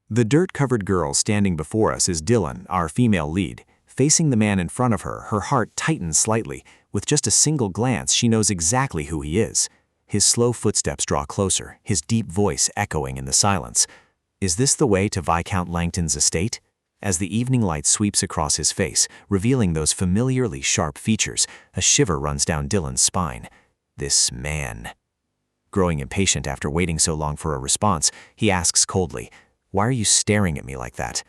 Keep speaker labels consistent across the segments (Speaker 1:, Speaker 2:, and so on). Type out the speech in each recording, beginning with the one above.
Speaker 1: The dirt-covered girl standing before us is Dylan, our female lead. Facing the man in front of her, her heart tightens slightly. With just a single glance, she knows exactly who he is. His slow footsteps draw closer, his deep voice echoing in the silence. Is this the way to Viscount Langton's estate? As the evening light sweeps across his face, revealing those familiarly sharp features, a shiver runs down Dylan's spine. This man. Growing impatient after waiting so long for a response, he asks coldly, "Why are you staring at me like that?"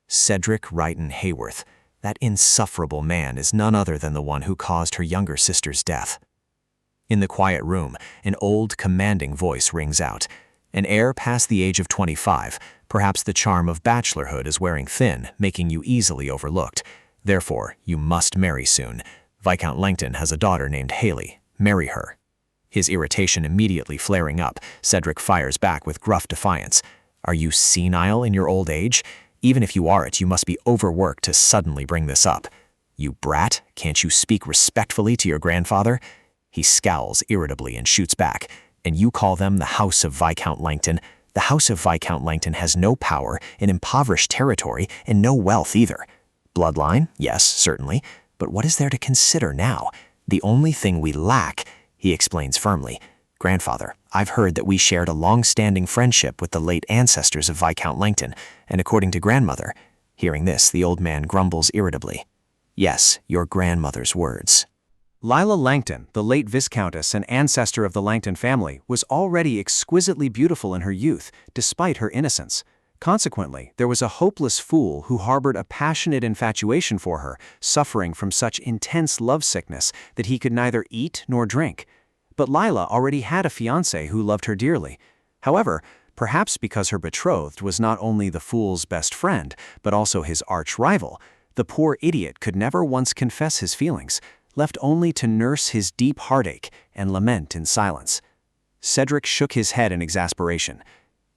Speaker 1: Cedric Brighton Hayworth, that insufferable man, is none other than the one who caused her younger sister's death. In the quiet room, an old, commanding voice rings out. An heir past the age of 25, perhaps the charm of bachelorhood is wearing thin, making you easily overlooked. Therefore, you must marry soon. Viscount Langton has a daughter named Haley. Marry her. His irritation immediately flaring up, Cedric fires back with gruff defiance. Are you senile in your old age? Even if you aren't, you must be overworked to suddenly bring this up. You brat, can't you speak respectfully to your grandfather? He scowls irritably and shoots back. And you call them the House of Viscount Langton? The House of Viscount Langton has no power, an impoverished territory, and no wealth either. Bloodline? Yes, certainly. But what is there to consider now? The only thing we lack, he explains firmly. Grandfather, I've heard that we shared a long-standing friendship with the late ancestors of Viscount Langton, and according to grandmother. Hearing this, the old man grumbles irritably. Yes, your grandmother's words.
Speaker 2: Lila Langton, the late Viscountess and ancestor of the Langton family, was already exquisitely beautiful in her youth, despite her innocence. Consequently, there was a hopeless fool who harbored a passionate infatuation for her, suffering from such intense lovesickness that he could neither eat nor drink. But Lila already had a fiancé who loved her dearly. However, perhaps because her betrothed was not only the fool's best friend, but also his arch-rival, the poor idiot could never once confess his feelings, left only to nurse his deep heartache and lament in silence. Cedric shook his head in exasperation.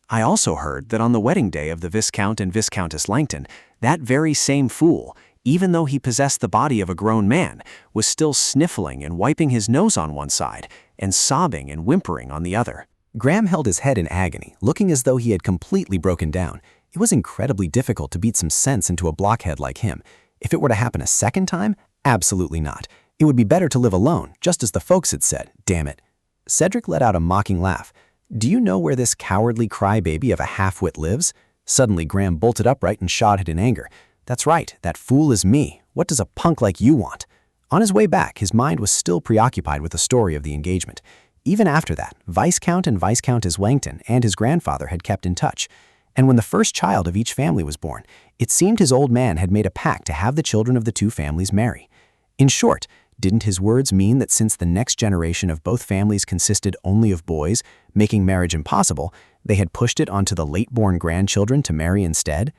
Speaker 2: I also heard that on the wedding day of the Viscount and Viscountess Langton, that very same fool, even though he possessed the body of a grown man, was still sniffling and wiping his nose on one side, and sobbing and whimpering on the other.
Speaker 3: Graham held his head in agony, looking as though he had completely broken down. It was incredibly difficult to beat some sense into a blockhead like him. If it were to happen a second time, absolutely not. It would be better to live alone, just as the folks had said, damn it. Cedric let out a mocking laugh. Do you know where this cowardly crybaby of a half-wit lives? Suddenly, Graham bolted upright and shouted in anger. That's right, that fool is me. What does a punk like you want? On his way back, his mind was still preoccupied with the story of the engagement. Even after that, Viscount and Viscountess Langton and his grandfather had kept in touch. And when the first child of each family was born, it seemed his old man had made a pact to have the children of the two families marry. In short, didn't his words mean that since the next generation of both families consisted only of boys, making marriage impossible, they had pushed it onto the late-born grandchildren to marry instead?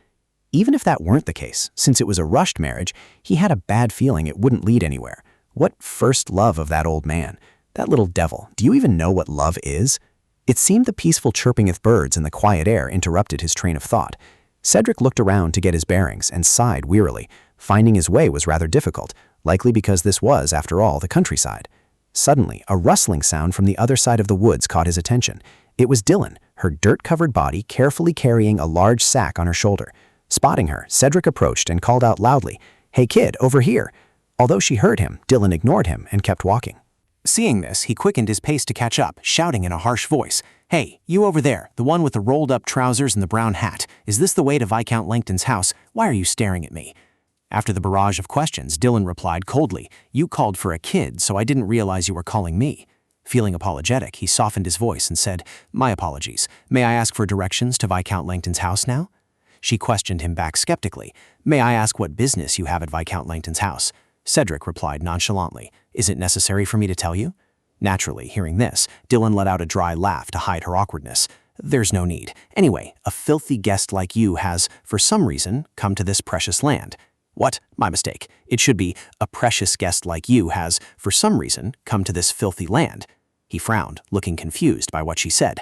Speaker 3: Even if that weren't the case, since it was a rushed marriage, he had a bad feeling it wouldn't lead anywhere. What first love of that old man? That little devil, do you even know what love is? It seemed the peaceful chirping of birds in the quiet air interrupted his train of thought. Cedric looked around to get his bearings and sighed wearily. Finding his way was rather difficult, likely because this was, after all, the countryside. Suddenly, a rustling sound from the other side of the woods caught his attention. It was Dylan, her dirt-covered body carefully carrying a large sack on her shoulder. Spotting her, Cedric approached and called out loudly, "Hey kid, over here!" Although she heard him, Dylan ignored him and kept walking.
Speaker 2: Seeing this, he quickened his pace to catch up, shouting in a harsh voice, "Hey, you over there, the one with the rolled-up trousers and the brown hat. Is this the way to Viscount Langton's house? Why are you staring at me?" After the barrage of questions, Dylan replied coldly, "You called for a kid, so I didn't realize you were calling me." Feeling apologetic, he softened his voice and said, "My apologies. May I ask for directions to Viscount Langton's house now?" She questioned him back skeptically. "May I ask what business you have at Viscount Langton's house?" Cedric replied nonchalantly, "Is it necessary for me to tell you?" Naturally, hearing this, Dylan let out a dry laugh to hide her awkwardness. "There's no need. Anyway, a filthy guest like you has, for some reason, come to this precious land." What? My mistake. It should be, "A precious guest like you has, for some reason, come to this filthy land." He frowned, looking confused by what she said.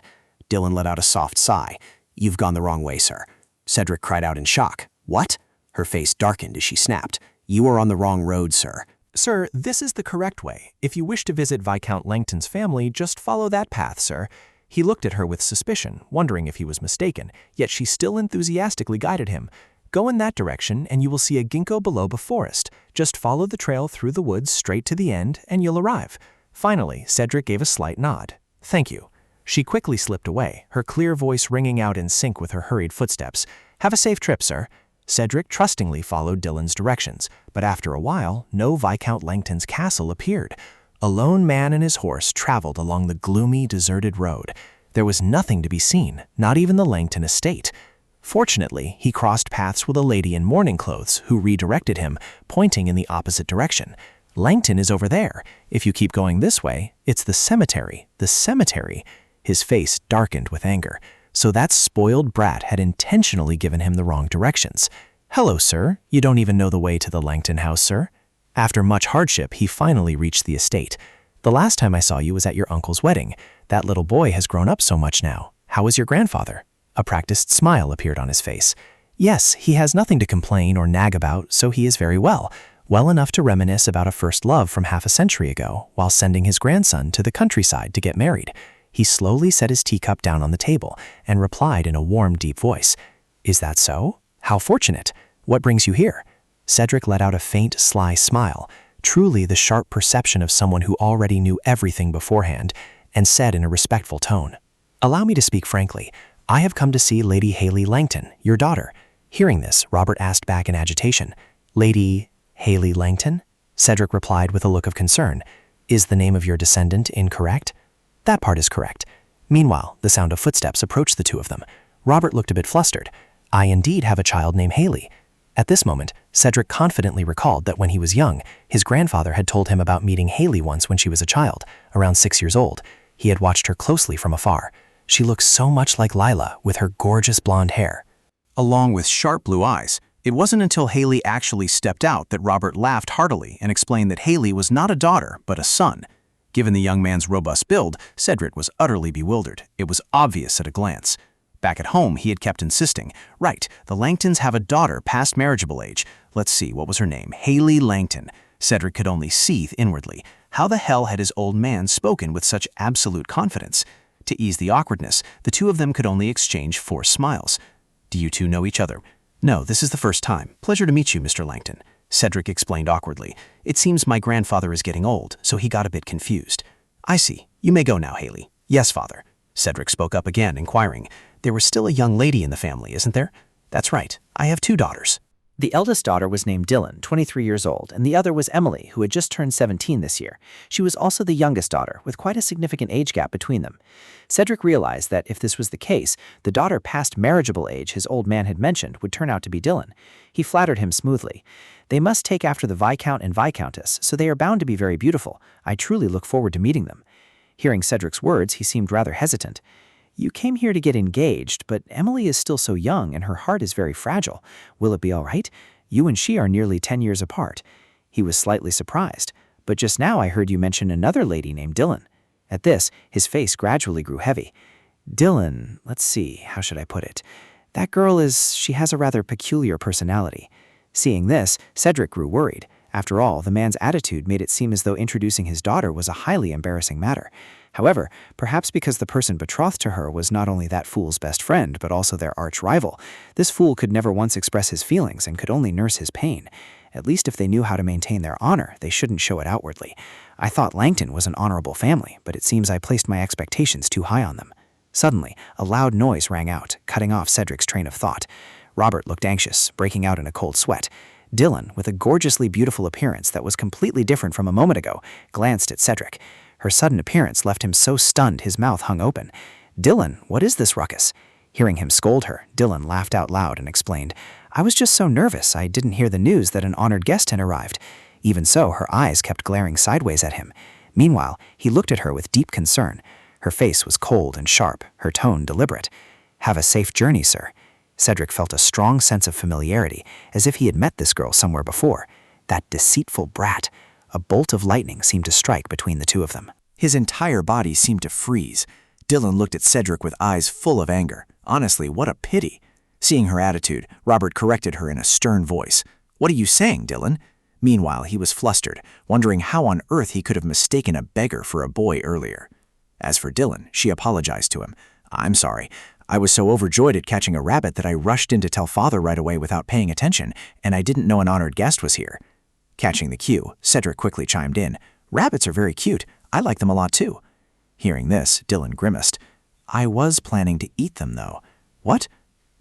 Speaker 2: Dylan let out a soft sigh. "You've gone the wrong way, sir." Cedric cried out in shock. "What?" Her face darkened as she snapped. "You are on the wrong road, sir."
Speaker 4: "Sir, this is the correct way. If you wish to visit Viscount Langton's family, just follow that path, sir.
Speaker 2: He looked at her with suspicion, wondering if he was mistaken, yet she still enthusiastically guided him. Go in that direction and you will see a ginkgo biloba forest. Just follow the trail through the woods straight to the end and you'll arrive. Finally, Cedric gave a slight nod. Thank you. She quickly slipped away, her clear voice ringing out in sync with her hurried footsteps. Have a safe trip, sir. Cedric trustingly followed Dylan's directions, but after a while, no Viscount Langton's castle appeared. A lone man and his horse traveled along the gloomy, deserted road. There was nothing to be seen, not even the Langton estate. Fortunately, he crossed paths with a lady in mourning clothes who redirected him, pointing in the opposite direction. Langton is over there. If you keep going this way, it's the cemetery. The cemetery. His face darkened with anger. So that spoiled brat had intentionally given him the wrong directions. Hello, sir. You don't even know the way to the Langton house, sir? After much hardship, he finally reached the estate. The last time I saw you was at your uncle's wedding. That little boy has grown up so much now. How is your grandfather? A practiced smile appeared on his face. Yes, he has nothing to complain or nag about, so he is very well. Well enough to reminisce about a first love from half a century ago, while sending his grandson to the countryside to get married. He slowly set his teacup down on the table and replied in a warm, deep voice. Is that so? How fortunate. What brings you here? Cedric let out a faint, sly smile, truly the sharp perception of someone who already knew everything beforehand, and said in a respectful tone, Allow me to speak frankly. I have come to see Lady Haley Langton, your daughter. Hearing this, Robert asked back in agitation, Lady Haley Langton? Cedric replied with a look of concern. Is the name of your descendant incorrect? That part is correct. Meanwhile, the sound of footsteps approached the two of them. Robert looked a bit flustered. I indeed have a child named Haley. At this moment, Cedric confidently recalled that when he was young, his grandfather had told him about meeting Haley once when she was a child, around 6 years old. He had watched her closely from afar. She looked so much like Lila with her gorgeous blonde hair,
Speaker 4: along with sharp blue eyes. It wasn't until Haley actually stepped out that Robert laughed heartily and explained that Haley was not a daughter, but a son. Given the young man's robust build, Cedric was utterly bewildered. It was obvious at a glance. Back at home, he had kept insisting, right, the Langtons have a daughter past marriageable age. Let's see, what was her name? Haley Langton. Cedric could only seethe inwardly. How the hell had his old man spoken with such absolute confidence? To ease the awkwardness, the two of them could only exchange forced smiles. Do you two know each other? No, this is the first time. Pleasure to meet you, Mr. Langton. Cedric explained awkwardly. It seems my grandfather is getting old, so he got a bit confused. I see. You may go now, Haley. Yes, father. Cedric spoke up again, inquiring. There was still a young lady in the family, isn't there? That's right. I have 2 daughters.
Speaker 5: The eldest daughter was named Dylan, 23 years old, and the other was Emily, who had just turned 17 this year. She was also the youngest daughter, with quite a significant age gap between them. Cedric realized that if this was the case, the daughter past marriageable age his old man had mentioned would turn out to be Dylan. He flattered him smoothly. They must take after the Viscount and Viscountess, so they are bound to be very beautiful. I truly look forward to meeting them. Hearing Cedric's words, he seemed rather hesitant. You came here to get engaged, but Emily is still so young and her heart is very fragile. Will it be all right? You and she are nearly 10 years apart. He was slightly surprised, but just now I heard you mention another lady named Dylan. At this, his face gradually grew heavy. Dylan, let's see, how should I put it? That girl she has a rather peculiar personality. Seeing this, Cedric grew worried. After all, the man's attitude made it seem as though introducing his daughter was a highly embarrassing matter. However, perhaps because the person betrothed to her was not only that fool's best friend, but also their arch-rival, this fool could never once express his feelings and could only nurse his pain. At least if they knew how to maintain their honor, they shouldn't show it outwardly. I thought Langton was an honorable family, but it seems I placed my expectations too high on them. Suddenly, a loud noise rang out, cutting off Cedric's train of thought. Robert looked anxious, breaking out in a cold sweat. Dylan, with a gorgeously beautiful appearance that was completely different from a moment ago, glanced at Cedric. Her sudden appearance left him so stunned his mouth hung open. Dylan, what is this ruckus? Hearing him scold her, Dylan laughed out loud and explained, I was just so nervous I didn't hear the news that an honored guest had arrived. Even so, her eyes kept glaring sideways at him. Meanwhile, he looked at her with deep concern. Her face was cold and sharp, her tone deliberate. Have a safe journey, sir. Cedric felt a strong sense of familiarity, as if he had met this girl somewhere before. That deceitful brat. A bolt of lightning seemed to strike between the two of them.
Speaker 4: His entire body seemed to freeze. Dylan looked at Cedric with eyes full of anger. Honestly, what a pity. Seeing her attitude, Robert corrected her in a stern voice. What are you saying, Dylan? Meanwhile, he was flustered, wondering how on earth he could have mistaken a beggar for a boy earlier. As for Dylan, she apologized to him. "I'm sorry. I was so overjoyed at catching a rabbit that I rushed in to tell father right away without paying attention, and I didn't know an honored guest was here." Catching the cue, Cedric quickly chimed in. "Rabbits are very cute. I like them a lot too." Hearing this, Dylan grimaced. "I was planning to eat them, though." "What?"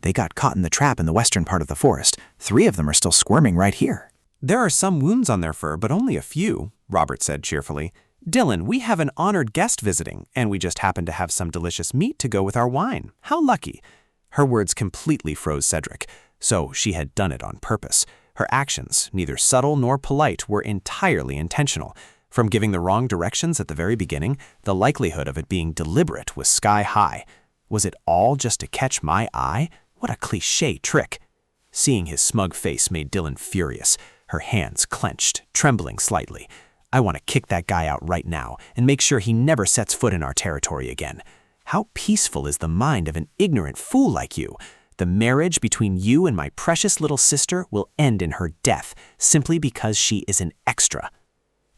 Speaker 4: "They got caught in the trap in the western part of the forest. 3 of them are still squirming right here."
Speaker 2: "There are some wounds on their fur, but only a few," Robert said cheerfully. "Dylan, we have an honored guest visiting, and we just happen to have some delicious meat to go with our wine. How lucky." Her words completely froze Cedric, so she had done it on purpose. Her actions, neither subtle nor polite, were entirely intentional. From giving the wrong directions at the very beginning, the likelihood of it being deliberate was sky high. Was it all just to catch my eye? What a cliché trick. Seeing his smug face made Dylan furious. Her hands clenched, trembling slightly. "I want to kick that guy out right now and make sure he never sets foot in our territory again. How peaceful is the mind of an ignorant fool like you? The marriage between you and my precious little sister will end in her death, simply because she is an extra."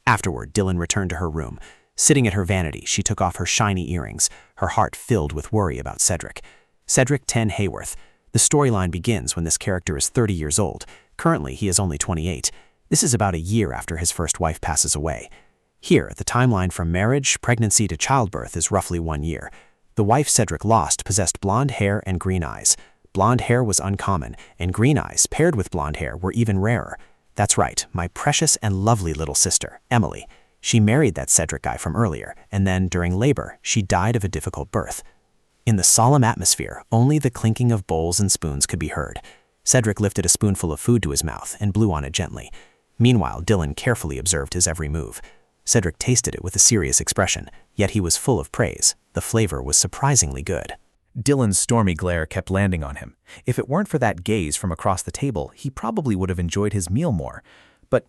Speaker 2: Afterward, Dylan returned to her room. Sitting at her vanity, she took off her shiny earrings, her heart filled with worry about Cedric. Cedric 10 Hayworth. The storyline begins when this character is 30 years old. Currently, he is only 28. This is about a year after his first wife passes away. Here, the timeline from marriage, pregnancy to childbirth is roughly 1 year. The wife Cedric lost possessed blonde hair and green eyes. Blonde hair was uncommon, and green eyes paired with blonde hair were even rarer. That's right, my precious and lovely little sister, Emily. She married that Cedric guy from earlier, and then, during labor, she died of a difficult birth. In the solemn atmosphere, only the clinking of bowls and spoons could be heard. Cedric lifted a spoonful of food to his mouth and blew on it gently. Meanwhile, Dylan carefully observed his every move. Cedric tasted it with a serious expression, yet he was full of praise. The flavor was surprisingly good.
Speaker 1: Dylan's stormy glare kept landing on him. If it weren't for that gaze from across the table, he probably would have enjoyed his meal more. But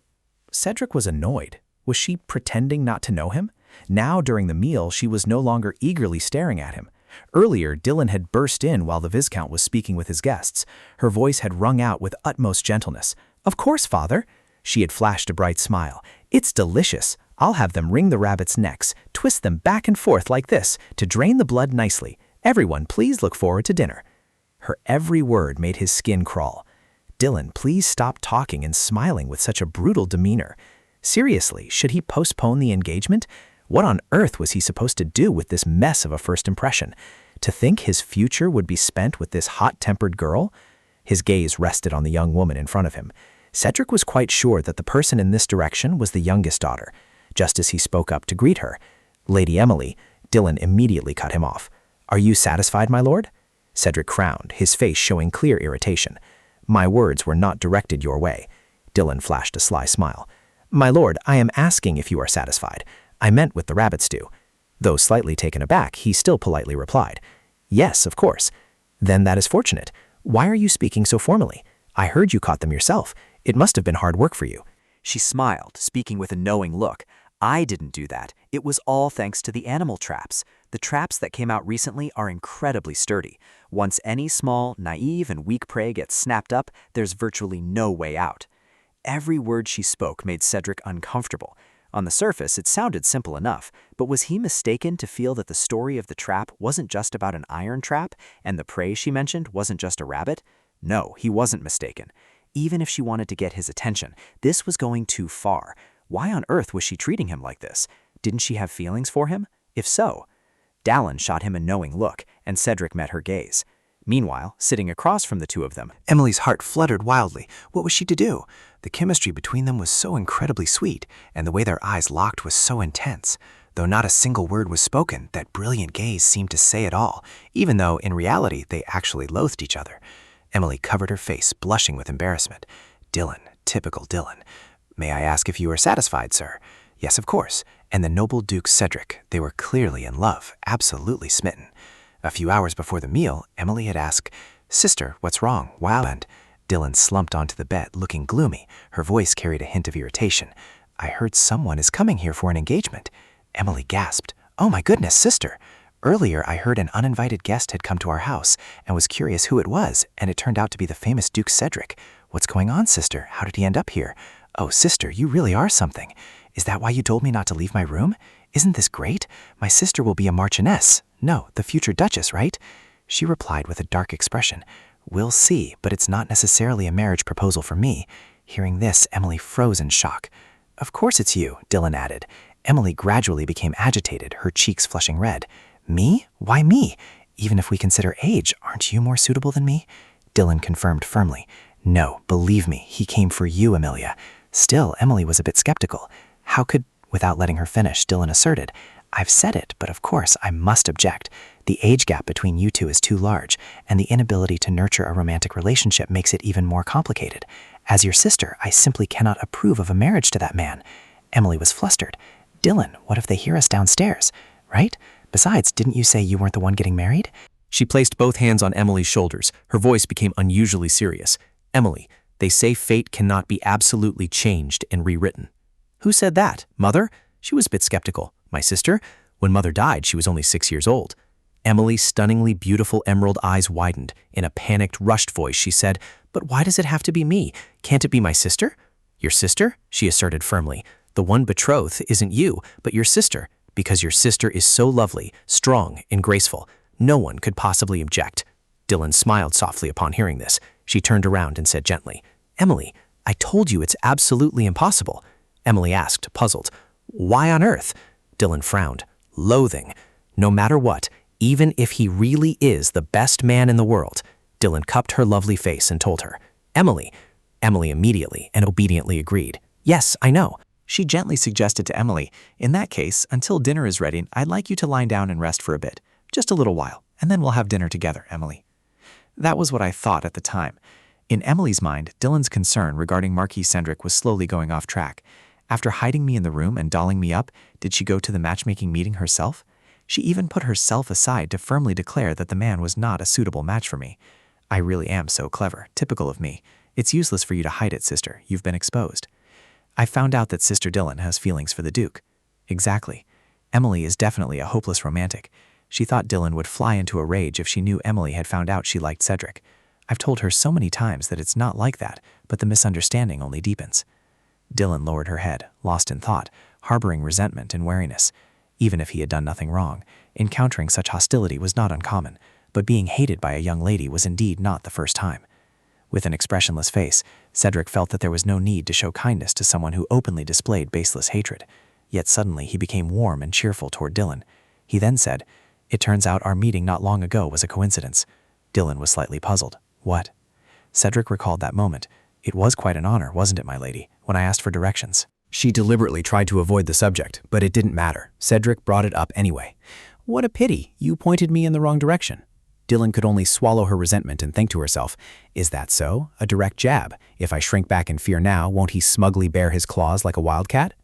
Speaker 1: Cedric was annoyed. Was she pretending not to know him? Now, during the meal, she was no longer eagerly staring at him. Earlier, Dylan had burst in while the Viscount was speaking with his guests. Her voice had rung out with utmost gentleness. "Of course, father." She had flashed a bright smile. "It's delicious. I'll have them wring the rabbits' necks, twist them back and forth like this, to drain the blood nicely. Everyone, please look forward to dinner." Her every word made his skin crawl. Dylan, please stop talking and smiling with such a brutal demeanor. Seriously, should he postpone the engagement? What on earth was he supposed to do with this mess of a first impression? To think his future would be spent with this hot-tempered girl? His gaze rested on the young woman in front of him. Cedric was quite sure that the person in this direction was the youngest daughter. Just as he spoke up to greet her, "Lady Emily," Dylan immediately cut him off. "Are you satisfied, my lord?" Cedric frowned, his face showing clear irritation. "My words were not directed your way." Dylan flashed a sly smile. "My lord, I am asking if you are satisfied. I meant with the rabbit stew." Though slightly taken aback, he still politely replied, "Yes, of course." "Then that is fortunate. Why are you speaking so formally? I heard you caught them yourself. It must have been hard work for you."
Speaker 5: She smiled, speaking with a knowing look. "I didn't do that. It was all thanks to the animal traps. The traps that came out recently are incredibly sturdy. Once any small, naive, and weak prey gets snapped up, there's virtually no way out." Every word she spoke made Cedric uncomfortable. On the surface, it sounded simple enough, but was he mistaken to feel that the story of the trap wasn't just about an iron trap, and the prey she mentioned wasn't just a rabbit? No, he wasn't mistaken. Even if she wanted to get his attention, this was going too far. Why on earth was she treating him like this? Didn't she have feelings for him? If so, Dylan shot him a knowing look, and Cedric met her gaze. Meanwhile, sitting across from the two of them,
Speaker 2: Emily's heart fluttered wildly. What was she to do? The chemistry between them was so incredibly sweet, and the way their eyes locked was so intense. Though not a single word was spoken, that brilliant gaze seemed to say it all, even though, in reality, they actually loathed each other. Emily covered her face, blushing with embarrassment. Dylan, typical Dylan. "May I ask if you are satisfied, sir?" "Yes, of course." And the noble Duke Cedric, they were clearly in love, absolutely smitten. A few hours before the meal, Emily had asked, "Sister, what's wrong? Wow." And Dylan slumped onto the bed, looking gloomy. Her voice carried a hint of irritation. "I heard someone is coming here for an engagement." Emily gasped. "Oh my goodness, sister. Earlier, I heard an uninvited guest had come to our house and was curious who it was, and it turned out to be the famous Duke Cedric. What's going on, sister? How did he end up here? Oh, sister, you really are something. Is that why you told me not to leave my room? Isn't this great? My sister will be a marchioness. No, the future duchess, right? She replied with a dark expression. We'll see, but it's not necessarily a marriage proposal for me. Hearing this, Emily froze in shock. Of course it's you, Dylan added. Emily gradually became agitated, her cheeks flushing red. Me? Why me? Even if we consider age, aren't you more suitable than me? Dylan confirmed firmly. No, believe me, he came for you, Amelia. Still, Emily was a bit skeptical. How could, without letting her finish, Dylan asserted, I've said it, but of course I must object. The age gap between you two is too large, and the inability to nurture a romantic relationship makes it even more complicated. As your sister, I simply cannot approve of a marriage to that man. Emily was flustered. Dylan, what if they hear us downstairs? Right? Besides, didn't you say you weren't the one getting married?
Speaker 1: She placed both hands on Emily's shoulders. Her voice became unusually serious. Emily, they say fate cannot be absolutely changed and rewritten. Who said that? Mother? She was a bit skeptical. My sister? When Mother died, she was only 6 years old. Emily's stunningly beautiful emerald eyes widened. In a panicked, rushed voice, she said, But why does it have to be me? Can't it be my sister? Your sister? She asserted firmly. The one betrothed isn't you, but your sister, because your sister is so lovely, strong, and graceful. No one could possibly object. Dylan smiled softly upon hearing this. She turned around and said gently, Emily, I told you it's absolutely impossible. Emily asked, puzzled, Why on earth? Dylan frowned. Loathing. No matter what, even if he really is the best man in the world. Dylan cupped her lovely face and told her, Emily. Emily immediately and obediently agreed. Yes, I know. She gently suggested to Emily, in that case, until dinner is ready, I'd like you to lie down and rest for a bit. Just a little while, and then we'll have dinner together, Emily. That was what I thought at the time. In Emily's mind, Dylan's concern regarding Marquis Cedric was slowly going off track. After hiding me in the room and dolling me up, did she go to the matchmaking meeting herself? She even put herself aside to firmly declare that the man was not a suitable match for me. I really am so clever, typical of me. It's useless for you to hide it, sister. You've been exposed. I found out that Sister Dylan has feelings for the Duke. Exactly. Emily is definitely a hopeless romantic. She thought Dylan would fly into a rage if she knew Emily had found out she liked Cedric. I've told her so many times that it's not like that, but the misunderstanding only deepens. Dylan lowered her head, lost in thought, harboring resentment and wariness. Even if he had done nothing wrong, encountering such hostility was not uncommon, but being hated by a young lady was indeed not the first time. With an expressionless face, Cedric felt that there was no need to show kindness to someone who openly displayed baseless hatred. Yet suddenly he became warm and cheerful toward Dylan. He then said, It turns out our meeting not long ago was a coincidence. Dylan was slightly puzzled. What? Cedric recalled that moment. It was quite an honor, wasn't it, my lady, when I asked for directions?
Speaker 3: She deliberately tried to avoid the subject, but it didn't matter. Cedric brought it up anyway. What a pity, you pointed me in the wrong direction. Dylan could only swallow her resentment and think to herself, is that so? A direct jab. If I shrink back in fear now, won't he smugly bare his claws like a wildcat?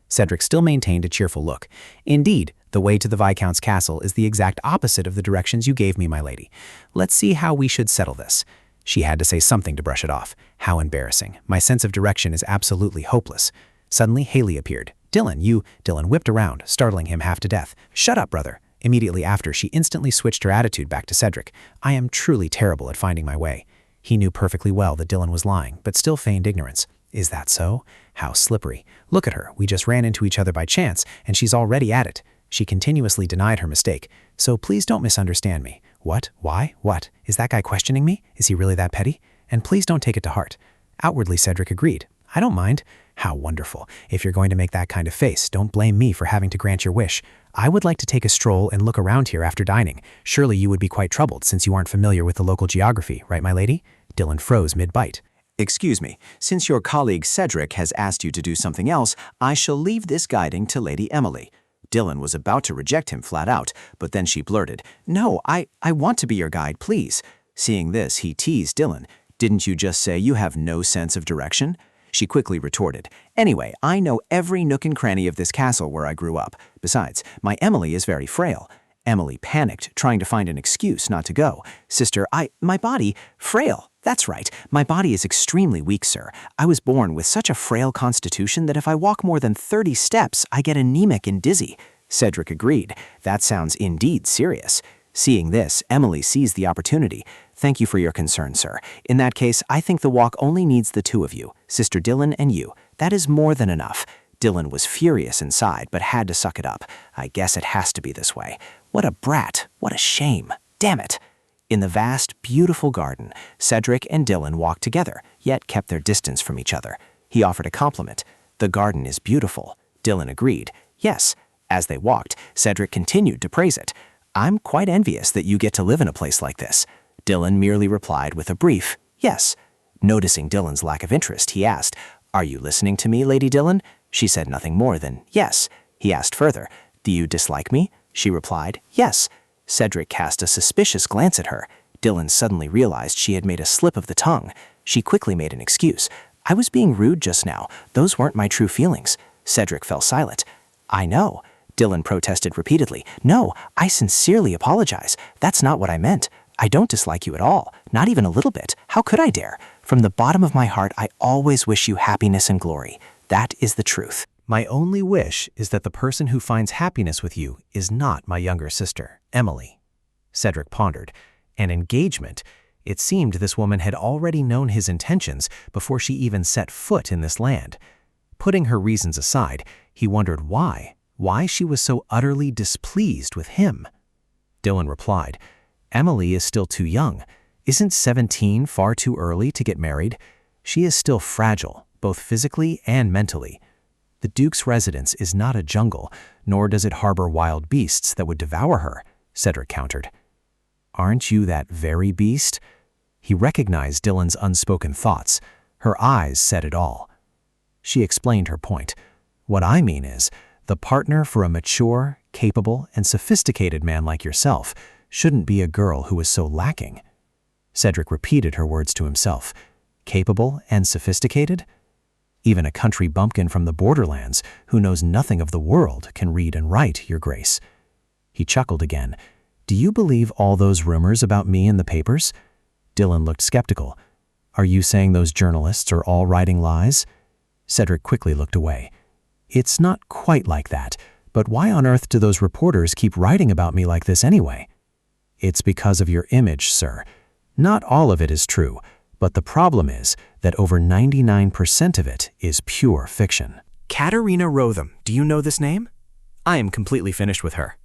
Speaker 3: Cedric still maintained a cheerful look. Indeed, the way to the Viscount's castle is the exact opposite of the directions you gave me, my lady. Let's see how we should settle this. She had to say something to brush it off. How embarrassing. My sense of direction is absolutely hopeless. Suddenly, Haley appeared. Dylan whipped around, startling him half to death. Shut up, brother. Immediately after, she instantly switched her attitude back to Cedric. I am truly terrible at finding my way. He knew perfectly well that Dylan was lying, but still feigned ignorance. Is that so? How slippery. Look at her. We just ran into each other by chance, and she's already at it. She continuously denied her mistake. So please don't misunderstand me. What? Why? What? Is that guy questioning me? Is he really that petty? And please don't take it to heart. Outwardly, Cedric agreed. I don't mind. How wonderful. If you're going to make that kind of face, don't blame me for having to grant your wish. I would like to take a stroll and look around here after dining. Surely you would be quite troubled since you aren't familiar with the local geography, right, my lady? Dylan froze mid-bite.
Speaker 1: Excuse me, since your colleague Cedric has asked you to do something else, I shall leave this guiding to Lady Emily. Dylan was about to reject him flat out, but then she blurted, No, I want to be your guide, please. Seeing this, he teased Dylan. Didn't you just say you have no sense of direction? She quickly retorted, Anyway, I know every nook and cranny of this castle where I grew up. Besides, my Emily is very frail. Emily panicked, trying to find an excuse not to go. Sister, my body, frail. That's right. My body is extremely weak, sir. I was born with such a frail constitution that if I walk more than 30 steps, I get anemic and dizzy. Cedric agreed. That sounds indeed serious. Seeing this, Emily seized the opportunity. Thank you for your concern, sir. In that case, I think the walk only needs the two of you, Sister Dylan and you. That is more than enough.
Speaker 2: Dylan was furious inside, but had to suck it up. I guess it has to be this way. What a brat. What a shame. Damn it. In the vast, beautiful garden, Cedric and Dylan walked together, yet kept their distance from each other. He offered a compliment. The garden is beautiful. Dylan agreed. Yes. As they walked, Cedric continued to praise it. I'm quite envious that you get to live in a place like this. Dylan merely replied with a brief, yes. Noticing Dylan's lack of interest, he asked, Are you listening to me, Lady Dylan? She said nothing more than, yes. He asked further, Do you dislike me? She replied, yes. Cedric cast a suspicious glance at her. Dylan suddenly realized she had made a slip of the tongue. She quickly made an excuse. I was being rude just now. Those weren't my true feelings. Cedric fell silent. I know. Dylan protested repeatedly. No, I sincerely apologize. That's not what I meant. I don't dislike you at all. Not even a little bit. How could I dare? From the bottom of my heart, I always wish you happiness and glory. That is the truth.
Speaker 3: My only wish is that the person who finds happiness with you is not my younger sister, Emily. Cedric pondered. An engagement? It seemed this woman had already known his intentions before she even set foot in this land. Putting her reasons aside, he wondered why she was so utterly displeased with him. Dylan replied, Emily is still too young. Isn't 17 far too early to get married? She is still fragile, both physically and mentally. The Duke's residence is not a jungle, nor does it harbor wild beasts that would devour her, Cedric countered. Aren't you that very beast? He recognized Dylan's unspoken thoughts. Her eyes said it all. She explained her point. What I mean is, the partner for a mature, capable, and sophisticated man like yourself shouldn't be a girl who is so lacking. Cedric repeated her words to himself. Capable and sophisticated? Even a country bumpkin from the borderlands who knows nothing of the world can read and write, Your Grace. He chuckled again. Do you believe all those rumors about me in the papers? Dylan looked skeptical. Are you saying those journalists are all writing lies? Cedric quickly looked away. It's not quite like that, but why on earth do those reporters keep writing about me like this anyway? It's because of your image, sir. Not all of it is true, but the problem is that over 99% of it is pure fiction.
Speaker 2: Katerina Rotham, do you know this name? I am completely finished with her.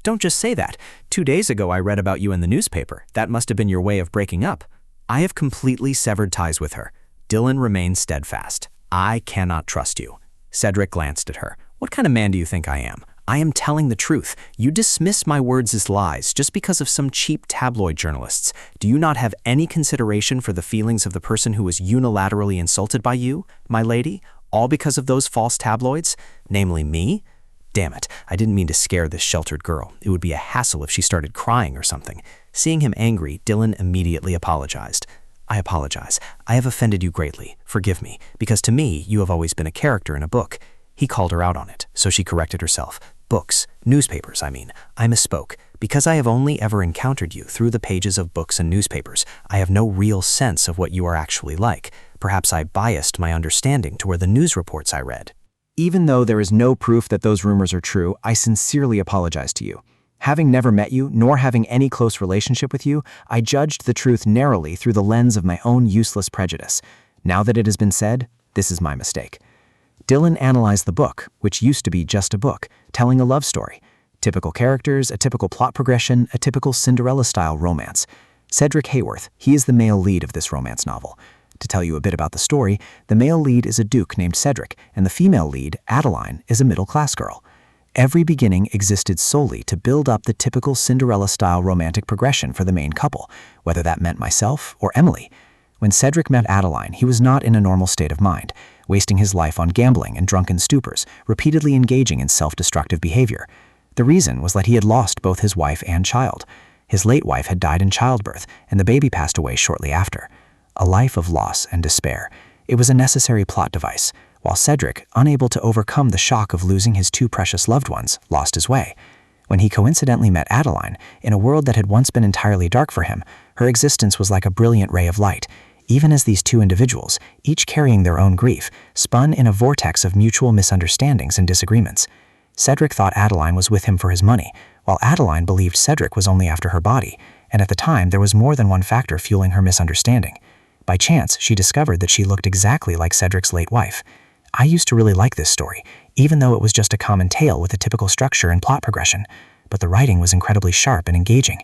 Speaker 2: Don't just say that. 2 days ago I read about you in the newspaper. That must have been your way of breaking up. I have completely severed ties with her. Dylan remained steadfast. I cannot trust you. Cedric glanced at her. What kind of man do you think I am? I am telling the truth. You dismiss my words as lies just because of some cheap tabloid journalists. Do you not have any consideration for the feelings of the person who was unilaterally insulted by you, my lady? All because of those false tabloids? Namely me? Damn it, I didn't mean to scare this sheltered girl. It would be a hassle if she started crying or something. Seeing him angry, Dylan immediately apologized. I apologize. I have offended you greatly. Forgive me, because to me, you have always been a character in a book. He called her out on it, so she corrected herself. Books. Newspapers, I mean. I misspoke. Because I have only ever encountered you through the pages of books and newspapers, I have no real sense of what you are actually like. Perhaps I biased my understanding toward the news reports I read.
Speaker 3: Even though there is no proof that those rumors are true, I sincerely apologize to you. Having never met you, nor having any close relationship with you, I judged the truth narrowly through the lens of my own useless prejudice. Now that it has been said, this is my mistake. Dylan analyzed the book, which used to be just a book, telling a love story. Typical characters, a typical plot progression, a typical Cinderella-style romance. Cedric Hayworth, he is the male lead of this romance novel. To tell you a bit about the story, the male lead is a duke named Cedric, and the female lead, Adeline, is a middle-class girl. Every beginning existed solely to build up the typical Cinderella-style romantic progression for the main couple, whether that meant myself or Emily. When Cedric met Adeline, he was not in a normal state of mind, wasting his life on gambling and drunken stupors, repeatedly engaging in self-destructive behavior. The reason was that he had lost both his wife and child. His late wife had died in childbirth, and the baby passed away shortly after. A life of loss and despair. It was a necessary plot device, while Cedric, unable to overcome the shock of losing his two precious loved ones, lost his way. When he coincidentally met Adeline, in a world that had once been entirely dark for him, her existence was like a brilliant ray of light. Even as these two individuals, each carrying their own grief, spun in a vortex of mutual misunderstandings and disagreements. Cedric thought Adeline was with him for his money, while Adeline believed Cedric was only after her body, and at the time there was more than one factor fueling her misunderstanding. By chance, she discovered that she looked exactly like Cedric's late wife. I used to really like this story,
Speaker 2: even though it was just a common tale with a typical structure and plot progression. But the writing was incredibly sharp and engaging.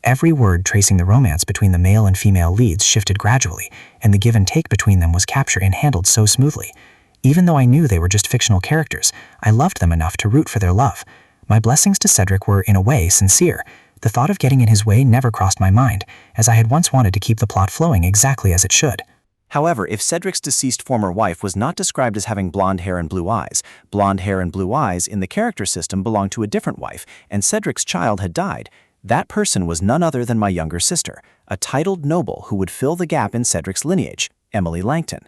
Speaker 2: Every word tracing the romance between the male and female leads shifted gradually, and the give and take between them was captured and handled so smoothly. Even though I knew they were just fictional characters, I loved them enough to root for their love. My blessings to Cedric were, in a way, sincere. The thought of getting in his way never crossed my mind, as I had once wanted to keep the plot flowing exactly as it should.
Speaker 3: However, if Cedric's deceased former wife was not described as having blonde hair and blue eyes in the character system belonged to a different wife, and Cedric's child had died, that person was none other than my younger sister, a titled noble who would fill the gap in Cedric's lineage, Emily Langton.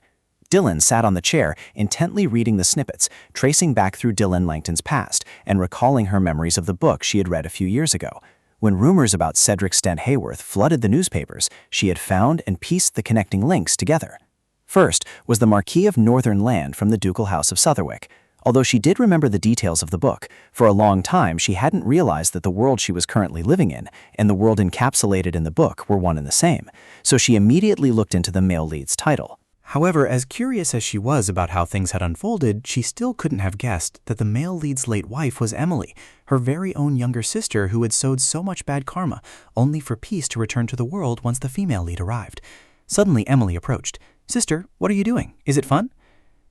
Speaker 3: Dylan sat on the chair, intently reading the snippets, tracing back through Dylan Langton's past, and recalling her memories of the book she had read a few years ago. When rumors about Cedric Stent Hayworth flooded the newspapers, she had found and pieced the connecting links together. First was the Marquis of Northern Land from the Ducal House of Southwark. Although she did remember the details of the book, for a long time she hadn't realized that the world she was currently living in and the world encapsulated in the book were one and the same, so she immediately looked into the male lead's title. However, as curious as she was about how things had unfolded, she still couldn't have guessed that the male lead's late wife was Emily, her very own younger sister who had sowed so much bad karma, only for peace to return to the world once the female lead arrived. Suddenly, Emily approached. "Sister, what are you doing? Is it fun?"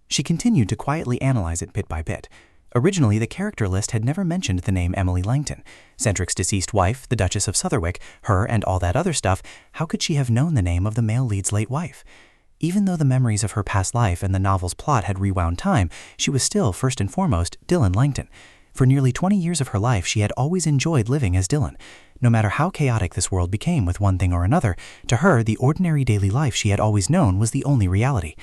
Speaker 3: She continued to quietly analyze it bit by bit. Originally, the character list had never mentioned the name Emily Langton. Cedric's deceased wife, the Duchess of Southwark, her and all that other stuff, how could she have known the name of the male lead's late wife? Even though the memories of her past life and the novel's plot had rewound time, she was still, first and foremost, Dylan Langton. For nearly 20 years of her life, she had always enjoyed living as Dylan. No matter how chaotic this world became with one thing or another, to her, the ordinary daily life she had always known was the only reality.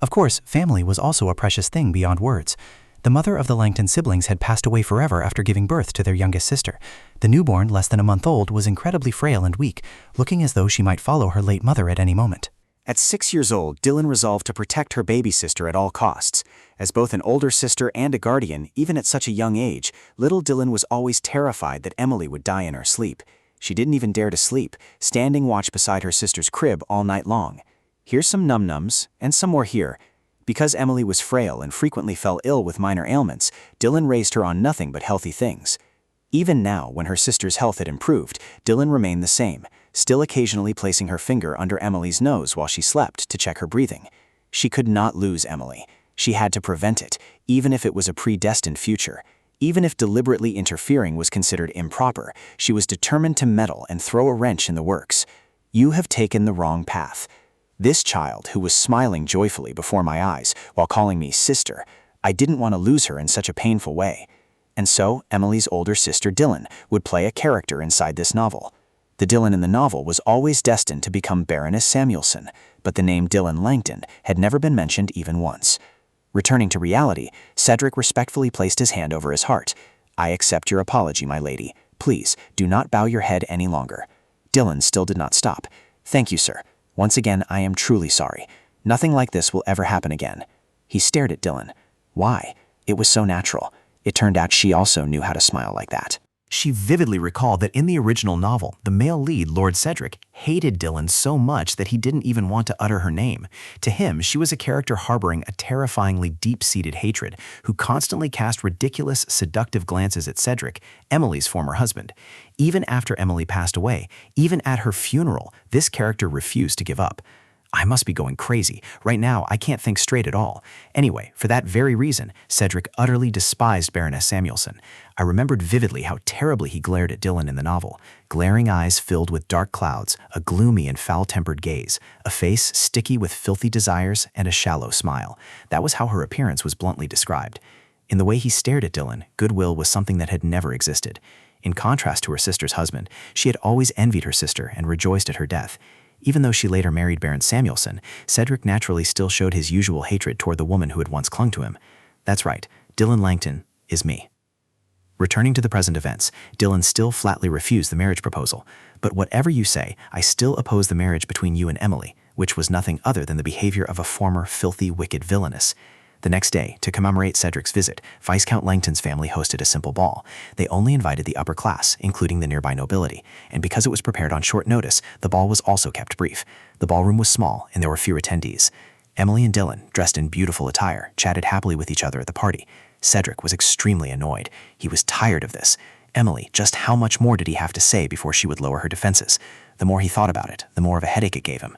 Speaker 3: Of course, family was also a precious thing beyond words. The mother of the Langton siblings had passed away forever after giving birth to their youngest sister. The newborn, less than a month old, was incredibly frail and weak, looking as though she might follow her late mother at any moment.
Speaker 1: At 6 years old, Dylan resolved to protect her baby sister at all costs. As both an older sister and a guardian, even at such a young age, little Dylan was always terrified that Emily would die in her sleep. She didn't even dare to sleep, standing watch beside her sister's crib all night long. Here's some num-nums, and some more here. Because Emily was frail and frequently fell ill with minor ailments, Dylan raised her on nothing but healthy things. Even now, when her sister's health had improved, Dylan remained the same, still occasionally placing her finger under Emily's nose while she slept to check her breathing. She could not lose Emily. She had to prevent it, even if it was a predestined future. Even if deliberately interfering was considered improper, she was determined to meddle and throw a wrench in the works. You have taken the wrong path. This child, who was smiling joyfully before my eyes while calling me sister, I didn't want to lose her in such a painful way. And so, Emily's older sister Dylan would play a character inside this novel. The Dylan in the novel was always destined to become Baroness Samuelson, but the name Dylan Langton had never been mentioned even once. Returning to reality, Cedric respectfully placed his hand over his heart. "I accept your apology, my lady. Please, do not bow your head any longer." Dylan still did not stop. "Thank you, sir. Once again, I am truly sorry. Nothing like this will ever happen again." He stared at Dylan. Why? It was so natural. It turned out she also knew how to smile like that.
Speaker 2: She vividly recalled that in the original novel, the male lead, Lord Cedric, hated Dylan so much that he didn't even want to utter her name. To him, she was a character harboring a terrifyingly deep-seated hatred, who constantly cast ridiculous, seductive glances at Cedric, Emily's former husband. Even after Emily passed away, even at her funeral, this character refused to give up. I must be going crazy. Right now, I can't think straight at all. Anyway, for that very reason, Cedric utterly despised Baroness Samuelson. I remembered vividly how terribly he glared at Dylan in the novel. Glaring eyes filled with dark clouds, a gloomy and foul-tempered gaze, a face sticky with filthy desires, and a shallow smile. That was how her appearance was bluntly described. In the way he stared at Dylan, goodwill was something that had never existed. In contrast to her sister's husband, she had always envied her sister and rejoiced at her death. Even though she later married Baron Samuelson, Cedric naturally still showed his usual hatred toward the woman who had once clung to him. That's right, Dylan Langton is me. Returning to the present events, Dylan still flatly refused the marriage proposal. But whatever you say, I still oppose the marriage between you and Emily, which was nothing other than the behavior of a former filthy, wicked villainess. The next day, to commemorate Cedric's visit, Viscount Langton's family hosted a simple ball. They only invited the upper class, including the nearby nobility, and because it was prepared on short notice, the ball was also kept brief. The ballroom was small, and there were few attendees. Emily and Dylan, dressed in beautiful attire, chatted happily with each other at the party. Cedric was extremely annoyed. He was tired of this. Emily, just how much more did he have to say before she would lower her defenses? The more he thought about it, the more of a headache it gave him.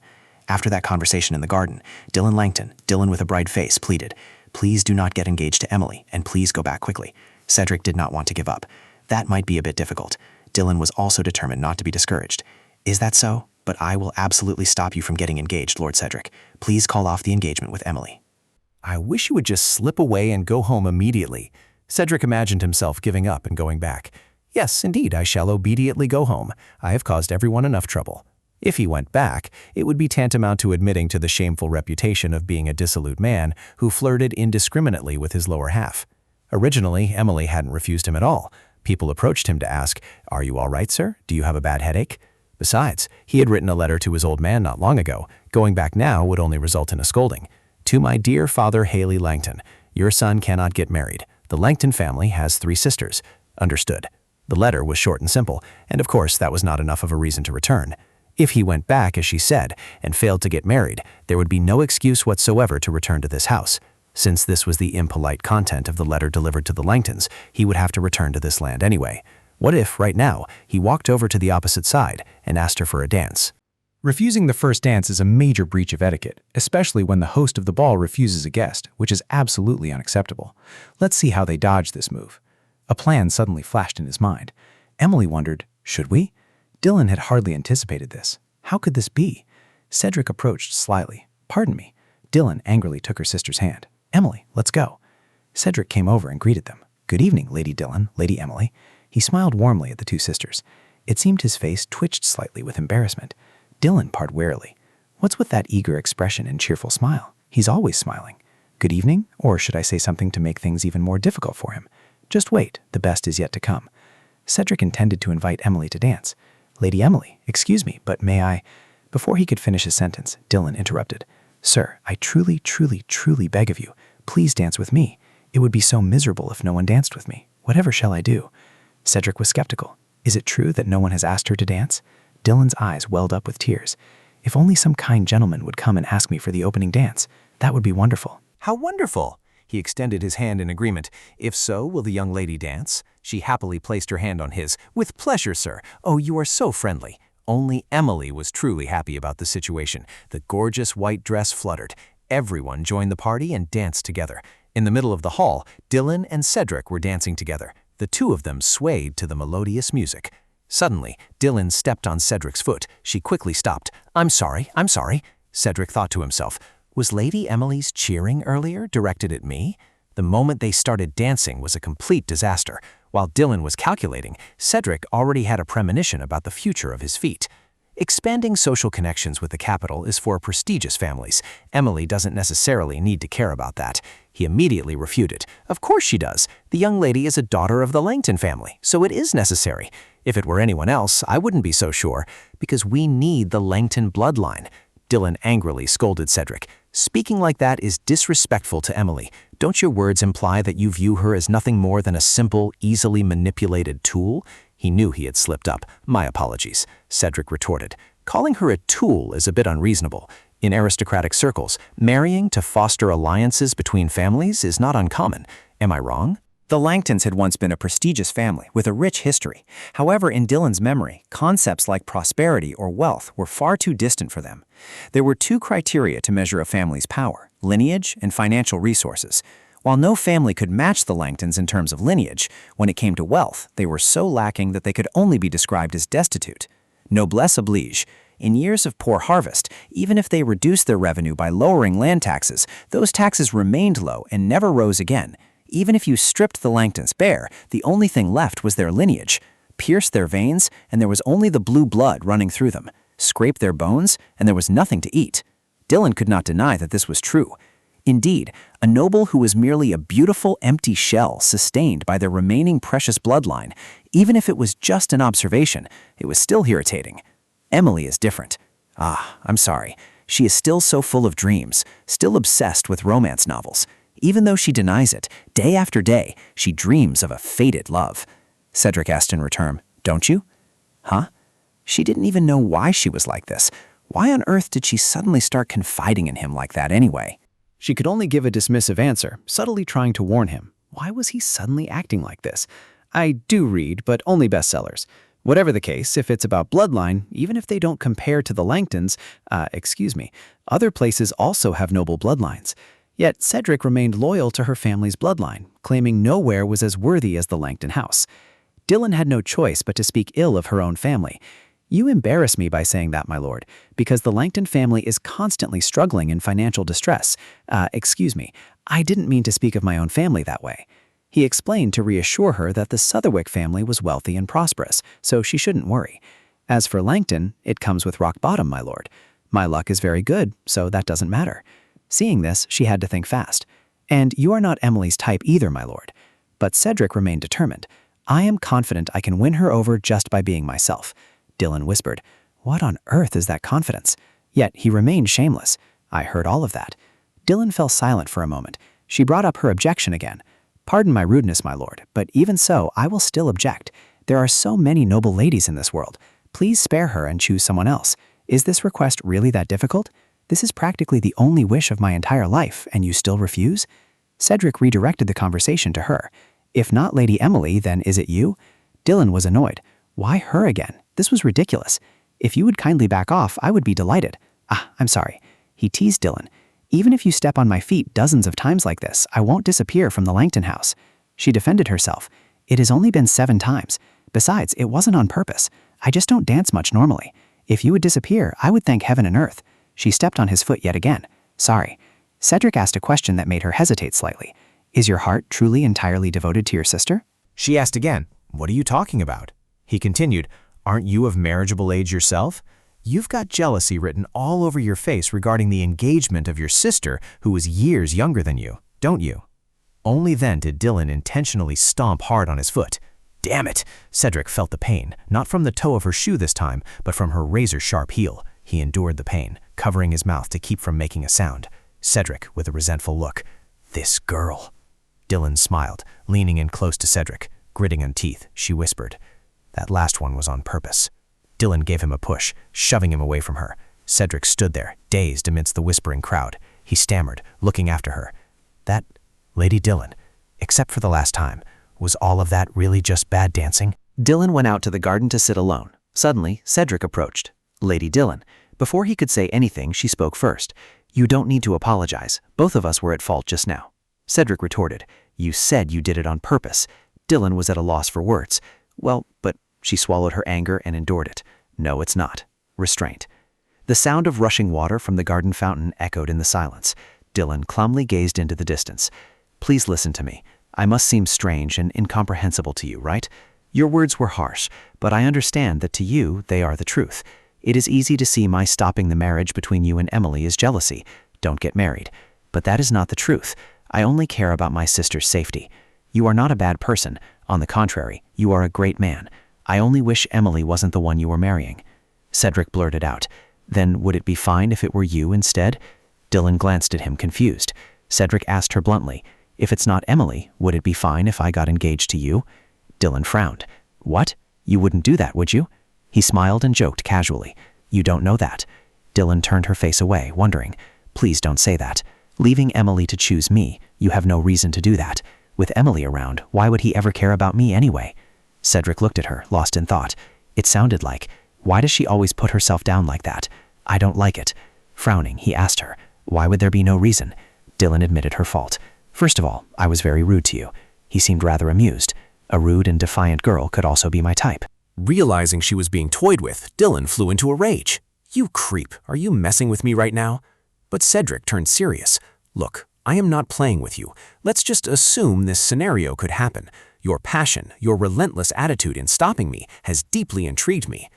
Speaker 2: After that conversation in the garden, Dylan with a bright face, pleaded, "Please do not get engaged to Emily, and please go back quickly." Cedric did not want to give up. That might be a bit difficult. Dylan was also determined not to be discouraged. "Is that so? But I will absolutely stop you from getting engaged, Lord Cedric. Please call off the engagement with Emily."
Speaker 3: I wish you would just slip away and go home immediately. Cedric imagined himself giving up and going back. Yes, indeed, I shall obediently go home. I have caused everyone enough trouble. If he went back, it would be tantamount to admitting to the shameful reputation of being a dissolute man who flirted indiscriminately with his lower half. Originally, Emily hadn't refused him at all. People approached him to ask, "Are you all right, sir? Do you have a bad headache?" Besides, he had written a letter to his old man not long ago. Going back now would only result in a scolding. "To my dear father Haley Langton, your son cannot get married. The Langton family has 3 sisters. Understood." The letter was short and simple, and of course that was not enough of a reason to return. If he went back, as she said, and failed to get married, there would be no excuse whatsoever to return to this house. Since this was the impolite content of the letter delivered to the Langtons, he would have to return to this land anyway. What if, right now, he walked over to the opposite side and asked her for a dance?
Speaker 4: Refusing the first dance is a major breach of etiquette, especially when the host of the ball refuses a guest, which is absolutely unacceptable. Let's see how they dodge this move. A plan suddenly flashed in his mind. Emily wondered, should we? Dylan had hardly anticipated this. How could this be? Cedric approached slyly. "Pardon me." Dylan angrily took her sister's hand. "Emily, let's go." Cedric came over and greeted them. "Good evening, Lady Dylan, Lady Emily." He smiled warmly at the 2 sisters. It seemed his face twitched slightly with embarrassment. Dylan parred warily. What's with that eager expression and cheerful smile? He's always smiling. "Good evening, or should I say something to make things even more difficult for him? Just wait, the best is yet to come." Cedric intended to invite Emily to dance. "Lady Emily, excuse me, but may I—" Before he could finish his sentence, Dylan interrupted. "Sir, I truly, truly, truly beg of you, please dance with me. It would be so miserable if no one danced with me. Whatever shall I do?" Cedric was skeptical. Is it true that no one has asked her to dance? Dylan's eyes welled up with tears. If only some kind gentleman would come and ask me for the opening dance. That would be wonderful.
Speaker 1: How wonderful! He extended his hand in agreement. "If so, will the young lady dance?" She happily placed her hand on his. "With pleasure, sir. Oh, you are so friendly." Only Emily was truly happy about the situation. The gorgeous white dress fluttered. Everyone joined the party and danced together. In the middle of the hall, Dylan and Cedric were dancing together. The 2 of them swayed to the melodious music. Suddenly, Dylan stepped on Cedric's foot. She quickly stopped. I'm sorry. Cedric thought to himself. Was Lady Emily's cheering earlier directed at me? The moment they started dancing was a complete disaster. While Dylan was calculating, Cedric already had a premonition about the future of his feat. Expanding social connections with the capital is for prestigious families. Emily doesn't necessarily need to care about that. He immediately refuted. Of course she does. The young lady is a daughter of the Langton family, so it is necessary. If it were anyone else, I wouldn't be so sure, because we need the Langton bloodline. Dylan angrily scolded Cedric. Speaking like that is disrespectful to Emily. Don't your words imply that you view her as nothing more than a simple, easily manipulated tool? He knew he had slipped up. My apologies, Cedric retorted. Calling her a tool is a bit unreasonable. In aristocratic circles, marrying to foster alliances between families is not uncommon. Am I wrong?
Speaker 5: The Langtons had once been a prestigious family with a rich history. However, in Dylan's memory, concepts like prosperity or wealth were far too distant for them. There were 2 criteria to measure a family's power: lineage and financial resources. While no family could match the Langtons in terms of lineage, when it came to wealth, they were so lacking that they could only be described as destitute. Noblesse oblige. In years of poor harvest, even if they reduced their revenue by lowering land taxes, those taxes remained low and never rose again. Even if you stripped the Langtons bare, the only thing left was their lineage. Pierce their veins, and there was only the blue blood running through them. Scrape their bones, and there was nothing to eat. Dylan could not deny that this was true. Indeed, a noble who was merely a beautiful empty shell sustained by their remaining precious bloodline, even if it was just an observation, it was still irritating. Emily is different. I'm sorry. She is still so full of dreams, still obsessed with romance novels. Even though she denies it, day after day, she dreams of a fated love. Cedric asked in return, "Don't you?" Huh? She didn't even know why she was like this. Why on earth did she suddenly start confiding in him like that anyway?
Speaker 2: She could only give a dismissive answer, subtly trying to warn him.
Speaker 5: Why was he suddenly acting like this? I do read, but only bestsellers. Whatever the case, if it's about bloodline, even if they don't compare to the Langtons, other places also have noble bloodlines. Yet Cedric remained loyal to her family's bloodline, claiming nowhere was as worthy as the Langton house. Dylan had no choice but to speak ill of her own family. You embarrass me by saying that, my lord, because the Langton family is constantly struggling in financial distress. I didn't mean to speak of my own family that way. He explained to reassure her that the Southwark family was wealthy and prosperous, so she shouldn't worry. As for Langton, it comes with rock bottom, my lord. My luck is very good, so that doesn't matter. Seeing this, she had to think fast. And you are not Emily's type either, my lord. But Cedric remained determined. I am confident I can win her over just by being myself. Dylan whispered. What on earth is that confidence? Yet he remained shameless. I heard all of that. Dylan fell silent for a moment. She brought up her objection again. Pardon my rudeness, my lord, but even so, I will still object. There are so many noble ladies in this world. Please spare her and choose someone else. Is this request really that difficult? This is practically the only wish of my entire life, and you still refuse? Cedric redirected the conversation to her. If not Lady Emily, then is it you? Dylan was annoyed. Why her again? This was ridiculous. If you would kindly back off, I would be delighted. I'm sorry. He teased Dylan. Even if you step on my feet dozens of times like this, I won't disappear from the Langton house. She defended herself. It has only been 7 times. Besides, it wasn't on purpose. I just don't dance much normally. If you would disappear, I would thank heaven and earth. She stepped on his foot yet again. Sorry. Cedric asked a question that made her hesitate slightly. Is your heart truly entirely devoted to your sister?
Speaker 1: She asked again, what are you talking about? He continued, aren't you of marriageable age yourself? You've got jealousy written all over your face regarding the engagement of your sister who was years younger than you, don't you? Only then did Dylan intentionally stomp hard on his foot. Damn it! Cedric felt the pain, not from the toe of her shoe this time, but from her razor-sharp heel. He endured the pain, covering his mouth to keep from making a sound. Cedric, with a resentful look. This girl. Dylan smiled, leaning in close to Cedric. Gritting on teeth, she whispered. That last one was on purpose. Dylan gave him a push, shoving him away from her. Cedric stood there, dazed amidst the whispering crowd. He stammered, looking after her. That, Lady Dylan, except for the last time, was all of that really just bad dancing?
Speaker 5: Dylan went out to the garden to sit alone. Suddenly, Cedric approached. Lady Dylan. Before he could say anything, she spoke first. You don't need to apologize. Both of us were at fault just now. Cedric retorted. You said you did it on purpose. Dylan was at a loss for words. Well, but she swallowed her anger and endured it. No, it's not. Restraint. The sound of rushing water from the garden fountain echoed in the silence. Dylan calmly gazed into the distance. Please listen to me. I must seem strange and incomprehensible to you, right? Your words were harsh, but I understand that to you they are the truth. It is easy to see my stopping the marriage between you and Emily as jealousy. Don't get married. But that is not the truth. I only care about my sister's safety. You are not a bad person. On the contrary, you are a great man. I only wish Emily wasn't the one you were marrying. Cedric blurted out. Then would it be fine if it were you instead? Dylan glanced at him confused. Cedric asked her bluntly, if it's not Emily, would it be fine if I got engaged to you? Dylan frowned. What? You wouldn't do that, would you? He smiled and joked casually. You don't know that. Dylan turned her face away, wondering. Please don't say that. Leaving Emily to choose me, you have no reason to do that. With Emily around, why would he ever care about me anyway? Cedric looked at her, lost in thought. It sounded like, why does she always put herself down like that? I don't like it. Frowning, he asked her, why would there be no reason? Dylan admitted her fault. First of all, I was very rude to you. He seemed rather amused. A rude and defiant girl could also be my type.
Speaker 1: Realizing she was being toyed with, Dylan flew into a rage. You creep, are you messing with me right now? But Cedric turned serious. Look, I am not playing with you. Let's just assume this scenario could happen. Your passion, your relentless attitude in stopping me has deeply intrigued me.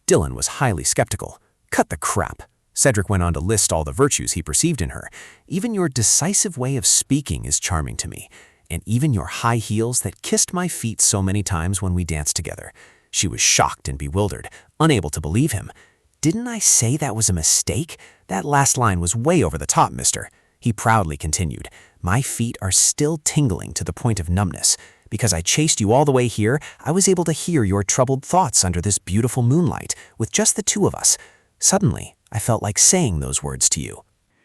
Speaker 1: Dylan was highly skeptical. Cut the crap. Cedric went on to list all the virtues he perceived in her. Even your decisive way of speaking is charming to me. And even your high heels that kissed my feet so many times when we danced together. She was shocked and bewildered, unable to believe him. Didn't I say that was a mistake? That last line was way over the top, mister. He proudly continued, my feet are still tingling to the point of numbness. Because I chased you all the way here, I was able to hear your troubled thoughts under this beautiful moonlight, with just the two of us. Suddenly, I felt like saying those words to you.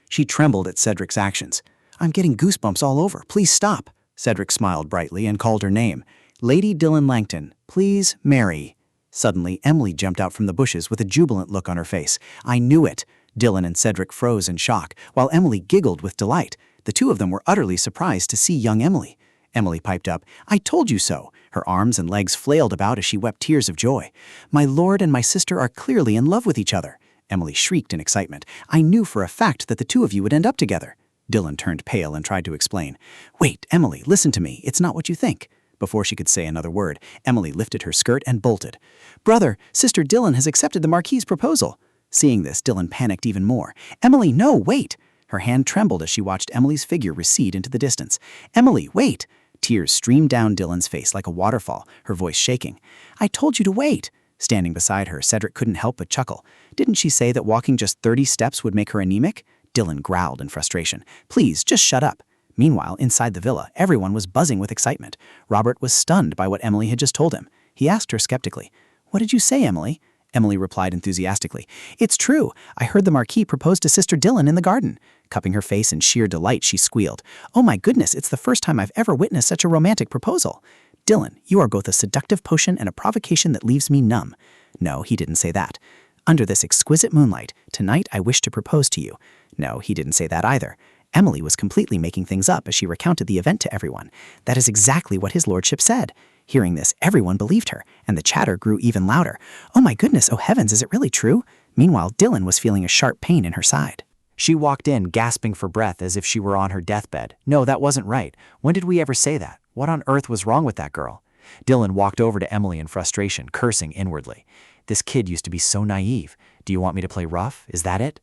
Speaker 2: She trembled at Cedric's actions. I'm getting goosebumps all over. Please stop. Cedric smiled brightly and called her name. Lady Dylan Langton, please marry. Suddenly, Emily jumped out from the bushes with a jubilant look on her face. I knew it. Dylan and Cedric froze in shock, while Emily giggled with delight. The two of them were utterly surprised to see young Emily. Emily piped up, I told you so. Her arms and legs flailed about as she wept tears of joy. My lord and my sister are clearly in love with each other. Emily shrieked in excitement. I knew for a fact that the two of you would end up together. Dylan turned pale and tried to explain. Wait, Emily, listen to me. It's not what you think. Before she could say another word, Emily lifted her skirt and bolted. Brother, Sister Dylan has accepted the Marquis's proposal. Seeing this, Dylan panicked even more. Emily, no, wait! Her hand trembled as she watched Emily's figure recede into the distance. Emily, wait! Tears streamed down Dylan's face like a waterfall, her voice shaking. I told you to wait! Standing beside her, Cedric couldn't help but chuckle. Didn't she say that walking just 30 steps would make her anemic? Dylan growled in frustration. Please, just shut up. Meanwhile, inside the villa, everyone was buzzing with excitement. Robert was stunned by what Emily had just told him. He asked her skeptically, What did you say, Emily? Emily replied enthusiastically, It's true. I heard the Marquis propose to Sister Dylan in the garden. Cupping her face in sheer delight, she squealed, Oh my goodness, it's the first time I've ever witnessed such a romantic proposal. Dylan, you are both a seductive potion and a provocation that leaves me numb. No, he didn't say that. Under this exquisite moonlight, tonight I wish to propose to you. No, he didn't say that either. Emily was completely making things up as she recounted the event to everyone. That is exactly what his lordship said. Hearing this, everyone believed her, and the chatter grew even louder. Oh my goodness, oh heavens, is it really true? Meanwhile, Dylan was feeling a sharp pain in her side.
Speaker 1: She walked in, gasping for breath as if she were on her deathbed. No, that wasn't right. When did we ever say that? What on earth was wrong with that girl? Dylan walked over to Emily in frustration, cursing inwardly. This kid used to be so naive. Do you want me to play rough? Is that it?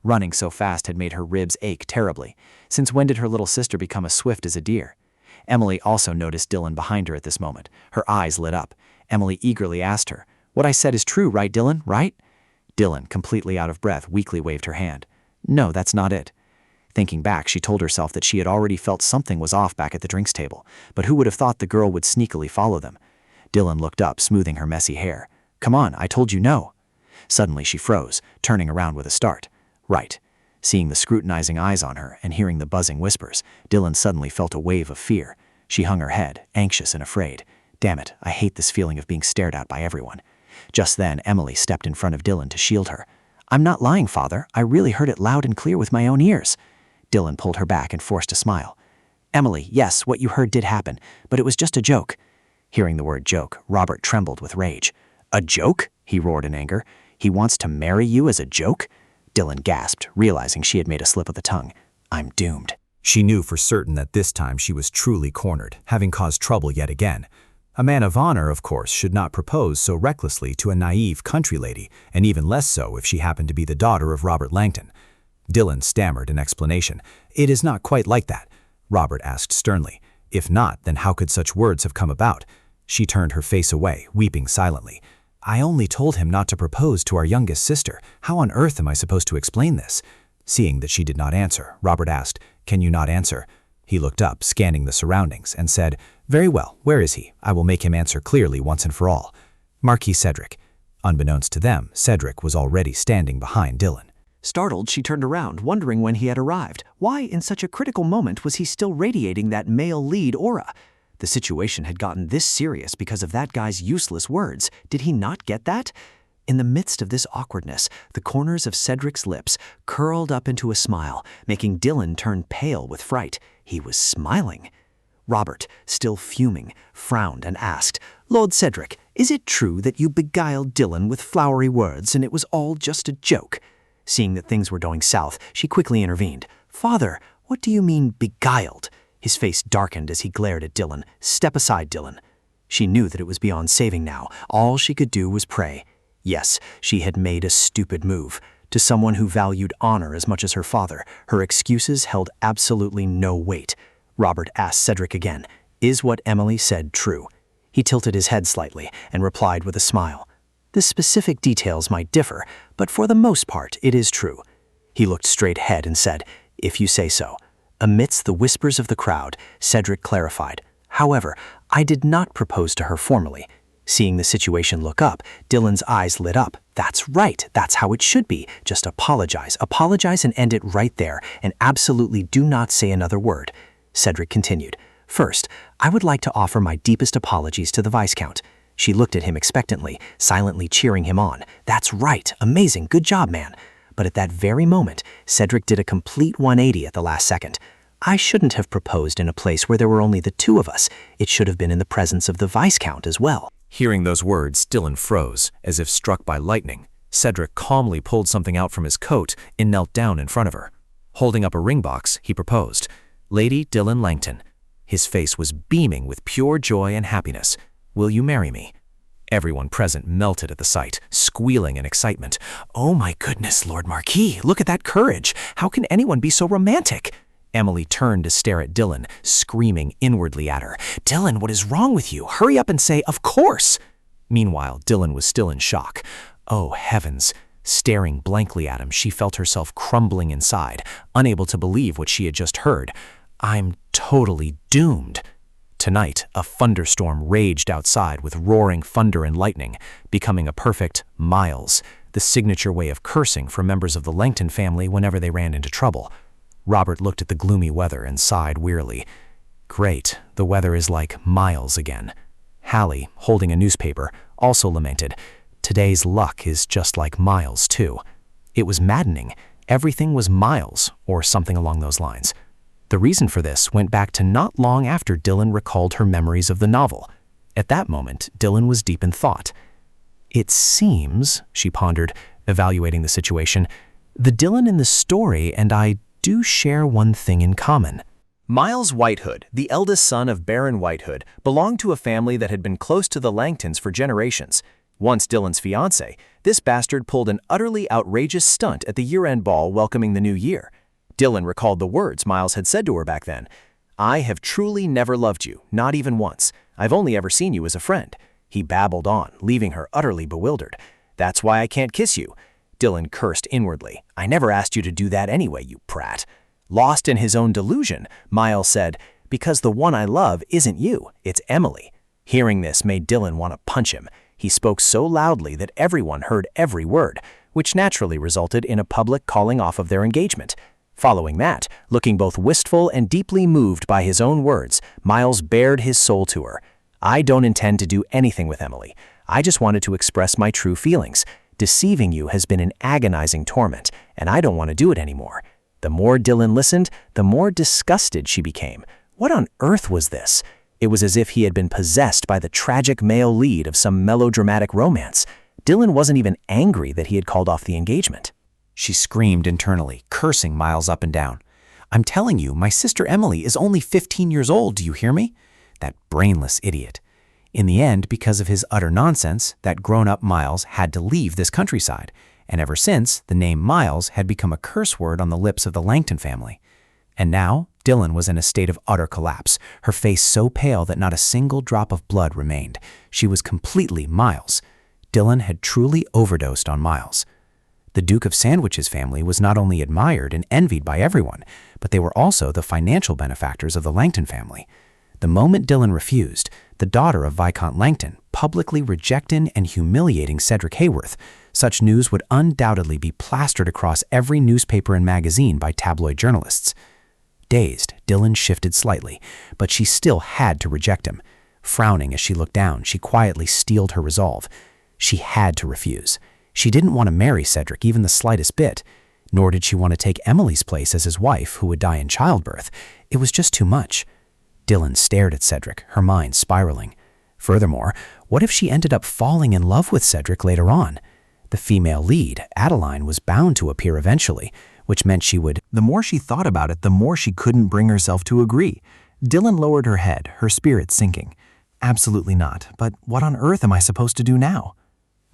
Speaker 1: Running so fast had made her ribs ache terribly. Since when did her little sister become as swift as a deer? Emily also noticed Dylan behind her at this moment. Her eyes lit up. Emily eagerly asked her, What I said is true, right, Dylan, right? Dylan, completely out of breath, weakly waved her hand. No, that's not it. Thinking back, she told herself that she had already felt something was off back at the drinks table, but who would have thought the girl would sneakily follow them? Dylan looked up, smoothing her messy hair. Come on, I told you no. Suddenly she froze, turning around with a start. Right. Seeing the scrutinizing eyes on her and hearing the buzzing whispers, Dylan suddenly felt a wave of fear. She hung her head, anxious and afraid. Damn it, I hate this feeling of being stared at by everyone. Just then, Emily stepped in front of Dylan to shield her. I'm not lying, Father. I really heard it loud and clear with my own ears. Dylan pulled her back and forced a smile. Emily, yes, what you heard did happen, but it was just a joke. Hearing the word joke, Robert trembled with rage. A joke? He roared in anger. He wants to marry you as a joke? Dylan gasped, realizing she had made a slip of the tongue. I'm doomed.
Speaker 3: She knew for certain that this time she was truly cornered, having caused trouble yet again. A man of honor, of course, should not propose so recklessly to a naive country lady, and even less so if she happened to be the daughter of Robert Langton. Dylan stammered an explanation. It is not quite like that, Robert asked sternly. If not, then how could such words have come about? She turned her face away, weeping silently. I only told him not to propose to our youngest sister. How on earth am I supposed to explain this? Seeing that she did not answer, Robert asked, Can you not answer? He looked up, scanning the surroundings, and said, Very well, where is he? I will make him answer clearly once and for all. Marquis Cedric. Unbeknownst to them, Cedric was already standing behind Dylan.
Speaker 1: Startled, she turned around, wondering when he had arrived. Why, in such a critical moment, was he still radiating that male lead aura? The situation had gotten this serious because of that guy's useless words. Did he not get that? In the midst of this awkwardness, the corners of Cedric's lips curled up into a smile, making Dylan turn pale with fright. He was smiling. Robert, still fuming, frowned and asked, Lord Cedric, is it true that you beguiled Dylan with flowery words and it was all just a joke? Seeing that things were going south, she quickly intervened. Father, what do you mean beguiled? His face darkened as he glared at Dylan. Step aside, Dylan. She knew that it was beyond saving now. All she could do was pray. Yes, she had made a stupid move. To someone who valued honor as much as her father, her excuses held absolutely no weight. Robert asked Cedric again, Is what Emily said true? He tilted his head slightly and replied with a smile. The specific details might differ, but for the most part, it is true. He looked straight ahead and said, If you say so. Amidst the whispers of the crowd, Cedric clarified, However, I did not propose to her formally. Seeing the situation look up, Dylan's eyes lit up. That's right, that's how it should be. Just apologize. Apologize and end it right there, and absolutely do not say another word. Cedric continued,
Speaker 2: First, I would like to offer my deepest apologies to the Viscount. She looked at him expectantly, silently cheering him on. That's right, amazing, good job, man. But at that very moment, Cedric did a complete 180 at the last second. I shouldn't have proposed in a place where there were only the two of us. It should have been in the presence of the Viscount as well.
Speaker 1: Hearing those words, Dylan froze, as if struck by lightning. Cedric calmly pulled something out from his coat and knelt down in front of her. Holding up a ring box, he proposed, "Lady Dylan Langton." His face was beaming with pure joy and happiness. "Will you marry me?" Everyone present melted at the sight, squealing in excitement. "Oh my goodness, Lord Marquis, look at that courage! How can anyone be so romantic?" Emily turned to stare at Dylan, screaming inwardly at her. "Dylan, what is wrong with you? Hurry up and say, 'Of course!'" Meanwhile, Dylan was still in shock. Oh heavens! Staring blankly at him, she felt herself crumbling inside, unable to believe what she had just heard. "I'm totally doomed." Tonight, a thunderstorm raged outside with roaring thunder and lightning, becoming a perfect Miles, the signature way of cursing for members of the Langton family whenever they ran into trouble. Robert looked at the gloomy weather and sighed wearily. Great, the weather is like Miles again. Hallie, holding a newspaper, also lamented, "Today's luck is just like Miles, too." It was maddening. Everything was Miles, or something along those lines. The reason for this went back to not long after Dylan recalled her memories of the novel. At that moment, Dylan was deep in thought. "It seems," she pondered, evaluating the situation, "the Dylan in the story and I do share one thing in common." Miles Whitehood, the eldest son of Baron Whitehood, belonged to a family that had been close to the Langtons for generations. Once Dylan's fiancé, this bastard pulled an utterly outrageous stunt at the year-end ball welcoming the new year. Dylan recalled the words Miles had said to her back then. "I have truly never loved you, not even once. I've only ever seen you as a friend." He babbled on, leaving her utterly bewildered. "That's why I can't kiss you." Dylan cursed inwardly. "I never asked you to do that anyway, you prat." Lost in his own delusion, Miles said, "Because the one I love isn't you, it's Emily." Hearing this made Dylan want to punch him. He spoke so loudly that everyone heard every word, which naturally resulted in a public calling off of their engagement. Following that, looking both wistful and deeply moved by his own words, Miles bared his soul to her. "I don't intend to do anything with Emily. I just wanted to express my true feelings. Deceiving you has been an agonizing torment, and I don't want to do it anymore." The more Dylan listened, the more disgusted she became. What on earth was this? It was as if he had been possessed by the tragic male lead of some melodramatic romance. Dylan wasn't even angry that he had called off the engagement. She screamed internally, cursing Miles up and down. "I'm telling you, my sister Emily is only 15 years old, do you hear me?" That brainless idiot. In the end, because of his utter nonsense, that grown-up Miles had to leave this countryside, and ever since, the name Miles had become a curse word on the lips of the Langton family. And now, Dylan was in a state of utter collapse, her face so pale that not a single drop of blood remained. She was completely Miles. Dylan had truly overdosed on Miles. The Duke of Sandwich's family was not only admired and envied by everyone, but they were also the financial benefactors of the Langton family. The moment Dylan refused, the daughter of Viscount Langton, publicly rejecting and humiliating Cedric Hayworth, such news would undoubtedly be plastered across every newspaper and magazine by tabloid journalists. Dazed, Dylan shifted slightly, but she still had to reject him. Frowning as she looked down, she quietly steeled her resolve. She had to refuse. She didn't want to marry Cedric even the slightest bit, nor did she want to take Emily's place as his wife who would die in childbirth. It was just too much. Dylan stared at Cedric, her mind spiraling. Furthermore, what if she ended up falling in love with Cedric later on? The female lead, Adeline, was bound to appear eventually, which meant she would. The more she thought about it, the more she couldn't bring herself to agree. Dylan lowered her head, her spirit sinking. "Absolutely not, but what on earth am I supposed to do now?"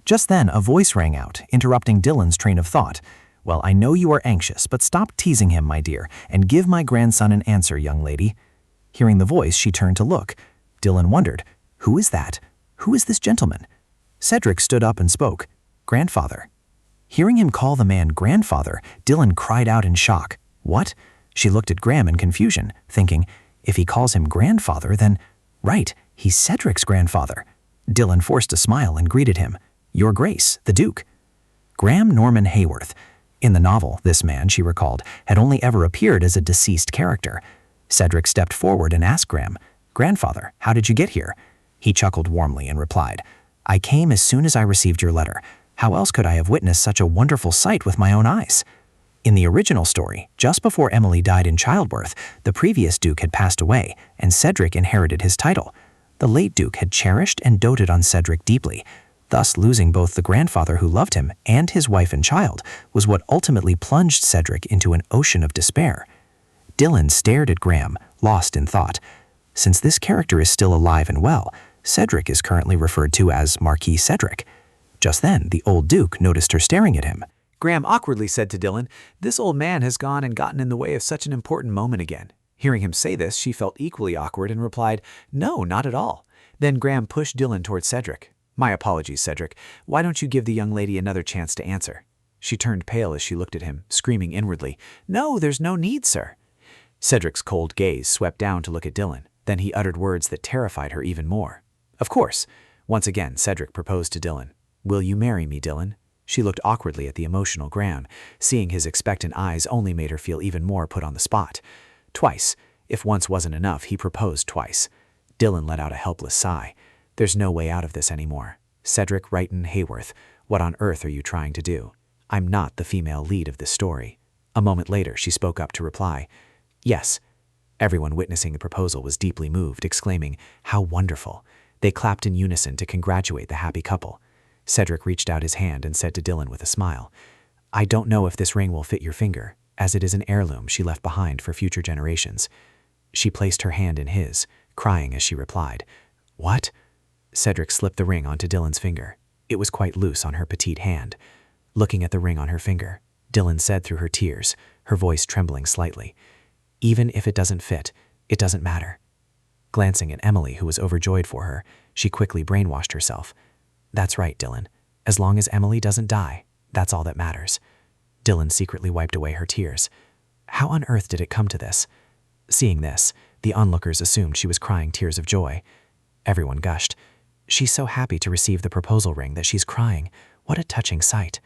Speaker 1: Just then, a voice rang out, interrupting Dylan's train of thought. "Well, I know you are anxious, but stop teasing him, my dear, and give my grandson an answer, young lady." Hearing the voice, she turned to look. Dylan wondered, "Who is that? Who is this gentleman?" Cedric stood up and spoke. "Grandfather." Hearing him call the man grandfather, Dylan cried out in shock. "What?" She looked at Graham in confusion, thinking, if he calls him grandfather, then, right, he's Cedric's grandfather. Dylan forced a smile and greeted him. "Your Grace, the Duke." Graham Norman Hayworth. In the novel, this man, she recalled, had only ever appeared as a deceased character.
Speaker 2: Cedric stepped forward and asked Graham, "Grandfather, how did you get here?" He chuckled warmly and replied, "I came as soon as I received your letter. How else could I have witnessed such a wonderful sight with my own eyes?" In the original story, just before Emily died in childbirth, the previous Duke had passed away, and Cedric inherited his title. The late Duke had cherished and doted on Cedric deeply. Thus, losing both the grandfather who loved him and his wife and child was what ultimately plunged Cedric into an ocean of despair. Dylan stared at Graham, lost in thought. Since this character is still alive and well, Cedric is currently referred to as Marquis Cedric. Just then, the old Duke noticed her staring at him.
Speaker 1: Graham awkwardly said to Dylan, "This old man has gone and gotten in the way of such an important moment again." Hearing him say this, she felt equally awkward and replied, "No, not at all." Then Graham pushed Dylan towards Cedric. "My apologies, Cedric. Why don't you give the young lady another chance to answer?" She turned pale as she looked at him, screaming inwardly, "No, there's no need, sir." Cedric's cold gaze swept down to look at Dylan. Then he uttered words that terrified her even more. "Of course." Once again, Cedric proposed to Dylan. "Will you marry me, Dylan?" She looked awkwardly at the emotional Graham. Seeing his expectant eyes only made her feel even more put on the spot. Twice. If once wasn't enough, he proposed twice. Dylan let out a helpless sigh. "There's no way out of this anymore. Cedric Brighton Hayworth, what on earth are you trying to do? I'm not the female lead of this story." A moment later, she spoke up to reply, "Yes." Everyone witnessing the proposal was deeply moved, exclaiming, "How wonderful." They clapped in unison to congratulate the happy couple. Cedric reached out his hand and said to Dylan with a smile, "I don't know if this ring will fit your finger, as it is an heirloom she left behind for future generations." She placed her hand in his, crying as she replied, "What?" Cedric slipped the ring onto Dylan's finger. It was quite loose on her petite hand. Looking at the ring on her finger, Dylan said through her tears, her voice trembling slightly, "Even if it doesn't fit, it doesn't matter." Glancing at Emily, who was overjoyed for her, she quickly brainwashed herself. "That's right, Dylan. As long as Emily doesn't die, that's all that matters." Dylan secretly wiped away her tears. How on earth did it come to this? Seeing this, the onlookers assumed she was crying tears of joy. Everyone gushed. "She's so happy to receive the proposal ring that she's crying. What a touching sight."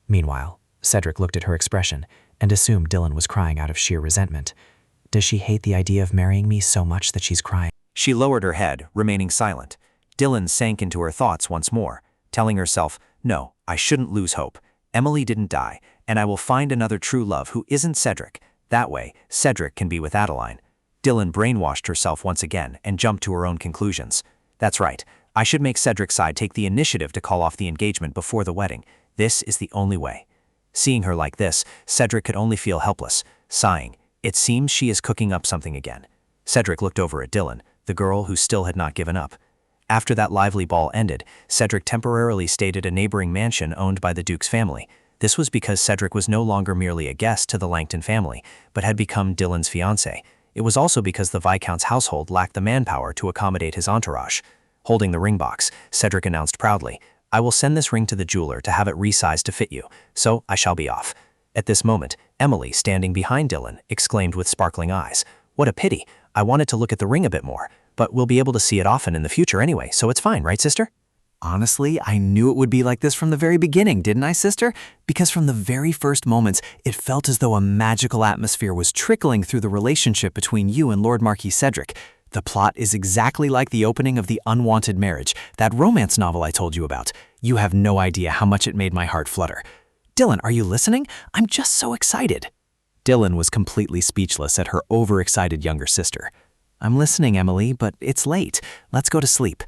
Speaker 1: Meanwhile, Cedric looked at her expression and assumed Dylan was crying out of sheer resentment. Does she hate the idea of marrying me so much that she's crying?
Speaker 3: She lowered her head, remaining silent. Dylan sank into her thoughts once more, telling herself, "No, I shouldn't lose hope. Emily didn't die, and I will find another true love who isn't Cedric. That way, Cedric can be with Adeline." Dylan brainwashed herself once again and jumped to her own conclusions. "That's right. I should make Cedric's side take the initiative to call off the engagement before the wedding. This is the only way." Seeing her like this, Cedric could only feel helpless, sighing. It seems she is cooking up something again. Cedric looked over at Dylan, the girl who still had not given up. After that lively ball ended, Cedric temporarily stayed at a neighboring mansion owned by the Duke's family. This was because Cedric was no longer merely a guest to the Langton family, but had become Dylan's fiancé. It was also because the Viscount's household lacked the manpower to accommodate his entourage. Holding the ring box, Cedric announced proudly, "I will send this ring to the jeweler to have it resized to fit you, so I shall be off." At this moment, Emily, standing behind Dylan, exclaimed with sparkling eyes, "What a pity. I wanted to look at the ring a bit more, but we'll be able to see it often in the future anyway, so it's fine, right, sister?"
Speaker 4: Honestly, I knew it would be like this from the very beginning, didn't I, sister? Because from the very first moments, it felt as though a magical atmosphere was trickling through the relationship between you and Lord Marquis Cedric. The plot is exactly like the opening of The Unwanted Marriage, that romance novel I told you about. You have no idea how much it made my heart flutter. Dylan, are you listening? I'm just so excited. Dylan was completely speechless at her overexcited younger sister. "I'm listening, Emily, but it's late. Let's go to sleep."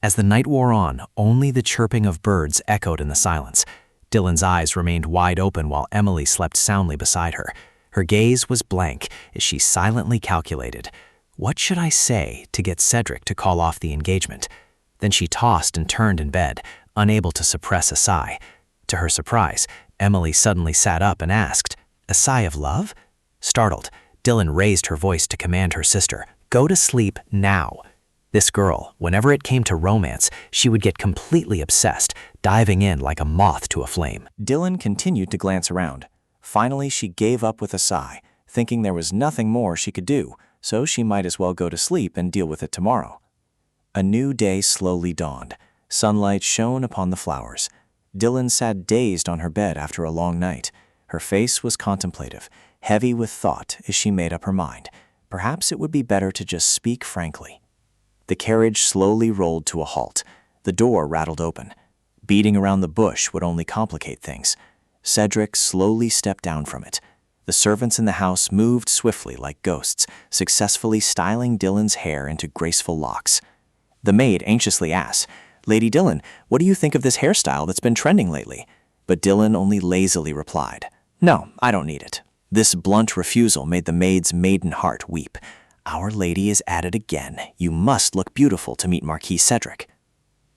Speaker 4: As the night wore on, only the chirping of birds echoed in the silence. Dylan's eyes remained wide open while Emily slept soundly beside her. Her gaze was blank as she silently calculated, what should I say to get Cedric to call off the engagement? Then she tossed and turned in bed, unable to suppress a sigh. To her surprise, Emily suddenly sat up and asked, "A sigh of love?" Startled, Dylan raised her voice to command her sister, "Go to sleep now." This girl, whenever it came to romance, she would get completely obsessed, diving in like a moth to a flame.
Speaker 3: Dylan continued to glance around. Finally, she gave up with a sigh, thinking there was nothing more she could do, so she might as well go to sleep and deal with it tomorrow. A new day slowly dawned. Sunlight shone upon the flowers. Dylan sat dazed on her bed after a long night. Her face was contemplative, heavy with thought as she made up her mind.
Speaker 1: perhaps it would be better to just speak frankly. The carriage slowly rolled to a halt. The door rattled open. Beating around the bush would only complicate things. Cedric slowly stepped down from it. The servants in the house moved swiftly like ghosts, successfully styling Dylan's hair into graceful locks. The maid anxiously asked, "Lady Dylan, what do you think of this hairstyle that's been trending lately?" But Dylan only lazily replied, "No, I don't need it." This blunt refusal made the maid's maiden heart weep. "Our lady is at it again. You must look beautiful to meet Marquis Cedric."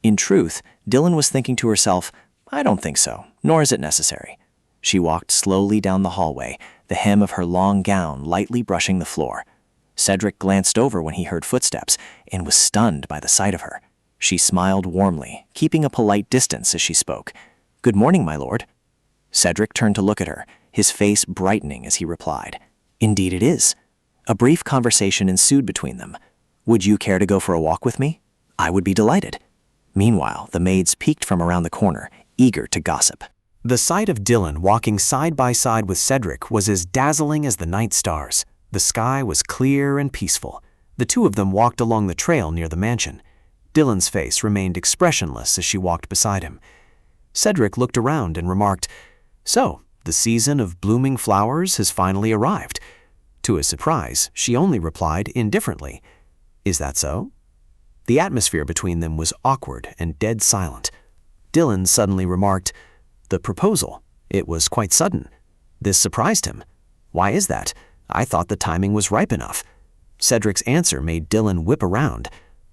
Speaker 1: In truth, Dylan was thinking to herself, "I don't think so, nor is it necessary." She walked slowly down the hallway, the hem of her long gown lightly brushing the floor. Cedric glanced over when he heard footsteps and was stunned by the sight of her. She smiled warmly, keeping a polite distance as she spoke. "Good morning, my lord." Cedric turned to look at her, his face brightening as he replied, "Indeed it is." A brief conversation ensued between them. "Would you care to go for a walk with me?" "I would be delighted." Meanwhile, the maids peeked from around the corner, eager to gossip.
Speaker 2: The sight of Dylan walking side by side with Cedric was as dazzling as the night stars. The sky was clear and peaceful. The two of them walked along the trail near the mansion. Dylan's face remained expressionless as she walked beside him. Cedric looked around and remarked, "So, the season of blooming flowers has finally arrived." To his surprise, she only replied indifferently, "Is that so?" The atmosphere between them was awkward and dead silent. Dylan suddenly remarked, "The proposal. It was quite sudden." This surprised him. "Why is that? I thought the timing was ripe enough." Cedric's answer made Dylan whip around.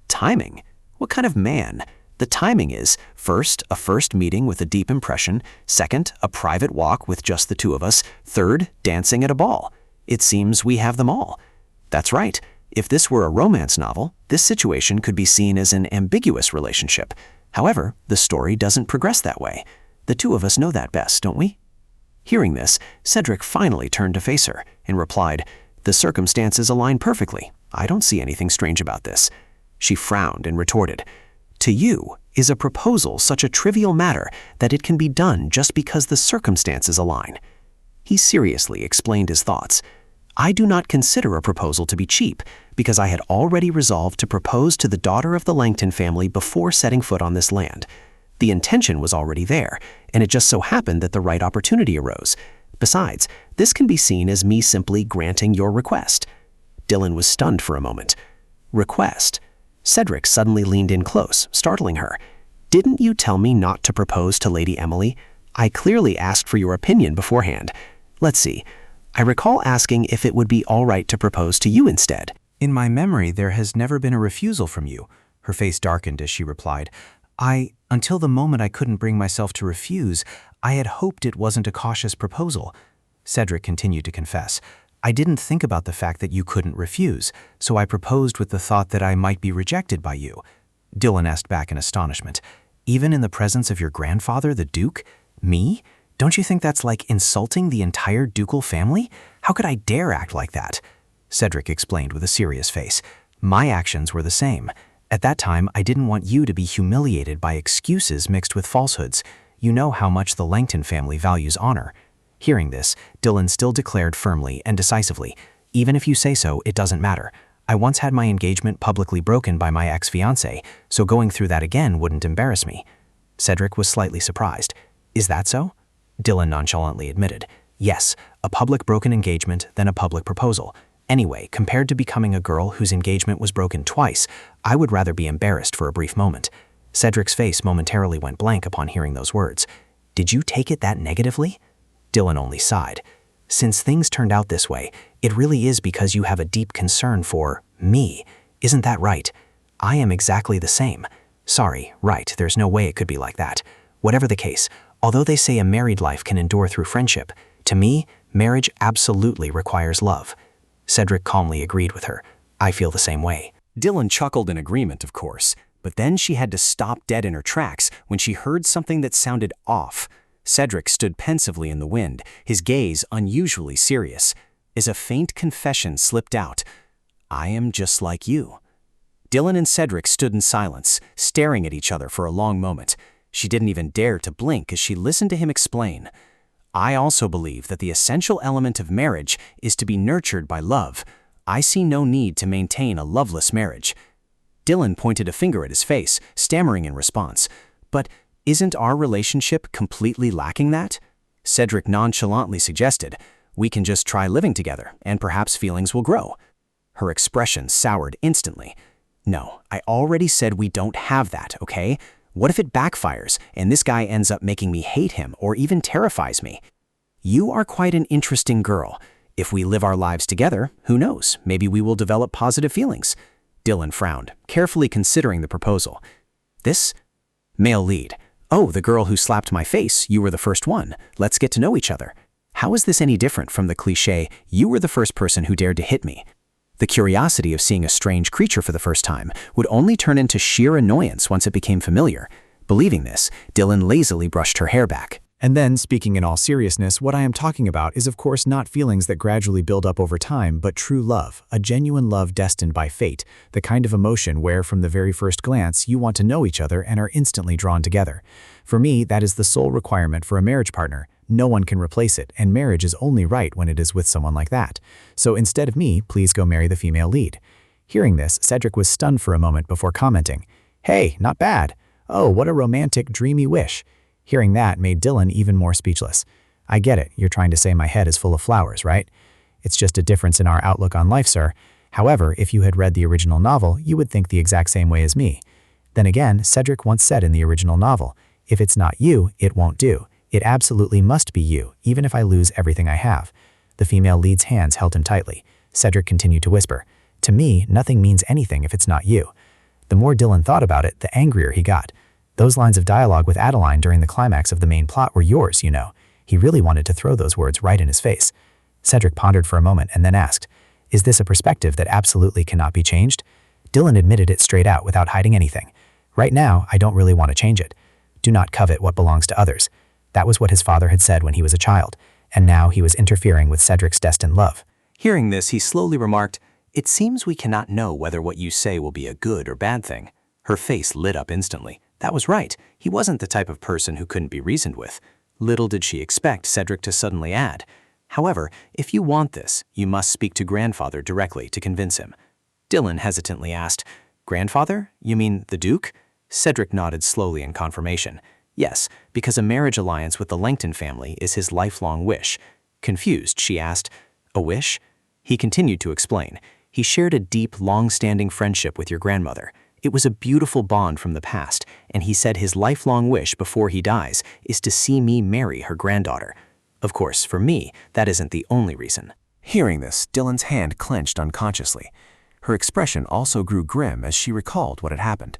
Speaker 2: "Timing? What kind of man? The timing is, first, a first meeting with a deep impression, second, a private walk with just the two of us, third, dancing at a ball. It seems we have them all." "That's right. If this were a romance novel, this situation could be seen as an ambiguous relationship. However, the story doesn't progress that way. The two of us know that best, don't we?" Hearing this, Cedric finally turned to face her and replied, "The circumstances align perfectly. I don't see anything strange about this." She frowned and retorted, "To you, is a proposal such a trivial matter that it can be done just because the circumstances align?" He seriously explained his thoughts. "I do not consider a proposal to be cheap because I had already resolved to propose to the daughter of the Langton family before setting foot on this land. The intention was already there, and it just so happened that the right opportunity arose. Besides, this can be seen as me simply granting your request." Dylan was stunned for a moment. "Request?" Cedric suddenly leaned in close, startling her. "Didn't you tell me not to propose to Lady Emily? I clearly asked for your opinion beforehand. Let's see. I recall asking if it would be all right to propose to you instead."
Speaker 4: In my memory, there has never been a refusal from you. Her face darkened as she replied, Until the moment I couldn't bring myself to refuse, I had hoped it wasn't a cautious proposal." Cedric continued to confess, "I didn't think about the fact that you couldn't refuse, so I proposed with the thought that I might be rejected by you." Dylan asked back in astonishment, "Even in the presence of your grandfather, the Duke? Me? Don't you think that's like insulting the entire ducal family? How could I dare act like that?" Cedric explained with a serious face, "My actions were the same. At that time, I didn't want you to be humiliated by excuses mixed with falsehoods. You know how much the Langton family values honor." Hearing this, Dylan still declared firmly and decisively, "Even if you say so, it doesn't matter. I once had my engagement publicly broken by my ex-fiancé, so going through that again wouldn't embarrass me." Cedric was slightly surprised. "Is that so?" Dylan nonchalantly admitted, "Yes, a public broken engagement, then a public proposal. Anyway, compared to becoming a girl whose engagement was broken twice, I would rather be embarrassed for a brief moment." Cedric's face momentarily went blank upon hearing those words. "Did you take it that negatively?" Dylan only sighed. "Since things turned out this way, it really is because you have a deep concern for me. Isn't that right? I am exactly the same. Sorry, right, there's no way it could be like that. Whatever the case, although they say a married life can endure through friendship, to me, marriage absolutely requires love." Cedric calmly agreed with her. "I feel the same way."
Speaker 1: Dylan chuckled in agreement, of course, but then she had to stop dead in her tracks when she heard something that sounded off. Cedric stood pensively in the wind, his gaze unusually serious, as a faint confession slipped out. "I am just like you." Dylan and Cedric stood in silence, staring at each other for a long moment. She didn't even dare to blink as she listened to him explain. "I also believe that the essential element of marriage is to be nurtured by love.
Speaker 2: I see no need to maintain a loveless marriage." Dylan pointed a finger at his face, stammering in response. "But isn't our relationship completely lacking that?" Cedric nonchalantly suggested, "We can just try living together, and perhaps feelings will grow." Her expression soured instantly. "No, I already said we don't have that, okay? What if it backfires, and this guy ends up making me hate him or even terrifies me? You are quite an interesting girl. If we live our lives together, who knows, maybe we will develop positive feelings." Dylan frowned, carefully considering the proposal. "This?" Male lead. "Oh, the girl who slapped my face, you were the first one. Let's get to know each other." How is this any different from the cliché, "You were the first person who dared to hit me"? The curiosity of seeing a strange creature for the first time would only turn into sheer annoyance once it became familiar. Believing this, Dylan lazily brushed her hair back.
Speaker 1: And then, speaking in all seriousness, what I am talking about is of course not feelings that gradually build up over time, but true love, a genuine love destined by fate, the kind of emotion where from the very first glance you want to know each other and are instantly drawn together. For me, that is the sole requirement for a marriage partner. No one can replace it, and marriage is only right when it is with someone like that. So instead of me, please go marry the female lead. Hearing this, Cedric was stunned for a moment before commenting, "Hey, not bad. Oh, what a romantic, dreamy wish." Hearing that made Dylan even more speechless. "I get it, you're trying to say my head is full of flowers, right? It's just a difference in our outlook on life, sir. However, if you had read the original novel, you would think the exact same way as me." Then again, Cedric once said in the original novel, "If it's not you, it won't do. It absolutely must be you, even if I lose everything I have." The female lead's hands held him tightly. Cedric continued to whisper, "To me, nothing means anything if it's not you." The more Dylan thought about it, the angrier he got. "Those lines of dialogue with Adeline during the climax of the main plot were yours, you know." He really wanted to throw those words right in his face. Cedric pondered for a moment and then asked, "Is this a perspective that absolutely cannot be changed?" Dylan admitted it straight out without hiding anything. "Right now, I don't really want to change it. Do not covet what belongs to others." That was what his father had said when he was a child, and now he was interfering with Cedric's destined love. Hearing this, he slowly remarked, "It seems we cannot know whether what you say will be a good or bad thing." Her face lit up instantly. That was right. He wasn't the type of person who couldn't be reasoned with. Little did she expect Cedric to suddenly add, "However, if you want this, you must speak to grandfather directly to convince him." Dylan hesitantly asked, "Grandfather? You mean the Duke?" Cedric nodded slowly in confirmation. "Yes, because a marriage alliance with the Langton family is his lifelong wish." Confused, she asked, "A wish?" He continued to explain. "He shared a deep, long-standing friendship with your grandmother. It was a beautiful bond from the past, and he said his lifelong wish before he dies is to see me marry her granddaughter. Of course, for me, that isn't the only reason." Hearing this, Dylan's hand clenched unconsciously. Her expression also grew grim as she recalled what had happened.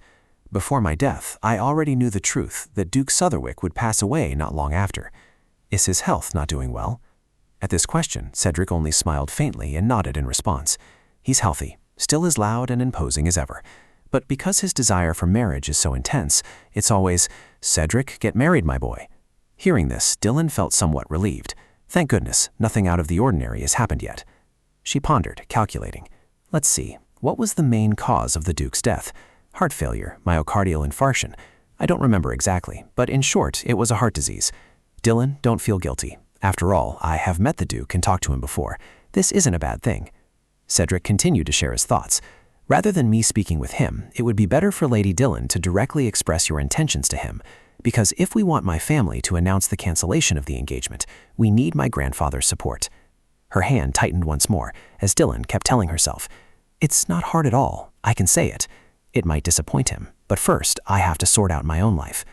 Speaker 1: "Before my death, I already knew the truth that Duke Sutherwick would pass away not long after. Is his health not doing well?" At this question, Cedric only smiled faintly and nodded in response. "He's healthy, still as loud and imposing as ever. But because his desire for marriage is so intense, it's always, 'Cedric, get married, my boy.'" Hearing this, Dylan felt somewhat relieved. Thank goodness, nothing out of the ordinary has happened yet. She pondered, calculating. Let's see, what was the main cause of the Duke's death? Heart failure, myocardial infarction. I don't remember exactly, but in short, it was a heart disease. Dylan, don't feel guilty. After all, I have met the Duke and talked to him before. This isn't a bad thing. Cedric continued to share his thoughts. Rather than me speaking with him, it would be better for Lady Dylan to directly express your intentions to him, because if we want my family to announce the cancellation of the engagement, we need my grandfather's support. Her hand tightened once more, as Dylan kept telling herself, "It's not hard at all. I can say it. It might disappoint him, but first I have to sort out my own life.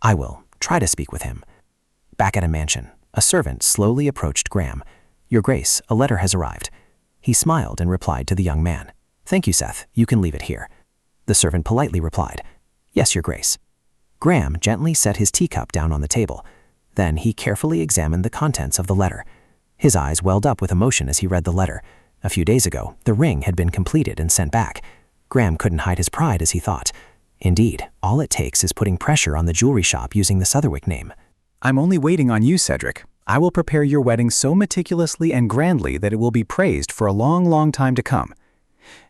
Speaker 1: I will try to speak with him." Back at a mansion, a servant slowly approached Graham. "Your Grace, a letter has arrived." He smiled and replied to the young man. "Thank you, Seth. You can leave it here." The servant politely replied, "Yes, Your Grace." Graham gently set his teacup down on the table. Then he carefully examined the contents of the letter. His eyes welled up with emotion as he read the letter. A few days ago, the ring had been completed and sent back. Graham couldn't hide his pride as he thought. Indeed, all it takes is putting pressure on the jewelry shop using the Sutherwick name.
Speaker 4: "I'm only waiting on you, Cedric. I will prepare your wedding so meticulously and grandly that it will be praised for a long, long time to come."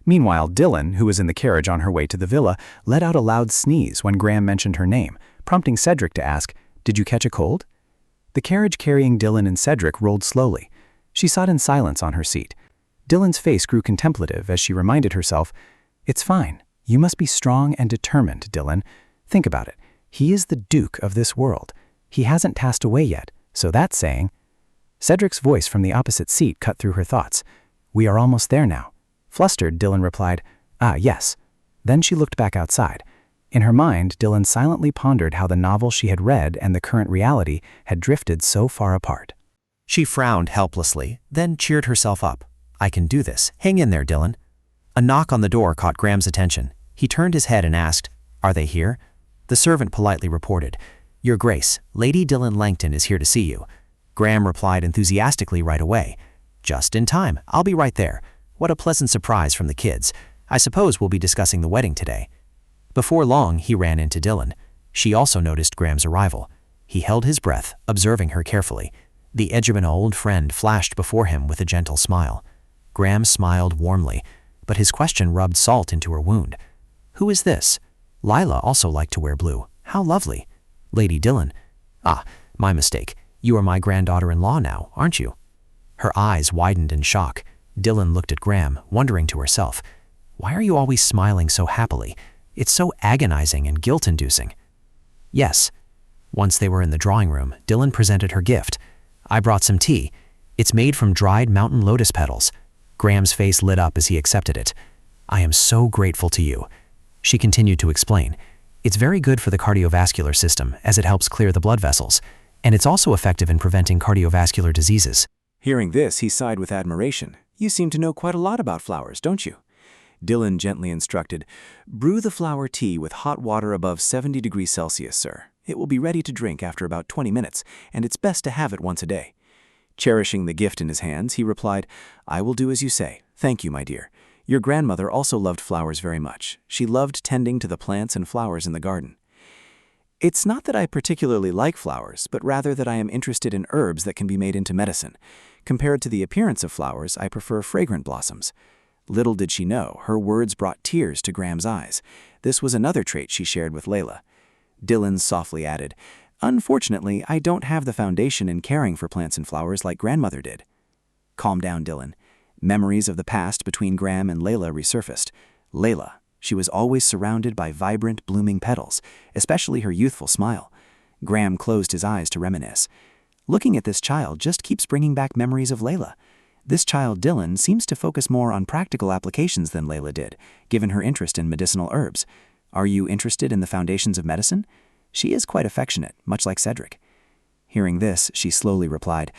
Speaker 4: Meanwhile, Dylan, who was in the carriage on her way to the villa, let out a loud sneeze when Graham mentioned her name, prompting Cedric to ask, "Did you catch a cold?" The carriage carrying Dylan and Cedric rolled slowly. She sat in silence on her seat.
Speaker 3: Dylan's face grew contemplative as she reminded herself, "It's fine. You must be strong and determined, Dylan. Think about it. He is the Duke of this world. He hasn't passed away yet, so that's saying—" Cedric's voice from the opposite seat cut through her thoughts. "We are almost there now." Flustered, Dylan replied, "Ah, yes." Then she looked back outside. In her mind, Dylan silently pondered how the novel she had read and the current reality had drifted so far apart.
Speaker 2: She frowned helplessly, then cheered herself up. "I can do this. Hang in there, Dylan." A knock on the door caught Graham's attention. He turned his head and asked, "Are they here?" The servant politely reported, "Your Grace, Lady Dylan Langton is here to see you." Graham replied enthusiastically right away, "Just in time. I'll be right there. What a pleasant surprise from the kids. I suppose we'll be discussing the wedding today." Before long, he ran into Dylan. She also noticed Graham's arrival. He held his breath, observing her carefully. The edge of an old friend flashed before him with a gentle smile. Graham smiled warmly, but his question rubbed salt into her wound. "Who is this?" Lila also liked to wear blue. "How lovely." "Lady Dylan." "Ah, my mistake. You are my granddaughter-in-law now, aren't you?" Her eyes widened in shock. Dylan looked at Graham, wondering to herself, "Why are you always smiling so happily? It's so agonizing and guilt-inducing." "Yes." Once they were in the drawing room, Dylan presented her gift. "I brought some tea. It's made from dried mountain lotus petals." Graham's face lit up as he accepted it. "I am so grateful to you." She continued to explain, "It's very good for the cardiovascular system as it helps clear the blood vessels, and it's also effective in preventing cardiovascular diseases."
Speaker 1: Hearing this, he sighed with admiration. "You seem to know quite a lot about flowers, don't you?" Dylan gently instructed, "Brew the flower tea with hot water above 70 degrees Celsius, sir. It will be ready to drink after about 20 minutes, and it's best to have it once a day." Cherishing the gift in his hands, he replied, "I will do as you say. Thank you, my dear. Your grandmother also loved flowers very much. She loved tending to the plants and flowers in the garden." "It's not that I particularly like flowers, but rather that I am interested in herbs that can be made into medicine. Compared to the appearance of flowers, I prefer fragrant blossoms." Little did she know, her words brought tears to Graham's eyes. This was another trait she shared with Layla. Dylan softly added, "Unfortunately, I don't have the foundation in caring for plants and flowers like grandmother did." "Calm down, Dylan." Memories of the past between Graham and Layla resurfaced. Layla, she was always surrounded by vibrant, blooming petals, especially her youthful smile. Graham closed his eyes to reminisce. Looking at this child just keeps bringing back memories of Layla. This child, Dylan, seems to focus more on practical applications than Layla did, given her interest in medicinal herbs. Are you interested in the foundations of medicine? She is quite affectionate, much like Cedric. Hearing this, she slowly replied,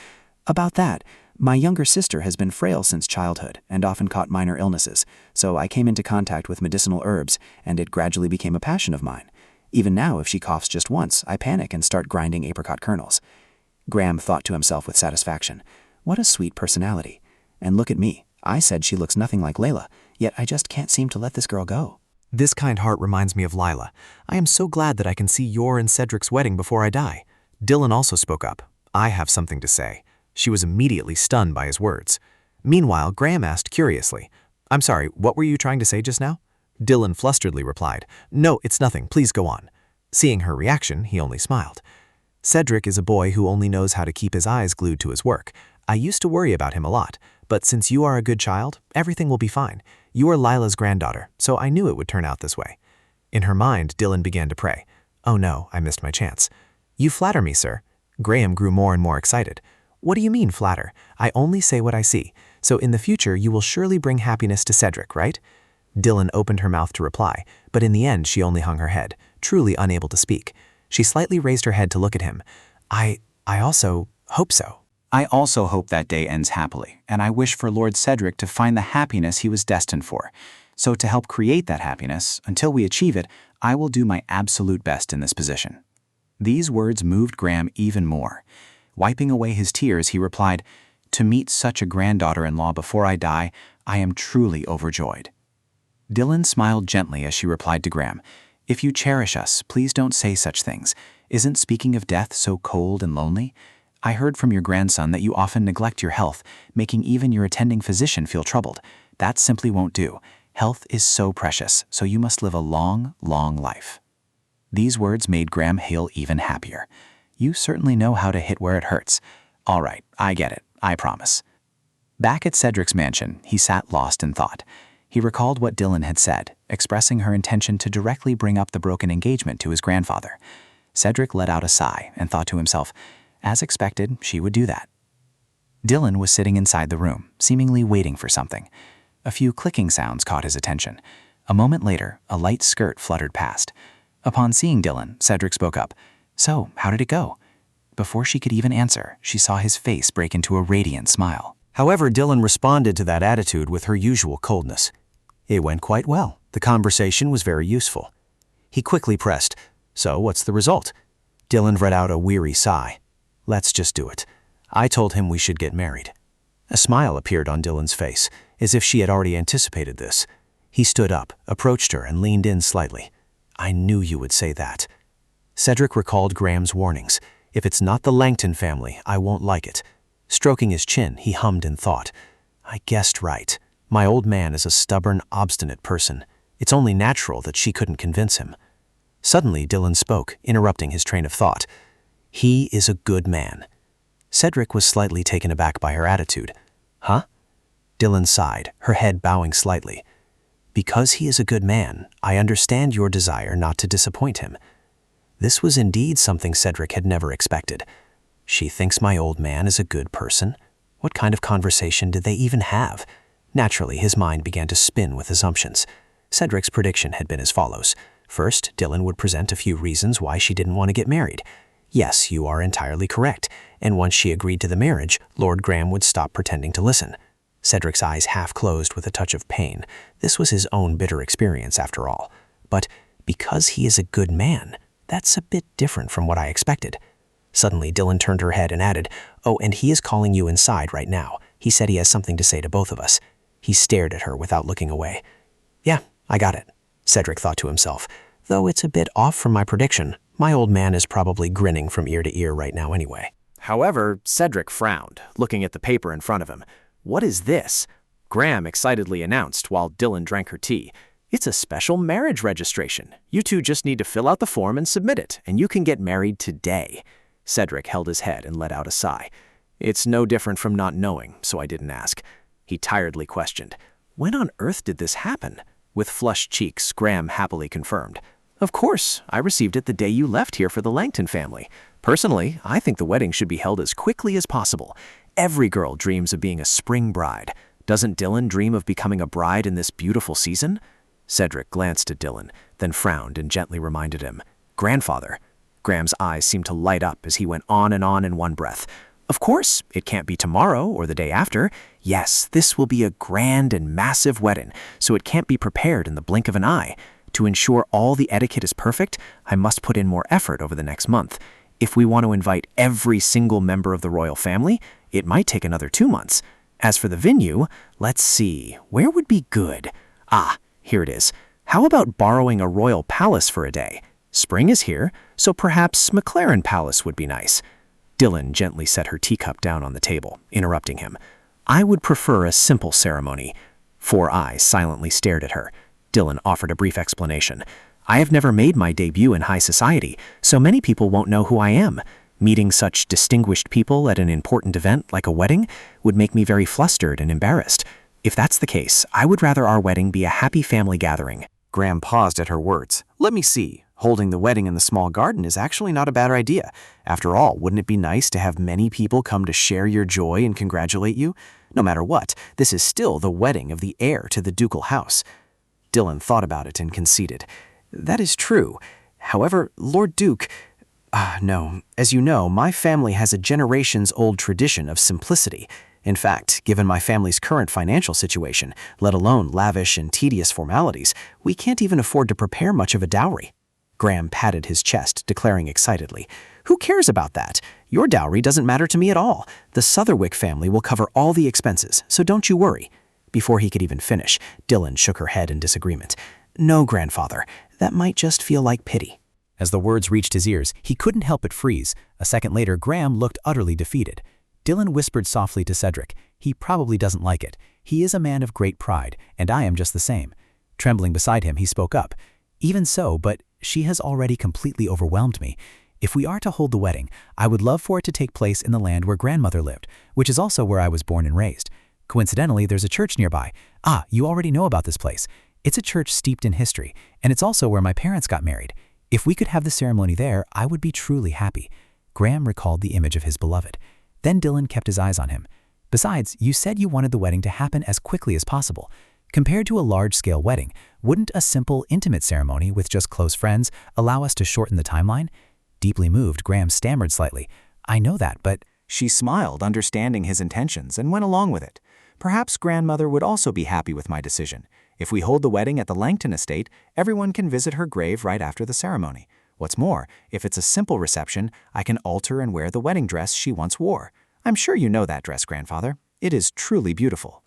Speaker 1: "About that, my younger sister has been frail since childhood and often caught minor illnesses, so I came into contact with medicinal herbs, and it gradually became a passion of mine. Even now, if she coughs just once, I panic and start grinding apricot kernels." Graham thought to himself with satisfaction, "What a sweet personality. And look at me. I said she looks nothing like Layla, yet I just can't seem to let this girl go."
Speaker 3: This kind heart reminds me of Lila. I am so glad that I can see your and Cedric's wedding before I die. Dylan also spoke up. "I have something to say." She was immediately stunned by his words. Meanwhile, Graham asked curiously, "I'm sorry, what were you trying to say just now?" Dylan flusteredly replied, "No, it's nothing. Please go on." Seeing her reaction, he only smiled. "Cedric is a boy who only knows how to keep his eyes glued to his work. I used to worry about him a lot, but since you are a good child, everything will be fine. You are Lila's granddaughter, so I knew it would turn out this way." In her mind, Dylan began to pray. "Oh no, I missed my chance." "You flatter me, sir." Graham grew more and more excited. "What do you mean, flatter? I only say what I see. So in the future, you will surely bring happiness to Cedric, right?" Dylan opened her mouth to reply, but in the end, she only hung her head, truly unable to speak. She slightly raised her head to look at him. I also hope so."
Speaker 6: "I also hope that day ends happily, and I wish for Lord Cedric to find the happiness he was destined for. So to help create that happiness, until we achieve it, I will do my absolute best in this position." These words moved Graham even more. Wiping away his tears, he replied, "To meet such a granddaughter-in-law before I die, I am truly overjoyed." Dylan smiled gently as she replied to Graham, "If you cherish us, please don't say such things. Isn't speaking of death so cold and lonely? I heard from your grandson that you often neglect your health, making even your attending physician feel troubled. That simply won't do. Health is so precious, so you must live a long, long life." These words made Graham Hale even happier. "You certainly know how to hit where it hurts. All right, I get it, I promise." Back at Cedric's mansion, he sat lost in thought. He recalled what Dylan had said, expressing her intention to directly bring up the broken engagement to his grandfather. Cedric let out a sigh and thought to himself, as expected, she would do that. Dylan was sitting inside the room, seemingly waiting for something. A few clicking sounds caught his attention. A moment later, a light skirt fluttered past. Upon seeing Dylan, Cedric spoke up. "So, how did it go?" Before she could even answer, she saw his face break into a radiant smile.
Speaker 1: However, Dylan responded to that attitude with her usual coldness. It went quite well. The conversation was very useful. He quickly pressed, "So, what's the result?" Dylan read out a weary sigh. "Let's just do it. I told him we should get married." A smile appeared on Dylan's face, as if she had already anticipated this. He stood up, approached her, and leaned in slightly. "I knew you would say that." Cedric recalled Graham's warnings. "If it's not the Langton family, I won't like it." Stroking his chin, he hummed in thought. "I guessed right. My old man is a stubborn, obstinate person. It's only natural that she couldn't convince him." Suddenly, Dylan spoke, interrupting his train of thought. "He is a good man." Cedric was slightly taken aback by her attitude. "Huh?" Dylan sighed, her head bowing slightly. "Because he is a good man, I understand your desire not to disappoint him." This was indeed something Cedric had never expected. She thinks my old man is a good person? What kind of conversation did they even have? Naturally, his mind began to spin with assumptions. Cedric's prediction had been as follows. First, Dylan would present a few reasons why she didn't want to get married. Yes, you are entirely correct, and once she agreed to the marriage, Lord Graham would stop pretending to listen. Cedric's eyes half closed with a touch of pain. This was his own bitter experience, after all. But because he is a good man, that's a bit different from what I expected. Suddenly, Dylan turned her head and added, "Oh, and he is calling you inside right now. He said he has something to say to both of us." He stared at her without looking away. "Yeah, I got it," Cedric thought to himself. "Though it's a bit off from my prediction. My old man is probably grinning from ear to ear right now anyway."
Speaker 2: However, Cedric frowned, looking at the paper in front of him. "What is this?" Graham excitedly announced while Dylan drank her tea. "It's a special marriage registration. You two just need to fill out the form and submit it, and you can get married today." Cedric held his head and let out a sigh. "It's no different from not knowing, so I didn't ask." He tiredly questioned, "When on earth did this happen?" With flushed cheeks, Graham happily confirmed, "Of course, I received it the day you left here for the Langton family. Personally, I think the wedding should be held as quickly as possible. Every girl dreams of being a spring bride. Doesn't Dylan dream of becoming a bride in this beautiful season?" Cedric glanced at Dylan, then frowned and gently reminded him, "Grandfather." Graham's eyes seemed to light up as he went on in one breath. "Of course, it can't be tomorrow or the day after. Yes, this will be a grand and massive wedding, so it can't be prepared in the blink of an eye. To ensure all the etiquette is perfect, I must put in more effort over the next month. If we want to invite every single member of the royal family, it might take another 2 months. As for the venue, let's see, where would be good? Ah, here it is. How about borrowing a royal palace for a day? Spring is here, so perhaps McLaren Palace would be nice." Dylan gently set her teacup down on the table, interrupting him. "I would prefer a simple ceremony." 4 eyes silently stared at her. Dylan offered a brief explanation. "I have never made my debut in high society, so many people won't know who I am. Meeting such distinguished people at an important event like a wedding would make me very flustered and embarrassed. If that's the case, I would rather our wedding be a happy family gathering."
Speaker 4: Graham paused at her words. "Let me see. Holding the wedding in the small garden is actually not a bad idea. After all, wouldn't it be nice to have many people come to share your joy and congratulate you? No matter what, this is still the wedding of the heir to the ducal house." Dylan thought about it and conceded. "That is true. However, Lord Duke... no, as you know, my family has a generations-old tradition of simplicity. In fact, given my family's current financial situation, let alone lavish and tedious formalities, we can't even afford to prepare much of a dowry." Graham patted his chest, declaring excitedly, "Who cares about that? Your dowry doesn't matter to me at all. The Sotherwick family will cover all the expenses, so don't you worry." Before he could even finish, Dylan shook her head in disagreement. "No, grandfather, that might just feel like pity."
Speaker 3: As the words reached his ears, he couldn't help but freeze. A second later, Graham looked utterly defeated. Dylan whispered softly to Cedric, "He probably doesn't like it. He is a man of great pride, and I am just the same." Trembling beside him, he spoke up. "Even so, but she has already completely overwhelmed me. If we are to hold the wedding, I would love for it to take place in the land where grandmother lived, which is also where I was born and raised.
Speaker 7: Coincidentally, there's a church nearby. Ah, you already know about this place. It's a church steeped in history, and it's also where my parents got married. If we could have the ceremony there, I would be truly happy. Graham recalled the image of his beloved. Then Dylan kept his eyes on him. Besides, you said you wanted the wedding to happen as quickly as possible. Compared to a large-scale wedding, wouldn't a simple, intimate ceremony with just close friends allow us to shorten the timeline? Deeply moved, Graham stammered slightly. I know that, but…
Speaker 1: She smiled, understanding his intentions, and went along with it. Perhaps grandmother would also be happy with my decision. If we hold the wedding at the Langton estate, everyone can visit her grave right after the ceremony. What's more, if it's a simple reception, I can alter and wear the wedding dress she once wore. I'm sure you know that dress, grandfather. It is truly beautiful.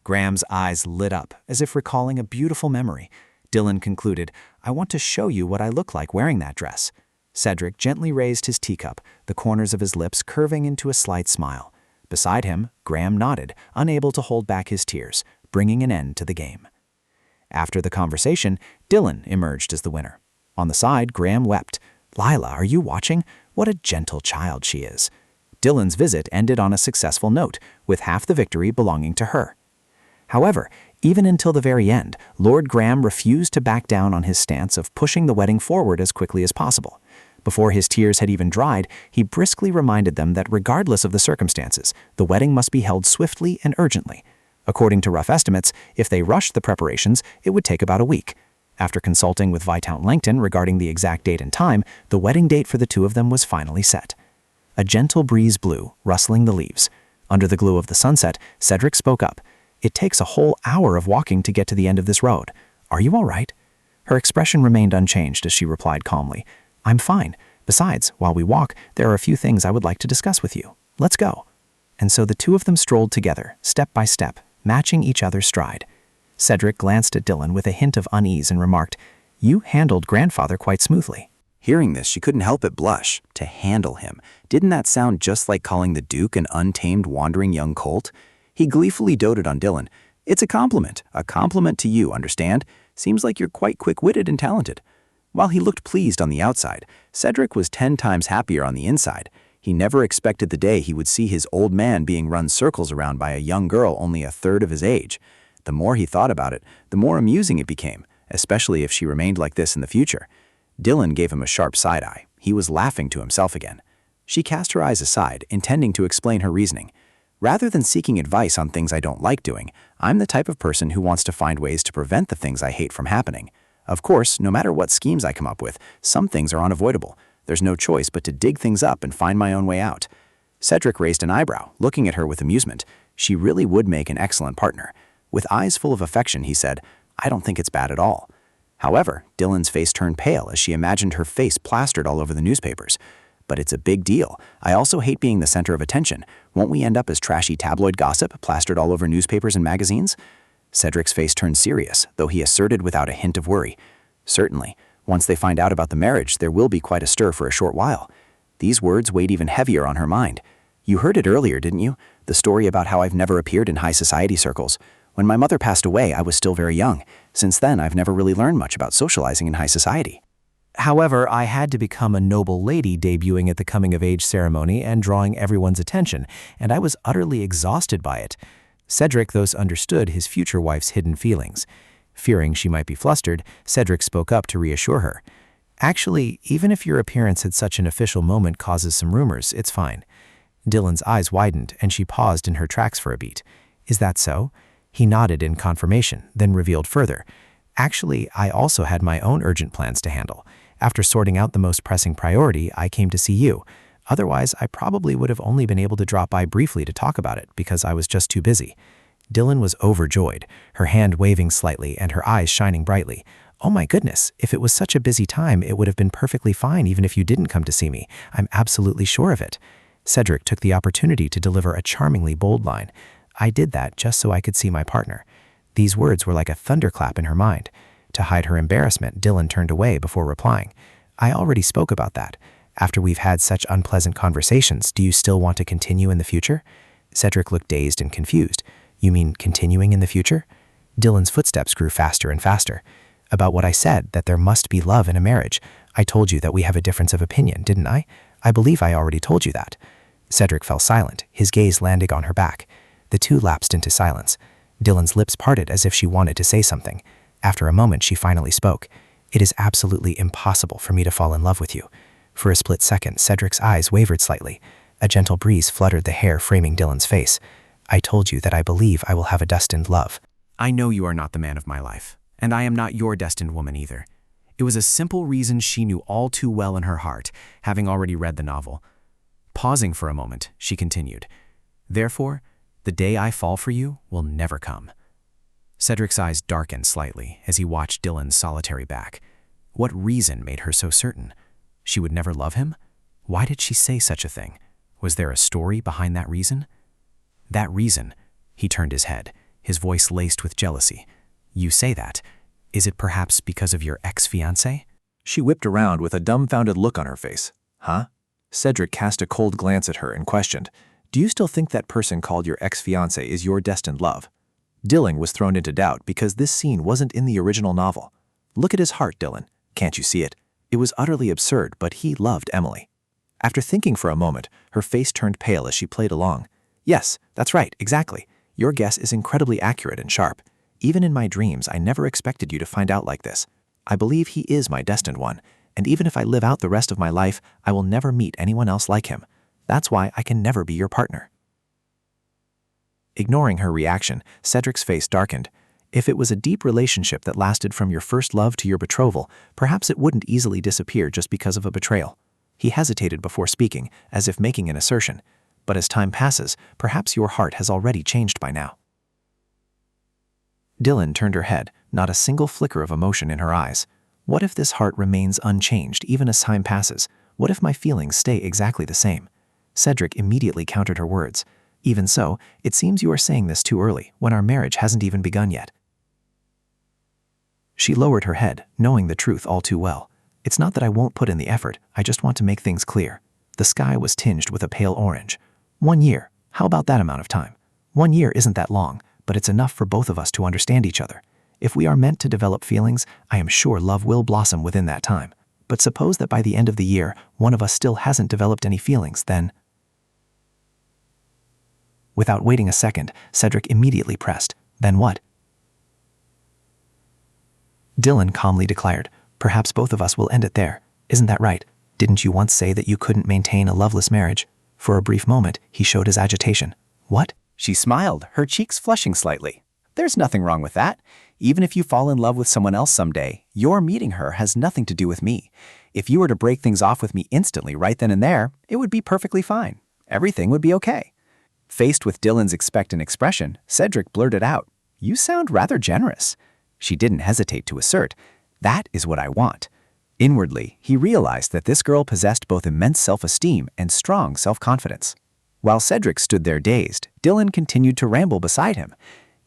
Speaker 1: Graham's eyes lit up, as if recalling a beautiful memory. Dylan concluded, I want to show you what I look like wearing that dress. Cedric gently raised his teacup, the corners of his lips curving into a slight smile. Beside him, Graham nodded, unable to hold back his tears, bringing an end to the game. After the conversation, Dylan emerged as the winner. On the side, Graham wept. Lila, are you watching? What a gentle child she is. Dylan's visit ended on a successful note, with half the victory belonging to her. However, even until the very end, Lord Graham refused to back down on his stance of pushing the wedding forward as quickly as possible. Before his tears had even dried, he briskly reminded them that regardless of the circumstances, the wedding must be held swiftly and urgently. According to rough estimates, if they rushed the preparations, it would take about a week. After consulting with Viscount Langton regarding the exact date and time, the wedding date for the two of them was finally set. A gentle breeze blew, rustling the leaves. Under the glow of the sunset, Cedric spoke up. It takes a whole hour of walking to get to the end of this road. Are you all right? Her expression remained unchanged as she replied calmly. I'm fine. Besides, while we walk, there are a few things I would like to discuss with you. Let's go. And so the two of them strolled together, step by step, matching each other's stride. Cedric glanced at Dylan with a hint of unease and remarked, You handled grandfather quite smoothly.
Speaker 6: Hearing this, she couldn't help but blush. To handle him. Didn't that sound just like calling the Duke an untamed, wandering young colt? He gleefully doted on Dylan. It's a compliment to you, understand? Seems like you're quite quick-witted and talented. While he looked pleased on the outside, Cedric was 10 times happier on the inside. He never expected the day he would see his old man being run circles around by a young girl only a third of his age. The more he thought about it, the more amusing it became, especially if she remained like this in the future. Dylan gave him a sharp side-eye. He was laughing to himself again. She cast her eyes aside, intending to explain her reasoning. Rather than seeking advice on things I don't like doing, I'm the type of person who wants to find ways to prevent the things I hate from happening. Of course, no matter what schemes I come up with, some things are unavoidable. There's no choice but to dig things up and find my own way out. Cedric raised an eyebrow, looking at her with amusement. She really would make an excellent partner. With eyes full of affection, he said, I don't think it's bad at all. However, Dylan's face turned pale as she imagined her face plastered all over the newspapers. But it's a big deal. I also hate being the center of attention. Won't we end up as trashy tabloid gossip plastered all over newspapers and magazines? Cedric's face turned serious, though he asserted without a hint of worry. Certainly. Once they find out about the marriage, there will be quite a stir for a short while. These words weighed even heavier on her mind. You heard it earlier, didn't you? The story about how I've never appeared in high society circles. When my mother passed away, I was still very young. Since then, I've never really learned much about socializing in high society.
Speaker 1: However, I had to become a noble lady debuting at the coming-of-age ceremony and drawing everyone's attention, and I was utterly exhausted by it. Cedric thus understood his future wife's hidden feelings. Fearing she might be flustered, Cedric spoke up to reassure her. Actually, even if your appearance at such an official moment causes some rumors, it's fine. Dylan's eyes widened, and she paused in her tracks for a beat. Is that so? He nodded in confirmation, then revealed further. Actually, I also had my own urgent plans to handle. After sorting out the most pressing priority, I came to see you. Otherwise, I probably would have only been able to drop by briefly to talk about it because I was just too busy. Dylan was overjoyed, her hand waving slightly and her eyes shining brightly. Oh my goodness, if it was such a busy time, it would have been perfectly fine even if you didn't come to see me. I'm absolutely sure of it. Cedric took the opportunity to deliver a charmingly bold line. I did that just so I could see my partner. These words were like a thunderclap in her mind. To hide her embarrassment, Dylan turned away before replying. I already spoke about that. After we've had such unpleasant conversations, do you still want to continue in the future? Cedric looked dazed and confused. You mean continuing in the future? Dylan's footsteps grew faster and faster. About what I said, that there must be love in a marriage. I told you that we have a difference of opinion, didn't I? I believe I already told you that. Cedric fell silent, his gaze landing on her back.
Speaker 2: The two lapsed into silence. Dylan's lips parted as if she wanted to say something. After a moment, she finally spoke. "It is absolutely impossible for me to fall in love with you." For a split second, Cedric's eyes wavered slightly. A gentle breeze fluttered the hair framing Dylan's face. "I told you that I believe I will have a destined love."
Speaker 1: I know you are not the man of my life, and I am not your destined woman either. It was a simple reason she knew all too well in her heart, having already read the novel. Pausing for a moment, she continued, "Therefore, the day I fall for you will never come." Cedric's eyes darkened slightly as he watched Dylan's solitary back. What reason made her so certain? She would never love him? Why did she say such a thing? Was there a story behind that reason? That reason, he turned his head, his voice laced with jealousy. "You say that. Is it perhaps because of your ex-fiancé?"
Speaker 4: She whipped around with a dumbfounded look on her face. Huh? Cedric cast a cold glance at her and questioned, "Do you still think that person called your ex-fiancé is your destined love?" Dylan was thrown into doubt because this scene wasn't in the original novel. Look at his heart, Dylan. Can't you see it? It was utterly absurd, but he loved Emily. After thinking for a moment, her face turned pale as she played along. "Yes, that's right, exactly. Your guess is incredibly accurate and sharp. Even in my dreams, I never expected you to find out like this. I believe he is my destined one, and even if I live out the rest of my life, I will never meet anyone else like him. That's why I can never be your partner." Ignoring her reaction, Cedric's face darkened. If it was a deep relationship that lasted from your first love to your betrothal, perhaps it wouldn't easily disappear just because of a betrayal. He hesitated before speaking, as if making an assertion. But as time passes, perhaps your heart has already changed by now. Dylan turned her head, not a single flicker of emotion in her eyes. What if this heart remains unchanged even as time passes? What if my feelings stay exactly the same? Cedric immediately countered her words. "Even so, it seems you are saying this too early, when our marriage hasn't even begun yet." She lowered her head, knowing the truth all too well. "It's not that I won't put in the effort, I just want to make things clear." The sky was tinged with a pale orange. 1 year, how about that amount of time? 1 year isn't that long, but it's enough for both of us to understand each other. If we are meant to develop feelings, I am sure love will blossom within that time. But suppose that by the end of the year, one of us still hasn't developed any feelings, then... Without waiting a second, Cedric immediately pressed, "Then what?" Dylan calmly declared, "Perhaps both of us will end it there. Isn't that right? Didn't you once say that you couldn't maintain a loveless marriage?" For a brief moment, he showed his agitation. "What?"
Speaker 6: She smiled, her cheeks flushing slightly. "There's nothing wrong with that. Even if you fall in love with someone else someday, your meeting her has nothing to do with me. If you were to break things off with me instantly right then and there, it would be perfectly fine. Everything would be okay." Faced with Dylan's expectant expression, Cedric blurted out, "You sound rather generous." She didn't hesitate to assert, "That is what I want." Inwardly, he realized that this girl possessed both immense self-esteem and strong self-confidence. While Cedric stood there dazed, Dylan continued to ramble beside him.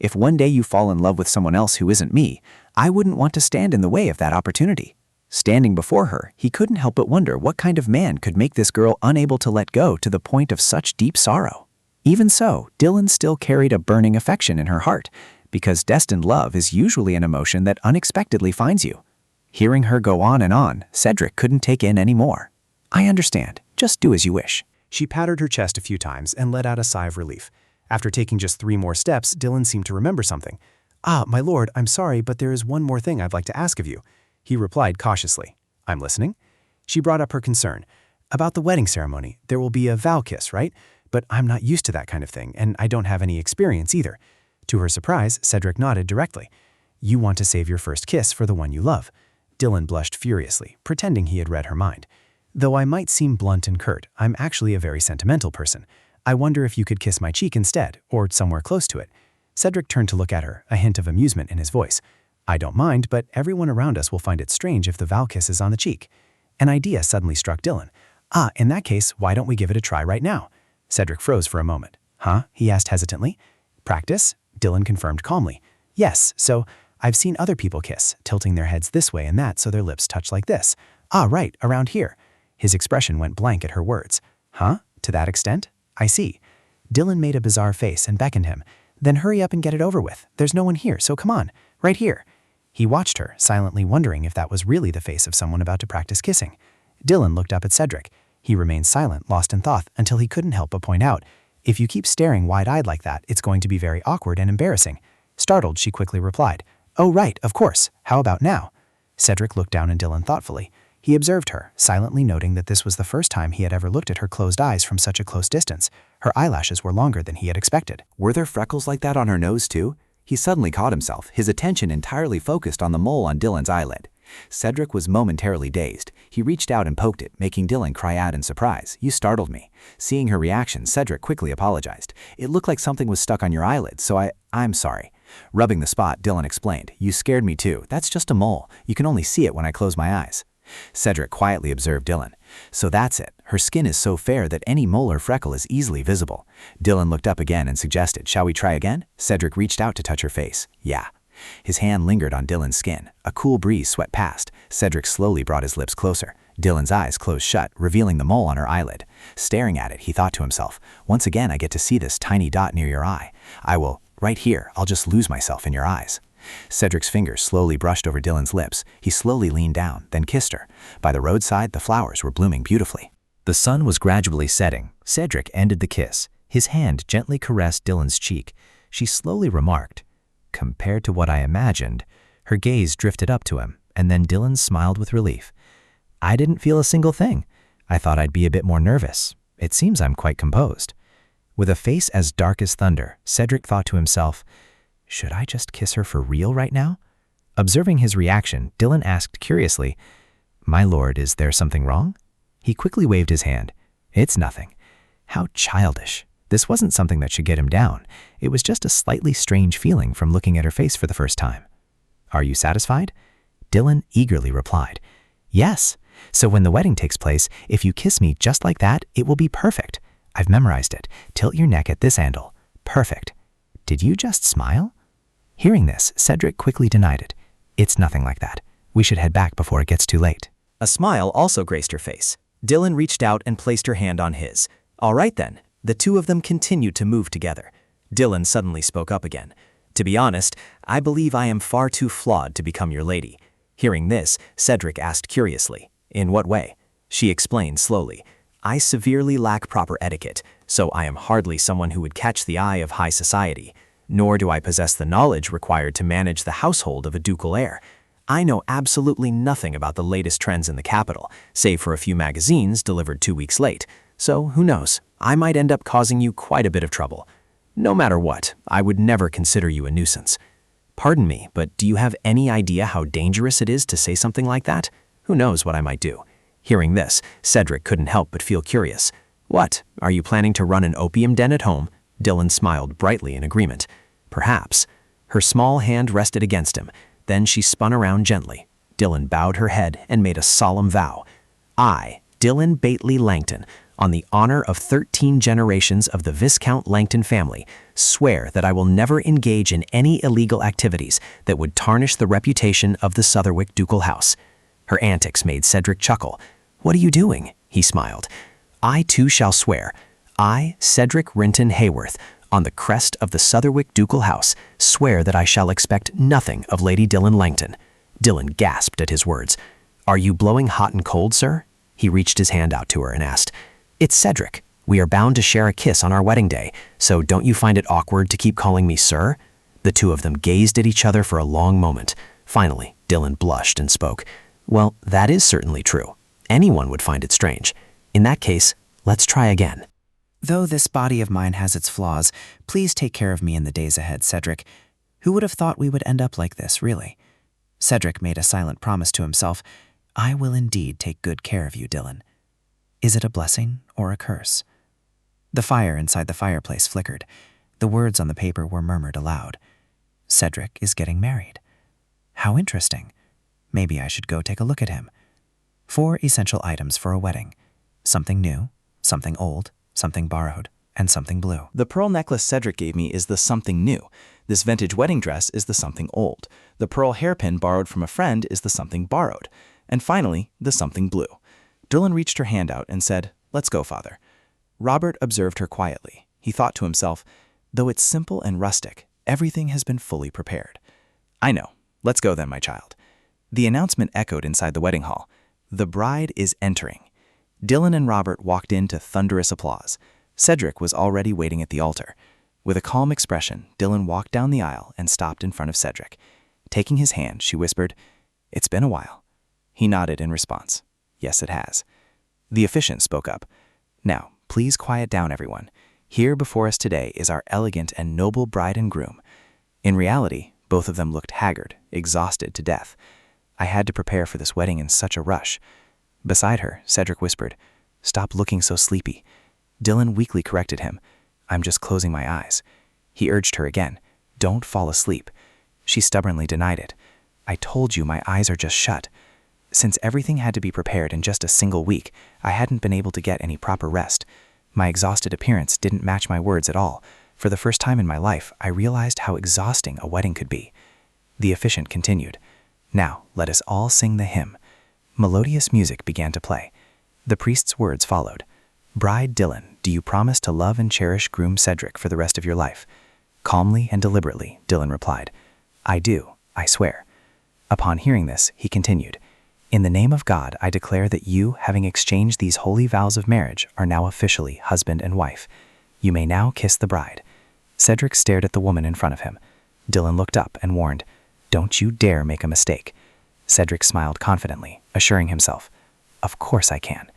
Speaker 6: "If one day you fall in love with someone else who isn't me, I wouldn't want to stand in the way of that opportunity." Standing before her, he couldn't help but wonder what kind of man could make this girl unable to let go to the point of such deep sorrow. Even so, Dylan still carried a burning affection in her heart, because destined love is usually an emotion that unexpectedly finds you. Hearing her go on, Cedric couldn't take in any more. "I understand. Just do as you wish."
Speaker 2: She patted her chest a few times and let out a sigh of relief. After taking just 3 more steps, Dylan seemed to remember something. "Ah, my lord, I'm sorry, but there is one more thing I'd like to ask of you." He replied cautiously. "I'm listening." She brought up her concern. "About the wedding ceremony, there will be a vow kiss, right? But I'm not used to that kind of thing, and I don't have any experience either." To her surprise, Cedric nodded directly. "You want to save your first kiss for the one you love." Dylan blushed furiously, pretending he had read her mind. "Though I might seem blunt and curt, I'm actually a very sentimental person. I wonder if you could kiss my cheek instead, or somewhere close to it." Cedric turned to look at her, a hint of amusement in his voice. "I don't mind, but everyone around us will find it strange if the vow kiss is on the cheek." An idea suddenly struck Dylan. "Ah, in that case, why don't we give it a try right now?" Cedric froze for a moment. "Huh?" he asked hesitantly. "Practice?" Dylan confirmed calmly. "Yes, so I've seen other people kiss, tilting their heads this way and that so their lips touch like this. Ah, right, around here." His expression went blank at her words. "Huh? To that extent? I see." Dylan made a bizarre face and beckoned him. "Then hurry up and get it over with. There's no one here, so come on. Right here." He watched her, silently wondering if that was really the face of someone about to practice kissing. Dylan looked up at Cedric. He remained silent, lost in thought, until he couldn't help but point out,
Speaker 7: If you keep staring wide-eyed like that, it's going to be very awkward and embarrassing. Startled, she quickly replied, "Oh right, of course. How about now?" Cedric looked down at Dylan thoughtfully. He observed her, silently noting that this was the first time he had ever looked at her closed eyes from such a close distance. Her eyelashes were longer than he had expected.
Speaker 3: Were there freckles like that on her nose too? He suddenly caught himself, his attention entirely focused on the mole on Dylan's eyelid. Cedric was momentarily dazed. He reached out and poked it, making Dylan cry out in surprise. "You startled me." Seeing her reaction, Cedric quickly apologized. "It looked like something was stuck on your eyelid, so I'm sorry." Rubbing the spot, Dylan explained, "You scared me too. That's just a mole. You can only see it when I close my eyes." Cedric quietly observed Dylan. "So that's it. Her skin is so fair that any mole or freckle is easily visible." Dylan looked up again and suggested, "Shall we try again?" Cedric reached out to touch her face. "Yeah." His hand lingered on Dylan's skin. A cool breeze swept past. Cedric slowly brought his lips closer. Dylan's eyes closed shut, revealing the mole on her eyelid. Staring at it, he thought to himself, "Once again I get to see this tiny dot near your eye. Right here, I'll just lose myself in your eyes." Cedric's fingers slowly brushed over Dylan's lips. He slowly leaned down, then kissed her. By the roadside, the flowers were blooming beautifully.
Speaker 1: The sun was gradually setting. Cedric ended the kiss. His hand gently caressed Dylan's cheek. She slowly remarked, "Compared to what I imagined." Her gaze drifted up to him, and then Dylan smiled with relief. "I didn't feel a single thing. I thought I'd be a bit more nervous. It seems I'm quite composed." With a face as dark as thunder, Cedric thought to himself, "Should I just kiss her for real right now?" Observing his reaction, Dylan asked curiously, "My lord, is there something wrong?" He quickly waved his hand. "It's nothing." How childish. This wasn't something that should get him down. It was just a slightly strange feeling from looking at her face for the first time. "Are you satisfied?" Dylan eagerly replied, "Yes. So when the wedding takes place, if you kiss me just like that, it will be perfect. I've memorized it. Tilt your neck at this angle. Perfect." Did you just smile? Hearing this, Cedric quickly denied it. "It's nothing like that. We should head back before it gets too late." A smile also graced her face. Dylan reached out and placed her hand on his. "All right then." The two of them continued to move together. Dylan suddenly spoke up again. "To be honest, I believe I am far too flawed to become your lady." Hearing this, Cedric asked curiously, "In what way?" She explained slowly, "I severely lack proper etiquette, so I am hardly someone who would catch the eye of high society. Nor do I possess the knowledge required to manage the household of a ducal heir. I know absolutely nothing about the latest trends in the capital, save for a few magazines delivered 2 weeks late. So who knows, I might end up causing you quite a bit of trouble. No matter what, I would never consider you a nuisance." "Pardon me, but do you have any idea how dangerous it is to say something like that? Who knows what I might do?" Hearing this, Cedric couldn't help but feel curious. "What, are you planning to run an opium den at home?" Dylan smiled brightly in agreement. "Perhaps." Her small hand rested against him. Then she spun around gently. Dylan bowed her head and made a solemn vow. "I, Dylan Bately Langton, on the honor of 13 generations of the Viscount Langton family, swear that I will never engage in any illegal activities that would tarnish the reputation of the Sotherwick ducal house." Her antics made Cedric chuckle. "What are you doing?" He smiled. "I too shall swear. I, Cedric Renton Hayworth, on the crest of the Sotherwick ducal house, swear that I shall expect nothing of Lady Dylan Langton." Dylan gasped at his words. "Are you blowing hot and cold, sir?" He reached his hand out to her and asked. "It's Cedric. We are bound to share a kiss on our wedding day, so don't you find it awkward to keep calling me sir?" The two of them gazed at each other for a long moment. Finally, Dylan blushed and spoke. "Well, that is certainly true. Anyone would find it strange. In that case, let's try again."
Speaker 5: Though this body of mine has its flaws, please take care of me in the days ahead, Cedric. Who would have thought we would end up like this, really? Cedric made a silent promise to himself. I will indeed take good care of you, Dylan. Is it a blessing or a curse? The fire inside the fireplace flickered. The words on the paper were murmured aloud. Cedric is getting married. How interesting. Maybe I should go take a look at him. 4 essential items for a wedding. Something new, something old, something borrowed, and something blue.
Speaker 4: The pearl necklace Cedric gave me is the something new. This vintage wedding dress is the something old. The pearl hairpin borrowed from a friend is the something borrowed. And finally, the something blue. Dylan reached her hand out and said, "Let's go, father." Robert observed her quietly. He thought to himself, though it's simple and rustic, everything has been fully prepared. "I know. Let's go then, my child." The announcement echoed inside the wedding hall. The bride is entering. Dylan and Robert walked into thunderous applause.
Speaker 5: Cedric was already waiting at the altar. With a calm expression, Dylan walked down the aisle and stopped in front of Cedric. Taking his hand, she whispered, "It's been a while." He nodded in response. "Yes, it has." The officiant spoke up. "Now, please quiet down, everyone. Here before us today is our elegant and noble bride and groom." In reality, both of them looked haggard, exhausted to death. I had to prepare for this wedding in such a rush. Beside her, Cedric whispered, "Stop looking so sleepy." Dylan weakly corrected him. "I'm just closing my eyes." He urged her again, "Don't fall asleep." She stubbornly denied it. "I told you my eyes are just shut." Since everything had to be prepared in just a single week, I hadn't been able to get any proper rest. My exhausted appearance didn't match my words at all. For the first time in my life, I realized how exhausting a wedding could be. The officiant continued, "Now, let us all sing the hymn." Melodious music began to play. The priest's words followed. "Bride Dylan, do you promise to love and cherish groom Cedric for the rest of your life?" Calmly and deliberately, Dylan replied, "I do, I swear." Upon hearing this, he continued, "In the name of God, I declare that you, having exchanged these holy vows of marriage, are now officially husband and wife. You may now kiss the bride." Cedric stared at the woman in front of him. Dylan looked up and warned, "Don't you dare make a mistake." Cedric smiled confidently, assuring himself, "Of course I can."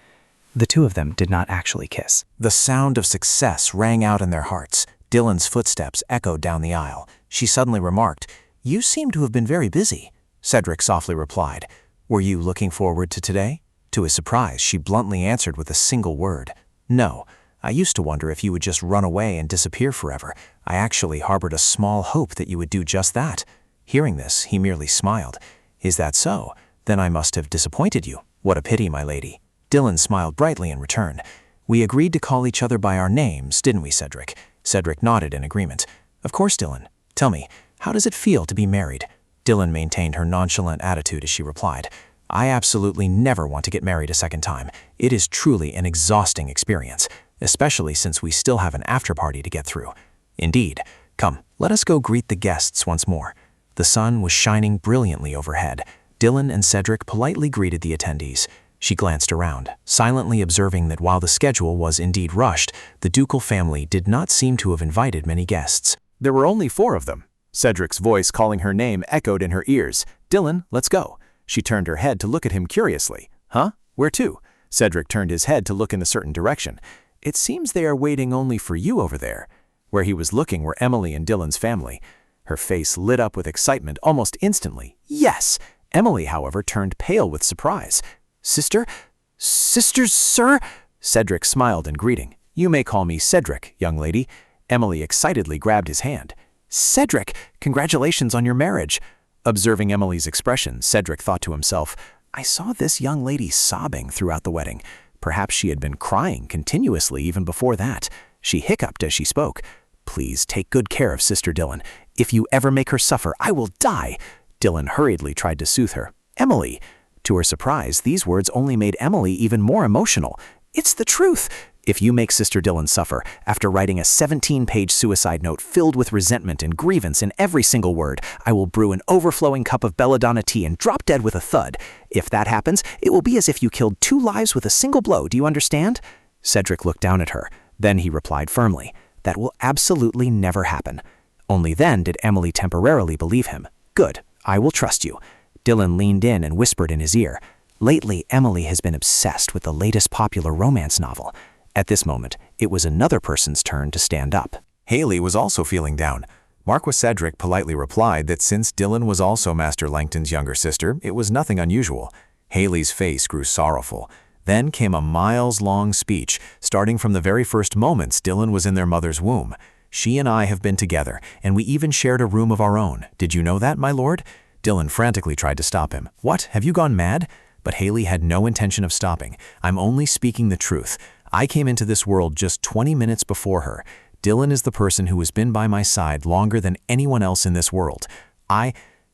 Speaker 5: The two of them did not actually kiss.
Speaker 1: The sound of success rang out in their hearts. Dylan's footsteps echoed down the aisle. She suddenly remarked, "You seem to have been very busy." Cedric softly replied, "Were you looking forward to today?" To his surprise, she bluntly answered with a single word, "No. I used to wonder if you would just run away and disappear forever. I actually harbored a small hope that you would do just that." Hearing this, he merely smiled. "Is that so? Then I must have disappointed you. What a pity, my lady." Dylan smiled brightly in return. "We agreed to call each other by our names, didn't we, Cedric?" Cedric nodded in agreement. "Of course, Dylan. Tell me, how does it feel to be married?" Dylan maintained her nonchalant attitude as she replied, "I absolutely never want to get married a second time. It is truly an exhausting experience, especially since we still have an after-party to get through." "Indeed. Come, let us go greet the guests once more." The sun was shining brilliantly overhead. Dylan and Cedric politely greeted the attendees. She glanced around, silently observing that while the schedule was indeed rushed, the ducal family did not seem to have invited many guests.
Speaker 4: There were only 4 of them. Cedric's voice calling her name echoed in her ears. "Dylan, let's go." She turned her head to look at him curiously. "Huh? Where to?" Cedric turned his head to look in a certain direction. "It seems they are waiting only for you over there." Where he was looking were Emily and Dylan's family. Her face lit up with excitement almost instantly. Yes! Emily, however, turned pale with surprise. Sisters, sir?" Cedric smiled in greeting. "You may call me Cedric, young lady." Emily excitedly grabbed his hand. "Cedric, congratulations on your marriage." Observing Emily's expression, Cedric thought to himself, "I saw this young lady sobbing throughout the wedding. Perhaps she had been crying continuously even before that." She hiccuped as she spoke. "Please take good care of Sister Dylan. If you ever make her suffer, I will die." Dylan hurriedly tried to soothe her. "Emily!" To her surprise, these words only made Emily even more emotional. "It's the truth. If you make Sister Dylan suffer, after writing a 17-page suicide note filled with resentment and grievance in every single word, I will brew an overflowing cup of belladonna tea and drop dead with a thud. If that happens, it will be as if you killed 2 lives with a single blow. Do you understand?" Cedric looked down at her. Then he replied firmly, "That will absolutely never happen." Only then did Emily temporarily believe him. "Good. I will trust you." Dylan leaned in and whispered in his ear, "Lately, Emily has been obsessed with the latest popular romance novel." At this moment, it was another person's turn to stand up.
Speaker 1: Haley was also feeling down. Marquis Cedric politely replied that since Dylan was also Master Langton's younger sister, it was nothing unusual. Haley's face grew sorrowful. Then came a miles-long speech, starting from the very first moments Dylan was in their mother's womb. "She and I have been together, and we even shared a room of our own. Did you know that, my lord?" Dylan frantically tried to stop him. "What? Have you gone mad?" But Haley had no intention of stopping. "I'm only speaking the truth. I came into this world just 20 minutes before her. Dylan is the person who has been by my side longer than anyone else in this world.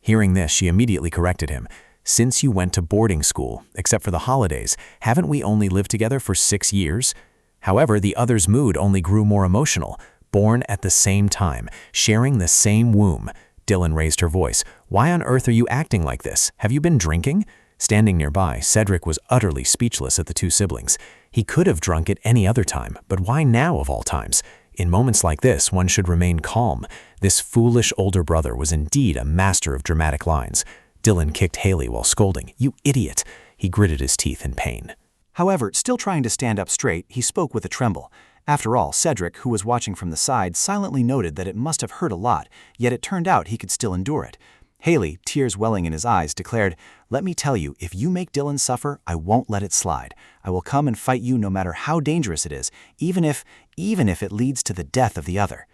Speaker 1: Hearing this, she immediately corrected him. "Since you went to boarding school, except for the holidays, haven't we only lived together for 6 years?" However, the other's mood only grew more emotional. Born at the same time, sharing the same womb. Dylan raised her voice. "Why on earth are you acting like this? Have you been drinking?" Standing nearby, Cedric was utterly speechless at the two siblings. He could have drunk at any other time, but why now of all times? In moments like this, one should remain calm. This foolish older brother was indeed a master of dramatic lines. Dylan kicked Haley while scolding. "You idiot!" He gritted his teeth in pain.
Speaker 4: However, still trying to stand up straight, he spoke with a tremble. After all, Cedric, who was watching from the side, silently noted that it must have hurt a lot, yet it turned out he could still endure it. Haley, tears welling in his eyes, declared, "Let me tell you, if you make Dylan suffer, I won't let it slide. I will come and fight you no matter how dangerous it is, even if it leads to the death of the other."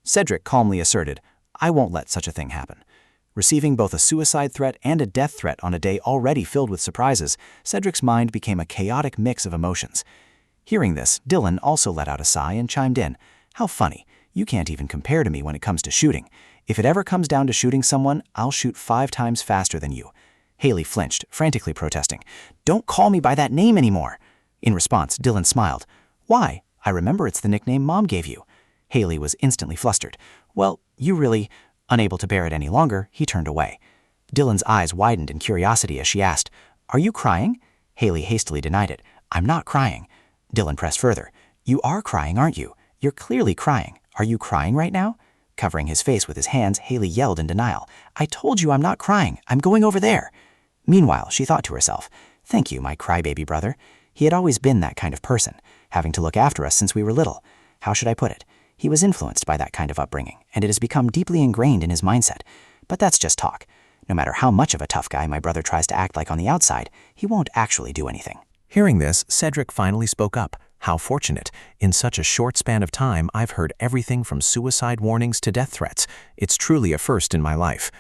Speaker 4: Cedric calmly asserted, "I won't let such a thing happen." Receiving both a suicide threat and a death threat on a day already filled with surprises, Cedric's mind became a chaotic mix of emotions. Hearing this, Dylan also let out a sigh and chimed in, "How funny. You can't even compare to me when it comes to shooting. If it ever comes down to shooting someone, I'll shoot 5 times faster than you." Haley flinched, frantically protesting, "Don't call me by that name anymore." In response, Dylan smiled. "Why? I remember it's the nickname Mom gave you." Haley was instantly flustered. "Well, you really—" Unable to bear it any longer, he turned away. Dylan's eyes widened in curiosity as she asked, "Are you crying?" Haley hastily denied it. "I'm not crying." Dylan pressed further. "You are crying, aren't you? You're clearly crying. Are you crying right now?" Covering his face with his hands, Haley yelled in denial. "I told you I'm not crying. I'm going over there." Meanwhile, she thought to herself, "Thank you, my crybaby brother. He had always been that kind of person, having to look after us since we were little. How should I put it? He was influenced by that kind of upbringing, and it has become deeply ingrained in his mindset. But that's just talk. No matter how much of a tough guy my brother tries to act like on the outside, he won't actually do anything."
Speaker 1: Hearing this, Cedric finally spoke up. "How fortunate. In such a short span of time, I've heard everything from suicide warnings to death threats. It's truly a first in my life."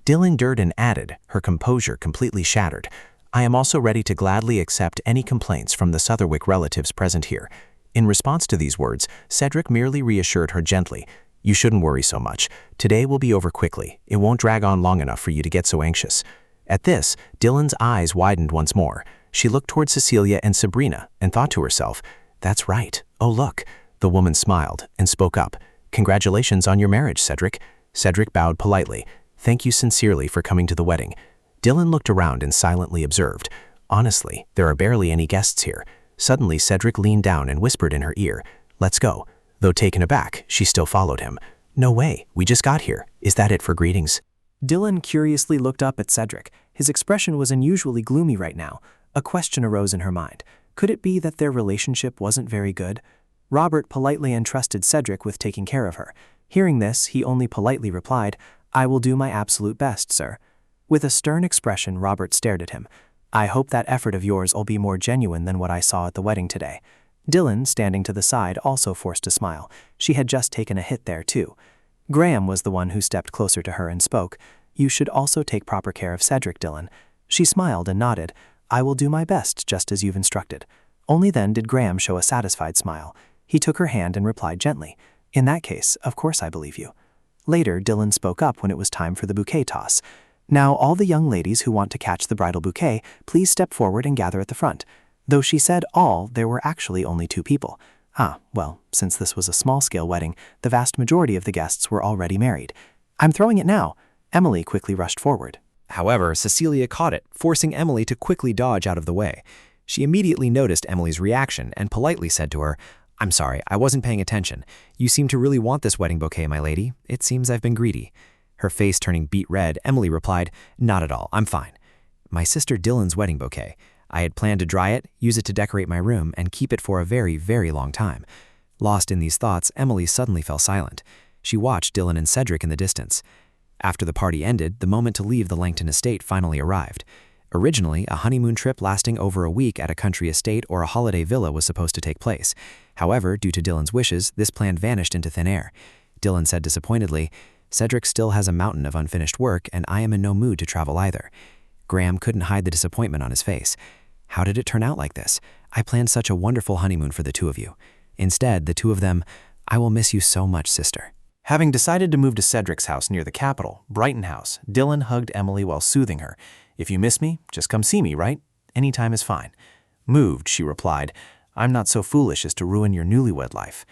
Speaker 1: Dylan Durden added, her composure completely shattered, "I am also ready to gladly accept any complaints from the Sutherwick relatives present here." In response to these words, Cedric merely reassured her gently, "You shouldn't worry so much. Today will be over quickly. It won't drag on long enough for you to get so anxious." At this, Dylan's eyes widened once more. She looked toward Cecilia and Sabrina and thought to herself, "That's right. Oh, look." The woman smiled and spoke up. "Congratulations on your marriage, Cedric." Cedric bowed politely. "Thank you sincerely for coming to the wedding." Dylan looked around and silently observed. "Honestly, there are barely any guests here." Suddenly, Cedric leaned down and whispered in her ear, "Let's go." Though taken aback, she still followed him. "No way, we just got here. Is that it for greetings?"
Speaker 2: Dylan curiously looked up at Cedric. His expression was unusually gloomy right now. A question arose in her mind. Could it be that their relationship wasn't very good? Robert politely entrusted Cedric with taking care of her. Hearing this, he only politely replied, "I will do my absolute best, sir." With a stern expression, Robert stared at him. "I hope that effort of yours will be more genuine than what I saw at the wedding today." Dylan, standing to the side, also forced a smile. She had just taken a hit there, too. Graham was the one who stepped closer to her and spoke. "You should also take proper care of Cedric, Dylan." She smiled and nodded. "I will do my best, just as you've instructed." Only then did Graham show a satisfied smile. He took her hand and replied gently, "In that case, of course I believe you." Later, Dylan spoke up when it was time for the bouquet toss. "Now, all the young ladies who want to catch the bridal bouquet, please step forward and gather at the front." Though she said all, there were actually only 2 people. Well, since this was a small-scale wedding, the vast majority of the guests were already married. "I'm throwing it now." Emily quickly rushed forward.
Speaker 7: However, Cecilia caught it, forcing Emily to quickly dodge out of the way. She immediately noticed Emily's reaction and politely said to her, "I'm sorry, I wasn't paying attention. You seem to really want this wedding bouquet, my lady. It seems I've been greedy." Her face turning beet red, Emily replied, "Not at all, I'm fine. My sister Dylan's wedding bouquet. I had planned to dry it, use it to decorate my room, and keep it for a very, very long time." Lost in these thoughts, Emily suddenly fell silent. She watched Dylan and Cedric in the distance. After the party ended, the moment to leave the Langton estate finally arrived. Originally, a honeymoon trip lasting over a week at a country estate or a holiday villa was supposed to take place. However, due to Dylan's wishes, this plan vanished into thin air. Dylan said disappointedly, "Cedric still has a mountain of unfinished work, and I am in no mood to travel either." Graham couldn't hide the disappointment on his face. "How did it turn out like this? I planned such a wonderful honeymoon for the 2 of you. Instead, the 2 of them, I will miss you so much, sister."
Speaker 4: Having decided to move to Cedric's house near the capital, Brighton House, Dylan hugged Emily while soothing her. "If you miss me, just come see me, right? Any time is fine." Moved, she replied, "I'm not so foolish as to ruin your newlywed life."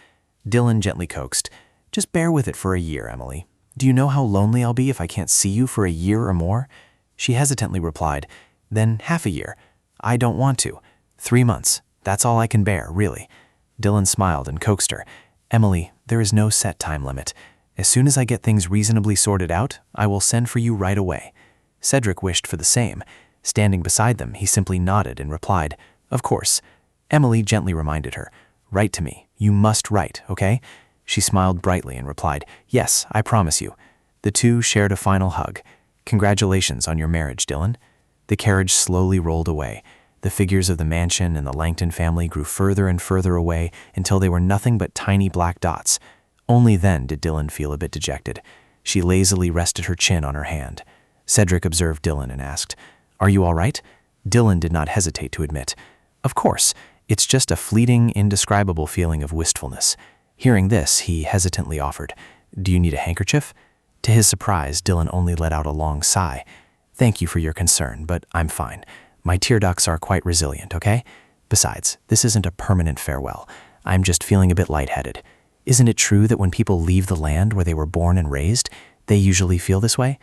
Speaker 4: Dylan gently coaxed, "Just bear with it for a year, Emily. Do you know how lonely I'll be if I can't see you for a year or more?" She hesitantly replied,
Speaker 2: Then half a year. I don't want to. 3 months. That's all I can bear, really. Dylan smiled and coaxed her. Emily, there is no set time limit. As soon as I get things reasonably sorted out, I will send for you right away. Cedric wished for the same. Standing beside them, he simply nodded and replied, Of course. Emily gently reminded her, Write to me. You must write, okay? She smiled brightly and replied, Yes, I promise you. The two shared a final hug. Congratulations on your marriage, Dylan. The carriage slowly rolled away. The figures of the mansion and the Langton family grew further and further away until they were nothing but tiny black dots. Only then did Dylan feel a bit dejected. She lazily rested her chin on her hand. Cedric observed Dylan and asked, Are you all right? Dylan did not hesitate to admit, Of course, it's just a fleeting, indescribable feeling of wistfulness. Hearing this, he hesitantly offered, Do you need a handkerchief? To his surprise, Dylan only let out a long sigh. Thank you for your concern, but I'm fine. My tear ducts are quite resilient, okay? Besides, this isn't a permanent farewell. I'm just feeling a bit lightheaded. Isn't it true that when people leave the land where they were born and raised, they usually feel this way?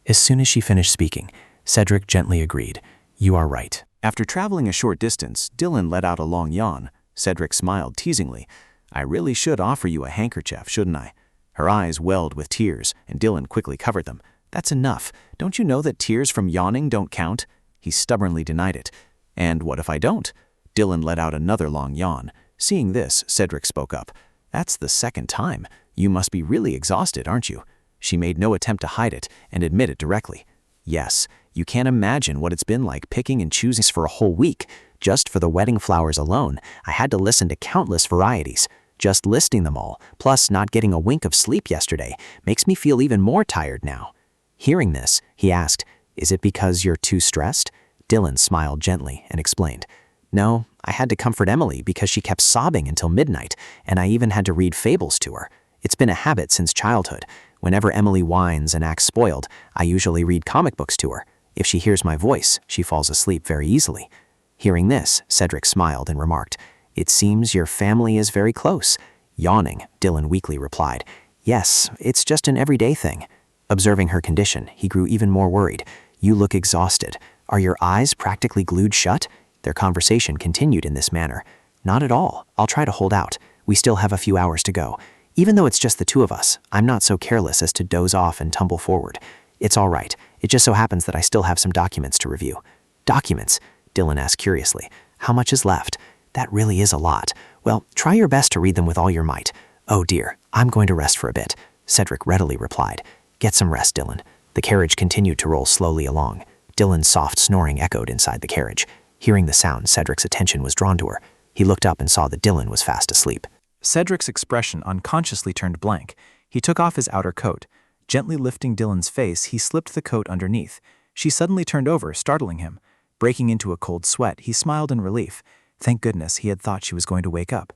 Speaker 2: As soon as she finished speaking, Cedric gently agreed. You are right.
Speaker 1: After traveling a short distance, Dylan let out a long yawn. Cedric smiled teasingly. I really should offer you a handkerchief, shouldn't I? Her eyes welled with tears, and Dylan quickly covered them. That's enough. Don't you know that tears from yawning don't count? He stubbornly denied it. And what if I don't? Dylan let out another long yawn. Seeing this, Cedric spoke up. That's the second time. You must be really exhausted, aren't you? She made no attempt to hide it and admitted directly. Yes, you can't imagine what it's been like picking and choosing for a whole week. Just for the wedding flowers alone, I had to listen to countless varieties. Just listing them all, plus not getting a wink of sleep yesterday, makes me feel even more tired now. Hearing this, he asked, Is it because you're too stressed? Dylan smiled gently and explained, No, I had to comfort Emily because she kept sobbing until midnight, and I even had to read fables to her. It's been a habit since childhood. Whenever Emily whines and acts spoiled, I usually read comic books to her. If she hears my voice, she falls asleep very easily. Hearing this, Cedric smiled and remarked, It seems your family is very close. Yawning, Dylan weakly replied, Yes, it's just an everyday thing. Observing her condition, he grew even more worried. You look exhausted. Are your eyes practically glued shut? Their conversation continued in this manner. Not at all. I'll try to hold out. We still have a few hours to go. Even though it's just the two of us, I'm not so careless as to doze off and tumble forward. It's all right. It just so happens that I still have some documents to review. Documents? Dylan asked curiously. How much is left? That really is a lot. Well, try your best to read them with all your might. Oh dear, I'm going to rest for a bit. Cedric readily replied. Get some rest, Dylan. The carriage continued to roll slowly along. Dylan's soft snoring echoed inside the carriage. Hearing the sound, Cedric's attention was drawn to her. He looked up and saw that Dylan was fast asleep.
Speaker 4: Cedric's expression unconsciously turned blank. He took off his outer coat. Gently lifting Dylan's face, he slipped the coat underneath. She suddenly turned over, startling him. Breaking into a cold sweat, he smiled in relief. Thank goodness he had thought she was going to wake up.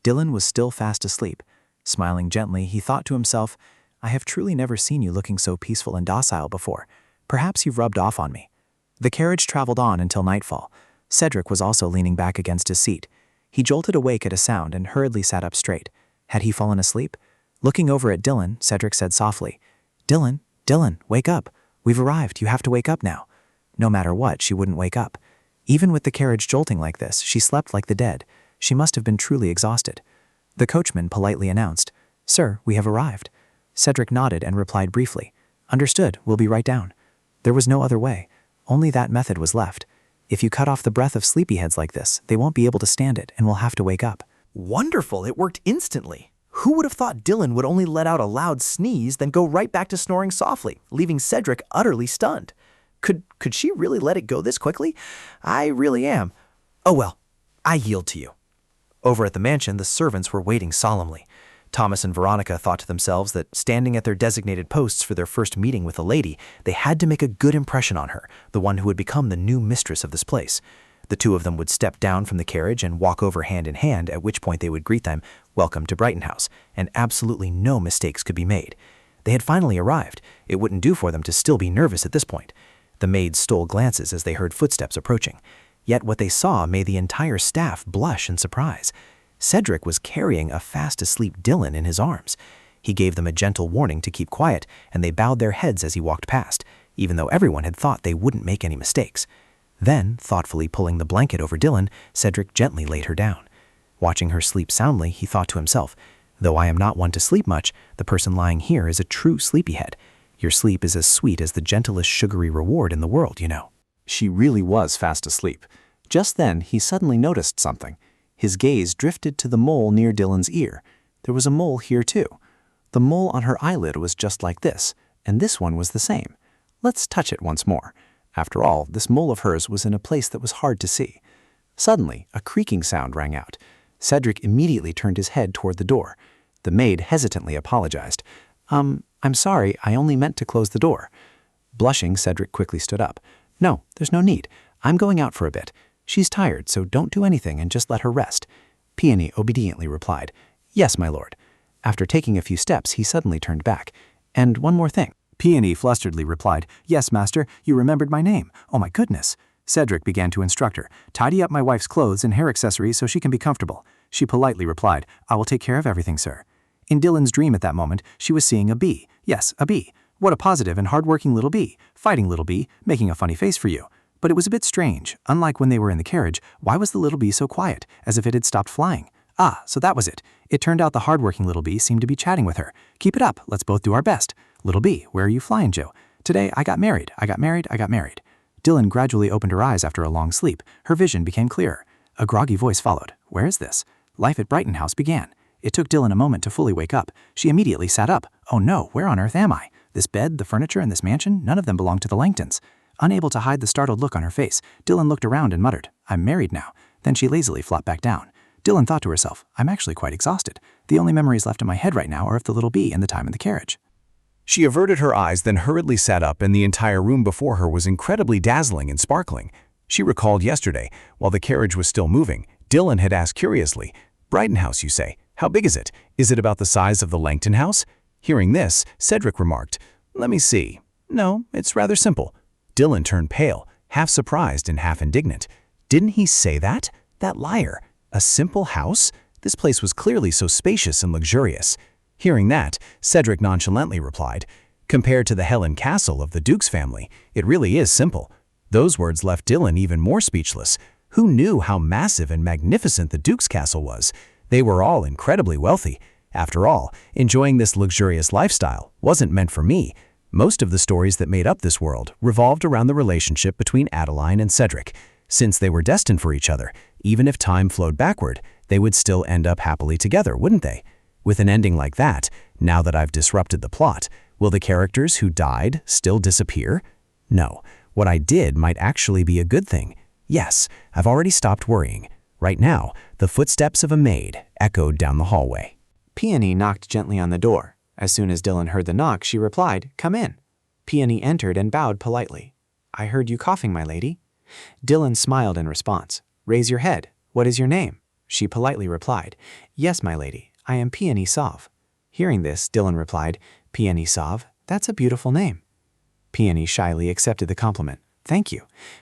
Speaker 4: Dylan was still fast asleep. Smiling gently, he thought to himself, I have truly never seen you looking so peaceful and docile before. Perhaps you've rubbed off on me. The carriage traveled on until nightfall. Cedric was also leaning back against his seat. He jolted awake at a sound and hurriedly sat up straight. Had he fallen asleep? Looking over at Dylan, Cedric said softly, Dylan, wake up. We've arrived. You have to wake up now. No matter what, she wouldn't wake up. Even with the carriage jolting like this, she slept like the dead. She must have been truly exhausted. The coachman politely announced, Sir, we have arrived. Cedric nodded and replied briefly, Understood, we'll be right down. There was no other way. Only that method was left. If you cut off the breath of sleepyheads like this, they won't be able to stand it and will have to wake up.
Speaker 5: Wonderful, it worked instantly. Who would have thought Dylan would only let out a loud sneeze, then go right back to snoring softly, leaving Cedric utterly stunned? Could she really let it go this quickly? I really am. Oh well, I yield to you. Over at the mansion, the servants were waiting solemnly. Thomas and Veronica thought to themselves that standing at their designated posts for their first meeting with a lady, they had to make a good impression on her, the one who would become the new mistress of this place. The two of them would step down from the carriage and walk over hand in hand, at which point they would greet them, Welcome to Brighton House, and absolutely no mistakes could be made. They had finally arrived. It wouldn't do for them to still be nervous at this point. The maids stole glances as they heard footsteps approaching. Yet what they saw made the entire staff blush in surprise. Cedric was carrying a fast-asleep Dylan in his arms. He gave them a gentle warning to keep quiet, and they bowed their heads as he walked past, even though everyone had thought they wouldn't make any mistakes.
Speaker 2: Then, thoughtfully pulling the blanket over Dylan, Cedric gently laid her down. Watching her sleep soundly, he thought to himself, though I am not one to sleep much, the person lying here is a true sleepyhead. Your sleep is as sweet as the gentlest sugary reward in the world, you know.
Speaker 1: She really was fast asleep. Just then, he suddenly noticed something. His gaze drifted to the mole near Dylan's ear. There was a mole here too. The mole on her eyelid was just like this, and this one was the same. Let's touch it once more. After all, this mole of hers was in a place that was hard to see. Suddenly, a creaking sound rang out. Cedric immediately turned his head toward the door. The maid hesitantly apologized. I'm sorry, I only meant to close the door." Blushing, Cedric quickly stood up. "No, there's no need. I'm going out for a bit. She's tired, so don't do anything and just let her rest." Peony obediently replied, "Yes, my lord." After taking a few steps, he suddenly turned back. "And one more thing."
Speaker 4: Peony flusteredly replied, "Yes, master, you remembered my name. Oh my goodness." Cedric began to instruct her, "Tidy up my wife's clothes and hair accessories so she can be comfortable." She politely replied, "I will take care of everything, sir." In Dylan's dream at that moment, she was seeing a bee. Yes, a bee. What a positive and hardworking little bee. Fighting little bee, making a funny face for you. But it was a bit strange. Unlike when they were in the carriage, why was the little bee so quiet, as if it had stopped flying? Ah, so that was it. It turned out the hardworking little bee seemed to be chatting with her. "Keep it up. Let's both do our best. Little bee, where are you flying, Joe? Today I got married. I got married. I got married." Dylan gradually opened her eyes after a long sleep. Her vision became clearer. A groggy voice followed. "Where is this?" Life at Brighton House began. It took Dylan a moment to fully wake up. She immediately sat up. "Oh no, where on earth am I? This bed, the furniture, and this mansion, none of them belong to the Langtons." Unable to hide the startled look on her face, Dylan looked around and muttered, "I'm married now." Then she lazily flopped back down. Dylan thought to herself, "I'm actually quite exhausted. The only memories left in my head right now are of the little bee and the time in the carriage." She averted her eyes, then hurriedly sat up, and the entire room before her was incredibly dazzling and sparkling. She recalled yesterday, while the carriage was still moving, Dylan had asked curiously, "Brighton House, you say? How big is it? Is it about the size of the Langton House?" Hearing this, Cedric remarked, "Let me see. No, it's rather simple." Dylan turned pale, half surprised and half indignant. Didn't he say that? That liar. A simple house? This place was clearly so spacious and luxurious. Hearing that, Cedric nonchalantly replied, "Compared to the Helen Castle of the Duke's family, it really is simple." Those words left Dylan even more speechless. Who knew how massive and magnificent the Duke's castle was? They were all incredibly wealthy. After all, enjoying this luxurious lifestyle wasn't meant for me. Most of the stories that made up this world revolved around the relationship between Adeline and Cedric. Since they were destined for each other, even if time flowed backward, they would still end up happily together, wouldn't they? With an ending like that, now that I've disrupted the plot, will the characters who died still disappear? No, what I did might actually be a good thing. Yes, I've already stopped worrying. Right now, the footsteps of a maid echoed down the hallway.
Speaker 2: Peony knocked gently on the door. As soon as Dylan heard the knock, she replied, "Come in." Peony entered and bowed politely. "I heard you coughing, my lady." Dylan smiled in response. "Raise your head. What is your name?" She politely replied, "Yes, my lady, I am Peony Sov." Hearing this, Dylan replied, "Peony Sov, that's a beautiful name." Peony shyly accepted the compliment. "Thank you.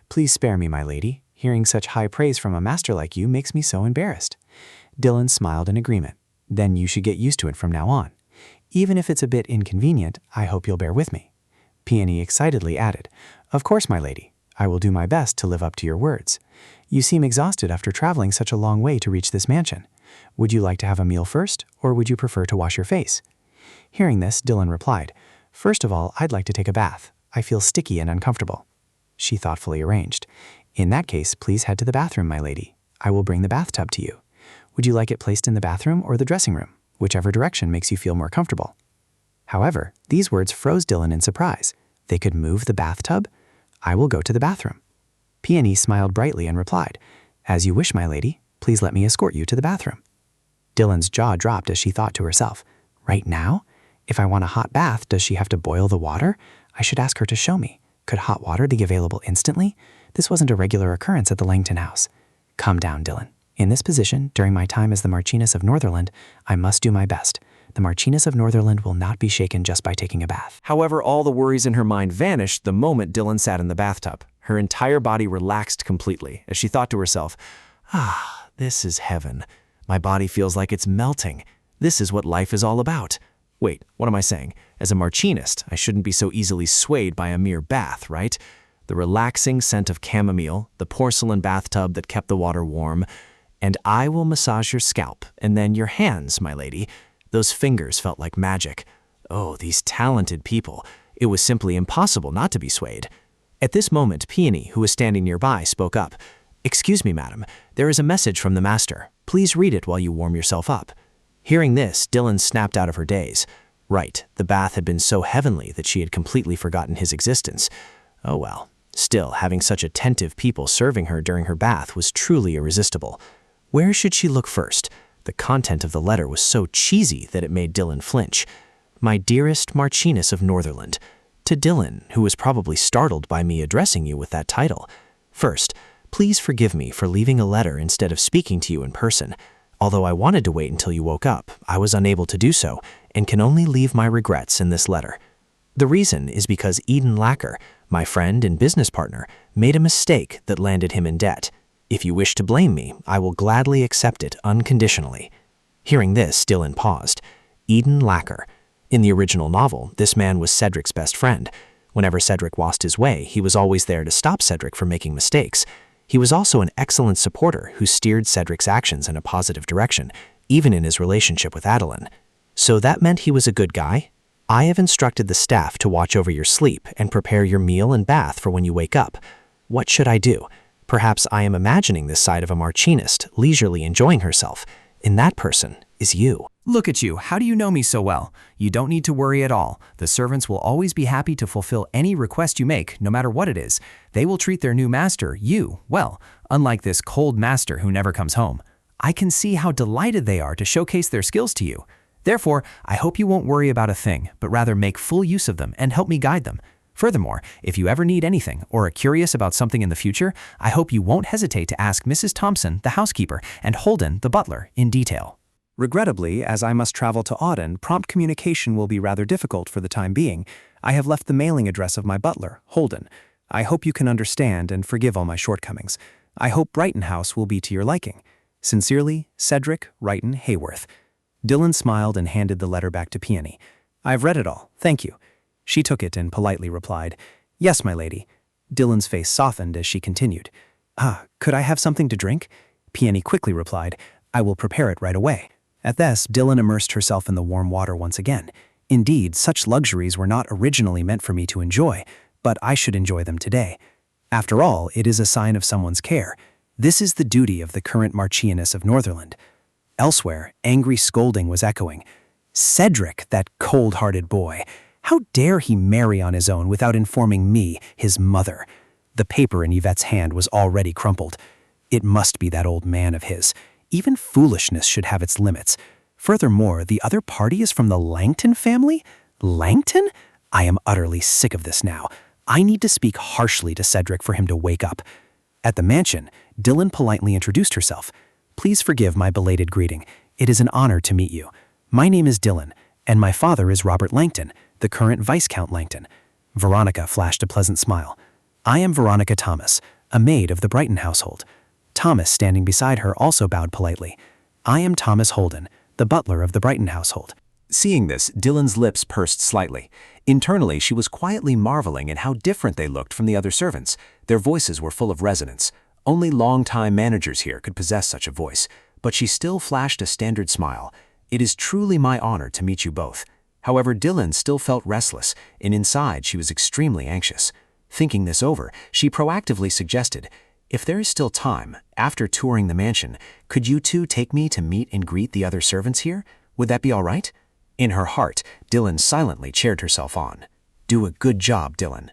Speaker 2: Please spare me, my lady. Hearing such high praise from a master like you makes me so embarrassed." Dylan smiled in agreement. "Then you should get used to it from now on. Even if it's a bit inconvenient, I hope you'll bear with me." Peony excitedly added, "Of course, my lady. I will do my best to live up to your words. You seem exhausted after traveling such a long way to reach this mansion. Would you like to have a meal first, or would you prefer to wash your face?" Hearing this, Dylan replied, "First of all, I'd like to take a bath. I feel sticky and uncomfortable." She thoughtfully arranged, "In that case, please head to the bathroom, my lady. I will bring the bathtub to you. Would you like it placed in the bathroom or the dressing room? Whichever direction makes you feel more comfortable." However, these words froze Dylan in surprise. They could move the bathtub? "I will go to the bathroom." Peony smiled brightly and replied, "As you wish, my lady. Please let me escort you to the bathroom." Dylan's jaw dropped as she thought to herself, "Right now? If I want a hot bath, does she have to boil the water? I should ask her to show me. Could hot water be available instantly? This wasn't a regular occurrence at the Langton House." "Calm down, Dylan. In this position, during my time as the Marchioness of Northumberland, I must do my best. The Marchioness of Northumberland will not be shaken just by taking a bath."
Speaker 1: However, all the worries in her mind vanished the moment Dylan sat in the bathtub. Her entire body relaxed completely as she thought to herself, "Ah, this is heaven. My body feels like it's melting. This is what life is all about. Wait, what am I saying? As a Marchioness, I shouldn't be so easily swayed by a mere bath, right? the relaxing scent of chamomile, the porcelain bathtub that kept the water warm, and I will massage your scalp, and then your hands, my lady. Those fingers felt like magic. Oh, these talented people. It was simply impossible not to be swayed. At this moment, Peony, who was standing nearby, spoke up. "Excuse me, madam. There is a message from the master. Please read it while you warm yourself up." Hearing this, Dylan snapped out of her daze. Right, the bath had been so heavenly that she had completely forgotten his existence. Oh well. Still, having such attentive people serving her during her bath was truly irresistible. Where should she look first? The content of the letter was so cheesy that it made Dylan flinch. "My dearest Marchioness of Northerland," to Dylan, who was probably startled by me addressing you with that title. "First, please forgive me for leaving a letter instead of speaking to you in person. Although I wanted to wait until you woke up, I was unable to do so, and can only leave my regrets in this letter. The reason is because Eden Lacker, my friend and business partner, made a mistake that landed him in debt. If you wish to blame me, I will gladly accept it unconditionally." Hearing this, Dylan paused. Eden Lacker. In the original novel, this man was Cedric's best friend. Whenever Cedric lost his way, he was always there to stop Cedric from making mistakes. He was also an excellent supporter who steered Cedric's actions in a positive direction, even in his relationship with Adeline. So that meant he was a good guy? I have instructed the staff to watch over your sleep and prepare your meal and bath for when you wake up. What should I do? Perhaps I am imagining this side of a Marchionist leisurely enjoying herself, and that person is you.
Speaker 4: Look at you, how do you know me so well? You don't need to worry at all. The servants will always be happy to fulfill any request you make, no matter what it is. They will treat their new master, you, well, unlike this cold master who never comes home. I can see how delighted they are to showcase their skills to you. Therefore, I hope you won't worry about a thing, but rather make full use of them and help me guide them. Furthermore, if you ever need anything or are curious about something in the future, I hope you won't hesitate to ask Mrs. Thompson, the housekeeper, and Holden, the butler, in detail.
Speaker 2: Regrettably, as I must travel to Auden, prompt communication will be rather difficult for the time being. I have left the mailing address of my butler, Holden. I hope you can understand and forgive all my shortcomings. I hope Brighton House will be to your liking. Sincerely, Cedric Wrighton Hayworth. Dylan smiled and handed the letter back to Peony. "I've read it all, thank you." She took it and politely replied, "Yes, my lady." Dylan's face softened as she continued. Could I have something to drink?" Peony quickly replied, "I will prepare it right away." At this, Dylan immersed herself in the warm water once again. Indeed, such luxuries were not originally meant for me to enjoy, but I should enjoy them today. After all, it is a sign of someone's care. This is the duty of the current Marchioness of Northerland. Elsewhere, angry scolding was echoing. Cedric, that cold-hearted boy. How dare he marry on his own without informing me, his mother? The paper in Yvette's hand was already crumpled. It must be that old man of his. Even foolishness should have its limits. Furthermore, the other party is from the Langton family? Langton? I am utterly sick of this now. I need to speak harshly to Cedric for him to wake up. At the mansion, Dylan politely introduced herself. "Please forgive my belated greeting. It is an honor to meet you. My name is Dylan, and my father is Robert Langton, the current Viscount Langton." Veronica flashed a pleasant smile. "I am Veronica Thomas, a maid of the Brighton household." Thomas, standing beside her, also bowed politely. "I am Thomas Holden, the butler of the Brighton household."
Speaker 3: Seeing this, Dylan's lips pursed slightly. Internally, she was quietly marveling at how different they looked from the other servants. Their voices were full of resonance. Only long-time managers here could possess such a voice, but she still flashed a standard smile. "It is truly my honor to meet you both." However, Dylan still felt restless, and inside she was extremely anxious. Thinking this over, she proactively suggested, "If there is still time, after touring the mansion, could you two take me to meet and greet the other servants here? Would that be all right?" In her heart, Dylan silently cheered herself on. "Do a good job, Dylan."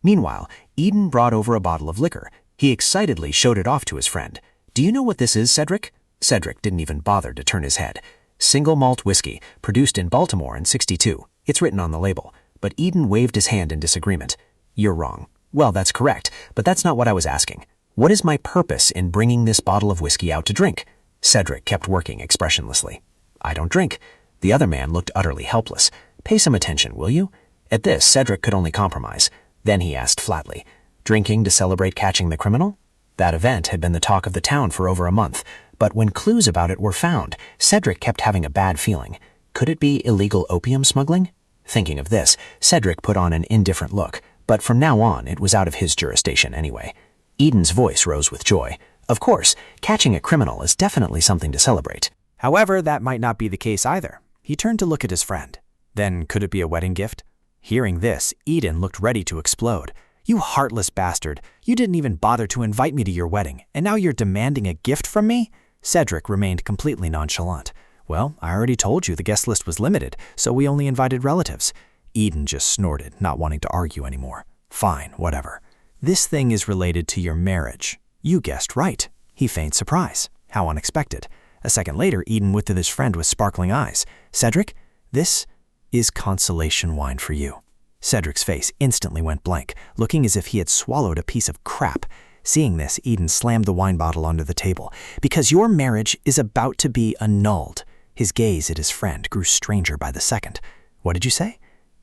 Speaker 3: Meanwhile, Eden brought over a bottle of liquor. He excitedly showed it off to his friend. "Do you know what this is, Cedric?" Cedric didn't even bother to turn his head. "Single malt whiskey, produced in Baltimore in '62. It's written on the label." But Eden waved his hand in disagreement. "You're wrong." "Well, that's correct, but that's not what I was asking. What is my purpose in bringing this bottle of whiskey out to drink?" Cedric kept working expressionlessly. "I don't drink." The other man looked utterly helpless. "Pay some attention, will you?" At this, Cedric could only compromise. Then he asked flatly, "Drinking to celebrate catching the criminal?" That event had been the talk of the town for over a month, but when clues about it were found, Cedric kept having a bad feeling. Could it be illegal opium smuggling? Thinking of this, Cedric put on an indifferent look,
Speaker 2: but from now on it was out of his jurisdiction anyway. Eden's voice rose with joy. Of course, catching a criminal is definitely something to celebrate.
Speaker 5: However, that might not be the case either. He turned to look at his friend. Then, could it be a wedding gift? Hearing this, Eden looked ready to explode. You heartless bastard. You didn't even bother to invite me to your wedding, and now you're demanding a gift from me? Cedric remained completely nonchalant. Well, I already told you the guest list was limited, so we only invited relatives. Eden just snorted, not wanting to argue anymore. Fine, whatever. This thing is related to your marriage. You guessed right. He feigned surprise. How unexpected. A second later, Eden looked at his friend with sparkling eyes. Cedric, this is consolation wine for you. Cedric's face instantly went blank, looking as if he had swallowed a piece of crap. Seeing this, Eden slammed the wine bottle onto the table. Because your marriage is about to be annulled. His gaze at his friend grew stranger by the second. What did you say?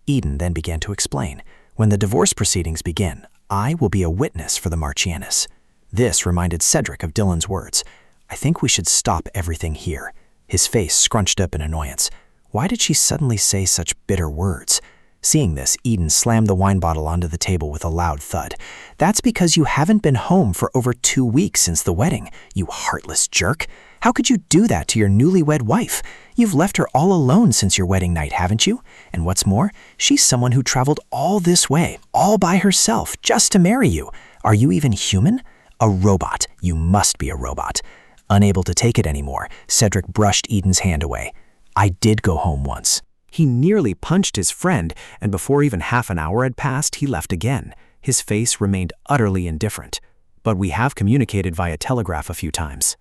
Speaker 5: Eden then began to explain. When the divorce proceedings begin, I will be a witness for the Marchianis. This reminded Cedric of Dylan's words. I think we should stop everything here. His face scrunched up in annoyance. Why did she suddenly say such bitter words? Seeing this, Eden slammed the wine bottle onto the table with a loud thud. That's because you haven't been home for over 2 weeks since the wedding, you heartless jerk. How could you do that to your newlywed wife? You've left her all alone since your wedding night, haven't you? And what's more, she's someone who traveled all this way, all by herself, just to marry you. Are you even human? A robot. You must be a robot. Unable to take it anymore, Cedric brushed Eden's hand away. I did go home once.
Speaker 1: He nearly punched his friend, and before even half an hour had passed, he left again. His face remained utterly indifferent. But we have communicated via telegraph a few times.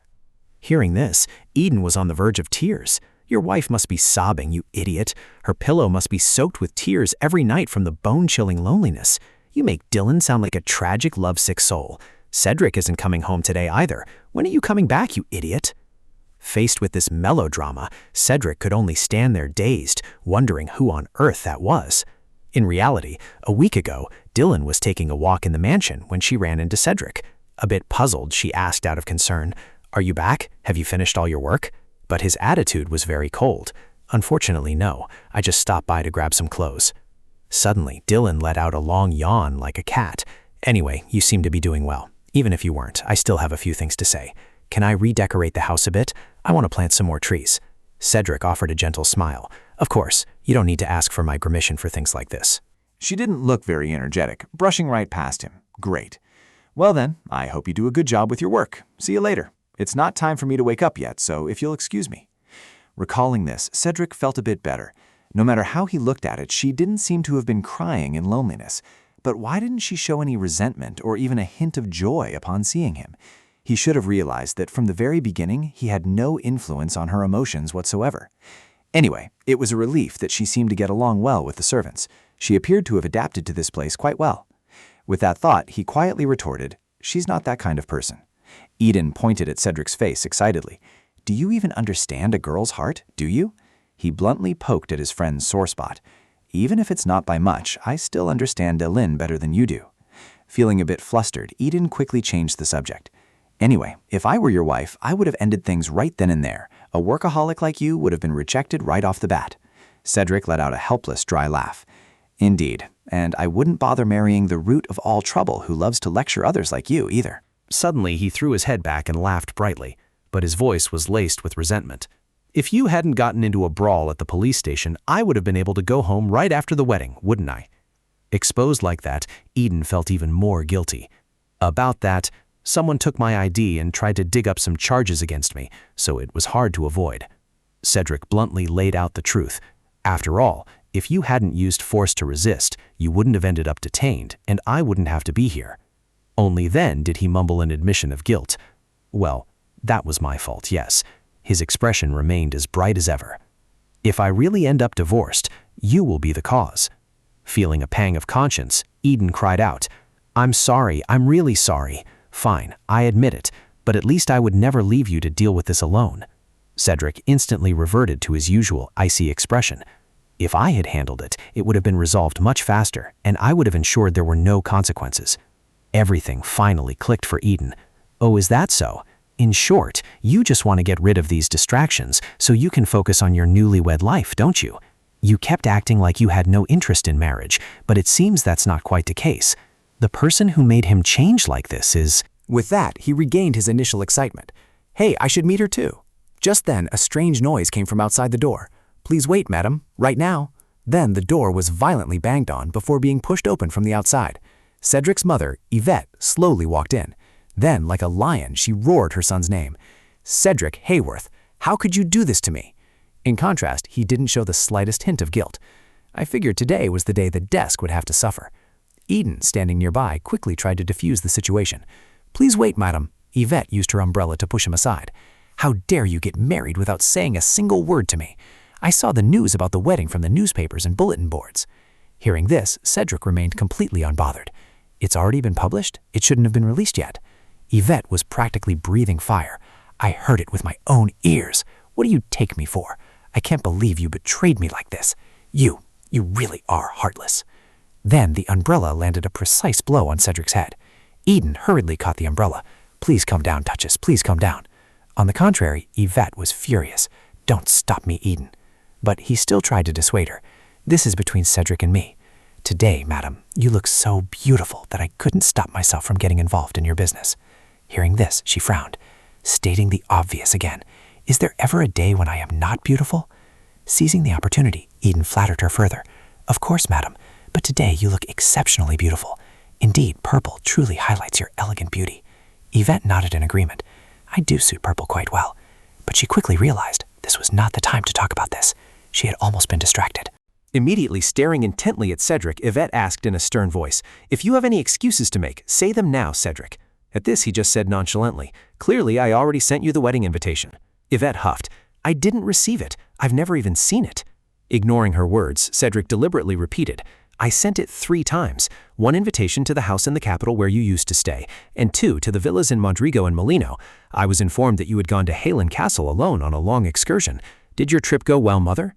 Speaker 1: Hearing this, Eden was on the verge of tears. Your wife must be sobbing, you idiot. Her pillow must be soaked with tears every night from the bone-chilling loneliness. You make Dylan sound like a tragic, lovesick soul. Cedric isn't coming home today either. When are you coming back, you idiot? Faced with this melodrama, Cedric could only stand there dazed, wondering who on earth that was. In reality, a week ago, Dylan was taking a walk in the mansion when she ran into Cedric. A bit puzzled, she asked out of concern, Are you back? Have you finished all your work? But his attitude was very cold. Unfortunately, no. I just stopped by to grab some clothes. Suddenly, Dylan let out a long yawn like a cat. Anyway, you seem to be doing well. Even if you weren't, I still have a few things to say. Can I redecorate the house a bit? I want to plant some more trees. Cedric offered a gentle smile. Of course, you don't need to ask for my permission for things like this.
Speaker 6: She didn't look very energetic, brushing right past him. Great. Well then, I hope you do a good job with your work. See you later. It's not time for me to wake up yet, so if you'll excuse me. Recalling this, Cedric felt a bit better. No matter how he looked at it, she didn't seem to have been crying in loneliness. But why didn't she show any resentment or even a hint of joy upon seeing him? He should have realized that from the very beginning, he had no influence on her emotions whatsoever. Anyway, it was a relief that she seemed to get along well with the servants. She appeared to have adapted to this place quite well. With that thought, he quietly retorted, She's not that kind of person. Eden pointed at Cedric's face excitedly. Do you even understand a girl's heart, do you? He bluntly poked at his friend's sore spot. Even if it's not by much, I still understand Dylan better than you do. Feeling a bit flustered, Eden quickly changed the subject. Anyway, if I were your wife, I would have ended things right then and there. A workaholic like you would have been rejected right off the bat. Cedric let out a helpless, dry laugh. Indeed, and I wouldn't bother marrying the root of all trouble who loves to lecture others like you either.
Speaker 4: Suddenly, he threw his head back and laughed brightly, but his voice was laced with resentment. If you hadn't gotten into a brawl at the police station, I would have been able to go home right after the wedding, wouldn't I? Exposed like that, Eden felt even more guilty. About that, someone took my ID and tried to dig up some charges against me, so it was hard to avoid. Cedric bluntly laid out the truth. After all, if you hadn't used force to resist, you wouldn't have ended up detained, and I wouldn't have to be here. Only then did he mumble an admission of guilt. Well, that was my fault, yes. His expression remained as bright as ever. If I really end up divorced, you will be the cause. Feeling a pang of conscience, Eden cried out, I'm sorry, I'm really sorry. Fine, I admit it, but at least I would never leave you to deal with this alone. Cedric instantly reverted to his usual icy expression. If I had handled it, it would have been resolved much faster, and I would have ensured there were no consequences. Everything finally clicked for Eden. Oh, is that so? In short, you just want to get rid of these distractions so you can focus on your newlywed life, don't you?
Speaker 2: You kept acting like you had no interest in marriage, but it seems that's not quite the case. The person who made him change like this is—"
Speaker 3: With that, he regained his initial excitement. "Hey, I should meet her too." Just then, a strange noise came from outside the door. "Please wait, madam, right now." Then the door was violently banged on before being pushed open from the outside. Cedric's mother, Ivette, slowly walked in. Then, like a lion, she roared her son's name. "Cedric Hayworth, how could you do this to me?" In contrast, he didn't show the slightest hint of guilt. I figured today was the day the desk would have to suffer. Eden, standing nearby, quickly tried to defuse the situation. "Please wait, madam." Ivette used her umbrella to push him aside. "How dare you get married without saying a single word to me? I saw the news about the wedding from the newspapers and bulletin boards." Hearing this, Cedric remained completely unbothered. "It's already been published? It shouldn't have been released yet." Yvette was practically breathing fire. "I heard it with my own ears. What do you take me for? I can't believe you betrayed me like this. You really are heartless." Then the umbrella landed a precise blow on Cedric's head. Eden hurriedly caught the umbrella. "Please calm down, Duchess, please calm down." On the contrary, Yvette was furious. "Don't stop me, Eden." But he still tried to dissuade her. "This is between Cedric and me. Today, madam, you look so beautiful that I couldn't stop myself from getting involved in your business." Hearing this, she frowned, stating the obvious again. "Is there ever a day when I am not beautiful?" Seizing the opportunity, Eden flattered her further. "Of course, madam, but today you look exceptionally beautiful. Indeed, purple truly highlights your elegant beauty." Yvette nodded in agreement. "I do suit purple quite well." But she quickly realized this was not the time to talk about this. She had almost been distracted. Immediately staring intently at Cedric, Yvette asked in a stern voice, "If you have any excuses to make, say them now, Cedric." At this, he just said nonchalantly, "Clearly, I already sent you the wedding invitation." Yvette huffed, "I didn't receive it. I've never even seen it." Ignoring her words, Cedric deliberately repeated, "I sent it 3 times. 1 invitation to the house in the capital where you used to stay, and 2 to the villas in Mondrigo and Molino. I was informed that you had gone to Halen Castle alone on a long excursion. Did your trip go well, mother?"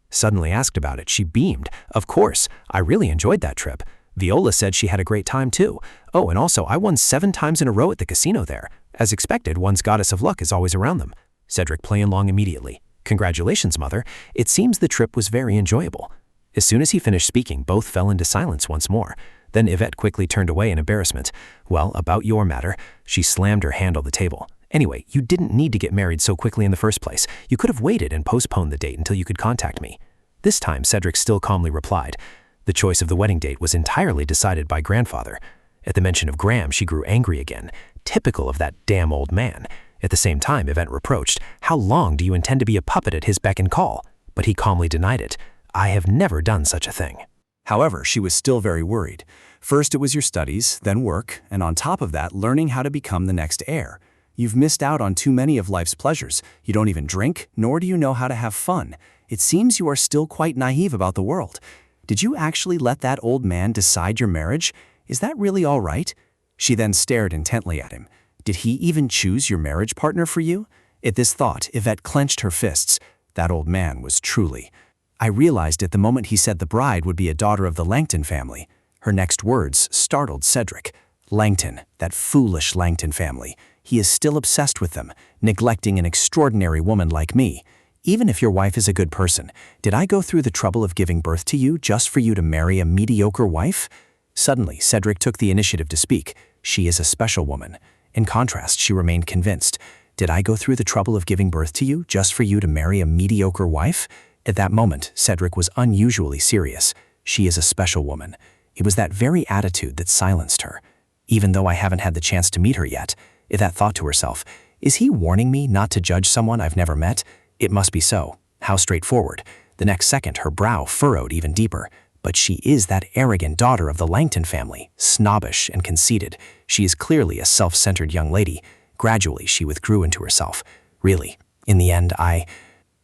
Speaker 3: Suddenly asked about it, she beamed. "Of course, I really enjoyed that trip. Viola said she had a great time too. Oh, and also I won 7 times in a row at the casino there. As expected, one's goddess of luck is always around them." Cedric playing along immediately. "Congratulations, mother. It seems the trip was very enjoyable." As soon as he finished speaking, both fell into silence once more. Then Yvette quickly turned away in embarrassment. "Well, about your matter." She slammed her hand on the table. "Anyway, you didn't need to get married so quickly in the first place. You could have waited and postponed the date until you could contact me." This time, Cedric still calmly replied. The choice of the wedding date was entirely decided by grandfather. At the mention of Graham, she grew angry again. Typical of that damn old man. At the same time, Yvette reproached, "How long do you intend to be a puppet at his beck and call?" But he calmly denied it. "I have never done such a thing." However, she was still very worried. First it was your studies, then work, and on top of that, learning how to become the next heir. You've missed out on too many of life's pleasures. You don't even drink, nor do you know how to have fun. It seems you are still quite naive about the world. Did you actually let that old man decide your marriage? Is that really all right? She then stared intently at him. Did he even choose your marriage partner for you? At this thought, Yvette clenched her fists. That old man was truly. I realized at the moment he said the bride would be a daughter of the Langton family. Her next words startled Cedric. Langton, that foolish Langton family. He is still obsessed with them, neglecting an extraordinary woman like me. Even if your wife is a good person, did I go through the trouble of giving birth to you just for you to marry a mediocre wife? Suddenly, Cedric took the initiative to speak. She is a special woman. In contrast, she remained convinced. Did I go through the trouble of giving birth to you just for you to marry a mediocre wife? At that moment, Cedric was unusually serious. She is a special woman. It was that very attitude that silenced her. Even though I haven't had the chance to meet her yet, Yvette thought to herself, is he warning me not to judge someone I've never met? It must be so. How straightforward. The next second, her brow furrowed even deeper. But she is that arrogant daughter of the Langton family, snobbish and conceited. She is clearly a self-centered young lady. Gradually, she withdrew into herself. Really, in the end, I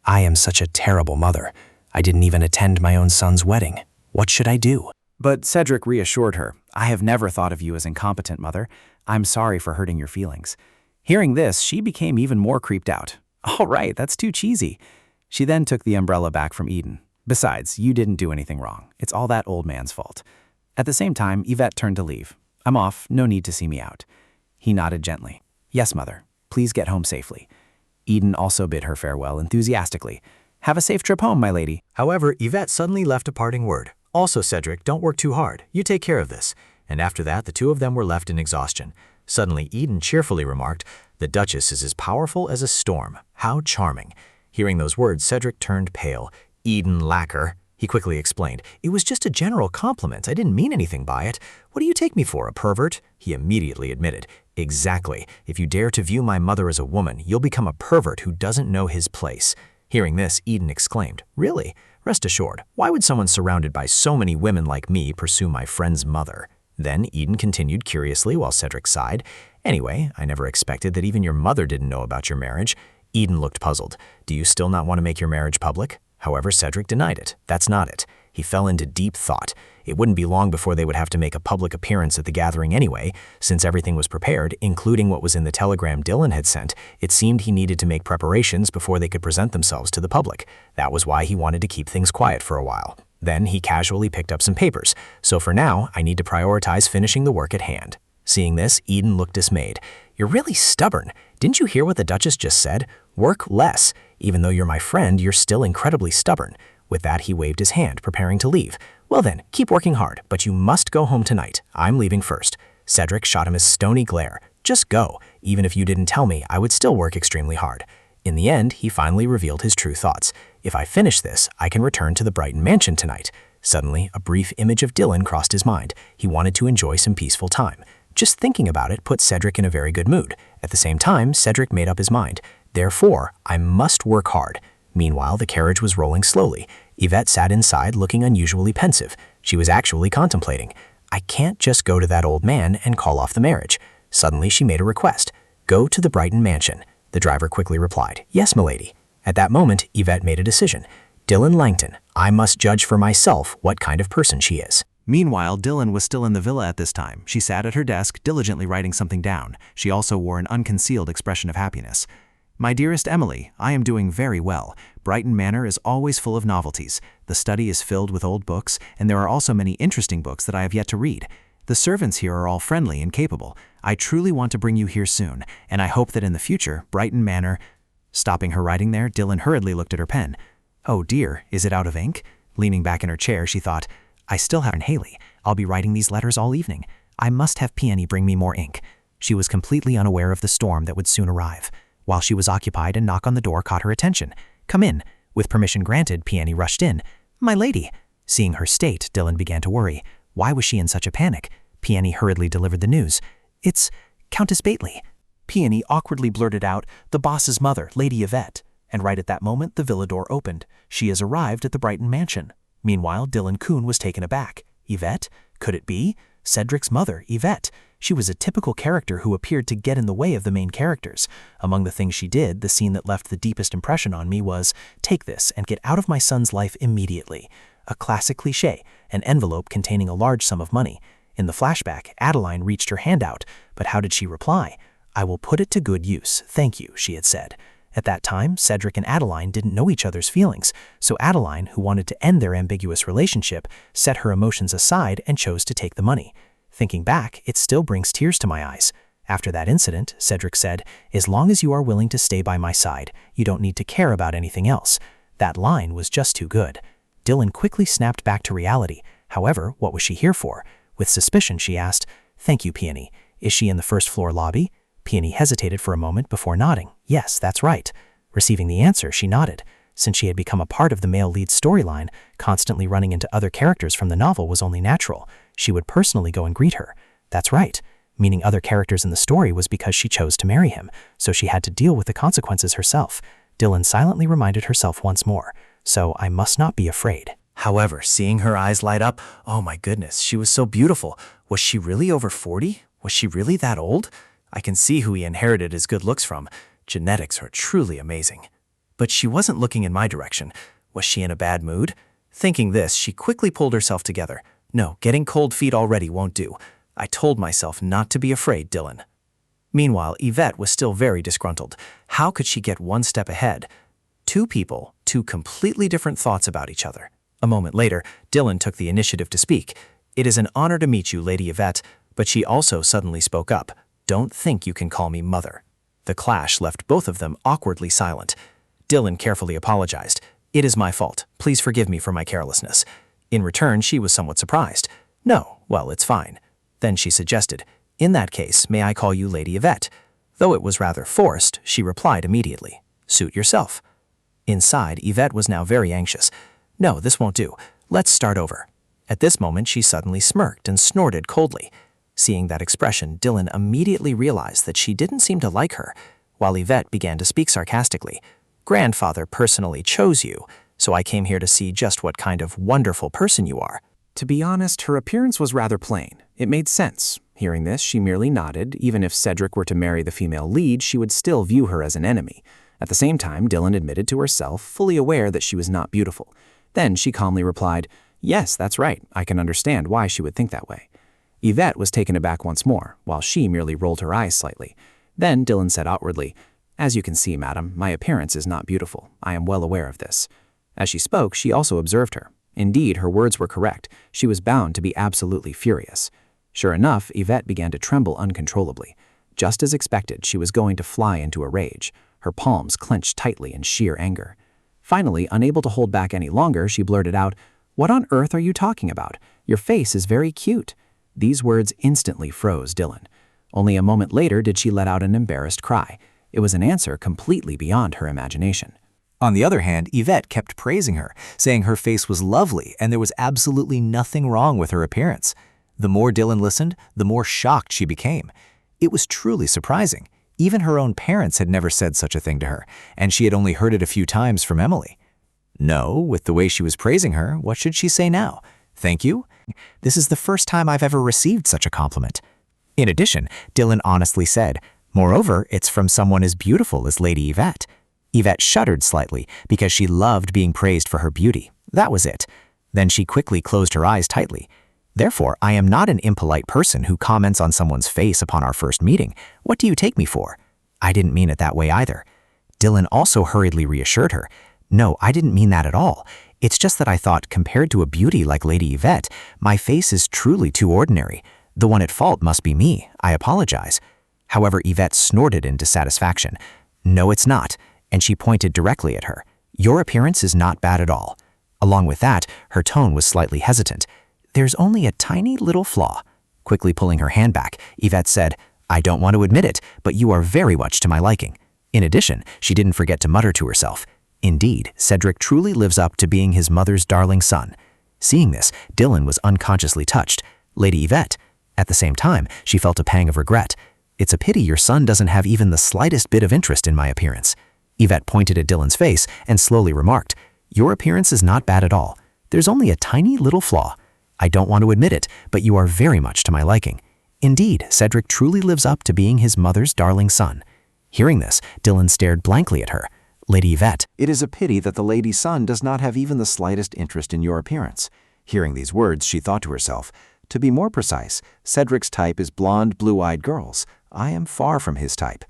Speaker 3: am such a terrible mother. I didn't even attend my own son's wedding. What should I do?
Speaker 5: But Cedric reassured her, "I have never thought of you as incompetent, mother. I'm sorry for hurting your feelings." Hearing this, she became even more creeped out. "All right, that's too cheesy." She then took the umbrella back from Eden. "Besides, you didn't do anything wrong. It's all that old man's fault." At the same time, Yvette turned to leave. "I'm off. No need to see me out." He nodded gently. "Yes, mother. Please get home safely." Eden also bid her farewell enthusiastically. Have a safe trip home, my lady.
Speaker 1: However, Ivette suddenly left a parting word. Also, Cedric, don't work too hard. You take care of this. And after that, the two of them were left in exhaustion. Suddenly, Eden cheerfully remarked, "The Duchess is as powerful as a storm. How charming." Hearing those words, Cedric turned pale. "Eden lacquer," he quickly explained. "It was just a general compliment. I didn't mean anything by it. What do you take me for, a pervert?" He immediately admitted. "Exactly. If you dare to view my mother as a woman, you'll become a pervert who doesn't know his place." Hearing this, Eden exclaimed, "Really? Rest assured, why would someone surrounded by so many women like me pursue my friend's mother?" Then Eden continued curiously while Cedric sighed, "Anyway, I never expected that even your mother didn't know about your marriage." Eden looked puzzled. "Do you still not want to make your marriage public?" However, Cedric denied it. That's not it. He fell into deep thought. It wouldn't be long before they would have to make a public appearance at the gathering anyway. Since everything was prepared, including what was in the telegram Dylan had sent, it seemed he needed to make preparations before they could present themselves to the public. That was why he wanted to keep things quiet for a while. Then he casually picked up some papers. "So for now, I need to prioritize finishing the work at hand." Seeing this, Eden looked dismayed. "You're really stubborn. Didn't you hear what the Duchess just said? Work less. Even though you're my friend, you're still incredibly stubborn." With that, he waved his hand, preparing to leave. "Well then, keep working hard, but you must go home tonight. I'm leaving first." Cedric shot him a stony glare. "Just go. Even if you didn't tell me, I would still work extremely hard." In the end, he finally revealed his true thoughts. "If I finish this, I can return to the Brighton mansion tonight." Suddenly, a brief image of Dylan crossed his mind. He wanted to enjoy some peaceful time. Just thinking about it put Cedric in a very good mood. At the same time, Cedric made up his mind. "Therefore, I must work hard." Meanwhile, the carriage was rolling slowly. Ivette sat inside looking unusually pensive. She was actually contemplating. "I can't just go to that old man and call off the marriage." Suddenly, she made a request. "Go to the Brighton mansion." The driver quickly replied, "Yes, milady." At that moment, Ivette made a decision. "Dylan Langton, I must judge for myself what kind of person she is."
Speaker 4: Meanwhile, Dylan was still in the villa at this time. She sat at her desk, diligently writing something down. She also wore an unconcealed expression of happiness. "My dearest Emily, I am doing very well. Brighton Manor is always full of novelties. The study is filled with old books, and there are also many interesting books that I have yet to read. The servants here are all friendly and capable. I truly want to bring you here soon, and I hope that in the future, Brighton Manor—" Stopping her writing there, Dylan hurriedly looked at her pen. "Oh dear, is it out of ink?" Leaning back in her chair, she thought, "I still haven't Haley. I'll be writing these letters all evening. I must have Peony bring me more ink." She was completely unaware of the storm that would soon arrive. While she was occupied, a knock on the door caught her attention. "Come in." With permission granted, Peony rushed in. "My lady." Seeing her state, Dylan began to worry. Why was she in such a panic? Peony hurriedly delivered the news. "It's Countess Bately." Peony awkwardly blurted out, "The boss's mother, Lady Ivette." And right at that moment, the villa door opened. She has arrived at the Brighton mansion. Meanwhile, Dylan Kuhn was taken aback. Ivette? Could it be? Cedric's mother, Ivette. She was a typical character who appeared to get in the way of the main characters. Among the things she did, the scene that left the deepest impression on me was, "Take this and get out of my son's life immediately." A classic cliché, an envelope containing a large sum of money. In the flashback, Adeline reached her hand out, but how did she reply? "I will put it to good use, thank you," she had said. At that time, Cedric and Adeline didn't know each other's feelings, so Adeline, who wanted to end their ambiguous relationship, set her emotions aside and chose to take the money. Thinking back, it still brings tears to my eyes. After that incident, Cedric said, "As long as you are willing to stay by my side, you don't need to care about anything else." That line was just too good. Dylan quickly snapped back to reality. However, what was she here for? With suspicion, she asked, "Thank you, Peony. Is she in the first-floor lobby?" Peony hesitated for a moment before nodding. "Yes, that's right." Receiving the answer, she nodded. Since she had become a part of the male lead storyline, constantly running into other characters from the novel was only natural. She would personally go and greet her. That's right. Meaning other characters in the story was because she chose to marry him, so she had to deal with the consequences herself. Dylan silently reminded herself once more. So I must not be afraid.
Speaker 1: However, seeing her eyes light up, oh my goodness, she was so beautiful. Was she really over 40? Was she really that old? I can see who he inherited his good looks from. Genetics are truly amazing. But she wasn't looking in my direction. Was she in a bad mood? Thinking this, she quickly pulled herself together. No, getting cold feet already won't do. I told myself not to be afraid, Dylan. Meanwhile, Ivette was still very disgruntled. How could she get one step ahead? Two people, two completely different thoughts about each other. A moment later, Dylan took the initiative to speak. "It is an honor to meet you, Lady Ivette," but she also suddenly spoke up. "Don't think you can call me mother." The clash left both of them awkwardly silent. Dylan carefully apologized.
Speaker 2: "It is my fault. Please forgive me for my carelessness." In return, she was somewhat surprised. "No, well, it's fine." Then she suggested, "In that case, may I call you Lady Ivette?" Though it was rather forced, she replied immediately, "Suit yourself." Inside, Ivette was now very anxious. "No, this won't do. Let's start over." At this moment, she suddenly smirked and snorted coldly. Seeing that expression, Dylan immediately realized that she didn't seem to like her, while Ivette began to speak sarcastically. "Grandfather personally chose you, so I came here to see just what kind of wonderful person you are."
Speaker 1: To be honest, her appearance was rather plain. It made sense. Hearing this, she merely nodded. Even if Cedric were to marry the female lead, she would still view her as an enemy. At the same time, Dylan admitted to herself, fully aware that she was not beautiful. Then she calmly replied, "Yes, that's right. I can understand why she would think that way." Ivette was taken aback once more, while she merely rolled her eyes slightly. Then Dylan said outwardly, "As you can see, madam, my appearance is not beautiful. I am well aware of this." As she spoke, she also observed her. Indeed, her words were correct. She was bound to be absolutely furious. Sure enough, Ivette began to tremble uncontrollably. Just as expected, she was going to fly into a rage. Her palms clenched tightly in sheer anger. Finally, unable to hold back any longer, she blurted out, "What on earth are you talking about? Your face is very cute." These words instantly froze Dylan. Only a moment later did she let out an embarrassed cry. It was an answer completely beyond her imagination.
Speaker 3: On the other hand, Ivette kept praising her, saying her face was lovely and there was absolutely nothing wrong with her appearance. The more Dylan listened, the more shocked she became. It was truly surprising. Even her own parents had never said such a thing to her, and she had only heard it a few times from Emily. No, with the way she was praising her, what should she say now? Thank you? This is the first time I've ever received such a compliment. In addition, Dylan honestly said, "Moreover, it's from someone as beautiful as Lady Ivette." Ivette shuddered slightly because she loved being praised for her beauty. That was it. Then she quickly closed her eyes tightly. "Therefore, I am not an impolite person who comments on someone's face upon our first meeting. What do you take me for?" "I didn't mean it that way either." Dylan also hurriedly reassured her. "No, I didn't mean that at all. It's just that I thought, compared to a beauty like Lady Ivette, my face is truly too ordinary. The one at fault must be me. I apologize." However, Ivette snorted in dissatisfaction. "No, it's not," and she pointed directly at her. "Your appearance is not bad at all." Along with that, her tone was slightly hesitant. "There's only a tiny little flaw." Quickly pulling her hand back, Ivette said, "I don't want to admit it, but you are very much to my liking." In addition, she didn't forget to mutter to herself, "Indeed, Cedric truly lives up to being his mother's darling son." Seeing this, Dylan was unconsciously touched. Lady Ivette. At the same time, she felt a pang of regret. "It's a pity your son doesn't have even the slightest bit of interest in my appearance." Ivette pointed at Dylan's face and slowly remarked, "Your appearance is not bad at all. There's only a tiny little flaw. I don't want to admit it, but you are very much to my liking. Indeed, Cedric truly lives up to being his mother's darling son." Hearing this, Dylan stared blankly at her. Lady Ivette.
Speaker 1: "It is a pity that the lady's son does not have even the slightest interest in your appearance." Hearing these words, she thought to herself, "To be more precise, Cedric's type is blonde, blue-eyed girls. I am far from his type."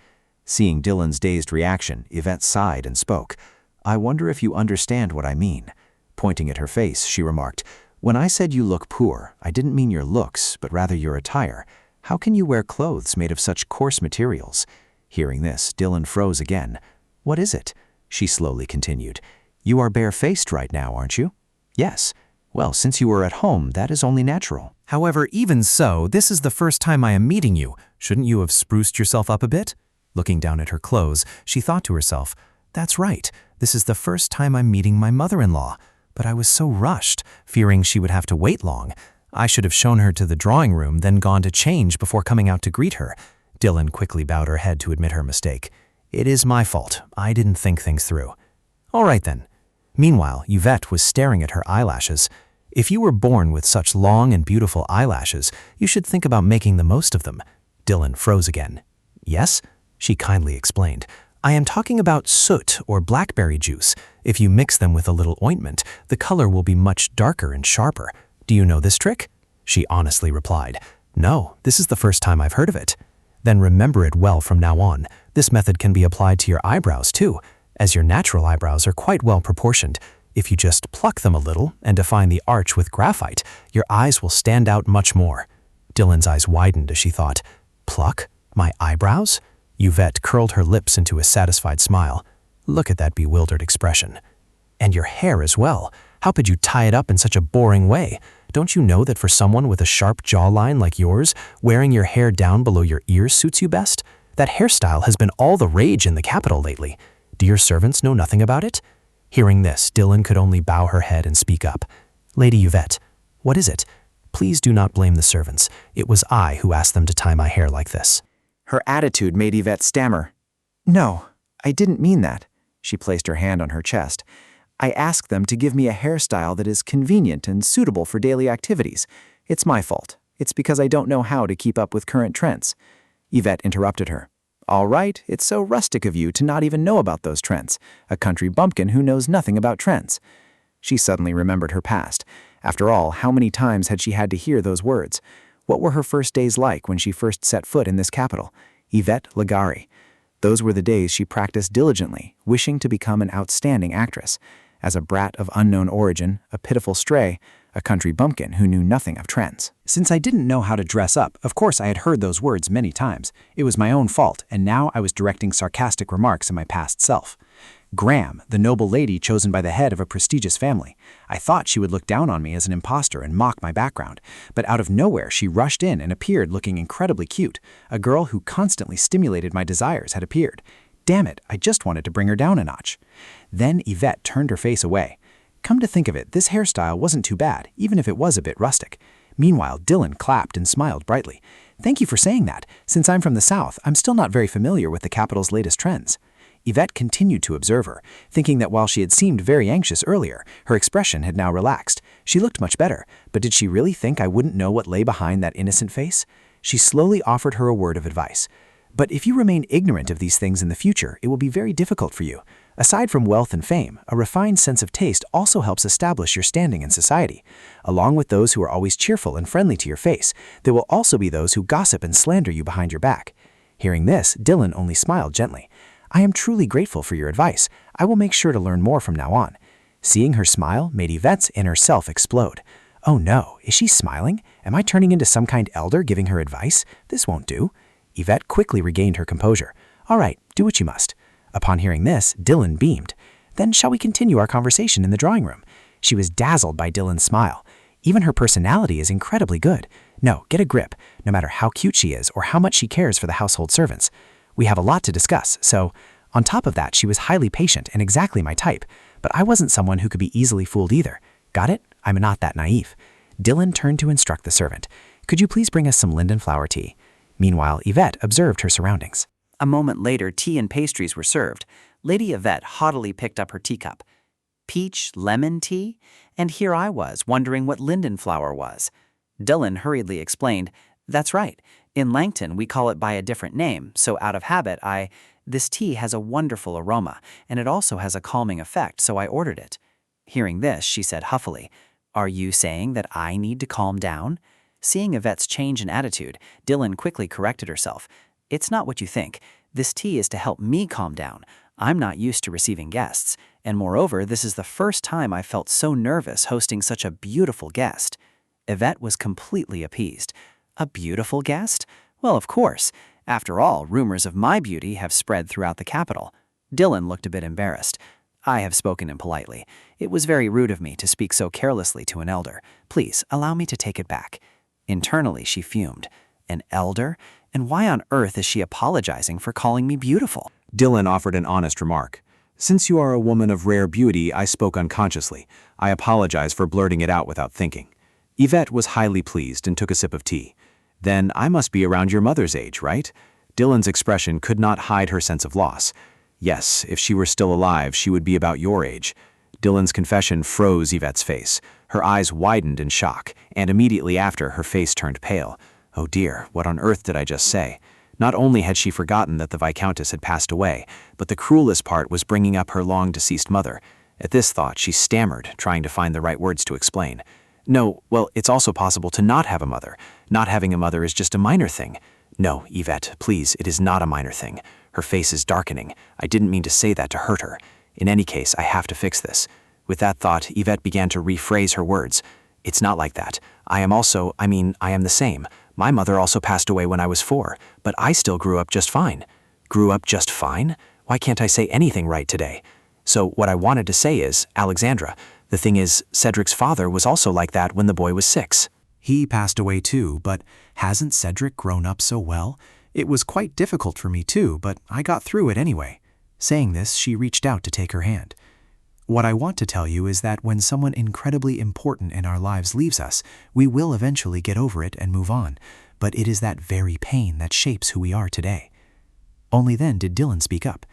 Speaker 1: Seeing Dylan's dazed reaction, Ivette sighed and spoke. "I wonder if you understand what I mean." Pointing at her face, she remarked, "When I said you look poor, I didn't mean your looks, but rather your attire. How can you wear clothes made of such coarse materials?" Hearing this, Dylan froze again. "What is it?" She slowly continued. "You are barefaced right now, aren't you?" "Yes." "Well, since you were at home, that is only natural."
Speaker 7: However, even so, this is the first time I am meeting you. Shouldn't you have spruced yourself up a bit? Looking down at her clothes, she thought to herself, "That's right. This is the first time I'm meeting my mother-in-law. But I was so rushed, fearing she would have to wait long. I should have shown her to the drawing room, then gone to change before coming out to greet her." Dylan quickly bowed her head to admit her mistake. "It is my fault. I didn't think things through." "All right then." Meanwhile, Ivette was staring at her eyelashes. If you were born with such long and beautiful eyelashes, you should think about making the most of them. Dylan froze again. "Yes?" She kindly explained. "I am talking about soot or blackberry juice. If you mix them with a little ointment, the color will be much darker and sharper. Do you know this trick?" She honestly replied, "No, this is the first time I've heard of it." "Then remember it well from now on. This method can be applied to your eyebrows too, as your natural eyebrows are quite well proportioned. If you just pluck them a little and define the arch with graphite, your eyes will stand out much more." Dylan's eyes widened as she thought, "Pluck? My eyebrows?" Ivette curled her lips into a satisfied smile. Look at that bewildered expression.
Speaker 2: And your hair as well. How could you tie it up in such a boring way? Don't you know that for someone with a sharp jawline like yours, wearing your hair down below your ears suits you best? That hairstyle has been all the rage in the capital lately. Do your servants know nothing about it?" Hearing this, Dylan could only bow her head and speak up. "Lady Ivette, what is it? Please do not blame the servants. It was I who asked them to tie my hair like this."
Speaker 6: Her attitude made Ivette stammer. "No, I didn't mean that." She placed her hand on her chest. "I asked them to give me a hairstyle that is convenient and suitable for daily activities. It's my fault. It's because I don't know how to keep up with current trends." Ivette interrupted her. "All right, it's so rustic of you to not even know about those trends. A country bumpkin who knows nothing about trends." She suddenly remembered her past. After all, how many times had she had to hear those words? What were her first days like when she first set foot in this capital? Ivette Ligari. Those were the days she practiced diligently, wishing to become an outstanding actress. As a brat of unknown origin, a pitiful stray, a country bumpkin who knew nothing of trends.
Speaker 4: Since I didn't know how to dress up, of course I had heard those words many times. It was my own fault, and now I was directing sarcastic remarks in my past self. Graham, the noble lady chosen by the head of a prestigious family. I thought she would look down on me as an imposter and mock my background, but out of nowhere she rushed in and appeared looking incredibly cute. A girl who constantly stimulated my desires had appeared. Damn it, I just wanted to bring her down a notch. Then Ivette turned her face away. Come to think of it, this hairstyle wasn't too bad, even if it was a bit rustic. Meanwhile, Dylan clapped and smiled brightly. "Thank you for saying that. Since I'm from the South, I'm still not very familiar with the capital's latest trends." Ivette continued to observe her, thinking that while she had seemed very anxious earlier, her expression had now relaxed. She looked much better, but did she really think I wouldn't know what lay behind that innocent face? She slowly offered her a word of advice. "But if you remain ignorant of these things in the future, it will be very difficult for you. Aside from wealth and fame, a refined sense of taste also helps establish your standing in society. Along with those who are always cheerful and friendly to your face, there will also be those who gossip and slander you behind your back." Hearing this, Dylan only smiled gently. "I am truly grateful for your advice. I will make sure to learn more from now on." Seeing her smile made Yvette's inner self explode. "Oh no, is she smiling? Am I turning into some kind elder giving her advice? This won't do." Yvette quickly regained her composure. "All right, do what you must." Upon hearing this, Dylan beamed. "Then shall we continue our conversation in the drawing room?" She was dazzled by Dylan's smile. Even her personality is incredibly good. No, get a grip, no matter how cute she is or how much she cares for the household servants. We have a lot to discuss, so on top of that, she was highly patient and exactly my type, but I wasn't someone who could be easily fooled either. Got it? I'm not that naive. Dylan turned to instruct the servant. "Could you please bring us some linden flower tea?" Meanwhile, Yvette observed her surroundings.
Speaker 5: A moment later, tea and pastries were served. Lady Yvette haughtily picked up her teacup. Peach lemon tea? And here I was, wondering what linden flower was. Dylan hurriedly explained, "That's right. In Langton, we call it by a different name, so out of habit, this tea has a wonderful aroma, and it also has a calming effect, so I ordered it." Hearing this, she said huffily, "Are you saying that I need to calm down?" Seeing Yvette's change in attitude, Dylan quickly corrected herself. "It's not what you think. This tea is to help me calm down. I'm not used to receiving guests, and moreover, this is the first time I felt so nervous hosting such a beautiful guest." Yvette was completely appeased. A beautiful guest? Well, of course. After all, rumors of my beauty have spread throughout the capital. Dylan looked a bit embarrassed. "I have spoken impolitely. It was very rude of me to speak so carelessly to an elder. Please, allow me to take it back." Internally, she fumed. An elder? And why on earth is she apologizing for calling me beautiful?
Speaker 4: Dylan offered an honest remark. "Since you are a woman of rare beauty, I spoke unconsciously. I apologize for blurting it out without thinking." Yvette was highly pleased and took a sip of tea. "Then I must be around your mother's age, right?" Dylan's expression could not hide her sense of loss. "Yes, if she were still alive, she would be about your age." Dylan's confession froze Yvette's face. Her eyes widened in shock, and immediately after, her face turned pale. Oh dear, what on earth did I just say? Not only had she forgotten that the Viscountess had passed away, but the cruelest part was bringing up her long-deceased mother. At this thought, she stammered, trying to find the right words to explain. "No, well, it's also possible to not have a mother. Not having a mother is just a minor thing." "No, Yvette, please, it is not a minor thing." Her face is darkening. "I didn't mean to say that to hurt her. In any case, I have to fix this." With that thought, Yvette began to rephrase her words. "It's not like that. I am the same. My mother also passed away when I was 4, but I still grew up just fine." "Grew up just fine? Why can't I say anything right today?"
Speaker 2: So what I wanted to say is, Alexandra, the thing is, Cedric's father was also like that when the boy was 6.
Speaker 4: He passed away too, but hasn't Cedric grown up so well? It was quite difficult for me too, but I got through it anyway. Saying this, she reached out to take her hand. What I want to tell you is that when someone incredibly important in our lives leaves us, we will eventually get over it and move on, but it is that very pain that shapes who we are today. Only then did Dylan speak up.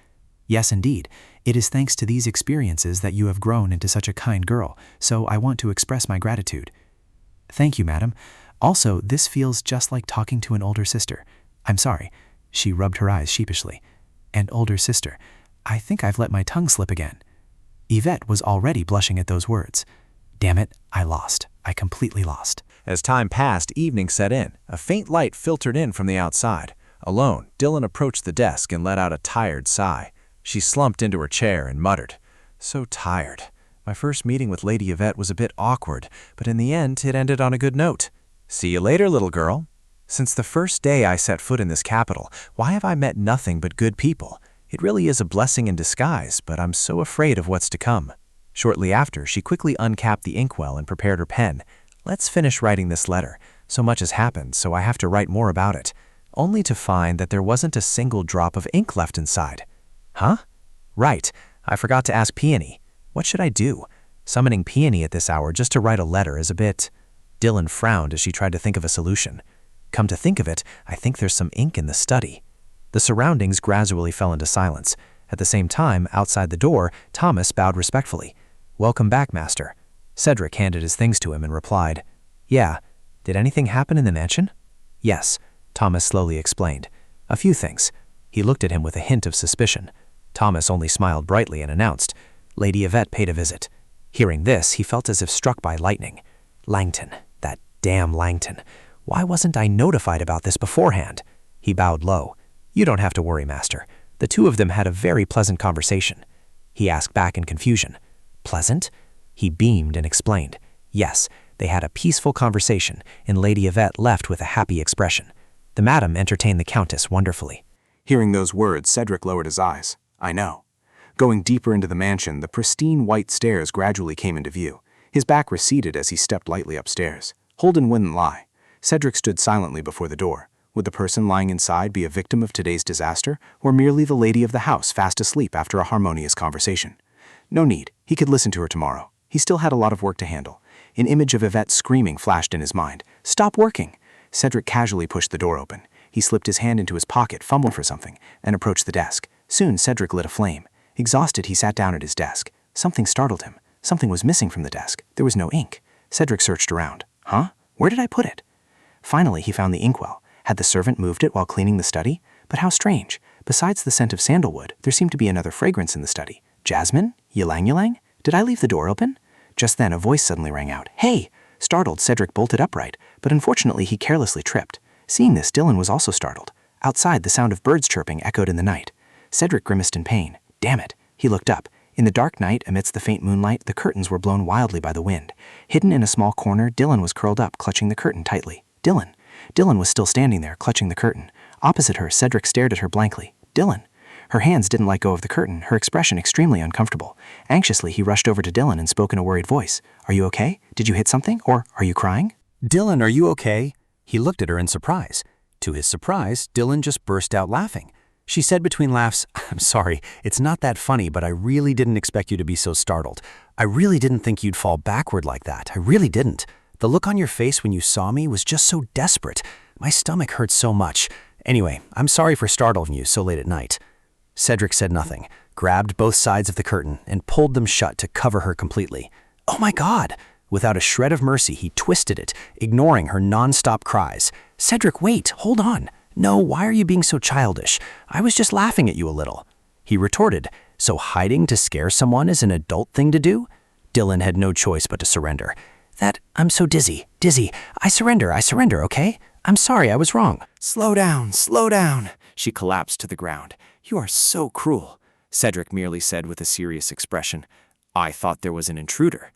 Speaker 4: Yes, indeed, it is thanks to these experiences that you have grown into such a kind girl, so I want to express my gratitude. Thank you, madam. Also, this feels just like talking to an older sister. I'm sorry. She rubbed her eyes sheepishly. And older sister. I think I've let my tongue slip again. Ivette was already blushing at those words. Damn it, I lost. I completely lost.
Speaker 1: As time passed, evening set in. A faint light filtered in from the outside. Alone, Dylan approached the desk and let out a tired sigh. She slumped into her chair and muttered, "So tired. My first meeting with Lady Ivette was a bit awkward, but in the end it ended on a good note. See you later, little girl. Since the first day I set foot in this capital, why have I met nothing but good people? It really is a blessing in disguise, but I'm so afraid of what's to come." Shortly after, she quickly uncapped the inkwell and prepared her pen. Let's finish writing this letter. So much has happened, so I have to write more about it. Only to find that there wasn't a single drop of ink left inside. Huh? Right, I forgot to ask Peony. What should I do? Summoning Peony at this hour just to write a letter is a bit... Dylan frowned as she tried to think of a solution. Come to think of it, I think there's some ink in the study. The surroundings gradually fell into silence. At the same time, outside the door, Thomas bowed respectfully. "Welcome back, master." Cedric handed his things to him and replied, "Yeah. Did anything happen in the mansion?" "Yes," Thomas slowly explained. "A few things." He looked at him with a hint of suspicion. Thomas only smiled brightly and announced, "Lady Ivette paid a visit." Hearing this, he felt as if struck by lightning. Langton, that damn Langton. Why wasn't I notified about this beforehand? He bowed low. "You don't have to worry, master. The two of them had a very pleasant conversation." He asked back in confusion. "Pleasant?" He beamed and explained. "Yes, they had a peaceful conversation, and Lady Ivette left with a happy expression. The madam entertained the countess wonderfully."
Speaker 8: Hearing those words, Cedric lowered his eyes. I know. Going deeper into the mansion, the pristine white stairs gradually came into view. His back receded as he stepped lightly upstairs. Holden wouldn't lie. Cedric stood silently before the door. Would the person lying inside be a victim of today's disaster, or merely the lady of the house fast asleep after a harmonious conversation? No need. He could listen to her tomorrow. He still had a lot of work to handle. An image of Ivette screaming flashed in his mind. "Stop working!" Cedric casually pushed the door open. He slipped his hand into his pocket, fumbled for something, and approached the desk. Soon, Cedric lit a flame. Exhausted, he sat down at his desk. Something startled him. Something was missing from the desk. There was no ink. Cedric searched around. Huh? Where did I put it? Finally, he found the inkwell. Had the servant moved it while cleaning the study? But how strange. Besides the scent of sandalwood, there seemed to be another fragrance in the study. Jasmine? Ylang ylang? Did I leave the door open? Just then, a voice suddenly rang out. "Hey!" Startled, Cedric bolted upright, but unfortunately he carelessly tripped. Seeing this, Dylan was also startled. Outside, the sound of birds chirping echoed in the night. Cedric grimaced in pain. Damn it. He looked up. In the dark night, amidst the faint moonlight, the curtains were blown wildly by the wind. Hidden in a small corner, Dylan was curled up, clutching the curtain tightly. Dylan! Dylan was still standing there, clutching the curtain. Opposite her, Cedric stared at her blankly. Dylan! Her hands didn't let go of the curtain, her expression extremely uncomfortable. Anxiously, he rushed over to Dylan and spoke in a worried voice. "Are you okay? Did you hit something? Or are you crying?"
Speaker 4: "Dylan, are you okay?" He looked at her in surprise. To his surprise, Dylan just burst out laughing. She said between laughs, "I'm sorry, it's not that funny, but I really didn't expect you to be so startled. I really didn't think you'd fall backward like that. I really didn't. The look on your face when you saw me was just so desperate. My stomach hurt so much. Anyway, I'm sorry for startling you so late at night." Cedric said nothing, grabbed both sides of the curtain, and pulled them shut to cover her completely. "Oh my God!" Without a shred of mercy, he twisted it, ignoring her non-stop cries. "Cedric, wait, hold on. No, why are you being so childish? I was just laughing at you a little." He retorted, "So hiding to scare someone is an adult thing to do?" Dylan had no choice but to surrender. I'm so dizzy. I surrender, okay? I'm sorry, I was wrong." Slow down. She collapsed to the ground. "You are so cruel," Cedric merely said with a serious expression. "I thought there was an intruder."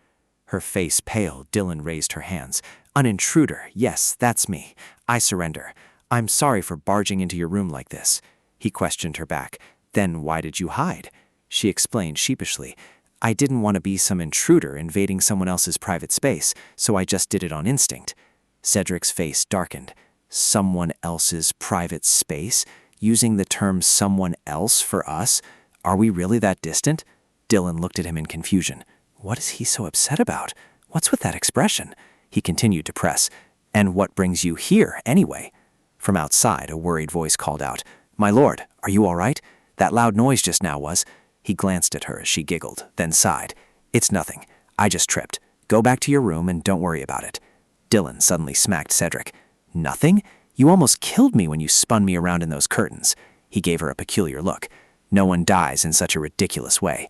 Speaker 4: Her face pale, Dylan raised her hands. "An intruder, yes, that's me. I surrender. I'm sorry for barging into your room like this." He questioned her back. "Then why did you hide?"
Speaker 5: she explained sheepishly. "I didn't want to be some intruder invading someone else's private space, so I just did it on instinct." Cedric's face darkened. Someone else's private space? Using the term someone else for us? Are we really that distant? Dylan looked at him in confusion. What is he so upset about? What's with that expression? He continued to press. "And what brings you here, anyway?" From outside, a worried voice called out, "My lord, are you all right? That loud noise just now was—" He glanced at her as she giggled, then sighed. "It's nothing. I just tripped. Go back to your room and don't worry about it." Dylan suddenly smacked Cedric. "Nothing? You almost killed me when you spun me around in those curtains." He gave her a peculiar look. No one dies in such a ridiculous way.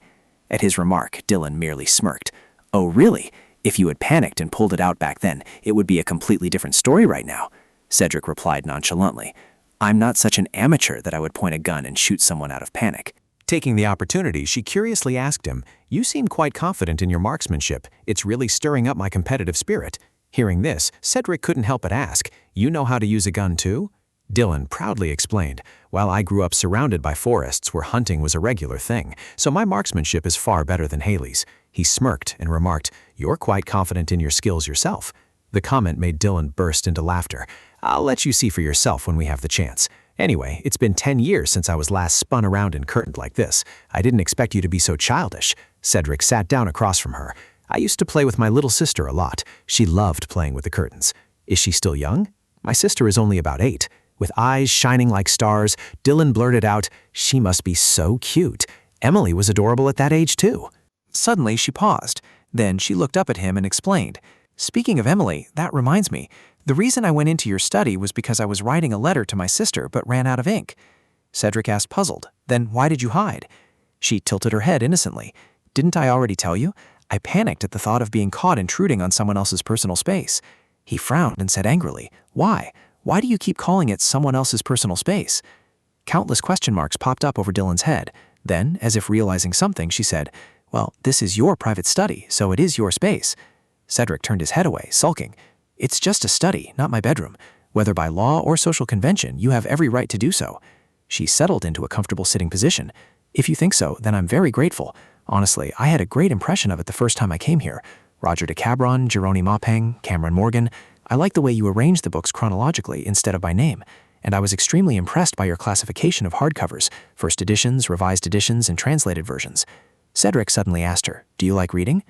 Speaker 5: At his remark, Dylan merely smirked. "Oh, really? If you had panicked and pulled it out back then, it would be a completely different story right now." Cedric replied nonchalantly. "I'm not such an amateur that I would point a gun and shoot someone out of panic."
Speaker 1: Taking the opportunity, she curiously asked him, "You seem quite confident in your marksmanship. It's really stirring up my competitive spirit." Hearing this, Cedric couldn't help but ask, "You know how to use a gun too?" Dylan proudly explained, "While I grew up surrounded by forests where hunting was a regular thing, so my marksmanship is far better than Haley's." He smirked and remarked, "You're quite confident in your skills yourself." The comment made Dylan burst into laughter. "I'll let you see for yourself when we have the chance. Anyway, it's been 10 years since I was last spun around and curtained like this. I didn't expect you to be so childish." Cedric sat down across from her. "I used to play with my little sister a lot. She loved playing with the curtains." "Is she still young?" "My sister is only about 8. With eyes shining like stars, Dylan blurted out, "She must be so cute. Emily was adorable at that age too." Suddenly, she paused. Then she looked up at him and explained, "Speaking of Emily, that reminds me. The reason I went into your study was because I was writing a letter to my sister but ran out of ink." Cedric asked, puzzled, "Then why did you hide?" She tilted her head innocently. "Didn't I already tell you? I panicked at the thought of being caught intruding on someone else's personal space." He frowned and said angrily, "Why? Why do you keep calling it someone else's personal space?" Countless question marks popped up over Dylan's head. Then, as if realizing something, she said, "Well, this is your private study, so it is your space." Cedric turned his head away, sulking. "It's just a study, not my bedroom. Whether by law or social convention, you have every right to do so." She settled into a comfortable sitting position. "If you think so, then I'm very grateful. Honestly, I had a great impression of it the first time I came here. Roger de Cabron, Jeroni Maupeng, Cameron Morgan. I like the way you arranged the books chronologically instead of by name. And I was extremely impressed by your classification of hardcovers, first editions, revised editions, and translated versions." Cedric suddenly asked her, "Do you like reading?"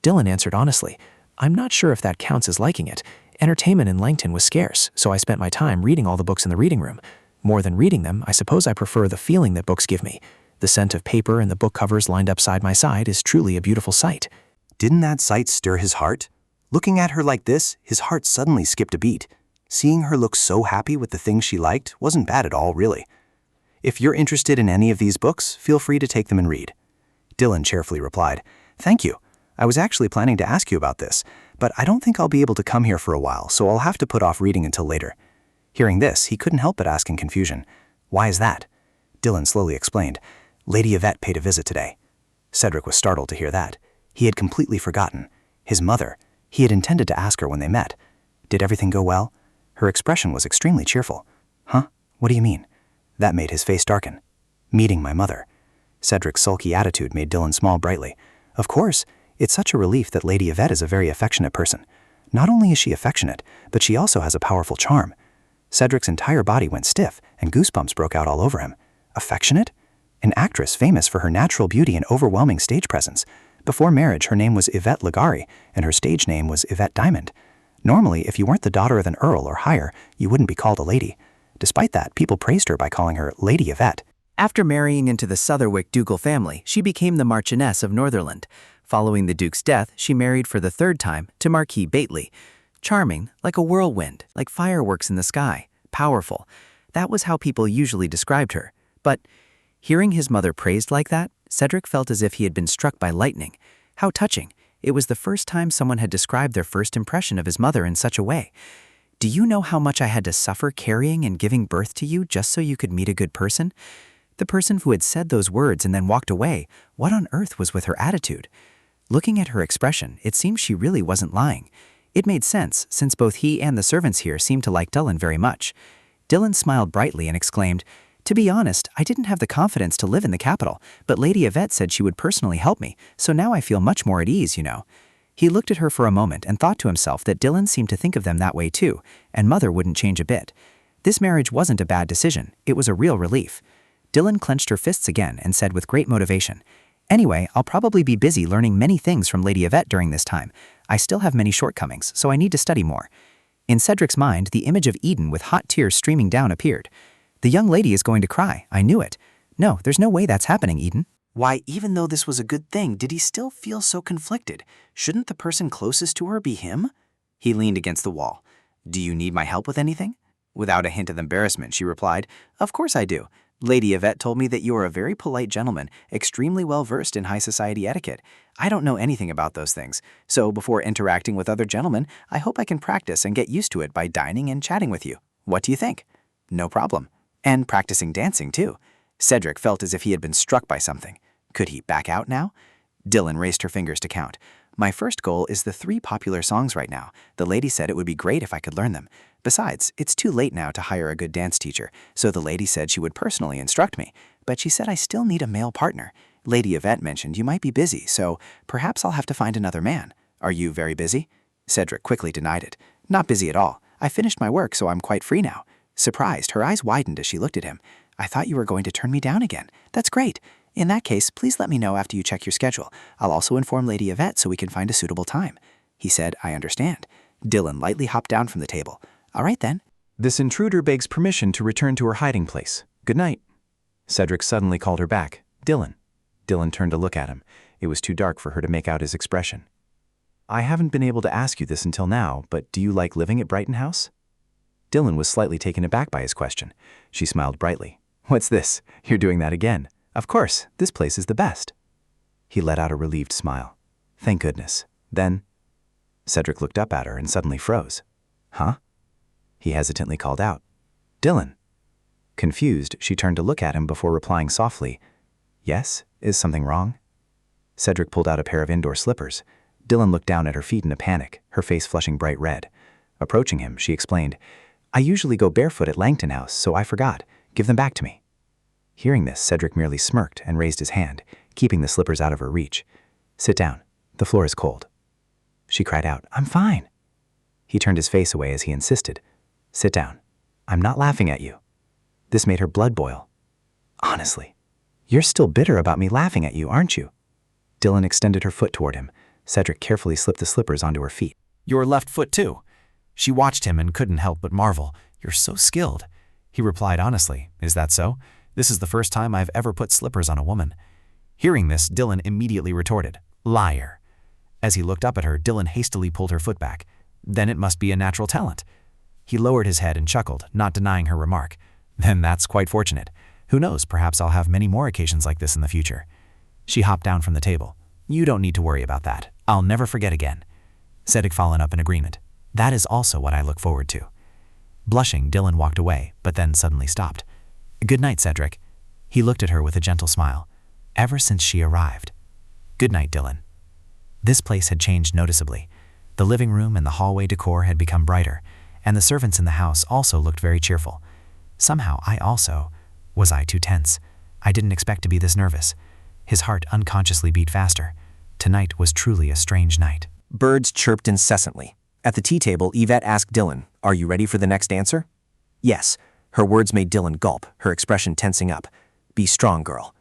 Speaker 1: Dylan answered honestly, "I'm not sure if that counts as liking it. Entertainment in Langton was scarce, so I spent my time reading all the books in the reading room. More than reading them, I suppose I prefer the feeling that books give me. The scent of paper and the book covers lined up side by side is truly a beautiful sight."
Speaker 4: Didn't that sight stir his heart? Looking at her like this, his heart suddenly skipped a beat. Seeing her look so happy with the things she liked wasn't bad at all, really. "If you're interested in any of these books, feel free to take them and read." Dylan cheerfully replied, "Thank you. I was actually planning to ask you about this, but I don't think I'll be able to come here for a while, so I'll have to put off reading until later." Hearing this, he couldn't help but ask in confusion, "Why is that?" Dylan slowly explained, "Lady Ivette paid a visit today." Cedric was startled to hear that. He had completely forgotten. His mother. He had intended to ask her when they met. Did everything go well? Her expression was extremely cheerful. "Huh? What do you mean?" That made his face darken. "Meeting my mother." Cedric's sulky attitude made Dylan smile brightly. "Of course. It's such a relief that Lady Ivette is a very affectionate person. Not only is she affectionate, but she also has a powerful charm." Cedric's entire body went stiff, and goosebumps broke out all over him. Affectionate? An actress famous for her natural beauty and overwhelming stage presence. Before marriage, her name was Ivette Ligari, and her stage name was Ivette Diamond. Normally, if you weren't the daughter of an earl or higher, you wouldn't be called a lady. Despite that, people praised her by calling her Lady Ivette.
Speaker 5: After marrying into the Sotherwick ducal family, she became the Marchioness of Northumberland. Following the Duke's death, she married for the 3rd time to Marquis Bately. Charming, like a whirlwind, like fireworks in the sky, powerful. That was how people usually described her. But hearing his mother praised like that, Cedric felt as if he had been struck by lightning. How touching. It was the first time someone had described their first impression of his mother in such a way. "Do you know how much I had to suffer carrying and giving birth to you just so you could meet a good person?" The person who had said those words and then walked away, what on earth was with her attitude? Looking at her expression, it seemed she really wasn't lying. It made sense, since both he and the servants here seemed to like Dylan very much. Dylan smiled brightly and exclaimed, To be honest, I didn't have the confidence to live in the capital, but Lady Ivette said she would personally help me, so now I feel much more at ease, you know. He looked at her for a moment and thought to himself that Dylan seemed to think of them that way too, and Mother wouldn't change a bit. This marriage wasn't a bad decision, it was a real relief. Dylan clenched her fists again and said with great motivation, "Anyway, I'll probably be busy learning many things from Lady Ivette during this time. I still have many shortcomings, so I need to study more." In Cedric's mind, the image of Eden with hot tears streaming down appeared. The young lady is going to cry, I knew it. No, there's no way that's happening, Eden. Why, even though this was a good thing, did he still feel so conflicted? Shouldn't the person closest to her be him? He leaned against the wall. "Do you need my help with anything?" Without a hint of embarrassment, she replied, "Of course I do. Lady Ivette told me that you are a very polite gentleman, extremely well versed in high society etiquette. I don't know anything about those things, so before interacting with other gentlemen, I hope I can practice and get used to it by dining and chatting with you. What do you think?" "No problem. And practicing dancing, too." Cedric felt as if he had been struck by something. Could he back out now? Dylan raised her fingers to count. "My first goal is the 3 popular songs right now. The lady said it would be great if I could learn them. Besides, it's too late now to hire a good dance teacher, so the lady said she would personally instruct me. But she said I still need a male partner. Lady Ivette mentioned you might be busy, so perhaps I'll have to find another man. Are you very busy?" Cedric quickly denied it. "Not busy at all. I finished my work, so I'm quite free now." Surprised, her eyes widened as she looked at him. "I thought you were going to turn me down again. That's great. In that case, please let me know after you check your schedule. I'll also inform Lady Ivette so we can find a suitable time." He said, "I understand." Dylan lightly hopped down from the table. "All right then."
Speaker 8: This intruder begs permission to return to her hiding place. Good night. Cedric suddenly called her back. "Dylan." Dylan turned to look at him. It was too dark for her to make out his expression. "I haven't been able to ask you this until now, but do you like living at Brighton House?" Dylan was slightly taken aback by his question. She smiled brightly. "What's this? You're doing that again. Of course, this place is the best." He let out a relieved smile. "Thank goodness. Then—" Cedric looked up at her and suddenly froze. "Huh?" He hesitantly called out. "Dylan." Confused, she turned to look at him before replying softly, "Yes? Is something wrong?" Cedric pulled out a pair of indoor slippers. Dylan looked down at her feet in a panic, her face flushing bright red. Approaching him, she explained, "I usually go barefoot at Langton House, so I forgot. Give them back to me." Hearing this, Cedric merely smirked and raised his hand, keeping the slippers out of her reach. "Sit down. The floor is cold." She cried out, "I'm fine." He turned his face away as he insisted, "Sit down. I'm not laughing at you." This made her blood boil. "Honestly, you're still bitter about me laughing at you, aren't you?" Dylan extended her foot toward him. Cedric carefully slipped the slippers onto her feet.
Speaker 4: "Your left foot, too." She watched him and couldn't help but marvel. "You're so skilled." He replied honestly, "Is that so? This is the first time I've ever put slippers on a woman." Hearing this, Dylan immediately retorted, "Liar." As he looked up at her, Dylan hastily pulled her foot back. "Then it must be a natural talent." He lowered his head and chuckled, not denying her remark. "Then that's quite fortunate. Who knows, perhaps I'll have many more occasions like this in the future." She hopped down from the table. "You don't need to worry about that. I'll never forget again." Cedric followed up in agreement. "That is also what I look forward to." Blushing, Dylan walked away, but then suddenly stopped. "Good night, Cedric." He looked at her with a gentle smile. "Ever since she arrived." "Good night, Dylan." This place had changed noticeably. The living room and the hallway decor had become brighter, and the servants in the house also looked very cheerful. Somehow was I too tense? I didn't expect to be this nervous. His heart unconsciously beat faster. Tonight was truly a strange night.
Speaker 2: Birds chirped incessantly. At the tea table, Ivette asked Dylan, "Are you ready for the next answer?" "Yes." Her words made Dylan gulp, her expression tensing up. "Be strong, girl."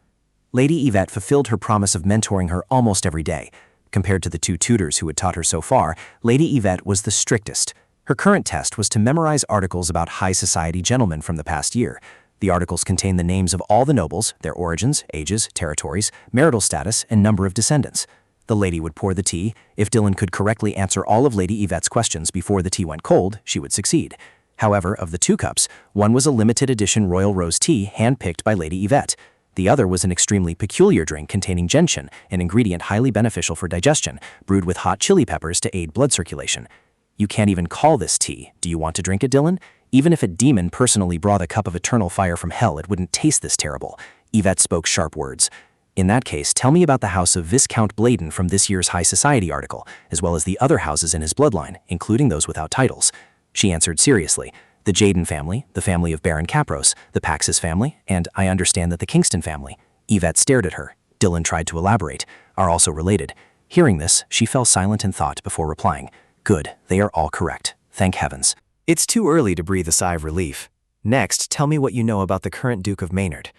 Speaker 2: Lady Ivette fulfilled her promise of mentoring her almost every day. Compared to the 2 tutors who had taught her so far, Lady Ivette was the strictest. Her current test was to memorize articles about high society gentlemen from the past year. The articles contained the names of all the nobles, their origins, ages, territories, marital status, and number of descendants. The lady would pour the tea. If Dylan could correctly answer all of Lady Yvette's questions before the tea went cold, she would succeed. However, of the 2 cups, one was a limited edition royal rose tea handpicked by Lady Yvette. The other was an extremely peculiar drink containing gentian, an ingredient highly beneficial for digestion, brewed with hot chili peppers to aid blood circulation. "You can't even call this tea. Do you want to drink it, Dylan? Even if a demon personally brought a cup of eternal fire from hell, it wouldn't taste this terrible." Yvette spoke sharp words. "In that case, tell me about the house of Viscount Bladen from this year's High Society article, as well as the other houses in his bloodline, including those without titles." She answered seriously, The Jaden family, the family of Baron Capros, the Paxis family, and I understand that the Kingston family. Ivette stared at her. Dylan tried to elaborate. Are also related. Hearing this, she fell silent in thought before replying. Good, they are all correct. Thank heavens. It's too early to breathe a sigh of relief. Next, tell me what you know about the current Duke of Maynard.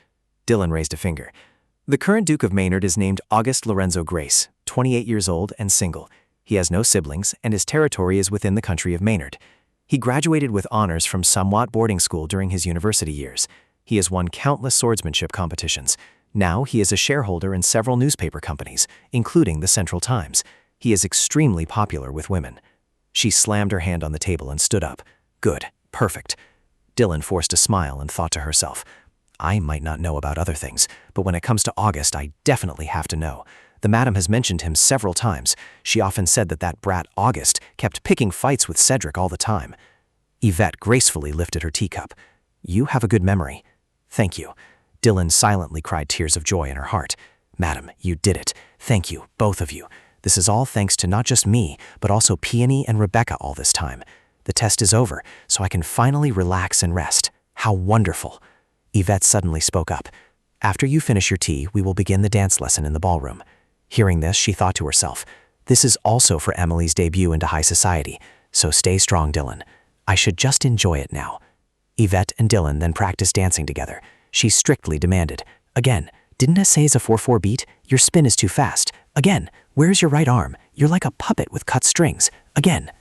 Speaker 2: Dylan raised a finger. The current Duke of Maynard is named August Lorenzo Grace, 28 years old and single. He has no siblings, and his territory is within the country of Maynard. He graduated with honors from Somewhat boarding school during his university years. He has won countless swordsmanship competitions. Now he is a shareholder in several newspaper companies, including the Central Times. He is extremely popular with women. She slammed her hand on the table and stood up. Good, perfect. Dylan forced a smile and thought to herself, I might not know about other things, but when it comes to August, I definitely have to know. The madam has mentioned him several times. She often said that brat August kept picking fights with Cedric all the time. Ivette gracefully lifted her teacup. You have a good memory. Thank you. Dylan silently cried tears of joy in her heart. Madam, you did it. Thank you, both of you. This is all thanks to not just me, but also Peony and Rebecca all this time. The test is over, so I can finally relax and rest. How wonderful. Ivette suddenly spoke up. After you finish your tea, we will begin the dance lesson in the ballroom. Hearing this, she thought to herself, this is also for Emily's debut into high society, so stay strong, Dylan. I should just enjoy it now. Ivette and Dylan then practiced dancing together. She strictly demanded, again, didn't I say it's a 4/4 beat? Your spin is too fast. Again, where's your right arm? You're like a puppet with cut strings. Again,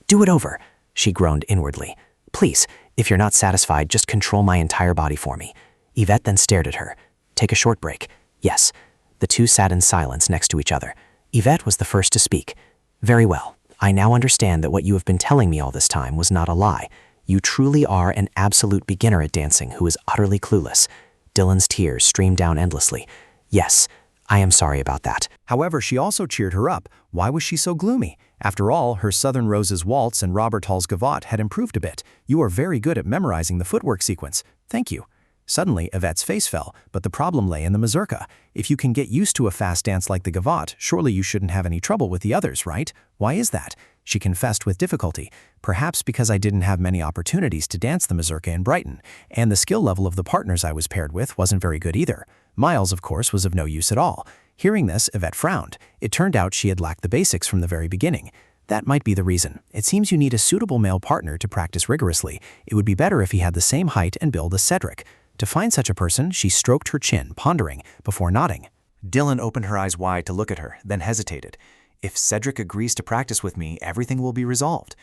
Speaker 2: do it over. She groaned inwardly. Please, if you're not satisfied, just control my entire body for me. Ivette then stared at her. Take a short break. Yes. The two sat in silence next to each other. Ivette was the first to speak. Very well. I now understand that what you have been telling me all this time was not a lie. You truly are an absolute beginner at dancing who is utterly clueless. Dylan's tears streamed down endlessly. Yes, I am sorry about that.
Speaker 4: However, she also cheered her up. Why was she so gloomy? After all, her Southern Roses Waltz and Robert Hall's Gavotte had improved a bit. You are very good at memorizing the footwork sequence. Thank you. Suddenly, Yvette's face fell, but the problem lay in the mazurka. If you can get used to a fast dance like the gavotte, surely you shouldn't have any trouble with the others, right? Why is that? She confessed with difficulty. Perhaps because I didn't have many opportunities to dance the mazurka in Brighton, and the skill level of the partners I was paired with wasn't very good either. Miles, of course, was of no use at all. Hearing this, Yvette frowned. It turned out she had lacked the basics from the very beginning. That might be the reason. It seems you need a suitable male partner to practice rigorously. It would be better if he had the same height and build as Cedric. To find such a person, she stroked her chin, pondering, before nodding.
Speaker 6: Dylan opened her eyes wide to look at her, then hesitated. If Cedric agrees to practice with me, everything will be resolved.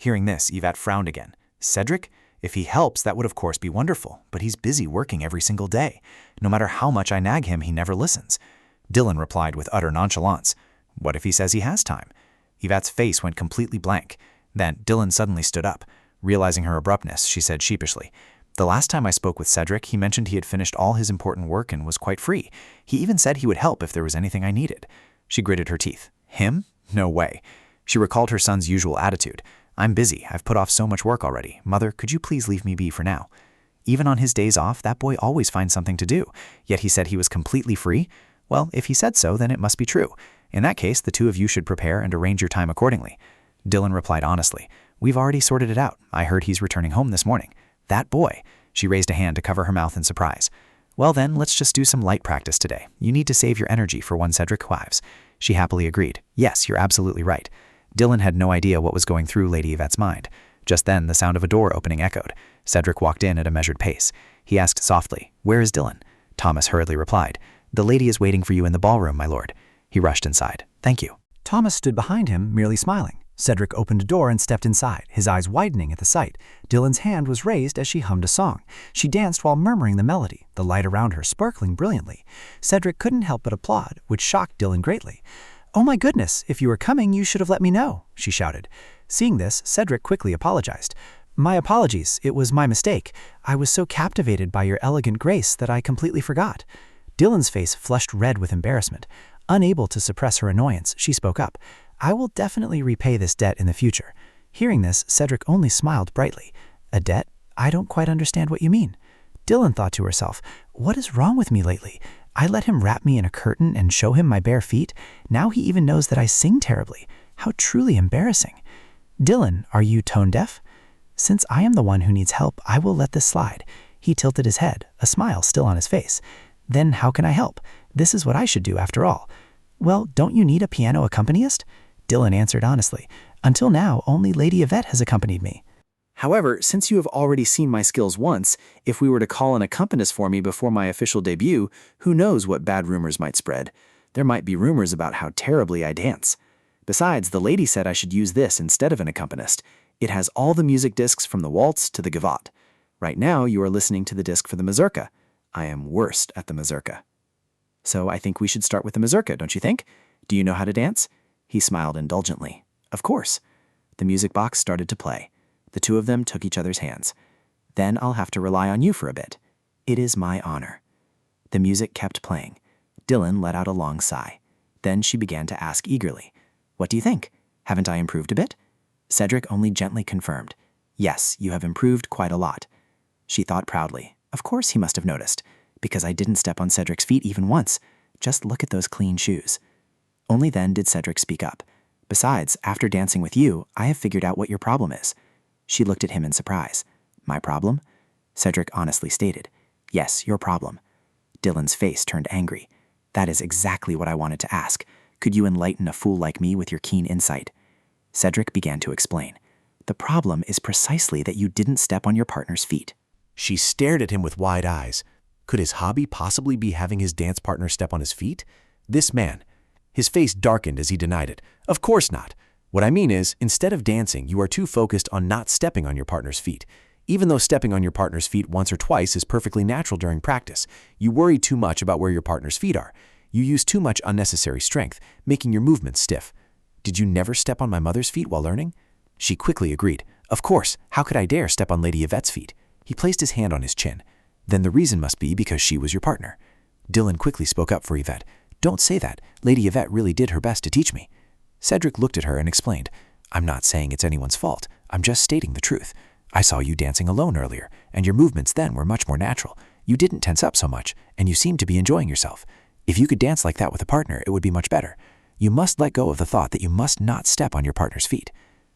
Speaker 6: Hearing this, Yvette frowned again. Cedric? If he helps, that would of course be wonderful, but he's busy working every single day. No matter how much I nag him, he never listens. Dylan replied with utter nonchalance. What if he says he has time? Yvette's face went completely blank. Then Dylan suddenly stood up. Realizing her abruptness, she said sheepishly, The last time I spoke with Cedric, he mentioned he had finished all his important work and was quite free. He even said he would help if there was anything I needed. She gritted her teeth. Him? No way. She recalled her son's usual attitude. I'm busy. I've put off so much work already. Mother, could you please leave me be for now? Even on his days off, that boy always finds something to do. Yet he said he was completely free? Well, if he said so, then it must be true. In that case, the two of you should prepare and arrange your time accordingly. Dylan replied honestly. We've already sorted it out. I heard he's returning home this morning. That boy. She raised a hand to cover her mouth in surprise. Well then, let's just do some light practice today. You need to save your energy for one Cedric wives. She happily agreed. Yes, you're absolutely right. Dylan had no idea what was going through Lady Yvette's mind. Just then, the sound of a door opening echoed. Cedric walked in at a measured pace. He asked softly, Where is Dylan? Thomas hurriedly replied, The lady is waiting for you in the ballroom, my lord. He rushed inside. Thank you.
Speaker 7: Thomas stood behind him, merely smiling. Cedric opened a door and stepped inside, his eyes widening at the sight. Dylan's hand was raised as she hummed a song. She danced while murmuring the melody, the light around her sparkling brilliantly. Cedric couldn't help but applaud, which shocked Dylan greatly. Oh my goodness, if you were coming, you should have let me know, she shouted. Seeing this, Cedric quickly apologized. My apologies, it was my mistake. I was so captivated by your elegant grace that I completely forgot. Dylan's face flushed red with embarrassment. Unable to suppress her annoyance, she spoke up. I will definitely repay this debt in the future. Hearing this, Cedric only smiled brightly. A debt? I don't quite understand what you mean. Dylan thought to herself, what is wrong with me lately? I let him wrap me in a curtain and show him my bare feet. Now he even knows that I sing terribly. How truly embarrassing. Dylan, are you tone deaf? Since I am the one who needs help, I will let this slide. He tilted his head, a smile still on his face. Then how can I help? This is what I should do after all. Well, don't you need a piano accompanist? Dylan answered honestly. Until now, only Lady Ivette has accompanied me.
Speaker 5: However, since you have already seen my skills once, if we were to call an accompanist for me before my official debut, who knows what bad rumors might spread. There might be rumors about how terribly I dance. Besides, the lady said I should use this instead of an accompanist. It has all the music discs from the waltz to the gavotte. Right now, you are listening to the disc for the mazurka. I am worst at the mazurka. So I think we should start with the mazurka, don't you think? Do you know how to dance? He smiled indulgently. Of course. The music box started to play. The two of them took each other's hands. Then I'll have to rely on you for a bit. It is my honor. The music kept playing. Dylan let out a long sigh. Then she began to ask eagerly, "What do you think? Haven't I improved a bit?" Cedric only gently confirmed, "Yes, you have improved quite a lot." She thought proudly, "Of course he must have noticed, because I didn't step on Cedric's feet even once. Just look at those clean shoes." Only then did Cedric speak up. "Besides, after dancing with you, I have figured out what your problem is." She looked at him in surprise. "My problem?" Cedric honestly stated, "Yes, your problem." Dylan's face turned angry. "That is exactly what I wanted to ask. Could you enlighten a fool like me with your keen insight?" Cedric began to explain. "The problem is precisely that you didn't step on your partner's feet."
Speaker 1: She stared at him with wide eyes. Could his hobby possibly be having his dance partner step on his feet? This man. His face darkened as he denied it. "Of course not. What I mean is, instead of dancing, you are too focused on not stepping on your partner's feet. Even though stepping on your partner's feet once or twice is perfectly natural during practice, you worry too much about where your partner's feet are. You use too much unnecessary strength, making your movements stiff. Did you never step on my mother's feet while learning?" She quickly agreed. "Of course, how could I dare step on Lady Yvette's feet?" He placed his hand on his chin. "Then the reason must be because she was your partner." Dylan quickly spoke up for Ivette. "Don't say that. Lady Ivette really did her best to teach me." Cedric looked at her and explained, "I'm not saying it's anyone's fault. I'm just stating the truth. I saw you dancing alone earlier, and your movements then were much more natural. You didn't tense up so much, and you seemed to be enjoying yourself. If you could dance like that with a partner, it would be much better. You must let go of the thought that you must not step on your partner's feet."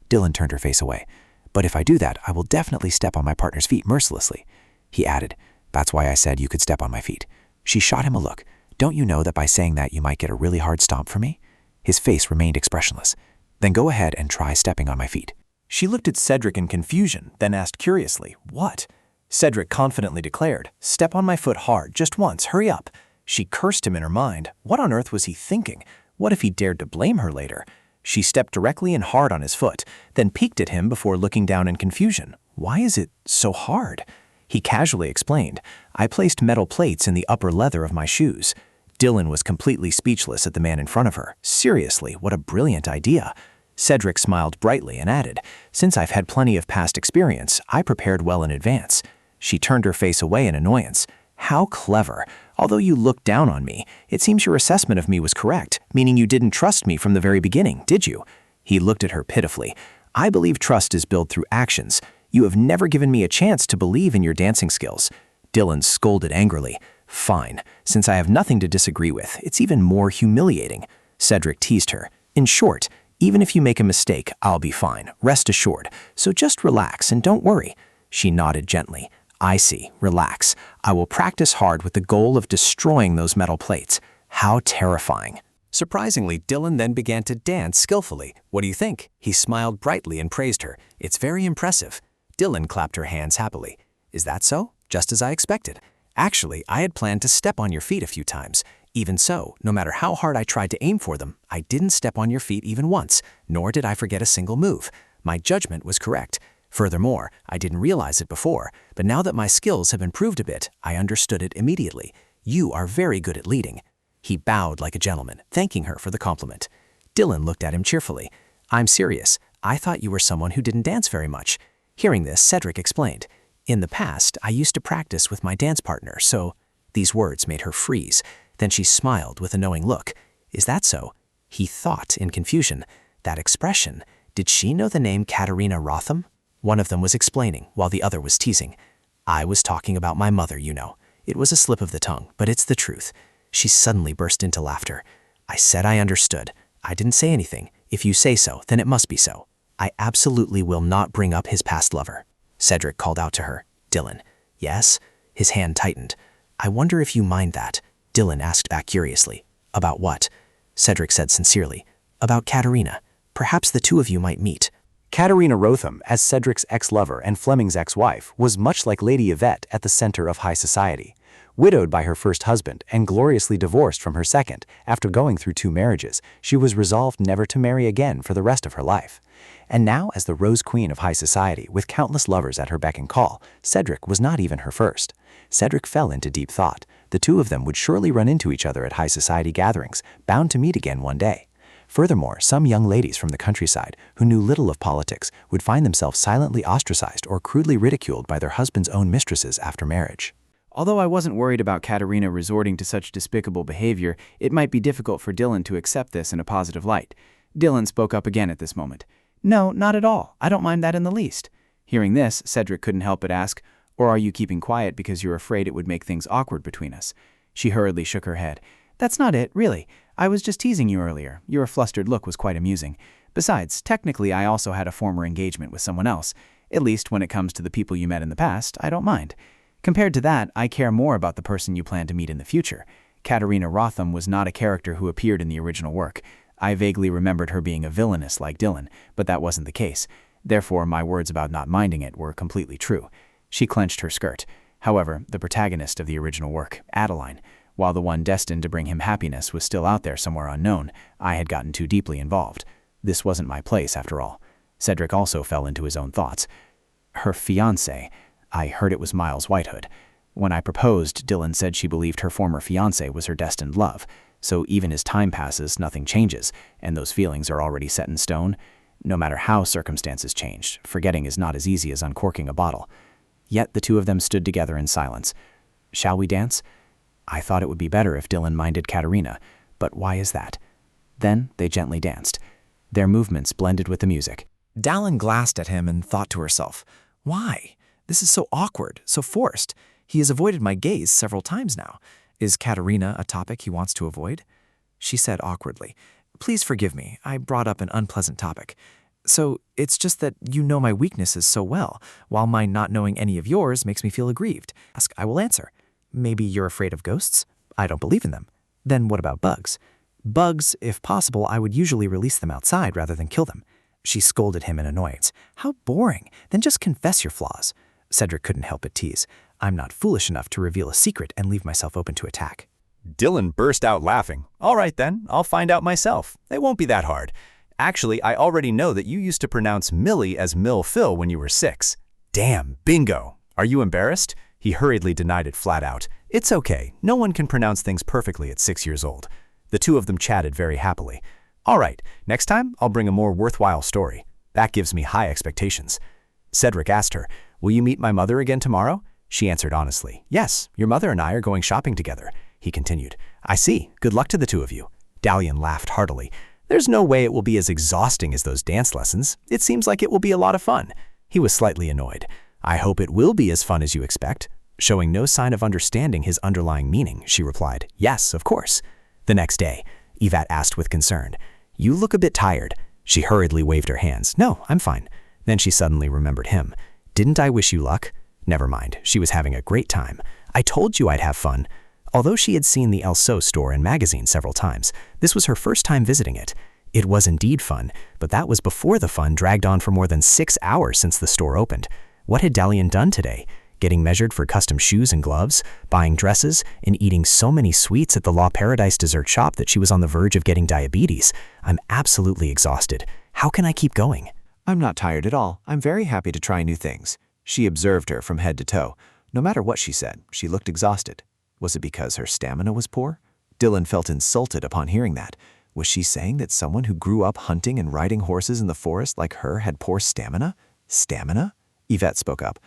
Speaker 1: Dylan turned her face away. "But if I do that, I will definitely step on my partner's feet mercilessly." He added, "That's why I said you could step on my feet." She shot him a look. "Don't you know that by saying that you might get a really hard stomp from me?" His face remained expressionless. "Then go ahead and try stepping on my feet." She looked at Cedric in confusion, then asked curiously, "What?" Cedric confidently declared, "Step on my foot hard, just once, hurry up." She cursed him in her mind. What on earth was he thinking? What if he dared to blame her later? She stepped directly and hard on his foot, then peeked at him before looking down in confusion. "Why is it so hard?" He casually explained, "I placed metal plates in the upper leather of my shoes." Dylan was completely speechless at the man in front of her. Seriously, what a brilliant idea. Cedric smiled brightly and added, "Since I've had plenty of past experience, I prepared well in advance." She turned her face away in annoyance. "How clever. Although you looked down on me, it seems your assessment of me was correct, meaning you didn't trust me from the very beginning, did you?" He looked at her pitifully. "I believe trust is built through actions. You have never given me a chance to believe in your dancing skills." Dylan scolded angrily. "Fine. Since I have nothing to disagree with, it's even more humiliating." Cedric teased her. "In short, even if you make a mistake, I'll be fine. Rest assured. So just relax and don't worry." She nodded gently. "I see. Relax. I will practice hard with the goal of destroying those metal plates." How terrifying. Surprisingly, Dylan then began to dance skillfully. "What do you think?" He smiled brightly and praised her. "It's very impressive." Dylan clapped her hands happily. "Is that so? Just as I expected. Actually, I had planned to step on your feet a few times. Even so, no matter how hard I tried to aim for them, I didn't step on your feet even once, nor did I forget a single move. My judgment was correct. Furthermore, I didn't realize it before, but now that my skills have improved a bit, I understood it immediately. You are very good at leading." He bowed like a gentleman, thanking her for the compliment. Dylan looked at him cheerfully. "I'm serious. I thought you were someone who didn't dance very much." Hearing this, Cedric explained, "In the past, I used to practice with my dance partner, so—" These words made her freeze. Then she smiled with a knowing look. "Is that so?" He thought in confusion. That expression. Did she know the name Katerina Rotham? One of them was explaining, while the other was teasing. "I was talking about my mother, you know. It was a slip of the tongue, but it's the truth." She suddenly burst into laughter. "I said I understood. I didn't say anything. If you say so, then it must be so. I absolutely will not bring up his past lover."
Speaker 2: Cedric called out to her. Dylan. Yes? His hand tightened. I wonder if you mind that, Dylan asked back curiously. About what? Cedric said sincerely. About Katerina. Perhaps the two of you might meet.
Speaker 1: Katerina Rotham, as Cedric's ex-lover and Fleming's ex-wife, was much like Lady Ivette at the center of high society. Widowed by her first husband and gloriously divorced from her second after going through 2 marriages, she was resolved never to marry again for the rest of her life. And now, as the Rose Queen of high society with countless lovers at her beck and call, Cedric was not even her first. Cedric fell into deep thought. The two of them would surely run into each other at high society gatherings, bound to meet again one day. Furthermore, some young ladies from the countryside who knew little of politics would find themselves silently ostracized or crudely ridiculed by their husband's own mistresses after marriage.
Speaker 6: Although I wasn't worried about Katerina resorting to such despicable behavior, it might be difficult for Dylan to accept this in a positive light. Dylan spoke up again at this moment. No, not at all. I don't mind that in the least. Hearing this, Cedric couldn't help but ask, or are you keeping quiet because you're afraid it would make things awkward between us? She hurriedly shook her head. That's not it, really. I was just teasing you earlier. Your flustered look was quite amusing. Besides, technically I also had a former engagement with someone else. At least when it comes to the people you met in the past, I don't mind. Compared to that, I care more about the person you plan to meet in the future. Katerina Rotham was not a character who appeared in the original work. I vaguely remembered her being a villainess like Dylan, but that wasn't the case. Therefore, my words about not minding it were completely true. She clenched her skirt. However, the protagonist of the original work, Adeline, while the one destined to bring him happiness was still out there somewhere unknown, I had gotten too deeply involved. This wasn't my place, after all. Cedric also fell into his own thoughts. Her fiancé. I heard it was Miles Whitehood. When I proposed, Dylan said she believed her former fiancé was her destined love. So even as time passes, nothing changes, and those feelings are already set in stone. No matter how circumstances changed, forgetting is not as easy as uncorking a bottle. Yet the two of them stood together in silence. Shall we dance? I thought it would be better if Dylan minded Katerina, but why is that? Then they gently danced. Their movements blended with the music.
Speaker 1: Dallin glanced at him and thought to herself, why? This is so awkward, so forced. He has avoided my gaze several times now. Is Katerina a topic he wants to avoid? She said awkwardly, please forgive me, I brought up an unpleasant topic. So it's just that you know my weaknesses so well, while my not knowing any of yours makes me feel aggrieved. Ask, I will answer. Maybe you're afraid of ghosts? I don't believe in them. Then what about bugs? Bugs, if possible, I would usually release them outside rather than kill them. She scolded him in annoyance. How boring. Then just confess your flaws. Cedric couldn't help but tease. I'm not foolish enough to reveal a secret and leave myself open to attack.
Speaker 9: Dylan burst out laughing. All right then, I'll find out myself. It won't be that hard. Actually, I already know that you used to pronounce Millie as Mill Phil when you were 6. Damn, bingo. Are you embarrassed? He hurriedly denied it flat out. It's okay. No one can pronounce things perfectly at 6 years old. The two of them chatted very happily. All right, next time I'll bring a more worthwhile story. That gives me high expectations. Cedric asked her, will you meet my mother again tomorrow? She answered honestly, yes, your mother and I are going shopping together. He continued, I see. Good luck to the two of you. Dalian laughed heartily. There's no way it will be as exhausting as those dance lessons. It seems like it will be a lot of fun. He was slightly annoyed. I hope it will be as fun as you expect. Showing no sign of understanding his underlying meaning, she replied, yes, of course. The next day, Ivette asked with concern, you look a bit tired. She hurriedly waved her hands. No, I'm fine. Then she suddenly remembered him. Didn't I wish you luck? Never mind, she was having a great time. I told you I'd have fun. Although she had seen the El So store and magazine several times, this was her first time visiting it. It was indeed fun, but that was before the fun dragged on for more than 6 hours since the store opened. What had Dalian done today? Getting measured for custom shoes and gloves, buying dresses, and eating so many sweets at the La Paradise dessert shop that she was on the verge of getting diabetes. I'm absolutely exhausted. How can I keep going?
Speaker 8: I'm not tired at all. I'm very happy to try new things. She observed her from head to toe. No matter what she said, she looked exhausted. Was it because her stamina was poor? Dylan felt insulted upon hearing that. Was she saying that someone who grew up hunting and riding horses in the forest like her had poor stamina? Stamina? Ivette spoke up.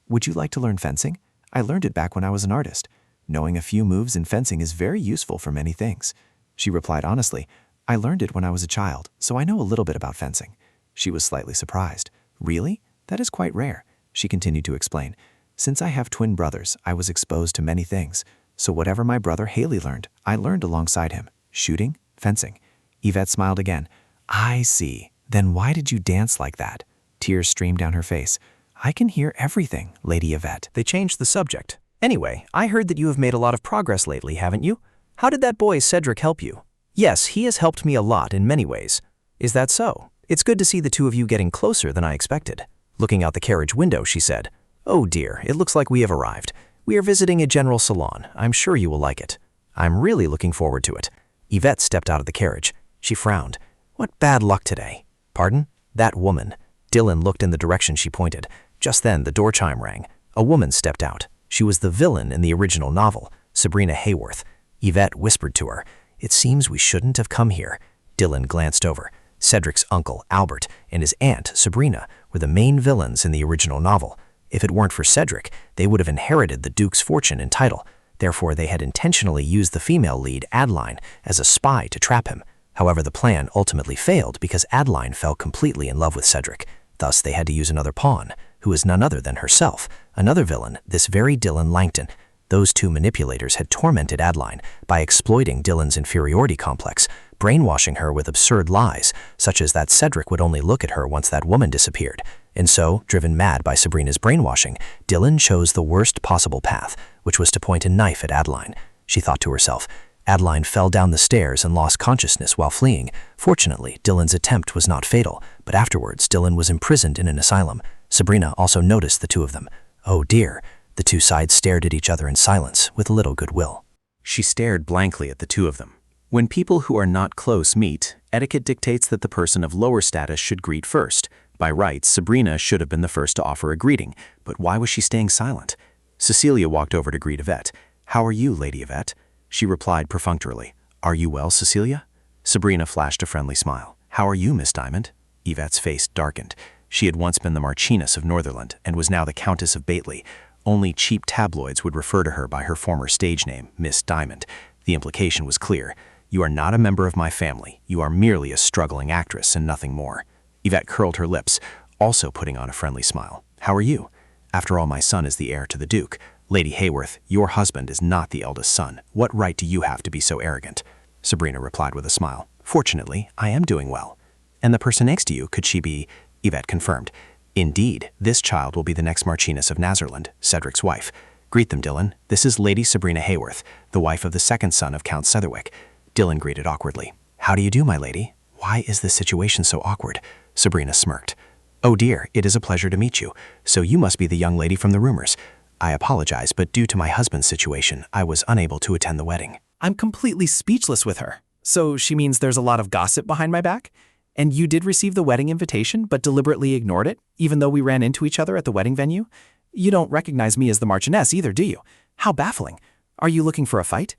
Speaker 8: Would you like to learn fencing? I learned it back when I was an artist. Knowing a few moves in fencing is very useful for many things. She replied honestly, I learned it when I was a child, so I know a little bit about fencing. She was slightly surprised. Really? That is quite rare. She continued to explain. Since I have twin brothers, I was exposed to many things. So whatever my brother Haley learned, I learned alongside him. Shooting, fencing. Ivette smiled again. I see. Then why did you dance like that? Tears streamed down her face.
Speaker 2: I can hear everything, Lady Ivette. They changed the subject. Anyway, I heard that you have made a lot of progress lately, haven't you? How did that boy Cedric help you? Yes, he has helped me a lot in many ways. Is that so? It's good to see the two of you getting closer than I expected. Looking out the carriage window, she said, "Oh dear, it looks like we have arrived. We are visiting a general salon. I'm sure you will like it." "I'm really looking forward to it." Ivette stepped out of the carriage. She frowned. "What bad luck today." "Pardon?" "That woman." Dylan looked in the direction she pointed. Just then, the door chime rang. A woman stepped out. She was the villain in the original novel, Sabrina Hayworth. Ivette whispered to her, "It seems we shouldn't have come here." Dylan glanced over. Cedric's uncle, Albert, and his aunt, Sabrina, were the main villains in the original novel. If it weren't for Cedric, they would have inherited the Duke's fortune and title. Therefore, they had intentionally used the female lead, Adeline, as a spy to trap him. However, the plan ultimately failed because Adeline fell completely in love with Cedric. Thus, they had to use another pawn, who is none other than herself, another villain, this very Dylan Langton. Those two manipulators had tormented Adeline by exploiting Dylan's inferiority complex, brainwashing her with absurd lies, such as that Cedric would only look at her once that woman disappeared. And so, driven mad by Sabrina's brainwashing, Dylan chose the worst possible path, which was to point a knife at Adeline. She thought to herself, Adeline fell down the stairs and lost consciousness while fleeing. Fortunately, Dylan's attempt was not fatal, but afterwards Dylan was imprisoned in an asylum. Sabrina also noticed the two of them. Oh dear. The two sides stared at each other in silence, with little goodwill.
Speaker 4: She stared blankly at the two of them. When people who are not close meet, etiquette dictates that the person of lower status should greet first. By rights, Sabrina should have been the first to offer a greeting, but why was she staying silent? Cecilia walked over to greet Ivette. "How are you, Lady Ivette?" She replied perfunctorily. "Are you well, Cecilia?" Sabrina flashed a friendly smile. "How are you, Miss Diamond?" Yvette's face darkened. She had once been the Marchioness of Northerland and was now the Countess of Bately. Only cheap tabloids would refer to her by her former stage name, Miss Diamond. The implication was clear. "You are not a member of my family. You are merely a struggling actress and nothing more." Yvette curled her lips, also putting on a friendly smile. "How are you? After all, my son is the heir to the Duke. Lady Hayworth, your husband is not the eldest son. What right do you have to be so arrogant?" Sabrina replied with a smile. "Fortunately, I am doing well." "And the person next to you, could she be?" Yvette confirmed. "Indeed, this child will be the next Marchioness of Nazerland, Cedric's wife. Greet them, Dylan. This is Lady Sabrina Hayworth, the wife of the second son of Count Cetherwick." Dylan greeted awkwardly. "How do you do, my lady? Why is this situation so awkward?" Sabrina smirked. "Oh dear, it is a pleasure to meet you. So you must be the young lady from the rumors. I apologize, but due to my husband's situation, I was unable to attend the wedding."
Speaker 5: I'm completely speechless with her. So she means there's a lot of gossip behind my back? And you did receive the wedding invitation, but deliberately ignored it, even though we ran into each other at the wedding venue? You don't recognize me as the Marchioness either, do you? How baffling. Are you looking for a fight?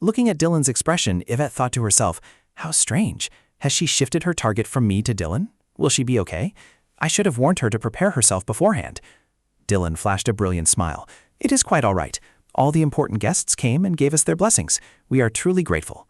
Speaker 5: Looking at Dylan's expression, Ivette thought to herself, how strange. Has she shifted her target from me to Dylan? Will she be okay? I should have warned her to prepare herself beforehand. Dylan flashed a brilliant smile. It is quite all right. All the important guests came and gave us their blessings. We are truly grateful.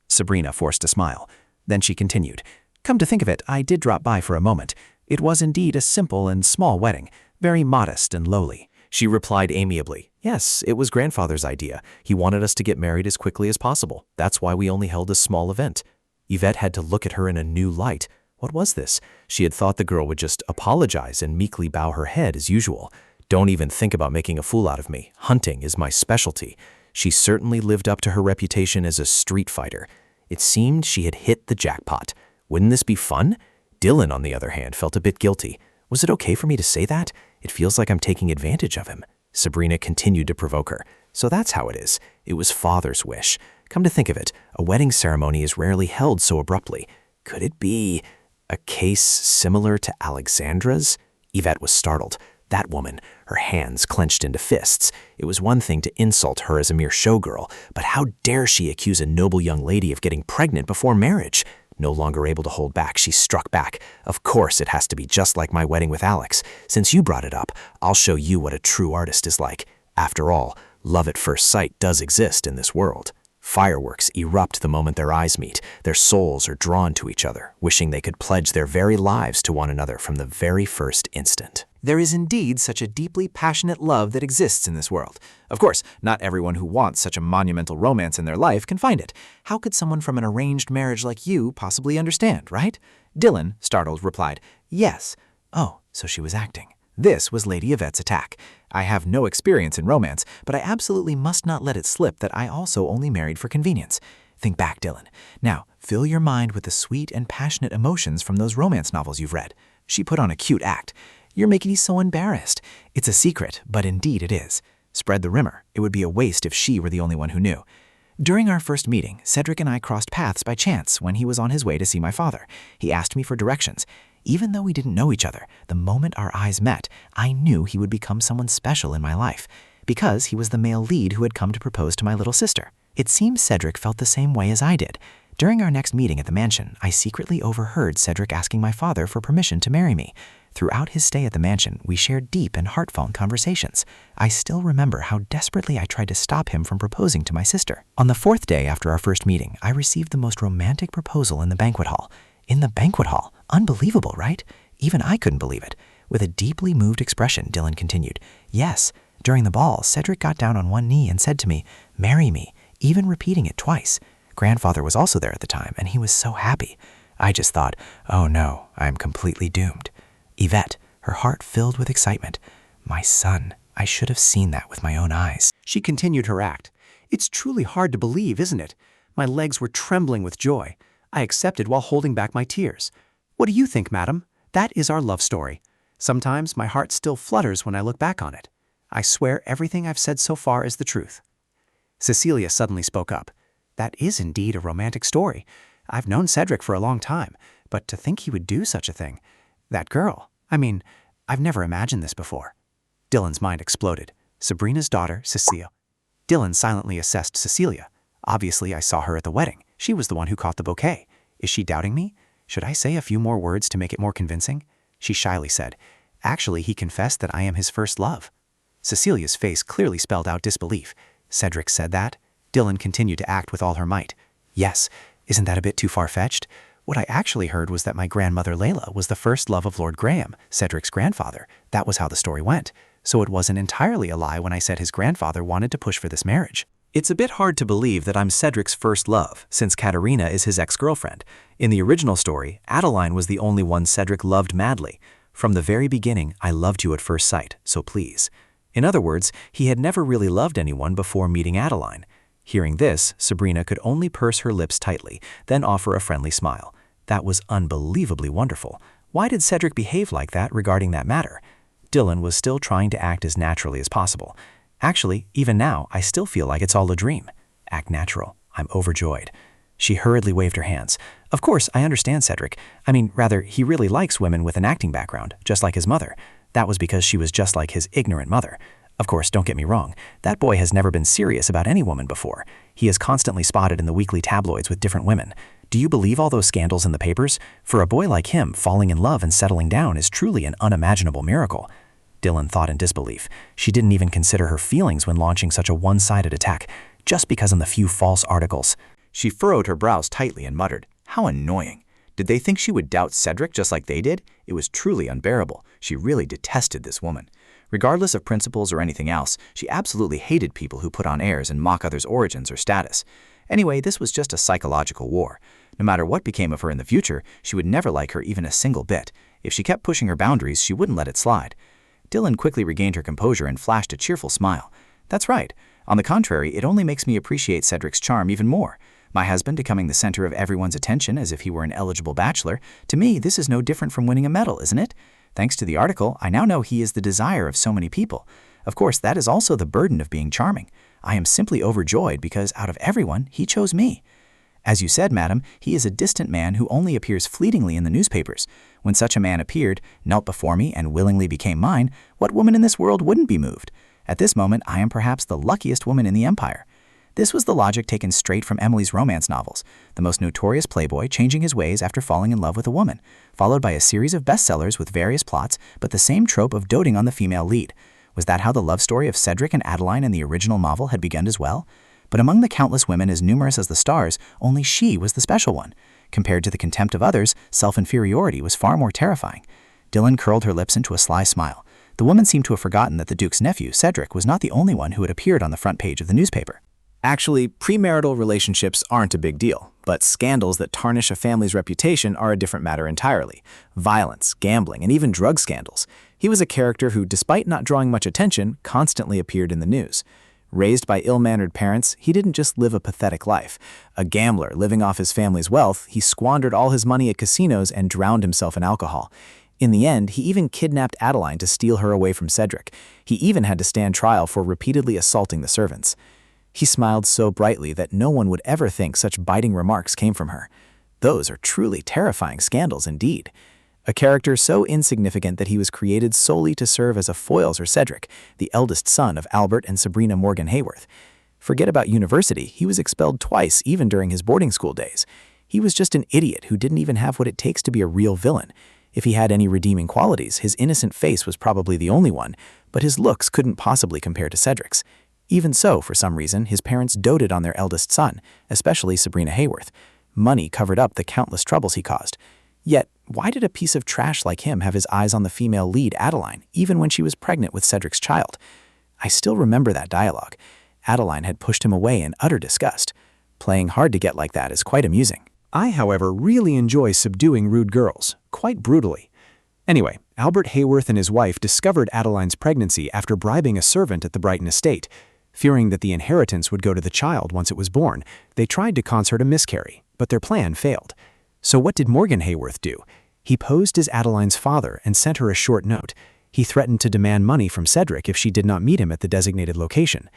Speaker 5: Sabrina forced a smile. Then she continued, "Come to think of it, I did drop by for a moment. It was indeed a simple and small wedding, very modest and lowly."
Speaker 2: She replied amiably, "Yes, it was grandfather's idea. He wanted us to get married as quickly as possible. That's why we only held a small event." Yvette had to look at her in a new light. What was this? She had thought the girl would just apologize and meekly bow her head as usual. "Don't even think about making a fool out of me. Hunting is my specialty." She certainly lived up to her reputation as a street fighter. It seemed she had hit the jackpot. Wouldn't this be fun? Dylan, on the other hand, felt a bit guilty. Was it okay for me to say that? It feels like I'm taking advantage of him. Sabrina continued to provoke her. So that's how it is. It was father's wish. Come to think of it, a wedding ceremony is rarely held so abruptly. Could it be a case similar to Alexandra's? Yvette was startled. That woman, her hands clenched into fists. It was one thing to insult her as a mere showgirl, but how dare she accuse a noble young lady of getting pregnant before marriage? No longer able to hold back, she struck back. "Of course it has to be just like my wedding with Alex. Since you brought it up, I'll show you what a true artist is like. After all, love at first sight does exist in this world." Fireworks erupt the moment their eyes meet. Their souls are drawn to each other, wishing they could pledge their very lives to one another from the very first instant.
Speaker 6: There is indeed such a deeply passionate love that exists in this world. Of course, not everyone who wants such a monumental romance in their life can find it. How could someone from an arranged marriage like you possibly understand, right? Dylan, startled, replied, "Yes." Oh, so she was acting.
Speaker 1: This was Lady Yvette's attack. I have no experience in romance, but I absolutely must not let it slip that I also only married for convenience. Think back, Dylan. Now, fill your mind with the sweet and passionate emotions from those romance novels you've read. She put on a cute act. You're making me so embarrassed. It's a secret, but indeed it is. Spread the rumor. It would be a waste if she were the only one who knew. During our first meeting, Cedric and I crossed paths by chance when he was on his way to see my father. He asked me for directions. Even though we didn't know each other, the moment our eyes met, I knew he would become someone special in my life, because he was the male lead who had come to propose to my little sister. It seems Cedric felt the same way as I did. During our next meeting at the mansion, I secretly overheard Cedric asking my father for permission to marry me. Throughout his stay at the mansion, we shared deep and heartfelt conversations. I still remember how desperately I tried to stop him from proposing to my sister. On the 4th day after our first meeting, I received the most romantic proposal in the banquet hall. In the banquet hall? Unbelievable, right? Even I couldn't believe it. With a deeply moved expression, Dylan continued, "Yes, during the ball, Cedric got down on one knee and said to me, 'Marry me,' even repeating it twice. Grandfather was also there at the time, and he was so happy. I just thought, oh no, I'm completely doomed." Ivette, her heart filled with excitement. My son, I should have seen that with my own eyes.
Speaker 2: She continued her act. "It's truly hard to believe, isn't it? My legs were trembling with joy. I accepted while holding back my tears. What do you think, madam? That is our love story. Sometimes my heart still flutters when I look back on it. I swear everything I've said so far is the truth." Cecilia suddenly spoke up. "That is indeed a romantic story. I've known Cedric for a long time, but to think he would do such a thing. That girl, I've never imagined this before." Dylan's mind exploded. Sabrina's daughter, Cecilia. Dylan silently assessed Cecilia. Obviously, I saw her at the wedding. She was the one who caught the bouquet. Is she doubting me? Should I say a few more words to make it more convincing? She shyly said, "Actually, he confessed that I am his first love." Cecilia's face clearly spelled out disbelief. "Cedric said that?" Dylan continued to act with all her might. "Yes, isn't that a bit too far-fetched? What I actually heard was that my grandmother Layla was the first love of Lord Graham, Cedric's grandfather. That was how the story went. So it wasn't entirely a lie when I said his grandfather wanted to push for this marriage."
Speaker 1: It's a bit hard to believe that I'm Cedric's first love, since Katerina is his ex-girlfriend. In the original story, Adeline was the only one Cedric loved madly. From the very beginning, I loved you at first sight, so please. In other words, he had never really loved anyone before meeting Adeline. Hearing this, Sabrina could only purse her lips tightly, then offer a friendly smile. That was unbelievably wonderful. Why did Cedric behave like that regarding that matter? Dylan was still trying to act as naturally as possible. Actually, even now, I still feel like it's all a dream. Act natural. I'm overjoyed. She hurriedly waved her hands. Of course, I understand Cedric. He really likes women with an acting background, just like his mother. That was because she was just like his ignorant mother. Of course, don't get me wrong. That boy has never been serious about any woman before. He is constantly spotted in the weekly tabloids with different women. Do you believe all those scandals in the papers? For a boy like him, falling in love and settling down is truly an unimaginable miracle. Dylan thought in disbelief. She didn't even consider her feelings when launching such a one-sided attack, just because of the few false articles.
Speaker 6: She furrowed her brows tightly and muttered, "How annoying. Did they think she would doubt Cedric just like they did? It was truly unbearable. She really detested this woman. Regardless of principles or anything else, she absolutely hated people who put on airs and mock others' origins or status. Anyway, this was just a psychological war. No matter what became of her in the future, she would never like her even a single bit. If she kept pushing her boundaries, she wouldn't let it slide." Dylan quickly regained her composure and flashed a cheerful smile. "That's right. On the contrary, it only makes me appreciate Cedric's charm even more. My husband becoming the center of everyone's attention as if he were an eligible bachelor. To me, this is no different from winning a medal, isn't it? Thanks to the article, I now know he is the desire of so many people. Of course, that is also the burden of being charming. I am simply overjoyed because out of everyone, he chose me. As you said, madam, he is a distant man who only appears fleetingly in the newspapers. When such a man appeared, knelt before me, and willingly became mine, what woman in this world wouldn't be moved? At this moment, I am perhaps the luckiest woman in the empire." This was the logic taken straight from Emily's romance novels, the most notorious playboy changing his ways after falling in love with a woman, followed by a series of bestsellers with various plots, but the same trope of doting on the female lead. Was that how the love story of Cedric and Adeline in the original novel had begun as well? But among the countless women as numerous as the stars, only she was the special one. Compared to the contempt of others, self-inferiority was far more terrifying. Dylan curled her lips into a sly smile. The woman seemed to have forgotten that the Duke's nephew, Cedric, was not the only one who had appeared on the front page of the newspaper.
Speaker 8: Actually, premarital relationships aren't a big deal, but scandals that tarnish a family's reputation are a different matter entirely. Violence, gambling, and even drug scandals.
Speaker 5: He was a character who, despite not drawing much attention, constantly appeared in the news. Raised by ill-mannered parents, he didn't just live a pathetic life. A gambler living off his family's wealth, he squandered all his money at casinos and drowned himself in alcohol. In the end, he even kidnapped Adeline to steal her away from Cedric. He even had to stand trial for repeatedly assaulting the servants. He smiled so brightly that no one would ever think such biting remarks came from her. Those are truly terrifying scandals indeed. A character so insignificant that he was created solely to serve as a foil for Cedric, the eldest son of Albert and Sabrina Morgan Hayworth. Forget about university, he was expelled twice even during his boarding school days. He was just an idiot who didn't even have what it takes to be a real villain. If he had any redeeming qualities, his innocent face was probably the only one, but his looks couldn't possibly compare to Cedric's. Even so, for some reason, his parents doted on their eldest son, especially Sabrina Hayworth. Money covered up the countless troubles he caused. Yet, why did a piece of trash like him have his eyes on the female lead, Adeline, even when she was pregnant with Cedric's child? I still remember that dialogue. Adeline had pushed him away in utter disgust. Playing hard to get like that is quite amusing.
Speaker 4: I, however, really enjoy subduing rude girls, quite brutally. Anyway, Albert Hayworth and his wife discovered Adeline's pregnancy after bribing a servant at the Brighton estate. Fearing that the inheritance would go to the child once it was born, they tried to cause her to miscarry, but their plan failed. So what did Morgan Hayworth do? He posed as Adeline's father and sent her a short note. He threatened to demand money from Cedric if she did not meet him at the designated location.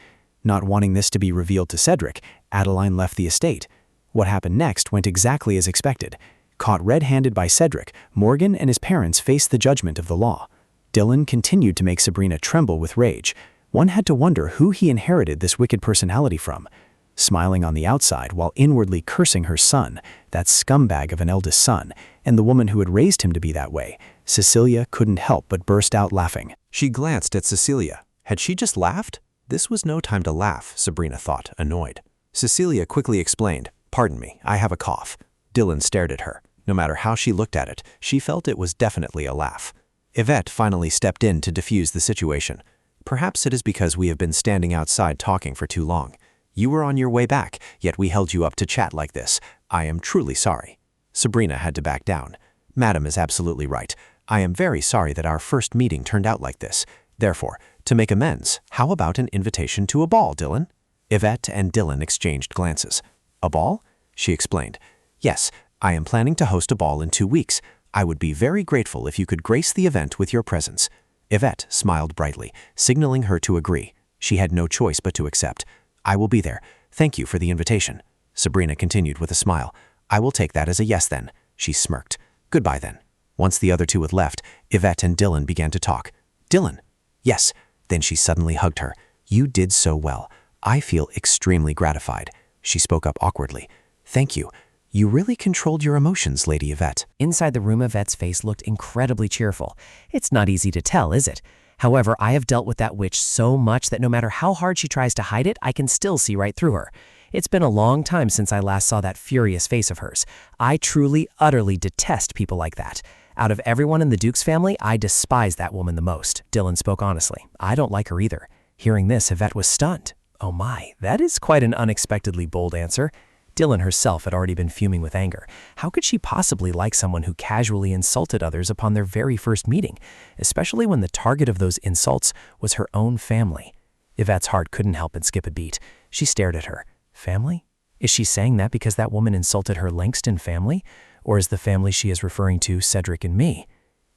Speaker 4: Not wanting this to be revealed to Cedric, Adeline left the estate. What happened next went exactly as expected. Caught red-handed by Cedric, Morgan and his parents faced the judgment of the law. Dylan continued to make Sabrina tremble with rage. One had to wonder who he inherited this wicked personality from. Smiling on the outside while inwardly cursing her son, that scumbag of an eldest son, and the woman who had raised him to be that way, Cecilia couldn't help but burst out laughing.
Speaker 3: She glanced at Cecilia. Had she just laughed? This was no time to laugh, Sabrina thought, annoyed. Cecilia quickly explained, "Pardon me, I have a cough." Dylan stared at her. No matter how she looked at it, she felt it was definitely a laugh. Ivette finally stepped in to defuse the situation. "Perhaps it is because we have been standing outside talking for too long. You were on your way back, yet we held you up to chat like this. I am truly sorry." Sabrina had to back down. "Madam is absolutely right. I am very sorry that our first meeting turned out like this. Therefore, to make amends, how about an invitation to a ball, Dylan?" Ivette and Dylan exchanged glances. "A ball?" she explained. "Yes, I am planning to host a ball in 2 weeks. I would be very grateful if you could grace the event with your presence." Ivette smiled brightly, signaling her to agree. She had no choice but to accept. "I will be there. Thank you for the invitation." Sabrina continued with a smile. "I will take that as a yes then." She smirked. "Goodbye then." Once the other two had left, Ivette and Dylan began to talk. "Dylan." "Yes." Then she suddenly hugged her. "You did so well. I feel extremely gratified." She spoke up awkwardly. "Thank you. You really controlled your emotions, Lady Ivette."
Speaker 10: Inside the room, Yvette's face looked incredibly cheerful. It's not easy to tell, is it? However, I have dealt with that witch so much that no matter how hard she tries to hide it, I can still see right through her. It's been a long time since I last saw that furious face of hers. I truly, utterly detest people like that. Out of everyone in the Duke's family, I despise that woman the most. Dylan spoke honestly. I don't like her either. Hearing this, Yvette was stunned. Oh my, that is quite an unexpectedly bold answer. Dylan herself had already been fuming with anger. How could she possibly like someone who casually insulted others upon their very first meeting, especially when the target of those insults was her own family? Yvette's heart couldn't help but skip a beat. She stared at her. Family? Is she saying that because that woman insulted her Langston family? Or is the family she is referring to Cedric and me?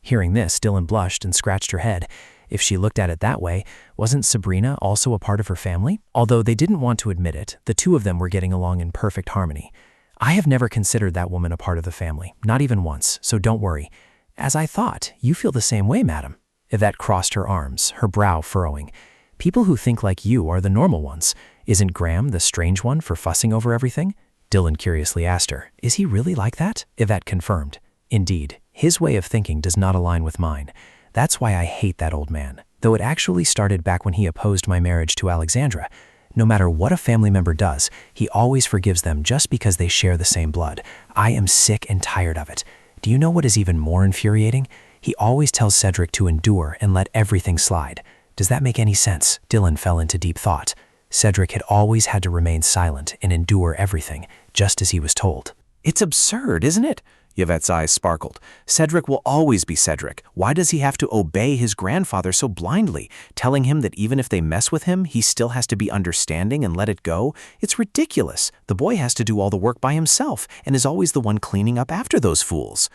Speaker 10: Hearing this, Dylan blushed and scratched her head. If she looked at it that way, wasn't Sabrina also a part of her family? Although they didn't want to admit it, the two of them were getting along in perfect harmony. I have never considered that woman a part of the family, not even once, so don't worry. As I thought, you feel the same way, madam. Yvette crossed her arms, her brow furrowing. People who think like you are the normal ones. Isn't Graham the strange one for fussing over everything? Dylan curiously asked her, is he really like that? Yvette confirmed. Indeed, his way of thinking does not align with mine. That's why I hate that old man, though it actually started back when he opposed my marriage to Alexandra. No matter what a family member does, he always forgives them just because they share the same blood. I am sick and tired of it. Do you know what is even more infuriating? He always tells Cedric to endure and let everything slide. Does that make any sense? Dylan fell into deep thought. Cedric had always had to remain silent and endure everything, just as he was told.
Speaker 4: It's absurd, isn't it? Yvette's eyes sparkled. Cedric will always be Cedric. Why does he have to obey his grandfather so blindly, telling him that even if they mess with him, he still has to be understanding and let it go? It's ridiculous. The boy has to do all the work by himself and is always the one cleaning up after those fools.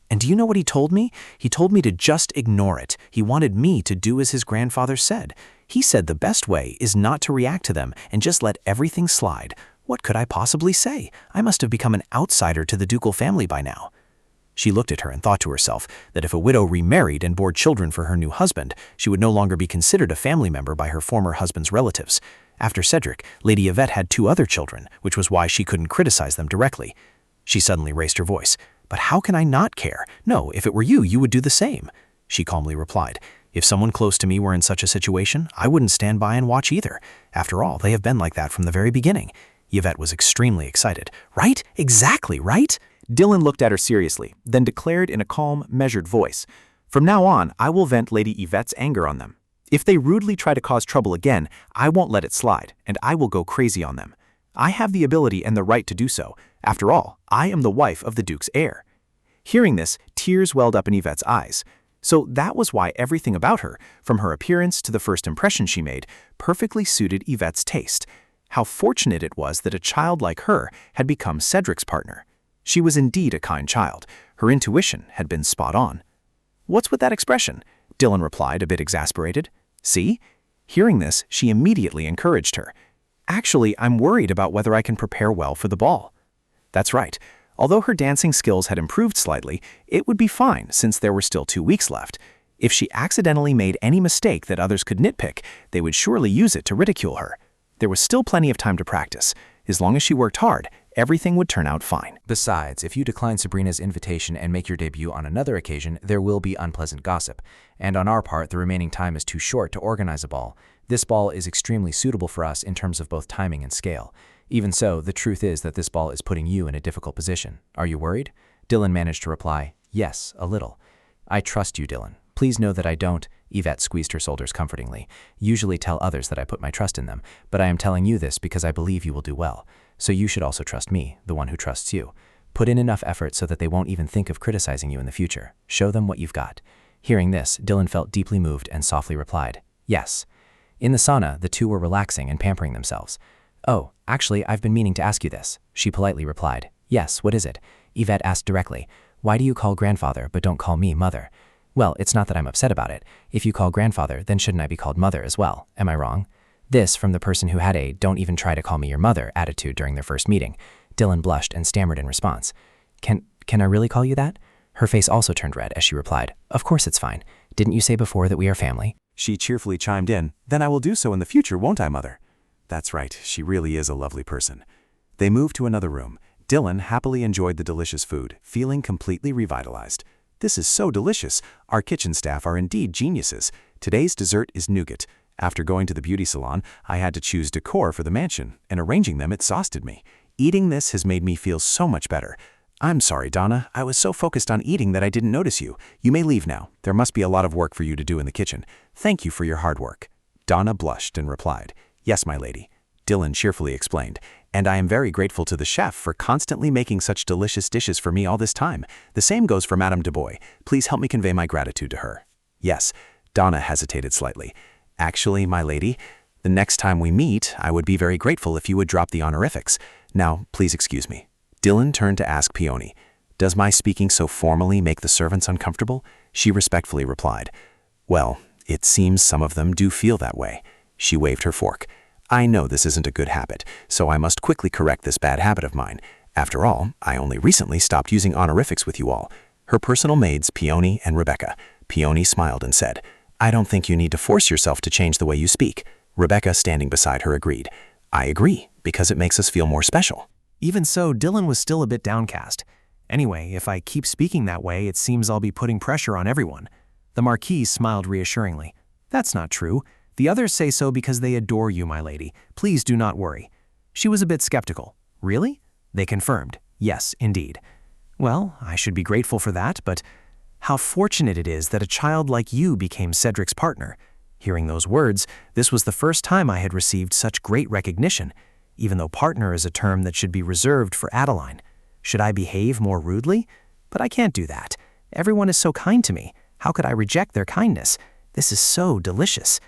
Speaker 4: And do you know what he told me? He told me to just ignore it. He wanted me to do as his grandfather said. He said the best way is not to react to them and just let everything slide. What could I possibly say? I must have become an outsider to the ducal family by now. She looked at her and thought to herself that if a widow remarried and bore children for her new husband, she would no longer be considered a family member by her former husband's relatives. After Cedric, Lady Ivette had 2 other children, which was why she couldn't criticize them directly. She suddenly raised her voice. "But how can I not care? No, if it were you, you would do the same." She calmly replied, "If someone close to me were in such a situation, I wouldn't stand by and watch either. After all, they have been like that from the very beginning." Yvette was extremely excited. "Right? Exactly, right?"
Speaker 6: Dylan looked at her seriously, then declared in a calm, measured voice, "From now on, I will vent Lady Yvette's anger on them. If they rudely try to cause trouble again, I won't let it slide, and I will go crazy on them. I have the ability and the right to do so. After all, I am the wife of the Duke's heir." Hearing this, tears welled up in Yvette's eyes. So that was why everything about her, from her appearance to the first impression she made, perfectly suited Yvette's taste. How fortunate it was that a child like her had become Cedric's partner. She was indeed a kind child. Her intuition had been spot on. "What's with that expression?" Dylan replied, a bit exasperated. "See?" Hearing this, she immediately encouraged her. "Actually, I'm worried about whether I can prepare well for the ball." That's right. Although her dancing skills had improved slightly, it would be fine since there were still 2 weeks left. If she accidentally made any mistake that others could nitpick, they would surely use it to ridicule her. There was still plenty of time to practice. As long as she worked hard, everything would turn out fine.
Speaker 11: Besides, if you decline Sabrina's invitation and make your debut on another occasion, there will be unpleasant gossip. And on our part, the remaining time is too short to organize a ball. This ball is extremely suitable for us in terms of both timing and scale. Even so, the truth is that this ball is putting you in a difficult position. Are you worried? Dylan managed to reply, "Yes, a little." "I trust you, Dylan. Please know that I don't," Yvette squeezed her shoulders comfortingly, "usually tell others that I put my trust in them, but I am telling you this because I believe you will do well. So you should also trust me, the one who trusts you. Put in enough effort so that they won't even think of criticizing you in the future. Show them what you've got." Hearing this, Dylan felt deeply moved and softly replied, "Yes." In the sauna, the 2 were relaxing and pampering themselves. "Oh, actually, I've been meaning to ask you this," she politely replied. "Yes, what is it?" Yvette asked directly. "Why do you call grandfather but don't call me mother?" "Well, it's not that I'm upset about it. If you call grandfather, then shouldn't I be called mother as well? Am I wrong?" This from the person who had a "don't even try to call me your mother" attitude during their first meeting. Dylan blushed and stammered in response. Can I really call you that?" Her face also turned red as she replied, "Of course it's fine. Didn't you say before that we are family?"
Speaker 8: She cheerfully chimed in, "Then I will do so in the future, won't I, Mother?" That's right, she really is a lovely person. They moved to another room. Dylan happily enjoyed the delicious food, feeling completely revitalized. "This is so delicious. Our kitchen staff are indeed geniuses. Today's dessert is nougat. After going to the beauty salon, I had to choose decor for the mansion, and arranging them exhausted me. Eating this has made me feel so much better. I'm sorry, Donna. I was so focused on eating that I didn't notice you. You may leave now. There must be a lot of work for you to do in the kitchen. Thank you for your hard work." Donna blushed and replied, "Yes, my lady." Dylan cheerfully explained, "And I am very grateful to the chef for constantly making such delicious dishes for me all this time. The same goes for Madame de Bois. Please help me convey my gratitude to her." "Yes." Donna hesitated slightly. "Actually, my lady, the next time we meet, I would be very grateful if you would drop the honorifics. Now, please excuse me." Dylan turned to ask Peony, "Does my speaking so formally make the servants uncomfortable?" She respectfully replied, "Well, it seems some of them do feel that way." She waved her fork. "I know this isn't a good habit, so I must quickly correct this bad habit of mine. After all, I only recently stopped using honorifics with you all." Her personal maids, Peony and Rebecca. Peony smiled and said, "I don't think you need to force yourself to change the way you speak." Rebecca, standing beside her, agreed. "I agree, because it makes us feel more special."
Speaker 2: Even so, Dylan was still a bit downcast. Anyway, if I keep speaking that way, it seems I'll be putting pressure on everyone. The Marquise smiled reassuringly. "That's not true. The others say so because they adore you, my lady. Please do not worry." She was a bit skeptical. "Really?" They confirmed. "Yes, indeed." "Well, I should be grateful for that, but how fortunate it is that a child like you became Cedric's partner." Hearing those words, this was the first time I had received such great recognition, even though partner is a term that should be reserved for Adeline. Should I behave more rudely? But I can't do that. Everyone is so kind to me. How could I reject their kindness? This is so delicious.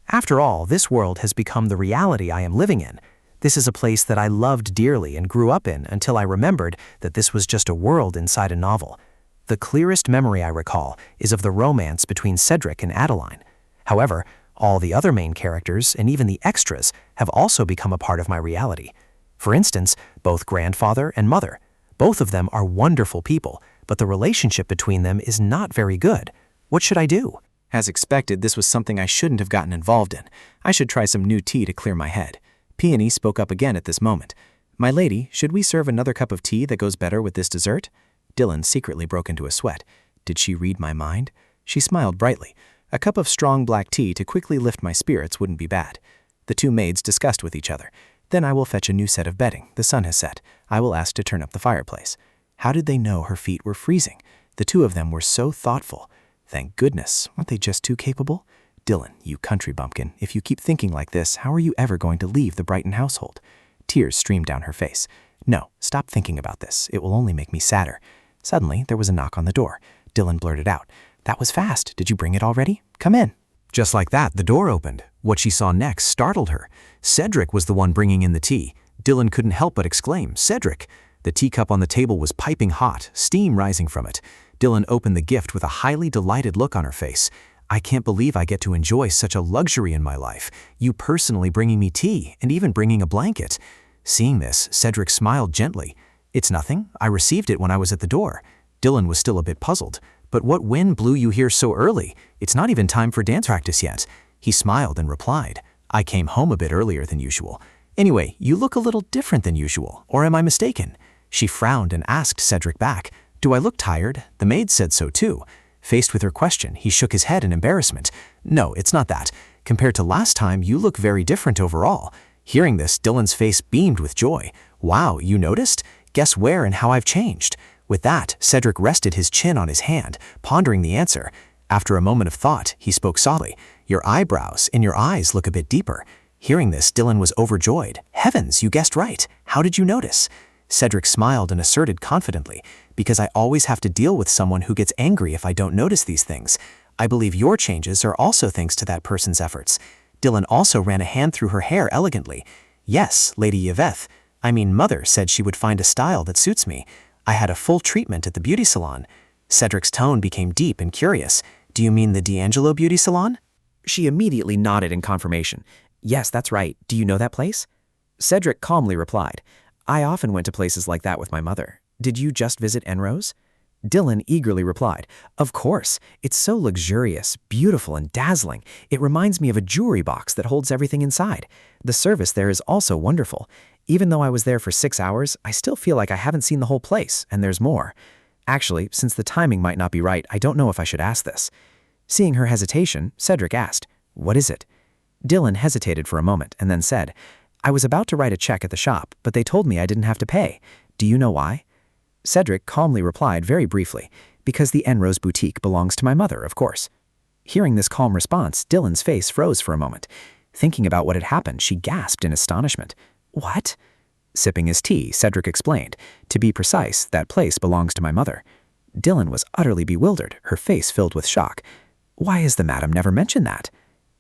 Speaker 2: After all, this world has become the reality I am living in. This is a place that I loved dearly and grew up in until I remembered that this was just a world inside a novel. The clearest memory I recall is of the romance between Cedric and Adeline. However, all the other main characters and even the extras have also become a part of my reality. For instance, both grandfather and mother. Both of them are wonderful people, but the relationship between them is not very good. What should I do?
Speaker 4: As expected, this was something I shouldn't have gotten involved in. I should try some new tea to clear my head. Peony spoke up again at this moment. My lady, should we serve another cup of tea that goes better with this dessert? Dylan secretly broke into a sweat. Did she read my mind? She smiled brightly. A cup of strong black tea to quickly lift my spirits wouldn't be bad. The two maids discussed with each other. Then I will fetch a new set of bedding. The sun has set. I will ask to turn up the fireplace. How did they know her feet were freezing? The two of them were so thoughtful. Thank goodness. Aren't they just too capable? Dylan, you country bumpkin, if you keep thinking like this, how are you ever going to leave the Brighton household? Tears streamed down her face. No, stop thinking about this. It will only make me sadder. Suddenly, there was a knock on the door. Dylan blurted out, "That was fast. Did you bring it already? Come in."
Speaker 1: Just like that, the door opened. What she saw next startled her. Cedric was the one bringing in the tea. Dylan couldn't help but exclaim, "Cedric!" The teacup on the table was piping hot, steam rising from it. Dylan opened the gift with a highly delighted look on her face. "I can't believe I get to enjoy such a luxury in my life. You personally bringing me tea, and even bringing a blanket." Seeing this, Cedric smiled gently. "It's nothing. I received it when I was at the door." Dylan was still a bit puzzled. "But what wind blew you here so early? It's not even time for dance practice yet." He smiled and replied, "I came home a bit earlier than usual. Anyway, you look a little different than usual, or am I mistaken?" She frowned and asked Cedric back, "Do I look tired?" The maid said so too. Faced with her question, he shook his head in embarrassment. "No, it's not that. Compared to last time, you look very different overall." Hearing this, Dylan's face beamed with joy. "Wow, you noticed? Guess where and how I've changed." With that, Cedric rested his chin on his hand, pondering the answer. After a moment of thought, he spoke softly. "Your eyebrows and your eyes look a bit deeper." Hearing this, Dylan was overjoyed. "Heavens, you guessed right. How did you notice?" Cedric smiled and asserted confidently, "Because I always have to deal with someone who gets angry if I don't notice these things. I believe your changes are also thanks to that person's efforts." Dylan also ran a hand through her hair elegantly. "Yes, Lady Ivette. Mother said she would find a style that suits me. I had a full treatment at the beauty salon." Cedric's tone became deep and curious. "Do you mean the D'Angelo beauty salon?"
Speaker 5: She immediately nodded in confirmation. "Yes, that's right. Do you know that place?" Cedric calmly replied, "I often went to places like that with my mother. Did you just visit Enrose?" Dylan eagerly replied, "Of course. It's so luxurious, beautiful, and dazzling. It reminds me of a jewelry box that holds everything inside. The service there is also wonderful. Even though I was there for 6 hours, I still feel like I haven't seen the whole place, and there's more. Actually, since the timing might not be right, I don't know if I should ask this." Seeing her hesitation, Cedric asked, "What is it?" Dylan hesitated for a moment and then said, "I was about to write a check at the shop, but they told me I didn't have to pay. Do you know why?" Cedric calmly replied very briefly, "Because the Enrose boutique belongs to my mother, of course." Hearing this calm response, Dylan's face froze for a moment. Thinking about what had happened, she gasped in astonishment. "What?" Sipping his tea, Cedric explained, "To be precise, that place belongs to my mother." Dylan was utterly bewildered, her face filled with shock. "Why has the madam never mentioned that?"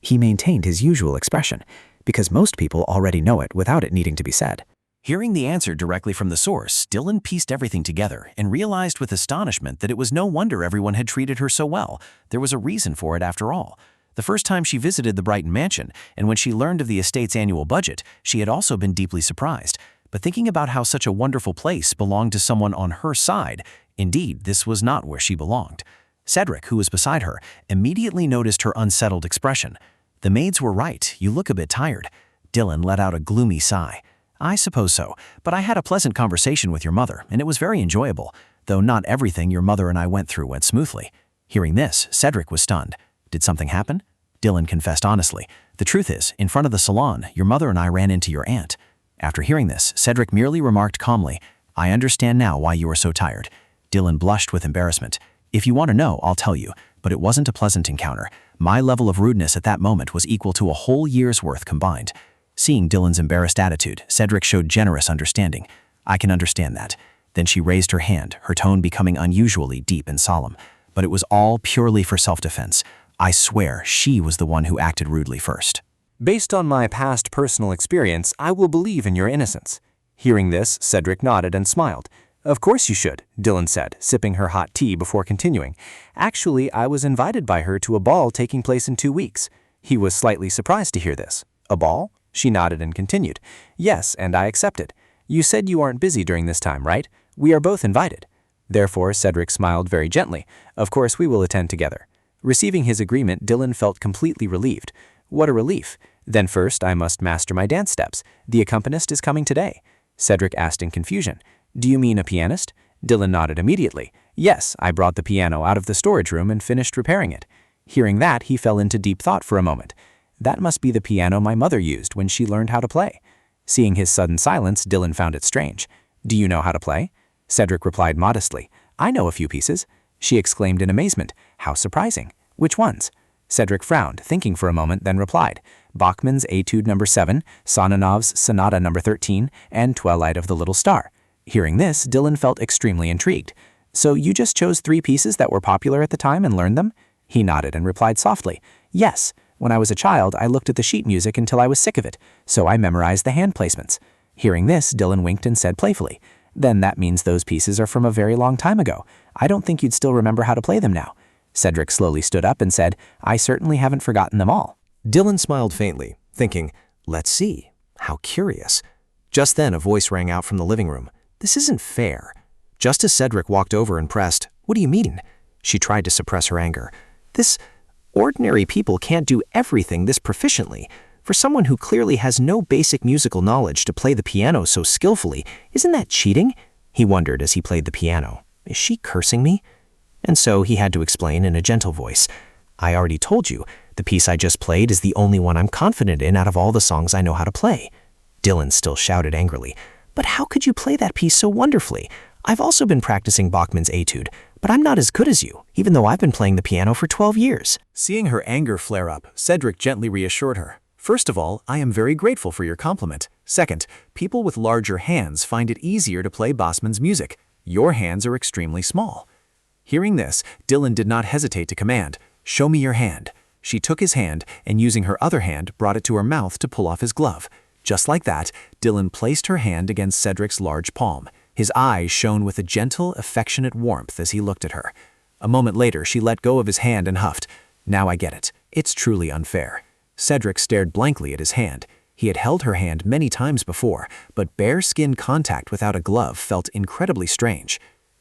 Speaker 5: He maintained his usual expression, "Because most people already know it without it needing to be said."
Speaker 2: Hearing the answer directly from the source, Dylan pieced everything together and realized with astonishment that it was no wonder everyone had treated her so well. There was a reason for it after all. The first time she visited the Brighton mansion, and when she learned of the estate's annual budget, she had also been deeply surprised. But thinking about how such a wonderful place belonged to someone on her side, indeed, this was not where she belonged. Cedric, who was beside her, immediately noticed her unsettled expression. "The maids were right, you look a bit tired." Dylan let out a gloomy sigh. "I suppose so, but I had a pleasant conversation with your mother, and it was very enjoyable, though not everything your mother and I went through went smoothly." Hearing this, Cedric was stunned. "Did something happen?" Dylan confessed honestly. "The truth is, in front of the salon, your mother and I ran into your aunt." After hearing this, Cedric merely remarked calmly, "I understand now why you are so tired." Dylan blushed with embarrassment. "If you want to know, I'll tell you, but it wasn't a pleasant encounter. My level of rudeness at that moment was equal to a whole year's worth combined." Seeing Dylan's embarrassed attitude, Cedric showed generous understanding. "I can understand that. Then she raised her hand, her tone becoming unusually deep and solemn. But it was all purely for self-defense. I swear she was the one who acted rudely first.
Speaker 1: Based on my past personal experience, I will believe in your innocence. Hearing this, Cedric nodded and smiled. Of course you should, Dylan said, sipping her hot tea before continuing. Actually, I was invited by her to a ball taking place in 2 weeks. He was slightly surprised to hear this. A ball? She nodded and continued. Yes, and I accepted. You said you aren't busy during this time, right? We are both invited. Therefore, Cedric smiled very gently. Of course, we will attend together. Receiving his agreement, Dylan felt completely relieved. What a relief. Then first, I must master my dance steps. The accompanist is coming today. Cedric asked in confusion. Do you mean a pianist? Dylan nodded immediately. Yes, I brought the piano out of the storage room and finished repairing it. Hearing that, he fell into deep thought for a moment. That must be the piano my mother used when she learned how to play. Seeing his sudden silence, Dylan found it strange. Do you know how to play? Cedric replied modestly. I know a few pieces. She exclaimed in amazement. How surprising. Which ones? Cedric frowned, thinking for a moment, then replied. Bachmann's Etude No. 7, Sonanov's Sonata No. 13, and Twilight of the Little Star. Hearing this, Dylan felt extremely intrigued. So you just chose 3 pieces that were popular at the time and learned them? He nodded and replied softly. Yes. When I was a child, I looked at the sheet music until I was sick of it, so I memorized the hand placements. Hearing this, Dylan winked and said playfully, Then that means those pieces are from a very long time ago. I don't think you'd still remember how to play them now. Cedric slowly stood up and said, I certainly haven't forgotten them all.
Speaker 3: Dylan smiled faintly, thinking, let's see. How curious. Just then a voice rang out from the living room. This isn't fair. Just as Cedric walked over and pressed, What do you mean? She tried to suppress her anger. Ordinary people can't do everything this proficiently. For someone who clearly has no basic musical knowledge to play the piano so skillfully, isn't that cheating? He wondered as he played the piano. Is she cursing me? And so he had to explain in a gentle voice. I already told you, the piece I just played is the only one I'm confident in out of all the songs I know how to play. Dylan still shouted angrily. But how could you play that piece so wonderfully? I've also been practicing Bachmann's Etude, but I'm not as good as you, even though I've been playing the piano for 12 years.
Speaker 1: Seeing her anger flare up, Cedric gently reassured her. First of all, I am very grateful for your compliment. Second, people with larger hands find it easier to play Bachmann's music. Your hands are extremely small. Hearing this, Dylan did not hesitate to command, Show me your hand. She took his hand and using her other hand brought it to her mouth to pull off his glove. Just like that, Dylan placed her hand against Cedric's large palm. His eyes shone with a gentle, affectionate warmth as he looked at her. A moment later, she let go of his hand and huffed. Now I get it. It's truly unfair. Cedric stared blankly at his hand. He had held her hand many times before, but bare skin contact without a glove felt incredibly strange.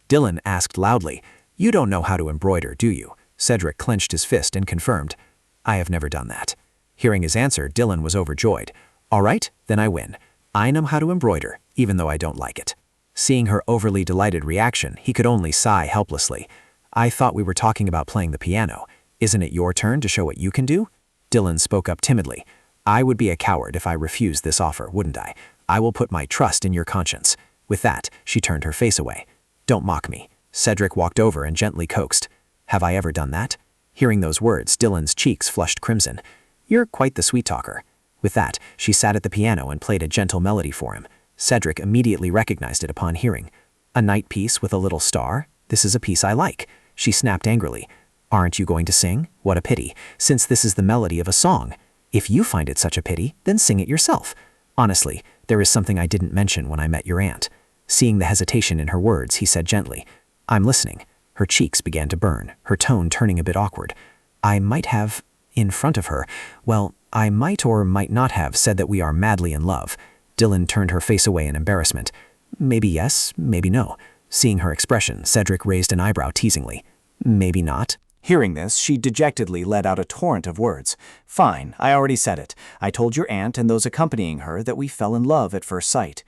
Speaker 1: Dylan asked loudly, You don't know how to embroider, do you? Cedric clenched his fist and confirmed, I have never done that. Hearing his answer, Dylan was overjoyed. All right, then I win. I know how to embroider, even though I don't like it. Seeing her overly delighted reaction, he could only sigh helplessly. I thought we were talking about playing the piano. Isn't it your turn to show what you can do? Dylan spoke up timidly. I would be a coward if I refused this offer, wouldn't I? I will put my trust in your conscience. With that, she turned her face away. Don't mock me. Cedric walked over and gently coaxed. Have I ever done that? Hearing those words, Dylan's cheeks flushed crimson. You're quite the sweet talker. With that, she sat at the piano and played a gentle melody for him. Cedric immediately recognized it upon hearing. A night piece with a little star? This is a piece I like. She snapped angrily. Aren't you going to sing? What a pity, since this is the melody of a song. If you find it such a pity, then sing it yourself. Honestly, there is something I didn't mention when I met your aunt. Seeing the hesitation in her words, he said gently, I'm listening. Her cheeks began to burn, her tone turning a bit awkward. I might have, in front of her, well, I might or might not have said that we are madly in love. Dylan turned her face away in embarrassment. Maybe yes, maybe no. Seeing her expression, Cedric raised an eyebrow teasingly. Maybe not.
Speaker 6: Hearing this, she dejectedly let out a torrent of words. Fine, I already said it. I told your aunt and those accompanying her that we fell in love at first sight.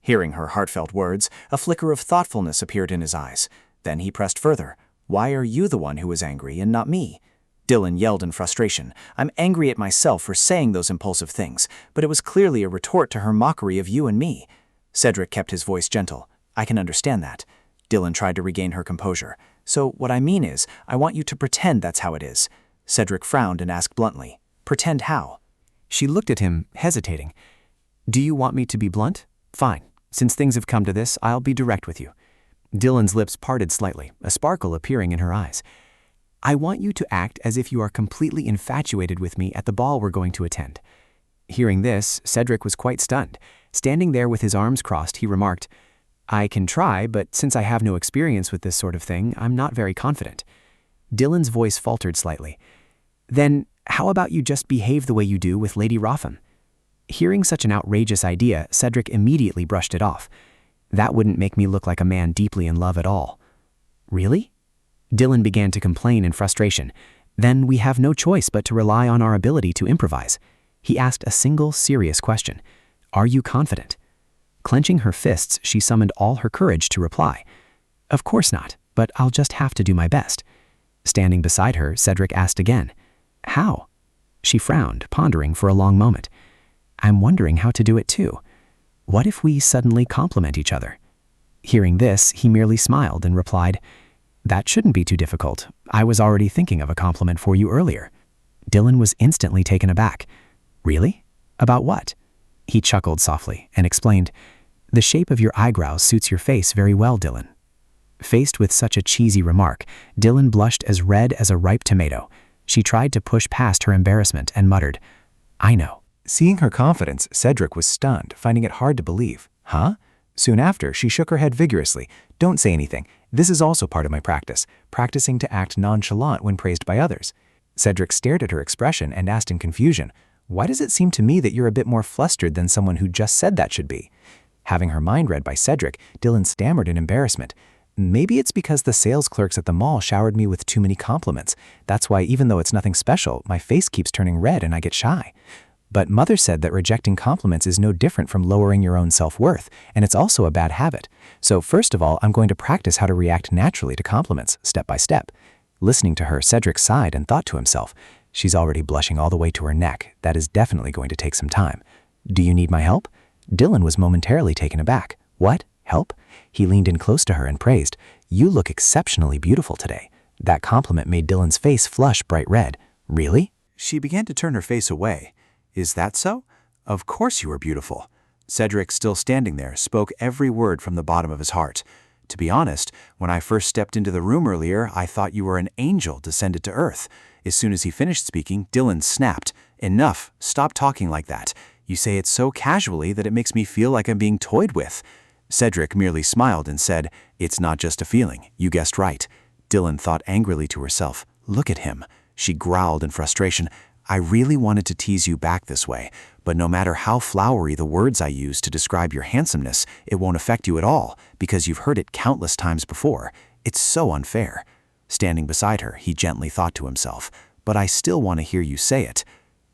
Speaker 6: Hearing her heartfelt words, a flicker of thoughtfulness appeared in his eyes. Then he pressed further. Why are you the one who is angry and not me? Dylan yelled in frustration. I'm angry at myself for saying those impulsive things, but it was clearly a retort to her mockery of you and me. Cedric kept his voice gentle. I can understand that. Dylan tried to regain her composure. So what I mean is, I want you to pretend that's how it is. Cedric frowned and asked bluntly, Pretend how?
Speaker 1: She looked at him, hesitating. Do you want me to be blunt? Fine. Since things have come to this, I'll be direct with you. Dylan's lips parted slightly, a sparkle appearing in her eyes. I want you to act as if you are completely infatuated with me at the ball we're going to attend. Hearing this, Cedric was quite stunned. Standing there with his arms crossed, he remarked, I can try, but since I have no experience with this sort of thing, I'm not very confident. Dylan's voice faltered slightly. Then, how about you just behave the way you do with Lady Rotham? Hearing such an outrageous idea, Cedric immediately brushed it off. That wouldn't make me look like a man deeply in love at all. Really? Dylan began to complain in frustration. Then we have no choice but to rely on our ability to improvise. He asked a single serious question. Are you confident? Clenching her fists, she summoned all her courage to reply. Of course not, but I'll just have to do my best. Standing beside her, Cedric asked again. How? She frowned, pondering for a long moment. I'm wondering how to do it too. What if we suddenly compliment each other? Hearing this, he merely smiled and replied, That shouldn't be too difficult. I was already thinking of a compliment for you earlier. Dylan was instantly taken aback. Really? About what? He chuckled softly and explained, The shape of your eyebrows suits your face very well, Dylan. Faced with such a cheesy remark, Dylan blushed as red as a ripe tomato. She tried to push past her embarrassment and muttered, I know.
Speaker 8: Seeing her confidence, Cedric was stunned, finding it hard to believe. Huh? Soon after, she shook her head vigorously. Don't say anything. This is also part of my practice, practicing to act nonchalant when praised by others. Cedric stared at her expression and asked in confusion, Why does it seem to me that you're a bit more flustered than someone who just said that should be? Having her mind read by Cedric, Dylan stammered in embarrassment. Maybe it's because the sales clerks at the mall showered me with too many compliments. That's why, even though it's nothing special, my face keeps turning red and I get shy. But Mother said that rejecting compliments is no different from lowering your own self-worth, and it's also a bad habit. So first of all, I'm going to practice how to react naturally to compliments, step by step. Listening to her, Cedric sighed and thought to himself, She's already blushing all the way to her neck. That is definitely going to take some time. Do you need my help? Dylan was momentarily taken aback. What? Help? He leaned in close to her and praised, You look exceptionally beautiful today. That compliment made Dylan's face flush bright red. Really? She began to turn her face away. Is that so? Of course you are beautiful. Cedric, still standing there, spoke every word from the bottom of his heart. To be honest, when I first stepped into the room earlier, I thought you were an angel descended to earth. As soon as he finished speaking, Dylan snapped. Enough. Stop talking like that. You say it so casually that it makes me feel like I'm being toyed with. Cedric merely smiled and said, It's not just a feeling. You guessed right. Dylan thought angrily to herself, Look at him. She growled in frustration. I really wanted to tease you back this way, but no matter how flowery the words I use to describe your handsomeness, it won't affect you at all, because you've heard it countless times before. It's so unfair. Standing beside her, he gently thought to himself, But I still want to hear you say it.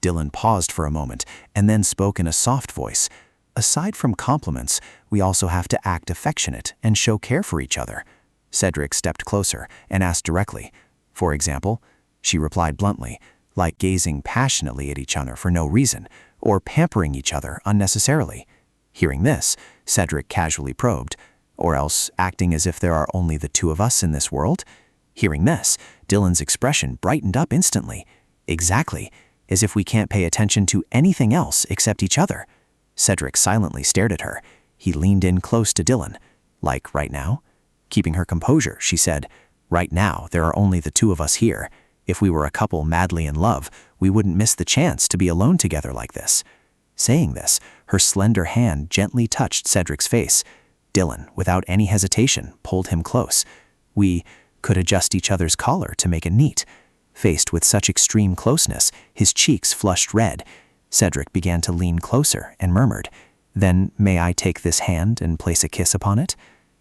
Speaker 8: Dylan paused for a moment, and then spoke in a soft voice. Aside from compliments, we also have to act affectionate and show care for each other. Cedric stepped closer and asked directly, For example? She replied bluntly, like gazing passionately at each other for no reason, or pampering each other unnecessarily. Hearing this, Cedric casually probed, Or else acting as if there are only the two of us in this world? Hearing this, Dylan's expression brightened up instantly. Exactly, as if we can't pay attention to anything else except each other. Cedric silently stared at her. He leaned in close to Dylan. Like right now? Keeping her composure, she said, Right now, there are only the two of us here. If we were a couple madly in love, we wouldn't miss the chance to be alone together like this. Saying this, her slender hand gently touched Cedric's face. Dylan, without any hesitation, pulled him close. We could adjust each other's collar to make it neat. Faced with such extreme closeness, his cheeks flushed red. Cedric began to lean closer and murmured, Then may I take this hand and place a kiss upon it?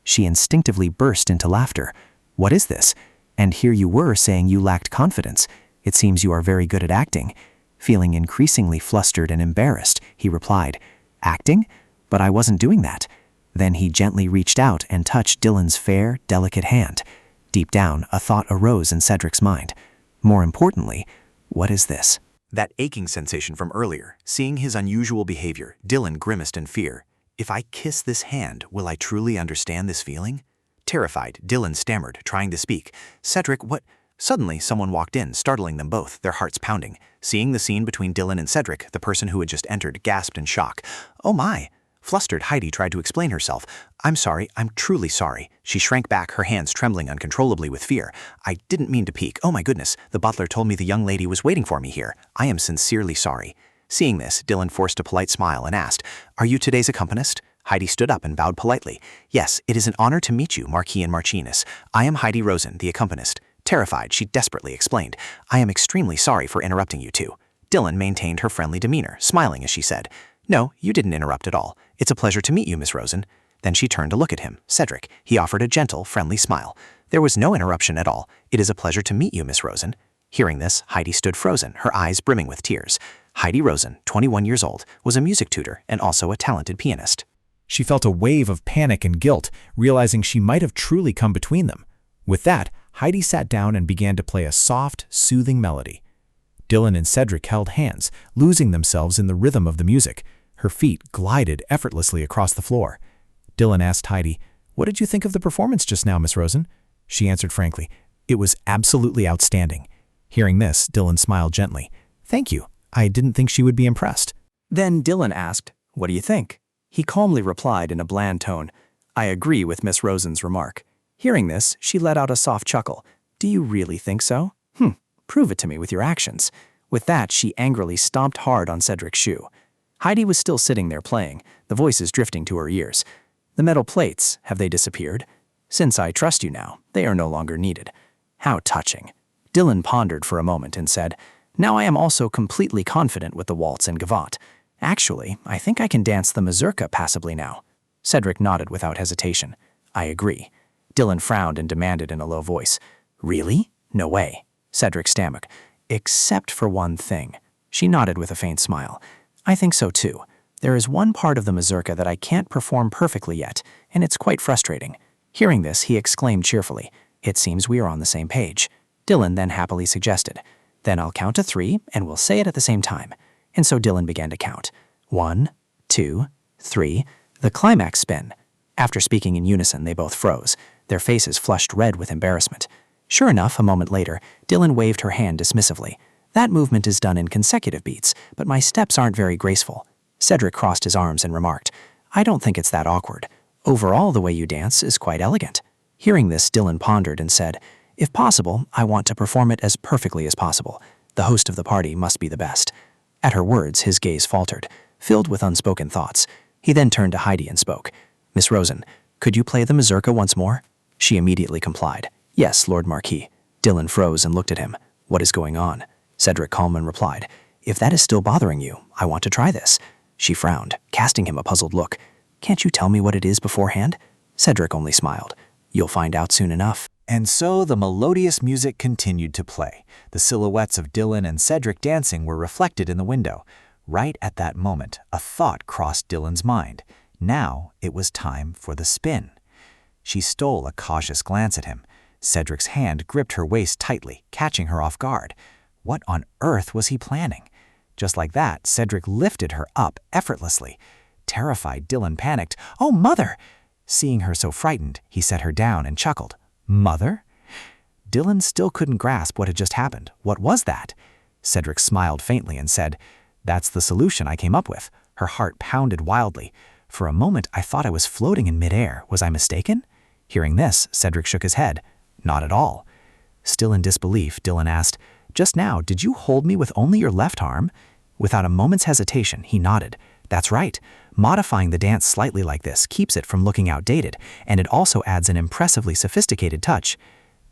Speaker 8: She instinctively burst into laughter. What is this? And here you were saying you lacked confidence. It seems you are very good at acting. Feeling increasingly flustered and embarrassed, he replied, Acting? But I wasn't doing that. Then he gently reached out and touched Dylan's fair, delicate hand. Deep down, a thought arose in Cedric's mind. More importantly, what is this? That aching sensation from earlier, seeing his unusual behavior, Dylan grimaced in fear. If I kiss this hand, will I truly understand this feeling? Terrified, Dylan stammered, trying to speak. Cedric, what? Suddenly, someone walked in, startling them both, their hearts pounding. Seeing the scene between Dylan and Cedric, the person who had just entered gasped in shock. Oh my!
Speaker 2: Flustered, Heidi tried to explain herself. I'm sorry, I'm truly sorry. She shrank back, her hands trembling uncontrollably with fear. I didn't mean to peek. Oh my goodness, the butler told me the young lady was waiting for me here. I am sincerely sorry. Seeing this, Dylan forced a polite smile and asked, Are you today's accompanist? Heidi stood up and bowed politely. Yes, it is an honor to meet you, Marquis and Marchioness. I am Heidi Rosen, the accompanist. Terrified, she desperately explained, I am extremely sorry for interrupting you two. Dylan maintained her friendly demeanor, smiling as she said, No, you didn't interrupt at all. It's a pleasure to meet you, Miss Rosen. Then she turned to look at him, Cedric. He offered a gentle, friendly smile. There was no interruption at all. It is a pleasure to meet you, Miss Rosen. Hearing this, Heidi stood frozen, her eyes brimming with tears. Heidi Rosen, 21 years old, was a music tutor and also a talented pianist.
Speaker 7: She felt a wave of panic and guilt, realizing she might have truly come between them. With that, Heidi sat down and began to play a soft, soothing melody. Dylan and Cedric held hands, losing themselves in the rhythm of the music. Her feet glided effortlessly across the floor. Dylan asked Heidi, What did you think of the performance just now, Miss Rosen? She answered frankly, It was absolutely outstanding. Hearing this, Dylan smiled gently. Thank you. I didn't think she would be impressed.
Speaker 5: Then Dylan asked, What do you think? He calmly replied in a bland tone, I agree with Miss Rosen's remark. Hearing this, she let out a soft chuckle. Do you really think so? Prove it to me with your actions. With that, she angrily stomped hard on Cedric's shoe. Heidi was still sitting there playing, the voices drifting to her ears. The metal plates, have they disappeared? Since I trust you now, they are no longer needed. How touching. Dylan pondered for a moment and said, Now I am also completely confident with the waltz and gavotte. Actually, I think I can dance the mazurka passably now. Cedric nodded without hesitation. I agree. Dylan frowned and demanded in a low voice. Really? No way. Cedric stammered. Except for one thing. She nodded with a faint smile. I think so too. There is one part of the mazurka that I can't perform perfectly yet, and it's quite frustrating. Hearing this, he exclaimed cheerfully. It seems we are on the same page. Dylan then happily suggested. Then I'll count to 3, and we'll say it at the same time. And so Dylan began to count. 1, 2, 3, the climax spin. After speaking in unison, they both froze, their faces flushed red with embarrassment. Sure enough, a moment later, Dylan waved her hand dismissively. That movement is done in consecutive beats, but my steps aren't very graceful. Cedric crossed his arms and remarked, I don't think it's that awkward. Overall, the way you dance is quite elegant. Hearing this, Dylan pondered and said, If possible, I want to perform it as perfectly as possible. The host of the party must be the best. At her words, his gaze faltered, filled with unspoken thoughts. He then turned to Heidi and spoke. Miss Rosen, could you play the mazurka once more? She immediately complied. Yes, Lord Marquis. Dylan froze and looked at him. What is going on? Cedric calmly replied. If that is still bothering you, I want to try this. She frowned, casting him a puzzled look. Can't you tell me what it is beforehand? Cedric only smiled. You'll find out soon enough.
Speaker 4: And so the melodious music continued to play. The silhouettes of Dylan and Cedric dancing were reflected in the window. Right at that moment, a thought crossed Dylan's mind. Now it was time for the spin. She stole a cautious glance at him. Cedric's hand gripped her waist tightly, catching her off guard. What on earth was he planning? Just like that, Cedric lifted her up effortlessly. Terrified, Dylan panicked. Oh, Mother! Seeing her so frightened, he set her down and chuckled. Mother? Dylan still couldn't grasp what had just happened. What was that? Cedric smiled faintly and said, That's the solution I came up with. Her heart pounded wildly. For a moment, I thought I was floating in midair. Was I mistaken? Hearing this, Cedric shook his head. Not at all. Still in disbelief, Dylan asked, Just now, did you hold me with only your left arm? Without a moment's hesitation, he nodded. That's right. Modifying the dance slightly like this keeps it from looking outdated, and it also adds an impressively sophisticated touch.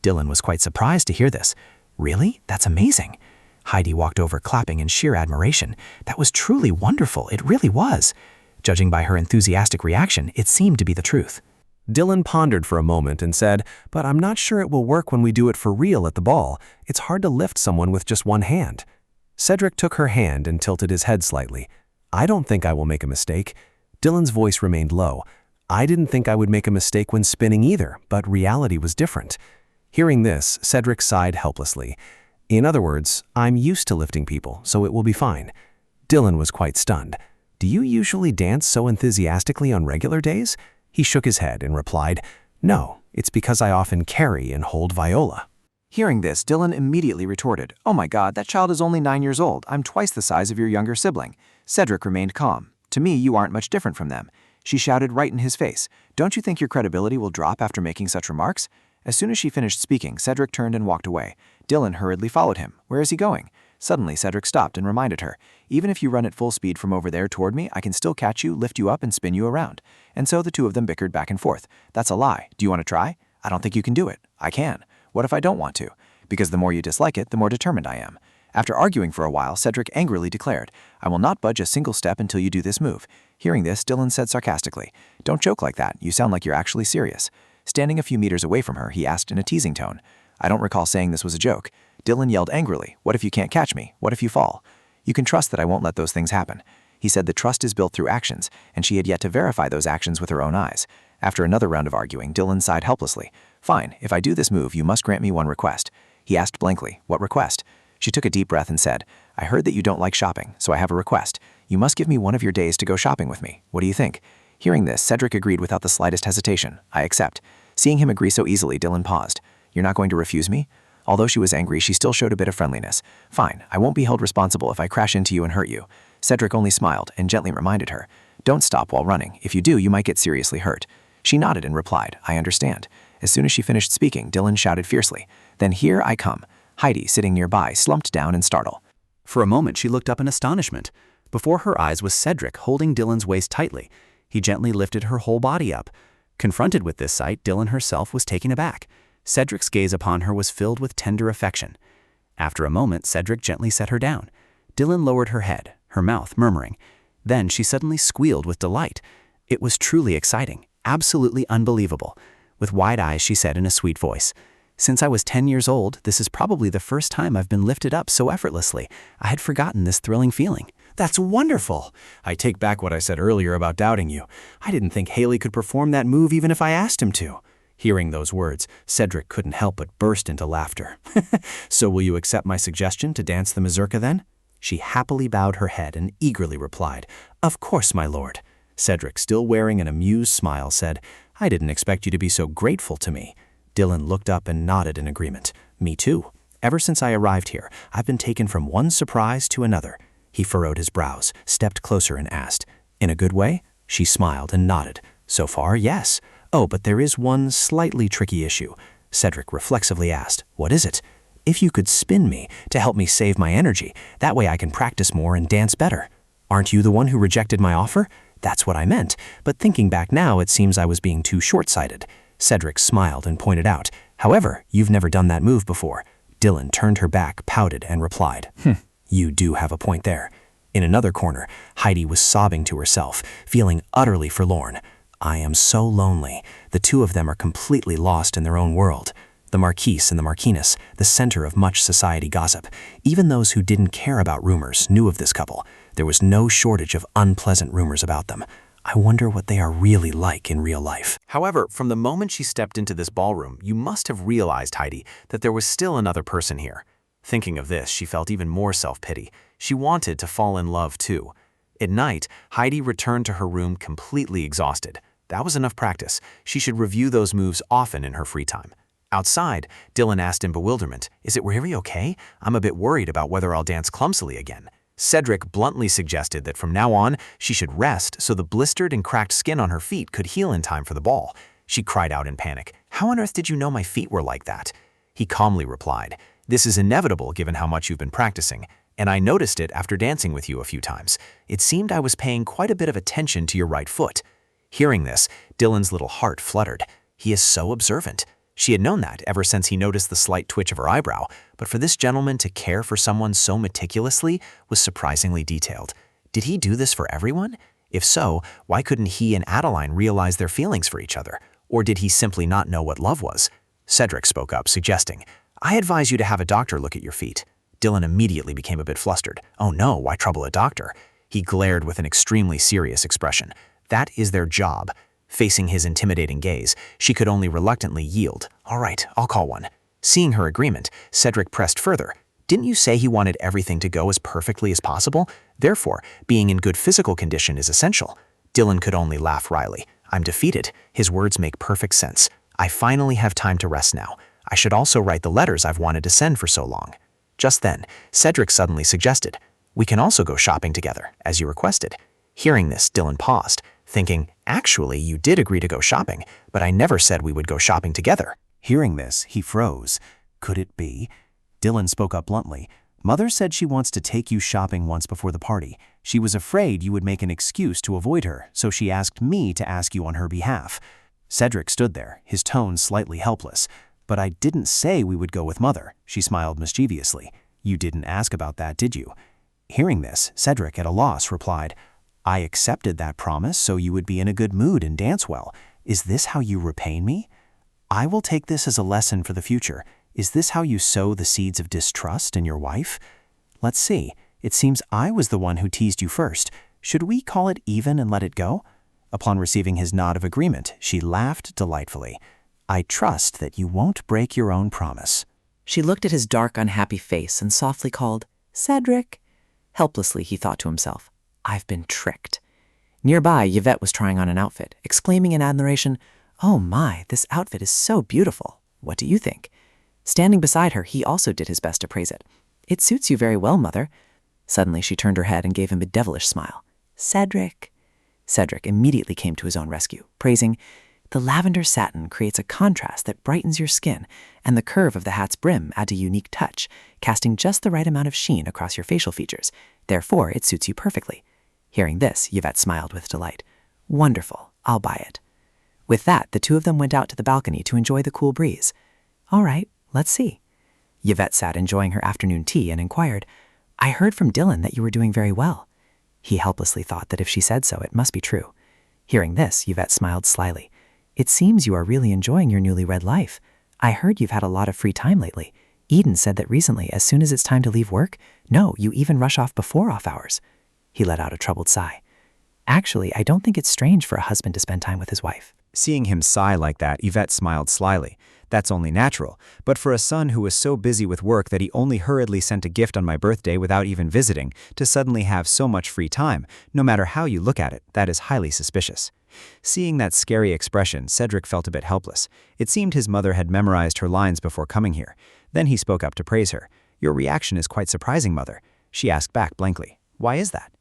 Speaker 4: Dylan was quite surprised to hear this. Really? That's amazing. Heidi walked over, clapping in sheer admiration. That was truly wonderful. It really was. Judging by her enthusiastic reaction, it seemed to be the truth.
Speaker 2: Dylan pondered for a moment and said, But I'm not sure it will work when we do it for real at the ball. It's hard to lift someone with just one hand. Cedric took her hand and tilted his head slightly. I don't think I will make a mistake. Dylan's voice remained low. I didn't think I would make a mistake when spinning either, but reality was different. Hearing this, Cedric sighed helplessly. In other words, I'm used to lifting people, so it will be fine. Dylan was quite stunned. Do you usually dance so enthusiastically on regular days? He shook his head and replied, No, it's because I often carry and hold viola.
Speaker 6: Hearing this, Dylan immediately retorted, Oh my God, that child is only 9 years old. I'm twice the size of your younger sibling. Cedric remained calm. To me, you aren't much different from them.
Speaker 2: She shouted right in his face, "Don't you think your credibility will drop after making such remarks?" As soon as she finished speaking, Cedric turned and walked away. Dylan hurriedly followed him. Where is he going? Suddenly, Cedric stopped and reminded her, "Even if you run at full speed from over there toward me, I can still catch you, lift you up, and spin you around." And so the two of them bickered back and forth. "That's a lie. Do you want to try?" "I don't think you can do it." "I can." "What if I don't want to?" "Because the more you dislike it, the more determined I am." After arguing for a while, Cedric angrily declared, "I will not budge a single step until you do this move." Hearing this, Dylan said sarcastically, "Don't joke like that. You sound like you're actually serious." Standing a few meters away from her, he asked in a teasing tone, "I don't recall saying this was a joke." Dylan yelled angrily, "What if you can't catch me? What if you fall?" "You can trust that I won't let those things happen." He said that trust is built through actions, and she had yet to verify those actions with her own eyes. After another round of arguing, Dylan sighed helplessly. "Fine, if I do this move, you must grant me one request." He asked blankly, "What request?" She took a deep breath and said, "I heard that you don't like shopping, so I have a request. You must give me one of your days to go shopping with me. What do you think?" Hearing this, Cedric agreed without the slightest hesitation. "I accept." Seeing him agree so easily, Dylan paused. "You're not going to refuse me?" Although she was angry, she still showed a bit of friendliness. "Fine, I won't be held responsible if I crash into you and hurt you." Cedric only smiled and gently reminded her, "Don't stop while running. If you do, you might get seriously hurt." She nodded and replied, "I understand." As soon as she finished speaking, Dylan shouted fiercely, "Then here I come." Heidi, sitting nearby, slumped down in startle.
Speaker 4: For a moment, she looked up in astonishment. Before her eyes was Cedric holding Dylan's waist tightly. He gently lifted her whole body up. Confronted with this sight, Dylan herself was taken aback. Cedric's gaze upon her was filled with tender affection. After a moment, Cedric gently set her down. Dylan lowered her head, her mouth murmuring. Then she suddenly squealed with delight. It was truly exciting, absolutely unbelievable. With wide eyes, she said in a sweet voice, "Since I was 10 years old, this is probably the first time I've been lifted up so effortlessly. I had forgotten this thrilling feeling."
Speaker 2: "That's wonderful."
Speaker 8: I take back what I said earlier about doubting you. I didn't think Haley could perform that move even if I asked him to. Hearing those words, Cedric couldn't help but burst into laughter. "So will you accept my suggestion to dance the mazurka then?" She happily bowed her head and eagerly replied, "Of course, my lord." Cedric, still wearing an amused smile, said, "I didn't expect you to be so grateful to me." Dylan looked up and nodded in agreement. "Me too. Ever since I arrived here, I've been taken from one surprise to another." He furrowed his brows, stepped closer and asked, "In a good way?" She smiled and nodded. "So far, yes. Oh, but there is one slightly tricky issue." Cedric reflexively asked, "What is it?" "If you could spin me to help me save my energy, that way I can practice more and dance better." "Aren't you the one who rejected my offer?" "That's what I meant, but thinking back now, it seems I was being too short-sighted." Cedric smiled and pointed out, "However, you've never done that move before." Dylan turned her back, pouted, and replied, "You do have a point there." In another corner, Heidi was sobbing to herself, feeling utterly forlorn. "I am so lonely. The two of them are completely lost in their own world." The Marquise and the Marquiness, the center of much society gossip. Even those who didn't care about rumors knew of this couple. There was no shortage of unpleasant rumors about them. I wonder what they are really like in real life.
Speaker 4: However, from the moment she stepped into this ballroom, you must have realized, Heidi, that there was still another person here. Thinking of this, she felt even more self-pity. She wanted to fall in love too. At night, Heidi returned to her room completely exhausted. That was enough practice. She should review those moves often in her free time. Outside, Dylan asked in bewilderment, "Is it really okay? I'm a bit worried about whether I'll dance clumsily again." Cedric bluntly suggested that from now on, she should rest so the blistered and cracked skin on her feet could heal in time for the ball. She cried out in panic, "How on earth did you know my feet were like that?" He calmly replied, "This is inevitable given how much you've been practicing, and I noticed it after dancing with you a few times. It seemed I was paying quite a bit of attention to your right foot." Hearing this, Dylan's little heart fluttered. He is so observant. She had known that ever since he noticed the slight twitch of her eyebrow, but for this gentleman to care for someone so meticulously was surprisingly detailed. Did he do this for everyone? If so, why couldn't he and Adeline realize their feelings for each other? Or did he simply not know what love was? Cedric spoke up, suggesting, "I advise you to have a doctor look at your feet." Dylan immediately became a bit flustered. Oh no, why trouble a doctor? He glared with an extremely serious expression. That is their job. Facing his intimidating gaze, she could only reluctantly yield. "All right, I'll call one." Seeing her agreement, Cedric pressed further. "Didn't you say he wanted everything to go as perfectly as possible? Therefore, being in good physical condition is essential." Dylan could only laugh wryly. "I'm defeated. His words make perfect sense. I finally have time to rest now. I should also write the letters I've wanted to send for so long." Just then, Cedric suddenly suggested, "We can also go shopping together, as you requested." Hearing this, Dylan paused.
Speaker 2: thinking, actually, you did agree to go shopping, but I never said we would go shopping together. Hearing this, he froze. Could it be? Dylan spoke up bluntly. Mother said she wants to take you shopping once before the party. She was afraid you would make an excuse to avoid her, so she asked me to ask you on her behalf. Cedric stood there, his tone slightly helpless. But I didn't say we would go with Mother, she smiled mischievously. You didn't ask about that, did you? Hearing this, Cedric, at a loss, replied, I accepted that promise so you would be in a good mood and dance well. Is this how you repay me? I will take this as a lesson for the future. Is this how you sow the seeds of distrust in your wife? Let's see. It seems I was the one who teased you first. Should we call it even and let it go? Upon receiving his nod of agreement, she laughed delightfully. I trust that you won't break your own promise.
Speaker 5: She looked at his dark, unhappy face and softly called, Cedric. Helplessly, he thought to himself, I've been tricked. Nearby, Ivette was trying on an outfit, exclaiming in admiration, Oh my, this outfit is so beautiful. What do you think? Standing beside her, he also did his best to praise it. It suits you very well, Mother. Suddenly, she turned her head and gave him a devilish smile. Cedric. Cedric immediately came to his own rescue, praising, The lavender satin creates a contrast that brightens your skin, and the curve of the hat's brim adds a unique touch, casting just the right amount of sheen across your facial features. Therefore, it suits you perfectly. Hearing this, Ivette smiled with delight. Wonderful, I'll buy it. With that, the two of them went out to the balcony to enjoy the cool breeze. All right, let's see. Ivette sat enjoying her afternoon tea and inquired, I heard from Dylan that you were doing very well. He helplessly thought that if she said so, it must be true. Hearing this, Ivette smiled slyly. It seems you are really enjoying your newlywed life. I heard you've had a lot of free time lately. Eden said that recently, as soon as it's time to leave work, no, you even rush off before off hours. He let out a troubled sigh. Actually, I don't think it's strange for a husband to spend time with his wife.
Speaker 1: Seeing him sigh like that, Ivette smiled slyly. That's only natural, but for a son who was so busy with work that he only hurriedly sent a gift on my birthday without even visiting, to suddenly have so much free time, no matter how you look at it, that is highly suspicious. Seeing that scary expression, Cedric felt a bit helpless. It seemed his mother had memorized her lines before coming here. Then he spoke up to praise her. Your reaction is quite surprising, Mother. She asked back blankly. Why is that?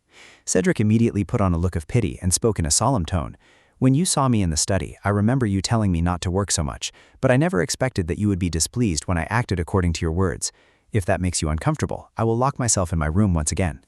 Speaker 1: Cedric immediately put on a look of pity and spoke in a solemn tone. When you saw me in the study, I remember you telling me not to work so much, but I never expected that you would be displeased when I acted according to your words. If that makes you uncomfortable, I will lock myself in my room once again.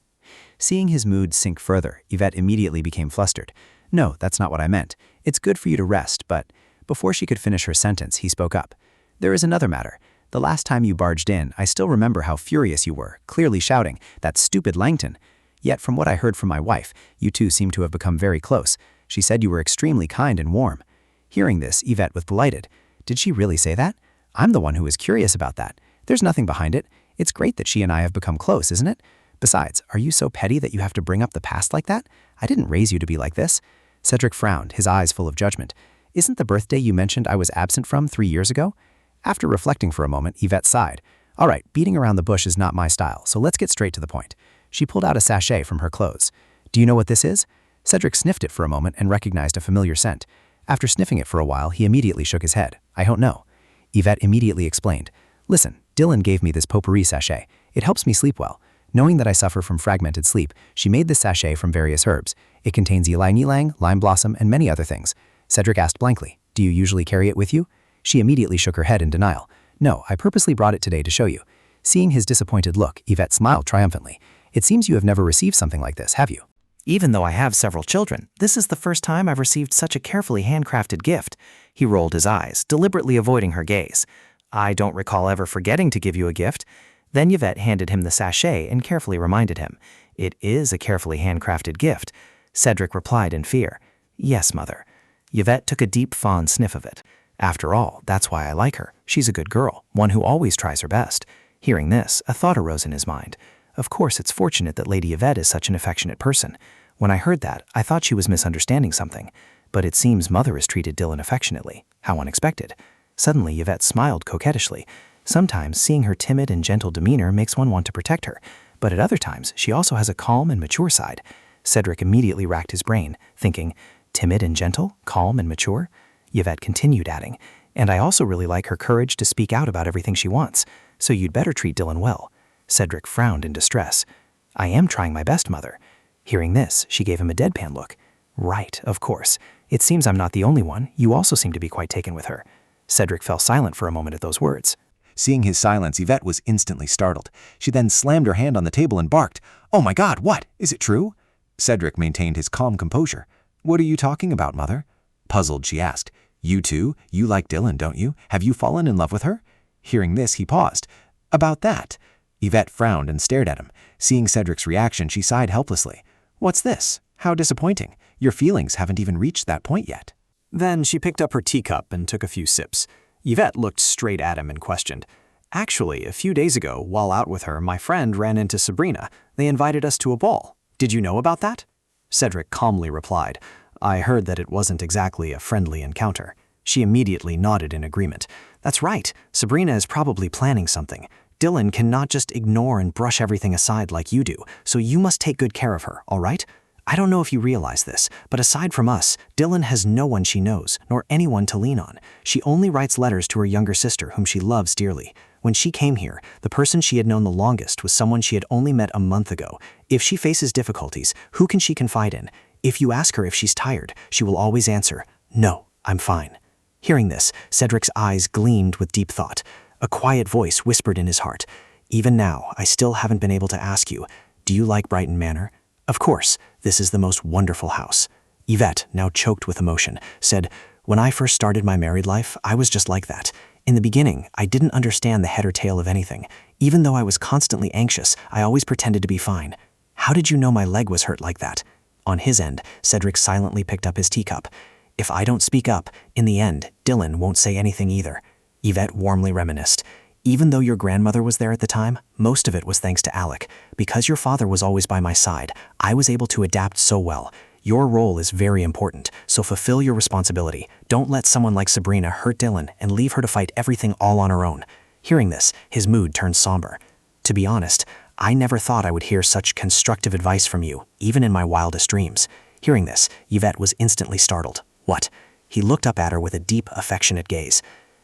Speaker 1: Seeing his mood sink further, Ivette immediately became flustered. No, that's not what I meant. It's good for you to rest, but… Before she could finish her sentence, he spoke up. There is another matter. The last time you barged in, I still remember how furious you were, clearly shouting, that stupid Langton. Yet from what I heard from my wife, you two seem to have become very close. She said you were extremely kind and warm. Hearing this, Ivette was delighted. Did she really say that? I'm the one who was curious about that. There's nothing behind it. It's great that she and I have become close, isn't it? Besides, are you so petty that you have to bring up the past like that? I didn't raise you to be like this. Cedric frowned, his eyes full of judgment. Isn't the birthday you mentioned I was absent from 3 years ago? After reflecting for a moment, Ivette sighed. All right, beating around the bush is not my style, so let's get straight to the point. She pulled out a sachet from her clothes. Do you know what this is? Cedric sniffed it for a moment and recognized a familiar scent. After sniffing it for a while, he immediately shook his head. I don't know. Ivette immediately explained. Listen, Dylan gave me this potpourri sachet. It helps me sleep well. Knowing that I suffer from fragmented sleep, she made this sachet from various herbs. It contains ylang-ylang, lime blossom, and many other things. Cedric asked blankly, Do you usually carry it with you? She immediately shook her head in denial. No, I purposely brought it today to show you. Seeing his disappointed look, Ivette smiled triumphantly. It seems you have never received something like this, have you?
Speaker 5: Even though I have several children, this is the first time I've received such a carefully handcrafted gift. He rolled his eyes, deliberately avoiding her gaze. I don't recall ever forgetting to give you a gift. Then Ivette handed him the sachet and carefully reminded him. It is a carefully handcrafted gift. Cedric replied in fear. Yes, Mother. Ivette took a deep, fond sniff of it. After all, that's why I like her. She's a good girl, one who always tries her best. Hearing this, a thought arose in his mind. Of course, it's fortunate that Lady Ivette is such an affectionate person. When I heard that, I thought she was misunderstanding something. But it seems Mother has treated Dylan affectionately. How unexpected. Suddenly, Ivette smiled coquettishly. Sometimes, seeing her timid and gentle demeanor makes one want to protect her. But at other times, she also has a calm and mature side. Cedric immediately racked his brain, thinking, timid and gentle, calm and mature? Ivette continued, adding, and I also really like her courage to speak out about everything she wants, so you'd better treat Dylan well. Cedric frowned in distress. I am trying my best, Mother. Hearing this, she gave him a deadpan look.
Speaker 2: Right, of course. It seems I'm not the only one. You also seem to be quite taken with her. Cedric fell silent for a moment at those words.
Speaker 3: Seeing his silence, Ivette was instantly startled. She then slammed her hand on the table and barked, "Oh my God, what? Is it true?" Cedric maintained his calm composure. "What are you talking about, Mother?" Puzzled, she asked. "You too? You like Dylan, don't you? Have you fallen in love with her?" Hearing this, he paused. "About that." Ivette frowned and stared at him. Seeing Cedric's reaction, she sighed helplessly. "What's this? How disappointing. Your feelings haven't even reached that point yet." Then she picked up her teacup and took a few sips. Ivette looked straight at him and questioned. "Actually, a few days ago, while out with her, my friend ran into Sabrina. They invited us to a ball. Did you know about that?" Cedric calmly replied, "I heard that it wasn't exactly a friendly encounter." She immediately nodded in agreement. "That's right. Sabrina is probably planning something. Dylan cannot just ignore and brush everything aside like you do, so you must take good care of her, all right? I don't know if you realize this, but aside from us, Dylan has no one she knows, nor anyone to lean on. She only writes letters to her younger sister, whom she loves dearly. When she came here, the person she had known the longest was someone she had only met a month ago. If she faces difficulties, who can she confide in? If you ask her if she's tired, she will always answer, 'No, I'm fine.'" Hearing this, Cedric's eyes gleamed with deep thought. A quiet voice whispered in his heart, "Even now, I still haven't been able to ask you, do you like Brighton Manor? Of course, this is the most wonderful house." Ivette, now choked with emotion, said, "When I first started my married life, I was just like that. In the beginning, I didn't understand the head or tail of anything. Even though I was constantly anxious, I always pretended to be fine. How did you know my leg was hurt like that?" On his end, Cedric silently picked up his teacup. "If I don't speak up, in the end, Dylan won't say anything either." Ivette warmly reminisced. "Even though your grandmother was there at the time, most of it was thanks to Alec. Because your father was always by my side, I was able to adapt so well. Your role is very important, so fulfill your responsibility. Don't let someone like Sabrina hurt Dylan and leave her to fight everything all on her own." Hearing this, his mood turned somber. "To be honest, I never thought I would hear such constructive advice from you, even in my wildest dreams." Hearing this, Ivette was instantly startled. "What?" He looked up at her with a deep, affectionate gaze.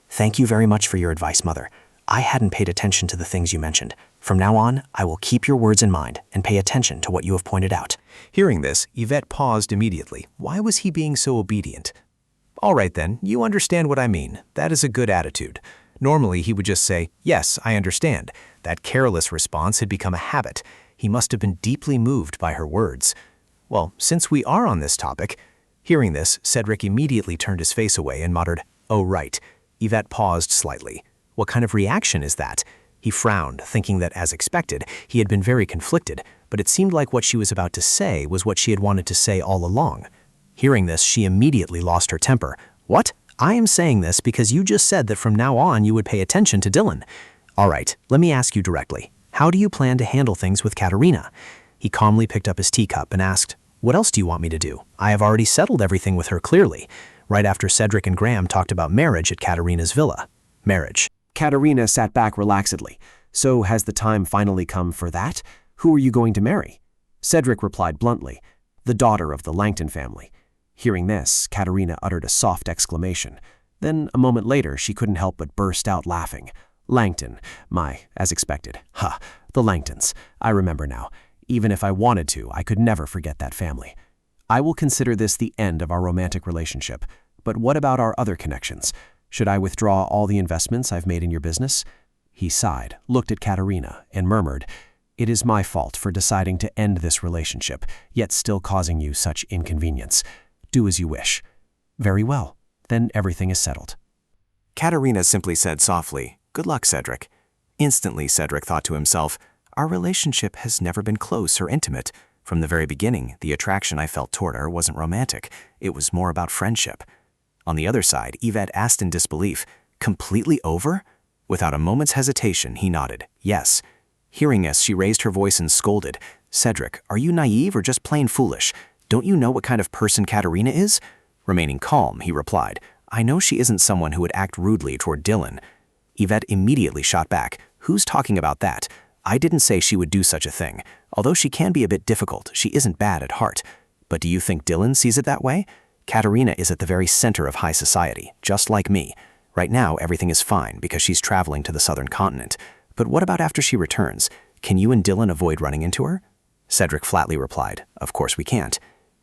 Speaker 3: "Thank you very much for your advice, Mother. I hadn't paid attention to the things you mentioned. From now on, I will keep your words in mind and pay attention to what you have pointed out."
Speaker 1: Hearing this, Ivette paused immediately. Why was he being so obedient? "All right then, you understand what I mean. That is a good attitude." Normally, he would just say, "Yes, I understand." That careless response had become a habit. He must have been deeply moved by her words. Well, since we are on this topic... Hearing this, Cedric immediately turned his face away and muttered, "Oh, right." Ivette paused slightly. What kind of reaction is that? He frowned, thinking that, as expected, he had been very conflicted, but it seemed like what she was about to say was what she had wanted to say all along. Hearing this, she immediately lost her temper. "What? I am saying this because you just said that from now on you would pay attention to Dylan. All right, let me ask you directly. How do you plan to handle things with Katerina?" He calmly picked up his teacup and asked, "What else do you want me to do? I have already settled everything with her clearly." Right after Cedric and Graham talked about marriage at Katerina's villa. Marriage.
Speaker 2: Katerina sat back relaxedly. "So has the time finally come for that? Who are you going to marry?" Cedric replied bluntly, "The daughter of the Langton family." Hearing this, Katerina uttered a soft exclamation. Then, a moment later, she couldn't help but burst out laughing. "Langton. As expected. Ha, the Langtons. I remember now. Even if I wanted to, I could never forget that family. I will consider this the end of our romantic relationship. But what about our other connections? Should I withdraw all the investments I've made in your business?" He sighed, looked at Katerina, and murmured, "It is my fault for deciding to end this relationship, yet still causing you such inconvenience. Do as you wish." "Very well. Then everything is settled."
Speaker 1: Katerina simply said softly, "Good luck, Cedric." Instantly, Cedric thought to himself, "Our relationship has never been close or intimate. From the very beginning, the attraction I felt toward her wasn't romantic. It was more about friendship." On the other side, Ivette asked in disbelief, "Completely over?" Without a moment's hesitation, he nodded, "Yes." Hearing us, she raised her voice and scolded, "Cedric, are you naive or just plain foolish? Don't you know what kind of person Katerina is?" Remaining calm, he replied, "I know she isn't someone who would act rudely toward Dylan." Ivette immediately shot back, "Who's talking about that? I didn't say she would do such a thing. Although she can be a bit difficult, she isn't bad at heart. But do you think Dylan sees it that way? Katerina is at the very center of high society, just like me. Right now, everything is fine because she's traveling to the southern continent. But what about after she returns? Can you and Dylan avoid running into her?" Cedric flatly replied, "Of course we can't."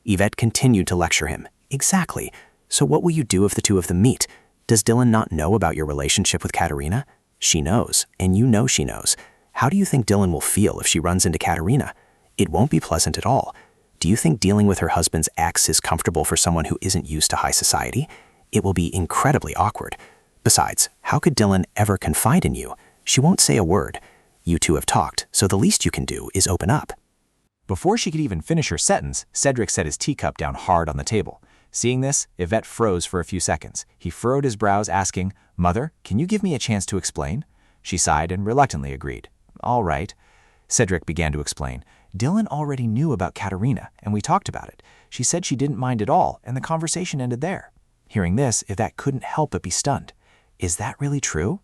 Speaker 2: Ivette continued to lecture him. Exactly. So what will you do if the two of them meet? Does Dylan not know about your relationship with Katerina? She knows, and you know she knows. How do you think Dylan will feel if she runs into Katerina? It won't be pleasant at all. Do you think dealing with her husband's ex is comfortable for someone who isn't used to high society? It will be incredibly awkward. Besides, how could Dylan ever confide in you? She won't say a word. You two have talked, so the least you can do is open up.
Speaker 1: Before she could even finish her sentence, Cedric set his teacup down hard on the table. Seeing this, Ivette froze for a few seconds. He furrowed his brows, asking, "Mother, can you give me a chance to explain?" She sighed and reluctantly agreed. "All right." Cedric began to explain. "Dylan already knew about Katerina, and we talked about it. She said she didn't mind at all, and the conversation ended there." Hearing this, Ivette couldn't help but be stunned. "Is that really true?"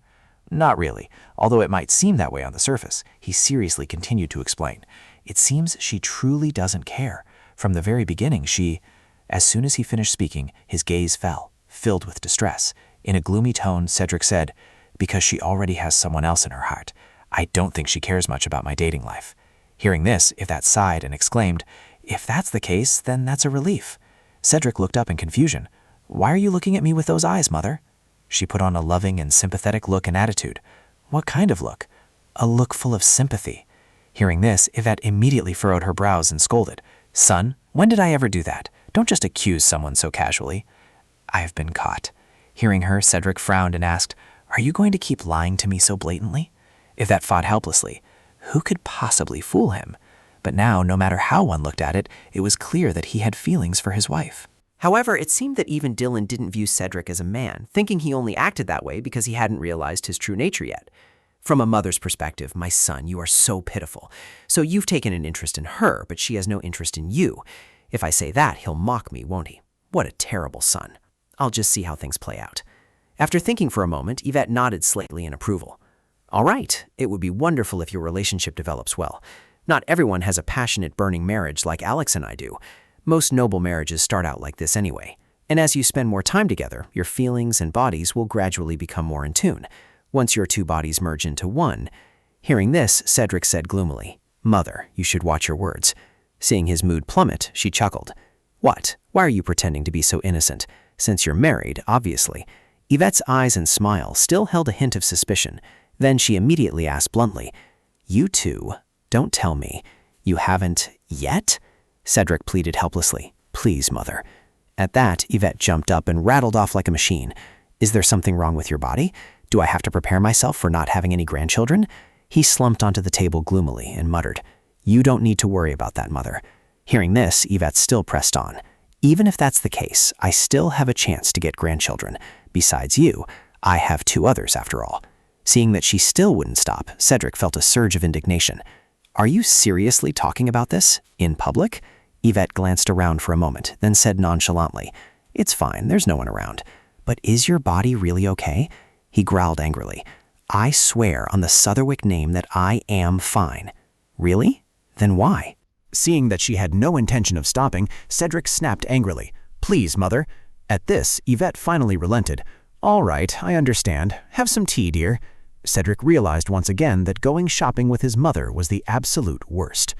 Speaker 1: "Not really, although it might seem that way on the surface." He seriously continued to explain. "It seems she truly doesn't care. From the very beginning, she—" As soon as he finished speaking, his gaze fell, filled with distress. In a gloomy tone, Cedric said, "Because she already has someone else in her heart. I don't think she cares much about my dating life." Hearing this, Ivette sighed and exclaimed, "If that's the case, then that's a relief." Cedric looked up in confusion. "Why are you looking at me with those eyes, Mother?" She put on a loving and sympathetic look and attitude. "What kind of look?" "A look full of sympathy." Hearing this, Ivette immediately furrowed her brows and scolded. "Son, when did I ever do that? Don't just accuse someone so casually." "I've been caught." Hearing her, Cedric frowned and asked, "Are you going to keep lying to me so blatantly?" Ivette fought helplessly. Who could possibly fool him? But now, no matter how one looked at it, it was clear that he had feelings for his wife.
Speaker 5: However, it seemed that even Dylan didn't view Cedric as a man, thinking he only acted that way because he hadn't realized his true nature yet. From a mother's perspective, "My son, you are so pitiful. So you've taken an interest in her, but she has no interest in you. If I say that, he'll mock me, won't he? What a terrible son. I'll just see how things play out." After thinking for a moment, Ivette nodded slightly in approval. "All right, it would be wonderful if your relationship develops well. Not everyone has a passionate, burning marriage like Alex and I do. Most noble marriages start out like this anyway. And as you spend more time together, your feelings and bodies will gradually become more in tune. Once your two bodies merge into one." Hearing this, Cedric said gloomily, "Mother, you should watch your words." Seeing his mood plummet, she chuckled. "What? Why are you pretending to be so innocent? Since you're married, obviously." Yvette's eyes and smile still held a hint of suspicion. Then she immediately asked bluntly, "You two, don't tell me. You haven't yet?" Cedric pleaded helplessly. "Please, Mother." At that, Ivette jumped up and rattled off like a machine. "Is there something wrong with your body? Do I have to prepare myself for not having any grandchildren?" He slumped onto the table gloomily and muttered, "You don't need to worry about that, Mother." Hearing this, Yvette still pressed on. "Even if that's the case, I still have a chance to get grandchildren. Besides you, I have two others after all." Seeing that she still wouldn't stop, Cedric felt a surge of indignation. "Are you seriously talking about this? In public?" Ivette glanced around for a moment, then said nonchalantly, "It's fine, there's no one around." "But is your body really okay?" He growled angrily. "I swear on the Sutherwick name that I am fine." "Really? Then why?"
Speaker 4: Seeing that she had no intention of stopping, Cedric snapped angrily, "Please, Mother." At this, Ivette finally relented. "All right, I understand. Have some tea, dear." Cedric realized once again that going shopping with his mother was the absolute worst.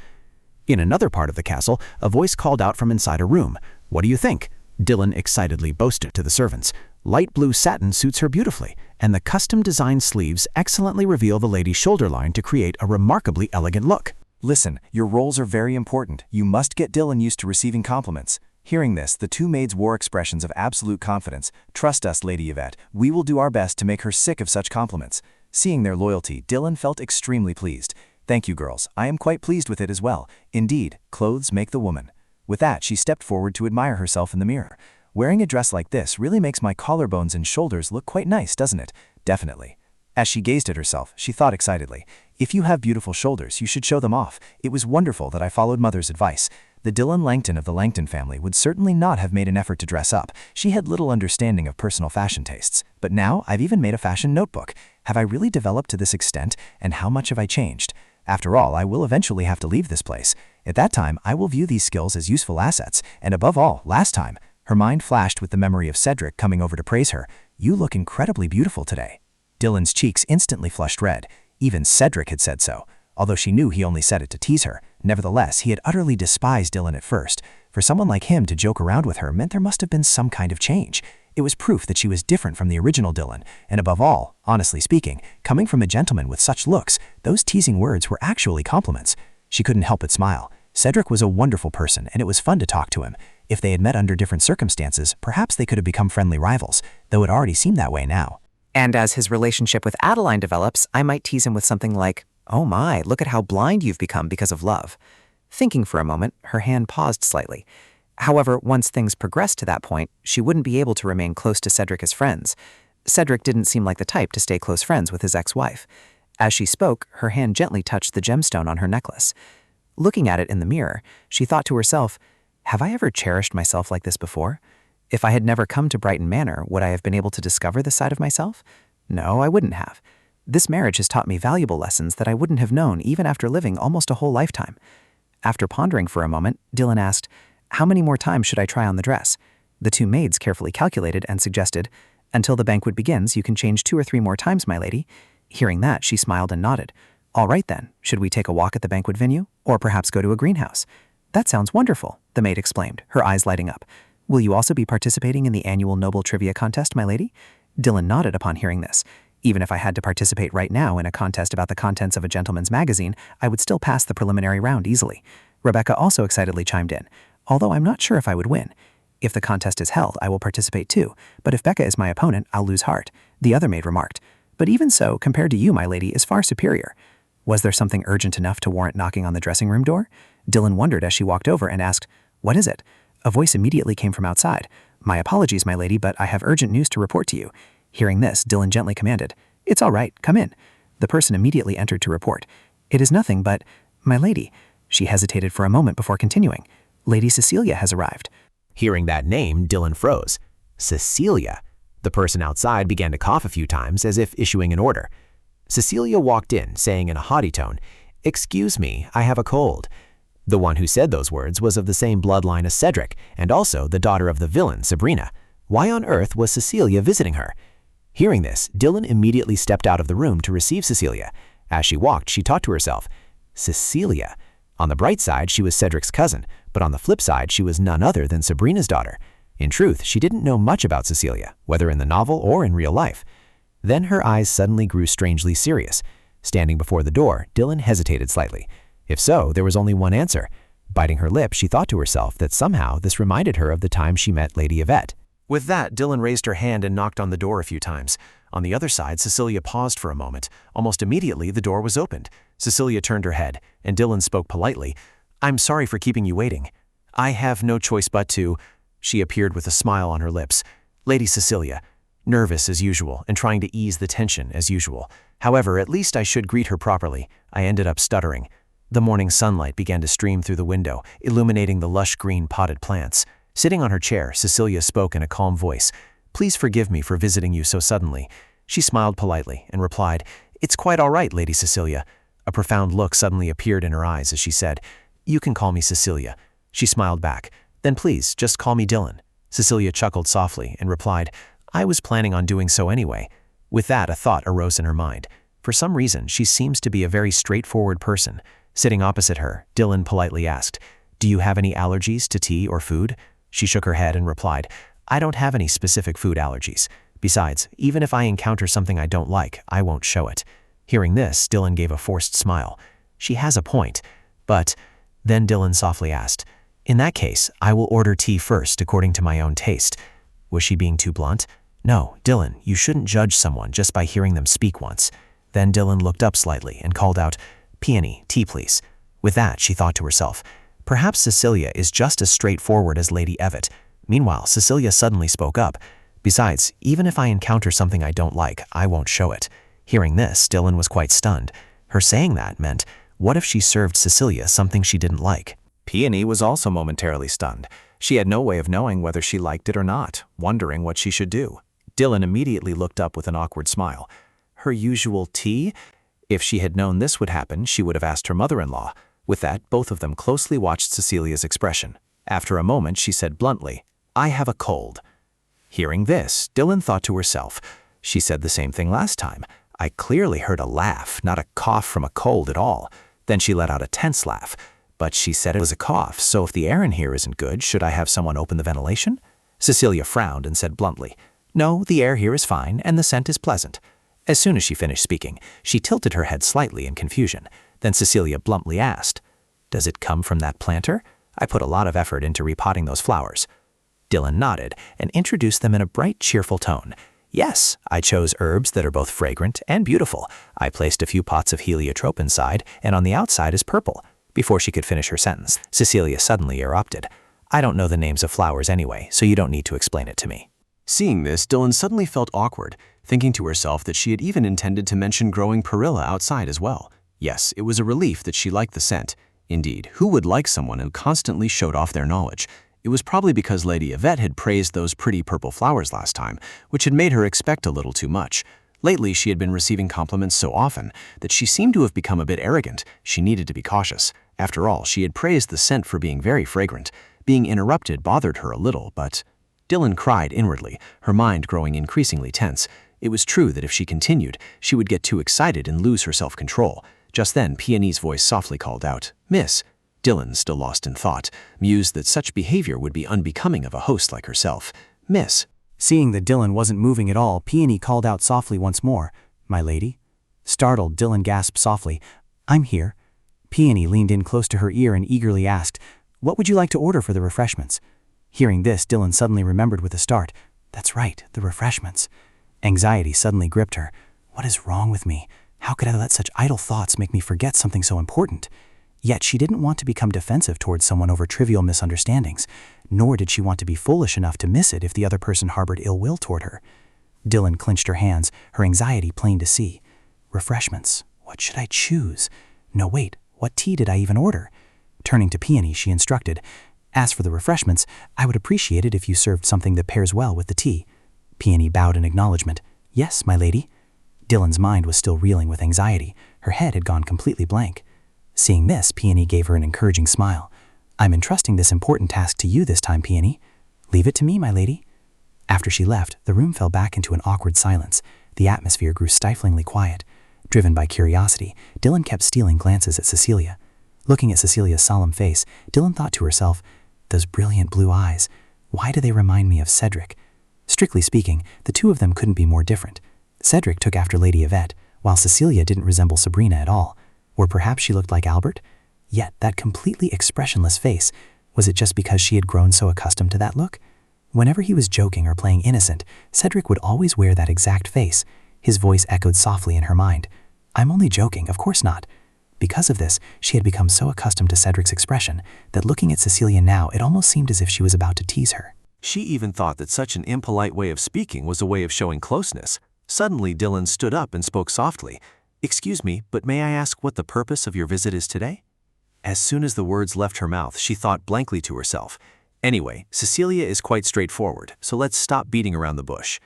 Speaker 4: In another part of the castle, a voice called out from inside a room. "What do you think?" Dylan excitedly boasted to the servants. "Light blue satin suits her beautifully, and the custom-designed sleeves excellently reveal the lady's shoulder line to create a remarkably elegant look."
Speaker 8: "Listen, your roles are very important. You must get Dylan used to receiving compliments." Hearing this, the two maids wore expressions of absolute confidence. "Trust us, Lady Yvette. We will do our best to make her sick of such compliments." Seeing their loyalty, Dylan felt extremely pleased. "Thank you, girls. I am quite pleased with it as well. Indeed, clothes make the woman." With that, she stepped forward to admire herself in the mirror. "Wearing a dress like this really makes my collarbones and shoulders look quite nice, doesn't it?" "Definitely." As she gazed at herself, she thought excitedly, "If you have beautiful shoulders, you should show them off. It was wonderful that I followed Mother's advice." The Dylan Langton of the Langton family would certainly not have made an effort to dress up. She had little understanding of personal fashion tastes. But now I've even made a fashion notebook. Have I really developed to this extent, and how much have I changed? After all, I will eventually have to leave this place. At that time, I will view these skills as useful assets, and above all, last time, her mind flashed with the memory of Cedric coming over to praise her. "You look incredibly beautiful today." Dylan's cheeks instantly flushed red. Even Cedric had said so. Although she knew he only said it to tease her, nevertheless, he had utterly despised Dylan at first.
Speaker 2: For someone like him to joke around with her meant there must have been some kind of change. It was proof that she was different from the original Dylan, and above all, honestly speaking, coming from a gentleman with such looks, those teasing words were actually compliments. She couldn't help but smile. Cedric was a wonderful person, and it was fun to talk to him. If they had met under different circumstances, perhaps they could have become friendly rivals, though it already seemed that way now.
Speaker 5: And as his relationship with Adeline develops, I might tease him with something like, "Oh my, look at how blind you've become because of love." Thinking for a moment, her hand paused slightly. However, once things progressed to that point, she wouldn't be able to remain close to Cedric as friends. Cedric didn't seem like the type to stay close friends with his ex-wife. As she spoke, her hand gently touched the gemstone on her necklace. Looking at it in the mirror, she thought to herself, have I ever cherished myself like this before? If I had never come to Brighton Manor, would I have been able to discover this side of myself? No, I wouldn't have. This marriage has taught me valuable lessons that I wouldn't have known even after living almost a whole lifetime. After pondering for a moment, Dylan asked, "How many more times should I try on the dress?" The two maids carefully calculated and suggested, "Until the banquet begins, you can change 2 or 3 more times, my lady." Hearing that, she smiled and nodded. "All right then, should we take a walk at the banquet venue? Or perhaps go to a greenhouse?" "That sounds wonderful," the maid exclaimed, her eyes lighting up. "Will you also be participating in the annual Noble Trivia contest, my lady?" Dylan nodded upon hearing this. Even if I had to participate right now in a contest about the contents of a gentleman's magazine, I would still pass the preliminary round easily. Rebecca also excitedly chimed in, "Although I'm not sure if I would win. If the contest is held, I will participate too, but if Becca is my opponent, I'll lose heart," the other maid remarked. "But even so, compared to you, my lady, is far superior." Was there something urgent enough to warrant knocking on the dressing room door? Dylan wondered as she walked over and asked, "What is it?" A voice immediately came from outside. "My apologies, my lady, but I have urgent news to report to you." Hearing this, Dylan gently commanded, "It's all right, come in." The person immediately entered to report. "It is nothing but, my lady." She hesitated for a moment before continuing. "Lady Cecilia has arrived."
Speaker 2: Hearing that name, Dylan froze. Cecilia. The person outside began to cough a few times as if issuing an order. Cecilia walked in, saying in a haughty tone, "Excuse me, I have a cold." The one who said those words was of the same bloodline as Cedric, and also the daughter of the villain, Sabrina. Why on earth was Cecilia visiting her? Hearing this, Dylan immediately stepped out of the room to receive Cecilia. As she walked, she thought to herself, Cecilia. On the bright side, she was Cedric's cousin, but on the flip side, she was none other than Sabrina's daughter. In truth, she didn't know much about Cecilia, whether in the novel or in real life. Then her eyes suddenly grew strangely serious. Standing before the door, Dylan hesitated slightly. If so, there was only one answer. Biting her lip, she thought to herself that somehow this reminded her of the time she met Lady Ivette. With that, Dylan raised her hand and knocked on the door a few times. On the other side, Cecilia paused for a moment. Almost immediately, the door was opened. Cecilia turned her head, and Dylan spoke politely. "I'm sorry for keeping you waiting. I have no choice but to—" She appeared with a smile on her lips. "Lady Cecilia." Nervous as usual and trying to ease the tension as usual. However, at least I should greet her properly. I ended up stuttering. The morning sunlight began to stream through the window, illuminating the lush green potted plants. Sitting on her chair, Cecilia spoke in a calm voice. "Please forgive me for visiting you so suddenly." She smiled politely and replied, "It's quite all right, Lady Cecilia." A profound look suddenly appeared in her eyes as she said, "You can call me Cecilia." She smiled back. "Then please, just call me Dylan." Cecilia chuckled softly and replied, "I was planning on doing so anyway." With that, a thought arose in her mind. For some reason, she seems to be a very straightforward person. Sitting opposite her, Dylan politely asked, "Do you have any allergies to tea or food?" She shook her head and replied, "I don't have any specific food allergies. Besides, even if I encounter something I don't like, I won't show it." Hearing this, Dylan gave a forced smile. She has a point. But then Dylan softly asked, "In that case, I will order tea first according to my own taste." Was she being too blunt? No, Dylan, you shouldn't judge someone just by hearing them speak once. Then Dylan looked up slightly and called out, "Peony, tea please." With that, she thought to herself, perhaps Cecilia is just as straightforward as Lady Ivette. Meanwhile, Cecilia suddenly spoke up. "Besides, even if I encounter something I don't like, I won't show it." Hearing this, Dylan was quite stunned. Her saying that meant, what if she served Cecilia something she didn't like?
Speaker 8: Peony was also momentarily stunned. She had no way of knowing whether she liked it or not, wondering what she should do. Dylan immediately looked up with an awkward smile. Her usual tea? If she had known this would happen, she would have asked her mother-in-law. With that, both of them closely watched Cecilia's expression. After a moment, she said bluntly, "I have a cold." Hearing this, Dylan thought to herself, she said the same thing last time. I clearly heard a laugh, not a cough from a cold at all. Then she let out a tense laugh.
Speaker 2: But she said it was a cough, so if the air in here isn't good, should I have someone open the ventilation? Cecilia frowned and said bluntly, No, the air here is fine, and the scent is pleasant. As soon as she finished speaking, she tilted her head slightly in confusion. Then Cecilia bluntly asked, Does it come from that planter? I put a lot of effort into repotting those flowers. Dylan nodded and introduced them in a bright, cheerful tone. Yes, I chose herbs that are both fragrant and beautiful. I placed a few pots of heliotrope inside, and on the outside is purple. Before she could finish her sentence, Cecilia suddenly erupted. I don't know the names of flowers anyway, so you don't need to explain it to me.
Speaker 3: Seeing this, Dylan suddenly felt awkward, thinking to herself that she had even intended to mention growing perilla outside as well. Yes, it was a relief that she liked the scent. Indeed, who would like someone who constantly showed off their knowledge? It was probably because Lady Ivette had praised those pretty purple flowers last time, which had made her expect a little too much. Lately, she had been receiving compliments so often that she seemed to have become a bit arrogant. She needed to be cautious. After all, she had praised the scent for being very fragrant. Being interrupted bothered her a little, but... Dylan cried inwardly, her mind growing increasingly tense. It was true that if she continued, she would get too excited and lose her self-control. Just then, Peony's voice softly called out, Miss. Dylan, still lost in thought, mused that such behavior would be unbecoming of a host like herself. Miss.
Speaker 2: Seeing that Dylan wasn't moving at all, Peony called out softly once more, My lady? Startled, Dylan gasped softly, I'm here. Peony leaned in close to her ear and eagerly asked, What would you like to order for the refreshments? Hearing this, Dylan suddenly remembered with a start. That's right, the refreshments. Anxiety suddenly gripped her. What is wrong with me? How could I let such idle thoughts make me forget something so important? Yet she didn't want to become defensive towards someone over trivial misunderstandings, nor did she want to be foolish enough to miss it if the other person harbored ill will toward her. Dylan clenched her hands, her anxiety plain to see. Refreshments. What should I choose? No, wait, what tea did I even order? Turning to Peony, she instructed, As for the refreshments, I would appreciate it if you served something that pairs well with the tea. Peony bowed in acknowledgement. Yes, my lady. Dylan's mind was still reeling with anxiety. Her head had gone completely blank. Seeing this, Peony gave her an encouraging smile. I'm entrusting this important task to you this time, Peony. Leave it to me, my lady. After she left, the room fell back into an awkward silence. The atmosphere grew stiflingly quiet. Driven by curiosity, Dylan kept stealing glances at Cecilia. Looking at Cecilia's solemn face, Dylan thought to herself, Those brilliant blue eyes, why do they remind me of Cedric? Strictly speaking, the two of them couldn't be more different. Cedric took after Lady Ivette, while Cecilia didn't resemble Sabrina at all. Or perhaps she looked like Albert? Yet that completely expressionless face, was it just because she had grown so accustomed to that look? Whenever he was joking or playing innocent, Cedric would always wear that exact face. His voice echoed softly in her mind. I'm only joking, of course not. Because of this, she had become so accustomed to Cedric's expression that looking at Cecilia now, it almost seemed as if she was about to tease her.
Speaker 3: She even thought that such an impolite way of speaking was a way of showing closeness. Suddenly, Dylan stood up and spoke softly. Excuse me, but may I ask what the purpose of your visit is today? As soon as the words left her mouth, she thought blankly to herself. Anyway, Cecilia is quite straightforward, so let's stop beating around the bush.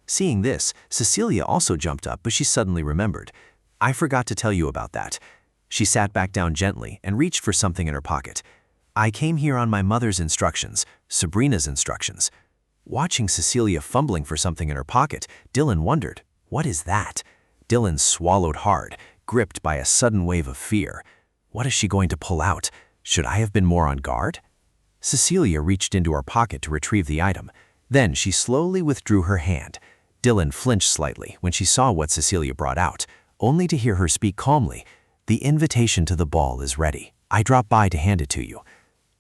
Speaker 3: Seeing this, Cecilia also jumped up, but she suddenly remembered. I forgot to tell you about that. She sat back down gently and reached for something in her pocket. I came here on my mother's instructions, Sabrina's instructions. Watching Cecilia fumbling for something in her pocket, Dylan wondered, what is that? Dylan swallowed hard, gripped by a sudden wave of fear. What is she going to pull out? Should I have been more on guard? Cecilia reached into her pocket to retrieve the item. Then she slowly withdrew her hand. Dylan flinched slightly when she saw what Cecilia brought out, only to hear her speak calmly. The invitation to the ball is ready. I dropped by to hand it to you.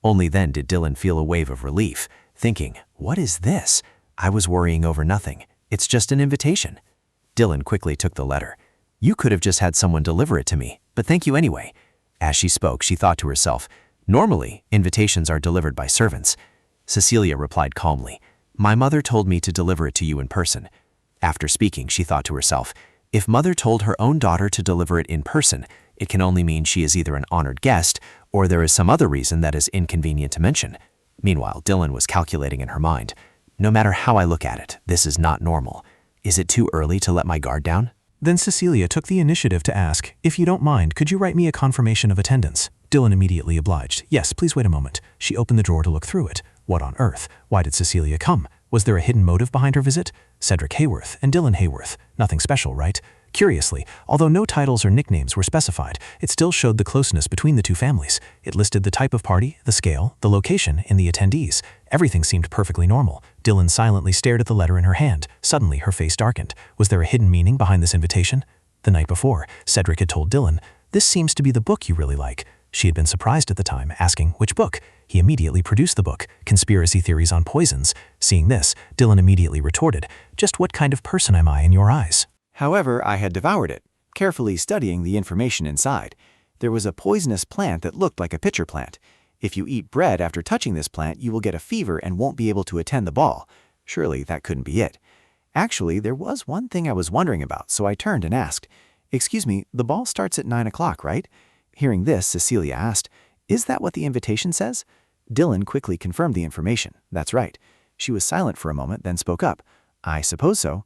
Speaker 3: Only then did Dylan feel a wave of relief, thinking, what is this? I was worrying over nothing. It's just an invitation. Dylan quickly took the letter. You could have just had someone deliver it to me, but thank you anyway. As she spoke, she thought to herself, normally, invitations are delivered by servants. Cecilia replied calmly, my mother told me to deliver it to you in person. After speaking, she thought to herself, if mother told her own daughter to deliver it in person, it can only mean she is either an honored guest or there is some other reason that is inconvenient to mention. Meanwhile, Dylan was calculating in her mind, no matter how I look at it, this is not normal. Is it too early to let my guard down?
Speaker 4: Then Cecilia took the initiative to ask, if you don't mind, could you write me a confirmation of attendance? Dylan immediately obliged. Yes, please wait a moment. She opened the drawer to look through it. What on earth? Why did Cecilia come? Was there a hidden motive behind her visit? Cedric Hayworth and Dylan Hayworth. Nothing special, right?
Speaker 2: Curiously, although no titles or nicknames were specified, it still showed the closeness between the two families. It listed the type of party, the scale, the location, and the attendees. Everything seemed perfectly normal. Dylan silently stared at the letter in her hand. Suddenly, her face darkened. Was there a hidden meaning behind this invitation? The night before, Cedric had told Dylan, "This seems to be the book you really like." She had been surprised at the time, asking, "Which book?" He immediately produced the book, Conspiracy Theories on Poisons. Seeing this, Dylan immediately retorted, "Just what kind of person am I in your eyes?"
Speaker 5: However, I had devoured it, carefully studying the information inside. There was a poisonous plant that looked like a pitcher plant. If you eat bread after touching this plant, you will get a fever and won't be able to attend the ball. Surely that couldn't be it. Actually, there was one thing I was wondering about, so I turned and asked, "Excuse me, the ball starts at 9 o'clock, right?" Hearing this, Cecilia asked, "Is that what the invitation says?" Dylan quickly confirmed the information. That's right. She was silent for a moment, then spoke up. "I suppose so."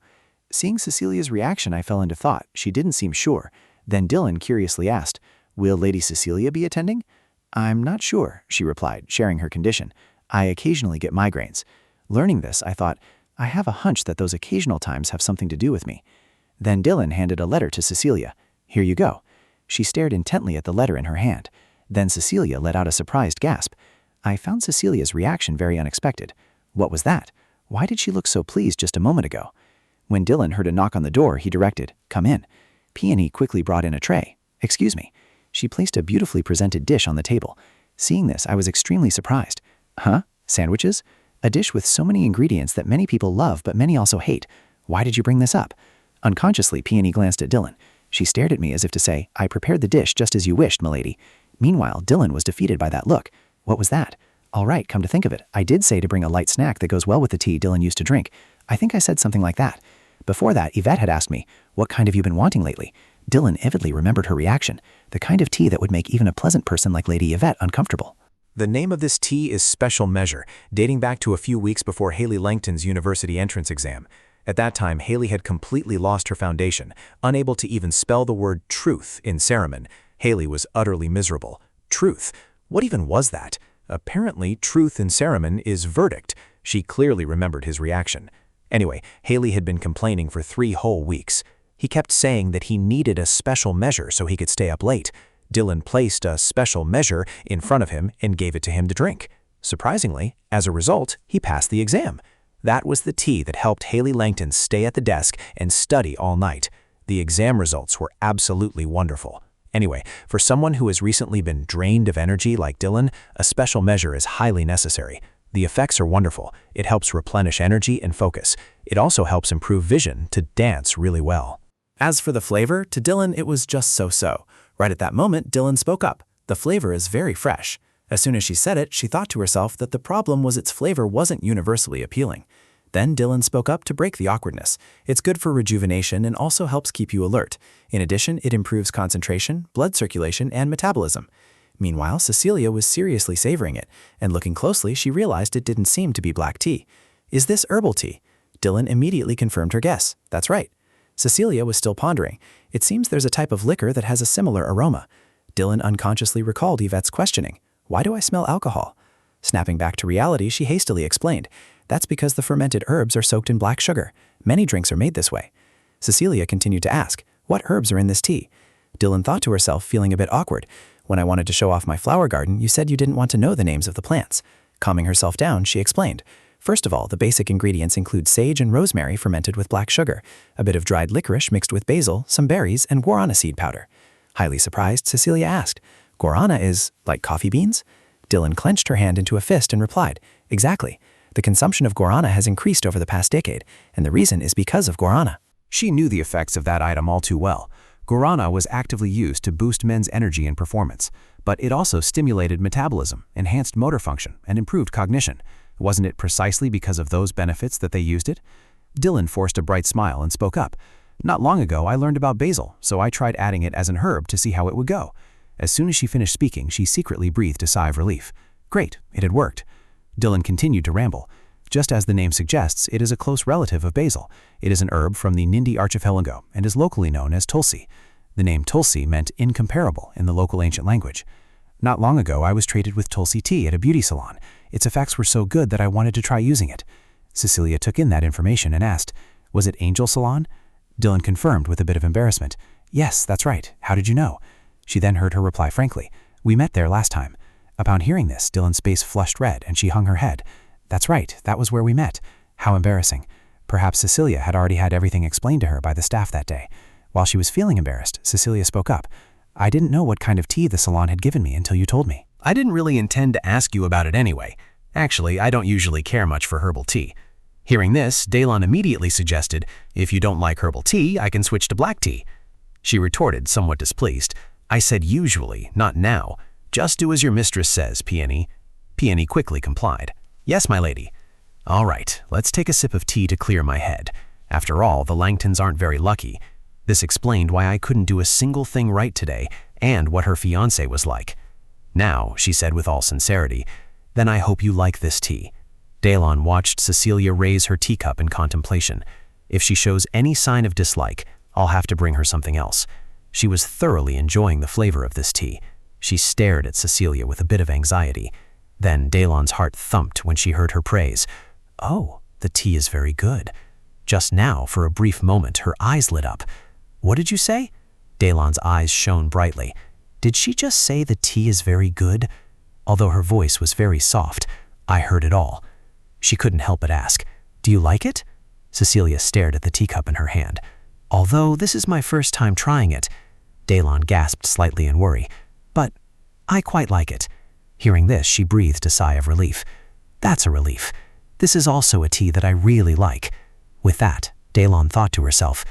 Speaker 5: Seeing Cecilia's reaction, I fell into thought. She didn't seem sure. Then Dylan curiously asked, "Will Lady Cecilia be attending?" "I'm not sure," she replied, sharing her condition. "I occasionally get migraines." Learning this, I thought, I have a hunch that those occasional times have something to do with me. Then Dylan handed a letter to Cecilia. "Here you go." She stared intently at the letter in her hand. Then Cecilia let out a surprised gasp. I found Cecilia's reaction very unexpected. What was that? Why did she look so pleased just a moment ago? When Dylan heard a knock on the door, he directed, "Come in." Peony quickly brought in a tray. "Excuse me." She placed a beautifully presented dish on the table. Seeing this, I was extremely surprised. "Huh? Sandwiches? A dish with so many ingredients that many people love but many also hate. Why did you bring this up?" Unconsciously, Peony glanced at Dylan. She stared at me as if to say, "I prepared the dish just as you wished, milady." Meanwhile, Dylan was defeated by that look. What was that? All right, come to think of it, I did say to bring a light snack that goes well with the tea Dylan used to drink. I think I said something like that. Before that, Ivette had asked me, "What kind have you been wanting lately?" Dylan vividly remembered her reaction, the kind of tea that would make even a pleasant person like Lady Ivette uncomfortable.
Speaker 1: The name of this tea is Special Measure, dating back to a few weeks before Haley Langton's university entrance exam. At that time, Haley had completely lost her foundation, unable to even spell the word truth in Cereman. Haley was utterly miserable. Truth? What even was that? Apparently, truth in Cereman is verdict. She clearly remembered his reaction. Anyway, Haley had been complaining for 3 whole weeks. He kept saying that he needed a special measure so he could stay up late. Dylan placed a special measure in front of him and gave it to him to drink. Surprisingly, as a result, he passed the exam. That was the tea that helped Haley Langton stay at the desk and study all night. The exam results were absolutely wonderful. Anyway, for someone who has recently been drained of energy like Dylan, a special measure is highly necessary. The effects are wonderful. It helps replenish energy and focus. It also helps improve vision to dance really well.
Speaker 5: As for the flavor, to Dylan it was just so-so. Right at that moment, Dylan spoke up. "The flavor is very fresh." As soon as she said it, she thought to herself that the problem was its flavor wasn't universally appealing. Then Dylan spoke up to break the awkwardness. It's good for rejuvenation and also helps keep you alert. In addition, it improves concentration, blood circulation, and metabolism. Meanwhile, Cecilia was seriously savoring it, and looking closely, she realized it didn't seem to be black tea. "Is this herbal tea?" Dylan immediately confirmed her guess. "That's right." Cecilia was still pondering. "It seems there's a type of liquor that has a similar aroma." Dylan unconsciously recalled Yvette's questioning. "Why do I smell alcohol?" Snapping back to reality, she hastily explained, "That's because the fermented herbs are soaked in black sugar. Many drinks are made this way." Cecilia continued to ask, "What herbs are in this tea?" Dylan thought to herself, feeling a bit awkward. "When I wanted to show off my flower garden, you said you didn't want to know the names of the plants." Calming herself down, she explained, "First of all, the basic ingredients include sage and rosemary fermented with black sugar, a bit of dried licorice mixed with basil, some berries, and guarana seed powder." Highly surprised, Cecilia asked, "Guarana is like coffee beans?" Dylan clenched her hand into a fist and replied, "Exactly. The consumption of guarana has increased over the past decade, and the reason is because of guarana."
Speaker 4: She knew the effects of that item all too well. Guarana was actively used to boost men's energy and performance, but it also stimulated metabolism, enhanced motor function, and improved cognition. Wasn't it precisely because of those benefits that they used it? Dylan forced a bright smile and spoke up. "Not long ago, I learned about basil, so I tried adding it as an herb to see how it would go." As soon as she finished speaking, she secretly breathed a sigh of relief. Great, it had worked. Dylan continued to ramble. Just as the name suggests, it is a close relative of basil. It is an herb from the Nindi archipelago and is locally known as tulsi. The name tulsi meant incomparable in the local ancient language. "Not long ago, I was treated with tulsi tea at a beauty salon. Its effects were so good that I wanted to try using it." Cecilia took in that information and asked, "Was it Angel Salon?"
Speaker 7: Dylan confirmed with a bit of embarrassment. Yes, that's right. How did you know? She then heard her reply frankly. We met there last time. Upon hearing this, Dylan's face flushed red and she hung her head. That's right, that was where we met. How embarrassing. Perhaps Cecilia had already had everything explained to her by the staff that day. While she was feeling embarrassed, Cecilia spoke up. I didn't know what kind of tea the salon had given me until you told me.
Speaker 2: I didn't really intend to ask you about it anyway. Actually, I don't usually care much for herbal tea. Hearing this, Daylon immediately suggested, if you don't like herbal tea, I can switch to black tea. She retorted, somewhat displeased. I said usually, not now. Just do as your mistress says, Peony. Peony quickly complied. Yes, my lady. All right, let's take a sip of tea to clear my head. After all, the Langtons aren't very lucky. This explained why I couldn't do a single thing right today and what her fiancé was like. Now, she said with all sincerity, then I hope you like this tea. Daylon watched Cecilia raise her teacup in contemplation. If she shows any sign of dislike, I'll have to bring her something else. She was thoroughly enjoying the flavor of this tea. She stared at Cecilia with a bit of anxiety. Then Daylon's heart thumped when she heard her praise. Oh, the tea is very good. Just now, for a brief moment, her eyes lit up. What did you say? Daylon's eyes shone brightly. Did she just say the tea is very good? Although her voice was very soft, I heard it all. She couldn't help but ask, do you like it? Cecilia stared at the teacup in her hand. Although this is my first time trying it, Daylon gasped slightly in worry. But I quite like it. Hearing this, she breathed a sigh of relief. That's a relief. This is also a tea that I really like. With that, Daylon thought to herself,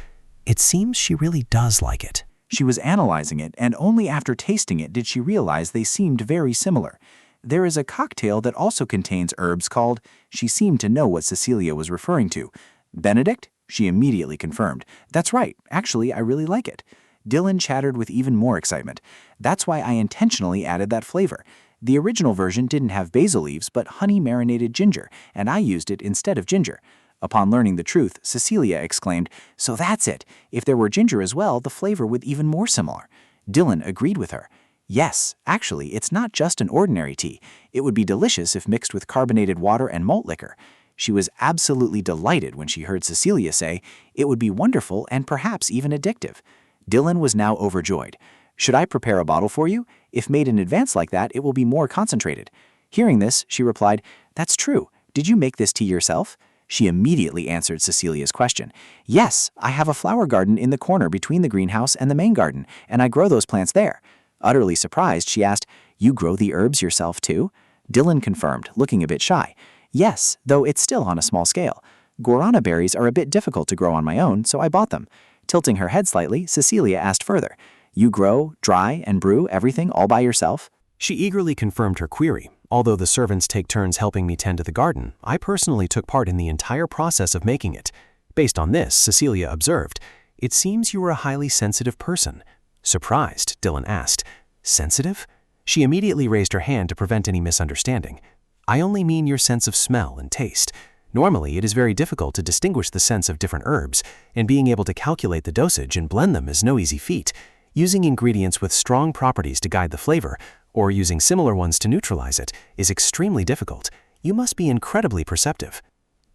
Speaker 2: it seems she really does like it.
Speaker 6: She was analyzing it, and only after tasting it did she realize they seemed very similar. There is a cocktail that also contains herbs called, she seemed to know what Cecilia was referring to. Benedict? She immediately confirmed. That's right, actually I really like it. Dylan chattered with even more excitement. That's why I intentionally added that flavor. The original version didn't have basil leaves but honey-marinated ginger, and I used it instead of ginger. Upon learning the truth, Cecilia exclaimed, so that's it. If there were ginger as well, the flavor would even more similar. Dylan agreed with her. Yes, actually, it's not just an ordinary tea. It would be delicious if mixed with carbonated water and malt liquor. She was absolutely delighted when she heard Cecilia say, it would be wonderful and perhaps even addictive. Dylan was now overjoyed. Should I prepare a bottle for you? If made in advance like that, it will be more concentrated. Hearing this, she replied, that's true. Did you make this tea yourself? She immediately answered Cecilia's question. Yes, I have a flower garden in the corner between the greenhouse and the main garden, and I grow those plants there. Utterly surprised, she asked, you grow the herbs yourself too? Dylan confirmed, looking a bit shy. Yes, though it's still on a small scale. Guarana berries are a bit difficult to grow on my own, so I bought them. Tilting her head slightly, Cecilia asked further, you grow, dry, and brew everything all by yourself?
Speaker 2: She eagerly confirmed her query. Although the servants take turns helping me tend to the garden, I personally took part in the entire process of making it. Based on this, Cecilia observed, it seems you are a highly sensitive person. Surprised, Dylan asked, sensitive? She immediately raised her hand to prevent any misunderstanding. I only mean your sense of smell and taste. Normally, it is very difficult to distinguish the scents of different herbs, and being able to calculate the dosage and blend them is no easy feat. Using ingredients with strong properties to guide the flavor, or using similar ones to neutralize it, is extremely difficult. You must be incredibly perceptive.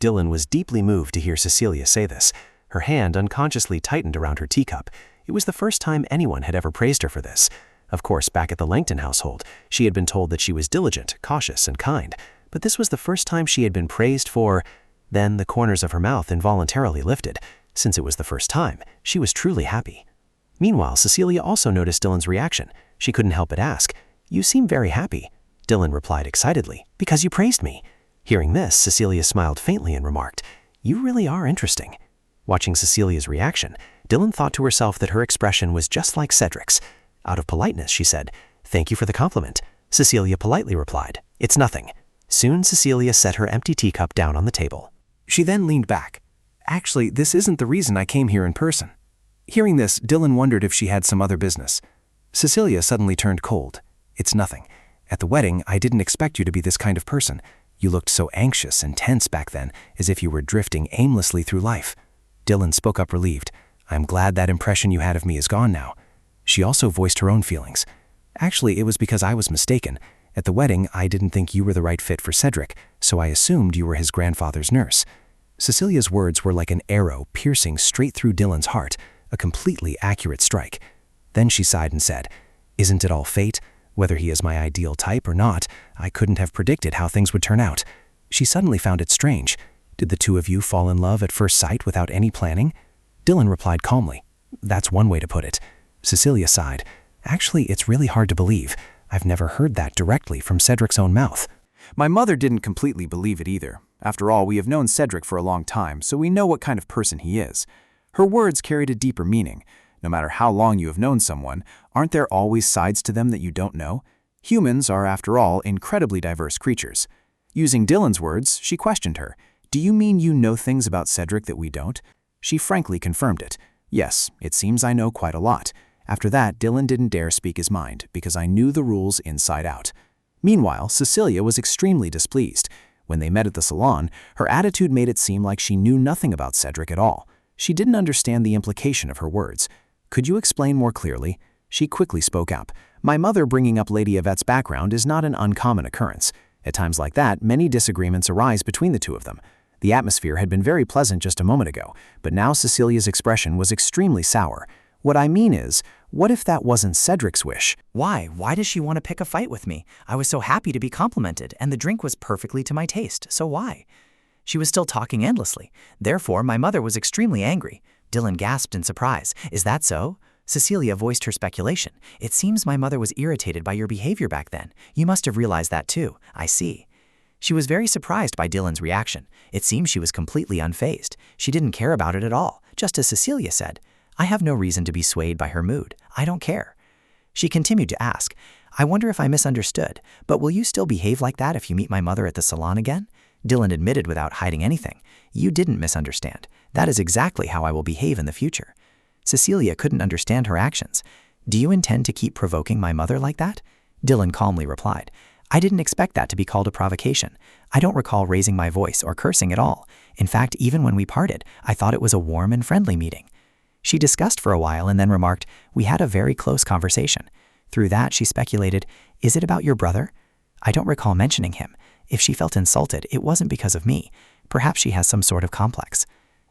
Speaker 2: Dylan was deeply moved to hear Cecilia say this. Her hand unconsciously tightened around her teacup. It was the first time anyone had ever praised her for this. Of course, back at the Langton household, she had been told that she was diligent, cautious, and kind. But this was the first time she had been praised for… Then the corners of her mouth involuntarily lifted. Since it was the first time, she was truly happy. Meanwhile, Cecilia also noticed Dylan's reaction. She couldn't help but ask, you seem very happy. Dylan replied excitedly, because you praised me. Hearing this, Cecilia smiled faintly and remarked, you really are interesting. Watching Cecilia's reaction, Dylan thought to herself that her expression was just like Cedric's. Out of politeness, she said, thank you for the compliment. Cecilia politely replied, it's nothing. Soon Cecilia set her empty teacup down on the table.
Speaker 8: She then leaned back. Actually, this isn't the reason I came here in person. Hearing this, Dylan wondered if she had some other business. Cecilia suddenly turned cold. It's nothing. At the wedding, I didn't expect you to be this kind of person. You looked so anxious and tense back then, as if you were drifting aimlessly through life. Dylan spoke up relieved. I'm glad that impression you had of me is gone now. She also voiced her own feelings. Actually, it was because I was mistaken. At the wedding, I didn't think you were the right fit for Cedric, so I assumed you were his grandfather's nurse.
Speaker 2: Cecilia's words were like an arrow piercing straight through Dylan's heart, a completely accurate strike. Then she sighed and said, "Isn't it all fate? Whether he is my ideal type or not, I couldn't have predicted how things would turn out." She suddenly found it strange. Did the two of you fall in love at first sight without any planning? Dylan replied calmly, "That's one way to put it." Cecilia sighed. "Actually, it's really hard to believe. I've never heard that directly from Cedric's own mouth."
Speaker 4: My mother didn't completely believe it either. After all, we have known Cedric for a long time, so we know what kind of person he is. Her words carried a deeper meaning. No matter how long you have known someone, aren't there always sides to them that you don't know? Humans are, after all, incredibly diverse creatures. Using Dylan's words, she questioned her. "Do you mean you know things about Cedric that we don't?" She frankly confirmed it. "Yes, it seems I know quite a lot." After that, Dylan didn't dare speak his mind, because I knew the rules inside out. Meanwhile, Cecilia was extremely displeased. When they met at the salon, her attitude made it seem like she knew nothing about Cedric at all. She didn't understand the implication of her words. "Could you explain more clearly?" She quickly spoke up. "My mother bringing up Lady Yvette's background is not an uncommon occurrence. At times like that, many disagreements arise between the two of them." The atmosphere had been very pleasant just a moment ago, but now Cecilia's expression was extremely sour. "What I mean is, what if that wasn't Cedric's wish?"
Speaker 5: Why? Why does she want to pick a fight with me? I was so happy to be complimented, and the drink was perfectly to my taste, so why? She was still talking endlessly. Therefore, my mother was extremely angry. Dylan gasped in surprise. "Is that so?" Cecilia voiced her speculation. "It seems my mother was irritated by your behavior back then. You must have realized that too. I see." She was very surprised by Dylan's reaction. It seemed she was completely unfazed. She didn't care about it at all, just as Cecilia said. "I have no reason to be swayed by her mood. I don't care." She continued to ask, "I wonder if I misunderstood, but will you still behave like that if you meet my mother at the salon again?" Dylan admitted without hiding anything. "You didn't misunderstand. That is exactly how I will behave in the future." Cecilia couldn't understand her actions. "Do you intend to keep provoking my mother like that?" Dylan calmly replied, "I didn't expect that to be called a provocation. I don't recall raising my voice or cursing at all. In fact, even when we parted, I thought it was a warm and friendly meeting." She discussed for a while and then remarked, "We had a very close conversation." Through that, she speculated, "Is it about your brother?" I don't recall mentioning him. If she felt insulted, it wasn't because of me. Perhaps she has some sort of complex.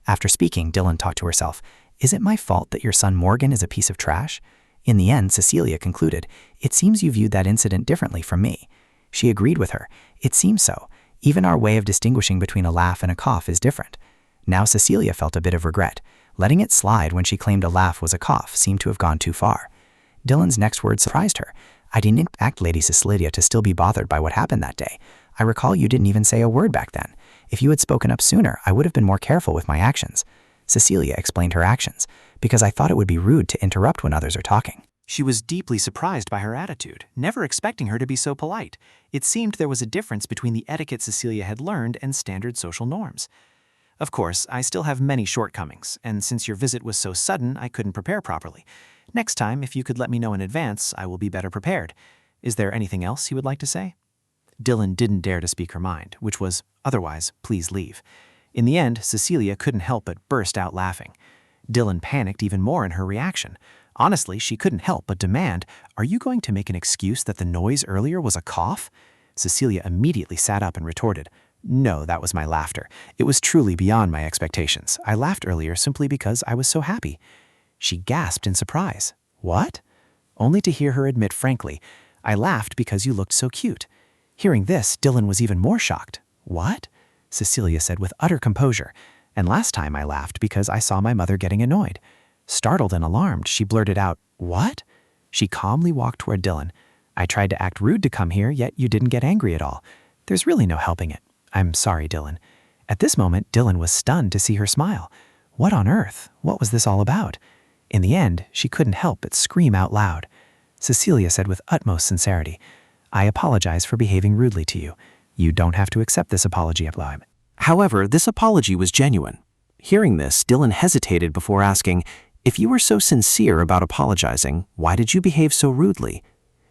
Speaker 5: After speaking, Dylan talked to herself, "Is it my fault that your son Morgan is a piece of trash?" In the end, Cecilia concluded, "It seems you viewed that incident differently from me." She agreed with her. "It seems so. Even our way of distinguishing between a laugh and a cough is different." Now Cecilia felt a bit of regret. Letting it slide when she claimed a laugh was a cough seemed to have gone too far. Dylan's next words surprised her. "I didn't expect Lady Cecilia to still be bothered by what happened that day. I recall you didn't even say a word back then. If you had spoken up sooner, I would have been more careful with my actions." Cecilia explained her actions, "Because I thought it would be rude to interrupt when others are talking."
Speaker 4: She was deeply surprised by her attitude, never expecting her to be so polite. It seemed there was a difference between the etiquette Cecilia had learned and standard social norms. "Of course, I still have many shortcomings, and since your visit was so sudden, I couldn't prepare properly. Next time, if you could let me know in advance, I will be better prepared. Is there anything else you would like to say?" Dylan didn't dare to speak her mind, which was, "Otherwise, please leave." In the end, Cecilia couldn't help but burst out laughing. Dylan panicked even more in her reaction. Honestly, she couldn't help but demand, "Are you going to make an excuse that the noise earlier was a cough?" Cecilia immediately sat up and retorted, "No, that was my laughter. It was truly beyond my expectations. I laughed earlier simply because I was so happy." She gasped in surprise. "What?" Only to hear her admit frankly, "I laughed because you looked so cute." Hearing this, Dylan was even more shocked. "What?" Cecilia said with utter composure, "And last time I laughed because I saw my mother getting annoyed." Startled and alarmed, she blurted out, "What?" She calmly walked toward Dylan. "I tried to act rude to come here, yet you didn't get angry at all. There's really no helping it. I'm sorry, Dylan." At this moment, Dylan was stunned to see her smile. What on earth? What was this all about? In the end, she couldn't help but scream out loud. Cecilia said with utmost sincerity, "I apologize for behaving rudely to you. You don't have to accept this apology, Ablaim." However, this apology was genuine. Hearing this, Dylan hesitated before asking, "If you were so sincere about apologizing, why did you behave so rudely?"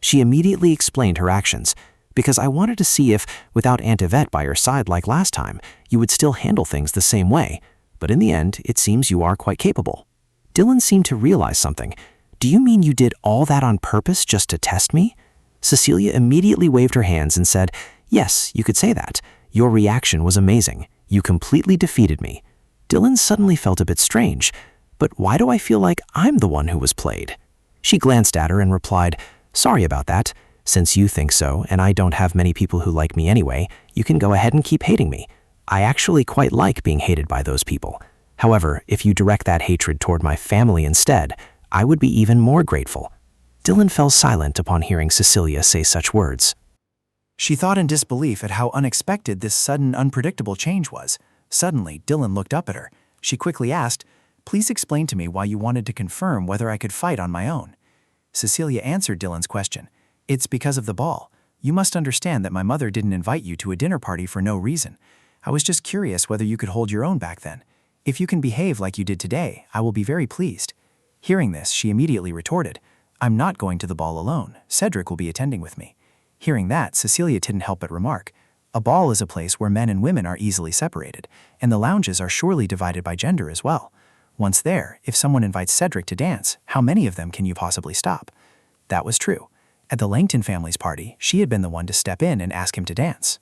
Speaker 4: She immediately explained her actions. "Because I wanted to see if, without Aunt Ivette by your side like last time, you would still handle things the same way. But in the end, it seems you are quite capable." Dylan seemed to realize something. "Do you mean you did all that on purpose just to test me?" Cecilia immediately waved her hands and said, "Yes, you could say that. Your reaction was amazing.
Speaker 2: You completely defeated me. Dylan suddenly felt a bit strange. But why do I feel like I'm the one who was played? She glanced at her and replied, "Sorry about that. Since you think so, and I don't have many people who like me anyway, you can go ahead and keep hating me. I actually quite like being hated by those people. However, if you direct that hatred toward my family instead, I would be even more grateful." Dylan fell silent upon hearing Cecilia say such words.
Speaker 5: She thought in disbelief at how unexpected this sudden, unpredictable change was. Suddenly, Dylan looked up at her. She quickly asked, "Please explain to me why you wanted to confirm whether I could fight on my own." Cecilia answered Dylan's question. "It's because of the ball. You must understand that my mother didn't invite you to a dinner party for no reason. I was just curious whether you could hold your own back then. If you can behave like you did today, I will be very pleased." Hearing this, she immediately retorted, "I'm not going to the ball alone. Cedric will be attending with me." Hearing that, Cecilia didn't help but remark, "A ball is a place where men and women are easily separated, and the lounges are surely divided by gender as well. Once there, if someone invites Cedric to dance, how many of them can you possibly stop?" That was true. At the Langton family's party, she had been the one to step in and ask him to dance.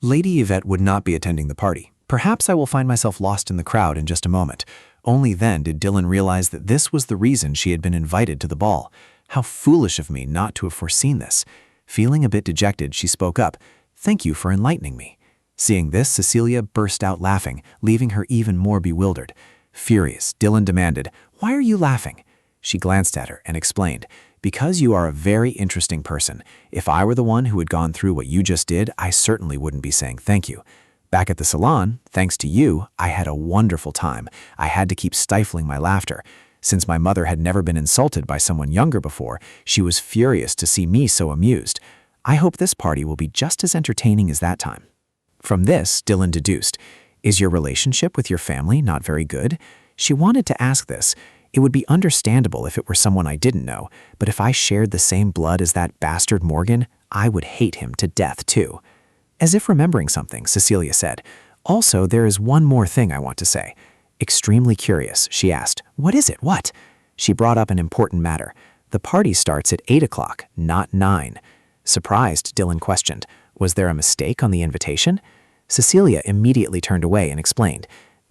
Speaker 4: Lady Yvette would not be attending the party. Perhaps I will find myself lost in the crowd in just a moment. Only then did Dylan realize that this was the reason she had been invited to the ball. How foolish of me not to have foreseen this. Feeling a bit dejected, she spoke up, "Thank you for enlightening me." Seeing this, Cecilia burst out laughing, leaving her even more bewildered. Furious, Dylan demanded, "Why are you laughing?" She glanced at her and explained, "Because you are a very interesting person. If I were the one who had gone through what you just did, I certainly wouldn't be saying thank you. Back at the salon, thanks to you, I had a wonderful time. I had to keep stifling my laughter. Since my mother had never been insulted by someone younger before, she was furious to see me so amused. I hope this party will be just as entertaining as that time." From this, Dylan deduced, "Is your relationship with your family not very good?" She wanted to ask this. It would be understandable if it were someone I didn't know, but if I shared the same blood as that bastard Morgan, I would hate him to death too. As if remembering something, Cecilia said, "Also, there is one more thing I want to say." Extremely curious, she asked, "What is it? What?" She brought up an important matter. "The party starts at 8 o'clock, not 9. Surprised, Dylan questioned, "Was there a mistake on the invitation?" Cecilia immediately turned away and explained,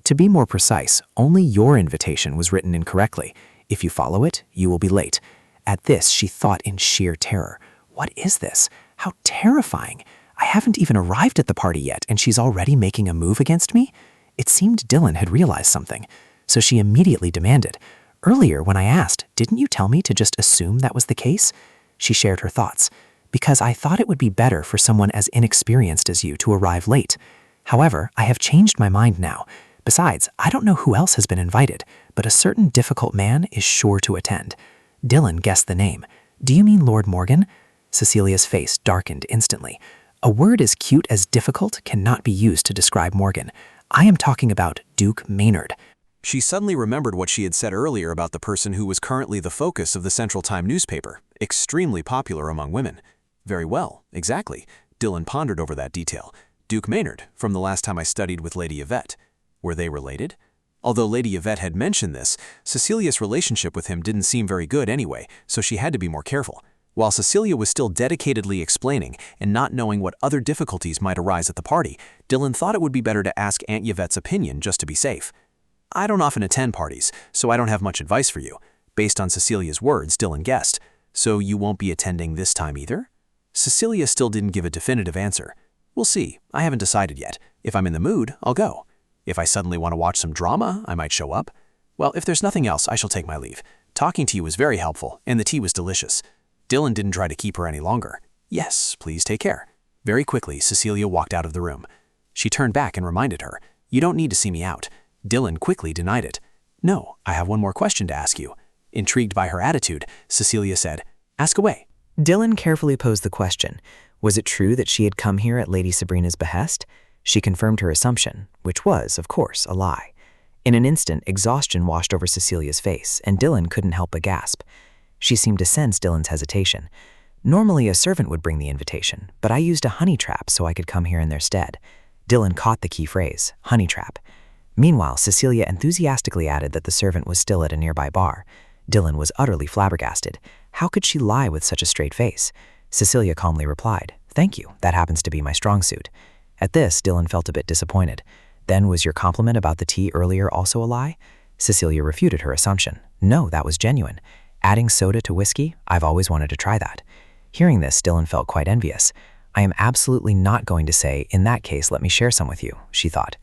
Speaker 4: "To be more precise, only your invitation was written incorrectly. If you follow it, you will be late." At this, she thought in sheer terror, "What is this? How terrifying! I haven't even arrived at the party yet, and she's already making a move against me?" It seemed Dylan had realized something, so she immediately demanded, "Earlier, when I asked, didn't you tell me to just assume that was the case?" She shared her thoughts, "Because I thought it would be better for someone as inexperienced as you to arrive late. However, I have changed my mind now. Besides, I don't know who else has been invited, but a certain difficult man is sure to attend." Dylan guessed the name. "Do you mean Lord Morgan?" Cecilia's face darkened instantly. "A word as cute as difficult cannot be used to describe Morgan. I am talking about Duke Maynard." She suddenly remembered what she had said earlier about the person who was currently the focus of the Central Time newspaper, extremely popular among women. Very well, exactly. Dylan pondered over that detail. Duke Maynard, from the last time I studied with Lady Yvette. Were they related? Although Lady Yvette had mentioned this, Cecilia's relationship with him didn't seem very good anyway, so she had to be more careful. While Cecilia was still dedicatedly explaining and not knowing what other difficulties might arise at the party, Dylan thought it would be better to ask Aunt Yvette's opinion just to be safe. "I don't often attend parties, so I don't have much advice for you." Based on Cecilia's words, Dylan guessed, "So you won't be attending this time either?" Cecilia still didn't give a definitive answer. "We'll see. I haven't decided yet. If I'm in the mood, I'll go. If I suddenly want to watch some drama, I might show up. Well, if there's nothing else, I shall take my leave. Talking to you was very helpful, and the tea was delicious." Dylan didn't try to keep her any longer. "Yes, please take care." Very quickly, Cecilia walked out of the room. She turned back and reminded her, "You don't need to see me out." Dylan quickly denied it. "No, I have one more question to ask you." Intrigued by her attitude, Cecilia said, "Ask away."
Speaker 5: Dylan carefully posed the question. Was it true that she had come here at Lady Sabrina's behest? She confirmed her assumption, which was, of course, a lie. In an instant, exhaustion washed over Cecilia's face, and Dylan couldn't help but gasp. She seemed to sense Dylan's hesitation. "Normally, a servant would bring the invitation, but I used a honey trap so I could come here in their stead." Dylan caught the key phrase, honey trap. Meanwhile, Cecilia enthusiastically added that the servant was still at a nearby bar. Dylan was utterly flabbergasted. How could she lie with such a straight face? Cecilia calmly replied, "Thank you, that happens to be my strong suit." At this, Dylan felt a bit disappointed. Then was your compliment about the tea earlier also a lie? Cecilia refuted her assumption. No, that was genuine. Adding soda to whiskey? I've always wanted to try that. Hearing this, Dylan felt quite envious. I am absolutely not going to say, in that case, let me share some with you, she thought.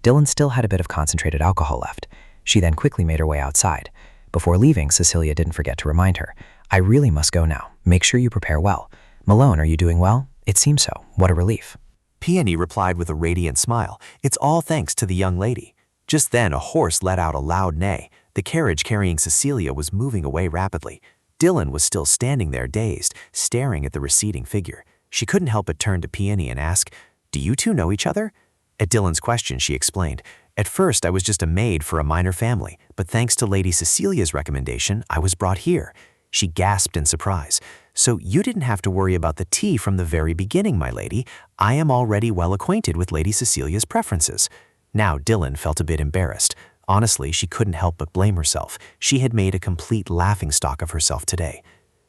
Speaker 5: Dylan still had a bit of concentrated alcohol left. She then quickly made her way outside. Before leaving, Cecilia didn't forget to remind her. I really must go now. Make sure you prepare well. Malone, are you doing well? It seems so. What a relief.
Speaker 2: Peony replied with a radiant smile. It's all thanks to the young lady. Just then, a horse let out a loud neigh. The carriage carrying Cecilia was moving away rapidly. Dylan was still standing there dazed, staring at the receding figure. She couldn't help but turn to Peony and ask, "Do you two know each other?" At Dylan's question, she explained, "At first, I was just a maid for a minor family, but thanks to Lady Cecilia's recommendation, I was brought here." She gasped in surprise. "So you didn't have to worry about the tea from the very beginning, my lady. I am already well acquainted with Lady Cecilia's preferences." Now Dylan felt a bit embarrassed. Honestly, she couldn't help but blame herself. She had made a complete laughingstock of herself today.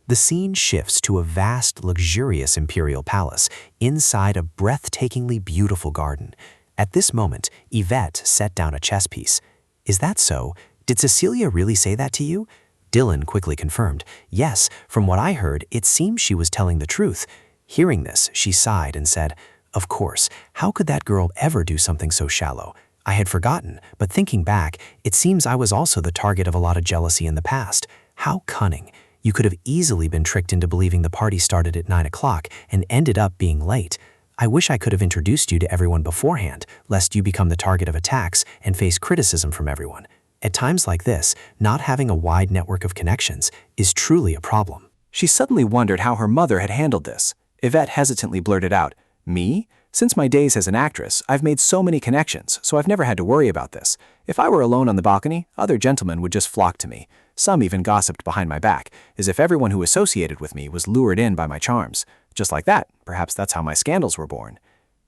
Speaker 2: The scene shifts to a vast, luxurious imperial palace inside a breathtakingly beautiful garden. At this moment, Ivette set down a chess piece. "Is that so? Did Cecilia really say that to you?" Dylan quickly confirmed. "Yes, from what I heard, it seems she was telling the truth." Hearing this, she sighed and said, "Of course, how could that girl ever do something so shallow? I had forgotten, but thinking back, it seems I was also the target of a lot of jealousy in the past. How cunning. You could have easily been tricked into believing the party started at 9 o'clock and ended up being late. I wish I could have introduced you to everyone beforehand, lest you become the target of attacks and face criticism from everyone. At times like this, not having a wide network of connections is truly a problem."
Speaker 8: She suddenly wondered how her mother had handled this. Ivette hesitantly blurted out, "Me? Since my days as an actress, I've made so many connections, so I've never had to worry about this. If I were alone on the balcony, other gentlemen would just flock to me. Some even gossiped behind my back, as if everyone who associated with me was lured in by my charms. Just like that, perhaps that's how my scandals were born.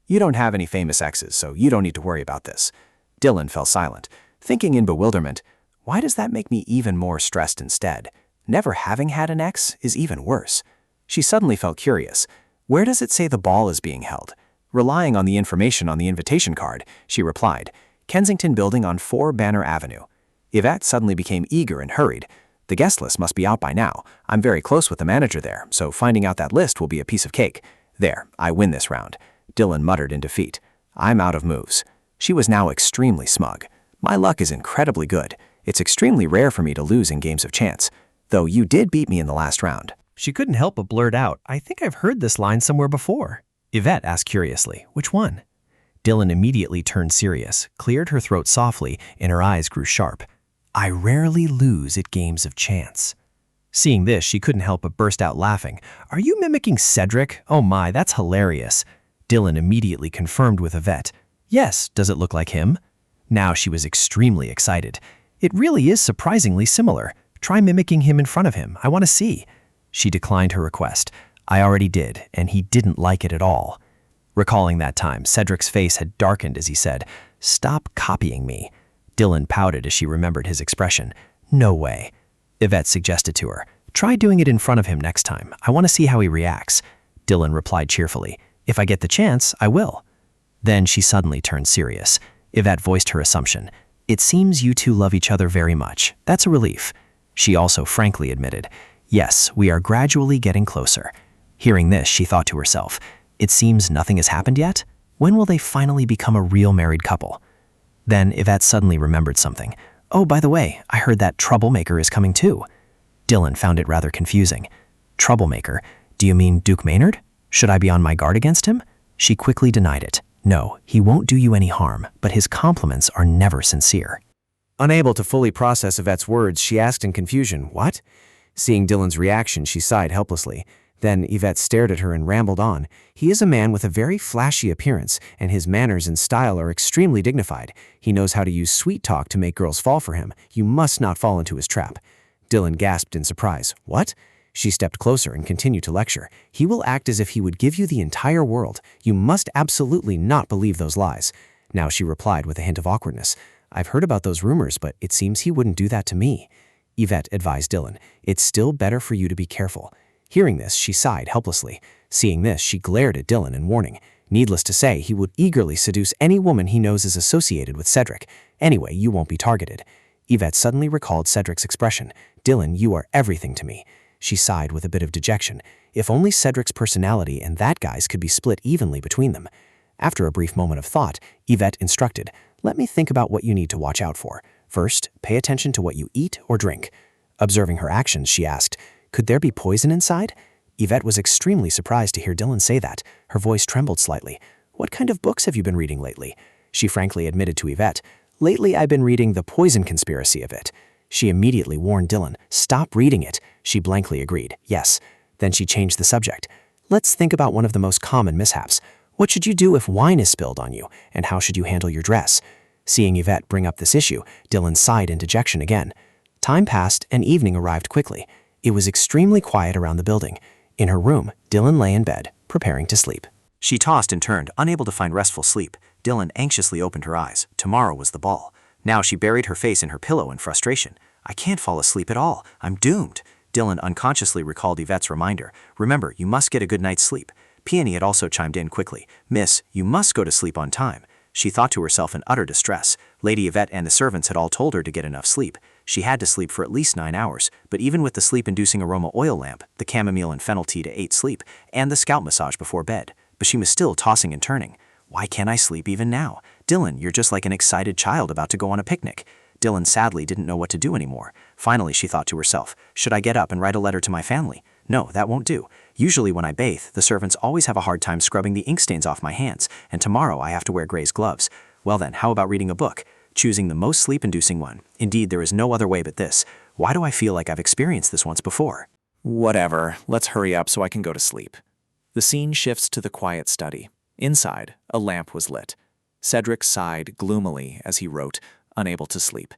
Speaker 8: You don't have any famous exes, so you don't need to worry about this." Dylan fell silent, thinking in bewilderment, why does that make me even more stressed instead? Never having had an ex is even worse. She suddenly felt curious. Where does it say the ball is being held? Relying on the information on the invitation card, she replied, "Kensington Building on 4 Banner Avenue." Ivette suddenly became eager and hurried. "The guest list must be out by now. I'm very close with the manager there, so finding out that list will be a piece of cake. There, I win this round." Dylan muttered in defeat. "I'm out of moves." She was now extremely smug. "My luck is incredibly good. It's extremely rare for me to lose in games of chance. Though you did beat me in the last round."
Speaker 2: She couldn't help but blurt out, "I think I've heard this line somewhere before." Ivette asked curiously, "Which one?" Dylan immediately turned serious, cleared her throat softly, and her eyes grew sharp. "I rarely lose at games of chance." Seeing this, she couldn't help but burst out laughing. "Are you mimicking Cedric? Oh my, that's hilarious." Dylan immediately confirmed with Ivette, "Yes, does it look like him?" Now she was extremely excited. "It really is surprisingly similar. Try mimicking him in front of him. I want to see." She declined her request. "I already did, and he didn't like it at all." Recalling that time, Cedric's face had darkened as he said, "Stop copying me." Dylan pouted as she remembered his expression. "No way." Ivette suggested to her, "Try doing it in front of him next time. I want to see how he reacts." Dylan replied cheerfully, "If I get the chance, I will." Then she suddenly turned serious. Ivette voiced her assumption. "It seems you two love each other very much. That's a relief." She also frankly admitted, "Yes, we are gradually getting closer." Hearing this, she thought to herself, "It seems nothing has happened yet? When will they finally become a real married couple?" Then Ivette suddenly remembered something. "Oh, by the way, I heard that Troublemaker is coming too." Dylan found it rather confusing. "Troublemaker? Do you mean Duke Maynard? Should I be on my guard against him?" She quickly denied it. "No, he won't do you any harm, but his compliments are never sincere." Unable to fully process Yvette's words, she asked in confusion, "What?" Seeing Dylan's reaction, she sighed helplessly. Then Yvette stared at her and rambled on. "He is a man with a very flashy appearance, and his manners and style are extremely dignified. He knows how to use sweet talk to make girls fall for him. You must not fall into his trap." Dylan gasped in surprise. "What?" She stepped closer and continued to lecture. "He will act as if he would give you the entire world. You must absolutely not believe those lies." Now she replied with a hint of awkwardness. "I've heard about those rumors, but it seems he wouldn't do that to me." Yvette advised Dylan, "It's still better for you to be careful." Hearing this, she sighed helplessly. Seeing this, she glared at Dylan in warning. Needless to say, he would eagerly seduce any woman he knows is associated with Cedric. Anyway, you won't be targeted. Ivette suddenly recalled Cedric's expression. Dylan, you are everything to me. She sighed with a bit of dejection. If only Cedric's personality and that guy's could be split evenly between them. After a brief moment of thought, Ivette instructed, let me think about what you need to watch out for. First, pay attention to what you eat or drink. Observing her actions, she asked, could there be poison inside? Ivette was extremely surprised to hear Dylan say that. Her voice trembled slightly. What kind of books have you been reading lately? She frankly admitted to Ivette, lately I've been reading The Poison Conspiracy of it. She immediately warned Dylan, stop reading it. She blankly agreed, yes. Then she changed the subject. Let's think about one of the most common mishaps. What should you do if wine is spilled on you, and how should you handle your dress? Seeing Ivette bring up this issue, Dylan sighed in dejection again. Time passed and evening arrived quickly. It was extremely quiet around the building. In her room, Dylan lay in bed, preparing to sleep.
Speaker 1: She tossed and turned, unable to find restful sleep. Dylan anxiously opened her eyes. Tomorrow was the ball. Now she buried her face in her pillow in frustration. I can't fall asleep at all. I'm doomed. Dylan unconsciously recalled Yvette's reminder. Remember, you must get a good night's sleep. Peony had also chimed in quickly. Miss, you must go to sleep on time. She thought to herself in utter distress. Lady Yvette and the servants had all told her to get enough sleep. She had to sleep for at least 9 hours, but even with the sleep-inducing aroma oil lamp, the chamomile and fennel tea to aid sleep, and the scalp massage before bed, but she was still tossing and turning. Why can't I sleep even now? Dylan, you're just like an excited child about to go on a picnic. Dylan sadly didn't know what to do anymore. Finally, she thought to herself, should I get up and write a letter to my family? No, that won't do. Usually when I bathe, the servants always have a hard time scrubbing the ink stains off my hands, and tomorrow I have to wear Gray's gloves. Well then, how about reading a book? Choosing the most sleep-inducing one. Indeed, there is no other way but this. Why do I feel like I've experienced this once before?
Speaker 12: Whatever, let's hurry up so I can go to sleep. The scene shifts to the quiet study. Inside, a lamp was lit. Cedric sighed gloomily as he wrote, unable to sleep.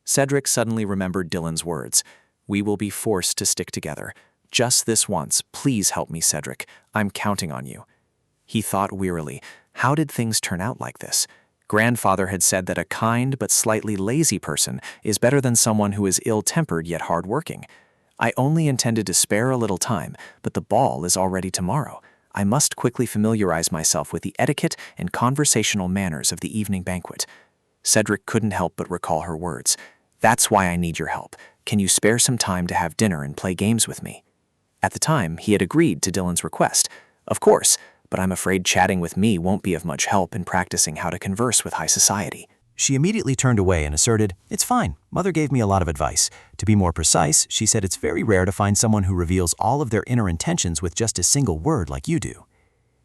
Speaker 12: Cedric suddenly remembered Dylan's words. We will be forced to stick together. Just this once, please help me, Cedric. I'm counting on you. He thought wearily, how did things turn out like this? Grandfather had said that a kind but slightly lazy person is better than someone who is ill-tempered yet hard-working. I only intended to spare a little time, but the ball is already tomorrow. I must quickly familiarize myself with the etiquette and conversational manners of the evening banquet. Cedric couldn't help but recall her words. That's why I need your help. Can you spare some time to have dinner and play games with me? At the time, he had agreed to Dylan's request. Of course, but I'm afraid chatting with me won't be of much help in practicing how to converse with high society.
Speaker 1: She immediately turned away and asserted, it's fine. Mother gave me a lot of advice. To be more precise, she said it's very rare to find someone who reveals all of their inner intentions with just a single word like you do.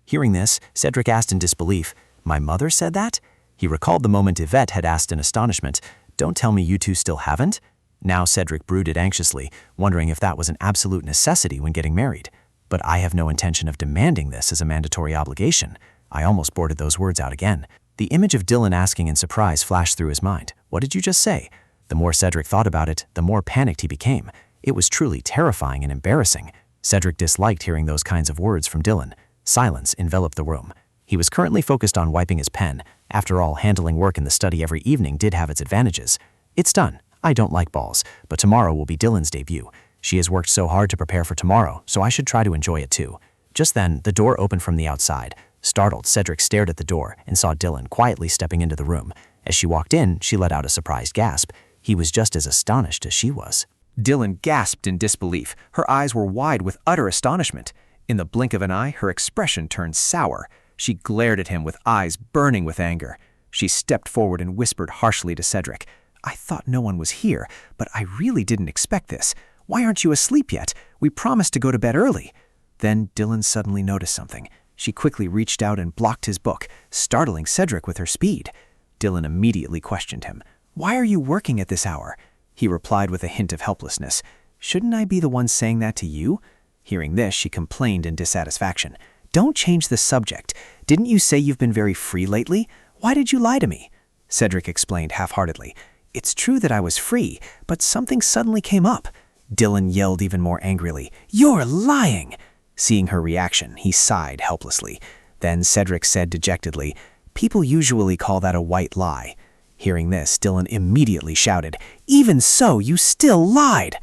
Speaker 1: Hearing this, Cedric asked in disbelief, my mother said that? He recalled the moment Yvette had asked in astonishment, don't tell me you two still haven't? Now Cedric brooded anxiously, wondering if that was an absolute necessity when getting married. But I have no intention of demanding this as a mandatory obligation. I almost blurted those words out again. The image of Dylan asking in surprise flashed through his mind. What did you just say? The more Cedric thought about it, the more panicked he became. It was truly terrifying and embarrassing. Cedric disliked hearing those kinds of words from Dylan. Silence enveloped the room. He was currently focused on wiping his pen. After all, handling work in the study every evening did have its advantages. It's done. I don't like balls, but tomorrow will be Dylan's debut. She has worked so hard to prepare for tomorrow, so I should try to enjoy it too. Just then, the door opened from the outside. Startled, Cedric stared at the door and saw Dylan quietly stepping into the room. As she walked in, she let out a surprised gasp. He was just as astonished as she was.
Speaker 4: Dylan gasped in disbelief. Her eyes were wide with utter astonishment. In the blink of an eye, her expression turned sour. She glared at him with eyes burning with anger. She stepped forward and whispered harshly to Cedric, I thought no one was here, but I really didn't expect this. Why aren't you asleep yet? We promised to go to bed early. Then Dylan suddenly noticed something. She quickly reached out and blocked his book, startling Cedric with her speed. Dylan immediately questioned him. Why are you working at this hour? He replied with a hint of helplessness. Shouldn't I be the one saying that to you? Hearing this, she complained in dissatisfaction. Don't change the subject. Didn't you say you've been very free lately? Why did you lie to me? Cedric explained half-heartedly. It's true that I was free, but something suddenly came up. Dylan yelled even more angrily. You're lying! Seeing her reaction, he sighed helplessly. Then Cedric said dejectedly, People usually call that a white lie. Hearing this, Dylan immediately shouted, Even so, you still lied!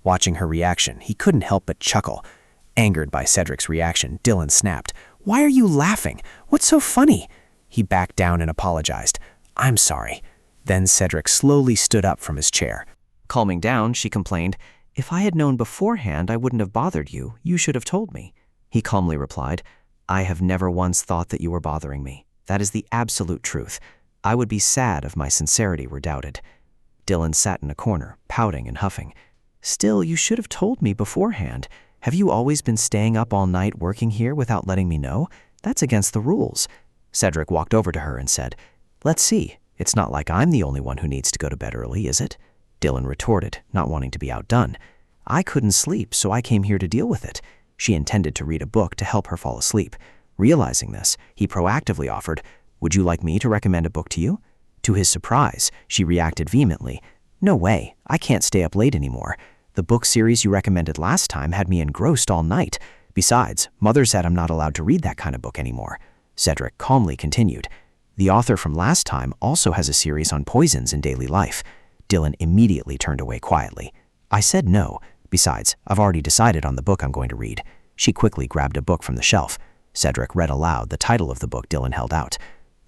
Speaker 4: Watching her reaction, he couldn't help but chuckle. Angered by Cedric's reaction, Dylan snapped,
Speaker 2: Why are you laughing? What's so funny? He backed down and apologized. I'm sorry. Then Cedric slowly stood up from his chair.
Speaker 5: Calming down, she complained, "If I had known beforehand I wouldn't have bothered you, you should have told me." He calmly replied, "I have never once thought that you were bothering me. That is the absolute truth. I would be sad if my sincerity were doubted." Dylan sat in a corner, pouting and huffing. "Still, you should have told me beforehand. Have you always been staying up all night working here without letting me know? That's against the rules." Cedric walked over to her and said, "Let's see. It's not like I'm the only one who needs to go to bed early, is it?" Dylan retorted, not wanting to be outdone. "I couldn't sleep, so I came here to deal with it." She intended to read a book to help her fall asleep. Realizing this, he proactively offered, "Would you like me to recommend a book to you?" To his surprise, she reacted vehemently, "No way, I can't stay up late anymore. The book series you recommended last time had me engrossed all night. Besides, Mother said I'm not allowed to read that kind of book anymore." Cedric calmly continued, "The author from last time also has a series on poisons in daily life." Dylan immediately turned away quietly. "I said no. Besides, I've already decided on the book I'm going to read." She quickly grabbed a book from the shelf. Cedric read aloud the title of the book Dylan held out,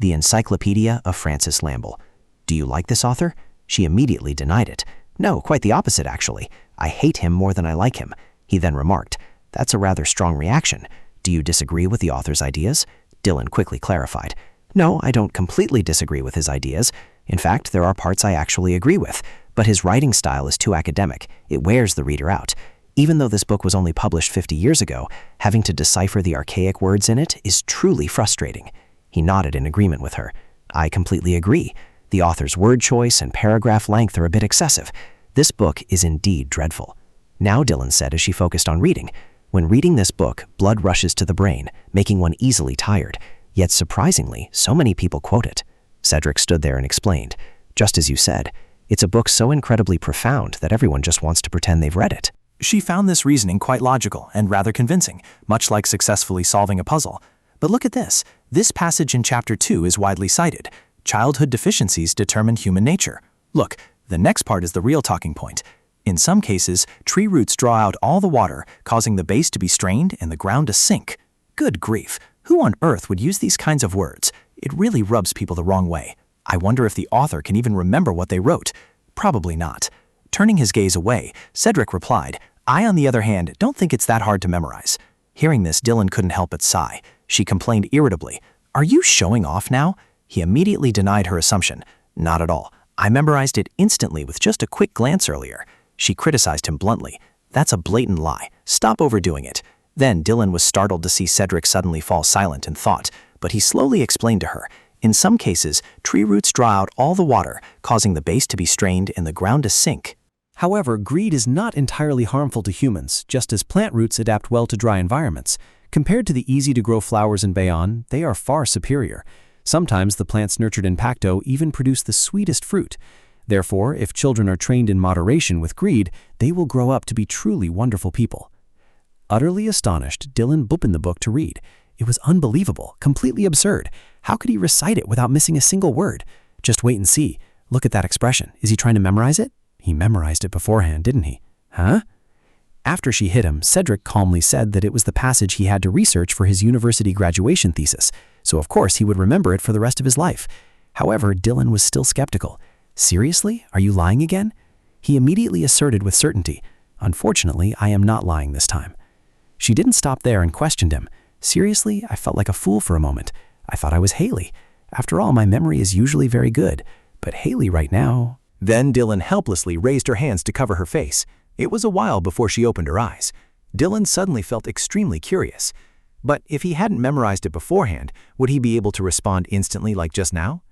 Speaker 5: The Encyclopedia of Francis Lamble. "Do you like this author?" She immediately denied it. "No, quite the opposite, actually. I hate him more than I like him." He then remarked, "That's a rather strong reaction. Do you disagree with the author's ideas?" Dylan quickly clarified, "No, I don't completely disagree with his ideas. In fact, there are parts I actually agree with, but his writing style is too academic. It wears the reader out. Even though this book was only published 50 years ago, having to decipher the archaic words in it is truly frustrating." He nodded in agreement with her. "I completely agree. The author's word choice and paragraph length are a bit excessive. This book is indeed dreadful." "Now," Dylan said as she focused on reading, "when reading this book, blood rushes to the brain, making one easily tired. Yet surprisingly, so many people quote it." Cedric stood there and explained, "Just as you said, it's a book so incredibly profound that everyone just wants to pretend they've read it."
Speaker 12: She found this reasoning quite logical and rather convincing, much like successfully solving a puzzle. But look at this. This passage in Chapter 2 is widely cited. Childhood deficiencies determine human nature. Look, the next part is the real talking point. In some cases, tree roots draw out all the water, causing the base to be strained and the ground to sink. Good grief, who on earth would use these kinds of words? It really rubs people the wrong way. I wonder if the author can even remember what they wrote. Probably not. Turning his gaze away, Cedric replied, "I, on the other hand, don't think it's that hard to memorize." Hearing this, Dylan couldn't help but sigh. She complained irritably, "Are you showing off now?" He immediately denied her assumption. "Not at all. I memorized it instantly with just a quick glance earlier." She criticized him bluntly. "That's a blatant lie. Stop overdoing it." Then Dylan was startled to see Cedric suddenly fall silent in thought, but he slowly explained to her, "In some cases, tree roots draw out all the water, causing the base to be strained and the ground to sink."
Speaker 2: However, greed is not entirely harmful to humans, just as plant roots adapt well to dry environments. Compared to the easy-to-grow flowers in Bayonne, they are far superior. Sometimes the plants nurtured in Pacto even produce the sweetest fruit. Therefore, if children are trained in moderation with greed, they will grow up to be truly wonderful people. Utterly astonished, Dylan opened the book to read. It was unbelievable, completely absurd. How could he recite it without missing a single word? Just wait and see. Look at that expression. Is he trying to memorize it? He memorized it beforehand, didn't he? Huh? After she hit him, Cedric calmly said that it was the passage he had to research for his university graduation thesis, so of course he would remember it for the rest of his life. However, Dylan was still skeptical. "Seriously? Are you lying again?" He immediately asserted with certainty, "Unfortunately, I am not lying this time." She didn't stop there and questioned him. "Seriously, I felt like a fool for a moment. I thought I was Haley. After all, my memory is usually very good, but Haley right now..."
Speaker 4: Then Dylan helplessly raised her hands to cover her face. It was a while before she opened her eyes. Dylan suddenly felt extremely curious. But if he hadn't memorized it beforehand, would he be able to respond instantly like just now?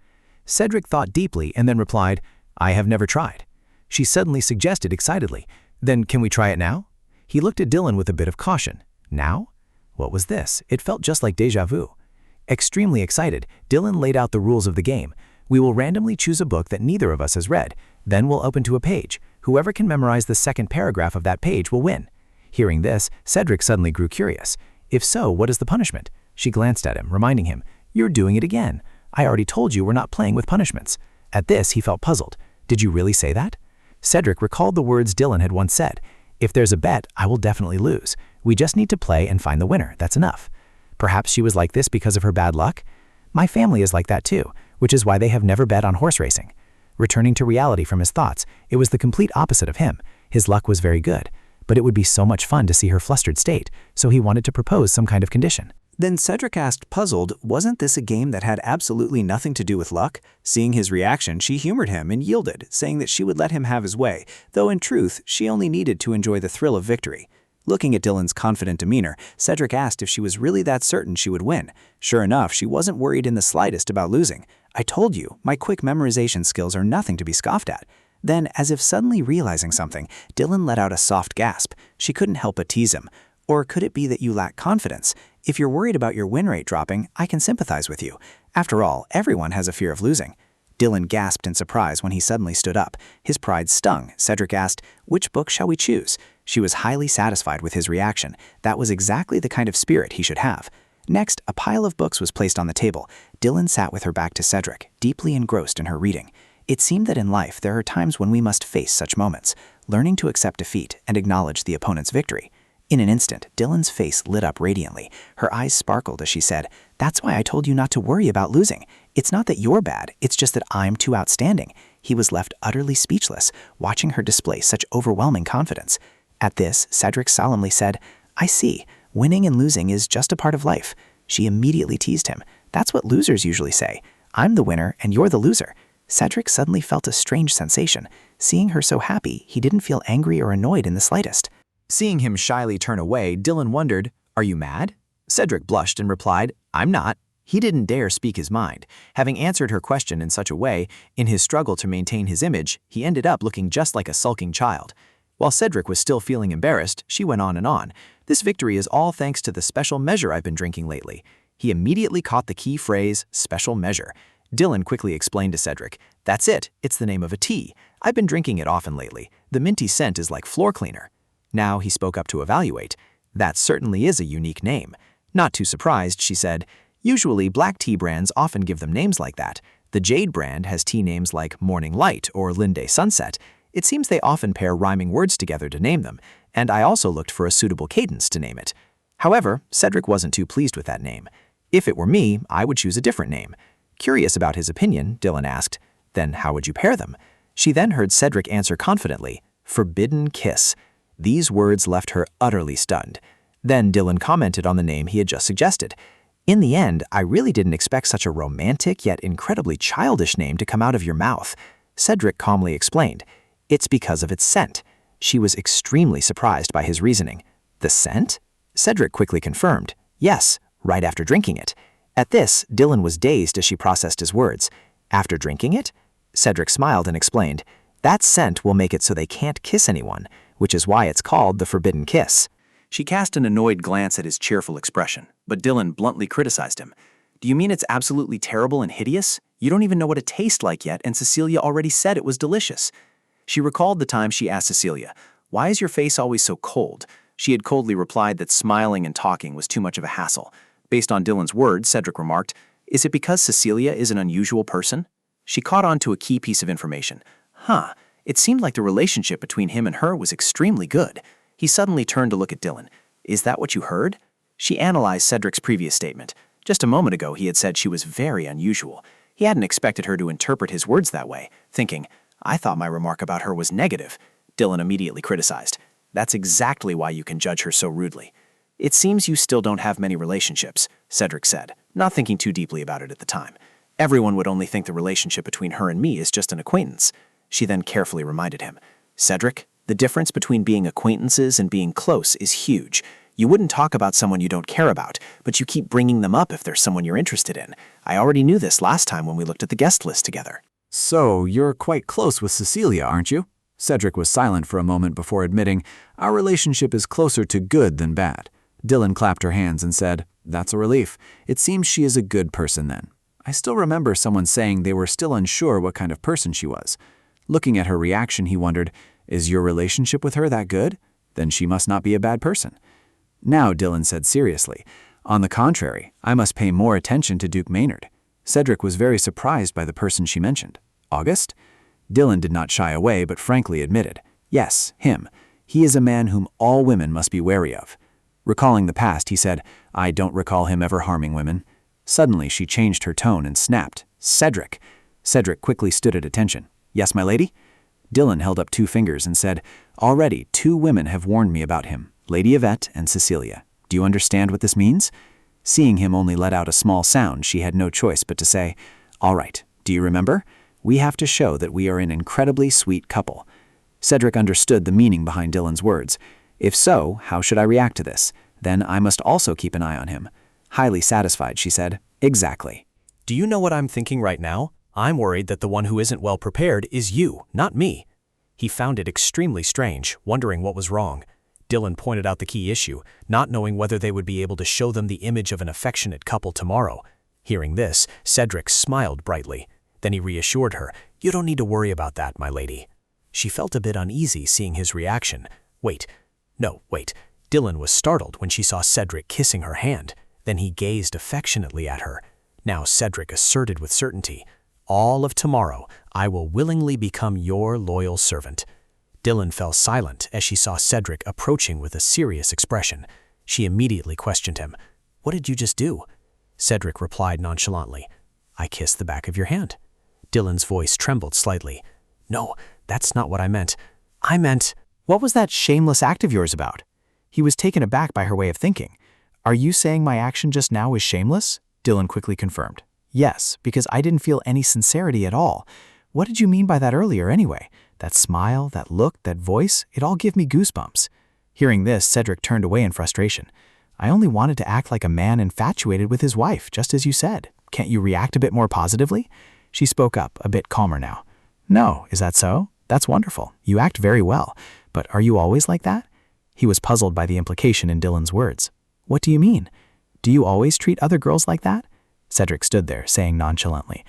Speaker 4: Cedric thought deeply and then replied, "I have never tried." She suddenly suggested excitedly, "Then can we try it now?" He looked at Dylan with a bit of caution. Now? What was this? It felt just like déjà vu. Extremely excited, Dylan laid out the rules of the game. "We will randomly choose a book that neither of us has read. Then we'll open to a page. Whoever can memorize the second paragraph of that page will win." Hearing this, Cedric suddenly grew curious. "If so, what is the punishment?" She glanced at him, reminding him, "You're doing it again. I already told you we're not playing with punishments." At this, he felt puzzled. "Did you really say that?" Cedric recalled the words Dylan had once said. "If there's a bet, I will definitely lose. We just need to play and find the winner, that's enough."
Speaker 7: Perhaps she was like this because of her bad luck? My family is like that too, which is why they have never bet on horse racing. Returning to reality from his thoughts, it was the complete opposite of him. His luck was very good, but it would be so much fun to see her flustered state, so he wanted to propose some kind of condition.
Speaker 12: Then Cedric asked, puzzled, wasn't this a game that had absolutely nothing to do with luck? Seeing his reaction, she humored him and yielded, saying that she would let him have his way, though in truth, she only needed to enjoy the thrill of victory. Looking at Dylan's confident demeanor, Cedric asked if she was really that certain she would win. Sure enough, she wasn't worried in the slightest about losing. I told you, my quick memorization skills are nothing to be scoffed at. Then, as if suddenly realizing something, Dylan let out a soft gasp. She couldn't help but tease him. Or could it be that you lack confidence? If you're worried about your win rate dropping, I can sympathize with you. After all, everyone has a fear of losing. Dylan gasped in surprise when he suddenly stood up. His pride stung. Cedric asked, which book shall we choose? She was highly satisfied with his reaction. That was exactly the kind of spirit he should have. Next, a pile of books was placed on the table. Dylan sat with her back to Cedric, deeply engrossed in her reading. It seemed that in life there are times when we must face such moments, learning to accept defeat and acknowledge the opponent's victory. In an instant, Dylan's face lit up radiantly. Her eyes sparkled as she said, that's why I told you not to worry about losing. It's not that you're bad, it's just that I'm too outstanding. He was left utterly speechless, watching her display such overwhelming confidence. At this, Cedric solemnly said, I see. Winning and losing is just a part of life. She immediately teased him. That's what losers usually say. I'm the winner and you're the loser. Cedric suddenly felt a strange sensation. Seeing her so happy, he didn't feel angry or annoyed in the slightest.
Speaker 3: Seeing him shyly turn away, Dylan wondered, are you mad? Cedric blushed and replied, I'm not. He didn't dare speak his mind. Having answered her question in such a way, in his struggle to maintain his image, he ended up looking just like a sulking child. While Cedric was still feeling embarrassed, she went on and on. This victory is all thanks to the special measure I've been drinking lately. He immediately caught the key phrase, special measure. Dylan quickly explained to Cedric, that's it, it's the name of a tea. I've been drinking it often lately. The minty scent is like floor cleaner. Now he spoke up to evaluate. That certainly is a unique name. Not too surprised, she said, usually black tea brands often give them names like that. The Jade brand has tea names like Morning Light or Linde Sunset. It seems they often pair rhyming words together to name them, and I also looked for a suitable cadence to name it. However, Cedric wasn't too pleased with that name. If it were me, I would choose a different name. Curious about his opinion, Dylan asked, then how would you pair them? She then heard Cedric answer confidently, Forbidden Kiss. These words left her utterly stunned. Then Dylan commented on the name he had just suggested. In the end, I really didn't expect such a romantic yet incredibly childish name to come out of your mouth. Cedric calmly explained, it's because of its scent. She was extremely surprised by his reasoning. The scent? Cedric quickly confirmed, yes, right after drinking it. At this, Dylan was dazed as she processed his words. After drinking it? Cedric smiled and explained, that scent will make it so they can't kiss anyone, which is why it's called the Forbidden Kiss.
Speaker 12: She cast an annoyed glance at his cheerful expression, but Dylan bluntly criticized him. Do you mean it's absolutely terrible and hideous? You don't even know what it tastes like yet, and Cecilia already said it was delicious. She recalled the time she asked Cecilia, why is your face always so cold? She had coldly replied that smiling and talking was too much of a hassle. Based on Dylan's words, Cedric remarked, is it because Cecilia is an unusual person? She caught on to a key piece of information. It seemed like the relationship between him and her was extremely good. He suddenly turned to look at Dylan. Is that what you heard? She analyzed Cedric's previous statement. Just a moment ago, he had said she was very unusual. He hadn't expected her to interpret his words that way, thinking, I thought my remark about her was negative. Dylan immediately criticized. That's exactly why you can judge her so rudely. It seems you still don't have many relationships, Cedric said, not thinking too deeply about it at the time. Everyone would only think the relationship between her and me is just an acquaintance. She then carefully reminded him, Cedric, the difference between being acquaintances and being close is huge. You wouldn't talk about someone you don't care about, but you keep bringing them up if there's someone you're interested in. I already knew this last time when we looked at the guest list together.
Speaker 8: So, you're quite close with Cecilia, aren't you? Cedric was silent for a moment before admitting, our relationship is closer to good than bad. Dylan clapped her hands and said, that's a relief. It seems she is a good person then. I still remember someone saying they were still unsure what kind of person she was. Looking at her reaction, he wondered, is your relationship with her that good? Then she must not be a bad person. Now, Dylan said seriously, on the contrary, I must pay more attention to Duke Maynard. Cedric was very surprised by the person she mentioned. August? Dylan did not shy away, but frankly admitted, yes, him. He is a man whom all women must be wary of. Recalling the past, he said,
Speaker 6: I don't recall him ever harming women. Suddenly, she changed her tone and snapped, Cedric. Cedric quickly stood at attention. Yes, my lady? Dylan held up 2 fingers and said, Already 2 women have warned me about him, Lady Ivette and Cecilia. Do you understand what this means? Seeing him only let out a small sound, she had no choice but to say, All right, do you remember? We have to show that we are an incredibly sweet couple. Cedric understood the meaning behind Dylan's words. If so, how should I react to this? Then I must also keep an eye on him. Highly satisfied, she said, Exactly.
Speaker 1: Do you know what I'm thinking right now? I'm worried that the one who isn't well prepared is you, not me. He found it extremely strange, wondering what was wrong. Dylan pointed out the key issue, not knowing whether they would be able to show them the image of an affectionate couple tomorrow. Hearing this, Cedric smiled brightly. Then he reassured her, You don't need to worry about that, my lady. She felt a bit uneasy seeing his reaction. Wait. Dylan was startled when she saw Cedric kissing her hand. Then he gazed affectionately at her. Now Cedric asserted with certainty, All of tomorrow, I will willingly become your loyal servant. Dylan fell silent as she saw Cedric approaching with a serious expression. She immediately questioned him. What did you just do? Cedric replied nonchalantly. I kissed the back of your hand. Dylan's voice trembled slightly. No, that's not what I meant. I meant,
Speaker 5: What was that shameless act of yours about? He was taken aback by her way of thinking. Are you saying my action just now was shameless? Dylan quickly confirmed. Yes, because I didn't feel any sincerity at all. What did you mean by that earlier anyway? That smile, that look, that voice, it all gave me goosebumps. Hearing this, Cedric turned away in frustration. I only wanted to act like a man infatuated with his wife, just as you said. Can't you react a bit more positively? She spoke up, a bit calmer now. No, is that so? That's wonderful. You act very well. But are you always like that? He was puzzled by the implication in Dylan's words. What do you mean? Do you always treat other girls like that? Cedric stood there, saying nonchalantly,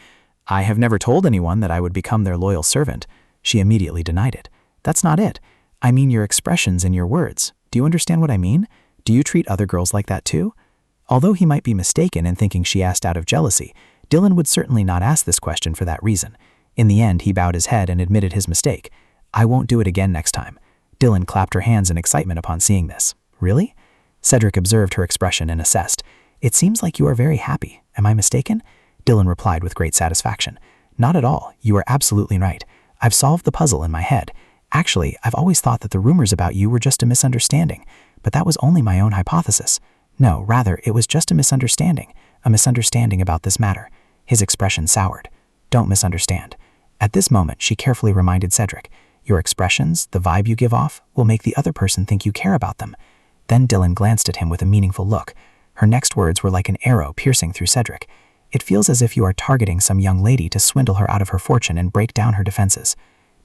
Speaker 5: I have never told anyone that I would become their loyal servant. She immediately denied it. That's not it. I mean your expressions and your words. Do you understand what I mean? Do you treat other girls like that too? Although he might be mistaken in thinking she asked out of jealousy, Dylan would certainly not ask this question for that reason. In the end, he bowed his head and admitted his mistake. I won't do it again next time. Dylan clapped her hands in excitement upon seeing this. Really? Cedric observed her expression and assessed. It seems like you are very happy. Am I mistaken? Dylan replied with great satisfaction. Not at all. You are absolutely right. I've solved the puzzle in my head. Actually, I've always thought that the rumors about you were just a misunderstanding, but that was only my own hypothesis. No, rather, it was just a misunderstanding about this matter. His expression soured. Don't misunderstand. At this moment, she carefully reminded Cedric, your expressions, the vibe you give off, will make the other person think you care about them. Then Dylan glanced at him with a meaningful look. Her next words were like an arrow piercing through Cedric. It feels as if you are targeting some young lady to swindle her out of her fortune and break down her defenses.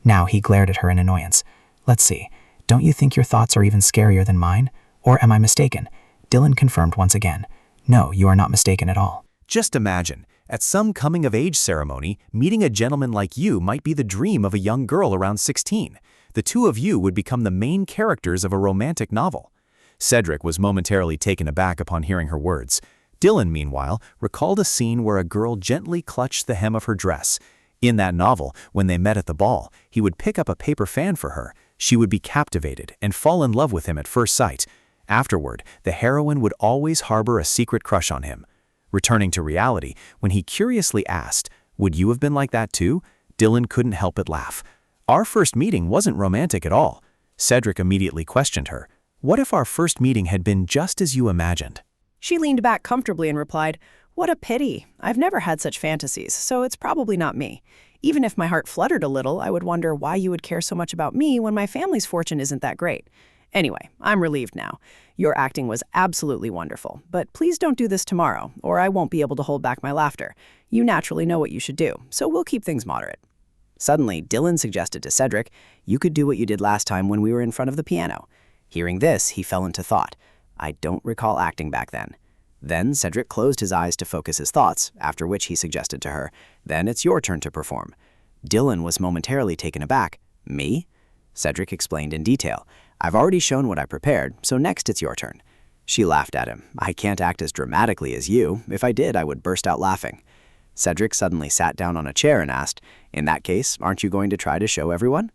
Speaker 5: Now he glared at her in annoyance. Let's see. Don't you think your thoughts are even scarier than mine? Or am I mistaken? Dylan confirmed once again. No, you are not mistaken at all.
Speaker 9: Just imagine, at some coming-of-age ceremony, meeting a gentleman like you might be the dream of a young girl around 16. The two of you would become the main characters of a romantic novel. Cedric was momentarily taken aback upon hearing her words. Dylan, meanwhile, recalled a scene where a girl gently clutched the hem of her dress. In that novel, when they met at the ball, he would pick up a paper fan for her. She would be captivated and fall in love with him at first sight. Afterward, the heroine would always harbor a secret crush on him. Returning to reality, when he curiously asked, "Would you have been like that too?" Dylan couldn't help but laugh. "Our first meeting wasn't romantic at all." Cedric immediately questioned her. "What if our first meeting had been just as you imagined?"
Speaker 13: She leaned back comfortably and replied, "What a pity. I've never had such fantasies, so it's probably not me. Even if my heart fluttered a little, I would wonder why you would care so much about me when my family's fortune isn't that great. Anyway, I'm relieved now. Your acting was absolutely wonderful, but please don't do this tomorrow, or I won't be able to hold back my laughter. You naturally know what you should do, so we'll keep things moderate." Suddenly, Dylan suggested to Cedric, "You could do what you did last time when we were in front of the piano." Hearing this, he fell into thought. "I don't recall acting back then." Then Cedric closed his eyes to focus his thoughts, after which he suggested to her, "Then it's your turn to perform." Dylan was momentarily taken aback. "Me?" Cedric explained in detail. "I've already shown what I prepared, so next it's your turn." She laughed at him. "I can't act as dramatically as you. If I did, I would burst out laughing." Cedric suddenly sat down on a chair and asked, "In that case, aren't you going to try to show everyone?"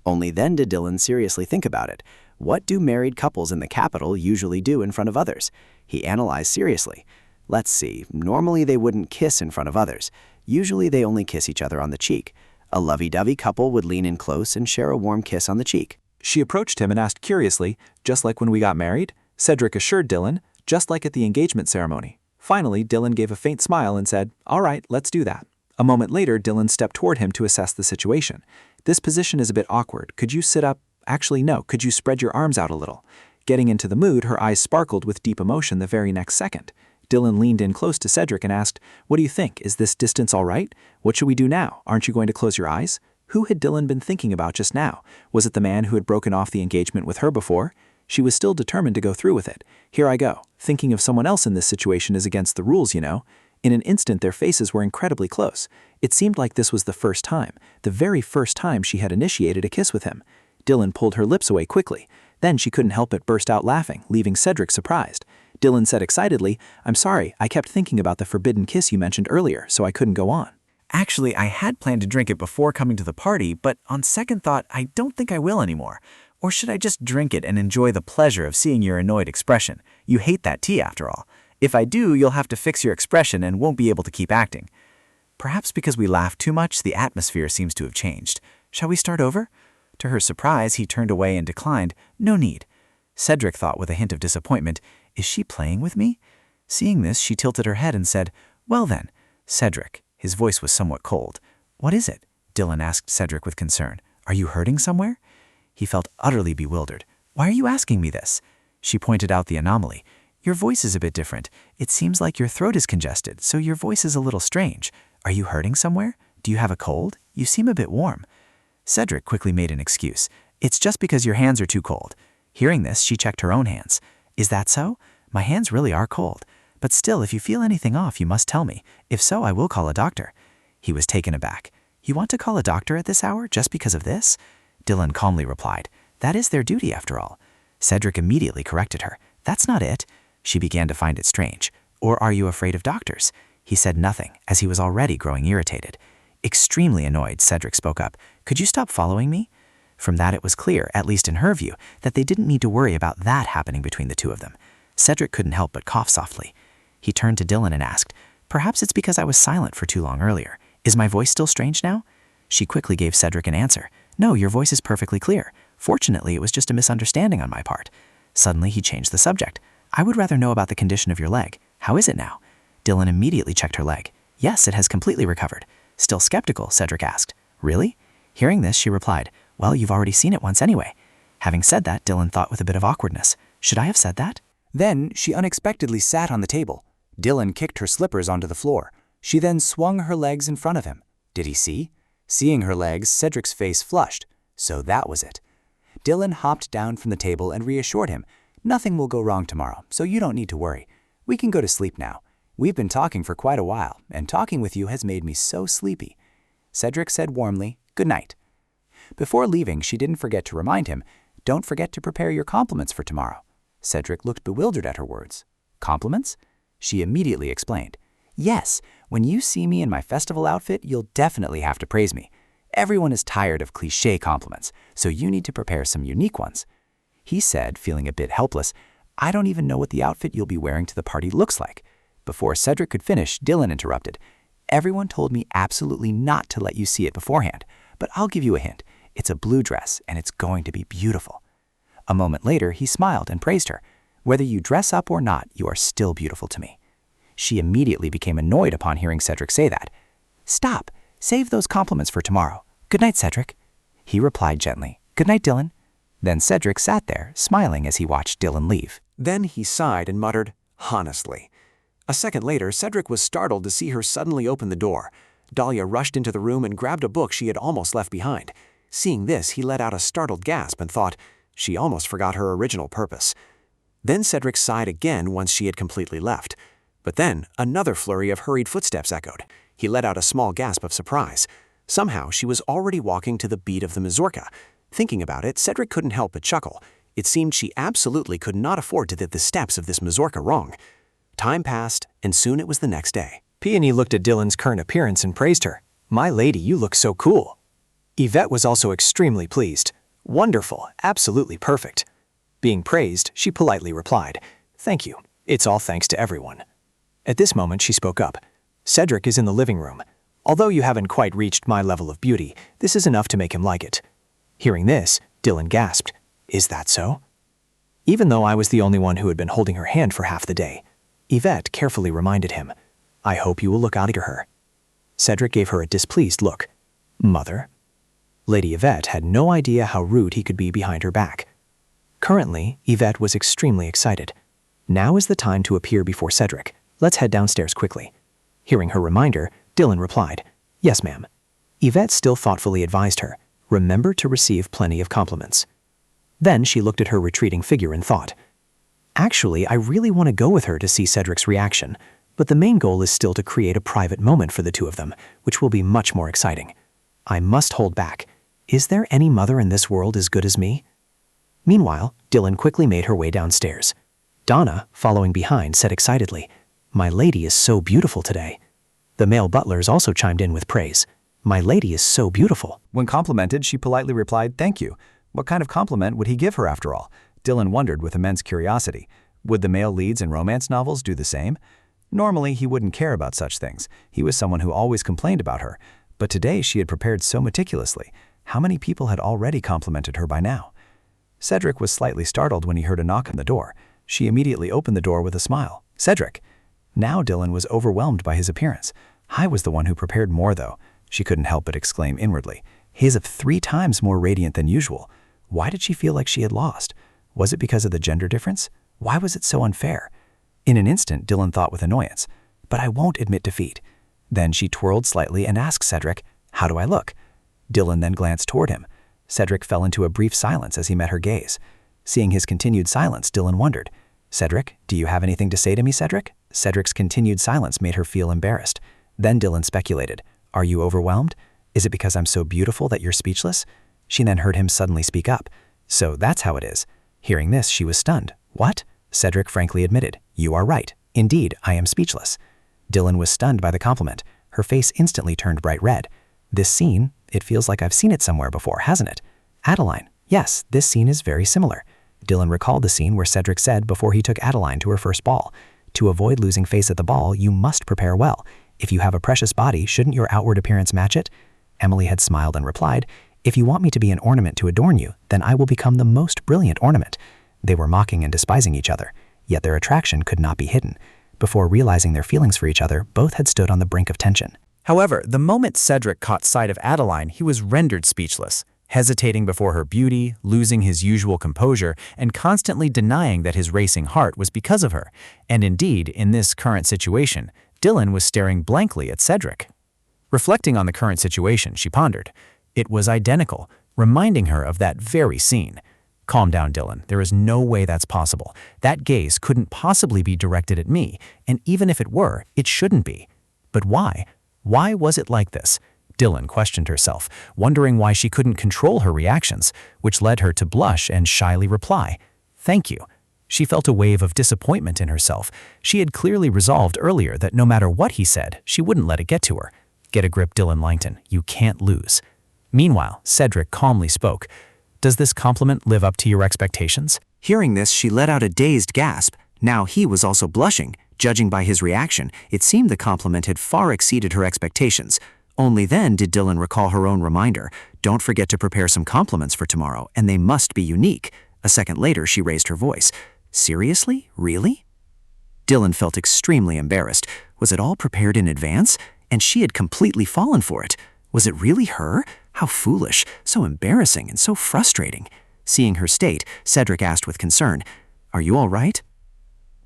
Speaker 5: Only then did Dylan seriously think about it. What do married couples in the capital usually do in front of others? He analyzed seriously. Let's see, normally they wouldn't kiss in front of others. Usually they only kiss each other on the cheek. A lovey-dovey couple would lean in close and share a warm kiss on the cheek.
Speaker 1: She approached him and asked curiously, just like when we got married? Cedric assured Dylan, just like at the engagement ceremony. Finally, Dylan gave a faint smile and said, "All right, let's do that." A moment later, Dylan stepped toward him to assess the situation. "This position is a bit awkward. Could you sit up? Actually, no. Could you spread your arms out a little?" Getting into the mood, her eyes sparkled with deep emotion the very next second. Dylan leaned in close to Cedric and asked, "What do you think? Is this distance all right? What should we do now? Aren't you going to close your eyes?" Who had Dylan been thinking about just now? Was it the man who had broken off the engagement with her before? She was still determined to go through with it. Here I go. Thinking of someone else in this situation is against the rules, you know. In an instant, their faces were incredibly close. It seemed like this was the first time, the very first time she had initiated a kiss with him. Dylan pulled her lips away quickly. Then she couldn't help but burst out laughing, leaving Cedric surprised. Dylan said excitedly, "I'm sorry, I kept thinking about the forbidden kiss you mentioned earlier, so I couldn't go on."
Speaker 12: Actually, I had planned to drink it before coming to the party, but on second thought, I don't think I will anymore. Or should I just drink it and enjoy the pleasure of seeing your annoyed expression? You hate that tea after all. If I do, you'll have to fix your expression and won't be able to keep acting. Perhaps because we laughed too much, the atmosphere seems to have changed. Shall we start over? To her surprise, he turned away and declined. No need. Cedric thought with a hint of disappointment, is she playing with me? Seeing this, she tilted her head and said, well then, Cedric. His voice was somewhat cold. What is it? Dylan asked Cedric with concern. Are you hurting somewhere? He felt utterly bewildered. Why are you asking me this? She pointed out the anomaly. Your voice is a bit different. It seems like your throat is congested, so your voice is a little strange. Are you hurting somewhere? Do you have a cold? You seem a bit warm. Cedric quickly made an excuse. It's just because your hands are too cold. Hearing this, she checked her own hands. Is that so? My hands really are cold. But still, if you feel anything off, you must tell me. If so, I will call a doctor. He was taken aback. You want to call a doctor at this hour just because of this? Dylan calmly replied. That is their duty after all. Cedric immediately corrected her. That's not it. She began to find it strange. Or are you afraid of doctors? He said nothing, as he was already growing irritated. Extremely annoyed, Cedric spoke up. Could you stop following me? From that it was clear, at least in her view, that they didn't need to worry about that happening between the two of them. Cedric couldn't help but cough softly. He turned to Dylan and asked, perhaps it's because I was silent for too long earlier. Is my voice still strange now? She quickly gave Cedric an answer. No, your voice is perfectly clear. Fortunately, it was just a misunderstanding on my part. Suddenly, he changed the subject. I would rather know about the condition of your leg. How is it now? Dylan immediately checked her leg. Yes, it has completely recovered. Still skeptical, Cedric asked. Really? Hearing this, she replied, well, you've already seen it once anyway. Having said that, Dylan thought with a bit of awkwardness. Should I have said that?
Speaker 3: Then she unexpectedly sat on the table. Dylan kicked her slippers onto the floor. She then swung her legs in front of him. Did he see? Seeing her legs, Cedric's face flushed. So that was it. Dylan hopped down from the table and reassured him. Nothing will go wrong tomorrow, so you don't need to worry. We can go to sleep now. We've been talking for quite a while, and talking with you has made me so sleepy. Cedric said warmly, good night. Before leaving, she didn't forget to remind him, don't forget to prepare your compliments for tomorrow. Cedric looked bewildered at her words. Compliments? She immediately explained. Yes, when you see me in my festival outfit, you'll definitely have to praise me. Everyone is tired of cliché compliments, so you need to prepare some unique ones. He said, feeling a bit helpless, I don't even know what the outfit you'll be wearing to the party looks like. Before Cedric could finish, Dylan interrupted. Everyone told me absolutely not to let you see it beforehand, but I'll give you a hint. It's a blue dress, and it's going to be beautiful. A moment later, he smiled and praised her. Whether you dress up or not, you are still beautiful to me. She immediately became annoyed upon hearing Cedric say that. Stop! Save those compliments for tomorrow. Good night, Cedric. He replied gently. Good night, Dylan. Then Cedric sat there, smiling as he watched Dylan leave.
Speaker 8: Then he sighed and muttered, honestly. A second later, Cedric was startled to see her suddenly open the door. Dahlia rushed into the room and grabbed a book she had almost left behind. Seeing this, he let out a startled gasp and thought, she almost forgot her original purpose. Then Cedric sighed again once she had completely left. But then, another flurry of hurried footsteps echoed. He let out a small gasp of surprise. Somehow, she was already walking to the beat of the mazurka. Thinking about it, Cedric couldn't help but chuckle. It seemed she absolutely could not afford to hit the steps of this mazurka wrong. Time passed, and soon it was the next day.
Speaker 1: Peony looked at Dylan's current appearance and praised her. My lady, you look so cool.
Speaker 12: Ivette was also extremely pleased. Wonderful, absolutely perfect. Being praised, she politely replied, "Thank you. It's all thanks to everyone." At this moment, she spoke up. "Cedric is in the living room. Although you haven't quite reached my level of beauty, this is enough to make him like it." Hearing this, Dylan gasped, "Is that so?" Even though I was the only one who had been holding her hand for half the day, Ivette carefully reminded him, "I hope you will look after her." Cedric gave her a displeased look. "Mother?" Lady Ivette had no idea how rude he could be behind her back. Currently, Ivette was extremely excited. Now is the time to appear before Cedric. Let's head downstairs quickly. Hearing her reminder, Dylan replied, "Yes, ma'am." Ivette still thoughtfully advised her, "Remember to receive plenty of compliments." Then she looked at her retreating figure and thought, "Actually, I really want to go with her to see Cedric's reaction, but the main goal is still to create a private moment for the two of them, which will be much more exciting. I must hold back. Is there any mother in this world as good as me?" Meanwhile, Dylan quickly made her way downstairs. Donna, following behind, said excitedly, "My lady is so beautiful today." The male butlers also chimed in with praise. "My lady is so beautiful."
Speaker 9: When complimented, she politely replied, "Thank you." What kind of compliment would he give her after all? Dylan wondered with immense curiosity. Would the male leads in romance novels do the same? Normally, he wouldn't care about such things. He was someone who always complained about her. But today she had prepared so meticulously. How many people had already complimented her by now? Cedric was slightly startled when he heard a knock on the door. She immediately opened the door with a smile. "Cedric!" Now Dylan was overwhelmed by his appearance. I was the one who prepared more, though. She couldn't help but exclaim inwardly. He is of 3 times more radiant than usual. Why did she feel like she had lost? Was it because of the gender difference? Why was it so unfair? In an instant, Dylan thought with annoyance, "But I won't admit defeat." Then she twirled slightly and asked Cedric, "How do I look?" Dylan then glanced toward him. Cedric fell into a brief silence as he met her gaze. Seeing his continued silence, Dylan wondered, "Cedric, do you have anything to say to me, Cedric?" Cedric's continued silence made her feel embarrassed. Then Dylan speculated, "Are you overwhelmed? Is it because I'm so beautiful that you're speechless?" She then heard him suddenly speak up. "So that's how it is." Hearing this, she was stunned. "What?" Cedric frankly admitted, "You are right. Indeed, I am speechless." Dylan was stunned by the compliment. Her face instantly turned bright red. "This scene, it feels like I've seen it somewhere before, hasn't it?" "Adeline, yes, this scene is very similar." Dylan recalled the scene where Cedric said before he took Adeline to her first ball, "To avoid losing face at the ball, you must prepare well. If you have a precious body, shouldn't your outward appearance match it?" Emily had smiled and replied, "If you want me to be an ornament to adorn you, then I will become the most brilliant ornament." They were mocking and despising each other, yet their attraction could not be hidden. Before realizing their feelings for each other, both had stood on the brink of tension.
Speaker 1: However, the moment Cedric caught sight of Adeline, he was rendered speechless, hesitating before her beauty, losing his usual composure, and constantly denying that his racing heart was because of her. And indeed, in this current situation, Dylan was staring blankly at Cedric. Reflecting on the current situation, she pondered. It was identical, reminding her of that very scene. "Calm down, Dylan. There is no way that's possible. That gaze couldn't possibly be directed at me, and even if it were, it shouldn't be. But why? Why was it like this?" Dylan questioned herself, wondering why she couldn't control her reactions, which led her to blush and shyly reply, "Thank you." She felt a wave of disappointment in herself. She had clearly resolved earlier that no matter what he said, she wouldn't let it get to her. "Get a grip, Dylan Langton. You can't lose." Meanwhile, Cedric calmly spoke. "Does this compliment live up to your expectations?"
Speaker 2: Hearing this, she let out a dazed gasp. Now he was also blushing. Judging by his reaction, it seemed the compliment had far exceeded her expectations. Only then did Dylan recall her own reminder. Don't forget to prepare some compliments for tomorrow, and they must be unique. A second later, she raised her voice. "Seriously? Really?" Dylan felt extremely embarrassed. Was it all prepared in advance? And she had completely fallen for it. Was it really her? How foolish, so embarrassing, and so frustrating. Seeing her state, Cedric asked with concern, "Are you all right?"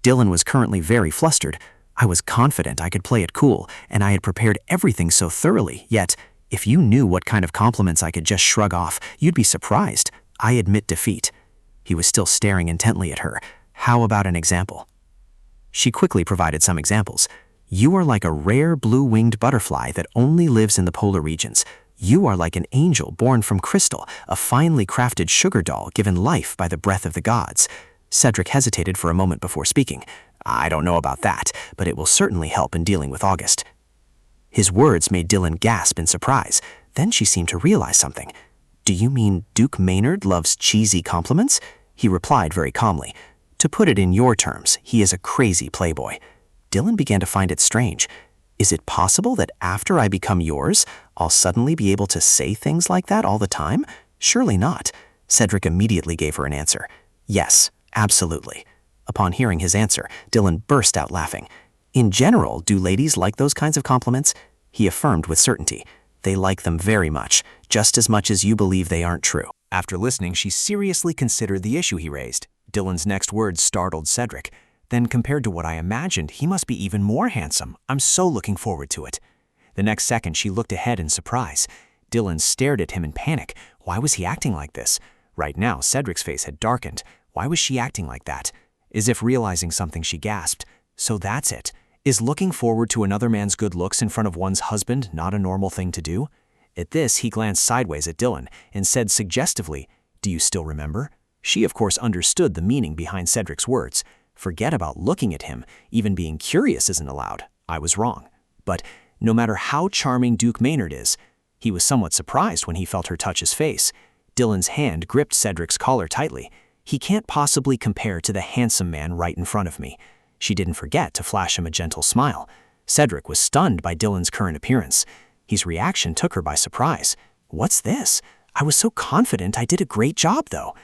Speaker 2: Dylan was currently very flustered. I was confident I could play it cool, and I had prepared everything so thoroughly, yet, if you knew what kind of compliments I could just shrug off, you'd be surprised. I admit defeat. He was still staring intently at her. How about an example? She quickly provided some examples. "You are like a rare blue-winged butterfly that only lives in the polar regions. You are like an angel born from crystal, a finely crafted sugar doll given life by the breath of the gods." Cedric hesitated for a moment before speaking. "I don't know about that, but it will certainly help in dealing with August." His words made Dylan gasp in surprise. Then she seemed to realize something. "Do you mean Duke Maynard loves cheesy compliments?" He replied very calmly. "To put it in your terms, he is a crazy playboy." Dylan began to find it strange. Is it possible that after I become yours, I'll suddenly be able to say things like that all the time? Surely not. Cedric immediately gave her an answer. Yes, absolutely. Upon hearing his answer, Dylan burst out laughing. In general, do ladies like those kinds of compliments? He affirmed with certainty. They like them very much as you believe they aren't true.
Speaker 1: After listening, she seriously considered the issue he raised. Dylan's next words startled Cedric. Then compared to what I imagined, he must be even more handsome. I'm so looking forward to it. The next second, she looked ahead in surprise. Dylan stared at him in panic. Why was he acting like this? Right now, Cedric's face had darkened. Why was she acting like that? As if realizing something, she gasped. So that's it. Is looking forward to another man's good looks in front of one's husband not a normal thing to do? At this, he glanced sideways at Dylan and said suggestively, "Do you still remember?" She, of course, understood the meaning behind Cedric's words. Forget about looking at him. Even being curious isn't allowed. I was wrong. But no matter how charming Duke Maynard is, he was somewhat surprised when he felt her touch his face. Dylan's hand gripped Cedric's collar tightly. He can't possibly compare to the handsome man right in front of me. She didn't forget to flash him a gentle smile. Cedric was stunned by Dylan's current appearance. His reaction took her by surprise. What's this? I was so confident I did a great job, though.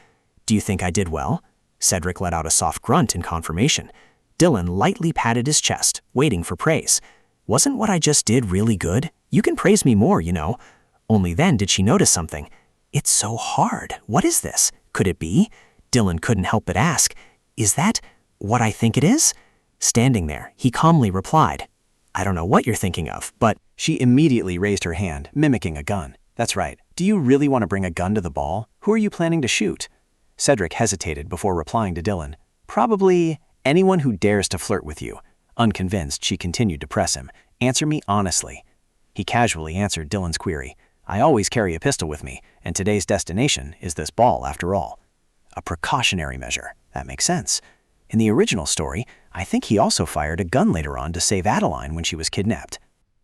Speaker 1: Do you think I did well? Cedric let out a soft grunt in confirmation. Dylan lightly patted his chest, waiting for praise. Wasn't what I just did really good? You can praise me more, you know. Only then did she notice something. It's so hard. What is this? Could it be? Dylan couldn't help but ask. Is that what I think it is? Standing there, he calmly replied, I don't know what you're thinking of, but...
Speaker 2: She immediately raised her hand, mimicking a gun. That's right. Do you really want to bring a gun to the ball? Who are you planning to shoot? Cedric hesitated before replying to Dylan. Probably anyone who dares to flirt with you. Unconvinced, she continued to press him. Answer me honestly. He casually answered Dylan's query. I always carry a pistol with me, and today's destination is this ball after all. A precautionary measure. That makes sense. In the original story, I think he also fired a gun later on to save Adeline when she was kidnapped.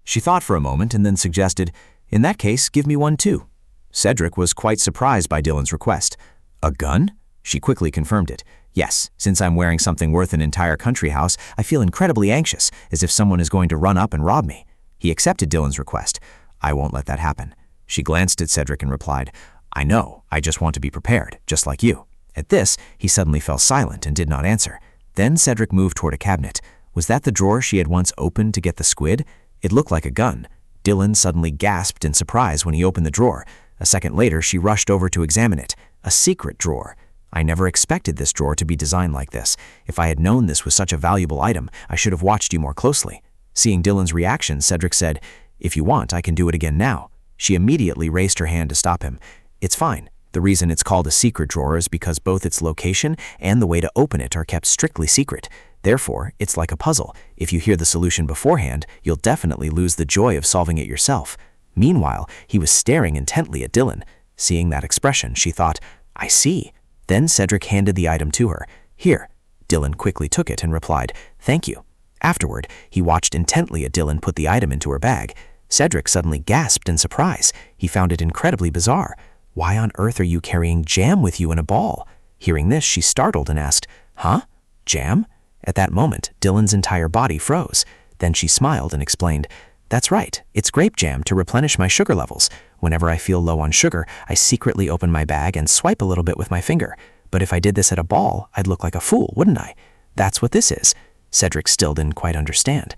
Speaker 1: She thought for a moment and then suggested, in that case, give me one too. Cedric was quite surprised by Dylan's request. A gun? She quickly confirmed it. Yes, since I'm wearing something worth an entire country house, I feel incredibly anxious, as if someone is going to run up and rob me. He accepted Dylan's request. I won't let that happen. She glanced at Cedric and replied, I know, I just want to be prepared, just like you. At this, he suddenly fell silent and did not answer. Then Cedric moved toward a cabinet. Was that the drawer she had once opened to get the squid? It looked like a gun. Dylan suddenly gasped in surprise when he opened the drawer. A second later, she rushed over to examine it. A secret drawer. I never expected this drawer to be designed like this. If I had known this was such a valuable item, I should have watched you more closely. Seeing Dylan's reaction, Cedric said, If you want, I can do it again now. She immediately raised her hand to stop him. It's fine. The reason it's called a secret drawer is because both its location and the way to open it are kept strictly secret. Therefore, it's like a puzzle. If you hear the solution beforehand, you'll definitely lose the joy of solving it yourself. Meanwhile, he was staring intently at Dylan. Seeing that expression, she thought, I see. Then Cedric handed the item to her. Here. Dylan quickly took it and replied, Thank you. Afterward, he watched intently at Dylan put the item into her bag. Cedric suddenly gasped in surprise. He found it incredibly bizarre. Why on earth are you carrying jam with you in a ball? Hearing this, she startled and asked, Huh? Jam? At that moment, Dylan's entire body froze. Then she smiled and explained, That's right, it's grape jam to replenish my sugar levels. Whenever I feel low on sugar, I secretly open my bag and swipe a little bit with my finger. But if I did this at a ball, I'd look like a fool, wouldn't I? That's what this is. Cedric still didn't quite understand.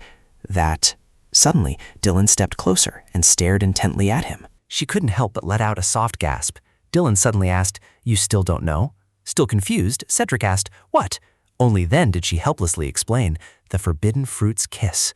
Speaker 1: Suddenly, Dylan stepped closer and stared intently at him.
Speaker 5: She couldn't help but let out a soft gasp. Dylan suddenly asked, You still don't know? Still confused, Cedric asked, What? Only then did she helplessly explain, The forbidden fruit's kiss.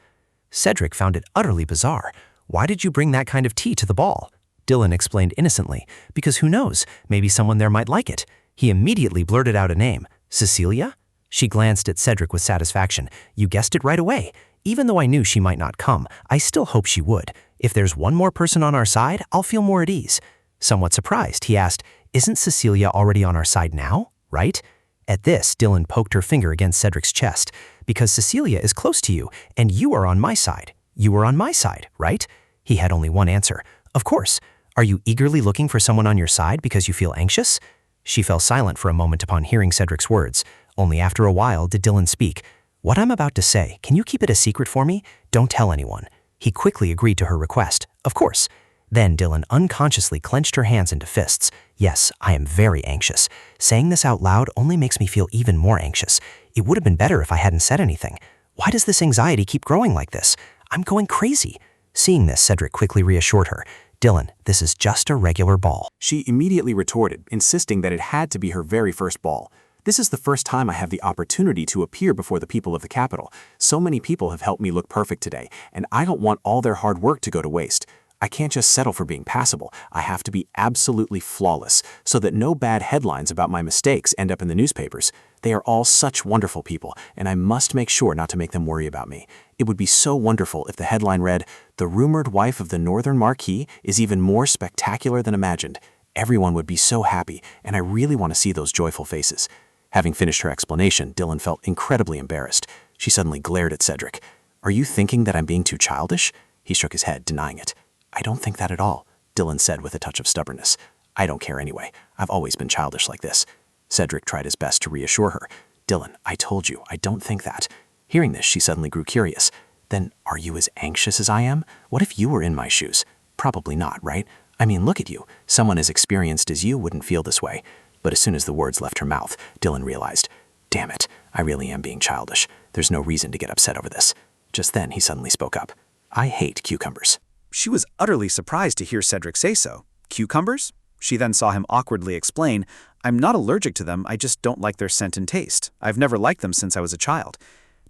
Speaker 5: Cedric found it utterly bizarre. Why did you bring that kind of tea to the ball? Dylan explained innocently, because who knows, maybe someone there might like it. He immediately blurted out a name, Cecilia? She glanced at Cedric with satisfaction. You guessed it right away. Even though I knew she might not come, I still hope she would. If there's one more person on our side, I'll feel more at ease. Somewhat surprised, he asked, Isn't Cecilia already on our side now, right? At this, Dylan poked her finger against Cedric's chest. Because Cecilia is close to you, and you are on my side. You are on my side, right? He had only one answer. Of course.
Speaker 2: Are you eagerly looking for someone on your side because you feel anxious? She fell silent for a moment upon hearing Cedric's words. Only after a while did Dylan speak. What I'm about to say, can you keep it a secret for me? Don't tell anyone. He quickly agreed to her request. Of course. Then Dylan unconsciously clenched her hands into fists. Yes, I am very anxious. Saying this out loud only makes me feel even more anxious. It would have been better if I hadn't said anything. Why does this anxiety keep growing like this? I'm going crazy. Seeing this, Cedric quickly reassured her. Dylan, this is just a regular ball.
Speaker 8: She immediately retorted, insisting that it had to be her very first ball. This is the first time I have the opportunity to appear before the people of the capital. So many people have helped me look perfect today, and I don't want all their hard work to go to waste. I can't just settle for being passable. I have to be absolutely flawless, so that no bad headlines about my mistakes end up in the newspapers. They are all such wonderful people, and I must make sure not to make them worry about me. It would be so wonderful if the headline read, "The rumored wife of the Northern Marquis is even more spectacular than imagined." Everyone would be so happy, and I really want to see those joyful faces. Having finished her explanation, Dylan felt incredibly embarrassed. She suddenly glared at Cedric. "Are you thinking that I'm being too childish?" He shook his head, denying it. "I don't think that at all," Dylan said with a touch of stubbornness. "I don't care anyway. I've always been childish like this." Cedric tried his best to reassure her. "Dylan, I told you, I don't think that." Hearing this, she suddenly grew curious. "Then are you as anxious as I am? What if you were in my shoes?" "Probably not, right? I mean, look at you. Someone as experienced as you wouldn't feel this way." But as soon as the words left her mouth, Dylan realized, "Damn it, I really am being childish. There's no reason to get upset over this." Just then, he suddenly spoke up. "I hate cucumbers."
Speaker 4: She was utterly surprised to hear Cedric say so. Cucumbers? She then saw him awkwardly explain, "I'm not allergic to them, I just don't like their scent and taste. I've never liked them since I was a child."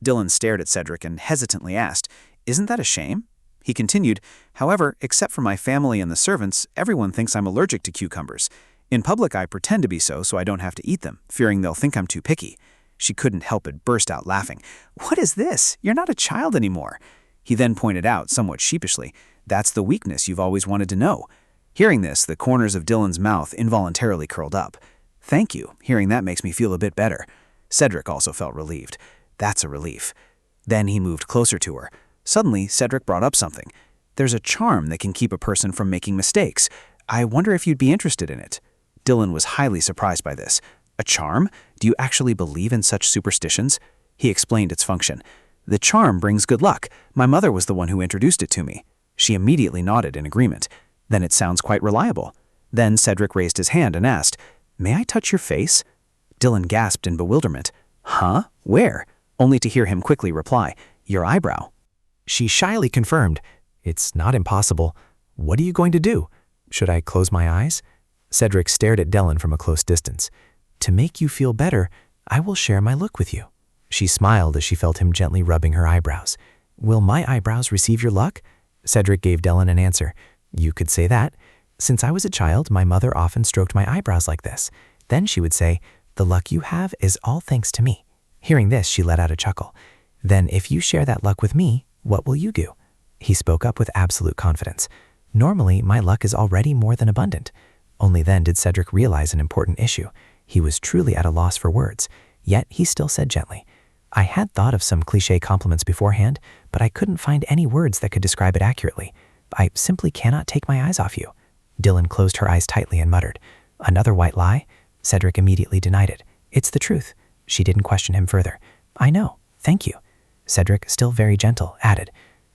Speaker 4: Dylan stared at Cedric and hesitantly asked, "Isn't that a shame?" He continued, "However, except for my family and the servants, everyone thinks I'm allergic to cucumbers. In public I pretend to be so I don't have to eat them, fearing they'll think I'm too picky." She couldn't help but burst out laughing. "What is this? You're not a child anymore." He then pointed out, somewhat sheepishly, "That's the weakness you've always wanted to know." Hearing this, the corners of Dylan's mouth involuntarily curled up. "Thank you. Hearing that makes me feel a bit better." Cedric also felt relieved. That's a relief. Then he moved closer to her. Suddenly, Cedric brought up something. "There's a charm that can keep a person from making mistakes. I wonder if you'd be interested in it." Dylan was highly surprised by this. "A charm? Do you actually believe in such superstitions?" He explained its function. "The charm brings good luck. My mother was the one who introduced it to me." She immediately nodded in agreement. "Then it sounds quite reliable." Then Cedric raised his hand and asked, "May I touch your face?" Dylan gasped in bewilderment. "Huh? Where?" Only to hear him quickly reply, "Your eyebrow."
Speaker 2: She shyly confirmed, "It's not impossible. What are you going to do? Should I close my eyes?" Cedric stared at Dylan from a close distance. "To make you feel better, I will share my look with you." She smiled as she felt him gently rubbing her eyebrows. "Will my eyebrows receive your luck?" Cedric gave Dylan an answer. "You could say that. Since I was a child, my mother often stroked my eyebrows like this. Then she would say, 'The luck you have is all thanks to me.'" Hearing this, she let out a chuckle. "Then if you share that luck with me, what will you do?" He spoke up with absolute confidence. "Normally, my luck is already more than abundant." Only then did Cedric realize an important issue. He was truly at a loss for words, yet he still said gently, "I had thought of some cliché compliments beforehand, but I couldn't find any words that could describe it accurately. I simply cannot take my eyes off you." Dylan closed her eyes tightly and muttered, "Another white lie?" Cedric immediately denied it. "It's the truth." She didn't question him further. "I know. Thank you." Cedric, still very gentle, added,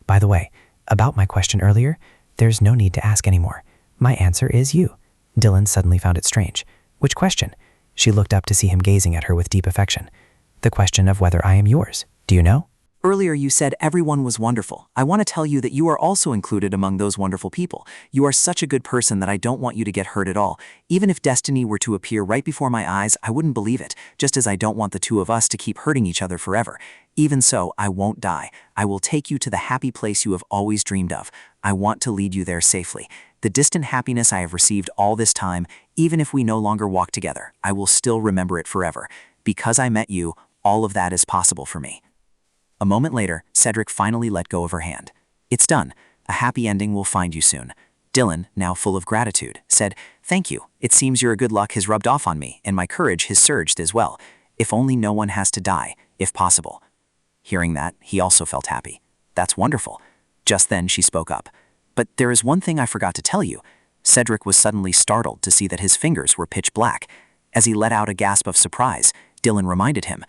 Speaker 2: "By the way, about my question earlier, there's no need to ask anymore. My answer is you." Dylan suddenly found it strange. "Which question?" She looked up to see him gazing at her with deep affection. "The question of whether I am yours. Do you know?"
Speaker 14: Earlier you said everyone was wonderful. I want to tell you that you are also included among those wonderful people. You are such a good person that I don't want you to get hurt at all. Even if destiny were to appear right before my eyes, I wouldn't believe it, just as I don't want the two of us to keep hurting each other forever. Even so, I won't die. I will take you to the happy place you have always dreamed of. I want to lead you there safely. The distant happiness I have received all this time, even if we no longer walk together, I will still remember it forever. Because I met you, all of that is possible for me. A moment later, Cedric finally let go of her hand. "It's done. A happy ending will find you soon." Dylan, now full of gratitude, said, "Thank you. It seems your good luck has rubbed off on me, and my courage has surged as well. If only no one has to die, if possible." Hearing that, he also felt happy. "That's wonderful." Just then she spoke up. "But there is one thing I forgot to tell you. Cedric was suddenly startled to see that his fingers were pitch black. As he let out a gasp of surprise, Dylan reminded him,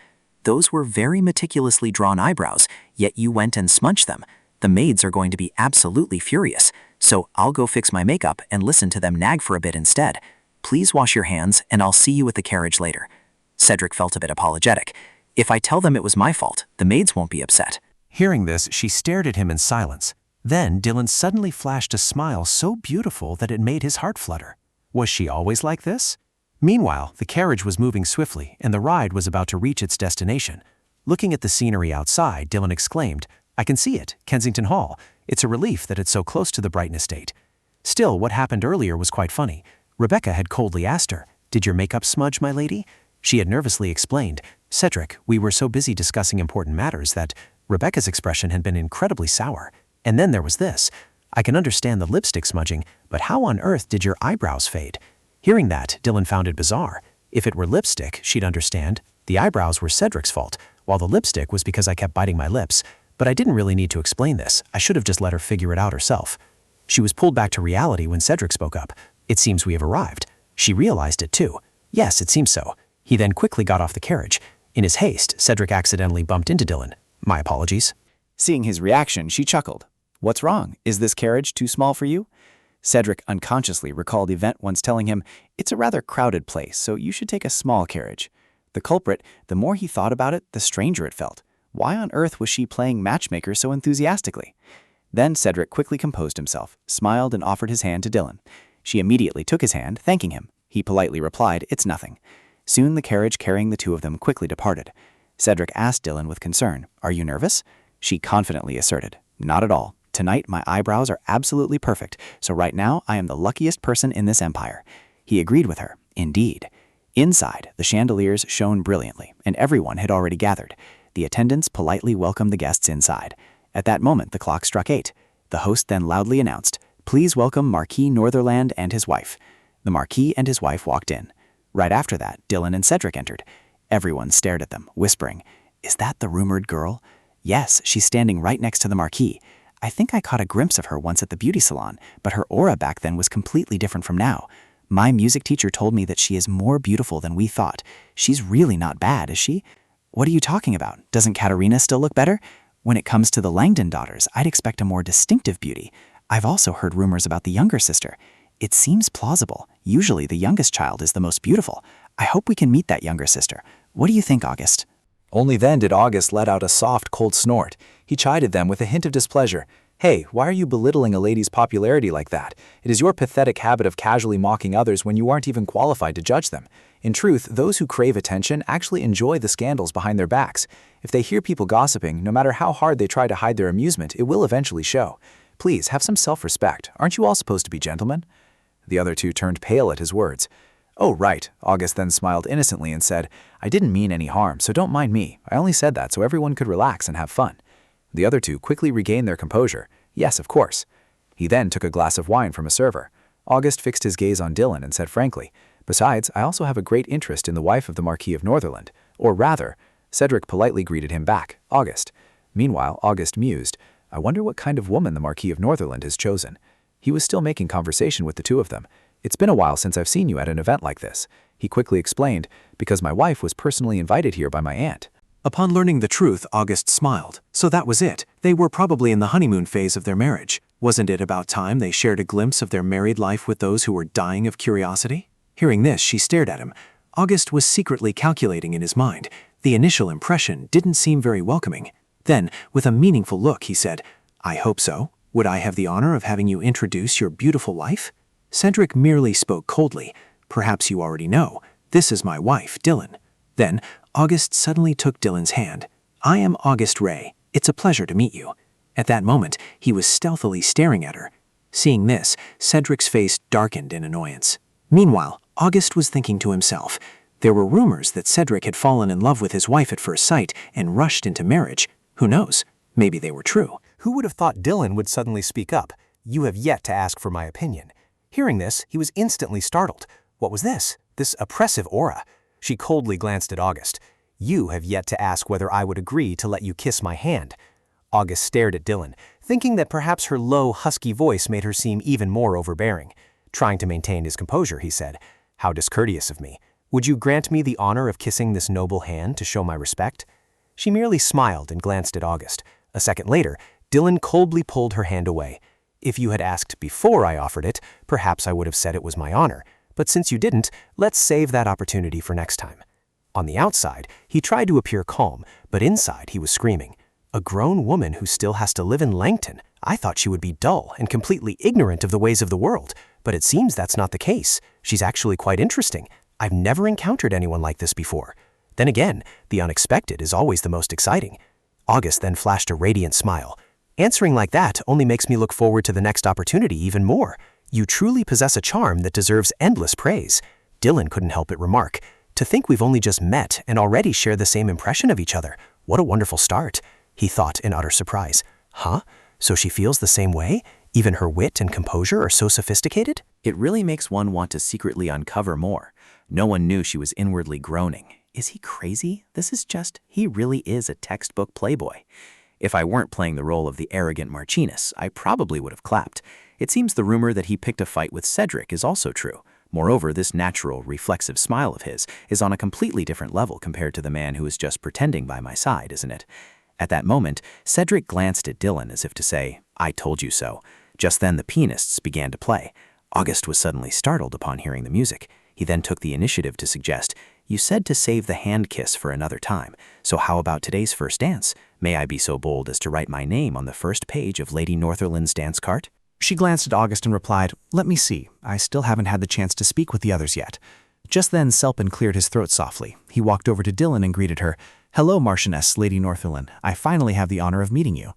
Speaker 14: "Those were very meticulously drawn eyebrows, yet you went and smudged them. The maids are going to be absolutely furious, so I'll go fix my makeup and listen to them nag for a bit instead. Please wash your hands and I'll see you at the carriage later." Cedric felt a bit apologetic. "If I tell them it was my fault, the maids won't be upset."
Speaker 2: Hearing this, she stared at him in silence. Then Dylan suddenly flashed a smile so beautiful that it made his heart flutter. Was she always like this? Meanwhile, the carriage was moving swiftly, and the ride was about to reach its destination. Looking at the scenery outside, Dylan exclaimed, "I can see it, Kensington Hall. It's a relief that it's so close to the Brighton estate." Still, what happened earlier was quite funny. Rebecca had coldly asked her, "Did your makeup smudge, my lady?" She had nervously explained, "Cedric, we were so busy discussing important matters that..." Rebecca's expression had been incredibly sour. And then there was this. "I can understand the lipstick smudging, but how on earth did your eyebrows fade?" Hearing that, Dylan found it bizarre. If it were lipstick, she'd understand. The eyebrows were Cedric's fault, while the lipstick was because I kept biting my lips. But I didn't really need to explain this. I should have just let her figure it out herself. She was pulled back to reality when Cedric spoke up. "It seems we have arrived." She realized it too. Yes, it seems so. He then quickly got off the carriage. In his haste, Cedric accidentally bumped into Dylan. "My apologies."
Speaker 5: Seeing his reaction, she chuckled. "What's wrong? Is this carriage too small for you?" Cedric unconsciously recalled Ivette once telling him, "It's a rather crowded place, so you should take a small carriage." The culprit, the more he thought about it, the stranger it felt. Why on earth was she playing matchmaker so enthusiastically? Then Cedric quickly composed himself, smiled and offered his hand to Dylan. She immediately took his hand, thanking him. He politely replied, "It's nothing." Soon the carriage carrying the two of them quickly departed. Cedric asked Dylan with concern, "Are you nervous?" She confidently asserted, "Not at all. Tonight my eyebrows are absolutely perfect, so right now I am the luckiest person in this empire." He agreed with her. Indeed. Inside, the chandeliers shone brilliantly, and everyone had already gathered. The attendants politely welcomed the guests inside. At that moment, the clock struck 8. The host then loudly announced, "Please welcome Marquis Northerland and his wife." The Marquis and his wife walked in. Right after that, Dylan and Cedric entered. Everyone stared at them, whispering, "Is that the rumored girl?" "Yes, she's standing right next to the Marquis. I think I caught a glimpse of her once at the beauty salon, but her aura back then was completely different from now. My music teacher told me that she is more beautiful than we thought. She's really not bad, is she?" "What are you talking about? Doesn't Katerina still look better?" "When it comes to the Langdon daughters, I'd expect a more distinctive beauty. I've also heard rumors about the younger sister. It seems plausible. Usually the youngest child is the most beautiful. I hope we can meet that younger sister. What do you think, August?"
Speaker 8: Only then did August let out a soft, cold snort. He chided them with a hint of displeasure. "Hey, why are you belittling a lady's popularity like that? It is your pathetic habit of casually mocking others when you aren't even qualified to judge them. In truth, those who crave attention actually enjoy the scandals behind their backs. If they hear people gossiping, no matter how hard they try to hide their amusement, it will eventually show. Please, have some self-respect. Aren't you all supposed to be gentlemen?" The other two turned pale at his words. "Oh, right." August then smiled innocently and said, "I didn't mean any harm, so don't mind me. I only said that so everyone could relax and have fun." The other two quickly regained their composure. "Yes, of course." He then took a glass of wine from a server. August fixed his gaze on Dylan and said frankly, "Besides, I also have a great interest in the wife of the Marquis of Northerland. Or rather," Cedric politely greeted him back, "August." Meanwhile, August mused, "I wonder what kind of woman the Marquis of Northerland has chosen." He was still making conversation with the two of them. "It's been a while since I've seen you at an event like this." He quickly explained, "Because my wife was personally invited here by my aunt."
Speaker 2: Upon learning the truth, August smiled. So that was it. They were probably in the honeymoon phase of their marriage. Wasn't it about time they shared a glimpse of their married life with those who were dying of curiosity? Hearing this, she stared at him. August was secretly calculating in his mind. The initial impression didn't seem very welcoming. Then, with a meaningful look, he said, "I hope so. Would I have the honor of having you introduce your beautiful wife?" Cedric merely spoke coldly. "Perhaps you already know. This is my wife, Dylan." Then, August suddenly took Dylan's hand. "I am August Ray. It's a pleasure to meet you." At that moment, he was stealthily staring at her. Seeing this, Cedric's face darkened in annoyance. Meanwhile, August was thinking to himself. There were rumors that Cedric had fallen in love with his wife at first sight and rushed into marriage. Who knows? Maybe they were true.
Speaker 3: Who would have thought Dylan would suddenly speak up? "You have yet to ask for my opinion." Hearing this, he was instantly startled. What was this? This oppressive aura? She coldly glanced at August. "You have yet to ask whether I would agree to let you kiss my hand." August stared at Dylan, thinking that perhaps her low, husky voice made her seem even more overbearing.
Speaker 2: Trying to maintain his composure, he said, "How discourteous of me. Would you grant me the honor of kissing this noble hand to show my respect?" She merely smiled and glanced at August. A second later, Dylan coldly pulled her hand away. "If you had asked before I offered it, perhaps I would have said it was my honor. But since you didn't, let's save that opportunity for next time." On the outside, he tried to appear calm, but inside he was screaming. "A grown woman who still has to live in Langton. I thought she would be dull and completely ignorant of the ways of the world, but it seems that's not the case. She's actually quite interesting. I've never encountered anyone like this before. Then again, the unexpected is always the most exciting." August then flashed a radiant smile. "Answering like that only makes me look forward to the next opportunity even more. You truly possess a charm that deserves endless praise." Dylan couldn't help but remark, "To think we've only just met and already share the same impression of each other. What a wonderful start," he thought in utter surprise. "Huh? So she feels the same way? Even her wit and composure are so sophisticated?"
Speaker 14: It really makes one want to secretly uncover more. No one knew she was inwardly groaning. Is he crazy? He really is a textbook playboy. If I weren't playing the role of the arrogant Martinez, I probably would have clapped. It seems the rumor that he picked a fight with Cedric is also true. Moreover, this natural, reflexive smile of his is on a completely different level compared to the man who is just pretending by my side, isn't it? At that moment, Cedric glanced at Dylan as if to say, "I told you so." Just then the pianists began to play. August was suddenly startled upon hearing the music. He then took the initiative to suggest, "You said to save the hand kiss for another time, so how about today's first dance? May I be so bold as to write my name on the first page of Lady Northerland's dance cart?"
Speaker 4: She glanced at August and replied, "Let me see. I still haven't had the chance to speak with the others yet." Just then Selpin cleared his throat softly. He walked over to Dylan and greeted her. "Hello, Marchioness Lady Northerland. I finally have the honor of meeting you."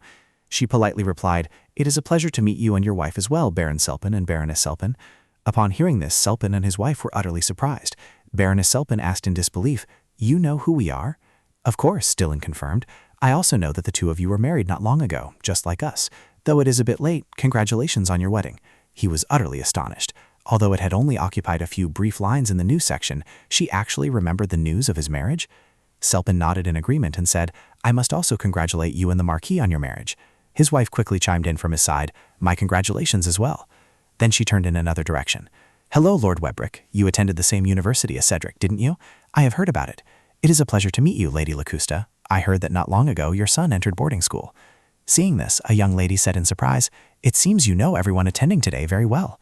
Speaker 4: She politely replied, "It is a pleasure to meet you and your wife as well, Baron Selpin and Baroness Selpin." Upon hearing this, Selpin and his wife were utterly surprised. Baroness Selpin asked in disbelief, "You know who we are?" "Of course," Dylan confirmed. "I also know that the two of you were married not long ago, just like us. Though it is a bit late, congratulations on your wedding." He was utterly astonished. Although it had only occupied a few brief lines in the news section, she actually remembered the news of his marriage. Selpin nodded in agreement and said, "I must also congratulate you and the Marquis on your marriage." His wife quickly chimed in from his side, "My congratulations as well." Then she turned in another direction. "Hello, Lord Webrick. You attended the same university as Cedric, didn't you? I have heard about it. It is a pleasure to meet you, Lady Locusta. I heard that not long ago your son entered boarding school." Seeing this, a young lady said in surprise, "It seems you know everyone attending today very well."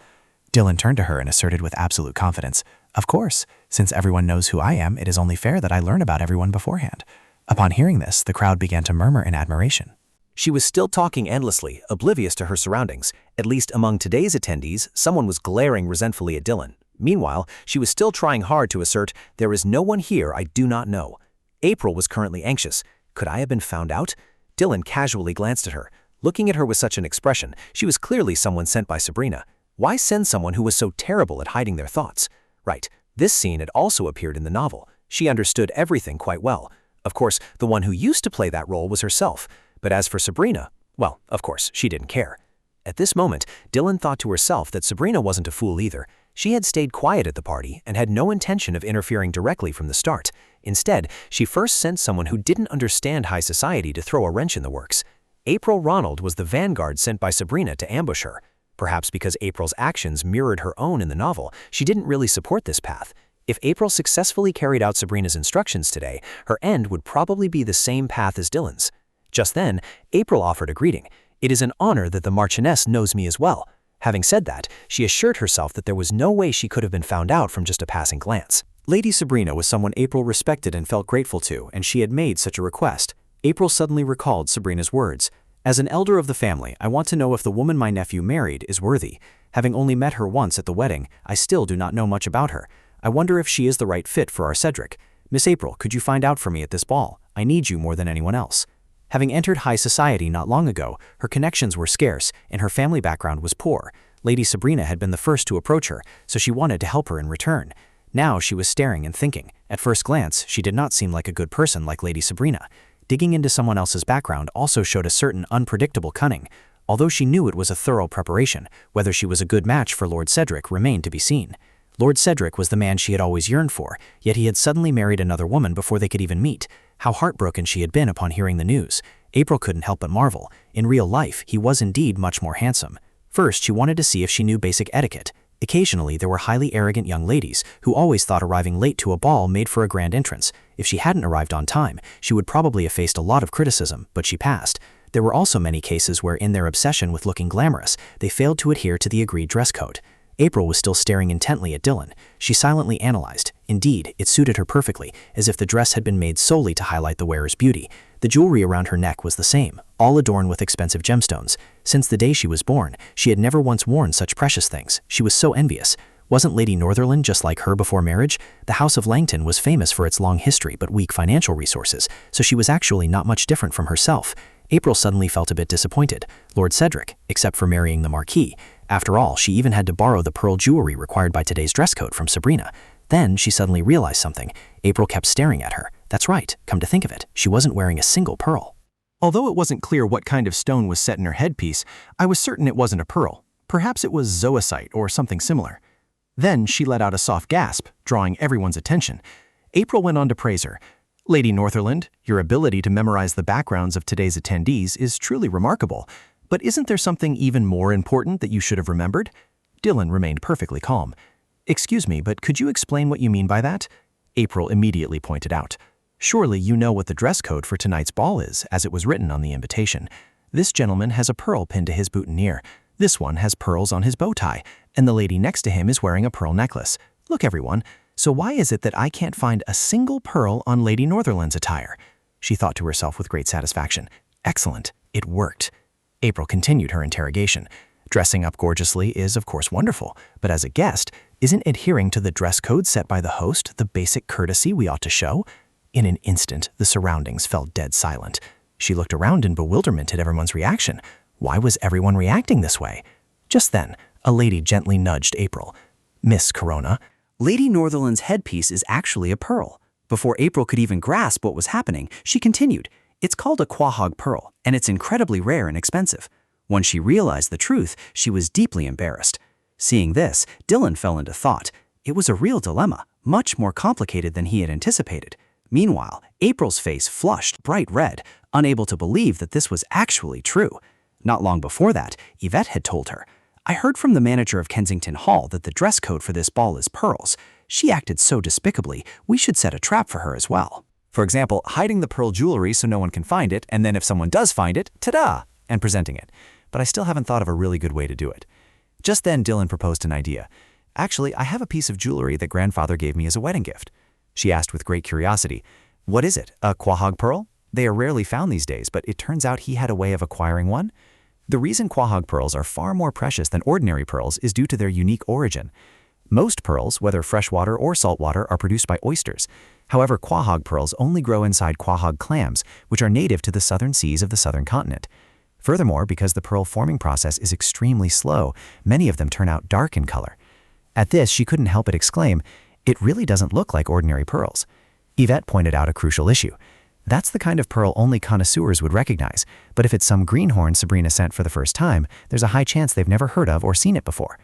Speaker 4: Dylan turned to her and asserted with absolute confidence, "Of course, since everyone knows who I am, it is only fair that I learn about everyone beforehand." Upon hearing this, the crowd began to murmur in admiration.
Speaker 2: She was still talking endlessly, oblivious to her surroundings. At least among today's attendees, someone was glaring resentfully at Dylan. Meanwhile, she was still trying hard to assert, "There is no one here I do not know." April was currently anxious. Could I have been found out? Dylan casually glanced at her. Looking at her with such an expression, she was clearly someone sent by Sabrina. Why send someone who was so terrible at hiding their thoughts? Right, this scene had also appeared in the novel. She understood everything quite well. Of course, the one who used to play that role was herself. But as for Sabrina, well, of course, she didn't care. At this moment, Dylan thought to herself that Sabrina wasn't a fool either. She had stayed quiet at the party and had no intention of interfering directly from the start. Instead, she first sent someone who didn't understand high society to throw a wrench in the works. April Ronald was the vanguard sent by Sabrina to ambush her. Perhaps because April's actions mirrored her own in the novel, she didn't really support this path. If April successfully carried out Sabrina's instructions today, her end would probably be the same path as Dylan's. Just then, April offered a greeting. "It is an honor that the Marchioness knows me as well." Having said that, she assured herself that there was no way she could have been found out from just a passing glance. Lady Sabrina was someone April respected and felt grateful to, and she had made such a request. April suddenly recalled Sabrina's words. "As an elder of the family, I want to know if the woman my nephew married is worthy. Having only met her once at the wedding, I still do not know much about her. I wonder if she is the right fit for our Cedric. Miss April, could you find out for me at this ball? I need you more than anyone else." Having entered high society not long ago, her connections were scarce and her family background was poor. Lady Sabrina had been the first to approach her, so she wanted to help her in return. Now she was staring and thinking. At first glance, she did not seem like a good person like Lady Sabrina. Digging into someone else's background also showed a certain unpredictable cunning. Although she knew it was a thorough preparation, whether she was a good match for Lord Cedric remained to be seen. Lord Cedric was the man she had always yearned for, yet he had suddenly married another woman before they could even meet. How heartbroken she had been upon hearing the news. April couldn't help but marvel. In real life, he was indeed much more handsome. First, she wanted to see if she knew basic etiquette. Occasionally, there were highly arrogant young ladies who always thought arriving late to a ball made for a grand entrance. If she hadn't arrived on time, she would probably have faced a lot of criticism, but she passed. There were also many cases where, in their obsession with looking glamorous, they failed to adhere to the agreed dress code. April was still staring intently at Dylan. She silently analyzed. Indeed, it suited her perfectly, as if the dress had been made solely to highlight the wearer's beauty. The jewelry around her neck was the same, all adorned with expensive gemstones. Since the day she was born, she had never once worn such precious things. She was so envious. Wasn't Lady Northumberland just like her before marriage? The House of Langton was famous for its long history but weak financial resources, so she was actually not much different from herself. April suddenly felt a bit disappointed. Lord Cedric, except for marrying the Marquis. After all, she even had to borrow the pearl jewelry required by today's dress code from Sabrina. Then she suddenly realized something. April kept staring at her. That's right, come to think of it, she wasn't wearing a single pearl.
Speaker 4: Although it wasn't clear what kind of stone was set in her headpiece, I was certain it wasn't a pearl. Perhaps it was zoisite or something similar. Then she let out a soft gasp, drawing everyone's attention. April went on to praise her. Lady Northumberland, your ability to memorize the backgrounds of today's attendees is truly remarkable. But isn't there something even more important that you should have remembered? Dylan remained perfectly calm. Excuse me, but could you explain what you mean by that? April immediately pointed out. Surely you know what the dress code for tonight's ball is, as it was written on the invitation. This gentleman has a pearl pinned to his boutonniere. This one has pearls on his bow tie, and the lady next to him is wearing a pearl necklace. Look, everyone, so why is it that I can't find a single pearl on Lady Northumberland's attire? She thought to herself with great satisfaction. Excellent, it worked. April continued her interrogation. Dressing up gorgeously is, of course, wonderful, but as a guest, isn't adhering to the dress code set by the host the basic courtesy we ought to show? In an instant, the surroundings fell dead silent. She looked around in bewilderment at everyone's reaction. Why was everyone reacting this way? Just then, a lady gently nudged April. Miss Corona.
Speaker 14: Lady Northumberland's headpiece is actually a pearl. Before April could even grasp what was happening, she continued. It's called a quahog pearl, and it's incredibly rare and expensive. When she realized the truth, she was deeply embarrassed. Seeing this, Dylan fell into thought. It was a real dilemma, much more complicated than he had anticipated. Meanwhile, April's face flushed bright red, unable to believe that this was actually true. Not long before that, Ivette had told her, I heard from the manager of Kensington Hall that the dress code for this ball is pearls. She acted so despicably, we should set a trap for her as well.
Speaker 9: For example, hiding the pearl jewelry so no one can find it, and then if someone does find it, ta-da, and presenting it. But I still haven't thought of a really good way to do it. Just then, Dylan proposed an idea. Actually, I have a piece of jewelry that grandfather gave me as a wedding gift. She asked with great curiosity, what is it, a quahog pearl? They are rarely found these days, but it turns out he had a way of acquiring one. The reason quahog pearls are far more precious than ordinary pearls is due to their unique origin. Most pearls, whether freshwater or saltwater, are produced by oysters. However, quahog pearls only grow inside quahog clams, which are native to the southern seas of the southern continent. Furthermore, because the pearl forming process is extremely slow, many of them turn out dark in color. At this, she couldn't help but exclaim, it really doesn't look like ordinary pearls. Ivette pointed out a crucial issue. That's the kind of pearl only connoisseurs would recognize, but if it's some greenhorn Sabrina sent for the first time, there's a high chance they've never heard of or seen it before.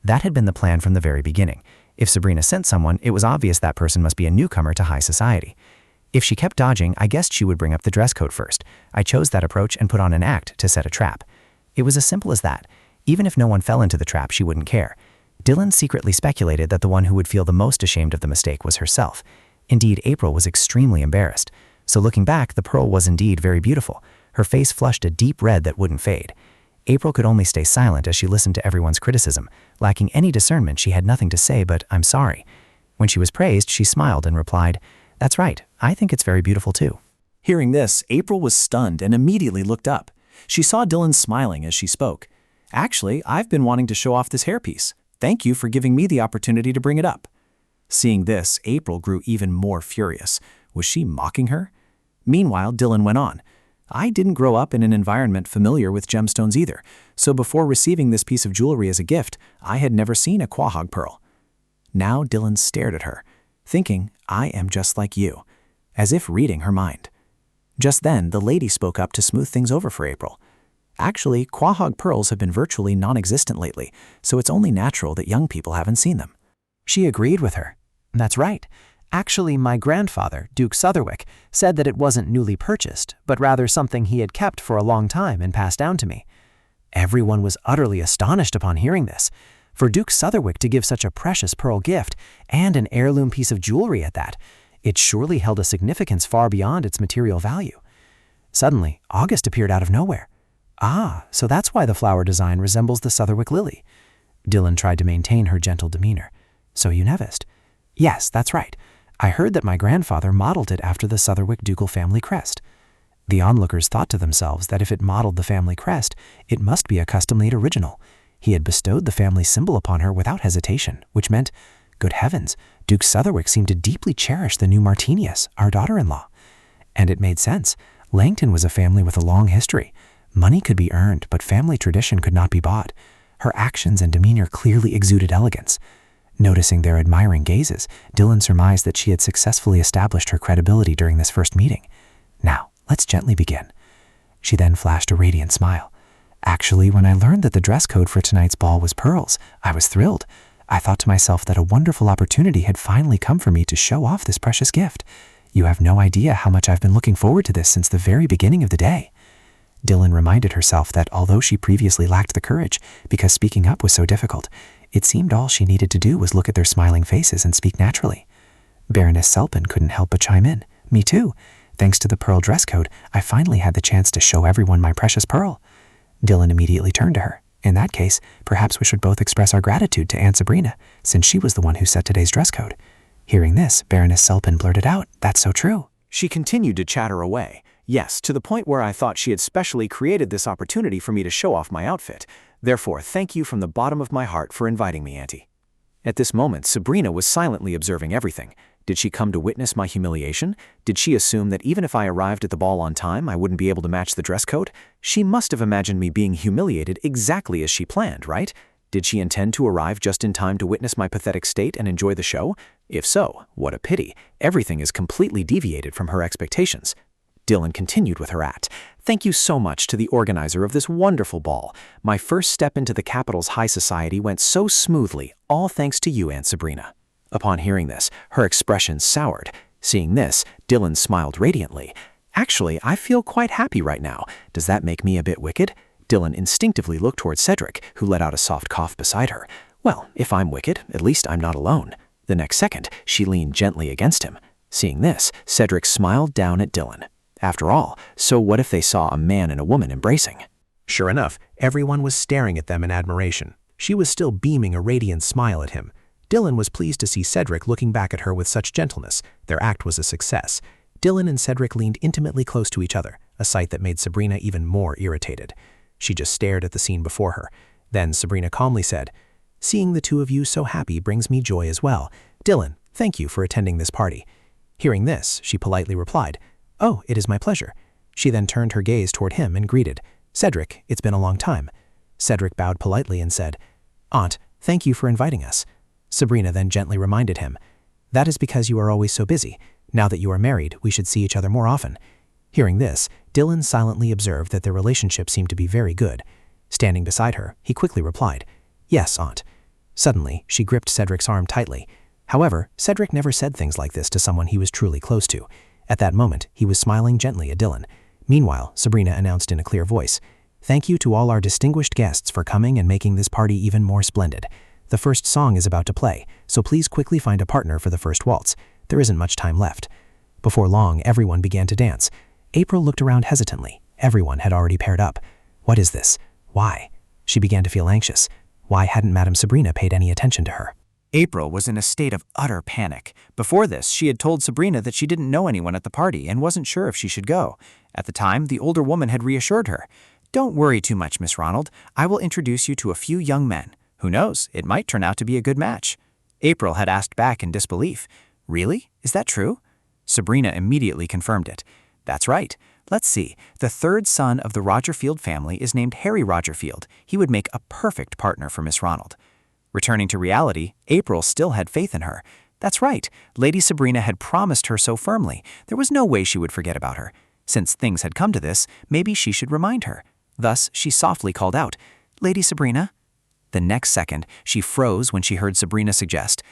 Speaker 9: That had been the plan from the very beginning. If Sabrina sent someone, it was obvious that person must be a newcomer to high society. If she kept dodging, I guessed she would bring up the dress code first. I chose that approach and put on an act to set a trap. It was as simple as that. Even if no one fell into the trap, she wouldn't care. Dylan secretly speculated that the one who would feel the most ashamed of the mistake was herself. Indeed, April was extremely embarrassed. So looking back, the pearl was indeed very beautiful. Her face flushed a deep red that wouldn't fade. April could only stay silent as she listened to everyone's criticism. Lacking any discernment, she had nothing to say but, I'm sorry. When she was praised, she smiled and replied, That's right, I think it's very beautiful too.
Speaker 12: Hearing this, April was stunned and immediately looked up. She saw Dylan smiling as she spoke. Actually, I've been wanting to show off this hairpiece. Thank you for giving me the opportunity to bring it up. Seeing this, April grew even more furious. Was she mocking her? Meanwhile, Dylan went on. I didn't grow up in an environment familiar with gemstones either, so before receiving this piece of jewelry as a gift, I had never seen a quahog pearl. Now Dylan stared at her, thinking, I am just like you, as if reading her mind. Just then, the lady spoke up to smooth things over for April. Actually, quahog pearls have been virtually non-existent lately, so it's only natural that young people haven't seen them.
Speaker 5: She agreed with her. That's right. Actually, my grandfather, Duke Sotherwick, said that it wasn't newly purchased, but rather something he had kept for a long time and passed down to me. Everyone was utterly astonished upon hearing this.
Speaker 2: For Duke Sotherwick to give such a precious pearl gift, and an heirloom piece of jewelry at that, it surely held a significance far beyond its material value. Suddenly, August appeared out of nowhere. Ah, so that's why the flower design resembles the Sotherwick lily. Dylan tried to maintain her gentle demeanor. So you nevest? Yes, that's right. I heard that my grandfather modeled it after the Sotherwick ducal family crest. The onlookers thought to themselves that if it modeled the family crest, it must be a custom-made original. He had bestowed the family symbol upon her without hesitation, which meant, good heavens, Duke Sotherwick seemed to deeply cherish the new Martinius, our daughter-in-law. And it made sense. Langton was a family with a long history. Money could be earned, but family tradition could not be bought. Her actions and demeanor clearly exuded elegance. Noticing their admiring gazes, Dylan surmised that she had successfully established her credibility during this first meeting. Now, let's gently begin. She then flashed a radiant smile. Actually, when I learned that the dress code for tonight's ball was pearls, I was thrilled. I thought to myself that a wonderful opportunity had finally come for me to show off this precious gift. You have no idea how much I've been looking forward to this since the very beginning of the day. Dylan reminded herself that although she previously lacked the courage, because speaking up was so difficult, it seemed all she needed to do was look at their smiling faces and speak naturally. Baroness Selpin couldn't help but chime in. Me too. Thanks to the pearl dress code, I finally had the chance to show everyone my precious pearl. Dylan immediately turned to her. In that case, perhaps we should both express our gratitude to Aunt Sabrina, since she was the one who set today's dress code. Hearing this, Baroness Selpin blurted out, "That's so true."
Speaker 4: She continued to chatter away. Yes, to the point where I thought she had specially created this opportunity for me to show off my outfit. Therefore, thank you from the bottom of my heart for inviting me, Auntie. At this moment, Sabrina was silently observing everything. Did she come to witness my humiliation? Did she assume that even if I arrived at the ball on time, I wouldn't be able to match the dress code? She must have imagined me being humiliated exactly as she planned, right? Did she intend to arrive just in time to witness my pathetic state and enjoy the show? If so, what a pity. Everything is completely deviated from her expectations. Dylan continued with her act. Thank you so much to the organizer of this wonderful ball. My first step into the capital's high society went so smoothly, all thanks to you, Aunt Sabrina. Upon hearing this, her expression soured. Seeing this, Dylan smiled radiantly. Actually, I feel quite happy right now. Does that make me a bit wicked? Dylan instinctively looked toward Cedric, who let out a soft cough beside her. Well, if I'm wicked, at least I'm not alone. The next second, she leaned gently against him. Seeing this, Cedric smiled down at Dylan. After all, so what if they saw a man and a woman embracing?
Speaker 2: Sure enough, everyone was staring at them in admiration. She was still beaming a radiant smile at him. Dylan was pleased to see Cedric looking back at her with such gentleness. Their act was a success. Dylan and Cedric leaned intimately close to each other, a sight that made Sabrina even more irritated. She just stared at the scene before her. Then Sabrina calmly said, "Seeing the two of you so happy brings me joy as well. Dylan, thank you for attending this party." Hearing this, she politely replied, "Oh, it is my pleasure." She then turned her gaze toward him and greeted, "Cedric, it's been a long time." Cedric bowed politely and said, "Aunt, thank you for inviting us." Sabrina then gently reminded him, "That is because you are always so busy. Now that you are married, we should see each other more often." Hearing this, Dylan silently observed that their relationship seemed to be very good. Standing beside her, he quickly replied, "Yes, Aunt." Suddenly, she gripped Cedric's arm tightly. However, Cedric never said things like this to someone he was truly close to. At that moment, he was smiling gently at Dylan. Meanwhile, Sabrina announced in a clear voice, "Thank you to all our distinguished guests for coming and making this party even more splendid. The first song is about to play, so please quickly find a partner for the first waltz. There isn't much time left." Before long, everyone began to dance. April looked around hesitantly. Everyone had already paired up. What is this? Why? She began to feel anxious. Why hadn't Madame Sabrina paid any attention to her?
Speaker 6: April was in a state of utter panic. Before this, she had told Sabrina that she didn't know anyone at the party and wasn't sure if she should go. At the time, the older woman had reassured her. "Don't worry too much, Miss Ronald. I will introduce you to a few young men. Who knows, it might turn out to be a good match." April had asked back in disbelief. "Really? Is that true?" Sabrina immediately confirmed it. "That's right. Let's see. The third son of the Rogerfield family is named Harry Rogerfield. He would make a perfect partner for Miss Ronald." Returning to reality, April still had faith in her. That's right. Lady Sabrina had promised her so firmly. There was no way she would forget about her. Since things had come to this, maybe she should remind her. Thus, she softly called out, "Lady Sabrina?" The next second, she froze when she heard Sabrina suggest,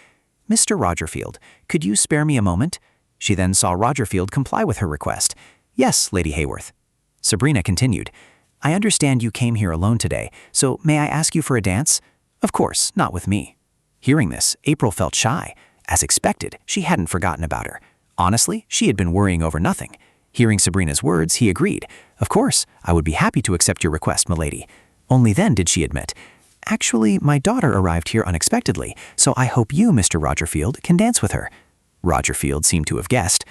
Speaker 6: "Mr. Rogerfield, could you spare me a moment?" She then saw Rogerfield comply with her request. "Yes, Lady Hayworth." Sabrina continued, "I understand you came here alone today, so may I ask you for a dance?"
Speaker 2: Of course, not with me. Hearing this, April felt shy. As expected, she hadn't forgotten about her. Honestly, she had been worrying over nothing. Hearing Sabrina's words, he agreed. Of course, I would be happy to accept your request, milady. Only then did she admit, actually, my daughter arrived here unexpectedly, so I hope you, Mr. Rogerfield, can dance with her. Rogerfield seemed to have guessed.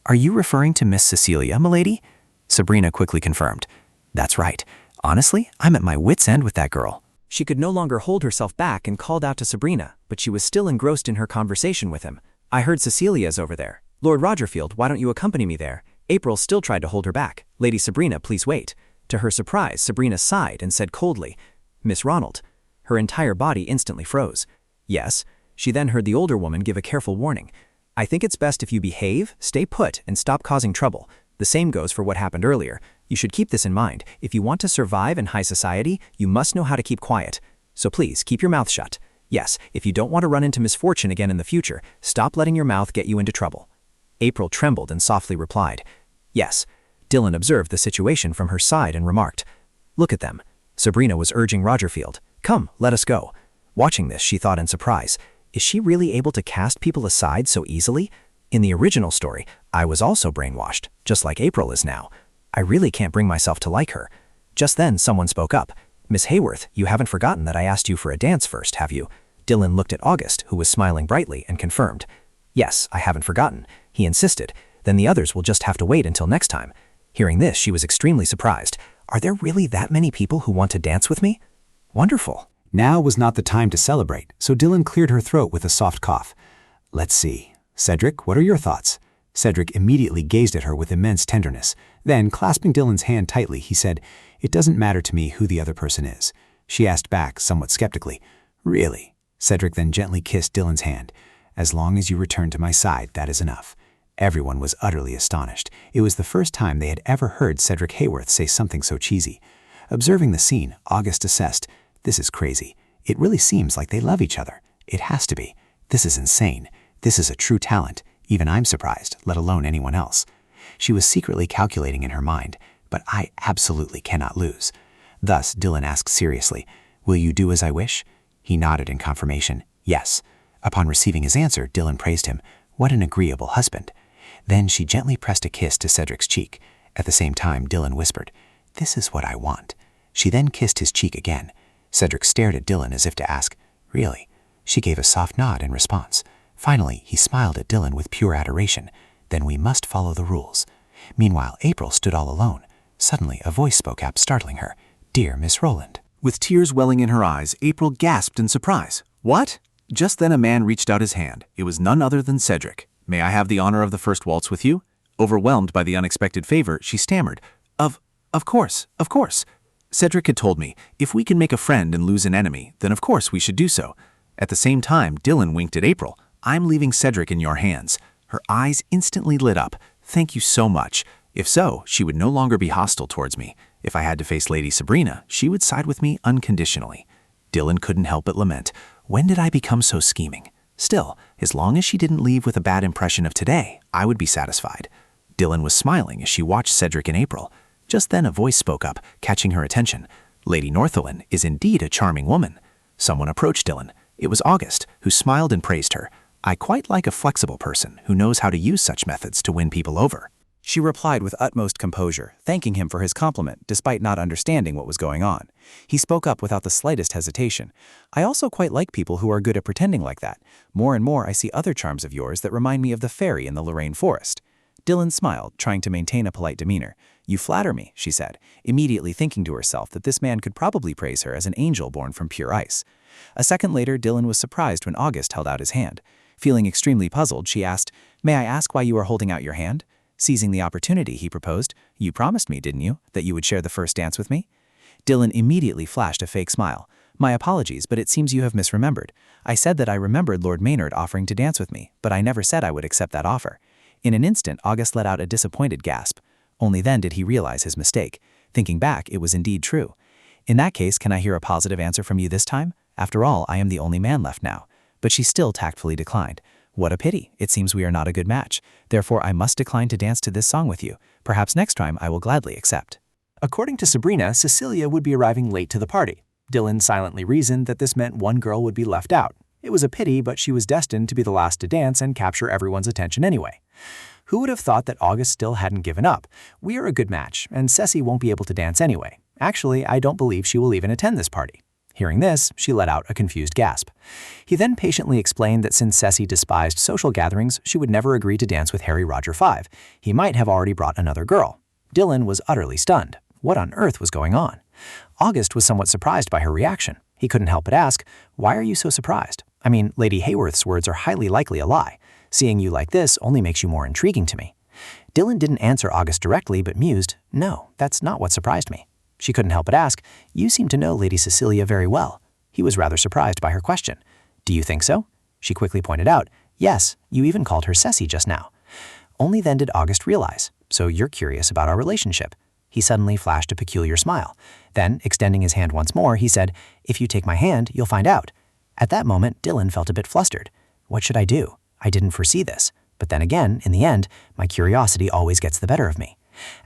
Speaker 2: Are you referring to Miss Cecilia, milady? Sabrina quickly confirmed. That's right. Honestly, I'm at my wit's end with that girl.
Speaker 5: She could no longer hold herself back and called out to Sabrina, but she was still engrossed in her conversation with him. I heard Cecilia's over there. Lord Rogerfield, why don't you accompany me there? April still tried to hold her back. Lady Sabrina, please wait. To her surprise, Sabrina sighed and said coldly, Miss Ronald. Her entire body instantly froze. Yes. She then heard the older woman give a careful warning. I think it's best if you behave, stay put, and stop causing trouble. The same goes for what happened earlier. You should keep this in mind. If you want to survive in high society, you must know how to keep quiet. So please, keep your mouth shut. Yes, if you don't want to run into misfortune again in the future, stop letting your mouth get you into trouble. April trembled and softly replied, Yes. Dylan observed the situation from her side and remarked, Look at them. Sabrina was urging Rogerfield, Come, let us go. Watching this, she thought in surprise, Is she really able to cast people aside so easily? In the original story, I was also brainwashed, just like April is now. I really can't bring myself to like her. Just then, someone spoke up. Miss Hayworth, you haven't forgotten that I asked you for a dance first, have you? Dylan looked at August, who was smiling brightly, and confirmed. Yes, I haven't forgotten. He insisted. Then the others will just have to wait until next time. Hearing this, she was extremely surprised. Are there really that many people who want to dance with me? Wonderful.
Speaker 3: Now was not the time to celebrate, so Dylan cleared her throat with a soft cough. Let's see. Cedric, what are your thoughts? Cedric immediately gazed at her with immense tenderness. Then, clasping Dylan's hand tightly, he said, It doesn't matter to me who the other person is. She asked back, somewhat skeptically, Really? Cedric then gently kissed Dylan's hand. As long as you return to my side, that is enough. Everyone was utterly astonished. It was the first time they had ever heard Cedric Hayworth say something so cheesy. Observing the scene, August assessed, This is crazy. It really seems like they love each other. It has to be. This is insane. This is a true talent. Even I'm surprised, let alone anyone else. She was secretly calculating in her mind, but I absolutely cannot lose. Thus, Dylan asked seriously, Will you do as I wish? He nodded in confirmation, yes. Upon receiving his answer, Dylan praised him. What an agreeable husband. Then she gently pressed a kiss to Cedric's cheek. At the same time, Dylan whispered, This is what I want. She then kissed his cheek again. Cedric stared at Dylan as if to ask, Really? She gave a soft nod in response. Finally, he smiled at Dylan with pure adoration. Then we must follow the rules. Meanwhile, April stood all alone. Suddenly, a voice spoke up, startling her. Dear Miss Rowland.
Speaker 4: With tears welling in her eyes, April gasped in surprise. What? Just then a man reached out his hand. It was none other than Cedric. May I have the honor of the first waltz with you? Overwhelmed by the unexpected favor, she stammered. Of course. Cedric had told me, if we can make a friend and lose an enemy, then of course we should do so. At the same time, Dylan winked at April. I'm leaving Cedric in your hands. Her eyes instantly lit up. Thank you so much. If so, she would no longer be hostile towards me. If I had to face Lady Sabrina, she would side with me unconditionally. Dylan couldn't help but lament. When did I become so scheming? Still, as long as she didn't leave with a bad impression of today, I would be satisfied. Dylan was smiling as she watched Cedric and April. Just then a voice spoke up, catching her attention. Lady Northumberland is indeed a charming woman. Someone approached Dylan. It was August, who smiled and praised her. I quite like a flexible person who knows how to use such methods to win people over.
Speaker 5: She replied with utmost composure, thanking him for his compliment despite not understanding what was going on. He spoke up without the slightest hesitation. I also quite like people who are good at pretending like that. More and more I see other charms of yours that remind me of the fairy in the Lorraine forest. Dylan smiled, trying to maintain a polite demeanor. You flatter me, she said, immediately thinking to herself that this man could probably praise her as an angel born from pure ice. A second later, Dylan was surprised when August held out his hand. Feeling extremely puzzled, she asked, May I ask why you are holding out your hand? Seizing the opportunity, he proposed, You promised me, didn't you, that you would share the first dance with me? Dylan immediately flashed a fake smile. My apologies, but it seems you have misremembered. I said that I remembered Lord Maynard offering to dance with me, but I never said I would accept that offer. In an instant, August let out a disappointed gasp. Only then did he realize his mistake. Thinking back, it was indeed true. In that case, can I hear a positive answer from you this time? After all, I am the only man left now. But she still tactfully declined. What a pity. It seems we are not a good match. Therefore, I must decline to dance to this song with you. Perhaps next time I will gladly accept.
Speaker 2: According to Sabrina, Cecilia would be arriving late to the party. Dylan silently reasoned that this meant one girl would be left out. It was a pity, but she was destined to be the last to dance and capture everyone's attention anyway. Who would have thought that August still hadn't given up? We are a good match, and Ceci won't be able to dance anyway. Actually, I don't believe she will even attend this party. Hearing this, she let out a confused gasp. He then patiently explained that since Ceci despised social gatherings, she would never agree to dance with Harry Roger 5. He might have already brought another girl. Dylan was utterly stunned. What on earth was going on? August was somewhat surprised by her reaction. He couldn't help but ask, "Why are you so surprised? I mean, Lady Hayworth's words are highly likely a lie. Seeing you like this only makes you more intriguing to me." Dylan didn't answer August directly, but mused, "No, that's not what surprised me." She couldn't help but ask, "You seem to know Lady Cecilia very well." He was rather surprised by her question. "Do you think so?" She quickly pointed out, "Yes, you even called her Ceci just now." Only then did August realize, "So you're curious about our relationship." He suddenly flashed a peculiar smile. Then, extending his hand once more, he said, "If you take my hand, you'll find out." At that moment, Dylan felt a bit flustered. What should I do? I didn't foresee this. But then again, in the end, my curiosity always gets the better of me.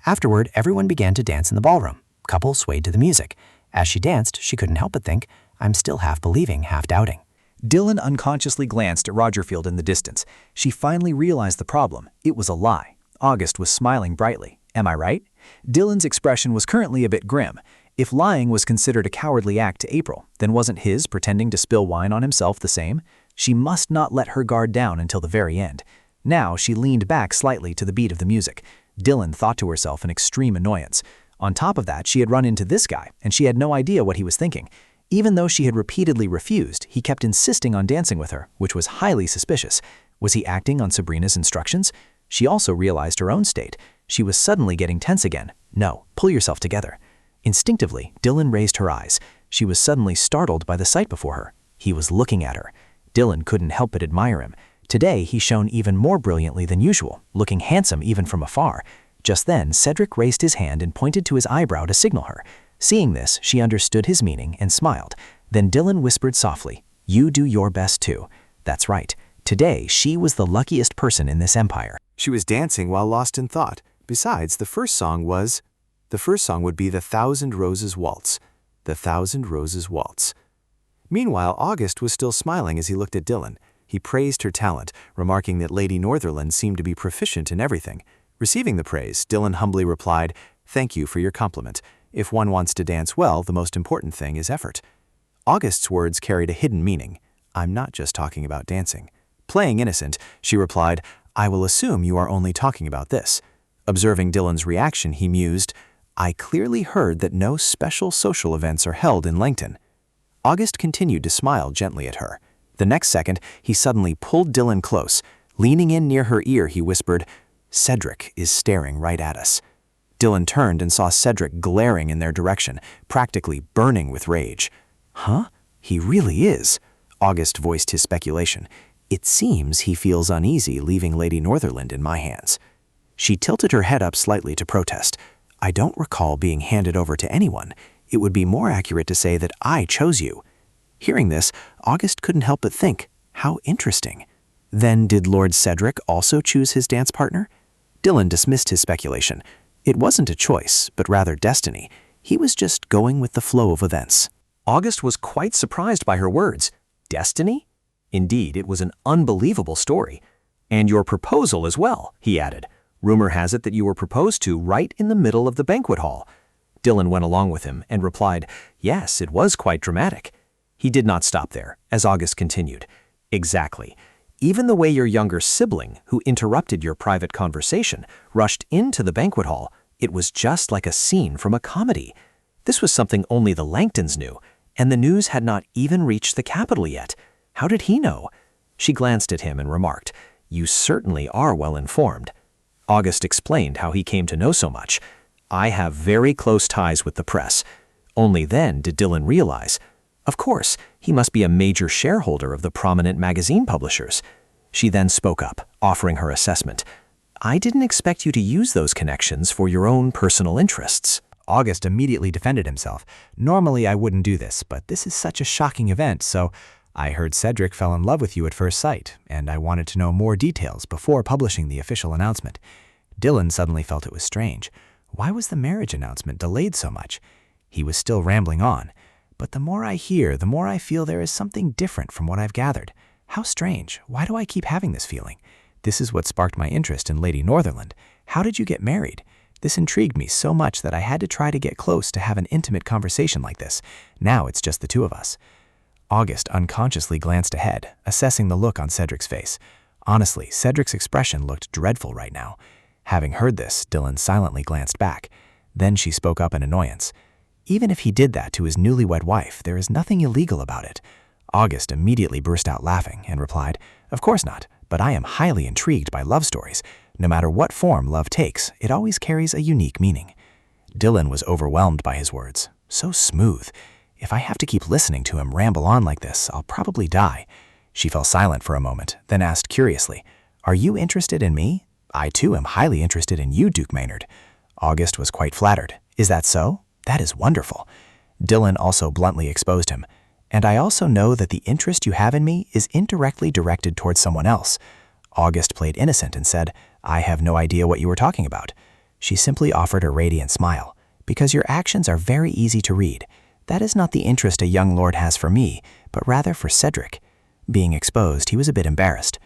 Speaker 2: Afterward, everyone began to dance in the ballroom. Couples swayed to the music. As she danced, she couldn't help but think, I'm still half believing, half doubting.
Speaker 1: Dylan unconsciously glanced at Rogerfield in the distance. She finally realized the problem. It was a lie. August was smiling brightly. Am I right? Dylan's expression was currently a bit grim. If lying was considered a cowardly act to April, then wasn't his pretending to spill wine on himself the same? She must not let her guard down until the very end. Now she leaned back slightly to the beat of the music. Dylan thought to herself in extreme annoyance. On top of that, she had run into this guy, and she had no idea what he was thinking. Even though she had repeatedly refused, he kept insisting on dancing with her, which was highly suspicious. Was he acting on Sabrina's instructions? She also realized her own state. She was suddenly getting tense again. No, pull yourself together. Instinctively, Dylan raised her eyes. She was suddenly startled by the sight before her. He was looking at her. Dylan couldn't help but admire him. Today, he shone even more brilliantly than usual, looking handsome even from afar. Just then, Cedric raised his hand and pointed to his eyebrow to signal her. Seeing this, she understood his meaning and smiled. Then Dylan whispered softly, "You do your best too." That's right. Today, she was the luckiest person in this empire.
Speaker 8: She was dancing while lost in thought. Besides, the first song would be the Thousand Roses Waltz. The Thousand Roses Waltz. Meanwhile, August was still smiling as he looked at Dylan. He praised her talent, remarking that Lady Northerland seemed to be proficient in everything. Receiving the praise, Dylan humbly replied, "Thank you for your compliment. If one wants to dance well, the most important thing is effort." August's words carried a hidden meaning. "I'm not just talking about dancing." Playing innocent, she replied, "I will assume you are only talking about this." Observing Dylan's reaction, he mused, "I clearly heard that no special social events are held in Langton." August continued to smile gently at her. The next second, he suddenly pulled Dylan close. Leaning in near her ear, he whispered, "Cedric is staring right at us." Dylan turned and saw Cedric glaring in their direction, practically burning with rage. "Huh? He really is." August voiced his speculation. "It seems he feels uneasy leaving Lady Northerland in my hands." She tilted her head up slightly to protest. "I don't recall being handed over to anyone. It would be more accurate to say that I chose you." Hearing this, August couldn't help but think, how interesting. Then did Lord Cedric also choose his dance partner? Dylan dismissed his speculation. It wasn't a choice, but rather destiny. He was just going with the flow of events.
Speaker 1: August was quite surprised by her words. Destiny? Indeed, it was an unbelievable story. "And your proposal as well," he added. "Rumor has it that you were proposed to right in the middle of the banquet hall." Dylan went along with him and replied, "Yes, it was quite dramatic." He did not stop there, as August continued. "Exactly. Even the way your younger sibling, who interrupted your private conversation, rushed into the banquet hall, it was just like a scene from a comedy. This was something only the Langtons knew, and the news had not even reached the capital yet. How did he know?" She glanced at him and remarked, "You certainly are well informed." August explained how he came to know so much. "I have very close ties with the press." Only then did Dylan realize, of course, he must be a major shareholder of the prominent magazine publishers. She then spoke up, offering her assessment. "I didn't expect you to use those connections for your own personal interests."
Speaker 11: August immediately defended himself. "Normally I wouldn't do this, but this is such a shocking event, so I heard Cedric fell in love with you at first sight, and I wanted to know more details before publishing the official announcement." Dylan suddenly felt it was strange. Why was the marriage announcement delayed so much? He was still rambling on.
Speaker 2: But the more I hear, the more I feel there is something different from what I've gathered. How strange. Why do I keep having this feeling? This is what sparked my interest in Lady Northerland. How did you get married? This intrigued me so much that I had to try to get close to have an intimate conversation like this. Now it's just the two of us. August unconsciously glanced ahead, assessing the look on Cedric's face. Honestly, Cedric's expression looked dreadful right now. Having heard this, Dylan silently glanced back. Then she spoke up in annoyance. Even if he did that to his newlywed wife, there is nothing illegal about it. August immediately burst out laughing and replied, "Of course not, but I am highly intrigued by love stories. No matter what form love takes, it always carries a unique meaning." Dylan was overwhelmed by his words. So smooth. If I have to keep listening to him ramble on like this, I'll probably die. She fell silent for a moment, then asked curiously, "Are you interested in me?" "I too am highly interested in you, Duke Maynard." August was quite flattered. "Is that so? That is wonderful." Dylan also bluntly exposed him. "And I also know that the interest you have in me is indirectly directed towards someone else." August played innocent and said, "I have no idea what you were talking about." She simply offered a radiant smile. "Because your actions are very easy to read. That is not the interest a young lord has for me, but rather for Cedric." Being exposed, he was a bit embarrassed.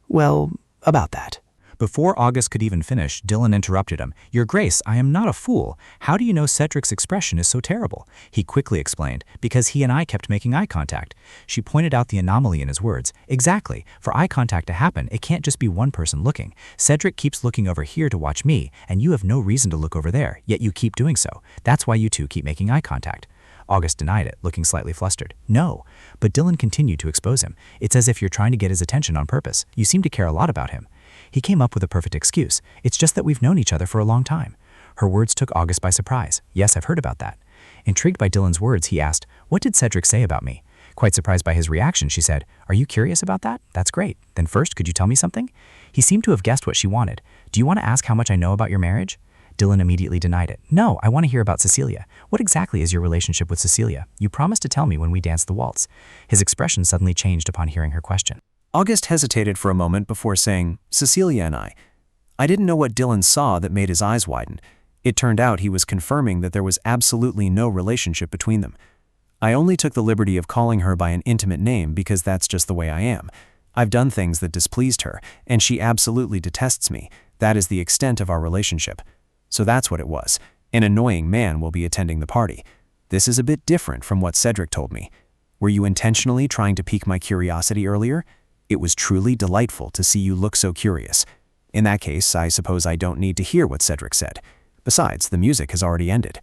Speaker 2: "Well, about that."
Speaker 1: Before August could even finish, Dylan interrupted him. "Your Grace, I am not a fool. How do you know Cedric's expression is so terrible?" He quickly explained, "Because he and I kept making eye contact." She pointed out the anomaly in his words. "Exactly. For eye contact to happen, it can't just be one person looking. Cedric keeps looking over here to watch me, and you have no reason to look over there, yet you keep doing so. That's why you two keep making eye contact." August denied it, looking slightly flustered. "No." But Dylan continued to expose him. "It's as if you're trying to get his attention on purpose. You seem to care a lot about him." He came up with a perfect excuse. "It's just that we've known each other for a long time." Her words took August by surprise. "Yes, I've heard about that." Intrigued by Dylan's words, he asked, "What did Cedric say about me?" Quite surprised by his reaction, she said, "Are you curious about that? That's great. Then first, could you tell me something?" He seemed to have guessed what she wanted. "Do you want to ask how much I know about your marriage?" Dylan immediately denied it. "No, I want to hear about Cecilia. What exactly is your relationship with Cecilia? You promised to tell me when we danced the waltz." His expression suddenly changed upon hearing her question.
Speaker 2: August hesitated for a moment before saying, "Cecilia and I." I didn't know what Dylan saw that made his eyes widen. It turned out he was confirming that there was absolutely no relationship between them. I only took the liberty of calling her by an intimate name because that's just the way I am. I've done things that displeased her, and she absolutely detests me. That is the extent of our relationship. So that's what it was. An annoying man will be attending the party. This is a bit different from what Cedric told me. Were you intentionally trying to pique my curiosity earlier? It was truly delightful to see you look so curious. In that case, I suppose I don't need to hear what Cedric said. Besides, the music has already ended.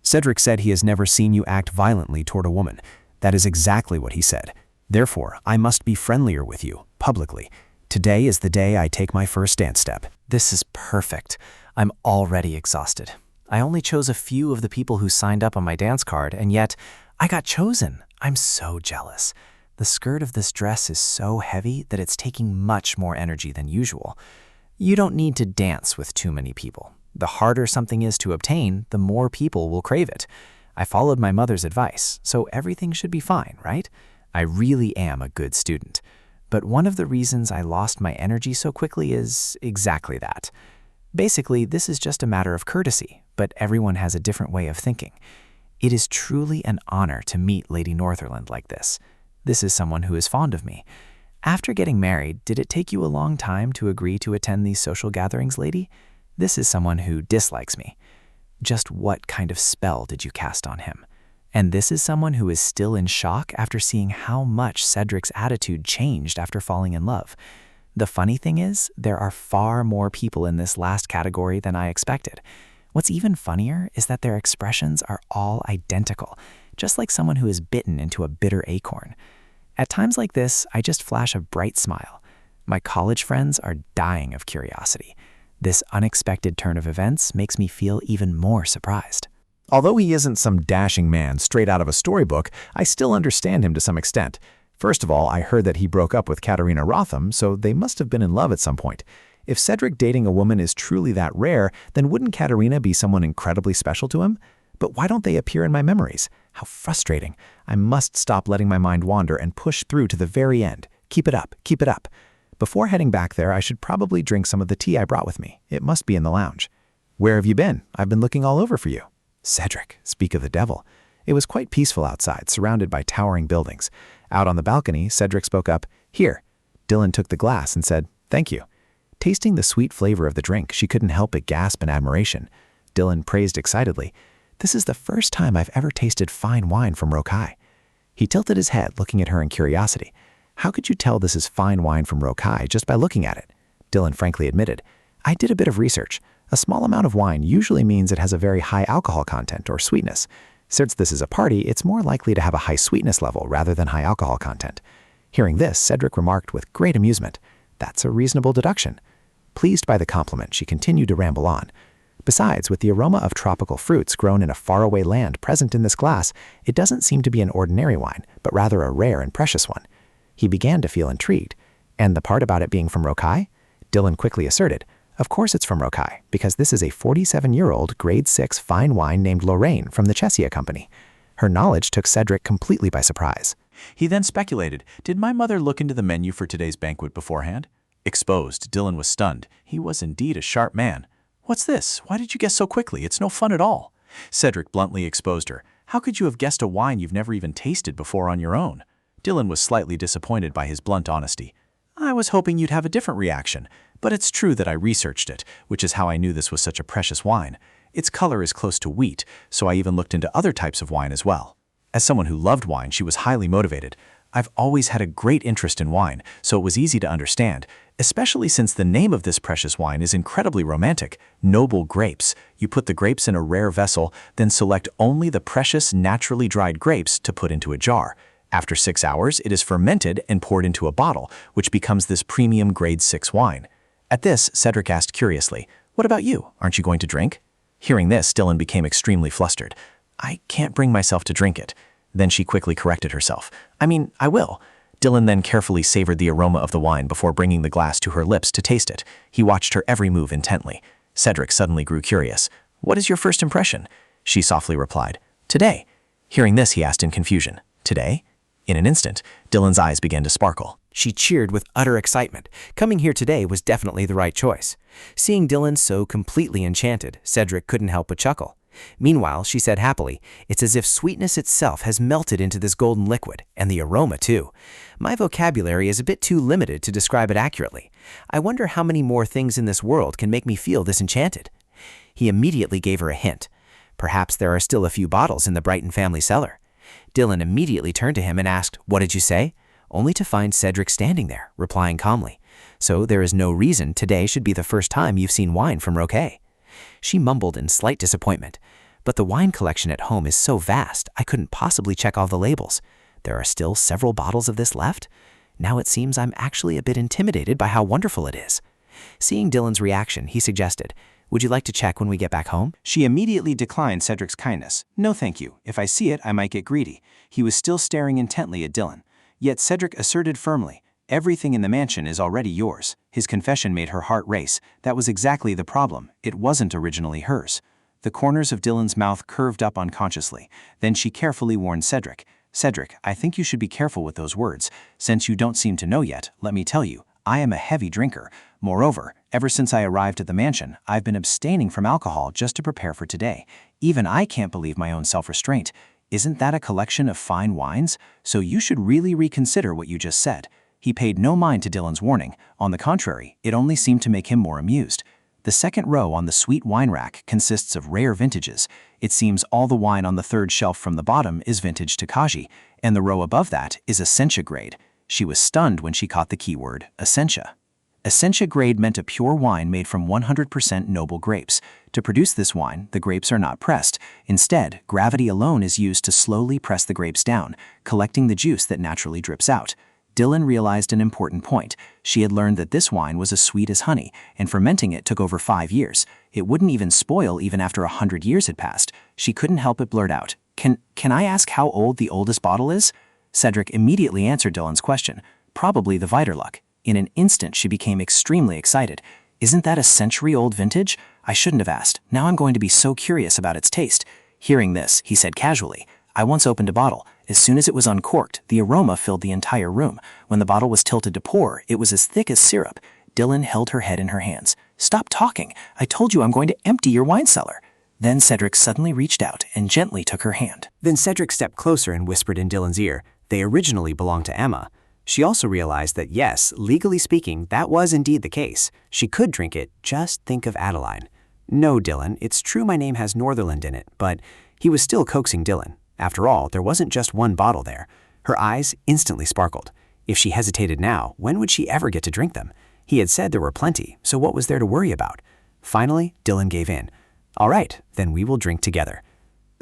Speaker 2: Cedric said he has never seen you act violently toward a woman. That is exactly what he said. Therefore, I must be friendlier with you, publicly. Today is the day I take my first dance step.
Speaker 5: This is perfect. I'm already exhausted. I only chose a few of the people who signed up on my dance card, and yet I got chosen. I'm so jealous. The skirt of this dress is so heavy that it's taking much more energy than usual. You don't need to dance with too many people. The harder something is to obtain, the more people will crave it. I followed my mother's advice, so everything should be fine, right? I really am a good student. But one of the reasons I lost my energy so quickly is exactly that. Basically, this is just a matter of courtesy, but everyone has a different way of thinking. It is truly an honor to meet Lady Northerland like this. This is someone who is fond of me. After getting married, did it take you a long time to agree to attend these social gatherings, lady? This is someone who dislikes me. Just what kind of spell did you cast on him? And this is someone who is still in shock after seeing how much Cedric's attitude changed after falling in love. The funny thing is, there are far more people in this last category than I expected. What's even funnier is that their expressions are all identical, just like someone who is bitten into a bitter acorn. At times like this, I just flash a bright smile. My college friends are dying of curiosity. This unexpected turn of events makes me feel even more surprised.
Speaker 8: Although he isn't some dashing man straight out of a storybook, I still understand him to some extent. First of all, I heard that he broke up with Katarina Rotham, so they must have been in love at some point. If Cedric dating a woman is truly that rare, then wouldn't Katarina be someone incredibly special to him? But why don't they appear in my memories? How frustrating. I must stop letting my mind wander and push through to the very end. Keep it up, keep it up. Before heading back there, I should probably drink some of the tea I brought with me. It must be in the lounge. Where have you been? I've been looking all over for you. Cedric, speak of the devil.
Speaker 2: It was quite peaceful outside, surrounded by towering buildings. Out on the balcony, Cedric spoke up, "Here." Dylan took the glass and said, "Thank you." Tasting the sweet flavor of the drink, she couldn't help but gasp in admiration. Dylan praised excitedly, "This is the first time I've ever tasted fine wine from Rokai." He tilted his head, looking at her in curiosity. "How could you tell this is fine wine from Rokai just by looking at it?" Dylan frankly admitted, "I did a bit of research. A small amount of wine usually means it has a very high alcohol content or sweetness. Since this is a party, it's more likely to have a high sweetness level rather than high alcohol content." Hearing this, Cedric remarked with great amusement, "That's a reasonable deduction." Pleased by the compliment, she continued to ramble on. "Besides, with the aroma of tropical fruits grown in a faraway land present in this glass, it doesn't seem to be an ordinary wine, but rather a rare and precious one." He began to feel intrigued. "And the part about it being from Rokai?" Dylan quickly asserted, "Of course it's from Rokai, because this is a 47-year-old grade 6 fine wine named Lorraine from the Chesia Company." Her knowledge took Cedric completely by surprise.
Speaker 8: He then speculated, did my mother look into the menu for today's banquet beforehand? Exposed, Dylan was stunned. He was indeed a sharp man. "What's this? Why did you guess so quickly? It's no fun at all." Cedric bluntly exposed her. "How could you have guessed a wine you've never even tasted before on your own?" Dylan was slightly disappointed by his blunt honesty. "I was hoping you'd have a different reaction, but it's true that I researched it, which is how I knew this was such a precious wine. Its color is close to wheat, so I even looked into other types of wine as well." As someone who loved wine, she was highly motivated. "I've always had a great interest in wine, so it was easy to understand, especially since the name of this precious wine is incredibly romantic, Noble Grapes. You put the grapes in a rare vessel, then select only the precious, naturally dried grapes to put into a jar. After 6 hours, it is fermented and poured into a bottle, which becomes this premium grade 6 wine." At this, Cedric asked curiously, "What about you? Aren't you going to drink?" Hearing this, Dylan became extremely flustered. "I can't bring myself to drink it." Then she quickly corrected herself. I will." Dylan then carefully savored the aroma of the wine before bringing the glass to her lips to taste it. He watched her every move intently. Cedric suddenly grew curious. "What is your first impression?" She softly replied, "Today." Hearing this, he asked in confusion, "Today?" In an instant, Dylan's eyes began to sparkle.
Speaker 5: She cheered with utter excitement. Coming here today was definitely the right choice. Seeing Dylan so completely enchanted, Cedric couldn't help but chuckle. Meanwhile, she said happily, "It's as if sweetness itself has melted into this golden liquid, and the aroma too. My vocabulary is a bit too limited to describe it accurately. I wonder how many more things in this world can make me feel this enchanted." He immediately gave her a hint. Perhaps there are still a few bottles in the Brighton family cellar. Dylan immediately turned to him and asked, "What did you say?" Only to find Cedric standing there, replying calmly, "So there is no reason today should be the first time you've seen wine from Rokai." She mumbled in slight disappointment, "But the wine collection at home is so vast, I couldn't possibly check all the labels. There are still several bottles of this left? Now it seems I'm actually a bit intimidated by how wonderful it is." Seeing Dylan's reaction, he suggested, "Would you like to check when we get back home?"
Speaker 6: She immediately declined Cedric's kindness. "No thank you. If I see it, I might get greedy." He was still staring intently at Dylan. Yet Cedric asserted firmly, "Everything in the mansion is already yours." His confession made her heart race. That was exactly the problem. It wasn't originally hers. The corners of Dylan's mouth curved up unconsciously. Then she carefully warned Cedric, "Cedric, I think you should be careful with those words. Since you don't seem to know yet, let me tell you, I am a heavy drinker. Moreover, ever since I arrived at the mansion, I've been abstaining from alcohol just to prepare for today. Even I can't believe my own self-restraint. Isn't that a collection of fine wines? So you should really reconsider what you just said." He paid no mind to Dylan's warning. On the contrary, it only seemed to make him more amused. The second row on the sweet wine rack consists of rare vintages. It seems all the wine on the third shelf from the bottom is vintage Takaji, and the row above that is Essentia grade. She was stunned when she caught the keyword Essentia. Essentia grade meant a pure wine made from 100% noble grapes. To produce this wine, the grapes are not pressed. Instead, gravity alone is used to slowly press the grapes down, collecting the juice that naturally drips out. Dylan realized an important point. She had learned that this wine was as sweet as honey, and fermenting it took over 5 years. It wouldn't even spoil even after 100 years had passed. She couldn't help but blurt out, Can I ask how old the oldest bottle is?" Cedric immediately answered Dylan's question. "Probably the Viterluck." In an instant, she became extremely excited. "Isn't that a century-old vintage? I shouldn't have asked. Now I'm going to be so curious about its taste." Hearing this, he said casually, "I once opened a bottle. As soon as it was uncorked, the aroma filled the entire room. When the bottle was tilted to pour, it was as thick as syrup." Dylan held her head in her hands. "Stop talking. I told you I'm going to empty your wine cellar."
Speaker 12: Then Cedric suddenly reached out and gently took her hand.
Speaker 2: Then Cedric stepped closer and whispered in Dylan's ear, they originally belonged to Emma. She also realized that yes, legally speaking, that was indeed the case. She could drink it, just think of Adeline. No, Dylan, it's true my name has Northerland in it, but he was still coaxing Dylan. After all, there wasn't just one bottle there. Her eyes instantly sparkled. If she hesitated now, when would she ever get to drink them? He had said there were plenty, so what was there to worry about? Finally, Dylan gave in. All right, then we will drink together.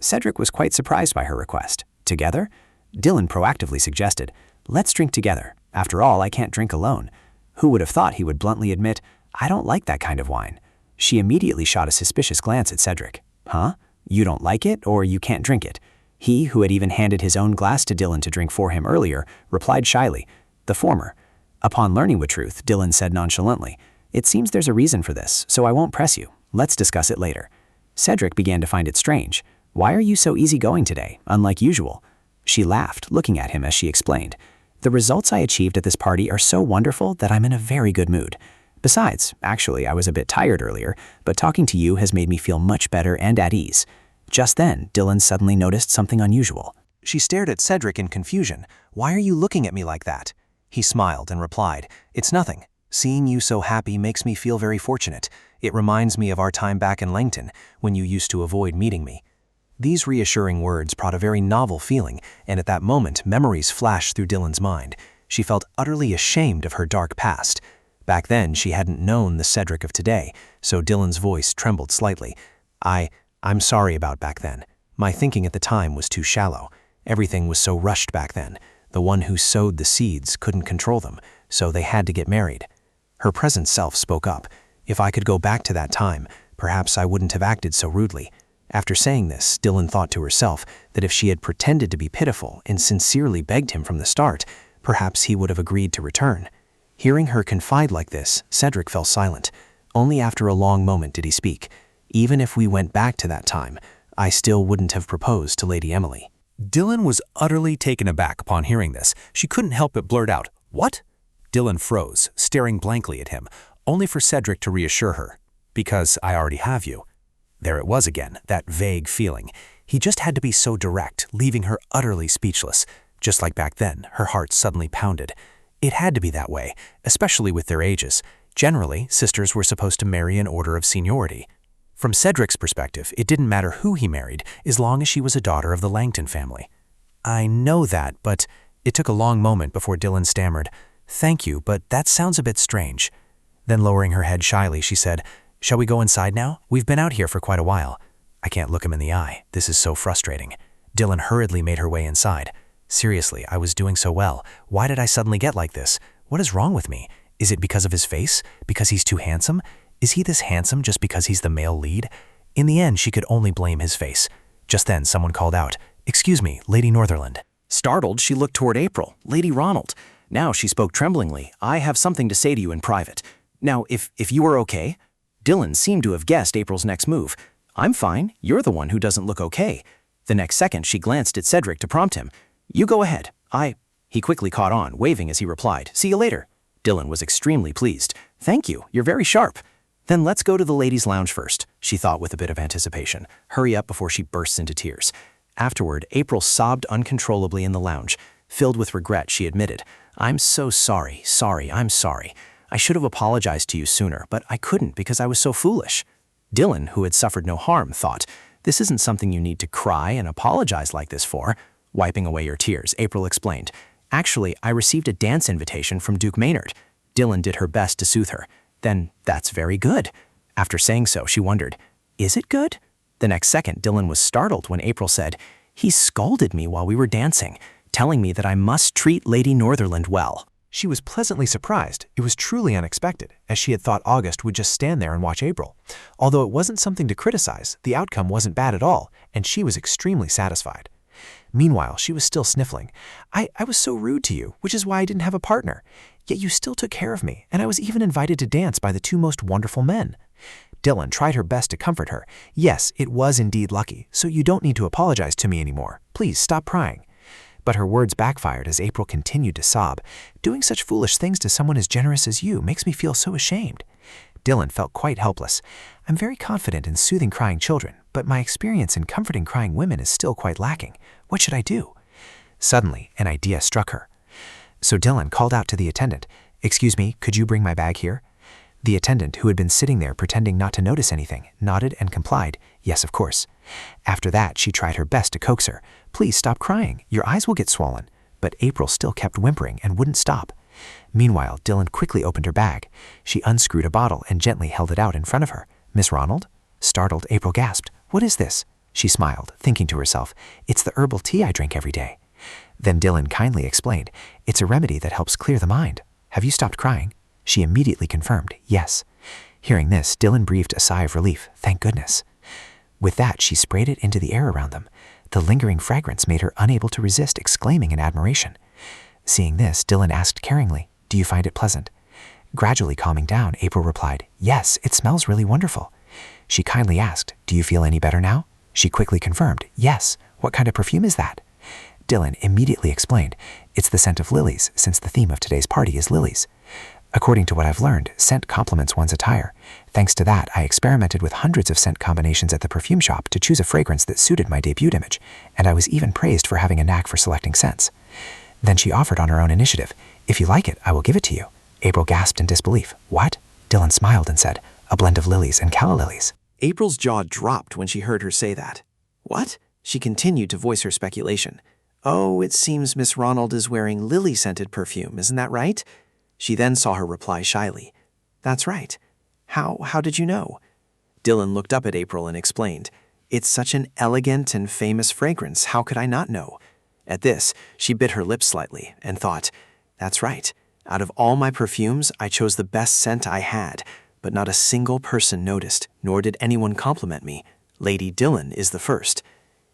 Speaker 2: Cedric was quite surprised by her request. Together? Dylan proactively suggested, let's drink together. After all, I can't drink alone. Who would have thought he would bluntly admit, I don't like that kind of wine? She immediately shot a suspicious glance at Cedric. Huh? You don't like it, or you can't drink it? He, who had even handed his own glass to Dylan to drink for him earlier, replied shyly, the former. Upon learning the truth, Dylan said nonchalantly, it seems there's a reason for this, so I won't press you. Let's discuss it later. Cedric began to find it strange. Why are you so easygoing today, unlike usual? She laughed, looking at him as she explained. The results I achieved at this party are so wonderful that I'm in a very good mood. Besides, actually, I was a bit tired earlier, but talking to you has made me feel much better and at ease. Just then, Dylan suddenly noticed something unusual.
Speaker 4: She stared at Cedric in confusion. Why are you looking at me like that? He smiled and replied, it's nothing. Seeing you so happy makes me feel very fortunate. It reminds me of our time back in Langton, when you used to avoid meeting me. These reassuring words brought a very novel feeling, and at that moment, memories flashed through Dylan's mind. She felt utterly ashamed of her dark past. Back then, she hadn't known the Cedric of today, so Dylan's voice trembled slightly. I'm sorry about back then. My thinking at the time was too shallow. Everything was so rushed back then. The one who sowed the seeds couldn't control them, so they had to get married. Her present self spoke up. If I could go back to that time, perhaps I wouldn't have acted so rudely. After saying this, Dylan thought to herself that if she had pretended to be pitiful and sincerely begged him from the start, perhaps he would have agreed to return. Hearing her confide like this, Cedric fell silent. Only after a long moment did he speak. Even if we went back to that time, I still wouldn't have proposed to Lady Emily. Dylan was utterly taken aback upon hearing this. She couldn't help but blurt out, what? Dylan froze, staring blankly at him, only for Cedric to reassure her. Because I already have you. There it was again, that vague feeling. He just had to be so direct, leaving her utterly speechless. Just like back then, her heart suddenly pounded. It had to be that way, especially with their ages. Generally, sisters were supposed to marry in order of seniority. From Cedric's perspective, it didn't matter who he married, as long as she was a daughter of the Langton family. I know that, but it took a long moment before Dylan stammered, thank you, but that sounds a bit strange. Then lowering her head shyly, she said, shall we go inside now? We've been out here for quite a while. I can't look him in the eye. This is so frustrating. Dylan hurriedly made her way inside. Seriously, I was doing so well. Why did I suddenly get like this? What is wrong with me? Is it because of his face? Because he's too handsome? Is he this handsome just because he's the male lead? In the end, she could only blame his face. Just then, someone called out, excuse me, Lady Northerland.
Speaker 12: Startled, she looked toward April, Lady Ronald. Now she spoke tremblingly. I have something to say to you in private. Now, if you are okay. Dylan seemed to have guessed April's next move. I'm fine. You're the one who doesn't look okay. The next second, she glanced at Cedric to prompt him. You go ahead. He quickly caught on, waving as he replied, see you later. Dylan was extremely pleased. Thank you. You're very sharp. Then let's go to the ladies' lounge first, she thought with a bit of anticipation. Hurry up before she bursts into tears. Afterward, April sobbed uncontrollably in the lounge. Filled with regret, she admitted, I'm so sorry, I'm sorry. I should have apologized to you sooner, but I couldn't because I was so foolish. Dylan, who had suffered no harm, thought, this isn't something you need to cry and apologize like this for. Wiping away her tears, April explained, actually, I received a dance invitation from Duke Maynard. Dylan did her best to soothe her. Then that's very good. After saying so, she wondered, is it good? The next second, Dylan was startled when April said, he scolded me while we were dancing, telling me that I must treat Lady Northerland well.
Speaker 1: She was pleasantly surprised. It was truly unexpected, as she had thought August would just stand there and watch April. Although it wasn't something to criticize, the outcome wasn't bad at all, and she was extremely satisfied. Meanwhile, she was still sniffling. I was so rude to you, which is why I didn't have a partner. Yet you still took care of me, and I was even invited to dance by the two most wonderful men. Dylan tried her best to comfort her. Yes, it was indeed lucky, so you don't need to apologize to me anymore. Please stop crying. But her words backfired as April continued to sob. Doing such foolish things to someone as generous as you makes me feel so ashamed.
Speaker 2: Dylan felt quite helpless. I'm very confident in soothing crying children, but my experience in comforting crying women is still quite lacking. What should I do? Suddenly, an idea struck her. So Dylan called out to the attendant, "Excuse me, could you bring my bag here?" The attendant, who had been sitting there pretending not to notice anything, nodded and complied, "Yes, of course." After that, she tried her best to coax her. "Please stop crying. Your eyes will get swollen." But April still kept whimpering and wouldn't stop. Meanwhile, Dylan quickly opened her bag. She unscrewed a bottle and gently held it out in front of her. "Miss Ronald?" Startled, April gasped, "What is this?" She smiled, thinking to herself, "It's the herbal tea I drink every day." Then Dylan kindly explained, "It's a remedy that helps clear the mind. Have you stopped crying?" She immediately confirmed, "Yes." Hearing this, Dylan breathed a sigh of relief. Thank goodness. With that, she sprayed it into the air around them. The lingering fragrance made her unable to resist exclaiming in admiration. Seeing this, Dylan asked caringly, "Do you find it pleasant?" Gradually calming down, April replied, "Yes, it smells really wonderful." She kindly asked, "Do you feel any better now?" She quickly confirmed, "Yes. What kind of perfume is that?" Dylan immediately explained, "It's the scent of lilies, since the theme of today's party is lilies. According to what I've learned, scent complements one's attire. Thanks to that, I experimented with hundreds of scent combinations at the perfume shop to choose a fragrance that suited my debut image, and I was even praised for having a knack for selecting scents." Then she offered on her own initiative, "If you like it, I will give it to you." April gasped in disbelief. "What?" Dylan smiled and said, "A blend of lilies and calla lilies."
Speaker 12: April's jaw dropped when she heard her say that. "What?" She continued to voice her speculation. "Oh, it seems Miss Ronald is wearing lily-scented perfume, isn't that right?" She then saw her reply shyly. "That's right. How did you know?" Dylan looked up at April and explained, "It's such an elegant and famous fragrance, how could I not know?" At this, she bit her lips slightly and thought, "That's right. Out of all my perfumes, I chose the best scent I had, but not a single person noticed, nor did anyone compliment me. Lady Dylan is the first."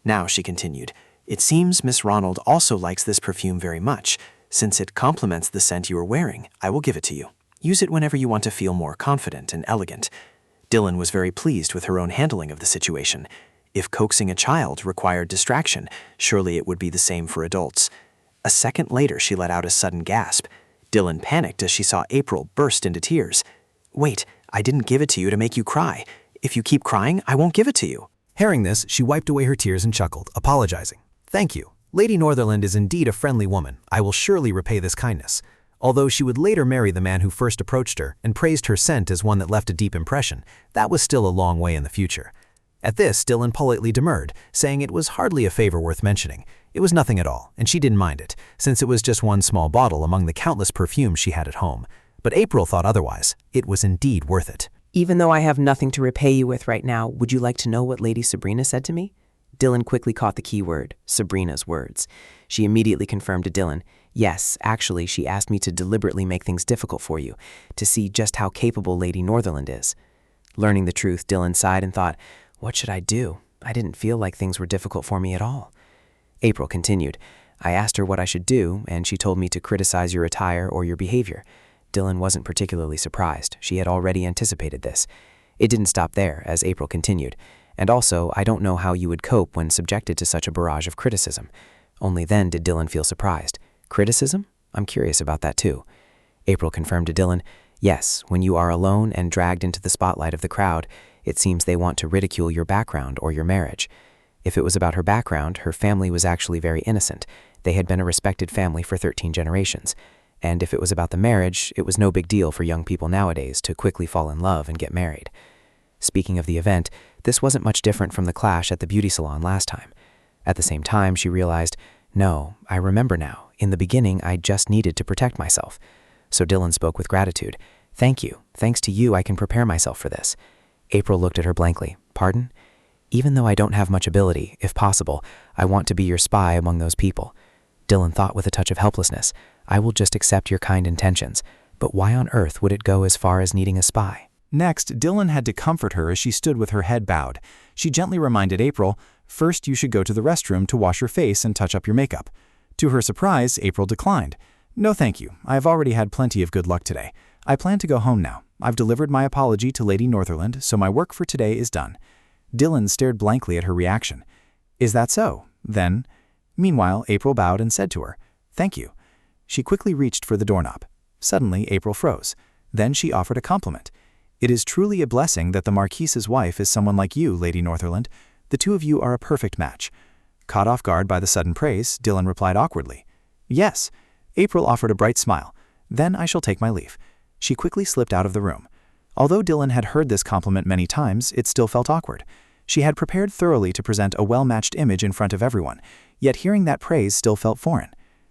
Speaker 12: Now, she continued, "It seems Miss Ronald also likes this perfume very much. Since it complements the scent you are wearing, I will give it to you. Use it whenever you want to feel more confident and elegant." Dylan was very pleased with her own handling of the situation. If coaxing a child required distraction, surely it would be the same for adults. A second later, she let out a sudden gasp. Dylan panicked as she saw April burst into tears. "Wait, I didn't give it to you to make you cry. If you keep crying, I won't give it to you."
Speaker 4: Hearing this, she wiped away her tears and chuckled, apologizing. "Thank you. Lady Northerland is indeed a friendly woman. I will surely repay this kindness." Although she would later marry the man who first approached her and praised her scent as one that left a deep impression, that was still a long way in the future. At this, Dylan politely demurred, saying it was hardly a favor worth mentioning. It was nothing at all, and she didn't mind it, since it was just one small bottle among the countless perfumes she had at home. But April thought otherwise. It was indeed worth it.
Speaker 15: "Even though I have nothing to repay you with right now, would you like to know what Lady Sabrina said to me?" Dylan quickly caught the key word, Sabrina's words. She immediately confirmed to Dylan, "Yes, actually, she asked me to deliberately make things difficult for you, to see just how capable Lady Northerland is." Learning the truth, Dylan sighed and thought, "What should I do? I didn't feel like things were difficult for me at all." April continued, "I asked her what I should do, and she told me to criticize your attire or your behavior." Dylan wasn't particularly surprised. She had already anticipated this. It didn't stop there, as April continued. "And also, I don't know how you would cope when subjected to such a barrage of criticism." Only then did Dylan feel surprised. "Criticism? I'm curious about that too." April confirmed to Dylan, "Yes, when you are alone and dragged into the spotlight of the crowd, it seems they want to ridicule your background or your marriage." If it was about her background, her family was actually very innocent. They had been a respected family for 13 generations. And if it was about the marriage, it was no big deal for young people nowadays to quickly fall in love and get married. Speaking of the event, this wasn't much different from the clash at the beauty salon last time. At the same time, she realized, "No, I remember now. In the beginning, I just needed to protect myself." So Dylan spoke with gratitude. "Thank you. Thanks to you, I can prepare myself for this." April looked at her blankly. "Pardon?" "Even though I don't have much ability, if possible, I want to be your spy among those people." Dylan thought with a touch of helplessness, "I will just accept your kind intentions. But why on earth would it go as far as needing a spy?"
Speaker 4: Next, Dylan had to comfort her as she stood with her head bowed. She gently reminded April, "First you should go to the restroom to wash your face and touch up your makeup." To her surprise, April declined. "No thank you, I have already had plenty of good luck today. I plan to go home now. I've delivered my apology to Lady Northerland, so my work for today is done." Dylan stared blankly at her reaction. "Is that so? Then—" Meanwhile, April bowed and said to her, "Thank you." She quickly reached for the doorknob. Suddenly, April froze. Then she offered a compliment. It is truly a blessing that the Marquise's wife is someone like you, Lady Northerland. The two of you are a perfect match. Caught off guard by the sudden praise, Dylan replied awkwardly. Yes. April offered a bright smile. Then I shall take my leave. She quickly slipped out of the room. Although Dylan had heard this compliment many times, it still felt awkward. She had prepared thoroughly to present a well-matched image in front of everyone, yet hearing that praise still felt foreign.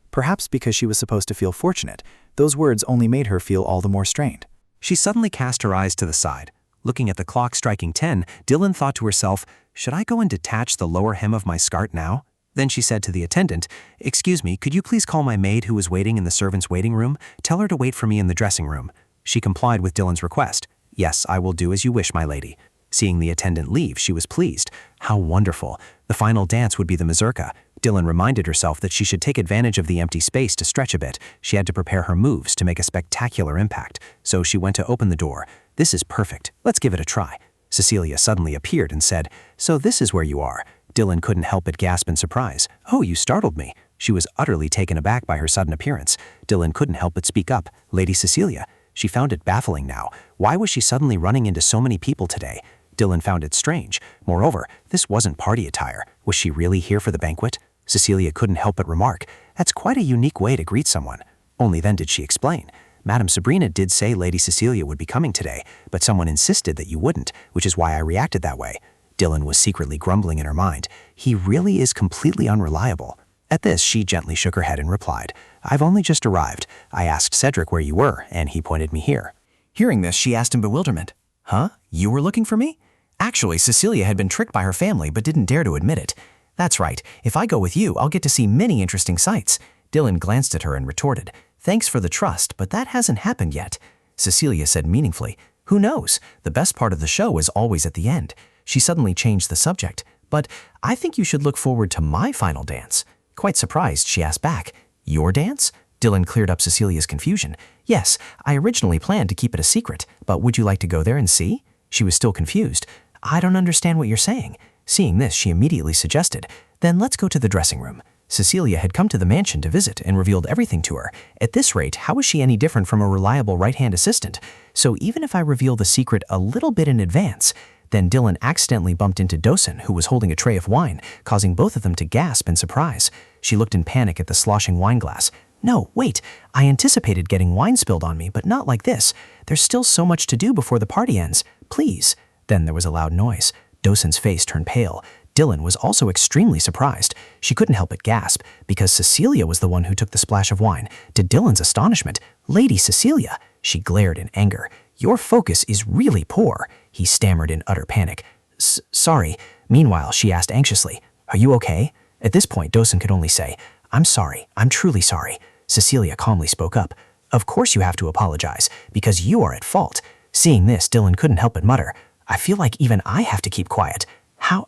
Speaker 4: Perhaps because she was supposed to feel fortunate, those words only made her feel all the more strained.
Speaker 1: She suddenly cast her eyes to the side. Looking at the clock striking 10, Dylan thought to herself, should I go and detach the lower hem of my skirt now? Then she said to the attendant, excuse me, could you please call my maid who is waiting in the servants' waiting room? Tell her to wait for me in the dressing room. She complied with Dylan's request. Yes, I will do as you wish, my lady. Seeing the attendant leave, she was pleased. How wonderful. The final dance would be the mazurka. Dylan reminded herself that she should take advantage of the empty space to stretch a bit. She had to prepare her moves to make a spectacular impact. So she went to open the door. This is perfect. Let's give it a try. Cecilia suddenly appeared and said, so this is where you are. Dylan couldn't help but gasp in surprise. Oh, you startled me. She was utterly taken aback by her sudden appearance. Dylan couldn't help but speak up. Lady Cecilia. She found it baffling now. Why was she suddenly running into so many people today? Dylan found it strange. Moreover, this wasn't party attire. Was she really here for the banquet? Cecilia couldn't help but remark, that's quite a unique way to greet someone. Only then did she explain. Madame Sabrina did say Lady Cecilia would be coming today, but someone insisted that you wouldn't, which is why I reacted that way. Dylan was secretly grumbling in her mind. He really is completely unreliable. At this, she gently shook her head and replied, I've only just arrived. I asked Cedric where you were, and he pointed me here. Hearing this, she asked in bewilderment, huh? You were looking for me? Actually, Cecilia had been tricked by her family but didn't dare to admit it. That's right. If I go with you, I'll get to see many interesting sights. Dylan glanced at her and retorted, thanks for the trust, but that hasn't happened yet. Cecilia said meaningfully, who knows? The best part of the show is always at the end. She suddenly changed the subject. But I think you should look forward to my final dance. Quite surprised, she asked back, your dance? Dylan cleared up Cecilia's confusion. Yes, I originally planned to keep it a secret, but would you like to go there and see? She was still confused. I don't understand what you're saying. Seeing this, she immediately suggested, then let's go to the dressing room. Cecilia had come to the mansion to visit and revealed everything to her. At this rate, how is she any different from a reliable right-hand assistant? So even if I reveal the secret a little bit in advance, then Dylan accidentally bumped into Dosen, who was holding a tray of wine, causing both of them to gasp in surprise. She looked in panic at the sloshing wine glass. No, wait, I anticipated getting wine spilled on me, but not like this. There's still so much to do before the party ends. Please. Then there was a loud noise. Dosen's face turned pale. Dylan was also extremely surprised. She couldn't help but gasp, because Cecilia was the one who took the splash of wine. To Dylan's astonishment, Lady Cecilia. She glared in anger. Your focus is really poor, he stammered in utter panic. Sorry. Meanwhile, she asked anxiously, are you okay? At this point, Dosen could only say, I'm sorry. I'm truly sorry. Cecilia calmly spoke up. Of course you have to apologize, because you are at fault. Seeing this, Dylan couldn't help but mutter, I feel like even I have to keep quiet. How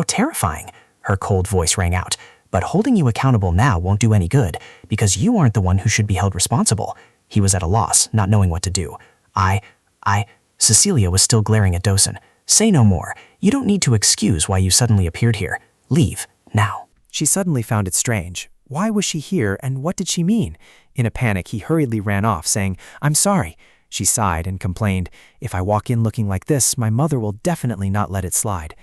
Speaker 1: terrifying. Her cold voice rang out. But holding you accountable now won't do any good, because you aren't the one who should be held responsible. He was at a loss, not knowing what to do. Cecilia was still glaring at Dosen. Say no more. You don't need to excuse why you suddenly appeared here. Leave, now.
Speaker 5: She suddenly found it strange. Why was she here, and what did she mean? In a panic, he hurriedly ran off, saying, I'm sorry. She sighed and complained, if I walk in looking like this, my mother will definitely not let it slide.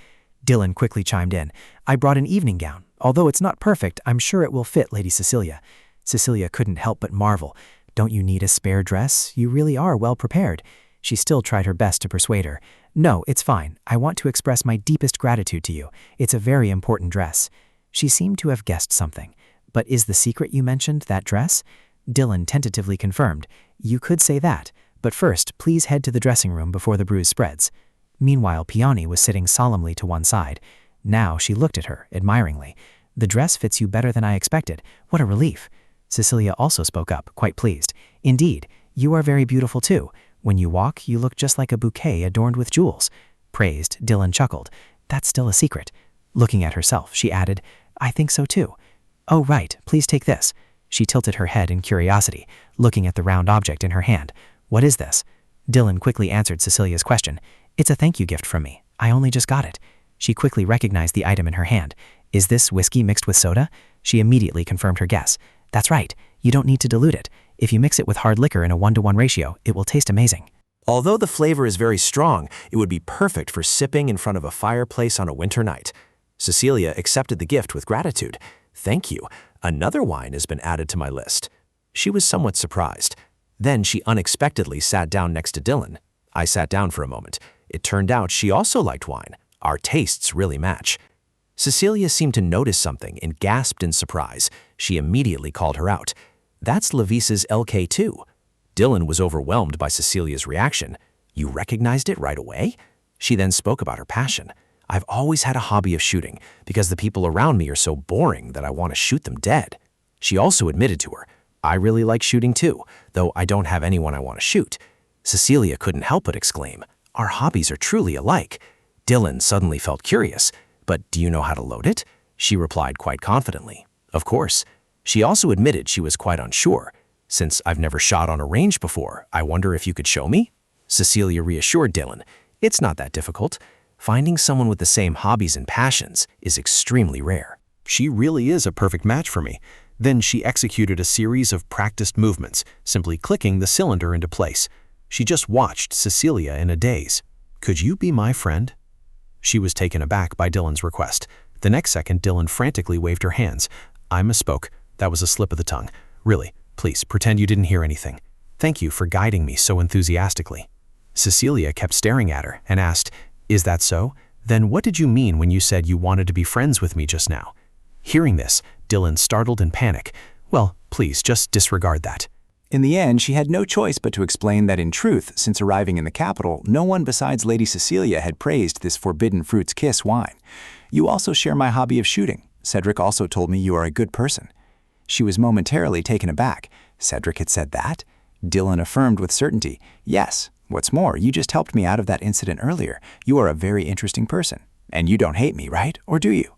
Speaker 5: Dylan quickly chimed in, I brought an evening gown. Although it's not perfect, I'm sure it will fit Lady Cecilia. Cecilia couldn't help but marvel. Don't you need a spare dress? You really are well prepared. She still tried her best to persuade her. No, it's fine. I want to express my deepest gratitude to you. It's a very important dress. She seemed to have guessed something. But is the secret you mentioned that dress? Dylan tentatively confirmed. You could say that. But first, please head to the dressing room before the bruise spreads. Meanwhile, Peony was sitting solemnly to one side. Now she looked at her, admiringly. The dress fits you better than I expected. What a relief. Cecilia also spoke up, quite pleased. Indeed, you are very beautiful too. When you walk, you look just like a bouquet adorned with jewels. Praised, Dylan chuckled. That's still a secret. Looking at herself, she added, I think so too. Oh, right, please take this. She tilted her head in curiosity, looking at the round object in her hand. What is this? Dylan quickly answered Cecilia's question. It's a thank you gift from me. I only just got it. She quickly recognized the item in her hand. Is this whiskey mixed with soda? She immediately confirmed her guess. That's right. You don't need to dilute it. If you mix it with hard liquor in a 1-to-1 ratio, it will taste amazing.
Speaker 2: Although the flavor is very strong, it would be perfect for sipping in front of a fireplace on a winter night. Cecilia accepted the gift with gratitude. Thank you. Another wine has been added to my list. She was somewhat surprised. Then she unexpectedly sat down next to Dylan. I sat down for a moment. It turned out she also liked wine. Our tastes really match. Cecilia seemed to notice something and gasped in surprise. She immediately called her out. That's Levice's LK2. Dylan was overwhelmed by Cecilia's reaction. You recognized it right away? She then spoke about her passion. I've always had a hobby of shooting because the people around me are so boring that I want to shoot them dead. She also admitted to her, I really like shooting too, though I don't have anyone I want to shoot. Cecilia couldn't help but exclaim, our hobbies are truly alike. Dylan suddenly felt curious. But do you know how to load it? She replied quite confidently. Of course. She also admitted she was quite unsure. Since I've never shot on a range before, I wonder if you could show me? Cecilia reassured Dylan. It's not that difficult. Finding someone with the same hobbies and passions is extremely rare.
Speaker 4: She really is a perfect match for me. Then she executed a series of practiced movements, simply clicking the cylinder into place. She just watched Cecilia in a daze. Could you be my friend? She was taken aback by Dylan's request. The next second, Dylan frantically waved her hands. I misspoke. That was a slip of the tongue. Really, please pretend you didn't hear anything. Thank you for guiding me so enthusiastically. Cecilia kept staring at her and asked, Is that so? Then what did you mean when you said you wanted to be friends with me just now? Hearing this, Dylan startled in panic. Well, please just disregard that.
Speaker 6: In the end, she had no choice but to explain that in truth, since arriving in the capital, no one besides Lady Cecilia had praised this forbidden fruit's kiss wine. You also share my hobby of shooting. Cedric also told me you are a good person. She was momentarily taken aback. Cedric had said that? Dylan affirmed with certainty. Yes. What's more, you just helped me out of that incident earlier. You are a very interesting person. And you don't hate me, right? Or do you?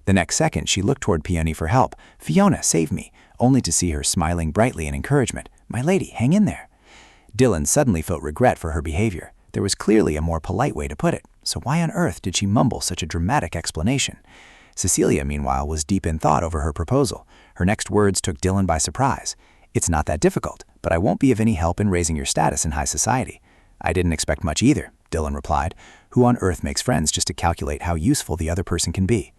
Speaker 6: The next second, she looked toward Peony for help. Fiona, save me. Only to see her smiling brightly in encouragement. My lady, hang in there. Dylan suddenly felt regret for her behavior. There was clearly a more polite way to put it. So why on earth did she mumble such a dramatic explanation? Cecilia, meanwhile, was deep in thought over her proposal. Her next words took Dylan by surprise. It's not that difficult, but I won't be of any help in raising your status in high society. I didn't expect much either, Dylan replied. Who on earth makes friends just to calculate how useful the other person can be?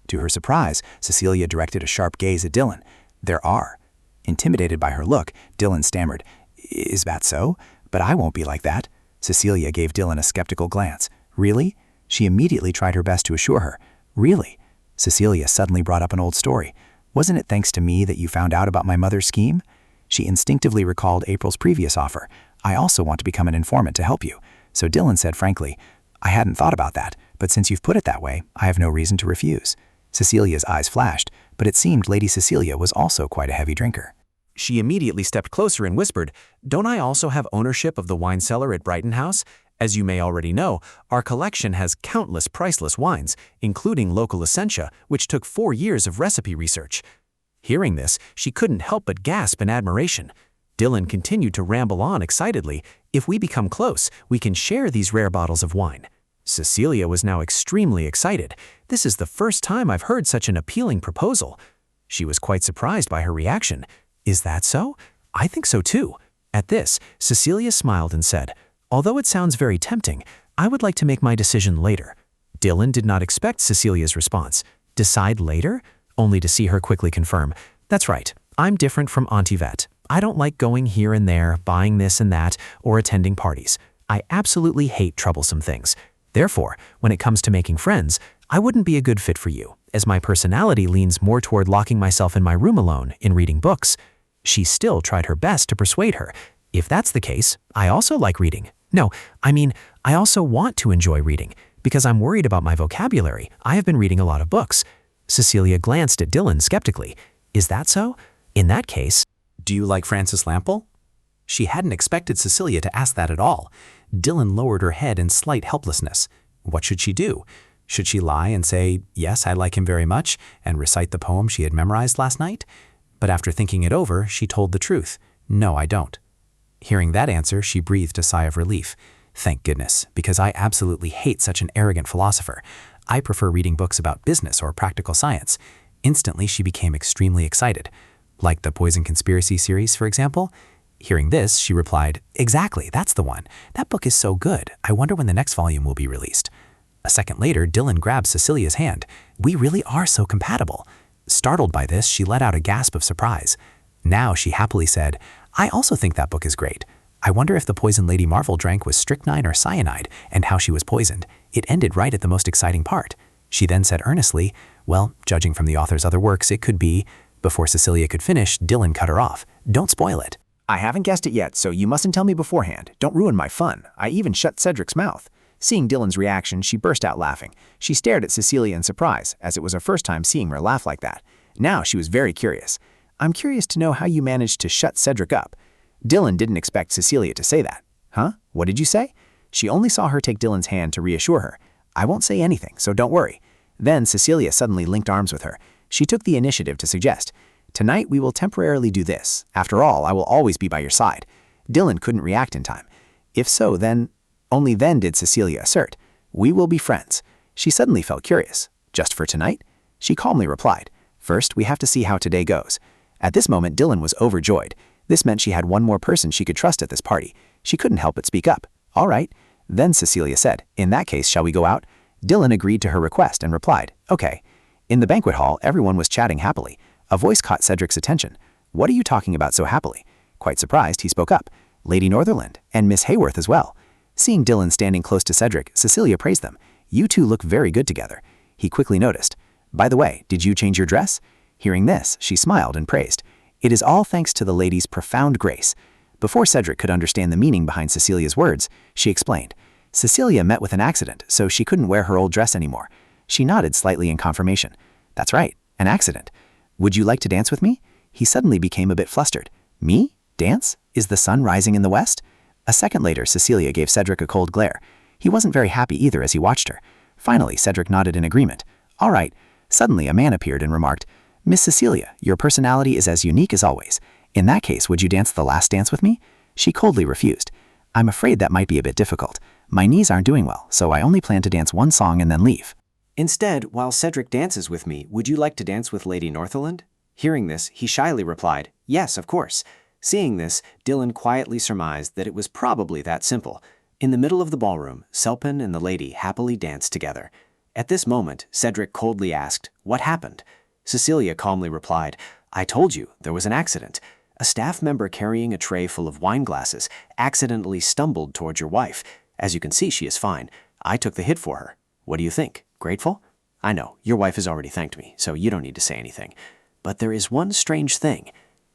Speaker 6: To her surprise, Cecilia directed a sharp gaze at Dylan. There are. Intimidated by her look, Dylan stammered, Is that so? But I won't be like that. Cecilia gave Dylan a skeptical glance. Really? She immediately tried her best to assure her. Really? Cecilia suddenly brought up an old story. Wasn't it thanks to me that you found out about my mother's scheme? She instinctively recalled April's previous offer. I also want to become an informant to help you. So Dylan said frankly, I hadn't thought about that, but since you've put it that way, I have no reason to refuse. Cecilia's eyes flashed, but it seemed Lady Cecilia was also quite a heavy drinker.
Speaker 2: She immediately stepped closer and whispered, Don't I also have ownership of the wine cellar at Brighton House? As you may already know, our collection has countless priceless wines, including local essentia, which took 4 years of recipe research. Hearing this, she couldn't help but gasp in admiration. Dylan continued to ramble on excitedly. If we become close, we can share these rare bottles of wine. Cecilia was now extremely excited. This is the first time I've heard such an appealing proposal. She was quite surprised by her reaction. Is that so? I think so too. At this, Cecilia smiled and said, Although it sounds very tempting, I would like to make my decision later. Dylan did not expect Cecilia's response. Decide later? Only to see her quickly confirm, That's right, I'm different from Aunt Ivette. I don't like going here and there, buying this and that, or attending parties. I absolutely hate troublesome things. Therefore, when it comes to making friends, I wouldn't be a good fit for you, as my personality leans more toward locking myself in my room alone in reading books. She still tried her best to persuade her. If that's the case, I also like reading. No, I also want to enjoy reading. Because I'm worried about my vocabulary, I have been reading a lot of books. Cecilia glanced at Dylan skeptically. Is that so? In that case,
Speaker 4: Do you like Francis Lample?
Speaker 2: She hadn't expected Cecilia to ask that at all. Dylan lowered her head in slight helplessness. What should she do? Should she lie and say, yes, I like him very much, and recite the poem she had memorized last night? But after thinking it over, she told the truth. No, I don't. Hearing that answer, she breathed a sigh of relief. Thank goodness, because I absolutely hate such an arrogant philosopher. I prefer reading books about business or practical science. Instantly, she became extremely excited. Like the Poison Conspiracy series, for example.
Speaker 7: Hearing this, she replied, "Exactly, that's the one. That book is so good. I wonder when the next volume will be released." A second later, Dylan grabbed Cecilia's hand. "We really are so compatible." Startled by this, she let out a gasp of surprise. Now she happily said, "I also think that book is great. I wonder if the poison Lady Marvel drank was strychnine or cyanide, and how she was poisoned. It ended right at the most exciting part." She then said earnestly, "Well, judging from the author's other works, it could be—" Before Cecilia could finish, Dylan cut her off. "Don't spoil it."
Speaker 2: "I haven't guessed it yet, so you mustn't tell me beforehand. Don't ruin my fun. I even shut Cedric's mouth." Seeing Dylan's reaction, she burst out laughing. She stared at Cecilia in surprise, as it was her first time seeing her laugh like that. Now she was very curious. "I'm curious to know how you managed to shut Cedric up." Dylan didn't expect Cecilia to say that. "Huh? What did you say?" She only saw her take Dylan's hand to reassure her. "I won't say anything, so don't worry." Then Cecilia suddenly linked arms with her. She took the initiative to suggest, "Tonight we will temporarily do this. After all, I will always be by your side." Dylan couldn't react in time. If so, then— Only then did Cecilia assert, "We will be friends." She suddenly felt curious. "Just for tonight?" She calmly replied, "First, we have to see how today goes." At this moment, Dylan was overjoyed. This meant she had one more person she could trust at this party. She couldn't help but speak up. "All right." Then Cecilia said, "In that case, shall we go out?" Dylan agreed to her request and replied, "Okay." In the banquet hall, everyone was chatting happily. A voice caught Cedric's attention. "What are you talking about so happily?" Quite surprised, he spoke up. "Lady Northerland, and Miss Hayworth as well." Seeing Dylan standing close to Cedric, Cecilia praised them. "You two look very good together." He quickly noticed. "By the way, did you change your dress?" Hearing this, she smiled and praised. "It is all thanks to the lady's profound grace." Before Cedric could understand the meaning behind Cecilia's words, she explained. "Cecilia met with an accident, so she couldn't wear her old dress anymore." She nodded slightly in confirmation. "That's right, an accident. Would you like to dance with me?" He suddenly became a bit flustered. "Me? Dance? Is the sun rising in the west?" A second later, Cecilia gave Cedric a cold glare. He wasn't very happy either as he watched her. Finally, Cedric nodded in agreement. "All right." Suddenly, a man appeared and remarked, "Miss Cecilia, your personality is as unique as always. In that case, would you dance the last dance with me?" She coldly refused. "I'm afraid that might be a bit difficult. My knees aren't doing well, so I only plan to dance one song and then leave."
Speaker 16: "Instead, while Cedric dances with me, would you like to dance with Lady Northerland?" Hearing this, he shyly replied, "Yes, of course." Seeing this, Dylan quietly surmised that it was probably that simple. In the middle of the ballroom, Selpin and the lady happily danced together. At this moment, Cedric coldly asked, "What happened?" Cecilia calmly replied, "I told you, there was an accident. A staff member carrying a tray full of wine glasses accidentally stumbled towards your wife. As you can see, she is fine. I took the hit for her. What do you think? Grateful? I know, your wife has already thanked me, so you don't need to say anything. But there is one strange thing."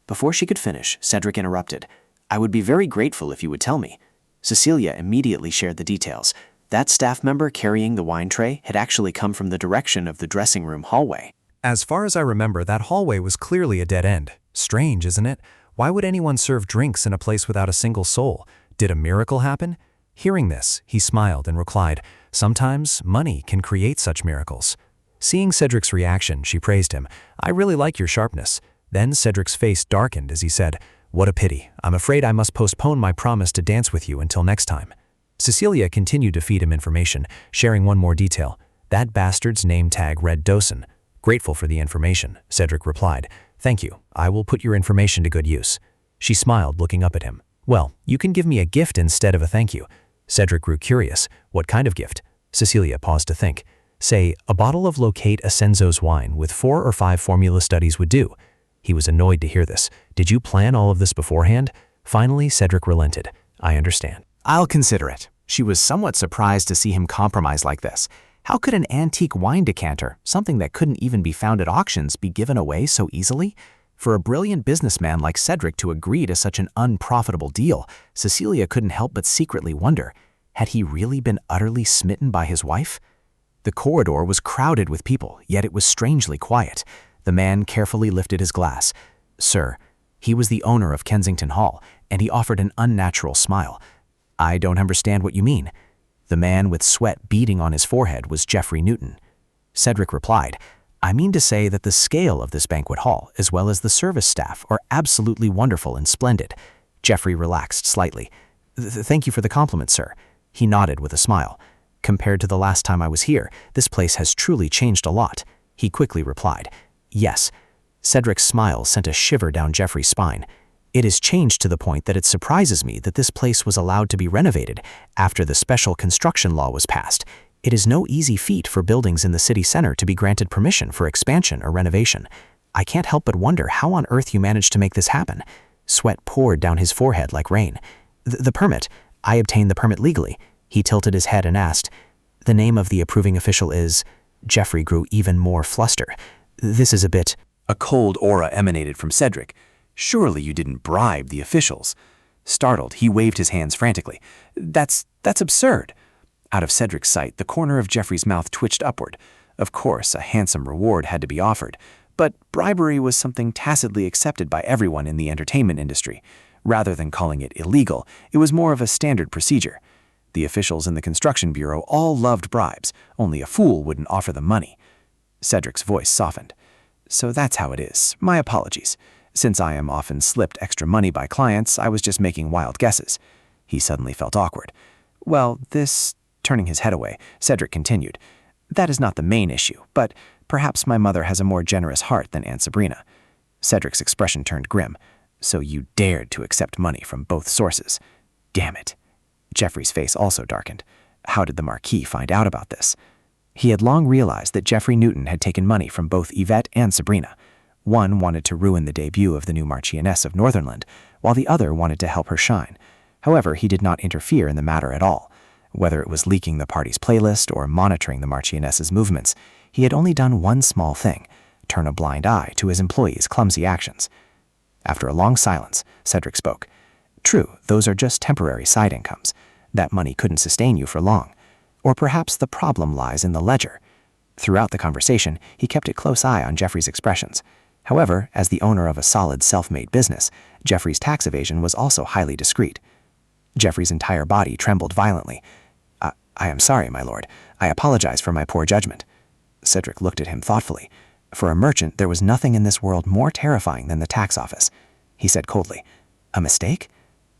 Speaker 16: Before she could finish, Cedric interrupted. "I would be very grateful if you would tell me." Cecilia immediately shared the details. That staff member carrying the wine tray had actually come from the direction of the dressing room hallway.
Speaker 1: As far as I remember, that hallway was clearly a dead end. Strange, isn't it? Why would anyone serve drinks in a place without a single soul? Did a miracle happen? Hearing this, he smiled and replied, "Sometimes money can create such miracles." Seeing Cedric's reaction, she praised him. "I really like your sharpness." Then Cedric's face darkened as he said, "What a pity. I'm afraid I must postpone my promise to dance with you until next time." Cecilia continued to feed him information, sharing one more detail. "That bastard's name tag read Dosen." "Grateful for the information," Cedric replied. "Thank you. I will put your information to good use." She smiled, looking up at him. "Well, you can give me a gift instead of a thank you." Cedric grew curious. "What kind of gift?" Cecilia paused to think. "Say, a bottle of Locate Ascenso's wine with 4 or 5 formula studies would do." He was annoyed to hear this. "Did you plan all of this beforehand?" Finally, Cedric relented. "I understand."
Speaker 2: "I'll consider it." She was somewhat surprised to see him compromise like this. How could an antique wine decanter, something that couldn't even be found at auctions, be given away so easily? For a brilliant businessman like Cedric to agree to such an unprofitable deal, Cecilia couldn't help but secretly wonder, had he really been utterly smitten by his wife? The corridor was crowded with people, yet it was strangely quiet. The man carefully lifted his glass. "Sir," he was the owner of Kensington Hall, and he offered an unnatural smile. "I don't understand what you mean." The man with sweat beading on his forehead was Geoffrey Newton. Cedric replied, "I mean to say that the scale of this banquet hall, as well as the service staff, are absolutely wonderful and splendid." Geoffrey relaxed slightly. "Thank you for the compliment, sir." He nodded with a smile. "Compared to the last time I was here, this place has truly changed a lot." He quickly replied, "Yes." Cedric's smile sent a shiver down Geoffrey's spine. It has changed to the point that it surprises me that this place was allowed to be renovated after the special construction law was passed. It is no easy feat for buildings in the city center to be granted permission for expansion or renovation. I can't help but wonder how on earth you managed to make this happen. Sweat poured down his forehead like rain. The permit. I obtained the permit legally. He tilted his head and asked, "The name of the approving official is—" Jeffrey grew even more flustered. "This is a bit—"
Speaker 3: A cold aura emanated from Cedric. "Surely you didn't bribe the officials." Startled, he waved his hands frantically. That's absurd." Out of Cedric's sight, the corner of Jeffrey's mouth twitched upward. Of course, a handsome reward had to be offered, but bribery was something tacitly accepted by everyone in the entertainment industry. Rather than calling it illegal, it was more of a standard procedure. The officials in the construction bureau all loved bribes, only a fool wouldn't offer them money. Cedric's voice softened. "So that's how it is. My apologies. Since I am often slipped extra money by clients, I was just making wild guesses." He suddenly felt awkward. "Well, this—" Turning his head away, Cedric continued, "That is not the main issue, but perhaps my mother has a more generous heart than Aunt Sabrina." Cedric's expression turned grim. "So you dared to accept money from both sources. Damn it." Jeffrey's face also darkened. How did the Marquis find out about this? He had long realized that Jeffrey Newton had taken money from both Ivette and Sabrina. One wanted to ruin the debut of the new Marchioness of Northernland, while the other wanted to help her shine. However, he did not interfere in the matter at all. Whether it was leaking the party's playlist or monitoring the Marchioness's movements, he had only done one small thing: turn a blind eye to his employees' clumsy actions. After a long silence, Cedric spoke. "True, those are just temporary side incomes. That money couldn't sustain you for long. Or perhaps the problem lies in the ledger." Throughout the conversation, he kept a close eye on Jeffrey's expressions. However, as the owner of a solid self-made business, Jeffrey's tax evasion was also highly discreet. Jeffrey's entire body trembled violently. I am sorry, my lord. I apologize for my poor judgment." Cedric looked at him thoughtfully. For a merchant, there was nothing in this world more terrifying than the tax office. He said coldly, "A mistake?"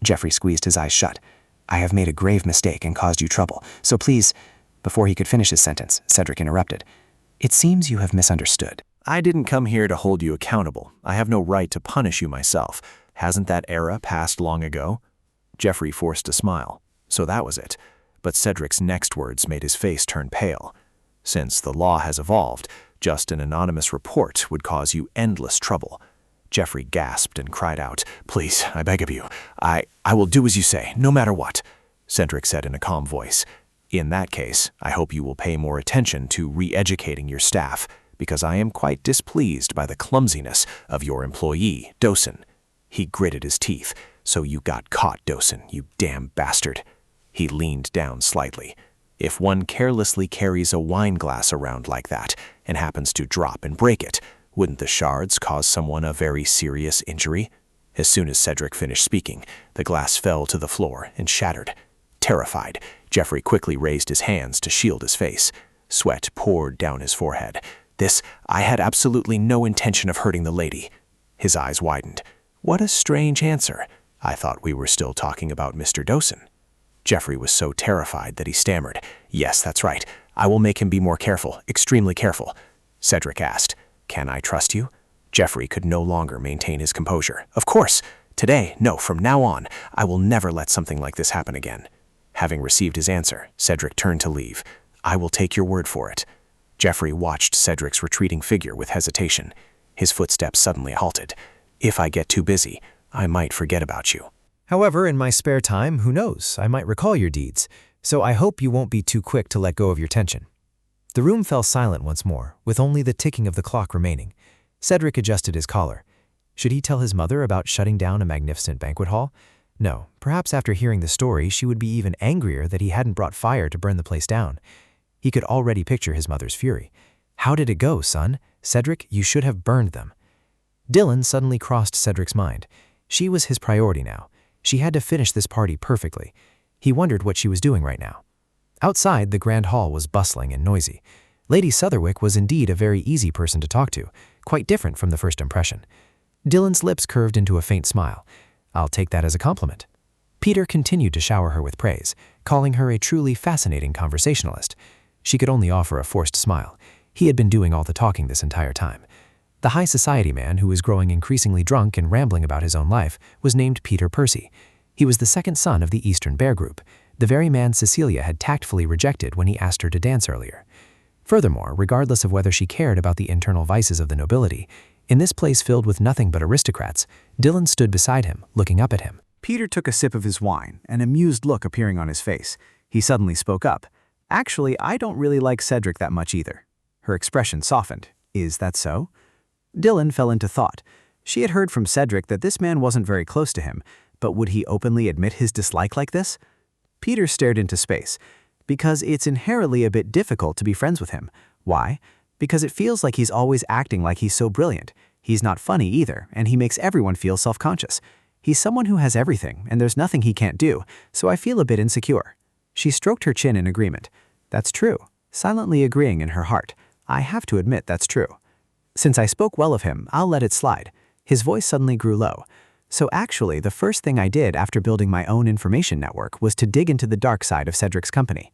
Speaker 3: Jeffrey squeezed his eyes shut. "I have made a grave mistake and caused you trouble, so please—" Before he could finish his sentence, Cedric interrupted. "It seems you have misunderstood."
Speaker 8: "I didn't come here to hold you accountable. I have no right to punish you myself. Hasn't that era passed long ago?" Jeffrey forced a smile. So that was it. But Cedric's next words made his face turn pale. "Since the law has evolved, just an anonymous report would cause you endless trouble." Jeffrey gasped and cried out, "Please, I beg of you. I will do as you say, no matter what." Cedric said in a calm voice, "In that case, I hope you will pay more attention to re-educating your staff, because I am quite displeased by the clumsiness of your employee, Dosen." He gritted his teeth. "So you got caught, Dosen, you damn bastard." He leaned down slightly. "If one carelessly carries a wine glass around like that and happens to drop and break it, wouldn't the shards cause someone a very serious injury?" As soon as Cedric finished speaking, the glass fell to the floor and shattered. Terrified, Jeffrey quickly raised his hands to shield his face. Sweat poured down his forehead. I had absolutely no intention of hurting the lady." His eyes widened. "What a strange answer. I thought we were still talking about Mr. Dosen." Jeffrey was so terrified that he stammered, "Yes, that's right. I will make him be more careful, extremely careful." Cedric asked, "Can I trust you?" Jeffrey could no longer maintain his composure. "Of course. Today, no, from now on, I will never let something like this happen again." Having received his answer, Cedric turned to leave. "I will take your word for it." Jeffrey watched Cedric's retreating figure with hesitation. His footsteps suddenly halted. "If I get too busy, I might forget about you."
Speaker 7: However, in my spare time, who knows, I might recall your deeds, so I hope you won't be too quick to let go of your tension. The room fell silent once more, with only the ticking of the clock remaining. Cedric adjusted his collar. Should he tell his mother about shutting down a magnificent banquet hall? No, perhaps after hearing the story, she would be even angrier that he hadn't brought fire to burn the place down. He could already picture his mother's fury. "How did it go, son? Cedric, you should have burned them." Dylan suddenly crossed Cedric's mind. She was his priority now. She had to finish this party perfectly. He wondered what she was doing right now. Outside, the grand hall was bustling and noisy. Lady Southwick was indeed a very easy person to talk to, quite different from the first impression. Dylan's lips curved into a faint smile. "I'll take that as a compliment." Peter continued to shower her with praise, calling her a truly fascinating conversationalist. She could only offer a forced smile. He had been doing all the talking this entire time.
Speaker 2: The high society man, who was growing increasingly drunk and rambling about his own life, was named Peter Percy. He was the second son of the Eastern Bear Group, the very man Cecilia had tactfully rejected when he asked her to dance earlier. Furthermore, regardless of whether she cared about the internal vices of the nobility, in this place filled with nothing but aristocrats, Dylan stood beside him, looking up at him.
Speaker 4: Peter took a sip of his wine, an amused look appearing on his face. He suddenly spoke up. Actually, I don't really like Cedric that much either. Her expression softened. Is that so? Dylan fell into thought. She had heard from Cedric that this man wasn't very close to him, but would he openly admit his dislike like this? Peter stared into space. Because it's inherently a bit difficult to be friends with him. Why? Because it feels like he's always acting like he's so brilliant. He's not funny either, and he makes everyone feel self-conscious. He's someone who has everything, and there's nothing he can't do, so I feel a bit insecure. She stroked her chin in agreement. That's true, silently agreeing in her heart. I have to admit that's true. Since I spoke well of him, I'll let it slide. His voice suddenly grew low. So actually, the first thing I did after building my own information network was to dig into the dark side of Cedric's company.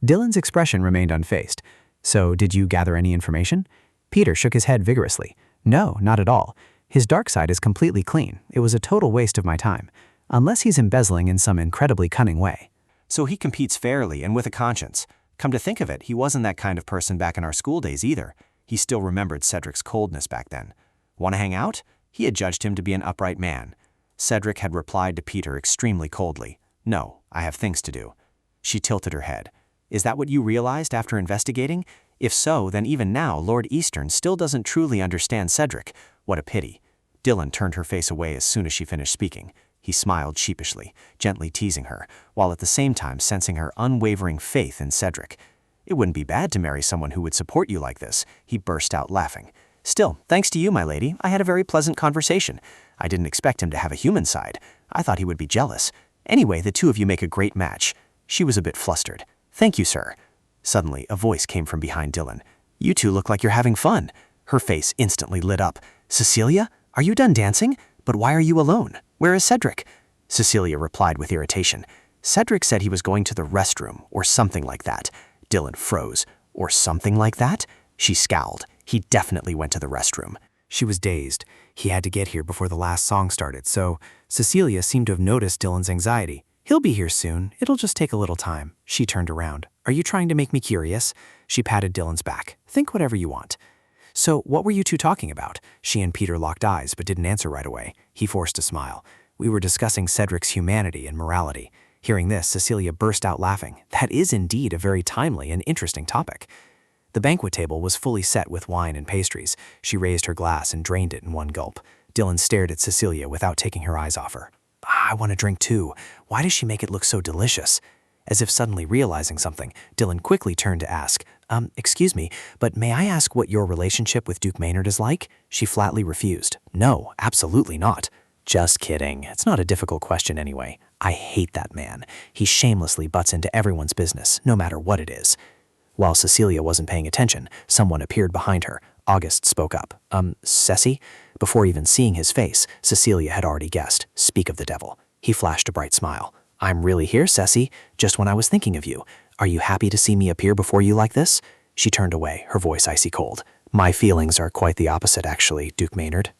Speaker 4: Dylan's expression remained unfazed. So, did you gather any information? Peter shook his head vigorously. No, not at all. His dark side is completely clean. It was a total waste of my time. Unless he's embezzling in some incredibly cunning way.
Speaker 16: So he competes fairly and with a conscience. Come to think of it, he wasn't that kind of person back in our school days either. He still remembered Cedric's coldness back then. Want to hang out? He had judged him to be an upright man. Cedric had replied to Peter extremely coldly. No, I have things to do. She tilted her head. Is that what you realized after investigating? If so, then even now Lord Eastern still doesn't truly understand Cedric. What a pity. Dylan turned her face away as soon as she finished speaking. He smiled sheepishly, gently teasing her, while at the same time sensing her unwavering faith in Cedric. It wouldn't be bad to marry someone who would support you like this, he burst out laughing. Still, thanks to you, my lady, I had a very pleasant conversation. I didn't expect him to have a human side. I thought he would be jealous. Anyway, the two of you make a great match. She was a bit flustered. Thank you, sir. Suddenly, a voice came from behind Dylan. You two look like you're having fun. Her face instantly lit up. Cecilia, are you done dancing? But why are you alone? Where is Cedric? Cecilia replied with irritation. Cedric said he was going to the restroom, or something like that. Dylan froze. Or something like that? She scowled. He definitely went to the restroom.
Speaker 2: She was dazed. He had to get here before the last song started, so Cecilia seemed to have noticed Dylan's anxiety. He'll be here soon. It'll just take a little time. She turned around. Are you trying to make me curious? She patted Dylan's back. Think whatever you want. So what were you two talking about? She and Peter locked eyes but didn't answer right away. He forced a smile. We were discussing Cedric's humanity and morality. Hearing this, Cecilia burst out laughing. That is indeed a very timely and interesting topic. The banquet table was fully set with wine and pastries. She raised her glass and drained it in one gulp. Dylan stared at Cecilia without taking her eyes off her. I want a drink too. Why does she make it look so delicious? As if suddenly realizing something, Dylan quickly turned to ask, excuse me, but may I ask what your relationship with Duke Maynard is like? She flatly refused. No, absolutely not. Just kidding. It's not a difficult question anyway. I hate that man. He shamelessly butts into everyone's business, no matter what it is. While Cecilia wasn't paying attention, someone appeared behind her. August spoke up. Ceci? Before even seeing his face, Cecilia had already guessed. Speak of the devil. He flashed a bright smile. I'm really here, Ceci, just when I was thinking of you. Are you happy to see me appear before you like this? She turned away, her voice icy cold. My feelings are quite the opposite, actually, Duke Maynard.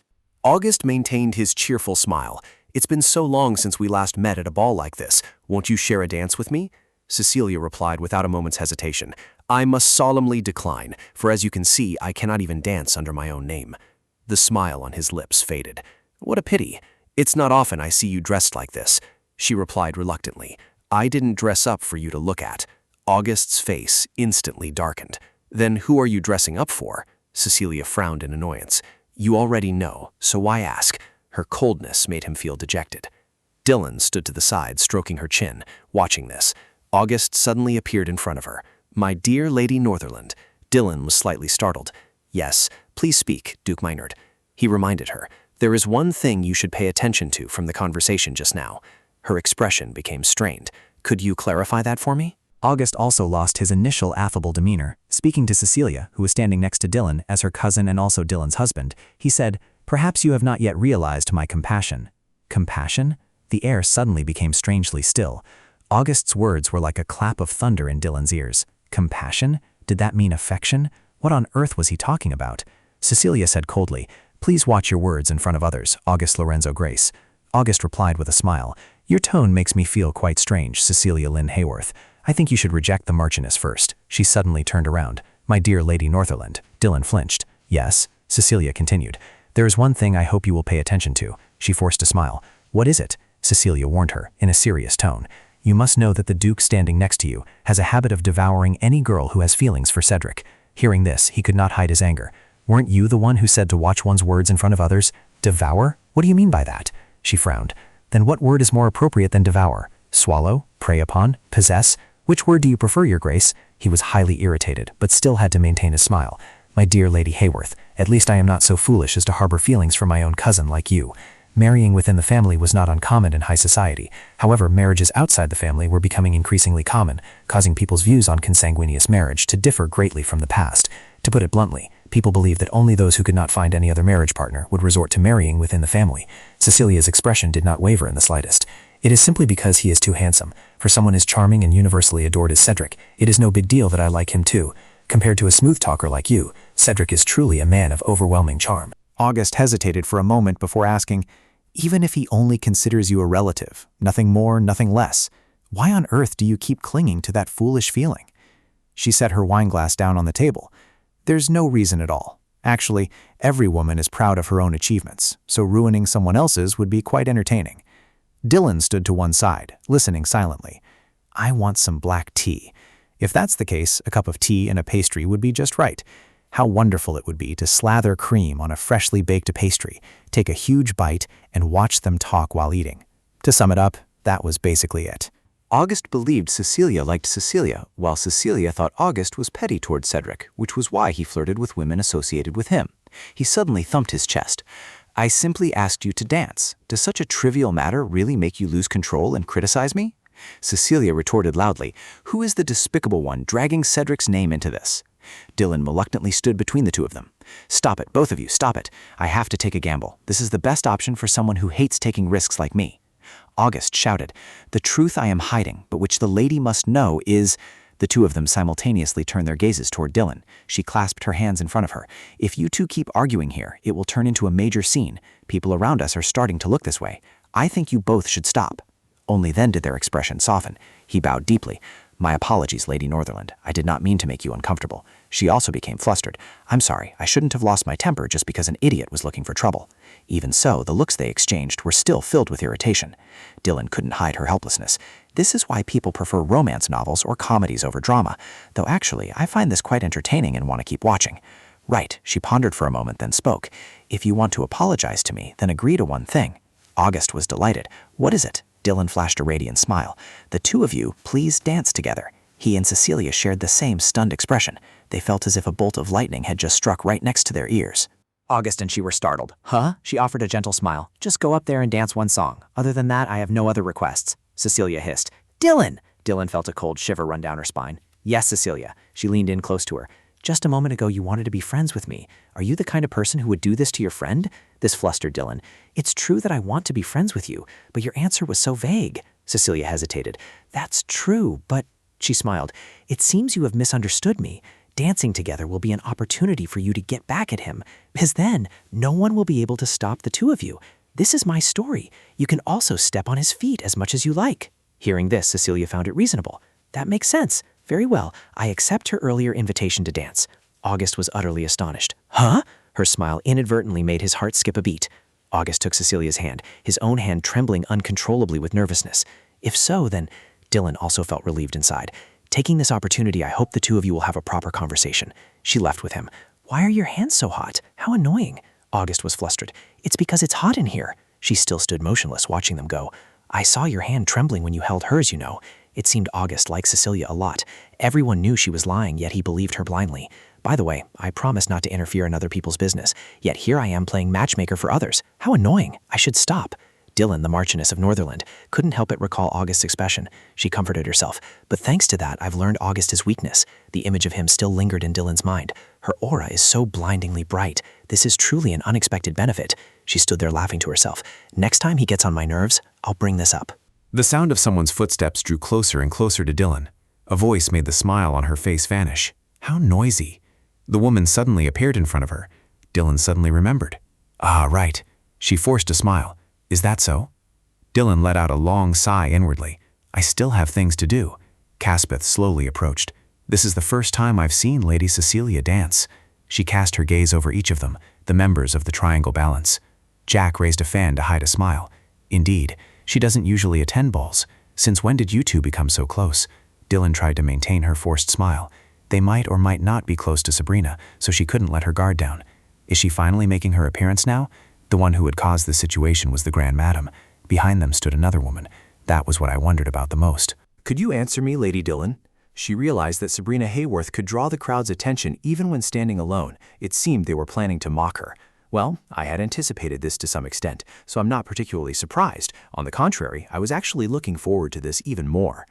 Speaker 17: August maintained his cheerful smile. It's been so long since we last met at a ball like this. Won't you share a dance with me? Cecilia replied without a moment's hesitation. I must solemnly decline, for as you can see, I cannot even dance under my own name. The smile on his lips faded. What a pity. It's not often I see you dressed like this. She replied reluctantly. I didn't dress up for you to look at. August's face instantly darkened. Then who are you dressing up for? Cecilia frowned in annoyance. You already know, so why ask? Her coldness made him feel dejected. Dylan stood to the side, stroking her chin, watching this. August suddenly appeared in front of her. My dear Lady Northerland. Dylan was slightly startled. Yes, please speak, Duke Maynard. He reminded her. There is one thing you should pay attention to from the conversation just now. Her expression became strained. Could you clarify that for me?
Speaker 1: August also lost his initial affable demeanor. Speaking to Cecilia, who was standing next to Dylan as her cousin and also Dylan's husband, he said, Perhaps you have not yet realized my compassion. Compassion? The air suddenly became strangely still. August's words were like a clap of thunder in Dylan's ears. Compassion? Did that mean affection? What on earth was he talking about? Cecilia said coldly, "Please watch your words in front of others, August Lorenzo Grace." August replied with a smile, "Your tone makes me feel quite strange, Cecilia Lynn Hayworth. I think you should reject the Marchioness first." She suddenly turned around. "My dear Lady Northumberland." Dylan flinched. "Yes," Cecilia continued. "There is one thing I hope you will pay attention to." She forced a smile. "What is it?" Cecilia warned her, in a serious tone. "You must know that the Duke standing next to you has a habit of devouring any girl who has feelings for Cedric." Hearing this, he could not hide his anger. "Weren't you the one who said to watch one's words in front of others? Devour? What do you mean by that?" She frowned. "Then what word is more appropriate than devour? Swallow? Prey upon? Possess? Which word do you prefer, Your Grace?" He was highly irritated, but still had to maintain his smile. "My dear Lady Hayworth, at least I am not so foolish as to harbor feelings for my own cousin like you. Marrying within the family was not uncommon in high society. However, marriages outside the family were becoming increasingly common, causing people's views on consanguineous marriage to differ greatly from the past. To put it bluntly, people believed that only those who could not find any other marriage partner would resort to marrying within the family." Cecilia's expression did not waver in the slightest. "It is simply because he is too handsome. For someone as charming and universally adored as Cedric, it is no big deal that I like him too. Compared to a smooth talker like you, Cedric is truly a man of overwhelming charm."
Speaker 4: August hesitated for a moment before asking, "Even if he only considers you a relative, nothing more, nothing less, why on earth do you keep clinging to that foolish feeling?" She set her wineglass down on the table. "There's no reason at all. Actually, every woman is proud of her own achievements, so ruining someone else's would be quite entertaining." Dylan stood to one side, listening silently. "I want some black tea. If that's the case, a cup of tea and a pastry would be just right. How wonderful it would be to slather cream on a freshly baked pastry, take a huge bite, and watch them talk while eating." To sum it up, that was basically it.
Speaker 6: August believed Cecilia liked Cecilia, while Cecilia thought August was petty toward Cedric, which was why he flirted with women associated with him. He suddenly thumped his chest. "I simply asked you to dance. Does such a trivial matter really make you lose control and criticize me?" Cecilia retorted loudly, "Who is the despicable one dragging Cedric's name into this?" Dylan reluctantly stood between the two of them. "Stop it, both of you, stop it. I have to take a gamble. This is the best option for someone who hates taking risks like me." August shouted, "The truth I am hiding, but which the lady must know is—" The two of them simultaneously turned their gazes toward Dylan. She clasped her hands in front of her. "If you two keep arguing here, it will turn into a major scene. People around us are starting to look this way. I think you both should stop." Only then did their expression soften. He bowed deeply. "My apologies, Lady Northumberland. I did not mean to make you uncomfortable." She also became flustered. "I'm sorry, I shouldn't have lost my temper just because an idiot was looking for trouble." Even so, the looks they exchanged were still filled with irritation. Dylan couldn't hide her helplessness. "This is why people prefer romance novels or comedies over drama, though actually I find this quite entertaining and want to keep watching." "Right," she pondered for a moment, then spoke. "If you want to apologize to me, then agree to one thing." August was delighted. "What is it?" Dylan flashed a radiant smile. "The two of you, please dance together." He and Cecilia shared the same stunned expression. They felt as if a bolt of lightning had just struck right next to their ears.
Speaker 5: August and she were startled. "Huh?" She offered a gentle smile. "Just go up there and dance one song. Other than that, I have no other requests." Cecilia hissed. "Dylan!" Dylan felt a cold shiver run down her spine. "Yes, Cecilia." She leaned in close to her. "Just a moment ago you wanted to be friends with me. Are you the kind of person who would do this to your friend?" This flustered Dylan. "It's true that I want to be friends with you, but your answer was so vague." Cecilia hesitated. "That's true, but—" She smiled. "It seems you have misunderstood me. Dancing together will be an opportunity for you to get back at him, because then no one will be able to stop the two of you. This is my story. You can also step on his feet as much as you like." Hearing this, Cecilia found it reasonable. "That makes sense. Very well, I accept her earlier invitation to dance." August was utterly astonished. "Huh?" Her smile inadvertently made his heart skip a beat. August took Cecilia's hand, his own hand trembling uncontrollably with nervousness. "If so, then—" Dylan also felt relieved inside. "Taking this opportunity, I hope the two of you will have a proper conversation." She left with him. "Why are your hands so hot? How annoying." August was flustered. "It's because it's hot in here." She still stood motionless, watching them go. "I saw your hand trembling when you held hers, you know." It seemed August liked Cecilia a lot. Everyone knew she was lying, yet he believed her blindly. "By the way, I promised not to interfere in other people's business, yet here I am playing matchmaker for others. How annoying. I should stop." Dylan, the Marchioness of Northumberland, couldn't help but recall August's expression. She comforted herself. "But thanks to that, I've learned August is weakness." The image of him still lingered in Dylan's mind. "Her aura is so blindingly bright. This is truly an unexpected benefit." She stood there laughing to herself. "Next time he gets on my nerves, I'll bring this up."
Speaker 8: The sound of someone's footsteps drew closer and closer to Dylan. A voice made the smile on her face vanish. How noisy. The woman suddenly appeared in front of her.
Speaker 2: Dylan suddenly remembered. Ah, right. She forced a smile. Is that so? Dylan let out a long sigh inwardly. I still have things to do. Caspith slowly approached. This is the first time I've seen Lady Cecilia dance. She cast her gaze over each of them, the members of the Triangle Balance. Jack raised a fan to hide a smile. Indeed, she doesn't usually attend balls. Since when did you two become so close? Dylan tried to maintain her forced smile. They might or might not be close to Sabrina, so she couldn't let her guard down. Is she finally making her appearance now? The one who had caused the situation was the Grand Madam. Behind them stood another woman. That was what I wondered about the most.
Speaker 1: Could you answer me, Lady Dylan? She realized that Sabrina Hayworth could draw the crowd's attention even when standing alone. It seemed they were planning to mock her. Well, I had anticipated this to some extent, so I'm not particularly surprised. On the contrary, I was actually looking forward to this even more.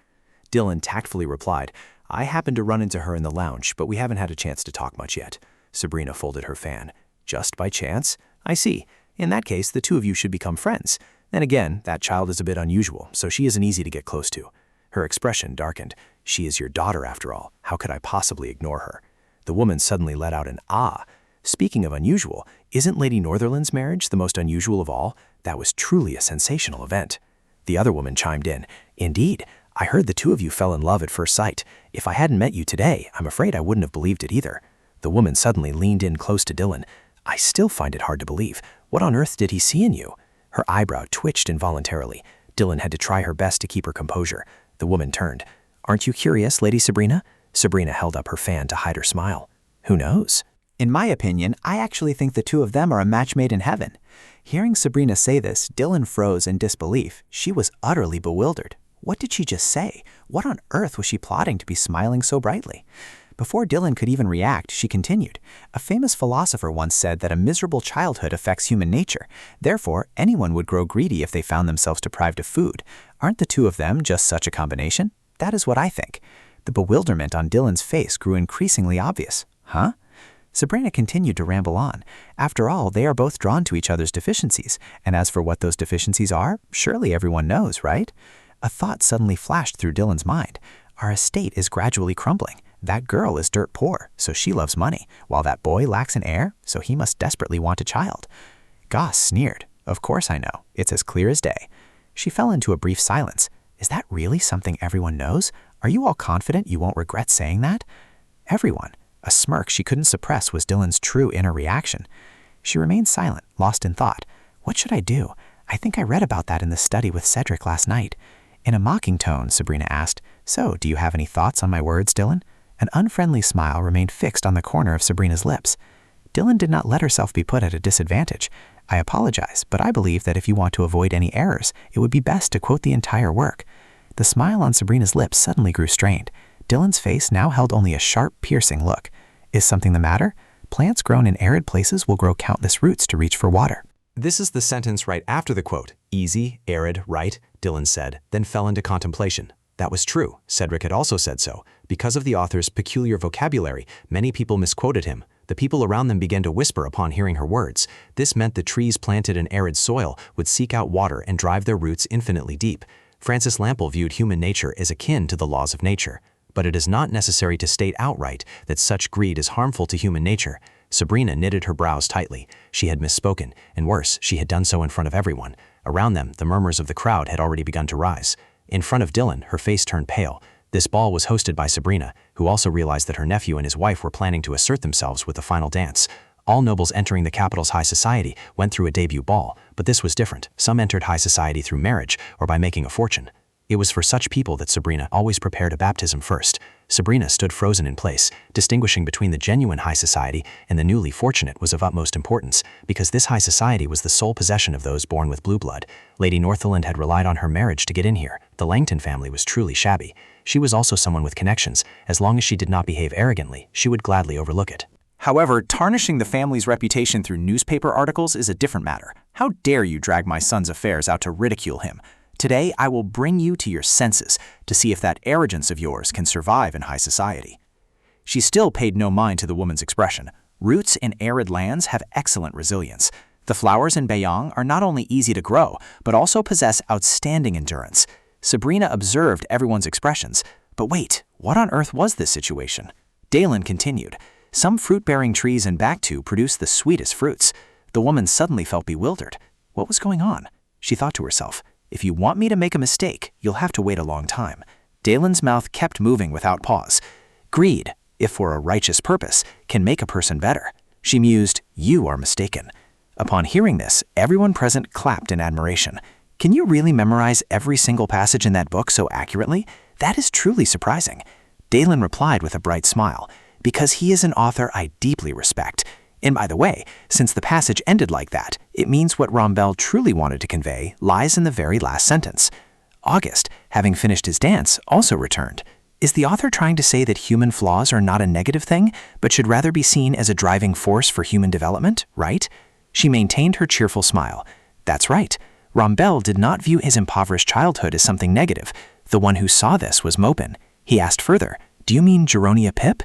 Speaker 1: Dylan tactfully replied, I happened to run into her in the lounge, but we haven't had a chance to talk much yet. Sabrina folded her fan. Just by chance? I see. In that case, the two of you should become friends. Then again, that child is a bit unusual, so she isn't easy to get close to. Her expression darkened. She is your daughter, after all. How could I possibly ignore her? The woman suddenly let out an ah. Speaking of unusual, isn't Lady Northerland's marriage the most unusual of all? That was truly a sensational event. The other woman chimed in. Indeed, I heard the two of you fell in love at first sight. If I hadn't met you today, I'm afraid I wouldn't have believed it either. The woman suddenly leaned in close to Dylan. I still find it hard to believe. What on earth did he see in you? Her eyebrow twitched involuntarily. Dylan had to try her best to keep her composure. The woman turned. Aren't you curious, Lady Sabrina? Sabrina held up her fan to hide her smile. Who knows?
Speaker 6: In my opinion, I actually think the two of them are a match made in heaven. Hearing Sabrina say this, Dylan froze in disbelief. She was utterly bewildered. What did she just say? What on earth was she plotting to be smiling so brightly? Before Dylan could even react, she continued. A famous philosopher once said that a miserable childhood affects human nature. Therefore, anyone would grow greedy if they found themselves deprived of food. Aren't the two of them just such a combination? That is what I think. The bewilderment on Dylan's face grew increasingly obvious. Huh? Sabrina continued to ramble on. After all, they are both drawn to each other's deficiencies, and as for what those deficiencies are, surely everyone knows, right? A thought suddenly flashed through Dylan's mind. Our estate is gradually crumbling. That girl is dirt poor, so she loves money, while that boy lacks an heir, so he must desperately want a child. Goss sneered. Of course I know. It's as clear as day. She fell into a brief silence. Is that really something everyone knows? Are you all confident you won't regret saying that? Everyone. A smirk she couldn't suppress was Dylan's true inner reaction. She remained silent, lost in thought. What should I do? I think I read about that in the study with Cedric last night. In a mocking tone, Sabrina asked, So, do you have any thoughts on my words, Dylan? An unfriendly smile remained fixed on the corner of Sabrina's lips. Dylan did not let herself be put at a disadvantage. I apologize, but I believe that if you want to avoid any errors, it would be best to quote the entire work. The smile on Sabrina's lips suddenly grew strained. Dylan's face now held only a sharp, piercing look. Is something the matter? Plants grown in arid places will grow countless roots to reach for water.
Speaker 1: This is the sentence right after the quote. Easy, arid, right, Dylan said, then fell into contemplation. That was true. Cedric had also said so. Because of the author's peculiar vocabulary, many people misquoted him. The people around them began to whisper upon hearing her words. This meant the trees planted in arid soil would seek out water and drive their roots infinitely deep. Francis Lample viewed human nature as akin to the laws of nature. But it is not necessary to state outright that such greed is harmful to human nature. Sabrina knitted her brows tightly. She had misspoken, and worse, she had done so in front of everyone. Around them, the murmurs of the crowd had already begun to rise. In front of Dylan, her face turned pale. This ball was hosted by Sabrina, who also realized that her nephew and his wife were planning to assert themselves with the final dance. All nobles entering the capital's high society went through a debut ball, but this was different. Some entered high society through marriage or by making a fortune. It was for such people that Sabrina always prepared a baptism first. Sabrina stood frozen in place. Distinguishing between the genuine high society and the newly fortunate was of utmost importance, because this high society was the sole possession of those born with blue blood. Lady Northerland had relied on her marriage to get in here. The Langton family was truly shabby. She was also someone with connections. As long as she did not behave arrogantly, she would gladly overlook it.
Speaker 6: However, tarnishing the family's reputation through newspaper articles is a different matter. How dare you drag my son's affairs out to ridicule him? Today, I will bring you to your senses to see if that arrogance of yours can survive in high society. She still paid no mind to the woman's expression. Roots in arid lands have excellent resilience. The flowers in Bayong are not only easy to grow, but also possess outstanding endurance. Sabrina observed everyone's expressions. But wait, what on earth was this situation? Dalen continued.
Speaker 4: Some fruit-bearing trees in Baektu produce the sweetest fruits. The woman suddenly felt bewildered. What was going on? She thought to herself, if you want me to make a mistake, you'll have to wait a long time. Dalen's mouth kept moving without pause. Greed, if for a righteous purpose, can make a person better. She mused, you are mistaken. Upon hearing this, everyone present clapped in admiration. Can you really memorize every single passage in that book so accurately? That is truly surprising. Dalen replied with a bright smile, because he is an author I deeply respect. And by the way, since the passage ended like that, it means what Rombel truly wanted to convey lies in the very last sentence. August, having finished his dance, also returned. Is the author trying to say that human flaws are not a negative thing, but should rather be seen as a driving force for human development, right? She maintained her cheerful smile. That's right. Rombel did not view his impoverished childhood as something negative. The one who saw this was Mopin. He asked further, do you mean Geronia Pip?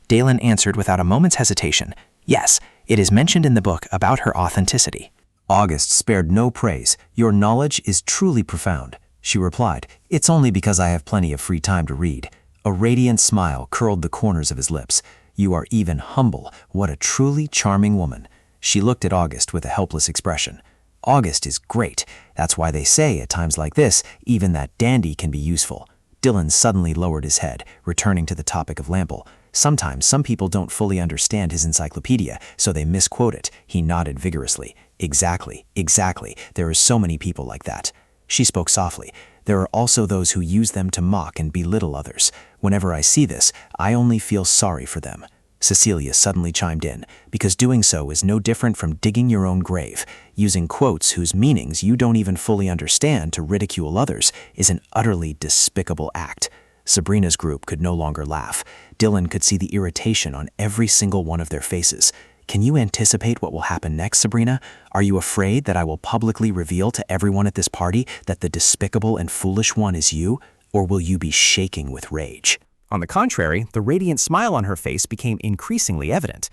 Speaker 4: Dalen answered without a moment's hesitation. Yes, it is mentioned in the book about her authenticity.
Speaker 1: August spared no praise. Your knowledge is truly profound. She replied, it's only because I have plenty of free time to read. A radiant smile curled the corners of his lips. You are even humble. What a truly charming woman. She looked at August with a helpless expression. August is great. That's why they say, at times like this, even that dandy can be useful. Dillon suddenly lowered his head, returning to the topic of Lample. Sometimes some people don't fully understand his encyclopedia, so they misquote it. He nodded vigorously. Exactly, exactly. There are so many people like that. She spoke softly. There are also those who use them to mock and belittle others. Whenever I see this, I only feel sorry for them. Cecilia suddenly chimed in, because doing so is no different from digging your own grave. Using quotes whose meanings you don't even fully understand to ridicule others is an utterly despicable act. Sabrina's group could no longer laugh. Dillon could see the irritation on every single one of their faces. Can you anticipate what will happen next, Sabrina? Are you afraid that I will publicly reveal to everyone at this party that the despicable and foolish one is you? Or will you be shaking with rage?
Speaker 4: On the contrary, the radiant smile on her face became increasingly evident.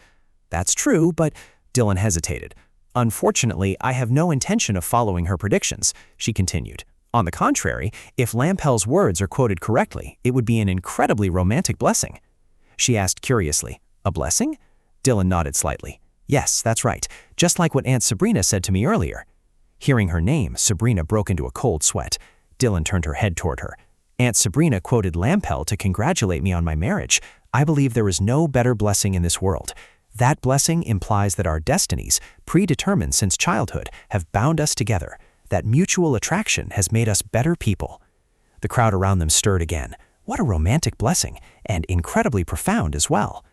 Speaker 4: That's true, but Dillon hesitated. Unfortunately, I have no intention of following her predictions, she continued. On the contrary, if Lampel's words are quoted correctly, it would be an incredibly romantic blessing. She asked curiously, a blessing? Dillon nodded slightly. Yes, that's right, just like what Aunt Sabrina said to me earlier. Hearing her name, Sabrina broke into a cold sweat. Dillon turned her head toward her. Aunt Sabrina quoted Lampel to congratulate me on my marriage. I believe there is no better blessing in this world. That blessing implies that our destinies, predetermined since childhood, have bound us together. That mutual attraction has made us better people. The crowd around them stirred again. What a romantic blessing, and incredibly profound as well.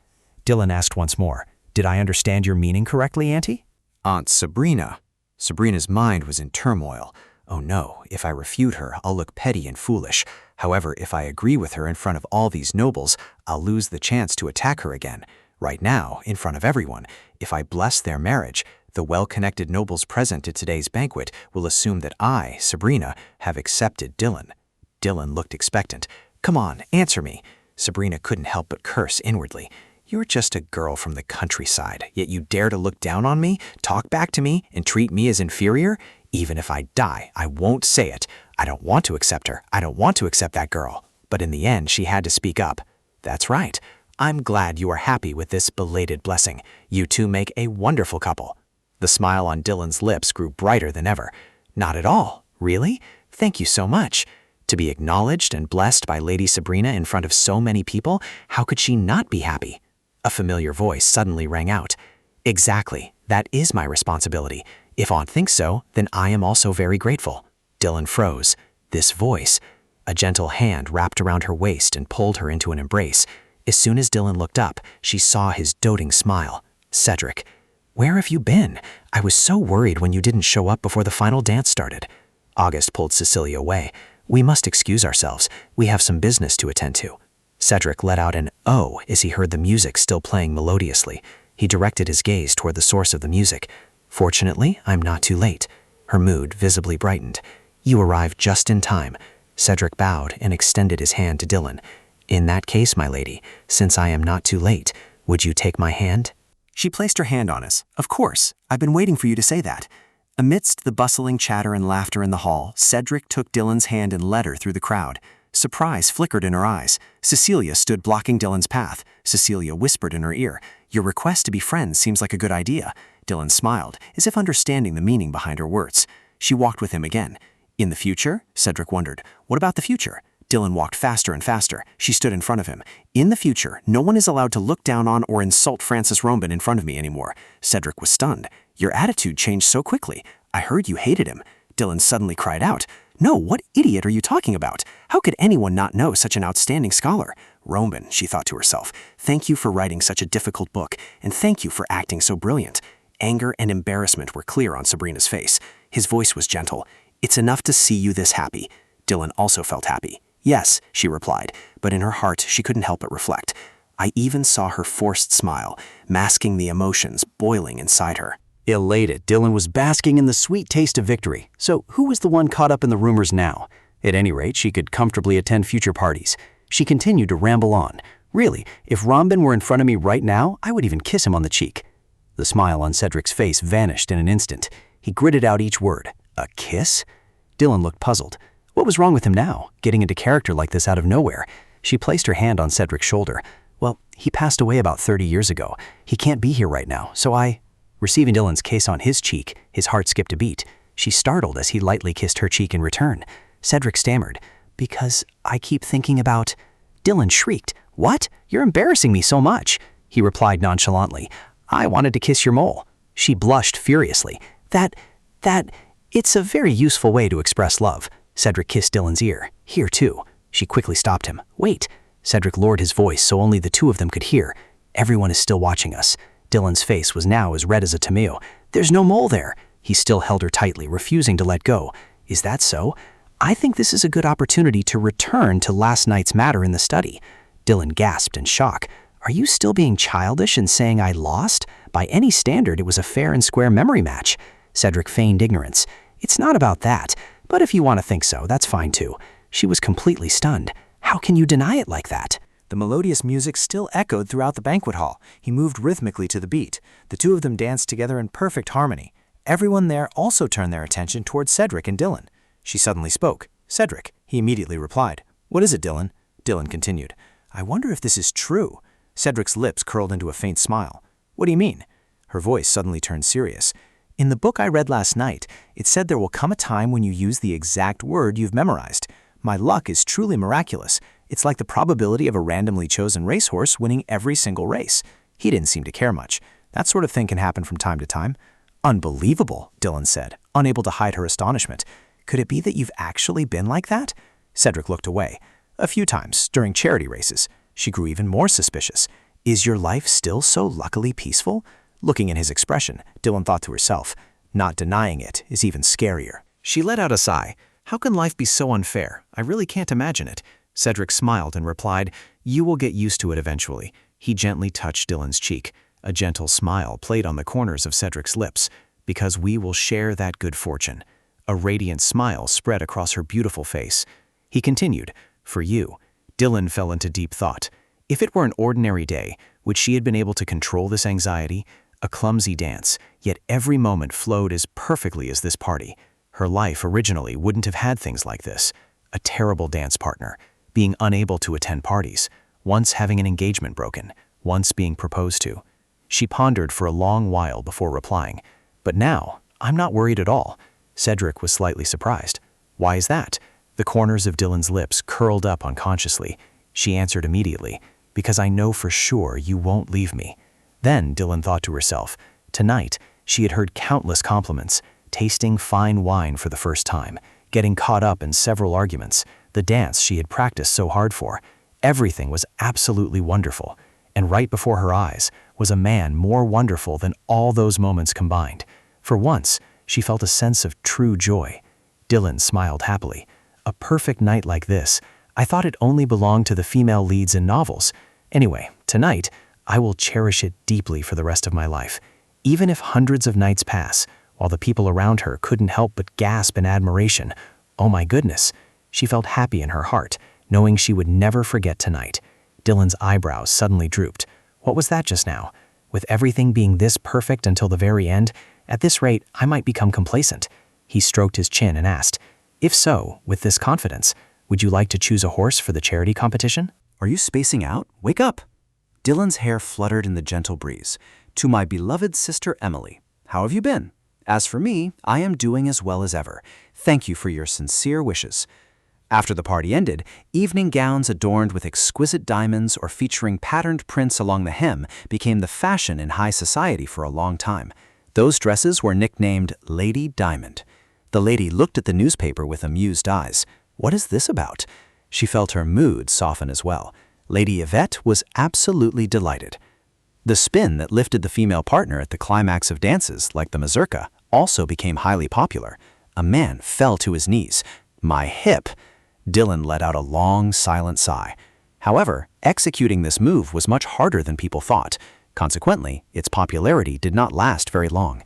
Speaker 4: Dillon asked once more, did I understand your meaning correctly, Auntie?
Speaker 16: Aunt Sabrina. Sabrina's mind was in turmoil. Oh no, if I refute her, I'll look petty and foolish. However, if I agree with her in front of all these nobles, I'll lose the chance to attack her again. Right now, in front of everyone, if I bless their marriage, the well-connected nobles present at today's banquet will assume that I, Sabrina, have accepted Dillon. Dillon looked expectant. Come on, answer me. Sabrina couldn't help but curse inwardly. You're just a girl from the countryside, yet you dare to look down on me, talk back to me, and treat me as inferior? Even if I die, I won't say it. I don't want to accept her. I don't want to accept that girl. But in the end, she had to speak up. That's right. I'm glad you are happy with this belated blessing. You two make a wonderful couple. The smile on Dillon's lips grew brighter than ever. Not at all. Really? Thank you so much. To be acknowledged and blessed by Lady Sabrina in front of so many people, how could she not be happy? A familiar voice suddenly rang out. Exactly. That is my responsibility. If Aunt thinks so, then I am also very grateful. Dillon froze. This voice. A gentle hand wrapped around her waist and pulled her into an embrace. As soon as Dillon looked up, she saw his doting smile. Cedric. Where have you been? I was so worried when you didn't show up before the final dance started. August pulled Cecilia away. We must excuse ourselves. We have some business to attend to. Cedric let out an "oh" as he heard the music still playing melodiously. He directed his gaze toward the source of the music. Fortunately, I'm not too late. Her mood visibly brightened. You arrived just in time. Cedric bowed and extended his hand to Dillon. In that case, my lady, since I am not too late, would you take my hand? She placed her hand on us. Of course, I've been waiting for you to say that. Amidst the bustling chatter and laughter in the hall, Cedric took Dillon's hand and led her through the crowd. Surprise flickered in her eyes. Cecilia stood blocking Dillon's path. Cecilia whispered in her ear,
Speaker 2: Your request to be friends seems like a good idea. Dylan smiled, as if understanding the meaning behind her words. She walked with him again. In the future? Cedric wondered. What about the future? Dylan walked faster and faster. She stood in front of him. In the future, no one is allowed to look down on or insult Francis Rombin in front of me anymore. Cedric was stunned. Your attitude changed so quickly. I heard you hated him. Dylan suddenly cried out. No, what idiot are you talking about? How could anyone not know such an outstanding scholar? Rombin, she thought to herself, thank you for writing such a difficult book, and thank you for acting so brilliant. Anger and embarrassment were clear on Sabrina's face. His voice was gentle. It's enough to see you this happy. Dylan also felt happy. Yes, she replied, but in her heart she couldn't help but reflect. I even saw her forced smile, masking the emotions boiling inside her.
Speaker 4: Elated, Dylan was basking in the sweet taste of victory. So who was the one caught up in the rumors now? At any rate, she could comfortably attend future parties. She continued to ramble on. Really, if Rombin were in front of me right now, I would even kiss him on the cheek. The smile on Cedric's face vanished in an instant. He gritted out each word. A kiss? Dylan looked puzzled. What was wrong with him now, getting into character like this out of nowhere? She placed her hand on Cedric's shoulder. Well, he passed away about 30 years ago. He can't be here right now, so I... Receiving Dylan's kiss on his cheek, his heart skipped a beat. She startled as he lightly kissed her cheek in return. Cedric stammered, because I keep thinking about... Dylan shrieked, What? You're embarrassing me so much. He replied nonchalantly, I wanted to kiss your mole. She blushed furiously. It's a very useful way to express love. Cedric kissed Dylan's ear. Here, too. She quickly stopped him. Wait. Cedric lowered his voice so only the two of them could hear. Everyone is still watching us. Dylan's face was now as red as a tomato. There's no mole there. He still held her tightly, refusing to let go. Is that so? I think this is a good opportunity to return to last night's matter in the study. Dylan gasped in shock. Are you still being childish and saying I lost? By any standard, it was a fair and square memory match. Cedric feigned ignorance. It's not about that, but if you want to think so, that's fine too. She was completely stunned. How can you deny it like that?
Speaker 1: The melodious music still echoed throughout the banquet hall. He moved rhythmically to the beat. The two of them danced together in perfect harmony. Everyone there also turned their attention towards Cedric and Dylan. She suddenly spoke. Cedric. He immediately replied. What is it, Dylan? Dylan continued. I wonder if this is true. Cedric's lips curled into a faint smile. What do you mean? Her voice suddenly turned serious. In the book I read last night, it said there will come a time when you use the exact word you've memorized. My luck is truly miraculous. It's like the probability of a randomly chosen racehorse winning every single race. He didn't seem to care much. That sort of thing can happen from time to time. Unbelievable, Dylan said, unable to hide her astonishment. Could it be that you've actually been like that? Cedric looked away. A few times, during charity races. She grew even more suspicious. Is your life still so luckily peaceful? Looking at his expression, Dylan thought to herself, not denying it is even scarier. She let out a sigh. How can life be so unfair? I really can't imagine it. Cedric smiled and replied, You will get used to it eventually. He gently touched Dylan's cheek. A gentle smile played on the corners of Cedric's lips. Because we will share that good fortune. A radiant smile spread across her beautiful face. He continued, For you. Dylan fell into deep thought. If it were an ordinary day, would she have been able to control this anxiety? A clumsy dance, yet every moment flowed as perfectly as this party. Her life originally wouldn't have had things like this. A terrible dance partner, being unable to attend parties, once having an engagement broken, once being proposed to. She pondered for a long while before replying. But now, I'm not worried at all. Cedric was slightly surprised. Why is that? The corners of Dylan's lips curled up unconsciously. She answered immediately, Because I know for sure you won't leave me. Then Dylan thought to herself, tonight she had heard countless compliments, tasting fine wine for the first time, getting caught up in several arguments, the dance she had practiced so hard for. Everything was absolutely wonderful, and right before her eyes was a man more wonderful than all those moments combined. For once, she felt a sense of true joy. Dylan smiled happily. A perfect night like this, I thought it only belonged to the female leads in novels. Anyway, tonight, I will cherish it deeply for the rest of my life, even if hundreds of nights pass, while the people around her couldn't help but gasp in admiration. Oh my goodness. She felt happy in her heart, knowing she would never forget tonight. Dylan's eyebrows suddenly drooped. What was that just now? With everything being this perfect until the very end, at this rate, I might become complacent. He stroked his chin and asked, If so, with this confidence, would you like to choose a horse for the charity competition?
Speaker 6: Are you spacing out? Wake up!
Speaker 3: Dylan's hair fluttered in the gentle breeze. To my beloved sister Emily, how have you been? As for me, I am doing as well as ever. Thank you for your sincere wishes. After the party ended, evening gowns adorned with exquisite diamonds or featuring patterned prints along the hem became the fashion in high society for a long time. Those dresses were nicknamed Lady Diamond. The lady looked at the newspaper with amused eyes. What is this about? She felt her mood soften as well. Lady Ivette was absolutely delighted. The spin that lifted the female partner at the climax of dances, like the mazurka, also became highly popular. A man fell to his knees. My hip! Dylan let out a long, silent sigh. However, executing this move was much harder than people thought. Consequently, its popularity did not last very long.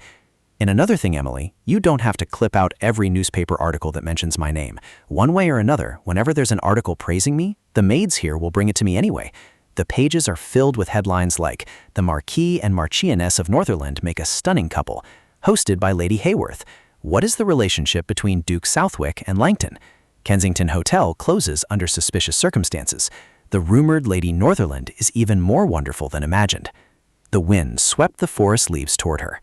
Speaker 3: And another thing, Emily, you don't have to clip out every newspaper article that mentions my name. One way or another, whenever there's an article praising me, the maids here will bring it to me anyway. The pages are filled with headlines like, "The Marquis and Marchioness of Northumberland make a stunning couple," hosted by Lady Hayworth. What is the relationship between Duke Southwick and Langton? Kensington Hotel closes under suspicious circumstances. The rumored Lady Northumberland is even more wonderful than imagined. The wind swept the forest leaves toward her.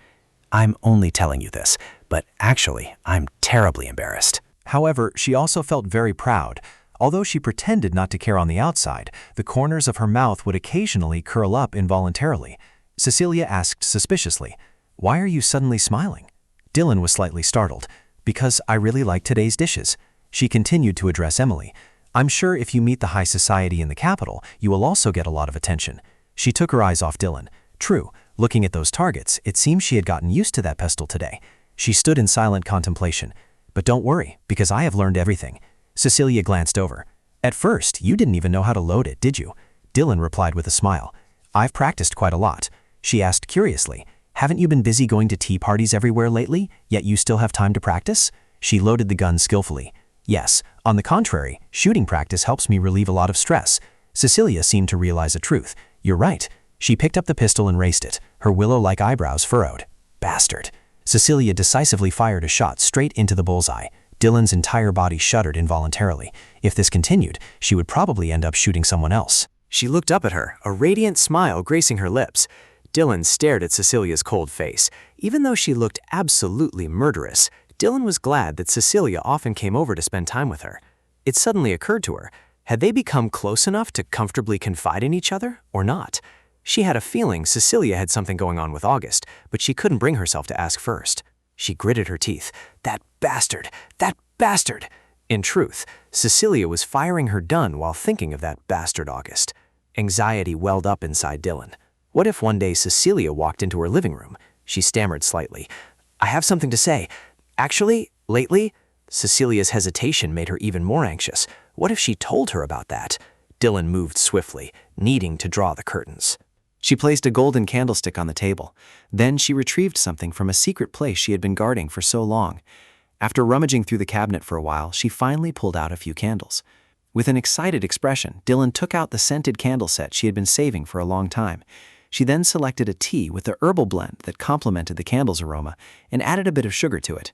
Speaker 3: I'm only telling you this, but actually, I'm terribly embarrassed.
Speaker 4: However, she also felt very proud. Although she pretended not to care on the outside, the corners of her mouth would occasionally curl up involuntarily. Cecilia asked suspiciously, "Why are you suddenly smiling?" Dylan was slightly startled. "Because I really like today's dishes." She continued to address Emily. "I'm sure if you meet the high society in the capital, you will also get a lot of attention." She took her eyes off Dylan. True, looking at those targets, it seems she had gotten used to that pestle today. She stood in silent contemplation. "But don't worry, because I have learned everything." Cecilia glanced over. "At first, you didn't even know how to load it, did you?" Dylan replied with a smile. "I've practiced quite a lot." She asked curiously, "Haven't you been busy going to tea parties everywhere lately, yet you still have time to practice?" She loaded the gun skillfully. "Yes, on the contrary, shooting practice helps me relieve a lot of stress." Cecilia seemed to realize a truth. "You're right." She picked up the pistol and raised it, her willow-like eyebrows furrowed. "Bastard." Cecilia decisively fired a shot straight into the bullseye. Dylan's entire body shuddered involuntarily. If this continued, she would probably end up shooting someone else.
Speaker 2: She looked up at her, a radiant smile gracing her lips. Dylan stared at Cecilia's cold face. Even though she looked absolutely murderous, Dylan was glad that Cecilia often came over to spend time with her. It suddenly occurred to her, had they become close enough to comfortably confide in each other, or not? She had a feeling Cecilia had something going on with August, but she couldn't bring herself to ask first. She gritted her teeth. That bastard! That bastard! In truth, Cecilia was firing her gun while thinking of that bastard August. Anxiety welled up inside Dylan. What if one day Cecilia walked into her living room? She stammered slightly. "I have something to say. Actually, lately..." Cecilia's hesitation made her even more anxious. What if she told her about that? Dylan moved swiftly, needing to draw the curtains. She placed a golden candlestick on the table. Then she retrieved something from a secret place she had been guarding for so long. After rummaging through the cabinet for a while, she finally pulled out a few candles. With an excited expression, Dylan took out the scented candle set she had been saving for a long time. She then selected a tea with the herbal blend that complemented the candle's aroma and added a bit of sugar to it.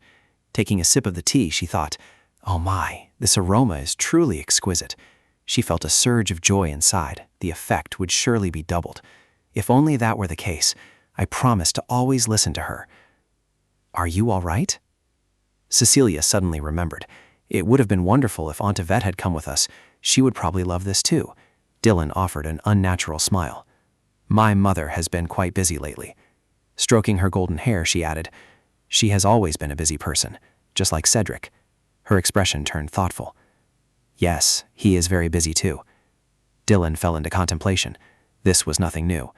Speaker 2: Taking a sip of the tea, she thought, "Oh my, this aroma is truly exquisite." She felt a surge of joy inside. The effect would surely be doubled. If only that were the case, I promised to always listen to her. "Are you all right?" Cecilia suddenly remembered. It would have been wonderful if Aunt Ivette had come with us. She would probably love this too. Dylan offered an unnatural smile. "My mother has been quite busy lately." Stroking her golden hair, she added, "She has always been a busy person, just like Cedric." Her expression turned thoughtful. "Yes, he is very busy too." Dylan fell into contemplation. This was nothing new.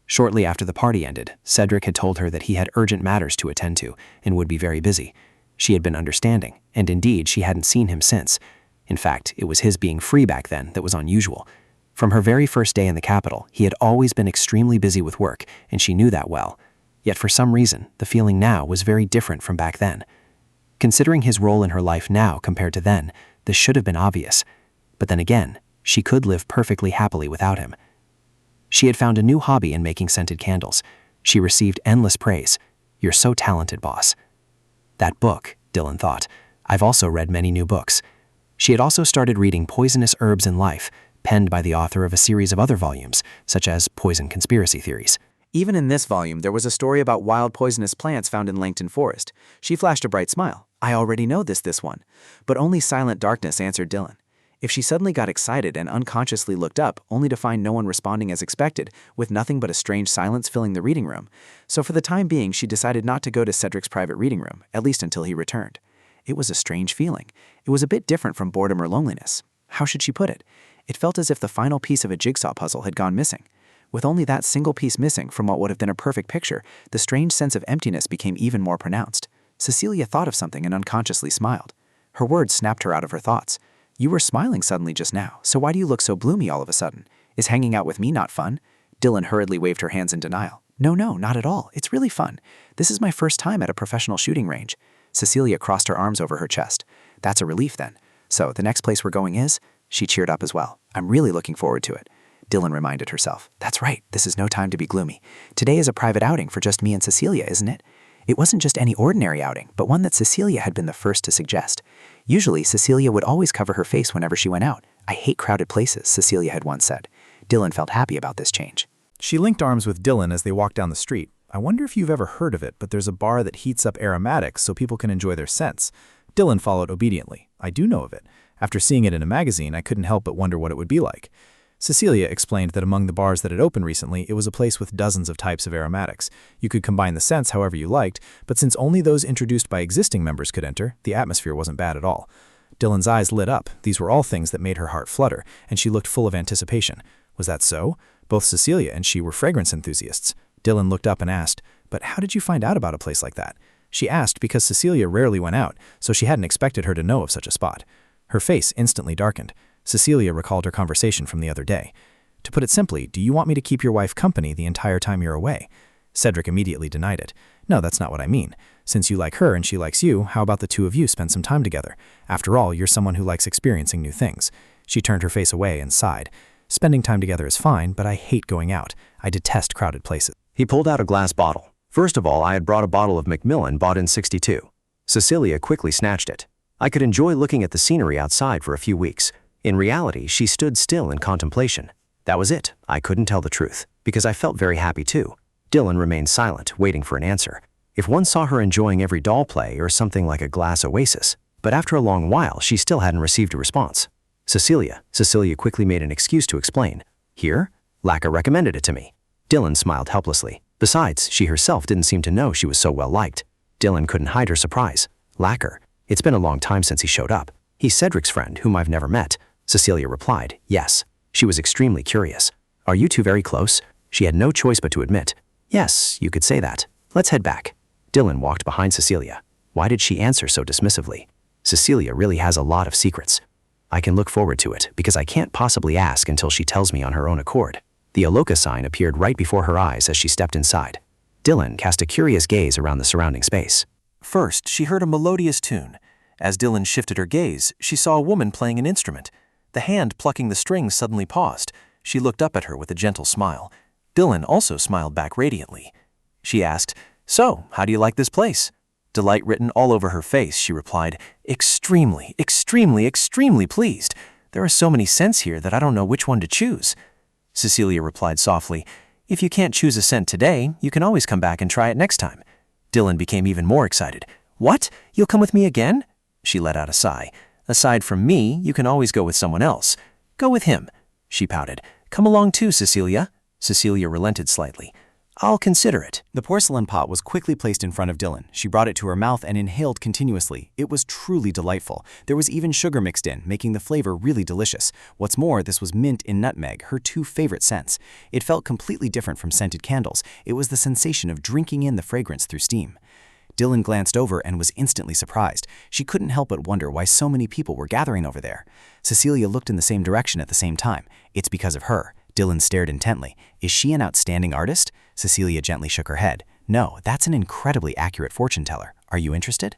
Speaker 2: Shortly after the party ended, Cedric had told her that he had urgent matters to attend to and would be very busy. She had been understanding, and indeed she hadn't seen him since. In fact, it was his being free back then that was unusual. From her very first day in the capital, he had always been extremely busy with work, and she knew that well. Yet for some reason, the feeling now was very different from back then. Considering his role in her life now compared to then, this should have been obvious. But then again, she could live perfectly happily without him. She had found a new hobby in making scented candles. She received endless praise. "You're so talented, boss." That book, Dylan thought. I've also read many new books. She had also started reading Poisonous Herbs in Life. penned by the author of a series of other volumes, such as Poison Conspiracy Theories.
Speaker 14: Even in this volume, there was a story about wild poisonous plants found in Langton Forest. She flashed a bright smile. I already know this one. But only silent darkness answered Dylan. If she suddenly got excited and unconsciously looked up, only to find no one responding as expected, with nothing but a strange silence filling the reading room. So for the time being, she decided not to go to Cedric's private reading room, at least until he returned. It was a strange feeling. It was a bit different from boredom or loneliness. How should she put it? It felt as if the final piece of a jigsaw puzzle had gone missing. With only that single piece missing from what would have been a perfect picture, the strange sense of emptiness became even more pronounced. Cecilia thought of something and unconsciously smiled. Her words snapped her out of her thoughts. You were smiling suddenly just now, so why do you look so bloomy all of a sudden? Is hanging out with me not fun? Dylan hurriedly waved her hands in denial. No, not at all. It's really fun. This is my first time at a professional shooting range. Cecilia crossed her arms over her chest. That's a relief then. So the next place we're going is? She cheered up as well. I'm really looking forward to it. Dylan reminded herself. That's right. This is no time to be gloomy. Today is a private outing for just me and Cecilia, isn't it? It wasn't just any ordinary outing, but one that Cecilia had been the first to suggest. Usually, Cecilia would always cover her face whenever she went out. I hate crowded places, Cecilia had once said. Dylan felt happy about this change.
Speaker 4: She linked arms with Dylan as they walked down the street. I wonder if you've ever heard of it, but there's a bar that heats up aromatics so people can enjoy their scents. Dylan followed obediently. I do know of it. After seeing it in a magazine, I couldn't help but wonder what it would be like. Cecilia explained that among the bars that had opened recently, it was a place with dozens of types of aromatics. You could combine the scents however you liked, but since only those introduced by existing members could enter, the atmosphere wasn't bad at all. Dylan's eyes lit up. These were all things that made her heart flutter, and she looked full of anticipation. Was that so? Both Cecilia and she were fragrance enthusiasts. Dylan looked up and asked, but how did you find out about a place like that? She asked because Cecilia rarely went out, so she hadn't expected her to know of such a spot. Her face instantly darkened. Cecilia recalled her conversation from the other day. To put it simply, do you want me to keep your wife company the entire time you're away? Cedric immediately denied it. No, that's not what I mean. Since you like her and she likes you, how about the two of you spend some time together? After all, you're someone who likes experiencing new things. She turned her face away and sighed. Spending time together is fine, but I hate going out. I detest crowded places.
Speaker 17: He pulled out a glass bottle. First of all, I had brought a bottle of Macmillan bought in '62. Cecilia quickly snatched it. I could enjoy looking at the scenery outside for a few weeks. In reality, she stood still in contemplation. That was it. I couldn't tell the truth, because I felt very happy too. Dylan remained silent, waiting for an answer. If one saw her enjoying every doll play or something like a glass oasis, but after a long while, she still hadn't received a response. Cecilia quickly made an excuse to explain. Here? Lacquer recommended it to me. Dylan smiled helplessly. Besides, she herself didn't seem to know she was so well liked. Dylan couldn't hide her surprise. Lacquer. It's been a long time since he showed up. He's Cedric's friend, whom I've never met. Cecilia replied, yes. She was extremely curious. Are you two very close? She had no choice but to admit. Yes, you could say that. Let's head back. Dylan walked behind Cecilia. Why did she answer so dismissively? Cecilia really has a lot of secrets. I can look forward to it, because I can't possibly ask until she tells me on her own accord. The Aloka sign appeared right before her eyes as she stepped inside. Dylan cast a curious gaze around the surrounding space.
Speaker 12: First, she heard a melodious tune. As Dylan shifted her gaze, she saw a woman playing an instrument. The hand plucking the strings suddenly paused. She looked up at her with a gentle smile. Dylan also smiled back radiantly. She asked, so, how do you like this place? Delight written all over her face, she replied, extremely, extremely, extremely pleased. There are so many scents here that I don't know which one to choose. Cecilia replied softly, if you can't choose a scent today, you can always come back and try it next time. Dylan became even more excited. What? You'll come with me again? She let out a sigh. Aside from me, you can always go with someone else. Go with him. She pouted. Come along too, Cecilia. Cecilia relented slightly. I'll consider it.
Speaker 4: The porcelain pot was quickly placed in front of Dylan. She brought it to her mouth and inhaled continuously. It was truly delightful. There was even sugar mixed in, making the flavor really delicious. What's more, this was mint and nutmeg, her two favorite scents. It felt completely different from scented candles. It was the sensation of drinking in the fragrance through steam. Dylan glanced over and was instantly surprised. She couldn't help but wonder why so many people were gathering over there. Cecilia looked in the same direction at the same time. It's because of her. Dylan stared intently. Is she an outstanding artist? Cecilia gently shook her head. No, that's an incredibly accurate fortune teller. Are you interested?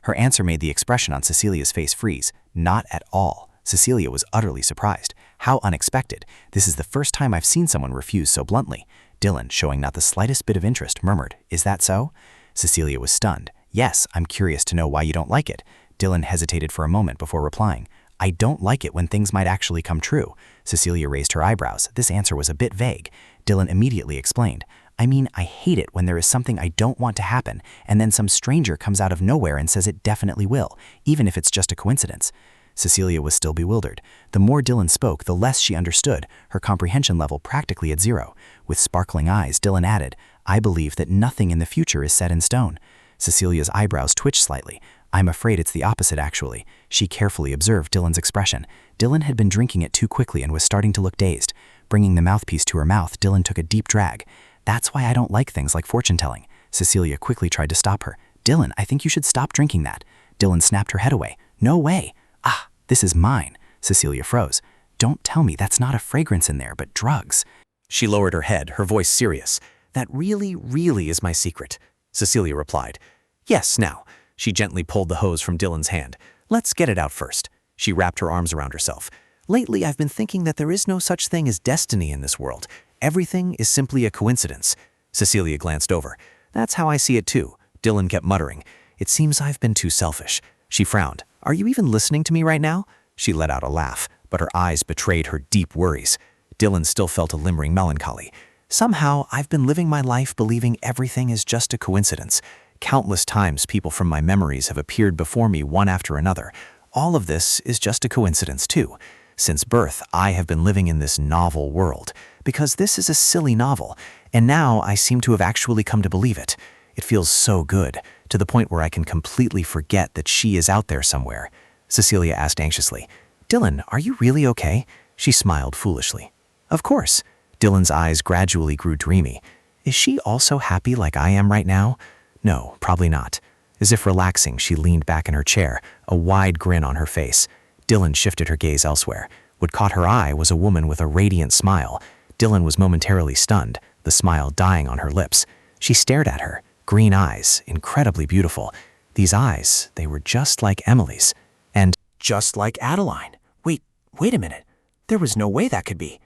Speaker 4: Her answer made the expression on Cecilia's face freeze. Not at all. Cecilia was utterly surprised. How unexpected. This is the first time I've seen someone refuse so bluntly. Dylan, showing not the slightest bit of interest, murmured, Is that so? Cecilia was stunned. Yes, I'm curious to know why you don't like it. Dylan hesitated for a moment before replying.
Speaker 2: I don't like it when things might actually come true. Cecilia raised her eyebrows. This answer was a bit vague. Dylan immediately explained. I mean, I hate it when there is something I don't want to happen, and then some stranger comes out of nowhere and says it definitely will, even if it's just a coincidence. Cecilia was still bewildered. The more Dylan spoke, the less she understood, her comprehension level practically at zero. With sparkling eyes, Dylan added, I believe that nothing in the future is set in stone. Cecilia's eyebrows twitched slightly. I'm afraid it's the opposite, actually. She carefully observed Dylan's expression. Dylan had been drinking it too quickly and was starting to look dazed. Bringing the mouthpiece to her mouth, Dylan took a deep drag. That's why I don't like things like fortune-telling. Cecilia quickly tried to stop her. Dylan, I think you should stop drinking that. Dylan snapped her head away. No way. Ah, this is mine. Cecilia froze. Don't tell me that's not a fragrance in there, but drugs. She lowered her head, her voice serious. That really is my secret. Cecilia replied. Yes, now. She gently pulled the hose from Dylan's hand. Let's get it out first. She wrapped her arms around herself. Lately, I've been thinking that there is no such thing as destiny in this world. Everything is simply a coincidence. Cecilia glanced over. That's how I see it too. Dylan kept muttering. It seems I've been too selfish. She frowned. Are you even listening to me right now? She let out a laugh, but her eyes betrayed her deep worries. Dylan still felt a lingering melancholy. Somehow, I've been living my life believing everything is just a coincidence. Countless times people from my memories have appeared before me one after another. All of this is just a coincidence too. Since birth, I have been living in this novel world, because this is a silly novel, and now I seem to have actually come to believe it. It feels so good, to the point where I can completely forget that she is out there somewhere. Cecilia asked anxiously, Dylan, are you really okay? She smiled foolishly. Of course. Dylan's eyes gradually grew dreamy. Is she also happy like I am right now? No, probably not. As if relaxing, she leaned back in her chair, a wide grin on her face. Dylan shifted her gaze elsewhere. What caught her eye was a woman with a radiant smile. Dylan was momentarily stunned, the smile dying on her lips. She stared at her, green eyes, incredibly beautiful. These eyes, they were just like Emily's. And
Speaker 12: just like Adeline. Wait a minute. There was no way that could be.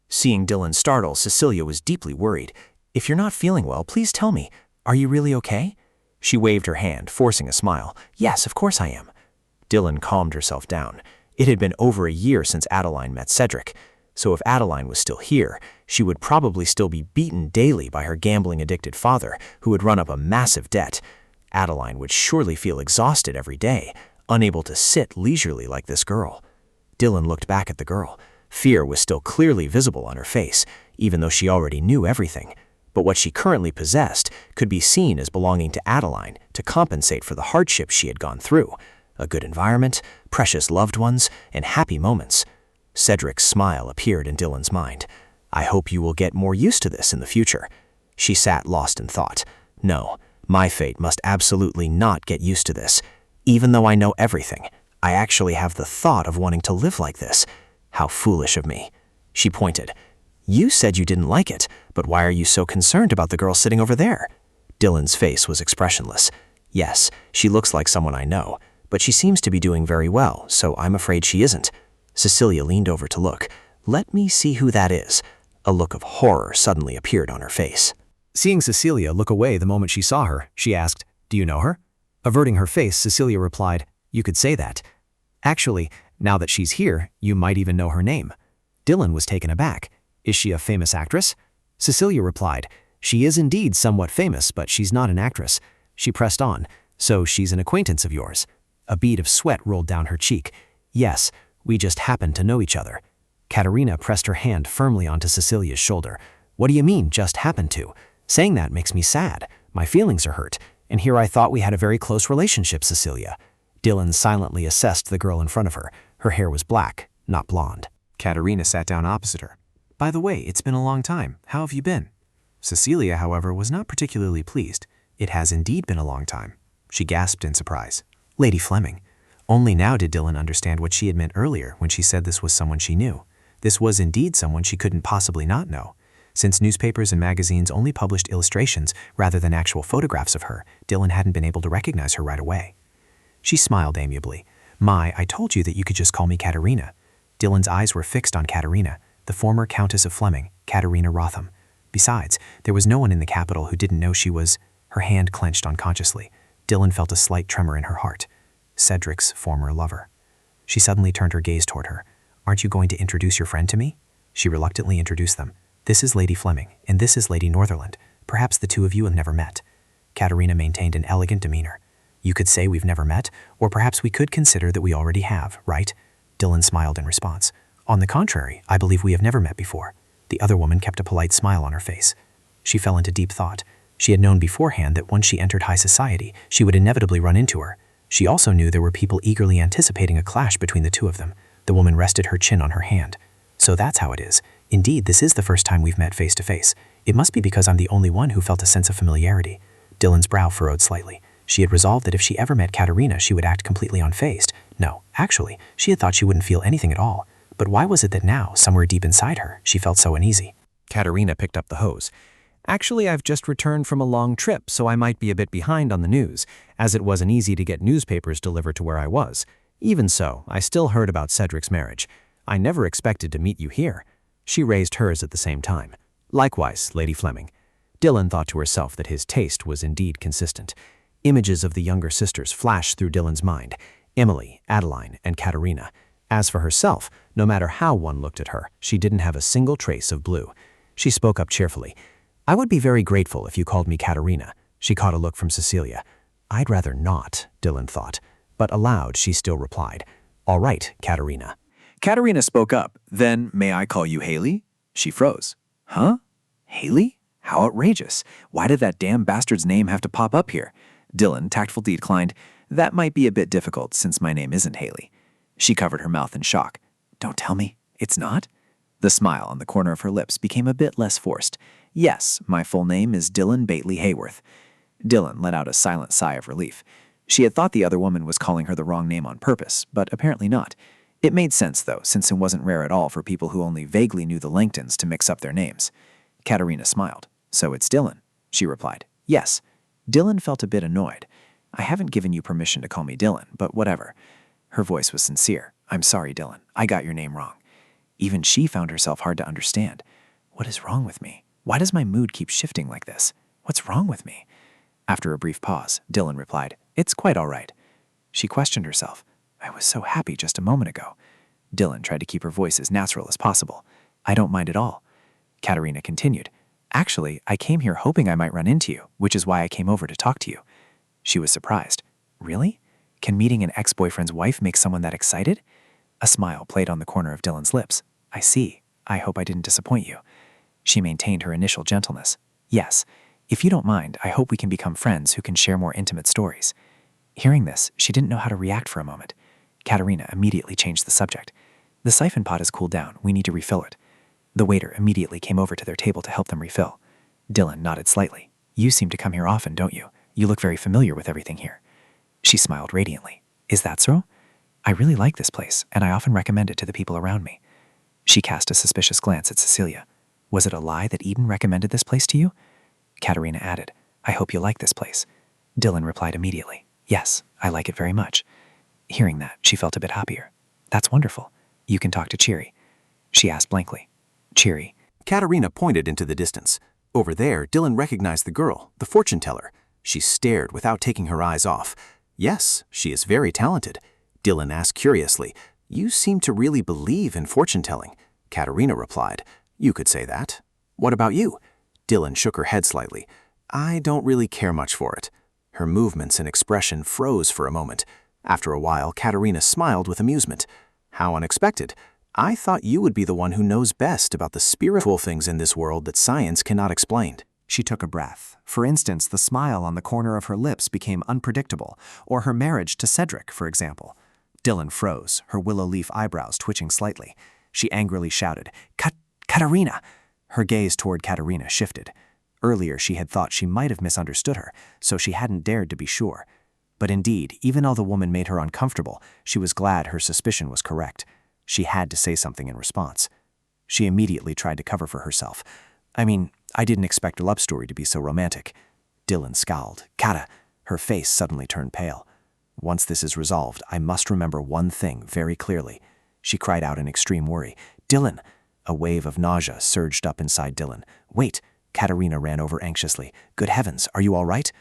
Speaker 12: Seeing Dylan startle, Cecilia was deeply worried. If you're not feeling well, please tell me. Are you really okay? She waved her hand, forcing a smile. Yes, of course I am. Dylan calmed herself down. It had been over a year since Adeline met Cedric, so if Adeline was still here, she would probably still be beaten daily by her gambling-addicted father, who had run up a massive debt. Adeline would surely feel exhausted every day, unable to sit leisurely like this girl. Dylan looked back at the girl. Fear was still clearly visible on her face, even though she already knew everything. But what she currently possessed could be seen as belonging to Adeline to compensate for the hardships she had gone through. A good environment, precious loved ones, and happy moments. Cedric's smile appeared in Dylan's mind. I hope you will get more used to this in the future. She sat lost in thought. No, my fate must absolutely not get used to this. Even though I know everything, I actually have the thought of wanting to live like this. How foolish of me. She pointed. You said you didn't like it, but why are you so concerned about the girl sitting over there? Dylan's face was expressionless. Yes, she looks like someone I know, but she seems to be doing very well, so I'm afraid she isn't. Cecilia leaned over to look. Let me see who that is. A look of horror suddenly appeared on her face.
Speaker 2: Seeing Cecilia look away the moment she saw her, she asked, Do you know her? Averting her face, Cecilia replied, You could say that. Actually, now that she's here, you might even know her name. Dylan was taken aback. Is she a famous actress? Cecilia replied, She is indeed somewhat famous, but she's not an actress. She pressed on, So she's an acquaintance of yours. A bead of sweat rolled down her cheek. Yes, we just happen to know each other. Katerina pressed her hand firmly onto Cecilia's shoulder. What do you mean, just happen to? Saying that makes me sad. My feelings are hurt. And here I thought we had a very close relationship, Cecilia. Dylan silently assessed the girl in front of her. Her hair was black, not blonde.
Speaker 3: Katerina sat down opposite her. By the way, it's been a long time. How have you been? Cecilia, however, was not particularly pleased. It has indeed been a long time. She gasped in surprise. Lady Fleming. Only now did Dylan understand what she had meant earlier when she said this was someone she knew. This was indeed someone she couldn't possibly not know. Since newspapers and magazines only published illustrations rather than actual photographs of her, Dylan hadn't been able to recognize her right away. She smiled amiably. I told you that you could just call me Katerina. Dylan's eyes were fixed on Katerina, the former Countess of Fleming, Katerina Rotham. Besides, there was no one in the capital who didn't know she was. Her hand clenched unconsciously. Dylan felt a slight tremor in her heart. Cedric's former lover.
Speaker 2: She suddenly turned her gaze toward her. Aren't you going to introduce your friend to me? She reluctantly introduced them. This is Lady Fleming, and this is Lady Northerland. Perhaps the two of you have never met. Katerina maintained an elegant demeanor. You could say we've never met, or perhaps we could consider that we already have, right? Dylan smiled in response. On the contrary, I believe we have never met before. The other woman kept a polite smile on her face. She fell into deep thought. She had known beforehand that once she entered high society, she would inevitably run into her. She also knew there were people eagerly anticipating a clash between the two of them. The woman rested her chin on her hand. So that's how it is. Indeed, this is the first time we've met face to face. It must be because I'm the only one who felt a sense of familiarity. Dylan's brow furrowed slightly. She had resolved that if she ever met Katerina, she would act completely unfazed. No, actually, she had thought she wouldn't feel anything at all. But why was it that now, somewhere deep inside her, she felt so uneasy?
Speaker 3: Katerina picked up the hose. Actually, I've just returned from a long trip, so I might be a bit behind on the news, as it wasn't easy to get newspapers delivered to where I was. Even so, I still heard about Cedric's marriage. I never expected to meet you here. She raised hers at the same time. Likewise, Lady Fleming. Dylan thought to herself that his taste was indeed consistent. Images of the younger sisters flashed through Dylan's mind. Emily, Adeline, and Katerina. As for herself, no matter how one looked at her, she didn't have a single trace of blue. She spoke up cheerfully. I would be very grateful if you called me Katerina. She caught a look from Cecilia. I'd rather not, Dylan thought. But aloud, she still replied, All right, Katerina.
Speaker 12: Katerina spoke up. Then, may I call you Haley? She froze. Huh? Haley? How outrageous. Why did that damn bastard's name have to pop up here? Dylan, tactfully declined. That might be a bit difficult since my name isn't Haley. She covered her mouth in shock. Don't tell me. It's not? The smile on the corner of her lips became a bit less forced. Yes, my full name is Dylan Bately Hayworth. Dylan let out a silent sigh of relief. She had thought the other woman was calling her the wrong name on purpose, but apparently not. It made sense, though, since it wasn't rare at all for people who only vaguely knew the Langtons to mix up their names. Katerina smiled. So it's Dylan, she replied. Yes. Dylan felt a bit annoyed. I haven't given you permission to call me Dylan, but whatever. Her voice was sincere. I'm sorry, Dylan. I got your name wrong. Even she found herself hard to understand. What is wrong with me? Why does my mood keep shifting like this? What's wrong with me? After a brief pause, Dylan replied, It's quite all right. She questioned herself. I was so happy just a moment ago. Dylan tried to keep her voice as natural as possible. I don't mind at all. Katerina continued. Actually, I came here hoping I might run into you, which is why I came over to talk to you. She was surprised. Really? Can meeting an ex-boyfriend's wife make someone that excited? A smile played on the corner of Dylan's lips. I see. I hope I didn't disappoint you. She maintained her initial gentleness. Yes. If you don't mind, I hope we can become friends who can share more intimate stories. Hearing this, she didn't know how to react for a moment. Katerina immediately changed the subject. The siphon pot has cooled down. We need to refill it. The waiter immediately came over to their table to help them refill. Dylan nodded slightly. You seem to come here often, don't you? You look very familiar with everything here. She smiled radiantly. Is that so? I really like this place, and I often recommend it to the people around me. She cast a suspicious glance at Cecilia. Was it a lie that Eden recommended this place to you? Katerina added, I hope you like this place. Dylan replied immediately. Yes, I like it very much. Hearing that, she felt a bit happier. That's wonderful. You can talk to Cheery. She asked blankly. Cheery.
Speaker 17: Katerina pointed into the distance. Over there, Dylan recognized the girl, the fortune teller. She stared without taking her eyes off. Yes, she is very talented. Dylan asked curiously, You seem to really believe in fortune-telling. Katerina replied, You could say that. What about you? Dylan shook her head slightly. I don't really care much for it. Her movements and expression froze for a moment. After a while, Katerina smiled with amusement. How unexpected. I thought you would be the one who knows best about the spiritual things in this world that science cannot explain.
Speaker 2: She took a breath. For instance, the smile on the corner of her lips became unpredictable, or her marriage to Cedric, for example. Dylan froze, her willow leaf eyebrows twitching slightly. She angrily shouted, Katerina! Her gaze toward Katerina shifted. Earlier, she had thought she might have misunderstood her, so she hadn't dared to be sure. But indeed, even though the woman made her uncomfortable, she was glad her suspicion was correct. She had to say something in response. She immediately tried to cover for herself. I didn't expect a love story to be so romantic. Dylan scowled. Kata, her face suddenly turned pale. Once this is resolved, I must remember one thing very clearly. She cried out in extreme worry. Dylan! A wave of nausea surged up inside Dylan. Wait! Katerina ran over anxiously. Good heavens, are you all right?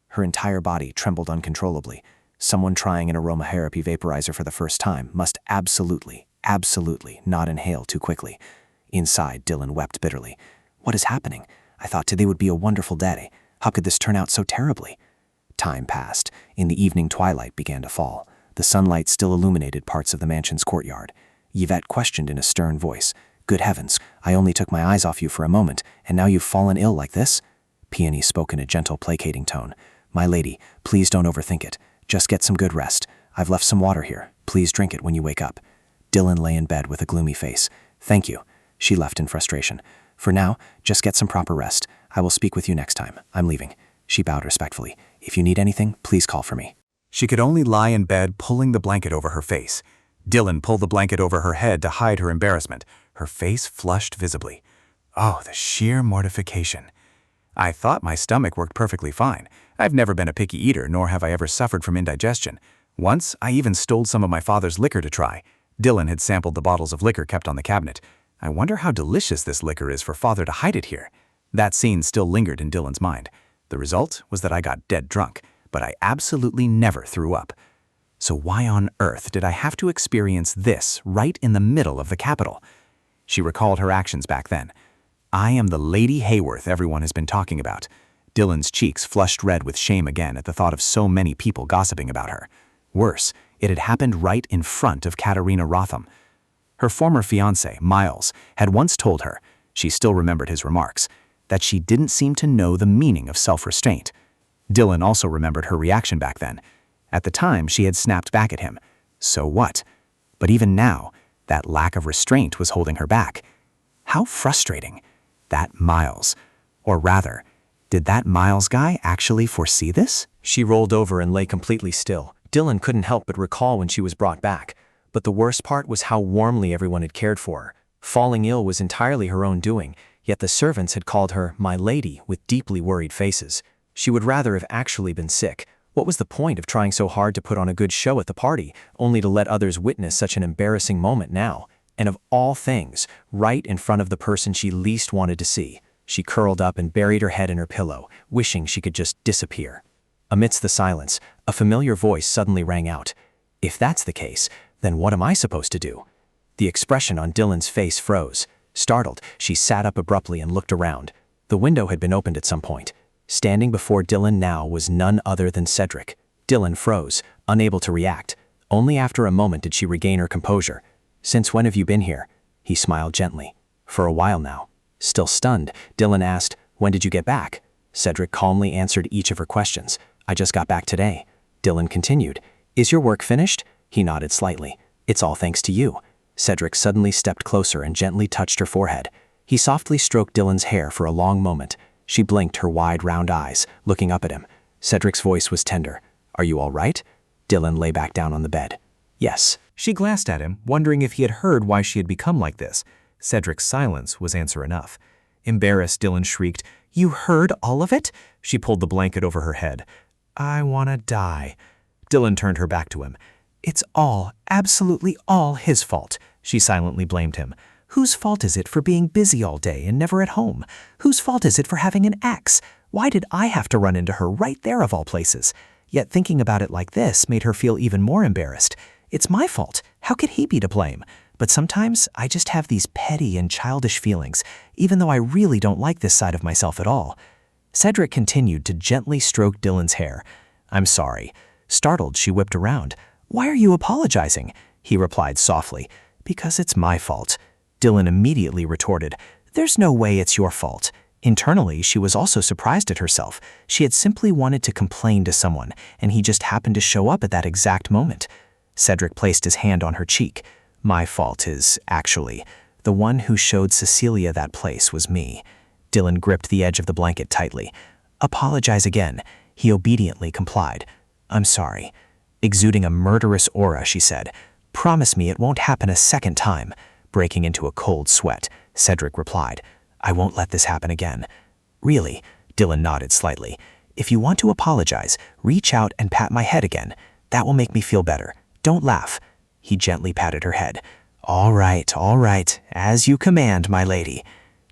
Speaker 2: Her entire body trembled uncontrollably.
Speaker 16: Someone trying an aromatherapy vaporizer for the first time must absolutely not inhale too quickly. Inside, Dylan wept bitterly. What is happening? I thought today would be a wonderful day. How could this turn out so terribly? Time passed. In the evening twilight began to fall. The sunlight still illuminated parts of the mansion's courtyard. Yvette questioned in a stern voice, "Good heavens, I only took my eyes off you for a moment, and now you've fallen ill like this?" Peony spoke in a gentle, placating tone. "My lady, please don't overthink it. Just get some good rest. I've left some water here. Please drink it when you wake up." Dylan lay in bed with a gloomy face. "Thank you." She left in frustration. "For now, just get some proper rest. I will speak with you next time. I'm leaving." She bowed respectfully. "If you need anything, please call for me."
Speaker 4: She could only lie in bed pulling the blanket over her face. Dylan pulled the blanket over her head to hide her embarrassment. Her face flushed visibly. Oh, the sheer mortification. I thought my stomach worked perfectly fine. I've never been a picky eater, nor have I ever suffered from indigestion. Once, I even stole some of my father's liquor to try. Dylan had sampled the bottles of liquor kept on the cabinet. I wonder how delicious this liquor is for father to hide it here. That scene still lingered in Dylan's mind. The result was that I got dead drunk, but I absolutely never threw up. So why on earth did I have to experience this right in the middle of the capital? She recalled her actions back then. I am the Lady Hayworth everyone has been talking about. Dylan's cheeks flushed red with shame again at the thought of so many people gossiping about her. Worse, it had happened right in front of Katerina Rotham. Her former fiancé, Miles, had once told her, she still remembered his remarks, that she didn't seem to know the meaning of self-restraint. Dylan also remembered her reaction back then. At the time, she had snapped back at him. So what? But even now, that lack of restraint was holding her back. How frustrating. That Miles. Or rather, did that Miles guy actually foresee this?
Speaker 1: She rolled over and lay completely still. Dylan couldn't help but recall when she was brought back. But the worst part was how warmly everyone had cared for her. Falling ill was entirely her own doing, yet the servants had called her "my lady" with deeply worried faces. She would rather have actually been sick. What was the point of trying so hard to put on a good show at the party, only to let others witness such an embarrassing moment now? And of all things, right in front of the person she least wanted to see. She curled up and buried her head in her pillow, wishing she could just disappear. Amidst the silence, a familiar voice suddenly rang out. If that's the case, then what am I supposed to do? The expression on Dylan's face froze. Startled, she sat up abruptly and looked around. The window had been opened at some point. Standing before Dylan now was none other than Cedric. Dylan froze, unable to react. Only after a moment did she regain her composure. "Since when have you been here?" He smiled gently. "For a while now." Still stunned, Dylan asked, "When did you get back?" Cedric calmly answered each of her questions. "I just got back today." Dylan continued, "Is your work finished?" He nodded slightly. "It's all thanks to you." Cedric suddenly stepped closer and gently touched her forehead. He softly stroked Dylan's hair for a long moment. She blinked her wide, round eyes, looking up at him. Cedric's voice was tender. "Are you all right?" Dylan lay back down on the bed. "Yes."
Speaker 8: She glanced at him, wondering if he had heard why she had become like this. Cedric's silence was answer enough. Embarrassed, Dylan shrieked, "You heard all of it?" She pulled the blanket over her head. "I wanna die." Dylan turned her back to him. "It's all, absolutely all his fault." She silently blamed him. "Whose fault is it for being busy all day and never at home? Whose fault is it for having an ex? Why did I have to run into her right there of all places?" Yet thinking about it like this made her feel even more embarrassed. It's my fault. How could he be to blame? But sometimes I just have these petty and childish feelings, even though I really don't like this side of myself at all. Cedric continued to gently stroke Dylan's hair. "I'm sorry." Startled, she whipped around. "Why are you apologizing?" He replied softly, "Because it's my fault." Dylan immediately retorted, "There's no way it's your fault." Internally, she was also surprised at herself. She had simply wanted to complain to someone, and he just happened to show up at that exact moment. Cedric placed his hand on her cheek. "My fault is, actually, the one who showed Cecilia that place was me." Dylan gripped the edge of the blanket tightly. "Apologize again." He obediently complied. "I'm sorry." Exuding a murderous aura, she said, "Promise me it won't happen a second time." Breaking into a cold sweat, Cedric replied, "I won't let this happen again." "Really?" Dylan nodded slightly. "If you want to apologize, reach out and pat my head again. That will make me feel better. Don't laugh." He gently patted her head. All right, as you command, my lady."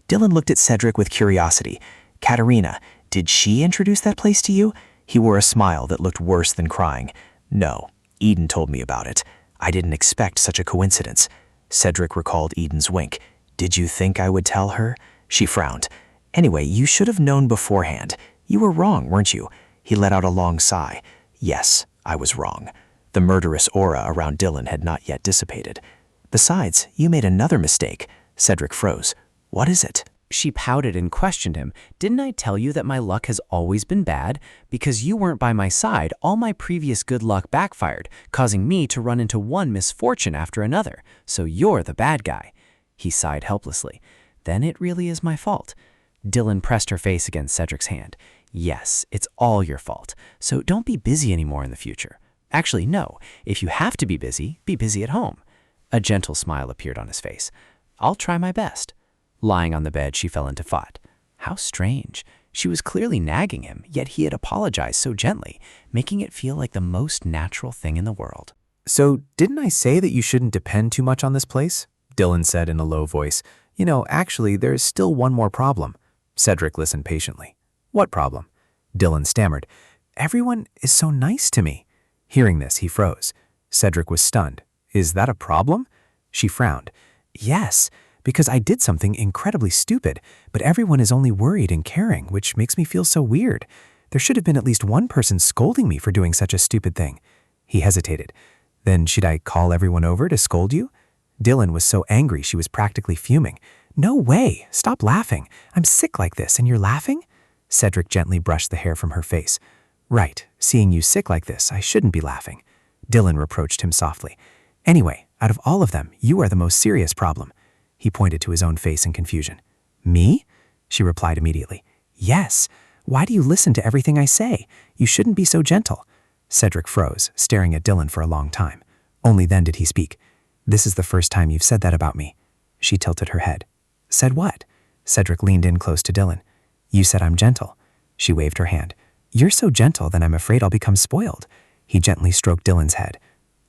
Speaker 8: Dylan looked at Cedric with curiosity. "Katerina, did she introduce that place to you?" He wore a smile that looked worse than crying.
Speaker 12: No, Eden told me about it. I didn't expect such a coincidence. Cedric recalled Eden's wink. Did you think I would tell her? She frowned. Anyway, you should have known beforehand. You were wrong, weren't you? He let out a long sigh. Yes, I was wrong. The murderous aura around Dylan had not yet dissipated. Besides, you made another mistake. Cedric froze. What is it?
Speaker 10: She pouted and questioned him. Didn't I tell you that my luck has always been bad? Because you weren't by my side, all my previous good luck backfired, causing me to run into one misfortune after another. So you're the bad guy. He sighed helplessly. Then it really is my fault. Dylan pressed her face against Cedric's hand. Yes, it's all your fault. So don't be busy anymore in the future. Actually, no. If you have to be busy at home. A gentle smile appeared on his face. I'll try my best. Lying on the bed, she fell into thought. How strange. She was clearly nagging him, yet he had apologized so gently, making it feel like the most natural thing in the world.
Speaker 11: So, didn't I say that you shouldn't depend too much on this place? Dylan said in a low voice. You know, actually, there is still one more problem. Cedric listened patiently. What problem? Dylan stammered. Everyone is so nice to me. Hearing this, he froze. Cedric was stunned. Is that a problem? She frowned. Yes, because I did something incredibly stupid, but everyone is only worried and caring, which makes me feel so weird. There should have been at least one person scolding me for doing such a stupid thing. He hesitated. Then should I call everyone over to scold you? Dylan was so angry she was practically fuming. No way! Stop laughing. I'm sick like this, and you're laughing? Cedric gently brushed the hair from her face. Right, seeing you sick like this, I shouldn't be laughing. Dylan reproached him softly. Anyway, out of all of them, you are the most serious problem. He pointed to his own face in confusion. Me? She replied immediately. Yes. Why do you listen to everything I say? You shouldn't be so gentle. Cedric froze, staring at Dylan for a long time. Only then did he speak. This is the first time you've said that about me. She tilted her head. Said what? Cedric leaned in close to Dylan. You said I'm gentle. She waved her hand. You're so gentle that I'm afraid I'll become spoiled. He gently stroked Dylan's head.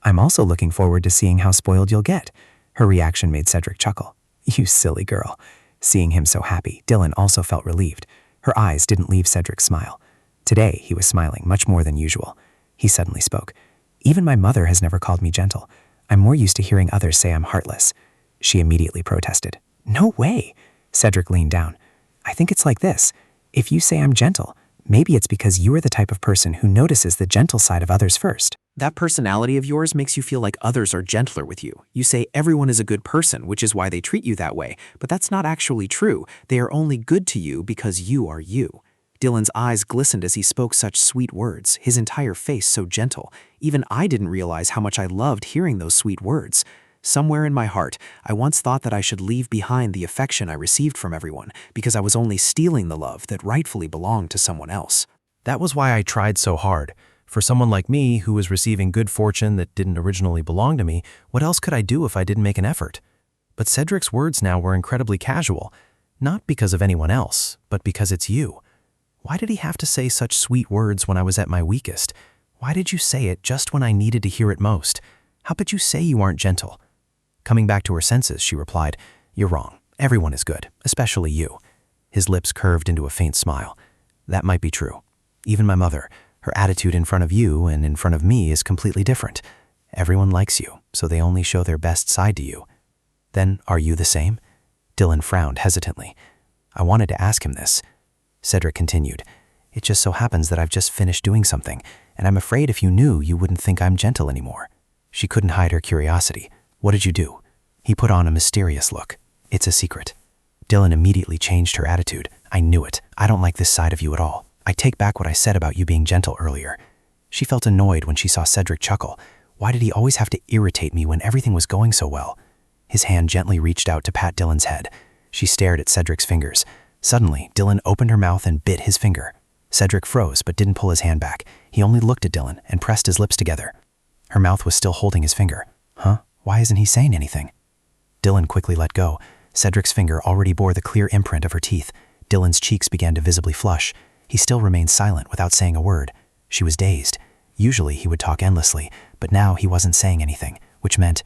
Speaker 11: I'm also looking forward to seeing how spoiled you'll get. Her reaction made Cedric chuckle. You silly girl. Seeing him so happy, Dylan also felt relieved. Her eyes didn't leave Cedric's smile. Today, he was smiling much more than usual. He suddenly spoke. Even my mother has never called me gentle. I'm more used to hearing others say I'm heartless. She immediately protested. No way. Cedric leaned down. I think it's like this. If you say I'm gentle, maybe it's because you are the type of person who notices the gentle side of others first. That personality of yours makes you feel like others are gentler with you. You say everyone is a good person, which is why they treat you that way, but that's not actually true. They are only good to you because you are you. Dylan's eyes glistened as he spoke such sweet words, his entire face so gentle. Even I didn't realize how much I loved hearing those sweet words. Somewhere in my heart, I once thought that I should leave behind the affection I received from everyone because I was only stealing the love that rightfully belonged to someone else.
Speaker 3: That was why I tried so hard. For someone like me who was receiving good fortune that didn't originally belong to me, what else could I do if I didn't make an effort? But Cedric's words now were incredibly casual, not because of anyone else, but because it's you. Why did he have to say such sweet words when I was at my weakest? Why did you say it just when I needed to hear it most? How could you say you aren't gentle? Coming back to her senses, she replied, You're wrong. Everyone is good, especially you. His lips curved into a faint smile. That might be true. Even my mother, her attitude in front of you and in front of me is completely different. Everyone likes you, so they only show their best side to you. Then, are you the same? Dylan frowned hesitantly. I wanted to ask him this. Cedric continued, It just so happens that I've just finished doing something, and I'm afraid if you knew, you wouldn't think I'm gentle anymore. She couldn't hide her curiosity. What did you do? He put on a mysterious look. It's a secret. Dylan immediately changed her attitude. I knew it. I don't like this side of you at all. I take back what I said about you being gentle earlier. She felt annoyed when she saw Cedric chuckle. Why did he always have to irritate me when everything was going so well? His hand gently reached out to pat Dylan's head. She stared at Cedric's fingers. Suddenly, Dylan opened her mouth and bit his finger. Cedric froze but didn't pull his hand back. He only looked at Dylan and pressed his lips together. Her mouth was still holding his finger. Huh? Why isn't he saying anything? Dylan quickly let go. Cedric's finger already bore the clear imprint of her teeth. Dylan's cheeks began to visibly flush. He still remained silent without saying a word. She was dazed. Usually he would talk endlessly, but now he wasn't saying anything, which meant...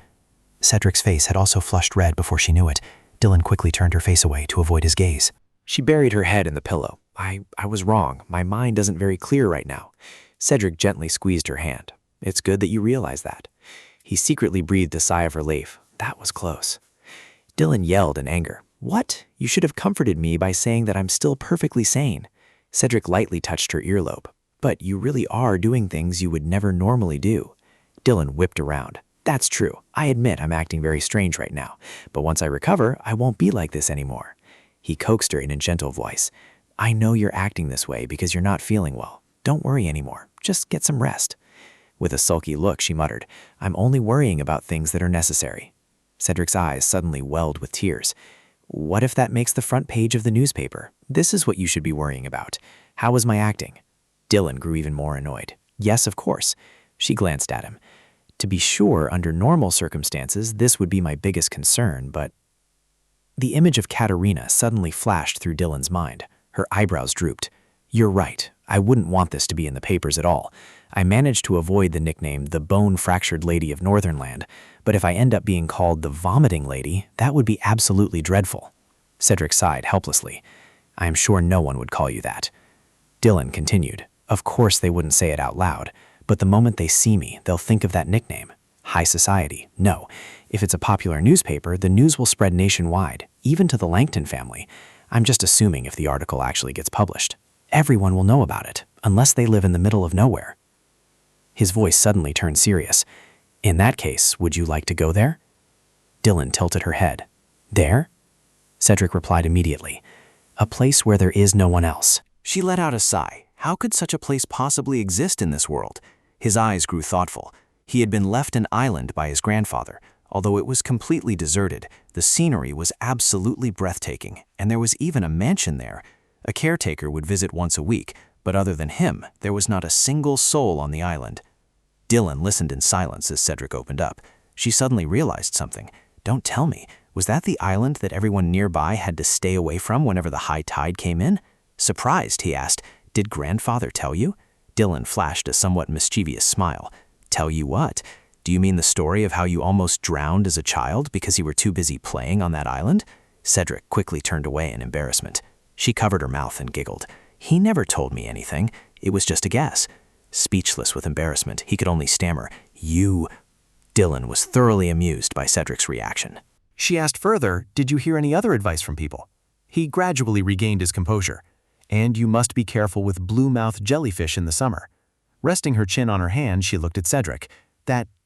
Speaker 3: Cedric's face had also flushed red before she knew it. Dylan quickly turned her face away to avoid his gaze. She buried her head in the pillow. I was wrong. My mind isn't very clear right now. Cedric gently squeezed her hand.
Speaker 12: It's good that you realize that. He secretly breathed a sigh of relief. That was close. Dylan yelled in anger. What? You should have comforted me by saying that I'm still perfectly sane. Cedric lightly touched her earlobe. But you really are doing things you would never normally do. Dylan whipped around. That's true. I admit I'm acting very strange right now. But once I recover, I won't be like this anymore. He coaxed her in a gentle voice. I know you're acting this way because you're not feeling well. Don't worry anymore. Just get some rest. With a sulky look, she muttered, I'm only worrying about things that are necessary. Cedric's eyes suddenly welled with tears. What if that makes the front page of the newspaper? This is what you should be worrying about. How was my acting? Dylan grew even more annoyed. Yes, of course. She glanced at him. To be sure, under normal circumstances, this would be my biggest concern, but... The image of Katerina suddenly flashed through Dylan's mind. Her eyebrows drooped. You're right. I wouldn't want this to be in the papers at all. I managed to avoid the nickname the bone-fractured lady of Northernland, but if I end up being called the vomiting lady, that would be absolutely dreadful. Cedric sighed helplessly. I am sure no one would call you that. Dylan continued. Of course they wouldn't say it out loud, but the moment they see me, they'll think of that nickname. High society. No. If it's a popular newspaper, the news will spread nationwide, even to the Langton family. I'm just assuming if the article actually gets published. Everyone will know about it, unless they live in the middle of nowhere. His voice suddenly turned serious. In that case, would you like to go there? Dylan tilted her head. There? Cedric replied immediately. A place where there is no one else.
Speaker 4: She let out a sigh. How could such a place possibly exist in this world? His eyes grew thoughtful. He had been left an island by his grandfather. Although it was completely deserted, the scenery was absolutely breathtaking, and there was even a mansion there. A caretaker would visit once a week, but other than him, there was not a single soul on the island. Dylan listened in silence as Cedric opened up. She suddenly realized something. Don't tell me, was that the island that everyone nearby had to stay away from whenever the high tide came in? Surprised, he asked, Did grandfather tell you? Dylan flashed a somewhat mischievous smile. Tell you what? Do you mean the story of how you almost drowned as a child because you were too busy playing on that island? Cedric quickly turned away in embarrassment. She covered her mouth and giggled. He never told me anything. It was just a guess. Speechless with embarrassment, he could only stammer, You... Dylan was thoroughly amused by Cedric's reaction.
Speaker 2: She asked further, did you hear any other advice from people? He gradually regained his composure. And you must be careful with blue-mouthed jellyfish in the summer. Resting her chin on her hand, she looked at Cedric.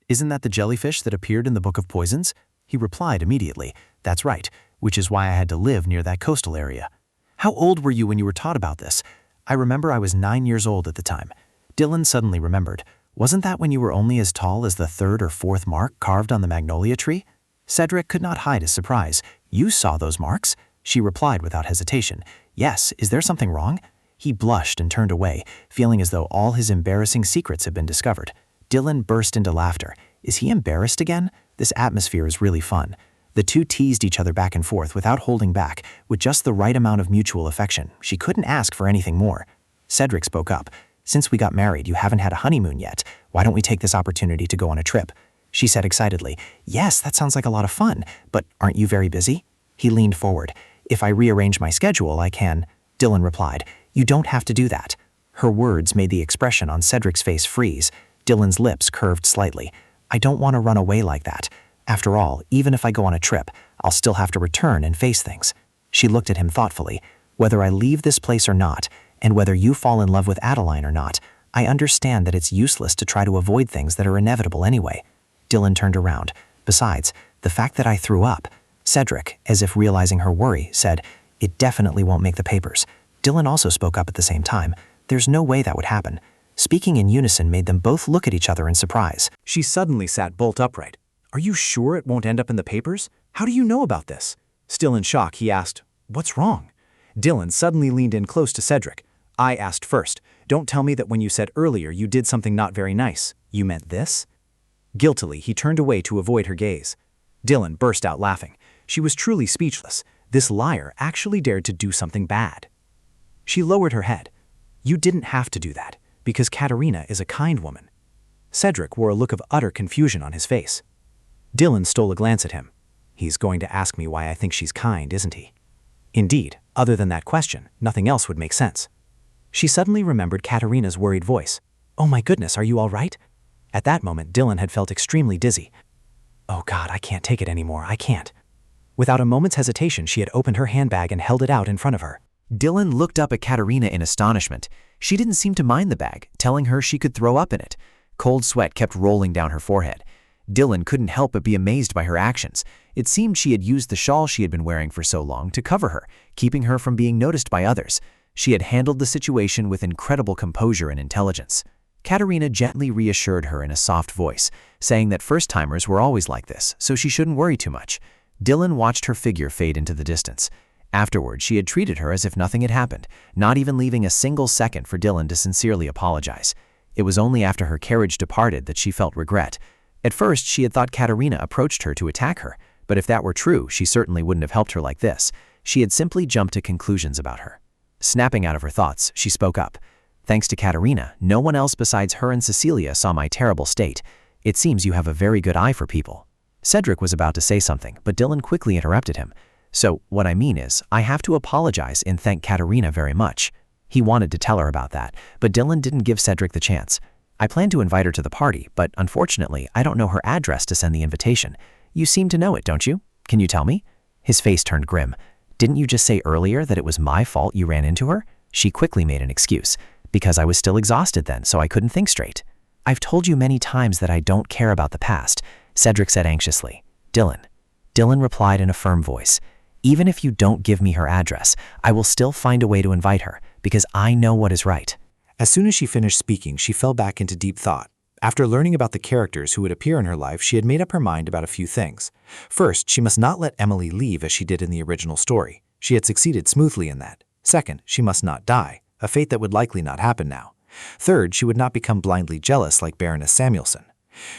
Speaker 2: Isn't that the jellyfish that appeared in the Book of Poisons? He replied immediately, That's right, which is why I had to live near that coastal area. How old were you when you were taught about this? I remember I was 9 years old at the time. Dylan suddenly remembered. Wasn't that when you were only as tall as the 3rd or 4th mark carved on the magnolia tree? Cedric could not hide his surprise. You saw those marks? She replied without hesitation. Yes, is there something wrong? He blushed and turned away, feeling as though all his embarrassing secrets had been discovered. Dylan burst into laughter. Is he embarrassed again? This atmosphere is really fun. The two teased each other back and forth without holding back, with just the right amount of mutual affection. She couldn't ask for anything more. Cedric spoke up. Since we got married, you haven't had a honeymoon yet. Why don't we take this opportunity to go on a trip? She said excitedly, Yes, that sounds like a lot of fun, but aren't you very busy? He leaned forward. If I rearrange my schedule, I can. Dylan replied, You don't have to do that. Her words made the expression on Cedric's face freeze. Dylan's lips curved slightly. I don't want to run away like that. After all, even if I go on a trip, I'll still have to return and face things. She looked at him thoughtfully. Whether I leave this place or not, and whether you fall in love with Adeline or not, I understand that it's useless to try to avoid things that are inevitable anyway. Dylan turned around. Besides, the fact that I threw up. Cedric, as if realizing her worry, said, It definitely won't make the papers. Dylan also spoke up at the same time. There's no way that would happen. Speaking in unison made them both look at each other in surprise.
Speaker 4: She suddenly sat bolt upright. Are you sure it won't end up in the papers? How do you know about this? Still in shock, he asked, What's wrong? Dylan suddenly leaned in close to Cedric. I asked first. Don't tell me that when you said earlier you did something not very nice, you meant this? Guiltily, he turned away to avoid her gaze. Dylan burst out laughing. She was truly speechless. This liar actually dared to do something bad. She lowered her head. You didn't have to do that, because Katerina is a kind woman. Cedric wore a look of utter confusion on his face. Dylan stole a glance at him. He's going to ask me why I think she's kind, isn't he? Indeed, other than that question, nothing else would make sense. She suddenly remembered Katerina's worried voice. Oh my goodness, are you all right?
Speaker 1: At that moment, Dylan had felt extremely dizzy. Oh God, I can't take it anymore, I can't. Without a moment's hesitation, she had opened her handbag and held it out in front of her.
Speaker 5: Dylan looked up at Katerina in astonishment. She didn't seem to mind the bag, telling her she could throw up in it. Cold sweat kept rolling down her forehead. Dylan couldn't help but be amazed by her actions. It seemed she had used the shawl she had been wearing for so long to cover her, keeping her from being noticed by others. She had handled the situation with incredible composure and intelligence. Katerina gently reassured her in a soft voice, saying that first-timers were always like this, so she shouldn't worry too much. Dylan watched her figure fade into the distance. Afterward, she had treated her as if nothing had happened, not even leaving a single second for Dylan to sincerely apologize. It was only after her carriage departed that she felt regret. At first, she had thought Katerina approached her to attack her, but if that were true, she certainly wouldn't have helped her like this. She had simply jumped to conclusions about her. Snapping out of her thoughts, she spoke up. Thanks to Katerina, no one else besides her and Cecilia saw my terrible state. It seems you have a very good eye for people. Cedric was about to say something, but Dylan quickly interrupted him. So, what I mean is, I have to apologize and thank Katerina very much. He wanted to tell her about that, but Dylan didn't give Cedric the chance. I plan to invite her to the party, but unfortunately, I don't know her address to send the invitation. You seem to know it, don't you? Can you tell me? His face turned grim. Didn't you just say earlier that it was my fault you ran into her? She quickly made an excuse. Because I was still exhausted then, so I couldn't think straight. I've told you many times that I don't care about the past, Cedric said anxiously. Dylan replied in a firm voice. Even if you don't give me her address, I will still find a way to invite her, because I know what is right.
Speaker 1: As soon as she finished speaking, she fell back into deep thought. After learning about the characters who would appear in her life, she had made up her mind about a few things. First, she must not let Emily leave as she did in the original story. She had succeeded smoothly in that. Second, she must not die, a fate that would likely not happen now. Third, she would not become blindly jealous like Baroness Samuelson.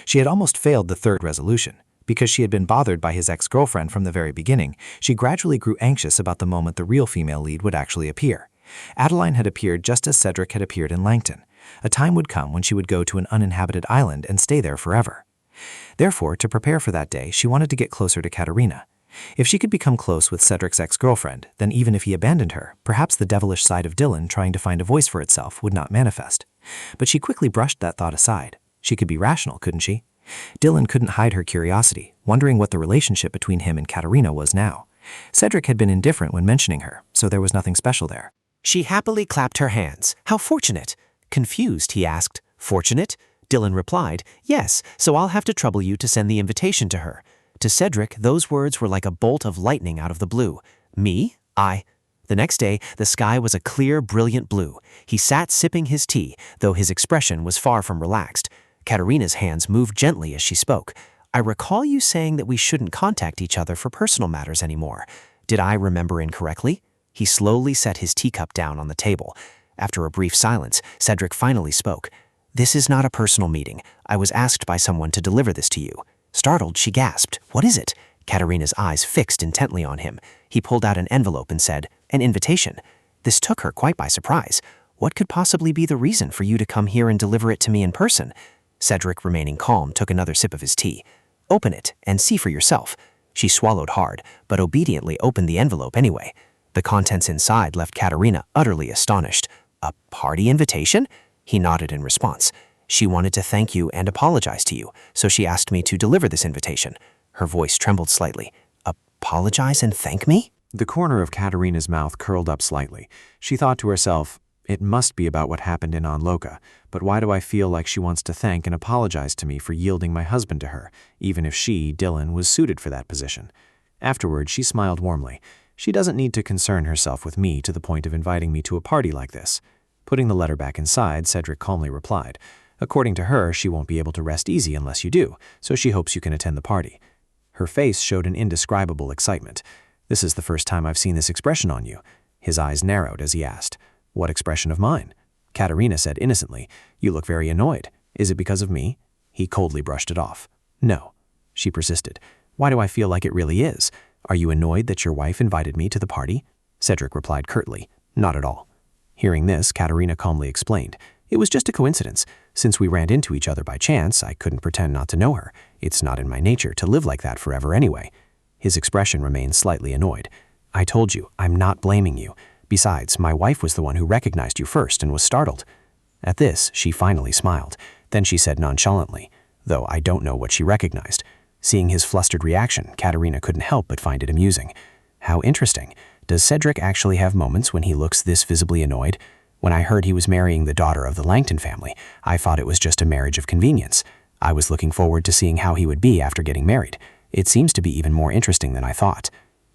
Speaker 1: She had almost failed the third resolution. Because she had been bothered by his ex-girlfriend from the very beginning, she gradually grew anxious about the moment the real female lead would actually appear. Adeline had appeared just as Cedric had appeared in Langton. A time would come when she would go to an uninhabited island and stay there forever. Therefore, to prepare for that day, she wanted to get closer to Katerina. If she could become close with Cedric's ex-girlfriend, then even if he abandoned her, perhaps the devilish side of Dylan trying to find a voice for itself would not manifest. But she quickly brushed that thought aside. She could be rational, couldn't she? Dylan couldn't hide her curiosity, wondering what the relationship between him and Katerina was now. Cedric had been indifferent when mentioning her, so there was nothing special there.
Speaker 2: She happily clapped her hands. How fortunate. Confused, he asked. Fortunate? Dylan replied, yes, so I'll have to trouble you to send the invitation to her. To Cedric, those words were like a bolt of lightning out of the blue. Me? The next day, the sky was a clear, brilliant blue. He sat sipping his tea, though his expression was far from relaxed. Katerina's hands moved gently as she spoke. I recall you saying that we shouldn't contact each other for personal matters anymore. Did I remember incorrectly? He slowly set his teacup down on the table. After a brief silence, Cedric finally spoke. This is not a personal meeting. I was asked by someone to deliver this to you. Startled, she gasped. What is it? Katerina's eyes fixed intently on him. He pulled out an envelope and said, an invitation. This took her quite by surprise. What could possibly be the reason for you to come here and deliver it to me in person? Cedric, remaining calm, took another sip of his tea. Open it and see for yourself. She swallowed hard, but obediently opened the envelope anyway. The contents inside left Katerina utterly astonished. A party invitation? He nodded in response. She wanted to thank you and apologize to you, so she asked me to deliver this invitation. Her voice trembled slightly. Apologize and thank me?
Speaker 3: The corner of Katerina's mouth curled up slightly. She thought to herself, it must be about what happened in Onloka, but why do I feel like she wants to thank and apologize to me for yielding my husband to her, even if she, Dylan, was suited for that position? Afterward, she smiled warmly. She doesn't need to concern herself with me to the point of inviting me to a party like this. Putting the letter back inside, Cedric calmly replied. According to her, she won't be able to rest easy unless you do, so she hopes you can attend the party. Her face showed an indescribable excitement. This is the first time I've seen this expression on you. His eyes narrowed as he asked, what expression of mine? Katerina said innocently, you look very annoyed. Is it because of me? He coldly brushed it off. No. She persisted. Why do I feel like it really is? Are you annoyed that your wife invited me to the party? Cedric replied curtly, not at all. Hearing this, Katerina calmly explained, it was just a coincidence. Since we ran into each other by chance, I couldn't pretend not to know her. It's not in my nature to live like that forever anyway. His expression remained slightly annoyed. I told you, I'm not blaming you. Besides, my wife was the one who recognized you first and was startled. At this, she finally smiled.
Speaker 2: Then she said nonchalantly, though I don't know what she recognized. Seeing his flustered reaction, Katerina couldn't help but find it amusing. How interesting. Does Cedric actually have moments when he looks this visibly annoyed? When I heard he was marrying the daughter of the Langton family, I thought it was just a marriage of convenience. I was looking forward to seeing how he would be after getting married. It seems to be even more interesting than I thought.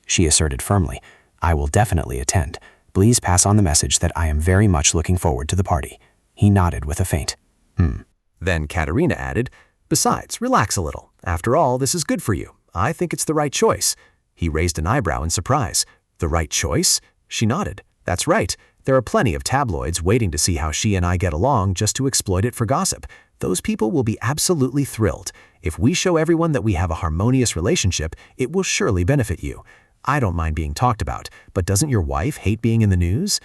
Speaker 2: She asserted firmly, I will definitely attend. Please pass on the message that I am very much looking forward to the party. He nodded with a faint,
Speaker 3: Then Katerina added, besides, relax a little. After all, this is good for you. I think it's the right choice. He raised an eyebrow in surprise. The right choice? She nodded. That's right. There are plenty of tabloids waiting to see how she and I get along just to exploit it for gossip. Those people will be absolutely thrilled. If we show everyone that we have a harmonious relationship, it will surely benefit you. I don't mind being talked about, but doesn't your wife hate being in the news?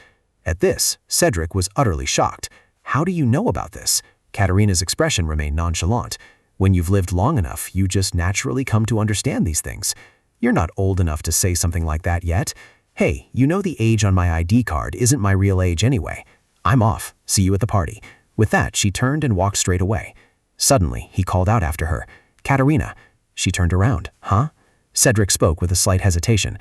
Speaker 3: At this, Cedric was utterly shocked. How do you know about this? Katerina's expression remained nonchalant. When you've lived long enough, you just naturally come to understand these things. You're not old enough to say something like that yet. Hey, you know the age on my ID card isn't my real age anyway. I'm off. See you at the party. With that, she turned and walked straight away. Suddenly, he called out after her, Katerina. She turned around. Huh? Cedric spoke with a slight hesitation.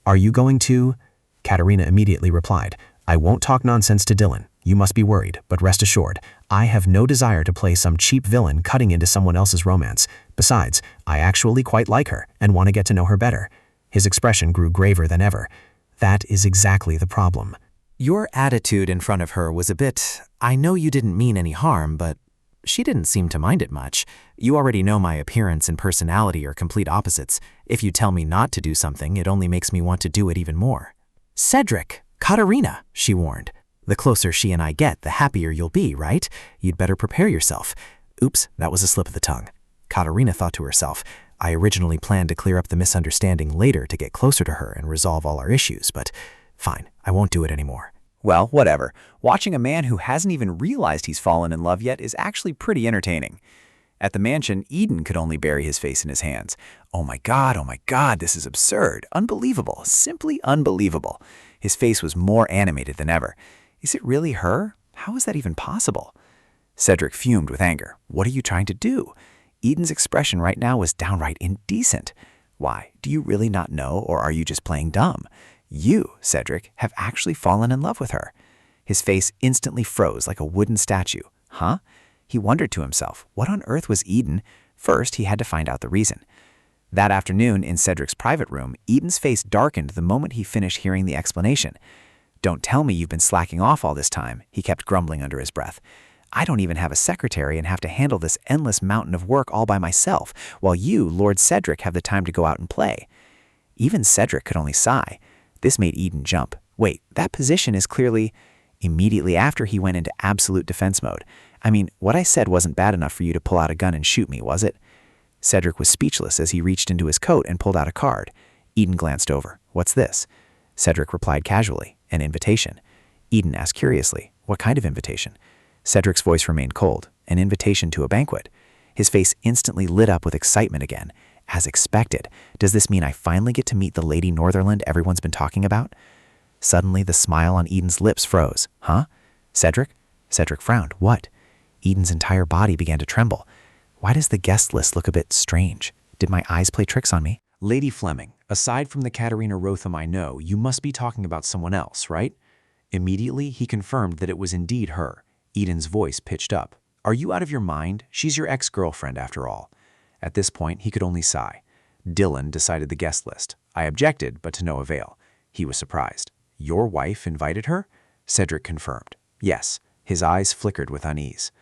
Speaker 3: Are you going to? Katerina immediately replied, I won't talk nonsense to Dylan. You must be worried, but rest assured, I have no desire to play some cheap villain cutting into someone else's romance. Besides, I actually quite like her and want to get to know her better. His expression grew graver than ever. That is exactly the problem.
Speaker 14: Your attitude in front of her was a bit, I know you didn't mean any harm, but she didn't seem to mind it much. You already know my appearance and personality are complete opposites. If you tell me not to do something, it only makes me want to do it even more. Cedric, Katerina, she warned. The closer she and I get, the happier you'll be, right? You'd better prepare yourself. Oops, that was a slip of the tongue. Katerina thought to herself, I originally planned to clear up the misunderstanding later to get closer to her and resolve all our issues, but fine, I won't do it anymore.
Speaker 6: Well, whatever. Watching a man who hasn't even realized he's fallen in love yet is actually pretty entertaining. At the mansion, Eden could only bury his face in his hands. Oh my God, this is absurd. Unbelievable, simply unbelievable. His face was more animated than ever. Is it really her? How is that even possible? Cedric fumed with anger. What are you trying to do? Eden's expression right now was downright indecent. Why, do you really not know, or are you just playing dumb? You, Cedric, have actually fallen in love with her. His face instantly froze like a wooden statue. Huh? He wondered to himself, what on earth was Eden? First, he had to find out the reason. That afternoon, in Cedric's private room, Eden's face darkened the moment he finished hearing the explanation. Don't tell me you've been slacking off all this time, he kept grumbling under his breath. I don't even have a secretary and have to handle this endless mountain of work all by myself, while you, Lord Cedric, have the time to go out and play. Even Cedric could only sigh. This made Eden jump. Wait, that position is clearly... Immediately after, he went into absolute defense mode. I mean, what I said wasn't bad enough for you to pull out a gun and shoot me, was it? Cedric was speechless as he reached into his coat and pulled out a card. Eden glanced over. What's this? Cedric replied casually, an invitation. Eden asked curiously, what kind of invitation? Cedric's voice remained cold, an invitation to a banquet. His face instantly lit up with excitement again. As expected, does this mean I finally get to meet the Lady Northerland everyone's been talking about? Suddenly, the smile on Eden's lips froze. Huh? Cedric? Cedric frowned. What? Eden's entire body began to tremble. Why does the guest list look a bit strange? Did my eyes play tricks on me?
Speaker 1: Lady Fleming, aside from the Katerina Rotham I know, you must be talking about someone else, right? Immediately, he confirmed that it was indeed her. Eden's voice pitched up. Are you out of your mind? She's your ex-girlfriend, after all. At this point, he could only sigh. Dylan decided the guest list. I objected, but to no avail. He was surprised. Your wife invited her? Cedric confirmed. Yes. His eyes flickered with unease.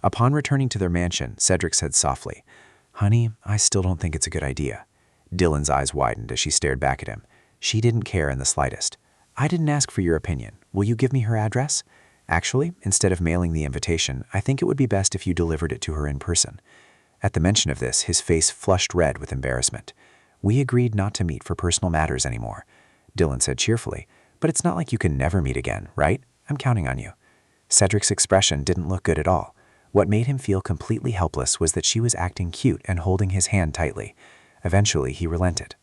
Speaker 1: Upon returning to their mansion, Cedric said softly, Honey, I still don't think it's a good idea. Dylan's eyes widened as she stared back at him. She didn't care in the slightest. I didn't ask for your opinion. Will you give me her address? Actually, instead of mailing the invitation, I think it would be best if you delivered it to her in person. At the mention of this, his face flushed red with embarrassment. We agreed not to meet for personal matters anymore. Dylan said cheerfully, But it's not like you can never meet again, right? I'm counting on you. Cedric's expression didn't look good at all. What made him feel completely helpless was that she was acting cute and holding his hand tightly. Eventually, he relented.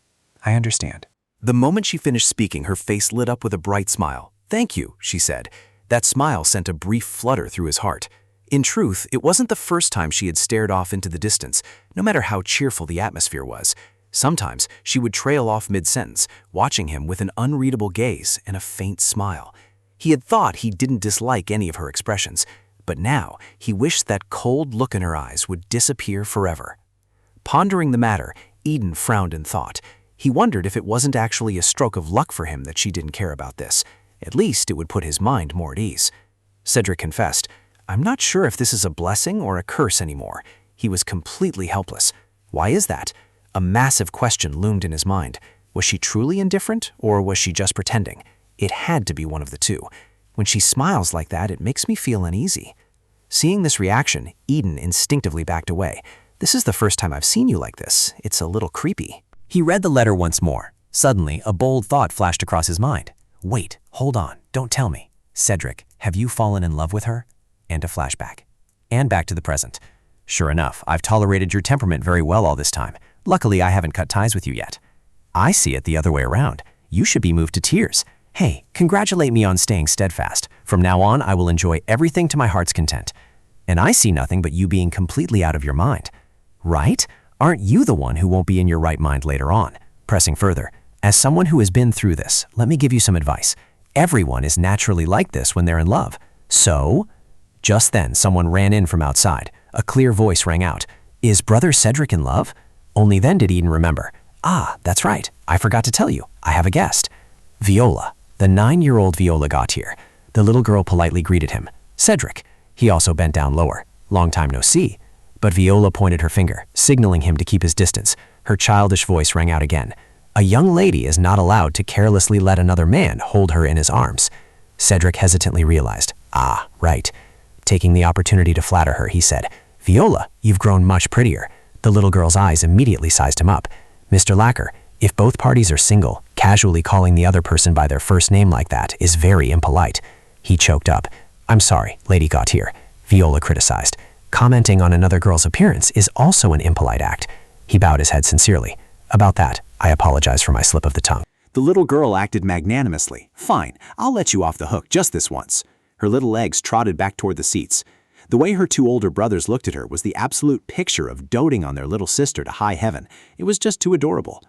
Speaker 1: I understand.
Speaker 17: The moment she finished speaking, her face lit up with a bright smile. Thank you, she said. That smile sent a brief flutter through his heart.
Speaker 3: In truth, it wasn't the first time she had stared off into the distance, no matter how cheerful the atmosphere was. Sometimes she would trail off mid-sentence, watching him with an unreadable gaze and a faint smile. He had thought he didn't dislike any of her expressions, but now he wished that cold look in her eyes would disappear forever. Pondering the matter, Eden frowned in thought. He wondered if it wasn't actually a stroke of luck for him that she didn't care about this. At least it would put his mind more at ease. Cedric confessed, "I'm not sure if this is a blessing or a curse anymore." He was completely helpless. Why is that? A massive question loomed in his mind. Was she truly indifferent, or was she just pretending? It had to be one of the two. When she smiles like that, it makes me feel uneasy. Seeing this reaction, Eden instinctively backed away. "This is the first time I've seen you like this. It's a little creepy."
Speaker 11: He read the letter once more. Suddenly, a bold thought flashed across his mind. Wait, hold on, don't tell me. Cedric, have you fallen in love with her? And a flashback. And back to the present. Sure enough, I've tolerated your temperament very well all this time. Luckily, I haven't cut ties with you yet. I see it the other way around. You should be moved to tears. Hey, congratulate me on staying steadfast. From now on, I will enjoy everything to my heart's content. And I see nothing but you being completely out of your mind. Right? Aren't you the one who won't be in your right mind later on? Pressing further, as someone who has been through this, let me give you some advice. Everyone is naturally like this when they're in love. So? Just then, someone ran in from outside. A clear voice rang out. Is Brother Cedric in love? Only then did Eden remember. Ah, that's right. I forgot to tell you. I have a guest. Viola. The 9-year-old Viola got here. The little girl politely greeted him. Cedric. He also bent down lower. Long time no see. But Viola pointed her finger, signaling him to keep his distance. Her childish voice rang out again. A young lady is not allowed to carelessly let another man hold her in his arms. Cedric hesitantly realized. Ah, right. Taking the opportunity to flatter her, he said, Viola, you've grown much prettier. The little girl's eyes immediately sized him up. Mr. Lacker, if both parties are single, casually calling the other person by their first name like that is very impolite. He choked up. I'm sorry, Lady Gautier, Viola criticized. Commenting on another girl's appearance is also an impolite act. He bowed his head sincerely. About that, I apologize for my slip of the tongue.
Speaker 4: The little girl acted magnanimously. Fine, I'll let you off the hook just this once. Her little legs trotted back toward the seats. The way her two older brothers looked at her was the absolute picture of doting on their little sister to high heaven. It was just too adorable.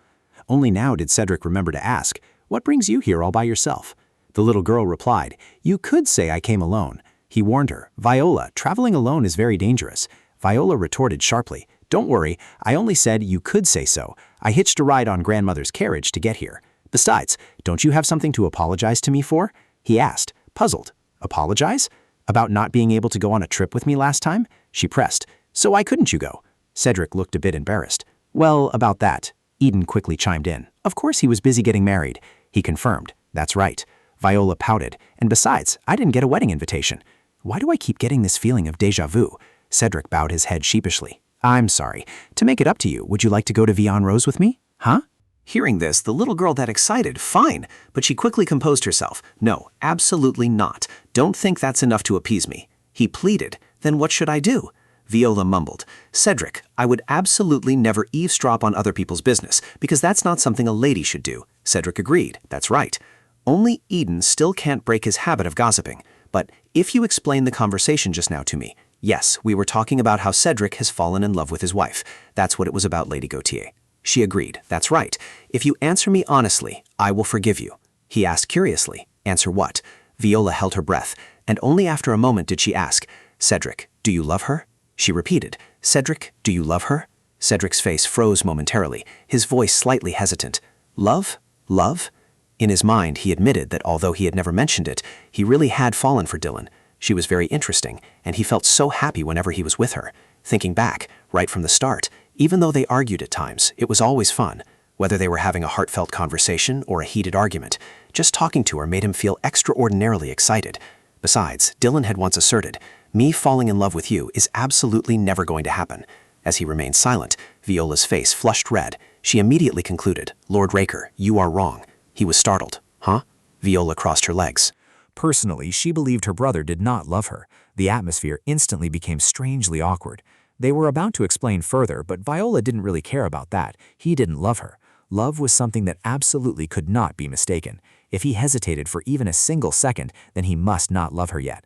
Speaker 4: Only now did Cedric remember to ask, what brings you here all by yourself? The little girl replied, you could say I came alone. He warned her, Viola, traveling alone is very dangerous. Viola retorted sharply, don't worry, I only said you could say so. I hitched a ride on grandmother's carriage to get here. Besides, don't you have something to apologize to me for? He asked, puzzled. Apologize? About not being able to go on a trip with me last time? She pressed. So why couldn't you go? Cedric looked a bit embarrassed. Well, about that. Eden quickly chimed in. Of course he was busy getting married. He confirmed. That's right. Viola pouted. And besides, I didn't get a wedding invitation. Why do I keep getting this feeling of déjà vu? Cedric bowed his head sheepishly. I'm sorry. To make it up to you, would you like to go to Vion Rose with me? Huh? Hearing this, the little girl got excited. Fine. But she quickly composed herself. No, absolutely not. Don't think that's enough to appease me. He pleaded. Then what should I do? Viola mumbled. Cedric, I would absolutely never eavesdrop on other people's business, because that's not something a lady should do. Cedric agreed. That's right. Only Eden still can't break his habit of gossiping. But if you explain the conversation just now to me, yes, we were talking about how Cedric has fallen in love with his wife. That's what it was about, Lady Gautier. She agreed. That's right. If you answer me honestly, I will forgive you. He asked curiously. Answer what? Viola held her breath, and only after a moment did she ask, Cedric, do you love her? She repeated, Cedric, do you love her? Cedric's face froze momentarily, his voice slightly hesitant. Love? Love? In his mind, he admitted that although he had never mentioned it, he really had fallen for Dylan. She was very interesting, and he felt so happy whenever he was with her. Thinking back, right from the start, even though they argued at times, it was always fun. Whether they were having a heartfelt conversation or a heated argument, just talking to her made him feel extraordinarily excited. Besides, Dylan had once asserted, me falling in love with you is absolutely never going to happen. As he remained silent, Viola's face flushed red. She immediately concluded, Lord Raker, you are wrong. He was startled. Huh? Viola crossed her legs.
Speaker 1: Personally, she believed her brother did not love her. The atmosphere instantly became strangely awkward. They were about to explain further, but Viola didn't really care about that. He didn't love her. Love was something that absolutely could not be mistaken. If he hesitated for even a single second, then he must not love her yet.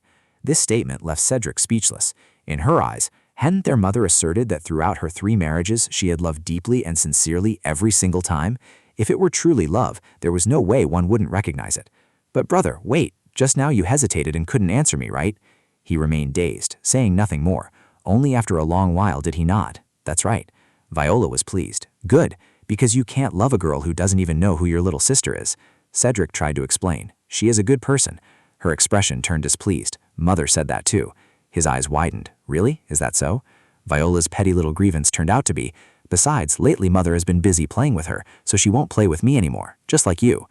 Speaker 1: This statement left Cedric speechless. In her eyes, hadn't their mother asserted that throughout her 3 marriages she had loved deeply and sincerely every single time? If it were truly love, there was no way one wouldn't recognize it. But brother, wait, just now you hesitated and couldn't answer me, right? He remained dazed, saying nothing more. Only after a long while did he nod. That's right. Viola was pleased. Good, because you can't love a girl who doesn't even know who your little sister is. Cedric tried to explain. She is a good person. Her expression turned displeased. Mother said that too. His eyes widened. Really? Is that so? Viola's petty little grievance turned out to be. Besides, lately Mother has been busy playing with her, so she won't play with me anymore, just like you.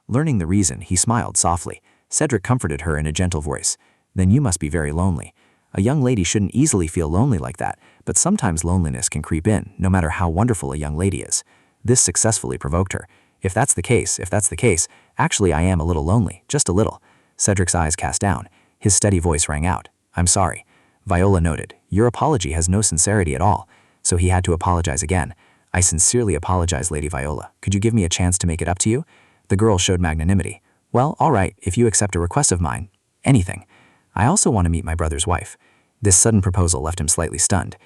Speaker 1: Learning the reason, he smiled softly. Cedric comforted her in a gentle voice. Then you must be very lonely. A young lady shouldn't easily feel lonely like that, but sometimes loneliness can creep in, no matter how wonderful a young lady is. This successfully provoked her. If that's the case, actually I am a little lonely, just a little. Cedric's eyes cast down. His steady voice rang out. I'm sorry. Viola noted. Your apology has no sincerity at all. So he had to apologize again. I sincerely apologize, Lady Viola. Could you give me a chance to make it up to you? The girl showed magnanimity. Well, all right, if you accept a request of mine. Anything. I also want to meet my brother's wife. This sudden proposal left him slightly stunned.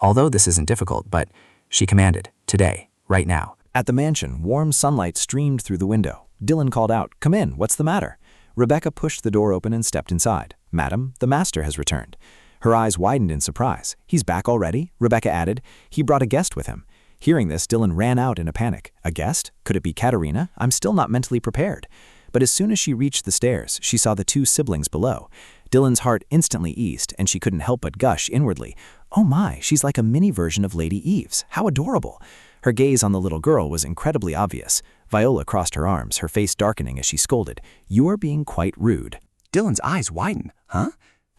Speaker 1: Although this isn't difficult, but she commanded, today, right now.
Speaker 5: At the mansion, warm sunlight streamed through the window. Dylan called out, "Come in, what's the matter?" Rebecca pushed the door open and stepped inside. "Madam, the master has returned." Her eyes widened in surprise. "He's back already?" Rebecca added. "He brought a guest with him." Hearing this, Dylan ran out in a panic. A guest? Could it be Katerina? I'm still not mentally prepared. But as soon as she reached the stairs, she saw the 2 siblings below. Dylan's heart instantly eased, and she couldn't help but gush inwardly. Oh my, she's like a mini version of Lady Eves. How adorable. Her gaze on the little girl was incredibly obvious. Viola crossed her arms, her face darkening as she scolded. "You are being quite rude."
Speaker 2: Dylan's eyes widened. Huh?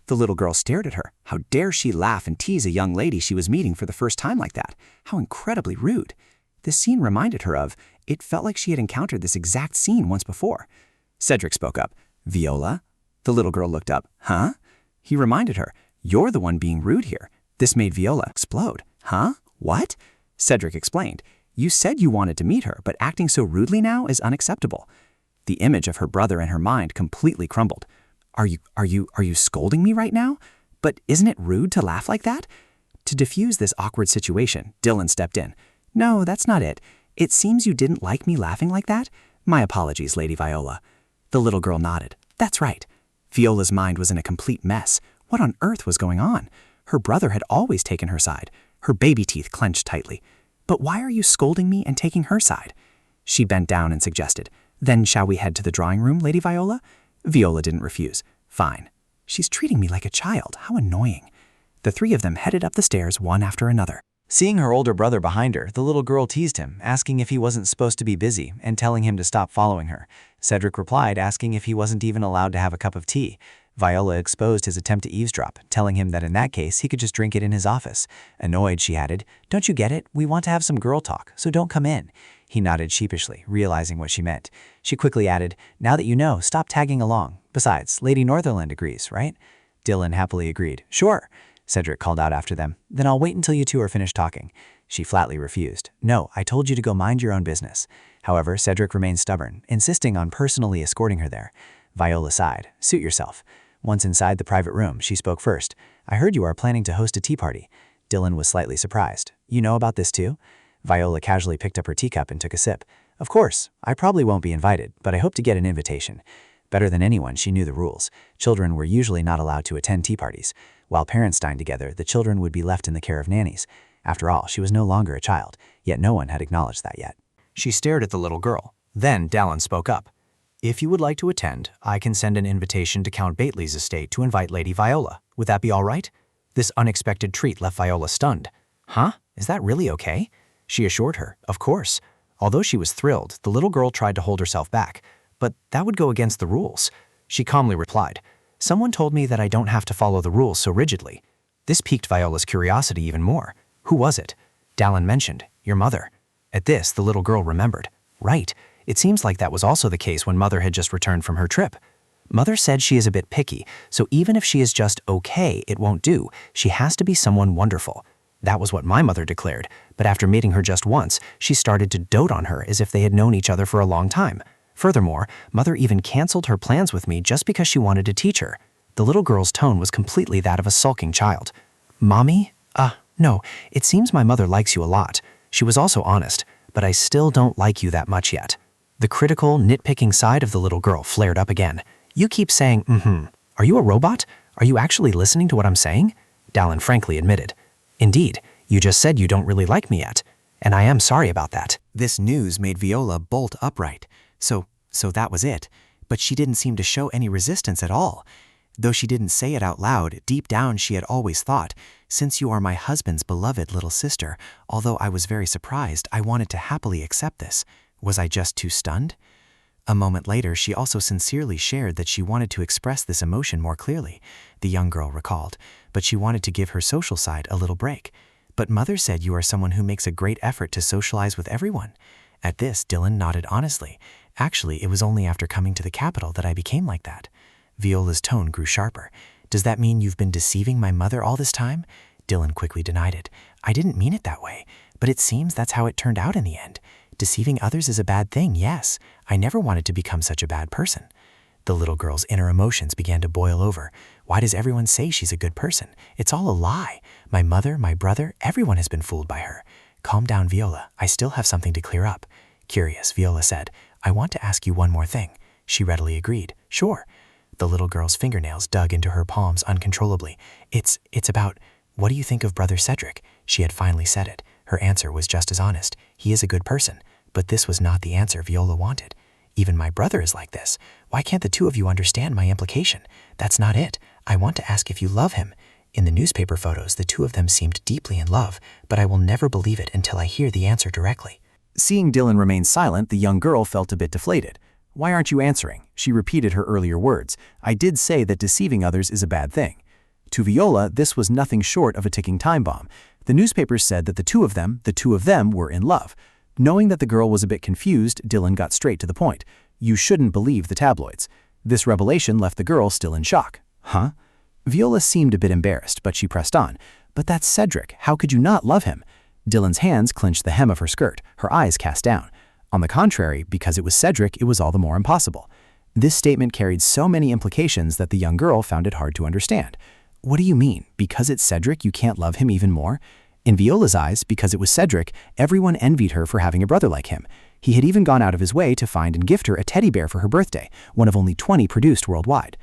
Speaker 2: The little girl stared at her. How dare she laugh and tease a young lady she was meeting for the first time like that? How incredibly rude. This scene reminded her of, it felt like she had encountered this exact scene once before. Cedric spoke up. "Viola?" The little girl looked up. "Huh?" He reminded her, "You're the one being rude here." This made Viola explode. "Huh? What?" Cedric explained. "You said you wanted to meet her, but acting so rudely now is unacceptable." The image of her brother in her mind completely crumbled. Are you scolding me right now? But isn't it rude to laugh like that?" To diffuse this awkward situation, Dylan stepped in. "No, that's not it. It seems you didn't like me laughing like that. My apologies, Lady Viola." The little girl nodded. "That's right." Viola's mind was in a complete mess. What on earth was going on? Her brother had always taken her side. Her baby teeth clenched tightly. "But why are you scolding me and taking her side?" She bent down and suggested, "Then shall we head to the drawing room, Lady Viola?" Viola didn't refuse. "Fine." She's treating me like a child. How annoying. The 3 of them headed up the stairs one after another.
Speaker 14: Seeing her older brother behind her, the little girl teased him, asking if he wasn't supposed to be busy and telling him to stop following her. Cedric replied, asking if he wasn't even allowed to have a cup of tea. Viola exposed his attempt to eavesdrop, telling him that in that case he could just drink it in his office. Annoyed, she added, "Don't you get it? We want to have some girl talk, so don't come in." He nodded sheepishly, realizing what she meant. She quickly added, "Now that you know, stop tagging along. Besides, Lady Northumberland agrees, right?" Dylan happily agreed. "Sure." Cedric called out after them. "Then I'll wait until you 2 are finished talking." She flatly refused. "No, I told you to go mind your own business." However, Cedric remained stubborn, insisting on personally escorting her there. Viola sighed. "Suit yourself." Once inside the private room, she spoke first. "I heard you are planning to host a tea party." Dylan was slightly surprised. "You know about this too?" Viola casually picked up her teacup and took a sip. "Of course. I probably won't be invited, but I hope to get an invitation." Better than anyone, she knew the rules. Children were usually not allowed to attend tea parties. While parents dined together, the children would be left in the care of nannies. After all, she was no longer a child, yet no one had acknowledged that yet.
Speaker 2: She stared at the little girl. Then Dallin spoke up. "If you would like to attend, I can send an invitation to Count Bately's estate to invite Lady Viola. Would that be all right?" This unexpected treat left Viola stunned. "Huh? Is that really okay?" She assured her, of course. Although she was thrilled, the little girl tried to hold herself back. But that would go against the rules. She calmly replied, "Someone told me that I don't have to follow the rules so rigidly." This piqued Viola's curiosity even more. Who was it? Dallin mentioned, "Your mother." At this, the little girl remembered. Right, it seems like that was also the case when Mother had just returned from her trip. Mother said she is a bit picky, so even if she is just okay, it won't do. She has to be someone wonderful. That was what my mother declared, but after meeting her just once, she started to dote on her as if they had known each other for a long time. Furthermore, Mother even canceled her plans with me just because she wanted to teach her. The little girl's tone was completely that of a sulking child. Mommy? No, it seems my mother likes you a lot. She was also honest, but I still don't like you that much yet. The critical, nitpicking side of the little girl flared up again. You keep saying, Are you a robot? Are you actually listening to what I'm saying? Dallin frankly admitted. Indeed, you just said you don't really like me yet, and I am sorry about that.
Speaker 5: This news made Viola bolt upright. So that was it. But she didn't seem to show any resistance at all. Though she didn't say it out loud, deep down she had always thought, since you are my husband's beloved little sister, although I was very surprised, I wanted to happily accept this. Was I just too stunned? A moment later, she also sincerely shared that she wanted to express this emotion more clearly, the young girl recalled, but she wanted to give her social side a little break. But mother said you are someone who makes a great effort to socialize with everyone. At this, Dylan nodded honestly. Actually, it was only after coming to the capital that I became like that. Viola's tone grew sharper. Does that mean you've been deceiving my mother all this time? Dylan quickly denied it. I didn't mean it that way, but it seems that's how it turned out in the end. Deceiving others is a bad thing, yes. I never wanted to become such a bad person. The little girl's inner emotions began to boil over. Why does everyone say she's a good person? It's all a lie. My mother, my brother, everyone has been fooled by her. Calm down, Viola. I still have something to clear up. Curious, Viola said. I want to ask you one more thing. She readily agreed. Sure. The little girl's fingernails dug into her palms uncontrollably. It's about, what do you think of Brother Cedric? She had finally said it. Her answer was just as honest. He is a good person. But this was not the answer Viola wanted. Even my brother is like this. Why can't the two of you understand my implication? That's not it. I want to ask if you love him. In the newspaper photos, the two of them seemed deeply in love, but I will never believe it until I hear the answer directly.
Speaker 4: Seeing Dylan remain silent, the young girl felt a bit deflated. Why aren't you answering? She repeated her earlier words. I did say that deceiving others is a bad thing. To Viola, this was nothing short of a ticking time bomb. The newspapers said that the two of them were in love. Knowing that the girl was a bit confused, Dylan got straight to the point. You shouldn't believe the tabloids. This revelation left the girl still in shock. Huh? Viola seemed a bit embarrassed, but she pressed on. But that's Cedric. How could you not love him? Dylan's hands clenched the hem of her skirt, her eyes cast down. On the contrary, because it was Cedric, it was all the more impossible. This statement carried so many implications that the young girl found it hard to understand. What do you mean? Because it's Cedric, you can't love him even more? In Viola's eyes, because it was Cedric, everyone envied her for having a brother like him. He had even gone out of his way to find and gift her a teddy bear for her birthday, one of only 20 produced worldwide.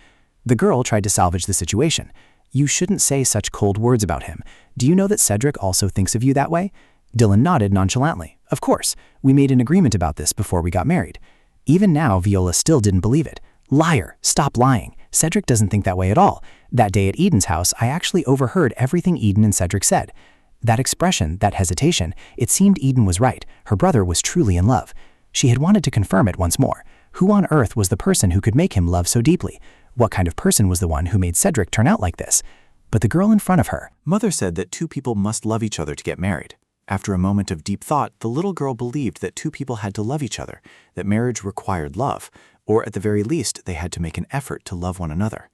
Speaker 4: The girl tried to salvage the situation. You shouldn't say such cold words about him. Do you know that Cedric also thinks of you that way? Dylan nodded nonchalantly. Of course, we made an agreement about this before we got married. Even now, Viola still didn't believe it. Liar, stop lying. Cedric doesn't think that way at all. That day at Eden's house, I actually overheard everything Eden and Cedric said. That expression, that hesitation, it seemed Eden was right. Her brother was truly in love. She had wanted to confirm it once more. Who on earth was the person who could make him love so deeply? What kind of person was the one who made Cedric turn out like this? But the girl in front of her.
Speaker 8: Mother said that two people must love each other to get married. After a moment of deep thought, the little girl believed that two people had to love each other, that marriage required love, or at the very least, they had to make an effort to love one another.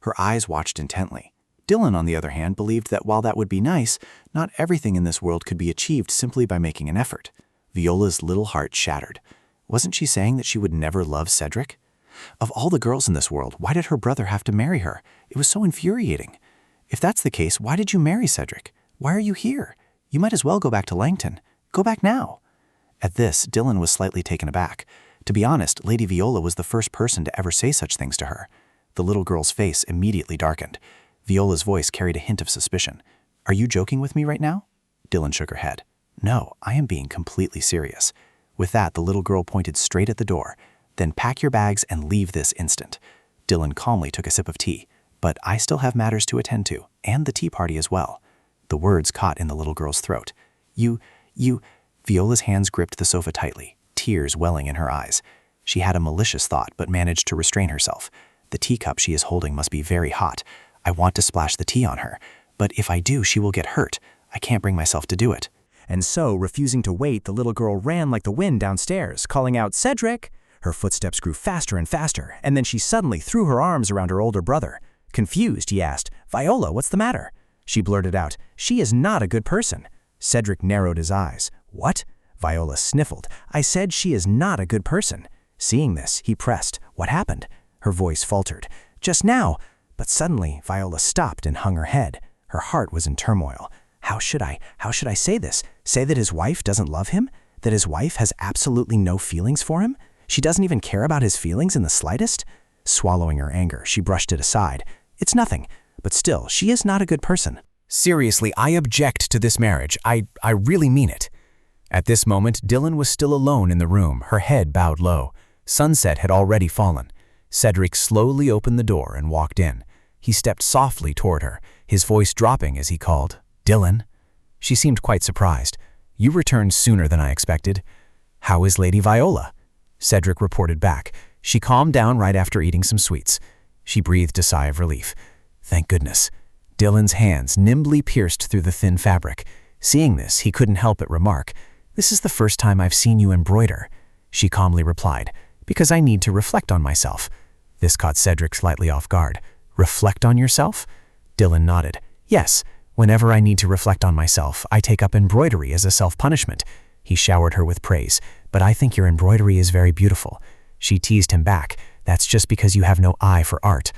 Speaker 8: Her eyes watched intently. Dylan, on the other hand, believed that while that would be nice, not everything in this world could be achieved simply by making an effort. Viola's little heart shattered. Wasn't she saying that she would never love Cedric? Of all the girls in this world, why did her brother have to marry her? It was so infuriating. If that's the case, why did you marry Cedric? Why are you here? You might as well go back to Langton. Go back now. At this, Dylan was slightly taken aback. To be honest, Lady Viola was the first person to ever say such things to her. The little girl's face immediately darkened. Viola's voice carried a hint of suspicion. Are you joking with me right now? Dylan shook her head. No, I am being completely serious. With that, the little girl pointed straight at the door. Then pack your bags and leave this instant. Dylan calmly took a sip of tea. But I still have matters to attend to, and the tea party as well. The words caught in the little girl's throat. You... Viola's hands gripped the sofa tightly, tears welling in her eyes. She had a malicious thought, but managed to restrain herself. The teacup she is holding must be very hot. I want to splash the tea on her, but if I do, she will get hurt. I can't bring myself to do it.
Speaker 4: And so, refusing to wait, the little girl ran like the wind downstairs, calling out, Cedric! Her footsteps grew faster and faster, and then she suddenly threw her arms around her older brother. Confused, he asked, Viola, what's the matter? She blurted out, she is not a good person. Cedric narrowed his eyes. What? Viola sniffled. I said she is not a good person. Seeing this, he pressed. What happened? Her voice faltered. Just now. But suddenly, Viola stopped and hung her head. Her heart was in turmoil. How should I say this? Say that his wife doesn't love him? That his wife has absolutely no feelings for him? She doesn't even care about his feelings in the slightest? Swallowing her anger, she brushed it aside. It's nothing, but still, she is not a good person. Seriously, I object to this marriage. I really mean it. At this moment, Dylan was still alone in the room, her head bowed low. Sunset had already fallen. Cedric slowly opened the door and walked in. He stepped softly toward her, his voice dropping as he called, "Dylan." She seemed quite surprised. "You returned sooner than I expected. How is Lady Viola?" Cedric reported back. She calmed down right after eating some sweets. She breathed a sigh of relief. Thank goodness. Dylan's hands nimbly pierced through the thin fabric. Seeing this, he couldn't help but remark, "This is the first time I've seen you embroider." She calmly replied, "Because I need to reflect on myself." This caught Cedric slightly off guard. "Reflect on yourself?" Dylan nodded. "Yes, whenever I need to reflect on myself, I take up embroidery as a self-punishment." He showered her with praise. "But I think your embroidery is very beautiful." She teased him back. "That's just because you have no eye for art."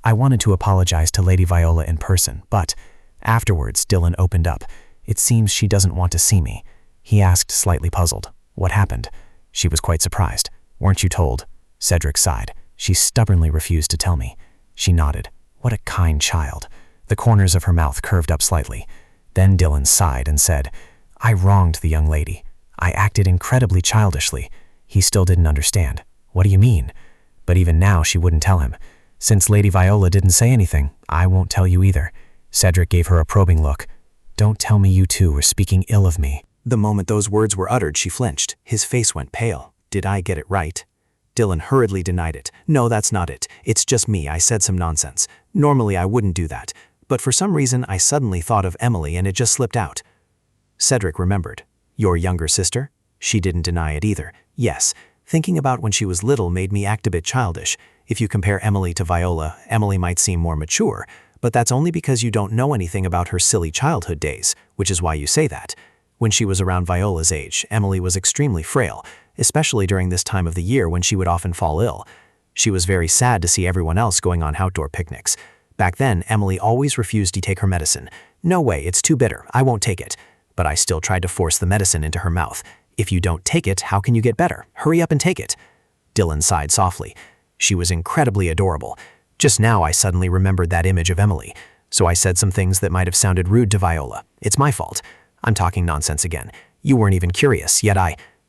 Speaker 4: I wanted to apologize to Lady Viola in person, but afterwards Dylan opened up. "It seems she doesn't want to see me." He asked, slightly puzzled, "What happened?" She was quite surprised. "Weren't you told?" Cedric sighed. "She stubbornly refused to tell me." She nodded. "What a kind child." The corners of her mouth curved up slightly. Then Dylan sighed and said, "I wronged the young lady. I acted incredibly childishly." He still didn't understand. "What do you mean?" But even now she wouldn't tell him. "Since Lady Viola didn't say anything, I won't tell you either." Cedric gave her a probing look. "Don't tell me you two were speaking ill of me." The moment those words were uttered, she flinched. His face went pale. "Did I get it right?" Dylan hurriedly denied it. "No, that's not it. It's just me. I said some nonsense. Normally I wouldn't do that. But for some reason I suddenly thought of Emily and it just slipped out." Cedric remembered. "Your younger sister?" She didn't deny it either. "Yes. Thinking about when she was little made me act a bit childish. If you compare Emily to Viola, Emily might seem more mature, but that's only because you don't know anything about her silly childhood days, which is why you say that. When she was around Viola's age, Emily was extremely frail, especially during this time of the year when she would often fall ill. She was very sad to see everyone else going on outdoor picnics. Back then, Emily always refused to take her medicine. "No way, it's too bitter, I won't take it." But I still tried to force the medicine into her mouth. "If you don't take it, how can you get better? Hurry up and take it." Dylan sighed softly. She was incredibly adorable. Just now I suddenly remembered that image of Emily, so I said some things that might have sounded rude to Viola. It's my fault. I'm talking nonsense again. You weren't even curious, yet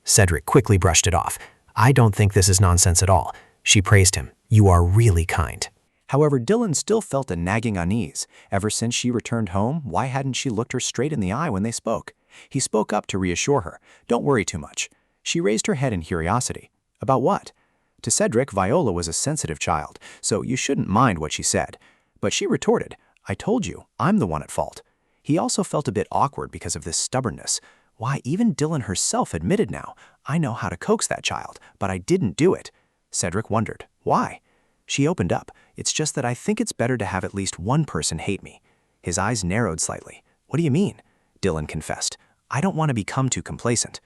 Speaker 4: Cedric quickly brushed it off. "I don't think this is nonsense at all." She praised him. "You are really kind."
Speaker 8: However, Dylan still felt a nagging unease. Ever since she returned home, why hadn't she looked her straight in the eye when they spoke? He spoke up to reassure her. "Don't worry too much." She raised her head in curiosity. "About what?" To Cedric, Viola was a sensitive child, so you shouldn't mind what she said. But she retorted, "I told you, I'm the one at fault." He also felt a bit awkward because of this stubbornness. Why, even Dylan herself admitted now, "I know how to coax that child, but I didn't do it." Cedric wondered, why? She opened up. "It's just that I think it's better to have at least one person hate me." His eyes narrowed slightly. "What do you mean?" Dylan confessed. "I don't want to become too complacent.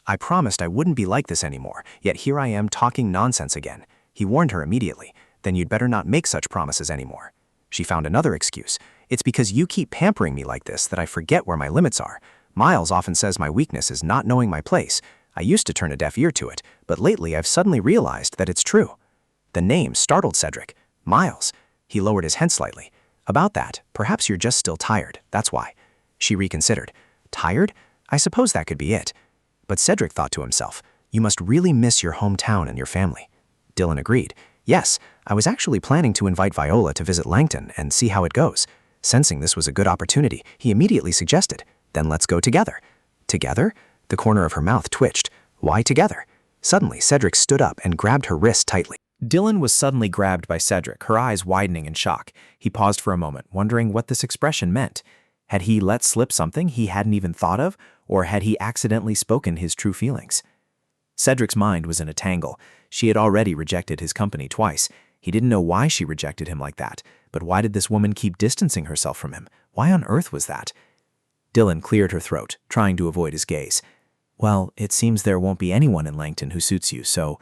Speaker 8: I promised I wouldn't be like this anymore, yet here I am talking nonsense again." He warned her immediately. "Then you'd better not make such promises anymore." She found another excuse. "It's because you keep pampering me like this that I forget where my limits are. Miles often says my weakness is not knowing my place. I used to turn a deaf ear to it, but lately I've suddenly realized that it's true." The name startled Cedric. "Miles." He lowered his head slightly. "About that, perhaps you're just still tired, that's why." She reconsidered. "Tired? I suppose that could be it." But Cedric thought to himself, "You must really miss your hometown and your family." Dylan agreed. "Yes, I was actually planning to invite Viola to visit Langton and see how it goes." Sensing this was a good opportunity, he immediately suggested, "Then let's go together." "Together?" The corner of her mouth twitched. "Why together?" Suddenly, Cedric stood up and grabbed her wrist tightly. Dylan was suddenly grabbed by Cedric, her eyes widening in shock. He paused for a moment, wondering what this expression meant. Had he let slip something he hadn't even thought of, or had he accidentally spoken his true feelings? Cedric's mind was in a tangle. She had already rejected his company twice. He didn't know why she rejected him like that, but why did this woman keep distancing herself from him? Why on earth was that? Dylan cleared her throat, trying to avoid his gaze. "Well, it seems there won't be anyone in Langton who suits you, so..."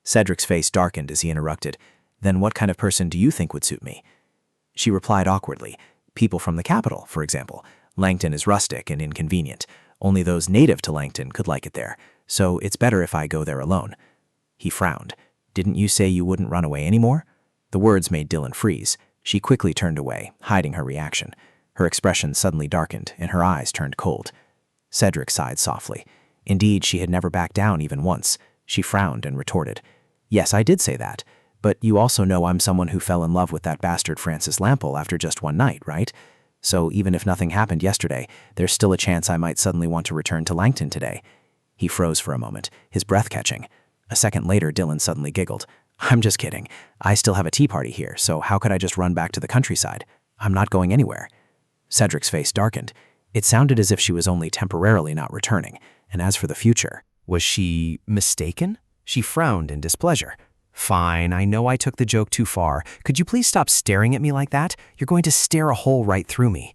Speaker 8: Cedric's face darkened as he interrupted. "Then what kind of person do you think would suit me?"
Speaker 1: She replied awkwardly. People from the capital, for example. Langton is rustic and inconvenient. Only those native to Langton could like it there, so it's better if I go there alone. He frowned. Didn't you say you wouldn't run away anymore? The words made Dylan freeze. She quickly turned away, hiding her reaction. Her expression suddenly darkened, and her eyes turned cold. Cedric sighed softly. Indeed, she had never backed down even once. She frowned and retorted. Yes, I did say that. But you also know I'm someone who fell in love with that bastard Francis Lample after just one night, right? So even if nothing happened yesterday, there's still a chance I might suddenly want to return to Langton today. He froze for a moment, his breath catching. A second later, Dylan suddenly giggled. I'm just kidding. I still have a tea party here, so how could I just run back to the countryside? I'm not going anywhere. Cedric's face darkened. It sounded as if she was only temporarily not returning, and as for the future...
Speaker 2: Was she mistaken? She frowned in displeasure. Fine, I know I took the joke too far. Could you please stop staring at me like that? You're going to stare a hole right through me.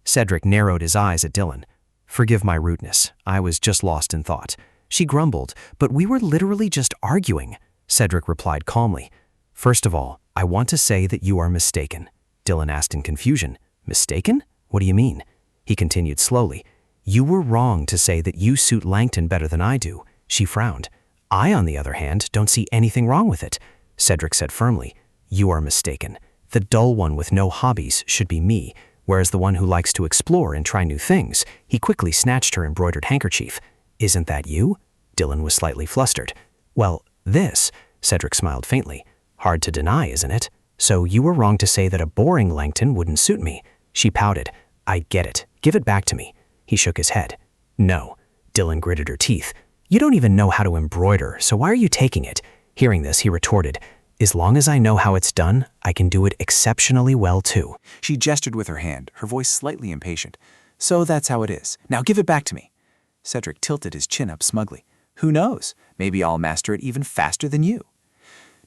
Speaker 2: Cedric narrowed his eyes at Dylan. Forgive my rudeness. I was just lost in thought. She grumbled, but we were literally just arguing. Cedric replied calmly. First of all, I want to say that you are mistaken. Dylan asked in confusion. Mistaken? What do you mean? He continued slowly. You were wrong to say that you suit Langton better than I do. She frowned. I, on the other hand, don't see anything wrong with it. Cedric said firmly. You are mistaken. The dull one with no hobbies should be me, whereas the one who likes to explore and try new things. He quickly snatched her embroidered handkerchief. Isn't that you? Dylan was slightly flustered. Well, this, Cedric smiled faintly. Hard to deny, isn't it? So you were wrong to say that a boring Langton wouldn't suit me. She pouted. I get it. Give it back to me. He shook his head. No. Dylan gritted her teeth. You don't even know how to embroider, so why are you taking it? Hearing this, he retorted. As long as I know how it's done, I can do it exceptionally well too.
Speaker 6: She gestured with her hand, her voice slightly impatient. So that's how it is. Now give it back to me. Cedric tilted his chin up smugly. Who knows? Maybe I'll master it even faster than you.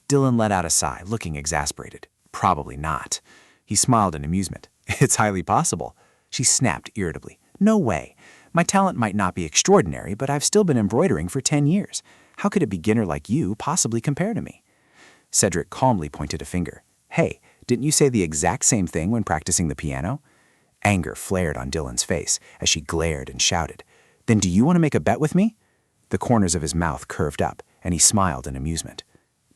Speaker 6: Dylan let out a sigh, looking exasperated. Probably not. He smiled in amusement. It's highly possible. She snapped irritably. No way. My talent might not be extraordinary, but I've still been embroidering for 10 years. How could a beginner like you possibly compare to me? Cedric calmly pointed a finger. Hey, didn't you say the exact same thing when practicing the piano? Anger flared on Dylan's face as she glared and shouted. Then do you want to make a bet with me? The corners of his mouth curved up, and he smiled in amusement.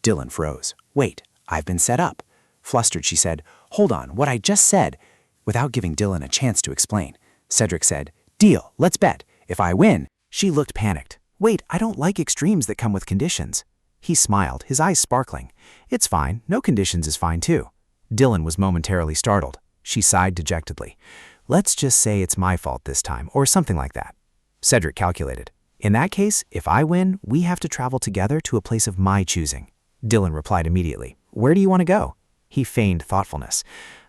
Speaker 6: Dylan froze. Wait, I've been set up. Flustered, she said, Hold on, what I just said. Without giving Dylan a chance to explain, Cedric said, Deal, let's bet. If I win, she looked panicked. Wait, I don't like extremes that come with conditions. He smiled, his eyes sparkling. It's fine, no conditions is fine too. Dylan was momentarily startled. She sighed dejectedly. Let's just say it's my fault this time, or something like that. Cedric calculated. In that case, if I win, we have to travel together to a place of my choosing. Dylan replied immediately. Where do you want to go? He feigned thoughtfulness.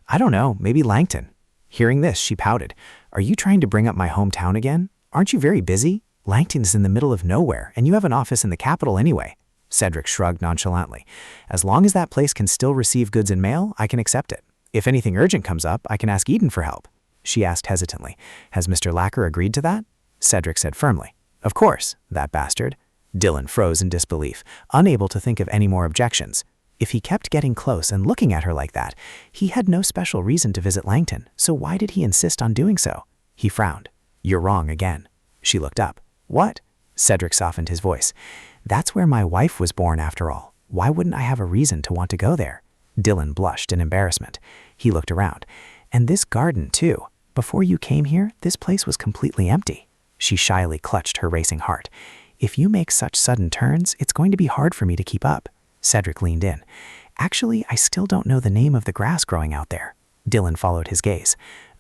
Speaker 6: I don't know, maybe Langton. Hearing this, she pouted. Are you trying to bring up my hometown again? Aren't you very busy? Langton's in the middle of nowhere, and you have an office in the capital anyway. Cedric shrugged nonchalantly. As long as that place can still receive goods and mail, I can accept it. If anything urgent comes up, I can ask Eden for help. She asked hesitantly. Has Mr. Lacker agreed to that? Cedric said firmly. Of course, that bastard. Dylan froze in disbelief, unable to think of any more objections. If he kept getting close and looking at her like that, he had no special reason to visit Langton, so why did he insist on doing so? He frowned. You're wrong again. She looked up. What? Cedric softened his voice. That's where my wife was born after all. Why wouldn't I have a reason to want to go there? Dylan blushed in embarrassment. He looked around. And this garden, too. Before you came here, this place was completely empty. She shyly clutched her racing heart. If you make such sudden turns, it's going to be hard for me to keep up. Cedric leaned in. Actually, I still don't know the name of the grass growing out there. Dylan followed his gaze.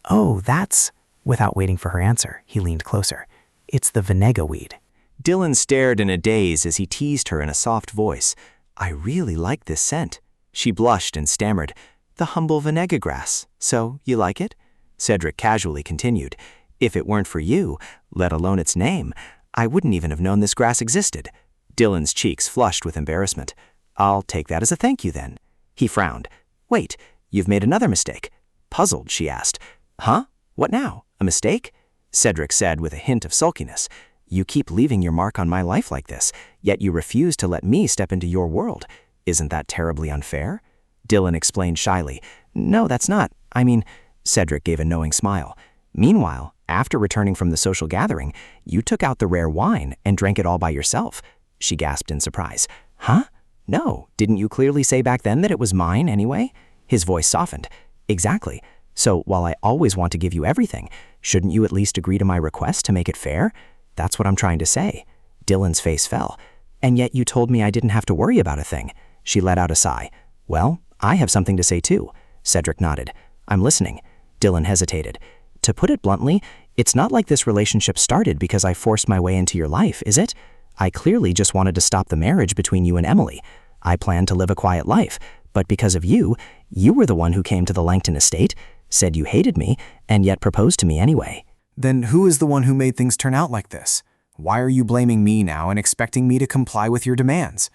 Speaker 6: Oh, that's... Without waiting for her answer, he leaned closer. It's the Venega weed.
Speaker 1: Dylan stared in a daze as he teased her in a soft voice. I really like this scent. She blushed and stammered. The humble Venega grass. So, you like it? Cedric casually continued. If it weren't for you, let alone its name, I wouldn't even have known this grass existed. Dylan's cheeks flushed with embarrassment. I'll take that as a thank you then. He frowned. Wait, you've made another mistake. Puzzled, she asked. Huh? What now? A mistake? Cedric said with a hint of sulkiness. You keep leaving your mark on my life like this, yet you refuse to let me step into your world. Isn't that terribly unfair? Dylan explained shyly.
Speaker 2: No, that's not. I mean, Cedric gave a knowing smile. Meanwhile, after returning from the social gathering, you took out the rare wine and drank it all by yourself. She gasped in surprise. Huh? No, didn't you clearly say back then that it was mine anyway? His voice softened. Exactly. So while I always want to give you everything, shouldn't you at least agree to my request to make it fair? That's what I'm trying to say. Dylan's face fell. And yet you told me I didn't have to worry about a thing. She let out a sigh. Well, I have something to say too. Cedric nodded. I'm listening. Dylan hesitated. To put it bluntly, it's not like this relationship started because I forced my way into your life, is it? I clearly just wanted to stop the marriage between you and Emily. I planned to live a quiet life, but because of you, you were the one who came to the Langton estate, said you hated me, and yet proposed to me anyway.
Speaker 4: Then who is the one who made things turn out like this? Why are you blaming me now and expecting me to comply with your demands?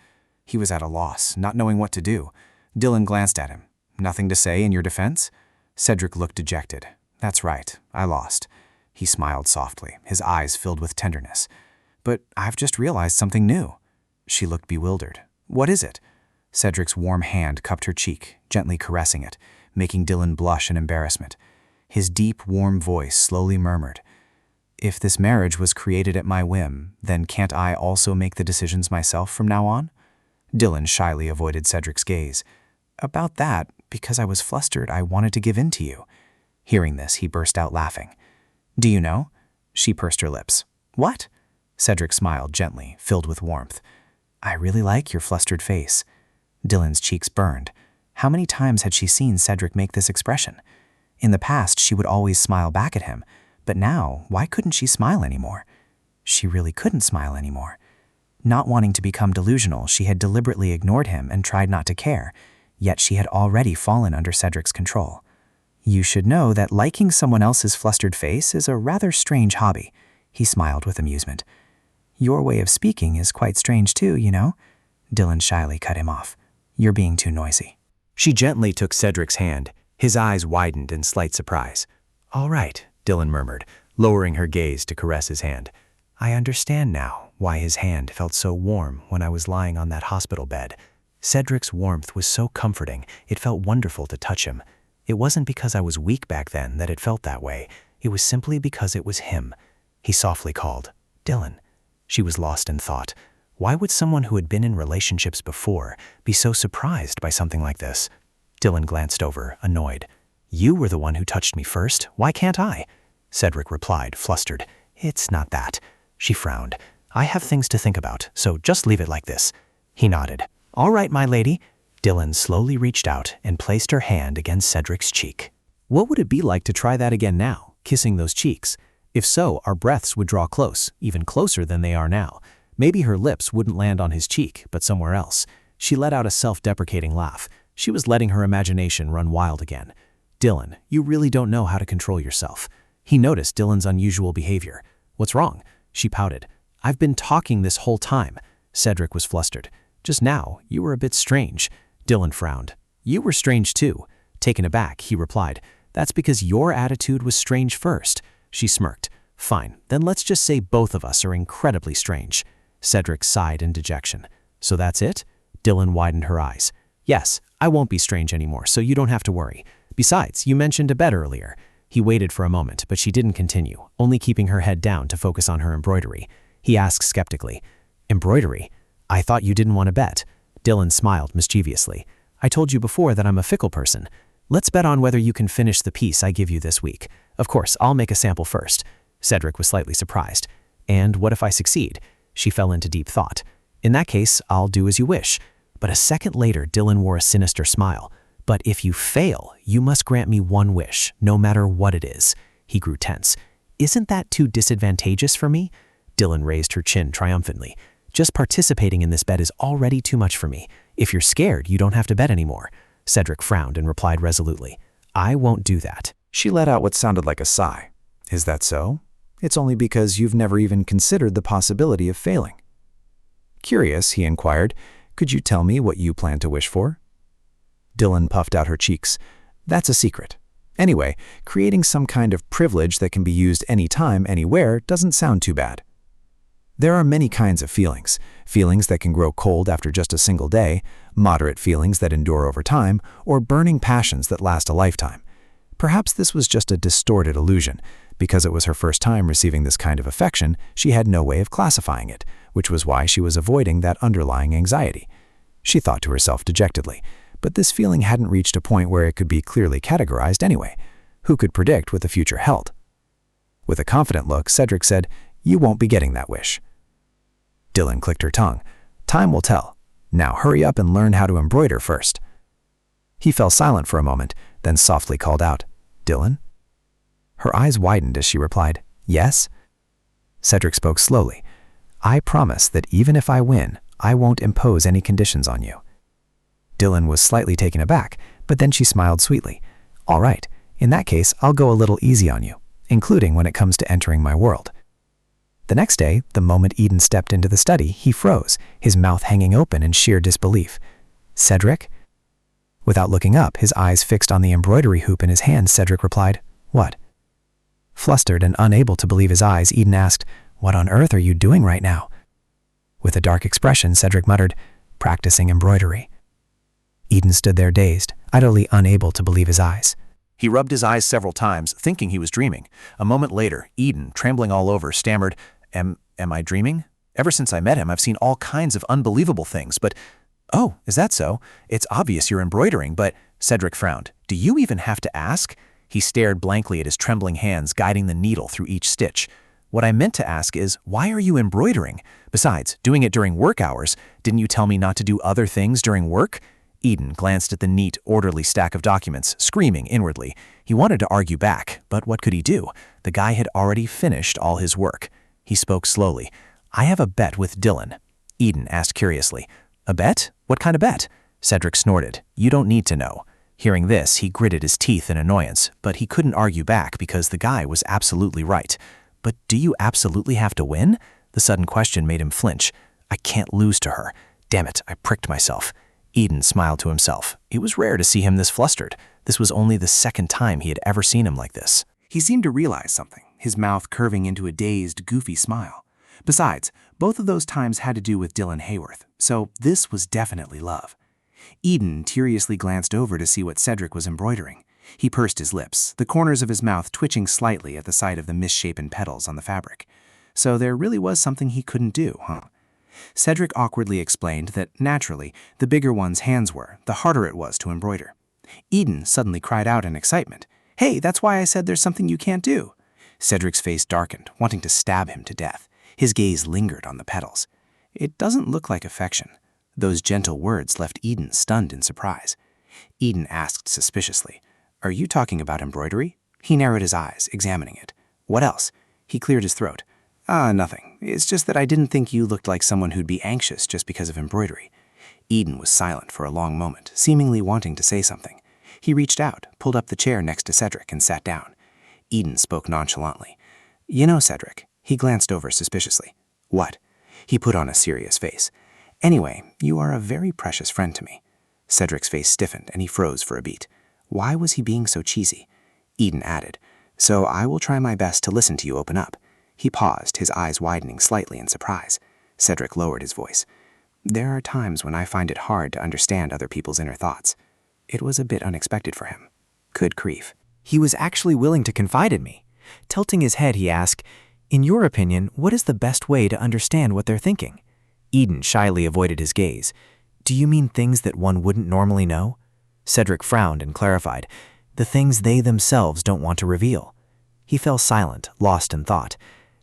Speaker 4: He was at a loss, not knowing what to do. Dylan glanced at him. Nothing to say in your defense? Cedric looked dejected. That's right, I lost. He smiled softly, his eyes filled with tenderness. But I've just realized something new. She looked bewildered. What is it? Cedric's warm hand cupped her cheek, gently caressing it, making Dylan blush in embarrassment. His deep, warm voice slowly murmured, If this marriage was created at my whim, then can't I also make the decisions myself from now on? Dylan shyly avoided Cedric's gaze. About that, because I was flustered, I wanted to give in to you. Hearing this, he burst out laughing. Do you know? She pursed her lips. What? Cedric smiled gently, filled with warmth. I really like your flustered face. Dylan's cheeks burned. How many times had she seen Cedric make this expression? In the past, she would always smile back at him, but now, why couldn't she smile anymore? She really couldn't smile anymore. Not wanting to become delusional, she had deliberately ignored him and tried not to care, yet she had already fallen under Cedric's control. You should know that liking someone else's flustered face is a rather strange hobby. He smiled with amusement. Your way of speaking is quite strange too, you know? Dylan shyly cut him off. You're being too noisy.
Speaker 2: She gently took Cedric's hand. His eyes widened in slight surprise. All right, Dylan murmured, lowering her gaze to caress his hand. I understand now why his hand felt so warm when I was lying on that hospital bed. Cedric's warmth was so comforting, it felt wonderful to touch him. It wasn't because I was weak back then that it felt that way. It was simply because it was him. He softly called, Dylan. She was lost in thought. Why would someone who had been in relationships before be so surprised by something like this? Dylan glanced over, annoyed. You were the one who touched me first. Why can't I? Cedric replied, flustered. It's not that. She frowned. I have things to think about, so just leave it like this. He nodded. All right, my lady. Dylan slowly reached out and placed her hand against Cedric's cheek. What would it be like to try that again now, kissing those cheeks? If so, our breaths would draw close, even closer than they are now. Maybe her lips wouldn't land on his cheek, but somewhere else. She let out a self-deprecating laugh. She was letting her imagination run wild again. Dylan, you really don't know how to control yourself. He noticed Dylan's unusual behavior. What's wrong? She pouted. I've been talking this whole time. Cedric was flustered. Just now, you were a bit strange. Dylan frowned. You were strange too. Taken aback, he replied. That's because your attitude was strange first. She smirked. Fine, then let's just say both of us are incredibly strange. Cedric sighed in dejection. So that's it? Dylan widened her eyes. Yes, I won't be strange anymore, so you don't have to worry. Besides, you mentioned a bed earlier. He waited for a moment, but she didn't continue, only keeping her head down to focus on her embroidery. He asked skeptically, Embroidery? I thought you didn't want to bet. Dylan smiled mischievously. I told you before that I'm a fickle person. Let's bet on whether you can finish the piece I give you this week. Of course, I'll make a sample first. Cedric was slightly surprised. And what if I succeed? She fell into deep thought. In that case, I'll do as you wish. But a second later, Dylan wore a sinister smile. But if you fail, you must grant me one wish, no matter what it is. He grew tense. Isn't that too disadvantageous for me? Dylan raised her chin triumphantly. Just participating in this bet is already too much for me. If you're scared, you don't have to bet anymore. Cedric frowned and replied resolutely. I won't do that.
Speaker 8: She let out what sounded like a sigh. Is that so? It's only because you've never even considered the possibility of failing. Curious, he inquired, could you tell me what you plan to wish for? Dylan puffed out her cheeks. That's a secret. Anyway, creating some kind of privilege that can be used anytime, anywhere doesn't sound too bad.
Speaker 7: There are many kinds of feelings. Feelings that can grow cold after just a single day, moderate feelings that endure over time, or burning passions that last a lifetime. Perhaps this was just a distorted illusion. Because it was her first time receiving this kind of affection, she had no way of classifying it, which was why she was avoiding that underlying anxiety. She thought to herself dejectedly, but this feeling hadn't reached a point where it could be clearly categorized anyway. Who could predict what the future held? With a confident look, Cedric said, "You won't be getting that wish." Dylan clicked her tongue. "Time will tell. Now hurry up and learn how to embroider first." He fell silent for a moment, then softly called out, "Dylan?" Her eyes widened as she replied, "Yes?" Cedric spoke slowly. "I promise that even if I win, I won't impose any conditions on you." Dylan was slightly taken aback, but then she smiled sweetly. "All right, in that case, I'll go a little easy on you, including when it comes to entering my world." The next day, the moment Eden stepped into the study, he froze, his mouth hanging open in sheer disbelief. "Cedric?" Without looking up, his eyes fixed on the embroidery hoop in his hand, Cedric replied, "What?" Flustered and unable to believe his eyes, Eden asked, "What on earth are you doing right now?" With a dark expression, Cedric muttered, "Practicing embroidery." Eden stood there dazed, utterly unable to believe his eyes.
Speaker 4: He rubbed his eyes several times, thinking he was dreaming. A moment later, Eden, trembling all over, stammered, Am I dreaming? Ever since I met him, I've seen all kinds of unbelievable things, but... Oh, is that so? It's obvious you're embroidering, but... Cedric frowned. Do you even have to ask? He stared blankly at his trembling hands, guiding the needle through each stitch. What I meant to ask is, why are you embroidering? Besides, doing it during work hours, didn't you tell me not to do other things during work? Eden glanced at the neat, orderly stack of documents, screaming inwardly. He wanted to argue back, but what could he do? The guy had already finished all his work. He spoke slowly. "I have a bet with Dylan." Eden asked curiously, "A bet? What kind of bet?" Cedric snorted. "You don't need to know." Hearing this, he gritted his teeth in annoyance, but he couldn't argue back because the guy was absolutely right. "But do you absolutely have to win?" The sudden question made him flinch. "I can't lose to her. Damn it, I pricked myself." Eden smiled to himself. It was rare to see him this flustered. This was only the second time he had ever seen him like this.
Speaker 8: He seemed to realize something, his mouth curving into a dazed, goofy smile. Besides, both of those times had to do with Dylan Hayworth, so this was definitely love. Eden curiously glanced over to see what Cedric was embroidering. He pursed his lips, the corners of his mouth twitching slightly at the sight of the misshapen petals on the fabric. So there really was something he couldn't do, huh? Cedric awkwardly explained that, naturally, the bigger one's hands were, the harder it was to embroider. Eden suddenly cried out in excitement, "Hey, that's why I said there's something you can't do." Cedric's face darkened, wanting to stab him to death. His gaze lingered on the petals. "It doesn't look like affection." Those gentle words left Eden stunned in surprise. Eden asked suspiciously, "Are you talking about embroidery?" He narrowed his eyes, examining it. "What else?" He cleared his throat. Nothing. It's just that I didn't think you looked like someone who'd be anxious just because of embroidery." Eden was silent for a long moment, seemingly wanting to say something. He reached out, pulled up the chair next to Cedric, and sat down. Eden spoke nonchalantly. "You know, Cedric," he glanced over suspiciously. "What?" He put on a serious face. "Anyway, you are a very precious friend to me." Cedric's face stiffened, and he froze for a beat. Why was he being so cheesy? Eden added, "So I will try my best to listen to you open up." He paused, his eyes widening slightly in surprise. Cedric lowered his voice. "There are times when I find it hard to understand other people's inner thoughts." It was a bit unexpected for him. Good grief.
Speaker 2: He was actually willing to confide in me. Tilting his head, he asked, "In your opinion, what is the best way to understand what they're thinking?" Eden shyly avoided his gaze. "Do you mean things that one wouldn't normally know?" Cedric frowned and clarified, "The things they themselves don't want to reveal." He fell silent, lost in thought.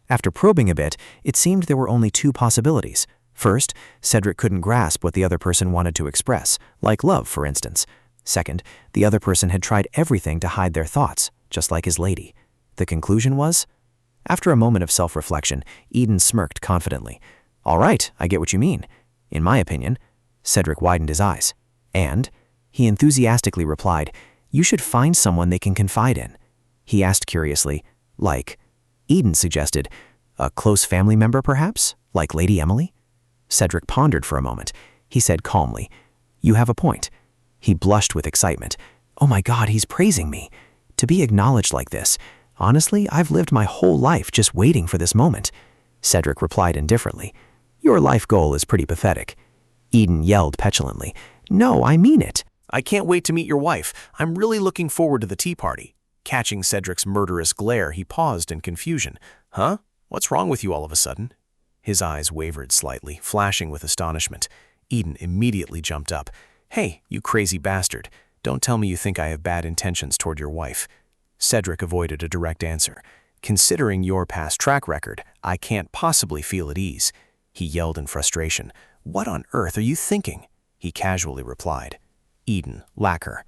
Speaker 2: After probing a bit, it seemed there were only two possibilities. First, Cedric couldn't grasp what the other person wanted to express, like love, for instance. Second, the other person had tried everything to hide their thoughts, just like his lady. The conclusion was? After a moment of self-reflection, Eden smirked confidently. "All right, I get what you mean. In my opinion." Cedric widened his eyes. "And?" He enthusiastically replied, "You should find someone they can confide in." He asked curiously, "Like?" Eden suggested, "A close family member, perhaps? Like Lady Emily?" Cedric pondered for a moment. He said calmly, "You have a point." He blushed with excitement. "Oh my God, he's praising me. To be acknowledged like this. Honestly, I've lived my whole life just waiting for this moment." Cedric replied indifferently. Your life goal is pretty pathetic. Eden yelled petulantly. No, I mean it.
Speaker 17: I can't wait to meet your wife. I'm really looking forward to the tea party. Catching Cedric's murderous glare, he paused in confusion. Huh? What's wrong with you all of a sudden? His eyes wavered slightly, flashing with astonishment. Eden immediately jumped up. Hey, you crazy bastard. Don't tell me you think I have bad intentions toward your wife. Cedric avoided a direct answer. Considering your past track record, I can't possibly feel at ease. He yelled in frustration. What on earth are you thinking? He casually replied. Eden, lacquer.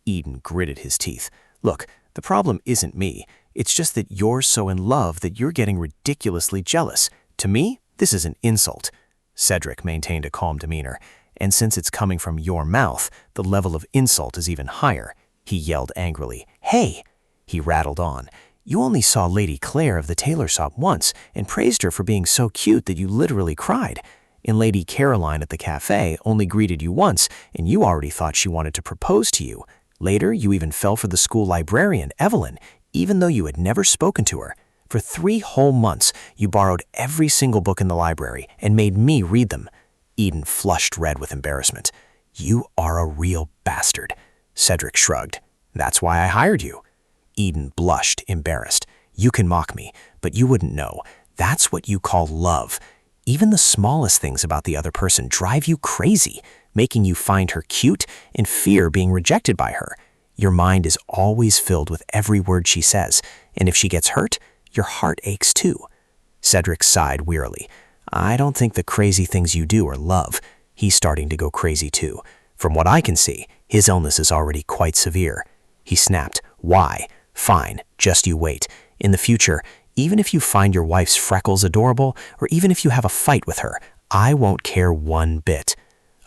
Speaker 17: Eden gritted his teeth. Look, the problem isn't me. It's just that you're so in love that you're getting ridiculously jealous. To me, this is an insult. Cedric maintained a calm demeanor. And since it's coming from your mouth, the level of insult is even higher. He yelled angrily. Hey! He rattled on. You only saw Lady Claire of the tailor shop once and praised her for being so cute that you literally cried. And Lady Caroline at the cafe only greeted you once, and you already thought she wanted to propose to you. Later, you even fell for the school librarian, Evelyn, even though you had never spoken to her. For 3 whole months, you borrowed every single book in the library and made me read them. Eden flushed red with embarrassment. You are a real bastard. Cedric shrugged. That's why I hired you. Eden blushed, embarrassed. You can mock me, but you wouldn't know. That's what you call love. Even the smallest things about the other person drive you crazy, making you find her cute and fear being rejected by her. Your mind is always filled with every word she says, and if she gets hurt, your heart aches too. Cedric sighed wearily. I don't think the crazy things you do are love. He's starting to go crazy too. From what I can see, his illness is already quite severe. He snapped. Why? Fine, just you wait. In the future, even if you find your wife's freckles adorable, or even if you have a fight with her, I won't care one bit.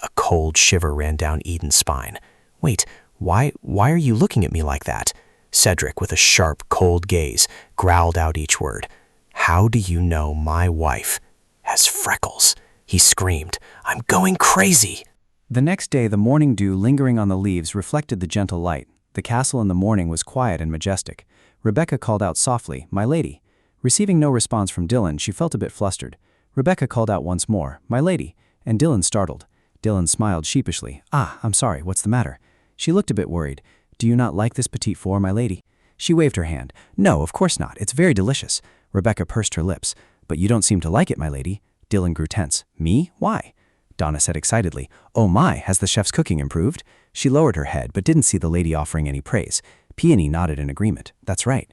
Speaker 17: A cold shiver ran down Eden's spine. Wait, why are you looking at me like that? Cedric, with a sharp, cold gaze, growled out each word. How do you know my wife has freckles? He screamed. I'm going crazy.
Speaker 11: The next day, the morning dew lingering on the leaves reflected the gentle light. The castle in the morning was quiet and majestic. Rebecca called out softly, My lady. Receiving no response from Dylan, she felt a bit flustered. Rebecca called out once more, My lady, and Dylan startled. Dylan smiled sheepishly. I'm sorry, what's the matter? She looked a bit worried. Do you not like this petite four, my lady? She waved her hand. No, of course not. It's very delicious. Rebecca pursed her lips. But you don't seem to like it, my lady. Dylan grew tense. Me? Why? Donna said excitedly. Oh my, has the chef's cooking improved? She lowered her head, but didn't see the lady offering any praise. Peony nodded in agreement. That's right.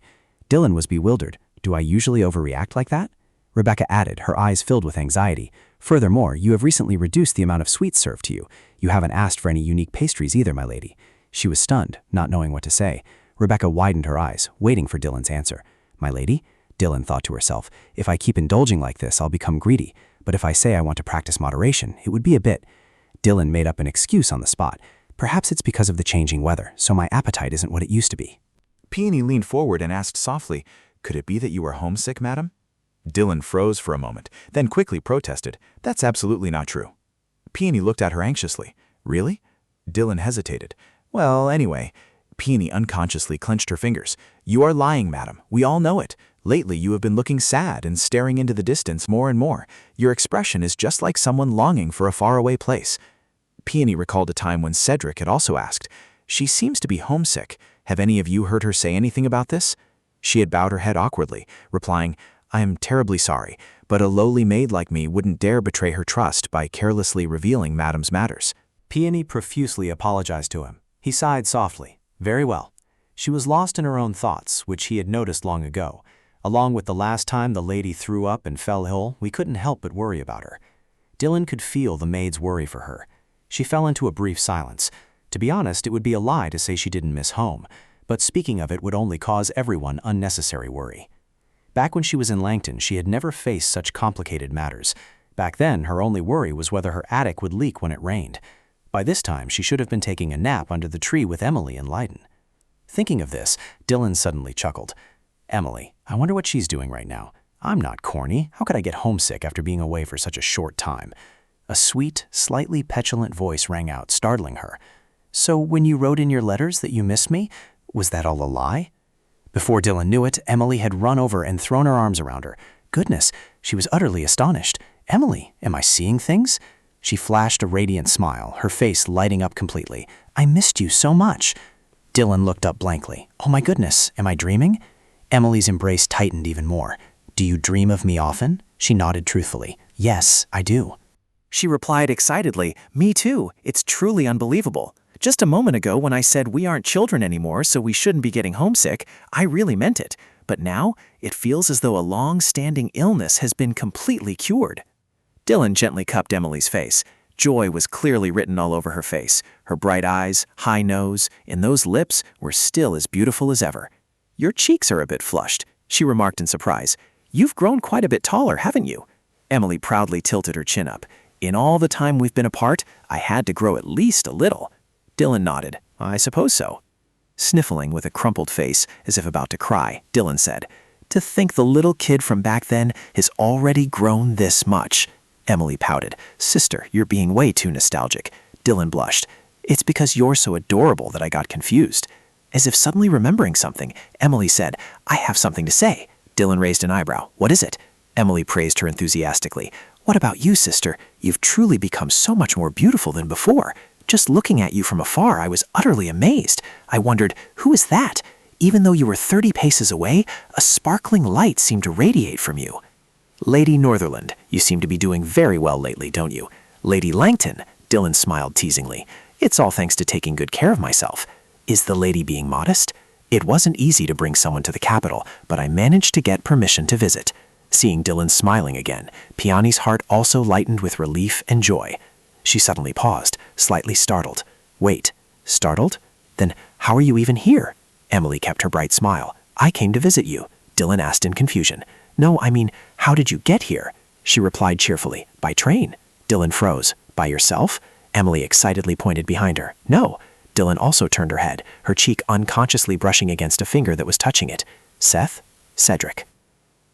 Speaker 11: Dylan was bewildered. Do I usually overreact like that? Rebecca added, her eyes filled with anxiety. Furthermore, you have recently reduced the amount of sweets served to you. You haven't asked for any unique pastries either, my lady. She was stunned, not knowing what to say. Rebecca widened her eyes, waiting for Dylan's answer. My lady? Dylan thought to herself, if I keep indulging like this, I'll become greedy. But if I say I want to practice moderation, it would be a bit. Dylan made up an excuse on the spot. Perhaps it's because of the changing weather, so my appetite isn't what it used to be.
Speaker 6: Peony leaned forward and asked softly, Could it be that you are homesick, madam? Dylan froze for a moment, then quickly protested, That's absolutely not true. Peony looked at her anxiously. Really? Dylan hesitated. Well, anyway. Peony unconsciously clenched her fingers. You are lying, madam. We all know it. Lately, you have been looking sad and staring into the distance more and more. Your expression is just like someone longing for a faraway place. Peony recalled a time when Cedric had also asked, She seems to be homesick. Have any of you heard her say anything about this? She had bowed her head awkwardly, replying, I am terribly sorry, but a lowly maid like me wouldn't dare betray her trust by carelessly revealing madam's matters.
Speaker 2: Peony profusely apologized to him. He sighed softly. Very well. She was lost in her own thoughts, which he had noticed long ago. Along with the last time the lady threw up and fell ill, we couldn't help but worry about her. Dylan could feel the maid's worry for her. She fell into a brief silence. To be honest, it would be a lie to say she didn't miss home, but speaking of it would only cause everyone unnecessary worry. Back when she was in Langton, she had never faced such complicated matters. Back then, her only worry was whether her attic would leak when it rained. By this time, she should have been taking a nap under the tree with Emily in Leiden. Thinking of this, Dylan suddenly chuckled. Emily, I wonder what she's doing right now. I'm not corny. How could I get homesick after being away for such a short time? A sweet, slightly petulant voice rang out, startling her. So when you wrote in your letters that you missed me, was that all a lie? Before Dylan knew it, Emily had run over and thrown her arms around her.
Speaker 5: goodness, she was utterly astonished. Emily, am I seeing things? She flashed a radiant smile, her face lighting up completely. I missed you so much. Dylan looked up blankly. Oh my goodness, am I dreaming? Emily's embrace tightened even more. Do you dream of me often? She nodded truthfully. Yes, I do. She replied excitedly, Me too. It's truly unbelievable. Just a moment ago when I said we aren't children anymore, so we shouldn't be getting homesick, I really meant it. But now, it feels as though a long-standing illness has been completely cured. Dylan gently cupped Emily's face. Joy was clearly written all over her face. Her bright eyes, high nose, and those lips were still as beautiful as ever. Your cheeks are a bit flushed, she remarked in surprise. You've grown quite a bit taller, haven't you? Emily proudly tilted her chin up. In all the time we've been apart, I had to grow at least a little. Dylan nodded. I suppose so. Sniffling with a crumpled face, as if about to cry, Dylan said, To think the little kid from back then has already grown this much. Emily pouted. Sister, you're being way too nostalgic. Dylan blushed. It's because you're so adorable that I got confused. As if suddenly remembering something, Emily said, I have something to say. Dylan raised an eyebrow. What is it? Emily praised her enthusiastically. What about you, sister? You've truly become so much more beautiful than before. Just looking at you from afar, I was utterly amazed. I wondered, who is that? Even though you were 30 paces away, a sparkling light seemed to radiate from you. Lady Northerland, you seem to be doing very well lately, don't you? Lady Langton, Dylan smiled teasingly. It's all thanks to taking good care of myself. Is the lady being modest? It wasn't easy to bring someone to the capital, but I managed to get permission to visit. Seeing Dylan smiling again, Peony's heart also lightened with relief and joy. She suddenly paused, slightly startled. Wait, startled? Then how are you even here? Emily kept her bright smile. I came to visit you, Dylan asked in confusion. No, I mean, how did you get here? She replied cheerfully, by train. Dylan froze. By yourself? Emily excitedly pointed behind her. No. Dylan also turned her head, her cheek unconsciously brushing against a finger that was touching it. Seth? Cedric.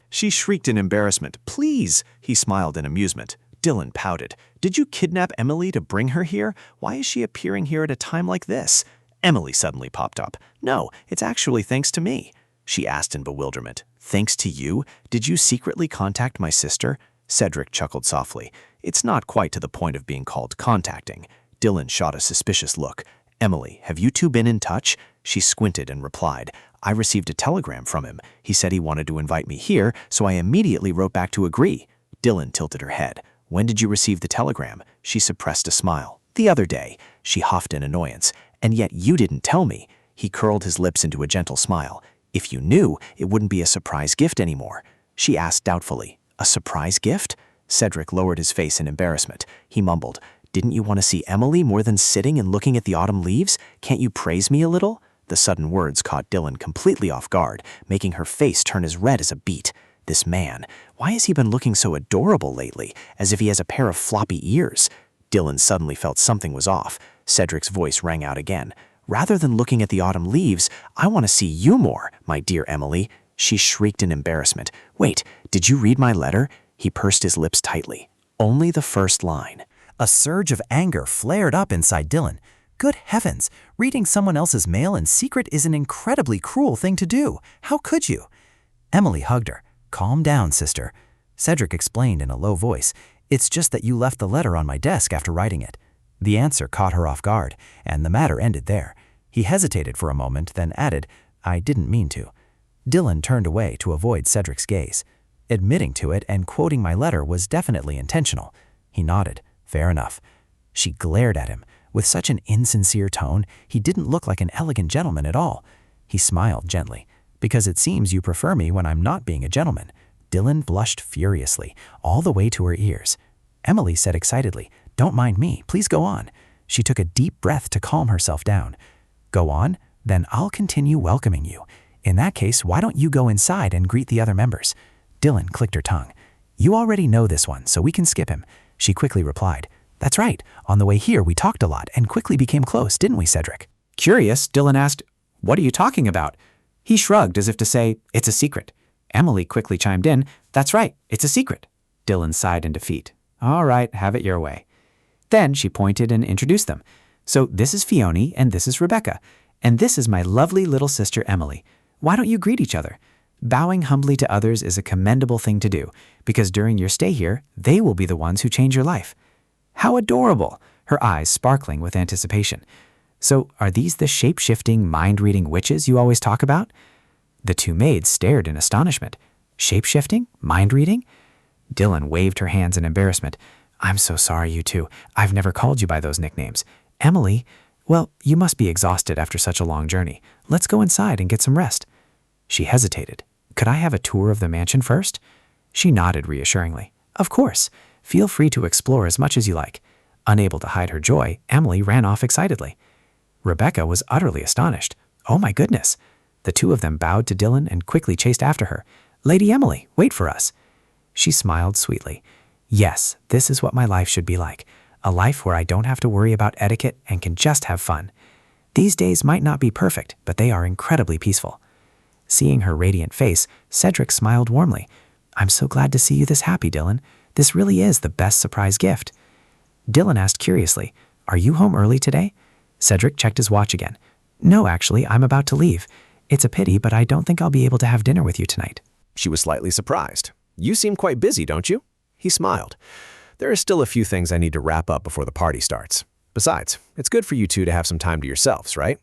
Speaker 8: She shrieked in embarrassment. Please! He smiled in amusement. Dylan pouted. Did you kidnap Emily to bring her here? Why is she appearing here at a time like this? Emily suddenly popped up. No, it's actually thanks to me. She asked in bewilderment. Thanks to you? Did you secretly contact my sister? Cedric chuckled softly. It's not quite to the point of being called contacting. Dylan shot a suspicious look. Emily, have you two been in touch? She squinted and replied. I received a telegram from him. He said he wanted to invite me here, so I immediately wrote back to agree. Dylan tilted her head. When did you receive the telegram? She suppressed a smile. The other day. She huffed in annoyance. And yet you didn't tell me. He curled his lips into a gentle smile. If you knew, it wouldn't be a surprise gift anymore. She asked doubtfully. A surprise gift? Cedric lowered his face in embarrassment. He mumbled. Didn't you want to see Emily more than sitting and looking at the autumn leaves? Can't you praise me a little? The sudden words caught Dylan completely off guard, making her face turn as red as a beet. This man, why has he been looking so adorable lately, as if he has a pair of floppy ears? Dylan suddenly felt something was off. Cedric's voice rang out again. Rather than looking at the autumn leaves, I want to see you more, my dear Emily. She shrieked in embarrassment. Wait, did you read my letter? He pursed his lips tightly. Only the first line.
Speaker 7: A surge of anger flared up inside Dylan. Good heavens, reading someone else's mail in secret is an incredibly cruel thing to do. How could you? Emily hugged her. Calm down, sister. Cedric explained in a low voice. It's just that you left the letter on my desk after writing it. The answer caught her off guard, and the matter ended there. He hesitated for a moment, then added, I didn't mean to. Dylan turned away to avoid Cedric's gaze. Admitting to it and quoting my letter was definitely intentional. He nodded. Fair enough. She glared at him. With such an insincere tone, he didn't look like an elegant gentleman at all. He smiled gently. Because it seems you prefer me when I'm not being a gentleman. Dylan blushed furiously, all the way to her ears. Emily said excitedly, Don't mind me, please go on. She took a deep breath to calm herself down. Go on? Then I'll continue welcoming you. In that case, why don't you go inside and greet the other members? Dylan clicked her tongue. You already know this one, so we can skip him. She quickly replied. That's right. On the way here, we talked a lot and quickly became close, didn't we, Cedric?
Speaker 5: Curious, Dylan asked, What are you talking about? He shrugged as if to say, It's a secret. Emily quickly chimed in, That's right, it's a secret. Dylan sighed in defeat. All right, have it your way. Then she pointed and introduced them. So this is Fiona and this is Rebecca. And this is my lovely little sister Emily. Why don't you greet each other? Bowing humbly to others is a commendable thing to do, because during your stay here, they will be the ones who change your life. How adorable! Her eyes sparkling with anticipation. So, are these the shape-shifting, mind-reading witches you always talk about? The two maids stared in astonishment. Shape-shifting? Mind-reading? Dylan waved her hands in embarrassment. I'm so sorry, you two. I've never called you by those nicknames. Emily, well, you must be exhausted after such a long journey. Let's go inside and get some rest. She hesitated. Could I have a tour of the mansion first? She nodded reassuringly. Of course. Feel free to explore as much as you like. Unable to hide her joy, Emily ran off excitedly. Rebecca was utterly astonished. Oh my goodness. The two of them bowed to Dylan and quickly chased after her. Lady Emily, wait for us. She smiled sweetly. Yes, this is what my life should be like. A life where I don't have to worry about etiquette and can just have fun. These days might not be perfect, but they are incredibly peaceful. Seeing her radiant face, Cedric smiled warmly. I'm so glad to see you this happy, Dylan. This really is the best surprise gift. Dylan asked curiously, Are you home early today? Cedric checked his watch again. No, actually, I'm about to leave. It's a pity, but I don't think I'll be able to have dinner with you tonight.
Speaker 17: She was slightly surprised. You seem quite busy, don't you? He smiled. There are still a few things I need to wrap up before the party starts. Besides, it's good for you two to have some time to yourselves, right?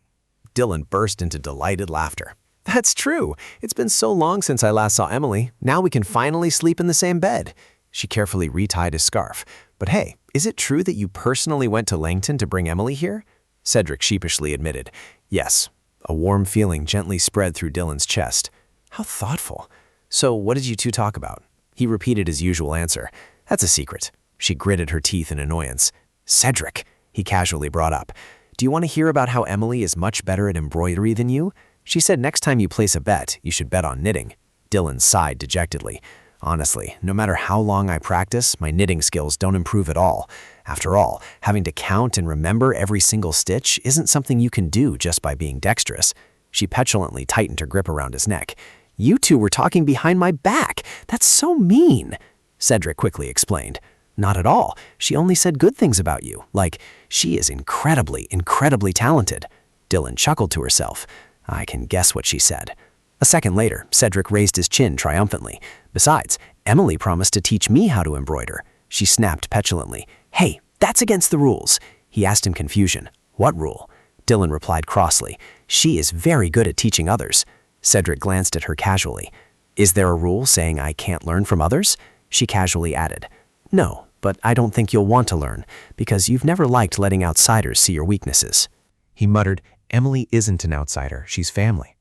Speaker 17: Dylan burst into delighted laughter. That's true. It's been so long since I last saw Emily. Now we can finally sleep in the same bed. She carefully retied his scarf. But hey, is it true that you personally went to Langton to bring Emily here? Cedric sheepishly admitted. Yes. A warm feeling gently spread through Dylan's chest. How thoughtful. So what did you two talk about? He repeated his usual answer. That's a secret. She gritted her teeth in annoyance. Cedric, he casually brought up. Do you want to hear about how Emily is much better at embroidery than you? She said next time you place a bet, you should bet on knitting. Dylan sighed dejectedly. Honestly, no matter how long I practice, my knitting skills don't improve at all. After all, having to count and remember every single stitch isn't something you can do just by being dexterous. She petulantly tightened her grip around his neck. You two were talking behind my back. That's so mean. Cedric quickly explained. Not at all. She only said good things about you, like, she is incredibly, incredibly talented. Dylan chuckled to herself. I can guess what she said. A second later, Cedric raised his chin triumphantly. Besides, Emily promised to teach me how to embroider. She snapped petulantly. Hey, that's against the rules. He asked in confusion. What rule? Dylan replied crossly. She is very good at teaching others. Cedric glanced at her casually. Is there a rule saying I can't learn from others? She casually added. No, but I don't think you'll want to learn, because you've never liked letting outsiders see your weaknesses.
Speaker 3: He muttered, Emily isn't an outsider, she's family.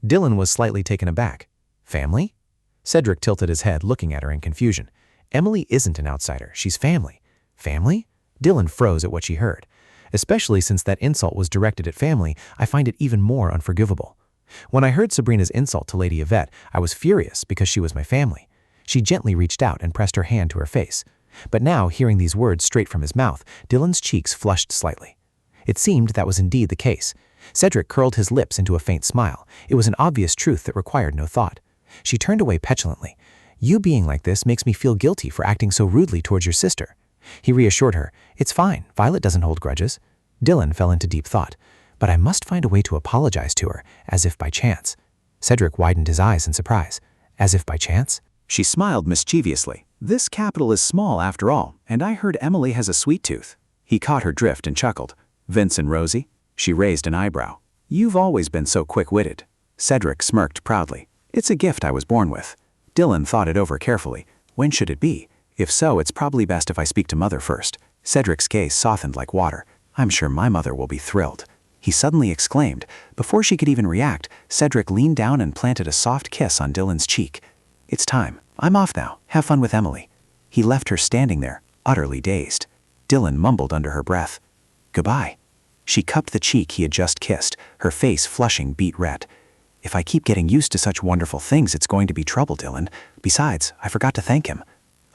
Speaker 3: Dylan was slightly taken aback. Family? Cedric tilted his head, looking at her in confusion. Emily isn't an outsider, she's family. Family? Dylan froze at what she heard. Especially since that insult was directed at family, I find it even more unforgivable. When I heard Sabrina's insult to Lady Ivette, I was furious because she was my family. She gently reached out and pressed her hand to her face. But now, hearing these words straight from his mouth, Dylan's cheeks flushed slightly. It seemed that was indeed the case. Cedric curled his lips into a faint smile. It was an obvious truth that required no thought. She turned away petulantly. You being like this makes me feel guilty for acting so rudely towards your sister. He reassured her. It's fine. Violet doesn't hold grudges. Dylan fell into deep thought. But I must find a way to apologize to her, as if by chance. Cedric widened his eyes in surprise. As if by chance?
Speaker 6: She smiled mischievously. This capital is small after all, and I heard Emily has a sweet tooth. He caught her drift and chuckled. Vince and Rosie? She raised an eyebrow. You've always been so quick-witted. Cedric smirked proudly. It's a gift I was born with. Dylan thought it over carefully. When should it be? If so, it's probably best if I speak to Mother first. Cedric's gaze softened like water. I'm sure my mother will be thrilled. He suddenly exclaimed. Before she could even react, Cedric leaned down and planted a soft kiss on Dylan's cheek. It's time. I'm off now. Have fun with Emily. He left her standing there, utterly dazed. Dylan mumbled under her breath. Goodbye. She cupped the cheek he had just kissed, her face flushing beet red. If I keep getting used to such wonderful things, it's going to be trouble, Dylan. Besides, I forgot to thank him.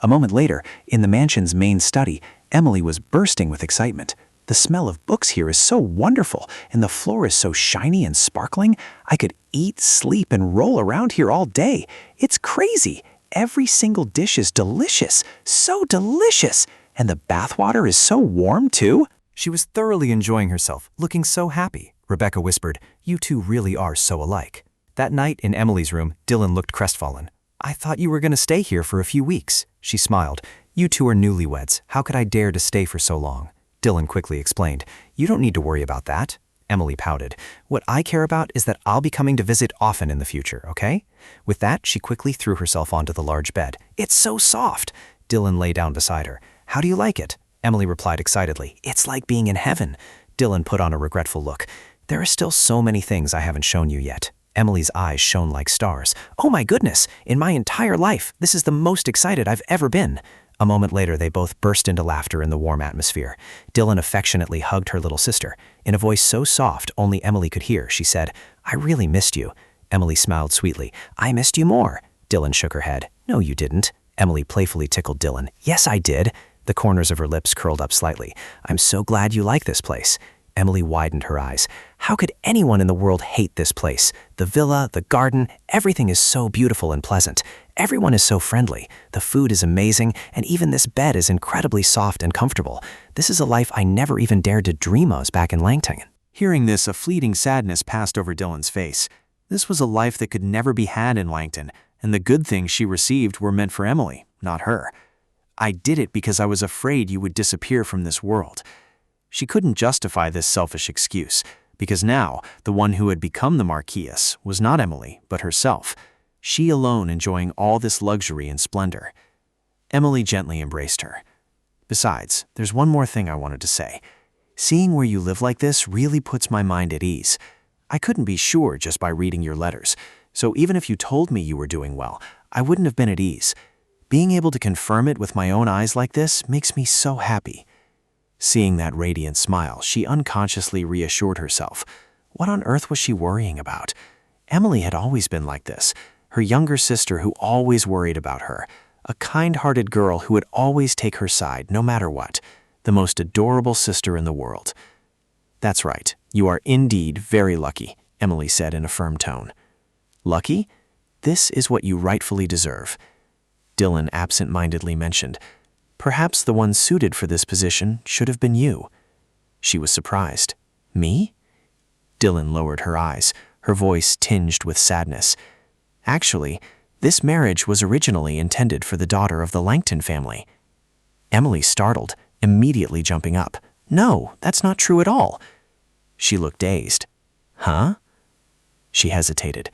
Speaker 6: A moment later, in the mansion's main study, Emily was bursting with excitement. The smell of books here is so wonderful, and the floor is so shiny and sparkling. I could eat, sleep, and roll around here all day. It's crazy. Every single dish is delicious, so delicious. And the bathwater is so warm, too.
Speaker 1: She was thoroughly enjoying herself, looking so happy. Rebecca whispered, You two really are so alike.
Speaker 2: That night in Emily's room, Dylan looked crestfallen. "I thought you were going to stay here for a few weeks." She smiled. "You two are newlyweds. How could I dare to stay for so long?" Dylan quickly explained. "You don't need to worry about that." Emily pouted. "What I care about is that I'll be coming to visit often in the future, okay?" With that, she quickly threw herself onto the large bed. "It's so soft." Dylan lay down beside her. "How do you like it?" Emily replied excitedly. "It's like being in heaven." Dylan put on a regretful look. "There are still so many things I haven't shown you yet." Emily's eyes shone like stars. "Oh my goodness! In my entire life, this is the most excited I've ever been." A moment later, they both burst into laughter in the warm atmosphere. Dylan affectionately hugged her little sister. In a voice so soft only Emily could hear, she said, "I really missed you." Emily smiled sweetly. "I missed you more." Dylan shook her head. "No, you didn't." Emily playfully tickled Dylan. "Yes, I did." The corners of her lips curled up slightly. "I'm so glad you like this place." Emily widened her eyes. "How could anyone in the world hate this place? The villa, the garden, everything is so beautiful and pleasant. Everyone is so friendly. The food is amazing, and even this bed is incredibly soft and comfortable. This is a life I never even dared to dream of back in Langton."
Speaker 4: Hearing this, a fleeting sadness passed over Dylan's face. This was a life that could never be had in Langton, and the good things she received were meant for Emily, not her. "I did it because I was afraid you would disappear from this world." She couldn't justify this selfish excuse, because now the one who had become the Marquise was not Emily, but herself, she alone enjoying all this luxury and splendor. Emily gently embraced her. "Besides, there's one more thing I wanted to say. Seeing where you live like this really puts my mind at ease. I couldn't be sure just by reading your letters, so even if you told me you were doing well, I wouldn't have been at ease. Being able to confirm it with my own eyes like this makes me so happy." Seeing that radiant smile, she unconsciously reassured herself. What on earth was she worrying about? Emily had always been like this, her younger sister who always worried about her, a kind-hearted girl who would always take her side no matter what, the most adorable sister in the world. "That's right, you are indeed very lucky," Emily said in a firm tone. "Lucky? This is what you rightfully deserve." Dylan absent-mindedly mentioned, "Perhaps the one suited for this position should have been you." She was surprised. "Me?" Dylan lowered her eyes, her voice tinged with sadness. "Actually, this marriage was originally intended for the daughter of the Langton family." Emily startled, immediately jumping up. "No, that's not true at all." She looked dazed. "Huh?" She hesitated.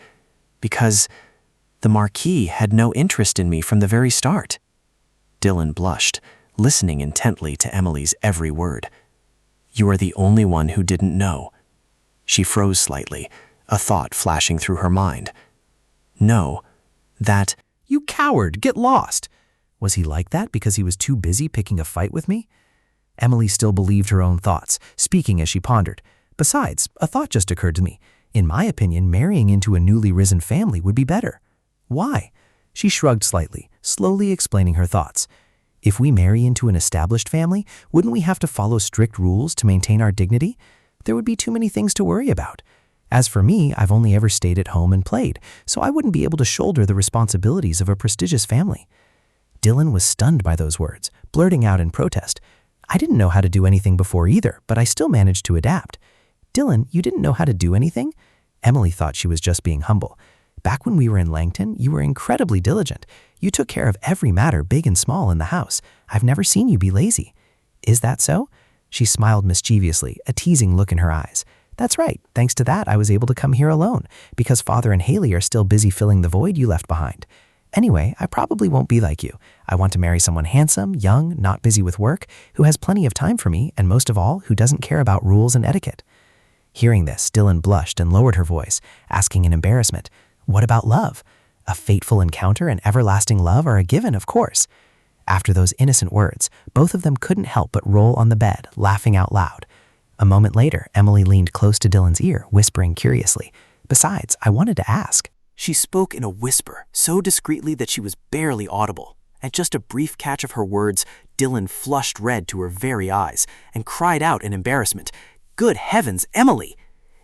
Speaker 4: "Because the Marquis had no interest in me from the very start." Dylan blushed, listening intently to Emily's every word. "You are the only one who didn't know." She froze slightly, a thought flashing through her mind. "No, that—"
Speaker 7: "You coward, get lost!" Was he like that because he was too busy picking a fight with me? Emily still believed her own thoughts, speaking as she pondered. Besides, a thought just occurred to me. In my opinion, marrying into a newly risen family would be better. Why? She shrugged slightly, slowly explaining her thoughts. If we marry into an established family, wouldn't we have to follow strict rules to maintain our dignity? There would be too many things to worry about. As for me, I've only ever stayed at home and played, so I wouldn't be able to shoulder the responsibilities of a prestigious family. Dylan was stunned by those words, blurting out in protest. I didn't know how to do anything before either, but I still managed to adapt. Dylan, you didn't know how to do anything? Emily thought she was just being humble. Back when we were in Langton, you were incredibly diligent. You took care of every matter, big and small, in the house. I've never seen you be lazy. Is that so? She smiled mischievously, a teasing look in her eyes. That's right. Thanks to that, I was able to come here alone, because Father and Haley are still busy filling the void you left behind. Anyway, I probably won't be like you. I want to marry someone handsome, young, not busy with work, who has plenty of time for me, and most of all, who doesn't care about rules and etiquette. Hearing this, Dylan blushed and lowered her voice, asking in embarrassment, what about love? A fateful encounter and everlasting love are a given, of course. After those innocent words, both of them couldn't help but roll on the bed, laughing out loud. A moment later, Emily leaned close to Dylan's ear, whispering curiously, Besides, I wanted to ask.
Speaker 2: She spoke in a whisper, so discreetly that she was barely audible. At just a brief catch of her words, Dylan flushed red to her very eyes and cried out in embarrassment, Good heavens, Emily!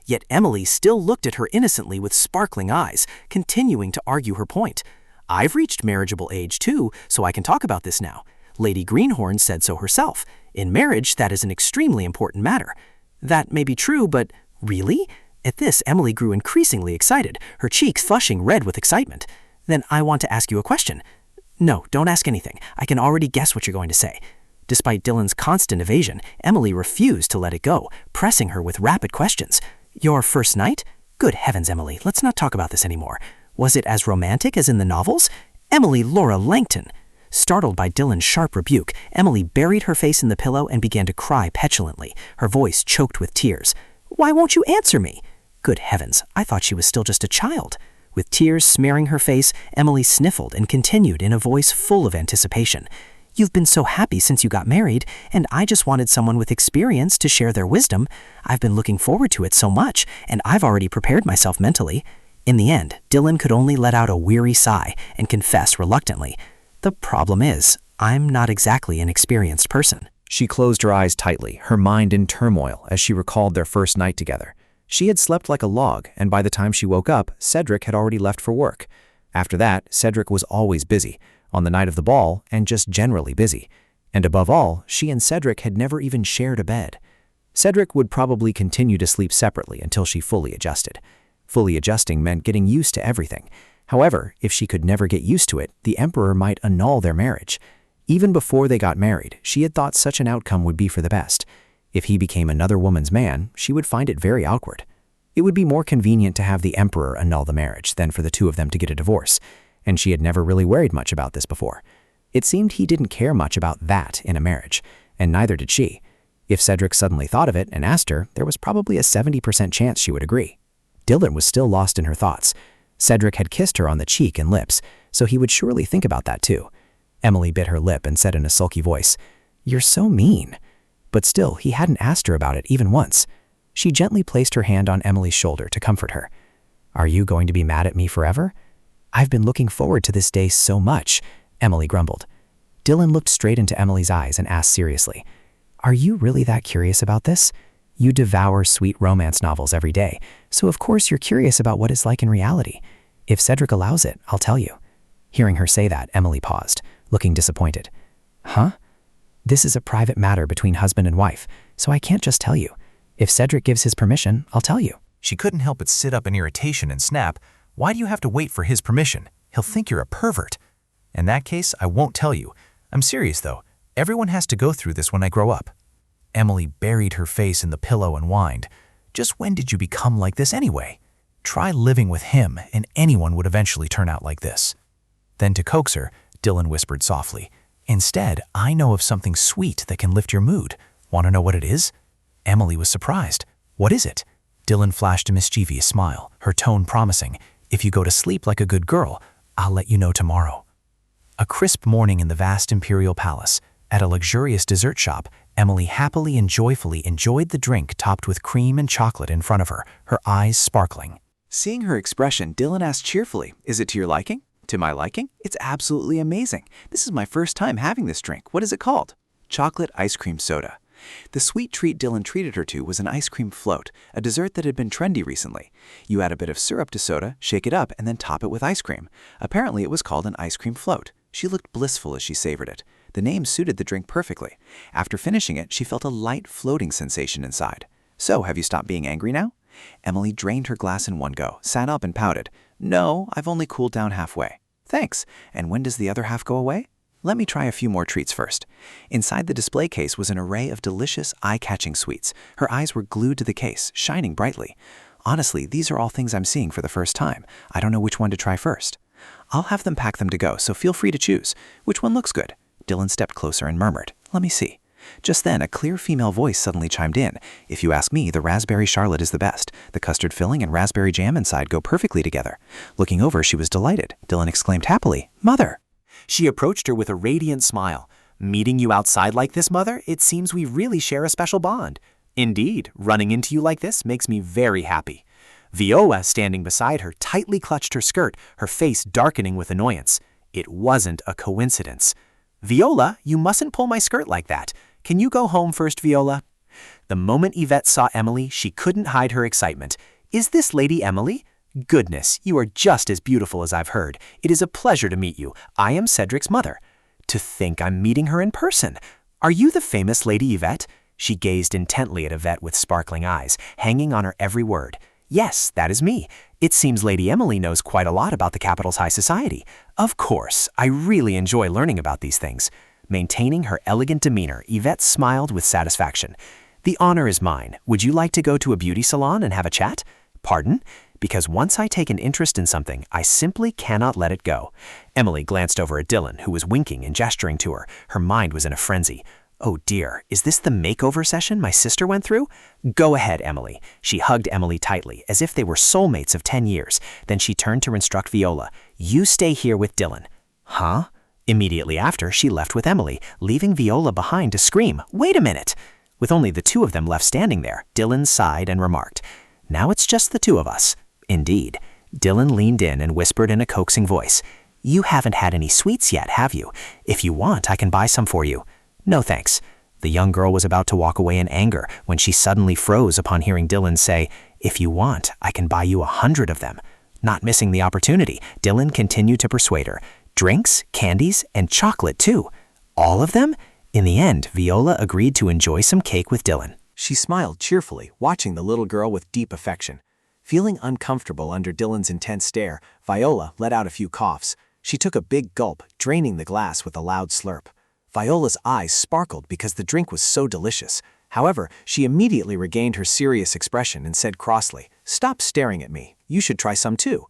Speaker 2: Yet Emily still looked at her innocently with sparkling eyes, continuing to argue her point. I've reached marriageable age too, so I can talk about this now. Lady Greenhorn said so herself. In marriage, that is an extremely important matter. That may be true, but really? At this, Emily grew increasingly excited, her cheeks flushing red with excitement. Then I want to ask you a question. No, don't ask anything. I can already guess what you're going to say. Despite Dylan's constant evasion, Emily refused to let it go, pressing her with rapid questions. Your first night? Good heavens, Emily, let's not talk about this anymore. Was it as romantic as in the novels? Emily Laura Langton. Startled by Dylan's sharp rebuke, Emily buried her face in the pillow and began to cry petulantly, her voice choked with tears. Why won't you answer me? Good heavens, I thought she was still just a child. With tears smearing her face, Emily sniffled and continued in a voice full of anticipation. You've been so happy since you got married, and I just wanted someone with experience to share their wisdom. I've been looking forward to it so much, and I've already prepared myself mentally. In the end, Dylan could only let out a weary sigh and confess reluctantly. The problem is, I'm not exactly an experienced person.
Speaker 3: She closed her eyes tightly, her mind in turmoil as she recalled their first night together. She had slept like a log, and by the time she woke up, Cedric had already left for work. After that, Cedric was always busy, on the night of the ball, and just generally busy. And above all, she and Cedric had never even shared a bed. Cedric would probably continue to sleep separately until she fully adjusted. Fully adjusting meant getting used to everything. However, if she could never get used to it, the Emperor might annul their marriage. Even before they got married, she had thought such an outcome would be for the best. If he became another woman's man, she would find it very awkward. It would be more convenient to have the Emperor annul the marriage than for the two of them to get a divorce, and she had never really worried much about this before. It seemed he didn't care much about that in a marriage, and neither did she. If Cedric suddenly thought of it and asked her, there was probably a 70% chance she would agree. Dylan was still lost in her thoughts. Cedric had kissed her on the cheek and lips, so he would surely think about that too. Emily bit her lip and said in a sulky voice, "You're so mean." But still, he hadn't asked her about it even once. She gently placed her hand on Emily's shoulder to comfort her. "Are you going to be mad at me forever?" "I've been looking forward to this day so much," Emily grumbled. Dylan looked straight into Emily's eyes and asked seriously, "Are you really that curious about this? You devour sweet romance novels every day, so of course you're curious about what it's like in reality. If Cedric allows it, I'll tell you." Hearing her say that, Emily paused, looking disappointed. "Huh? This is a private matter between husband and wife, so I can't just tell you. If Cedric gives his permission, I'll tell you."
Speaker 9: She couldn't help but sit up in irritation and snap, "Why do you have to wait for his permission? He'll think you're a pervert." "In that case, I won't tell you. I'm serious though. Everyone has to go through this when I grow up." Emily buried her face in the pillow and whined. "Just when did you become like this anyway? Try living with him, and anyone would eventually turn out like this." Then to coax her, Dylan whispered softly, "Instead, I know of something sweet that can lift your mood. Want to know what it is?" Emily was surprised. "What is it?" Dylan flashed a mischievous smile, her tone promising, "If you go to sleep like a good girl, I'll let you know tomorrow." A crisp morning in the vast imperial palace. At a luxurious dessert shop, Emily happily and joyfully enjoyed the drink topped with cream and chocolate in front of her, her eyes sparkling.
Speaker 6: Seeing her expression, Dylan asked cheerfully, "Is it to your liking?" "To my liking? It's absolutely amazing. This is my first time having this drink. What is it called?" "Chocolate ice cream soda." The sweet treat Dylan treated her to was an ice cream float, a dessert that had been trendy recently. You add a bit of syrup to soda, shake it up, and then top it with ice cream. Apparently it was called an ice cream float. She looked blissful as she savored it. The name suited the drink perfectly. After finishing it, she felt a light floating sensation inside. "So, have you stopped being angry now?" Emily drained her glass in one go, sat up and pouted. "No, I've only cooled down halfway." "Thanks. And when does the other half go away?" "Let me try a few more treats first." Inside the display case was an array of delicious, eye-catching sweets. Her eyes were glued to the case, shining brightly. "Honestly, these are all things I'm seeing for the first time. I don't know which one to try first." "I'll have them pack them to go, so feel free to choose. Which one looks good?" Dylan stepped closer and murmured, "Let me see." Just then, a clear female voice suddenly chimed in. "If you ask me, the raspberry charlotte is the best. The custard filling and raspberry jam inside go perfectly together." Looking over, she was delighted. Dylan exclaimed happily, "Mother!"
Speaker 2: She approached her with a radiant smile. "Meeting you outside like this, Mother, it seems we really share a special bond." "Indeed, running into you like this makes me very happy." Viola, standing beside her, tightly clutched her skirt, her face darkening with annoyance. It wasn't a coincidence. "Viola, you mustn't pull my skirt like that. Can you go home first, Viola?" The moment Ivette saw Emily, she couldn't hide her excitement. "Is this Lady Emily? Goodness, you are just as beautiful as I've heard. It is a pleasure to meet you. I am Cedric's mother. To think I'm meeting her in person. Are you the famous Lady Ivette?" She gazed intently at Ivette with sparkling eyes, hanging on her every word. Yes, that is me. It seems Lady Emily knows quite a lot about the capital's high society. Of course, I really enjoy learning about these things. Maintaining her elegant demeanor, Ivette smiled with satisfaction. The honor is mine. Would you like to go to a beauty salon and have a chat? Pardon? Because once I take an interest in something, I simply cannot let it go. Emily glanced over at Dylan, who was winking and gesturing to her. Her mind was in a frenzy. Oh dear, is this the makeover session my sister went through? Go ahead, Emily. She hugged Emily tightly, as if they were soulmates of 10 years. Then she turned to instruct Viola. You stay here with Dylan. Huh? Immediately after, she left with Emily, leaving Viola behind to scream, Wait a minute! With only the two of them left standing there, Dylan sighed and remarked, Now it's just the two of us. Indeed. Dylan leaned in and whispered in a coaxing voice, You haven't had any sweets yet, have you? If you want, I can buy some for you. No thanks. The young girl was about to walk away in anger when she suddenly froze upon hearing Dylan say, If you want, I can buy you 100 of them. Not missing the opportunity, Dylan continued to persuade her. Drinks, candies, and chocolate too. All of them? In the end, Viola agreed to enjoy some cake with Dylan.
Speaker 1: She smiled cheerfully, watching the little girl with deep affection. Feeling uncomfortable under Dylan's intense stare, Viola let out a few coughs. She took a big gulp, draining the glass with a loud slurp. Viola's eyes sparkled because the drink was so delicious. However, she immediately regained her serious expression and said crossly, Stop staring at me. You should try some too.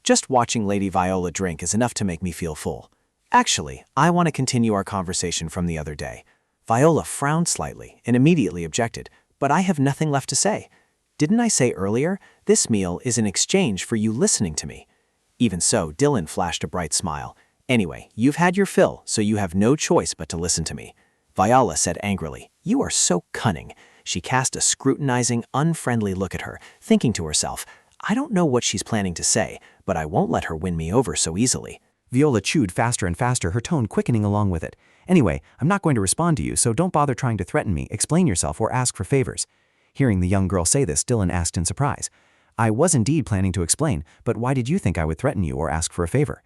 Speaker 1: Just watching Lady Viola drink is enough to make me feel full. Actually, I want to continue our conversation from the other day. Viola frowned slightly and immediately objected, but I have nothing left to say. Didn't I say earlier, this meal is in exchange for you listening to me? Even so, Dylan flashed a bright smile. Anyway, you've had your fill, so you have no choice but to listen to me. Viola said angrily, You are so cunning. She cast a scrutinizing, unfriendly look at her, thinking to herself, I don't know what she's planning to say, but I won't let her win me over so easily.
Speaker 11: Viola chewed faster and faster, her tone quickening along with it. Anyway, I'm not going to respond to you, so don't bother trying to threaten me, explain yourself, or ask for favors. Hearing the young girl say this, Dylan asked in surprise. I was indeed planning to explain, but why did you think I would threaten you or ask for a favor?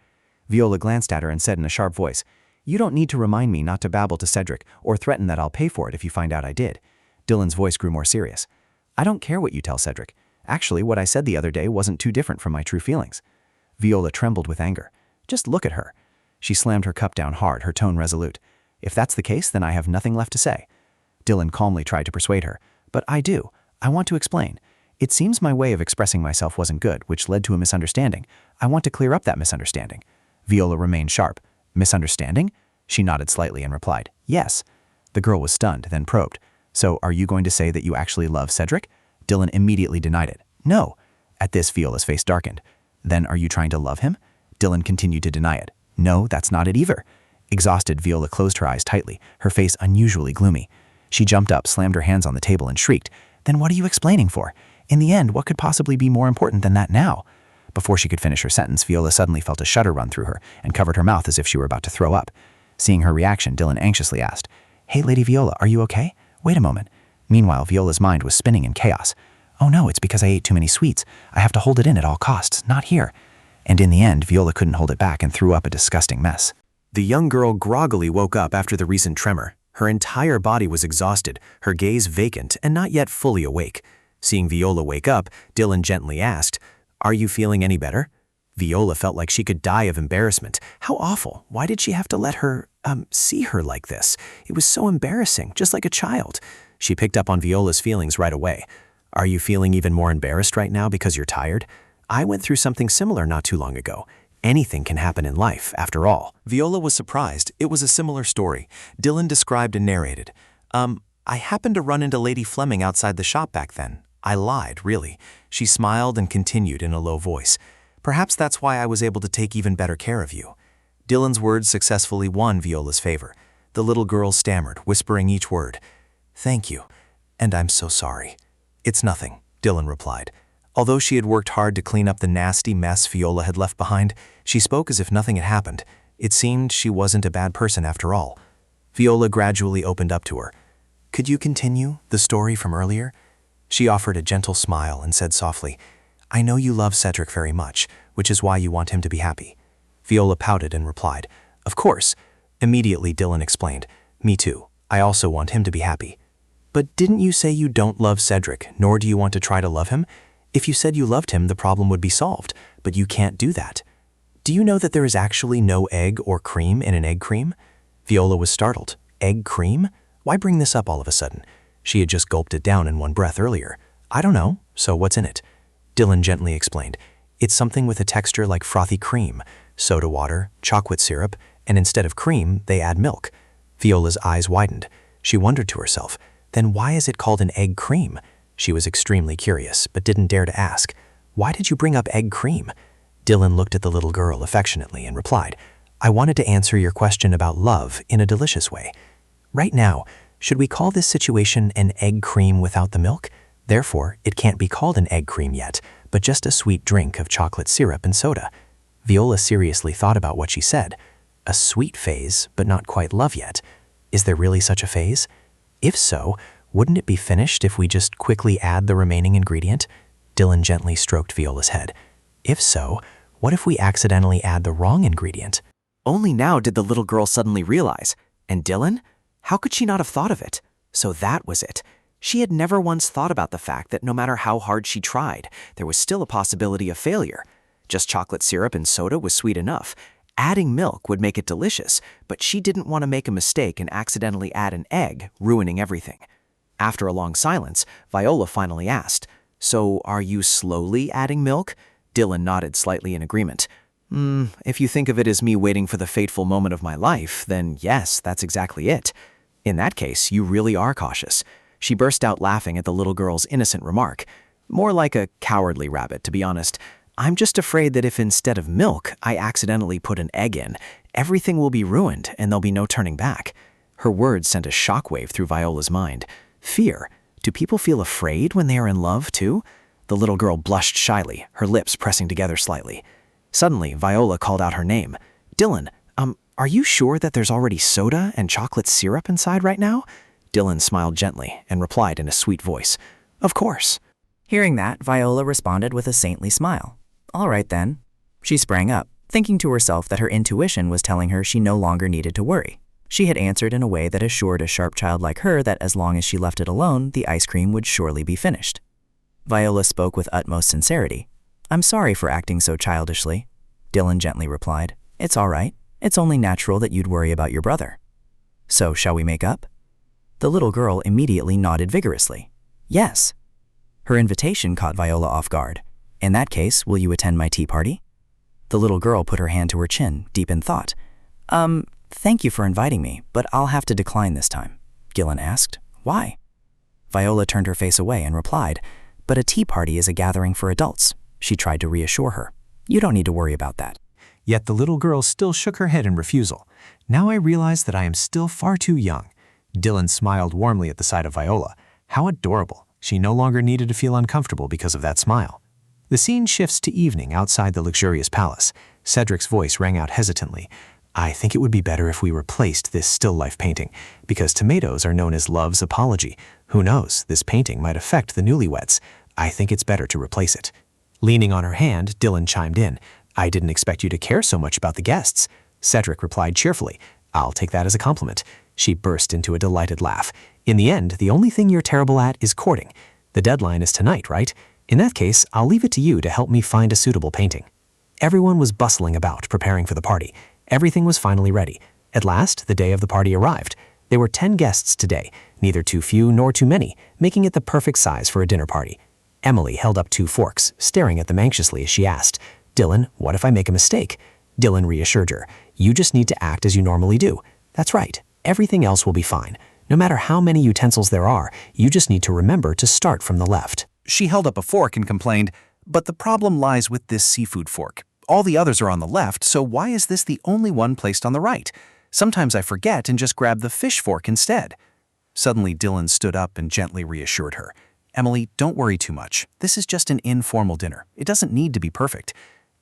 Speaker 11: Viola glanced at her and said in a sharp voice, You don't need to remind me not to babble to Cedric or threaten that I'll pay for it if you find out I did. Dylan's voice grew more serious. I don't care what you tell Cedric. Actually, what I said the other day wasn't too different from my true feelings. Viola trembled with anger. Just look at her. She slammed her cup down hard, her tone resolute. If that's the case, then I have nothing left to say. Dylan calmly tried to persuade her. But I do. I want to explain. It seems my way of expressing myself wasn't good, which led to a misunderstanding. I want to clear up that misunderstanding. Viola remained sharp. Misunderstanding? She nodded slightly and replied, Yes. The girl was stunned, then probed. So are you going to say that you actually love Cedric? Dylan immediately denied it. No. At this, Viola's face darkened. Then are you trying to love him? Dylan continued to deny it. No, that's not it either. Exhausted, Viola closed her eyes tightly, her face unusually gloomy. She jumped up, slammed her hands on the table, and shrieked, Then what are you explaining for? In the end, what could possibly be more important than that now? Before she could finish her sentence, Viola suddenly felt a shudder run through her and covered her mouth as if she were about to throw up. Seeing her reaction, Dylan anxiously asked, Hey, Lady Viola, are you okay? Wait a moment. Meanwhile, Viola's mind was spinning in chaos. Oh no, it's because I ate too many sweets. I have to hold it in at all costs, not here. And in the end, Viola couldn't hold it back and threw up a disgusting mess.
Speaker 2: The young girl groggily woke up after the recent tremor. Her entire body was exhausted, her gaze vacant and not yet fully awake. Seeing Viola wake up, Dylan gently asked, Are you feeling any better? Viola felt like she could die of embarrassment. How awful. Why did she have to let her, see her like this? It was so embarrassing, just like a child. She picked up on Viola's feelings right away. Are you feeling even more embarrassed right now because you're tired? I went through something similar not too long ago. Anything can happen in life, after all.
Speaker 1: Viola was surprised. It was a similar story. Dylan described and narrated. I happened to run into Lady Fleming outside the shop back then. I lied, really. She smiled and continued in a low voice. Perhaps that's why I was able to take even better care of you. Dylan's words successfully won Viola's favor. The little girl stammered, whispering each word. Thank you, and I'm so sorry. It's nothing, Dylan replied. Although she had worked hard to clean up the nasty mess Viola had left behind, she spoke as if nothing had happened. It seemed she wasn't a bad person after all. Viola gradually opened up to her. Could you continue the story from earlier? She offered a gentle smile and said softly, I know you love Cedric very much, which is why you want him to be happy. Viola pouted and replied, Of course. Immediately, Dylan explained, Me too. I also want him to be happy. But didn't you say you don't love Cedric, nor do you want to try to love him?
Speaker 2: If you said you loved him, the problem would be solved, but you can't do that. Do you know that there is actually no egg or cream in an egg cream? Viola was startled. Egg cream? Why bring this up all of a sudden? She had just gulped it down in one breath earlier. I don't know, so what's in it? Dylan gently explained. It's something with a texture like frothy cream, soda water, chocolate syrup, and instead of cream, they add milk. Viola's eyes widened. She wondered to herself, then why is it called an egg cream? She was extremely curious, but didn't dare to ask. Why did you bring up egg cream? Dylan looked at the little girl affectionately and replied, I wanted to answer your question about love in a delicious way. Right now, should we call this situation an egg cream without the milk? Therefore, it can't be called an egg cream yet, but just a sweet drink of chocolate syrup and soda. Viola seriously thought about what she said. A sweet phase, but not quite love yet. Is there really such a phase? If so, wouldn't it be finished if we just quickly add the remaining ingredient? Dylan gently stroked Viola's head. If so, what if we accidentally add the wrong ingredient?
Speaker 5: Only now did the little girl suddenly realize. And Dylan? How could she not have thought of it? So that was it. She had never once thought about the fact that no matter how hard she tried, there was still a possibility of failure. Just chocolate syrup and soda was sweet enough. Adding milk would make it delicious, but she didn't want to make a mistake and accidentally add an egg, ruining everything. After a long silence, Viola finally asked, So are you slowly adding milk? Dylan nodded slightly in agreement. If you think of it as me waiting for the fateful moment of my life, then yes, that's exactly it. In that case, you really are cautious. She burst out laughing at the little girl's innocent remark. More like a cowardly rabbit, to be honest. I'm just afraid that if instead of milk, I accidentally put an egg in, everything will be ruined and there'll be no turning back. Her words sent a shockwave through Viola's mind. Fear. Do people feel afraid when they are in love, too? The little girl blushed shyly, her lips pressing together slightly. Suddenly, Viola called out her name. Dylan, are you sure that there's already soda and chocolate syrup inside right now? Dylan smiled gently and replied in a sweet voice, Of course.
Speaker 14: Hearing that, Viola responded with a saintly smile. All right then. She sprang up, thinking to herself that her intuition was telling her she no longer needed to worry. She had answered in a way that assured a sharp child like her that as long as she left it alone, the ice cream would surely be finished. Viola spoke with utmost sincerity. I'm sorry for acting so childishly. Dylan gently replied, It's all right. It's only natural that you'd worry about your brother. So, shall we make up? The little girl immediately nodded vigorously. Yes. Her invitation caught Viola off guard. In that case, will you attend my tea party? The little girl put her hand to her chin, deep in thought. Thank you for inviting me, but I'll have to decline this time. Dylan asked, Why? Viola turned her face away and replied, But a tea party is a gathering for adults. She tried to reassure her. You don't need to worry about that.
Speaker 1: Yet the little girl still shook her head in refusal. Now I realize that I am still far too young. Dylan smiled warmly at the sight of Viola. How adorable. She no longer needed to feel uncomfortable because of that smile. The scene shifts to evening outside the luxurious palace. Cedric's voice rang out hesitantly. I think it would be better if we replaced this still life painting, because tomatoes are known as love's apology. Who knows, this painting might affect the newlyweds. I think it's better to replace it. Leaning on her hand, Dylan chimed in. I didn't expect you to care so much about the guests. Cedric replied cheerfully. I'll take that as a compliment. She burst into a delighted laugh. In the end, the only thing you're terrible at is courting. The deadline is tonight, right? In that case, I'll leave it to you to help me find a suitable painting. Everyone was bustling about, preparing for the party. Everything was finally ready. At last, the day of the party arrived. There were 10 guests today, neither too few nor too many, making it the perfect size for a dinner party. Emily held up 2 forks, staring at them anxiously as she asked, Dylan, what if I make a mistake? Dylan reassured her, You just need to act as you normally do. That's right. Everything else will be fine. No matter how many utensils there are, you just need to remember to start from the left.
Speaker 4: She held up a fork and complained, But the problem lies with this seafood fork. All the others are on the left, so why is this the only one placed on the right? Sometimes I forget and just grab the fish fork instead. Suddenly, Dylan stood up and gently reassured her. Emily, don't worry too much. This is just an informal dinner. It doesn't need to be perfect.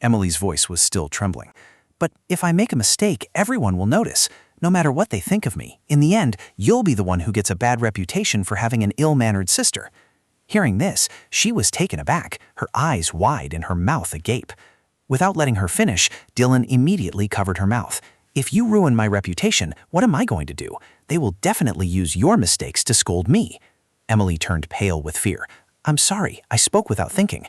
Speaker 4: Emily's voice was still trembling. But if I make a mistake, everyone will notice. No matter what they think of me, in the end, you'll be the one who gets a bad reputation for having an ill-mannered sister. Hearing this, she was taken aback, her eyes wide and her mouth agape. Without letting her finish, Dylan immediately covered her mouth. If you ruin my reputation, what am I going to do? They will definitely use your mistakes to scold me. Emily turned pale with fear. I'm sorry, I spoke without thinking.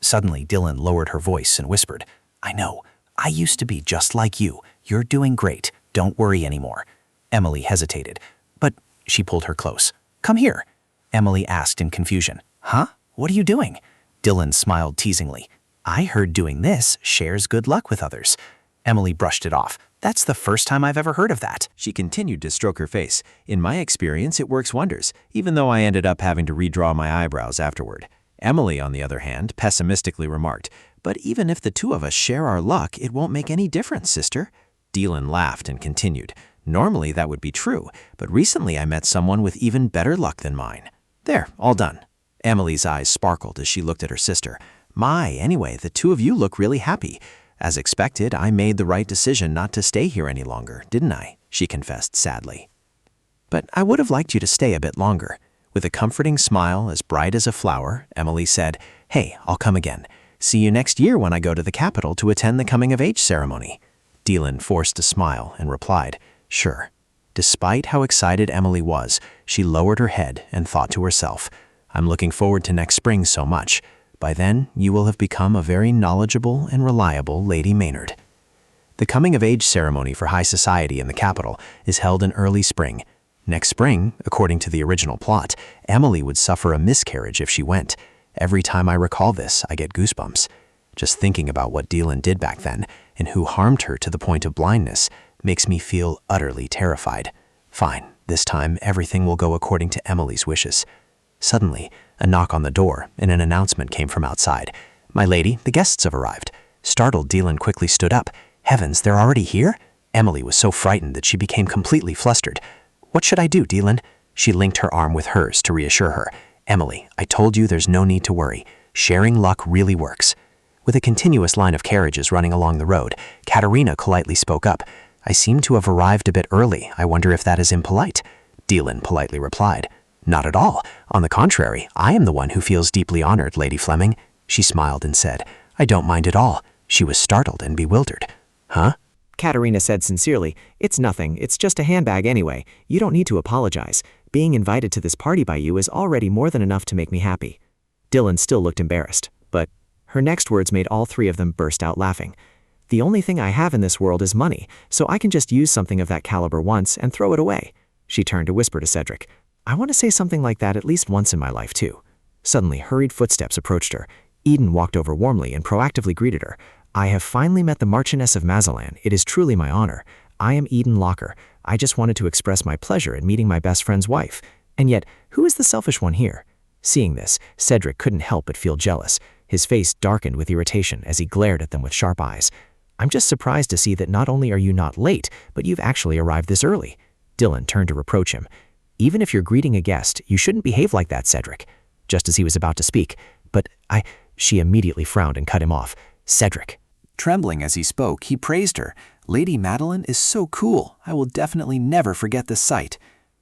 Speaker 2: Suddenly, Dylan lowered her voice and whispered, I know. I used to be just like you. You're doing great. Don't worry anymore. Emily hesitated, but she pulled her close. Come here. Emily asked in confusion. Huh? What are you doing? Dylan smiled teasingly. I heard doing this shares good luck with others. Emily brushed it off. That's the first time I've ever heard of that.
Speaker 1: She continued to stroke her face. In my experience, it works wonders, even though I ended up having to redraw my eyebrows afterward. Emily, on the other hand, pessimistically remarked, But even if the two of us share our luck, it won't make any difference, sister. Dylan laughed and continued. Normally that would be true, but recently I met someone with even better luck than mine. There, all done. Emily's eyes sparkled as she looked at her sister. Anyway, the two of you look really happy. As expected, I made the right decision not to stay here any longer, didn't I? She confessed sadly. But I would have liked you to stay a bit longer. With a comforting smile as bright as a flower, Emily said, Hey, I'll come again. See you next year when I go to the capital to attend the coming-of-age ceremony. Dylan forced a smile and replied, Sure. Despite how excited Emily was, she lowered her head and thought to herself, I'm looking forward to next spring so much. By then, you will have become a very knowledgeable and reliable Lady Maynard. The coming-of-age ceremony for high society in the capital is held in early spring. Next spring, according to the original plot, Emily would suffer a miscarriage if she went. Every time I recall this, I get goosebumps. Just thinking about what Dylan did back then and who harmed her to the point of blindness makes me feel utterly terrified. Fine, this time everything will go according to Emily's wishes. Suddenly, a knock on the door and an announcement came from outside. My lady, the guests have arrived. Startled, Dylan quickly stood up. Heavens, they're already here? Emily was so frightened that she became completely flustered. What should I do, Dylan? She linked her arm with hers to reassure her. Emily, I told you there's no need to worry. Sharing luck really works. With a continuous line of carriages running along the road, Katerina politely spoke up. I seem to have arrived a bit early. I wonder if that is impolite. Dylan politely replied. Not at all. On the contrary, I am the one who feels deeply honored, Lady Fleming. She smiled and said, I don't mind at all. She was startled and bewildered. Huh?
Speaker 2: Katerina said sincerely, It's nothing. It's just a handbag anyway. You don't need to apologize. Being invited to this party by you is already more than enough to make me happy. Dylan still looked embarrassed, but her next words made all three of them burst out laughing. The only thing I have in this world is money, so I can just use something of that caliber once and throw it away. She turned to whisper to Cedric. I want to say something like that at least once in my life, too. Suddenly, hurried footsteps approached her. Eden walked over warmly and proactively greeted her. I have finally met the Marchioness of Mazalan. It is truly my honor. I am Eden Locker. I just wanted to express my pleasure in meeting my best friend's wife. And yet, who is the selfish one here? Seeing this, Cedric couldn't help but feel jealous. His face darkened with irritation as he glared at them with sharp eyes. I'm just surprised to see that not only are you not late, but you've actually arrived this early. Dylan turned to reproach him. Even if you're greeting a guest, you shouldn't behave like that, Cedric. Just as he was about to speak. But she immediately frowned and cut him off. Cedric.
Speaker 4: Trembling as he spoke, he praised her. Lady Madeline is so cool. I will definitely never forget this sight.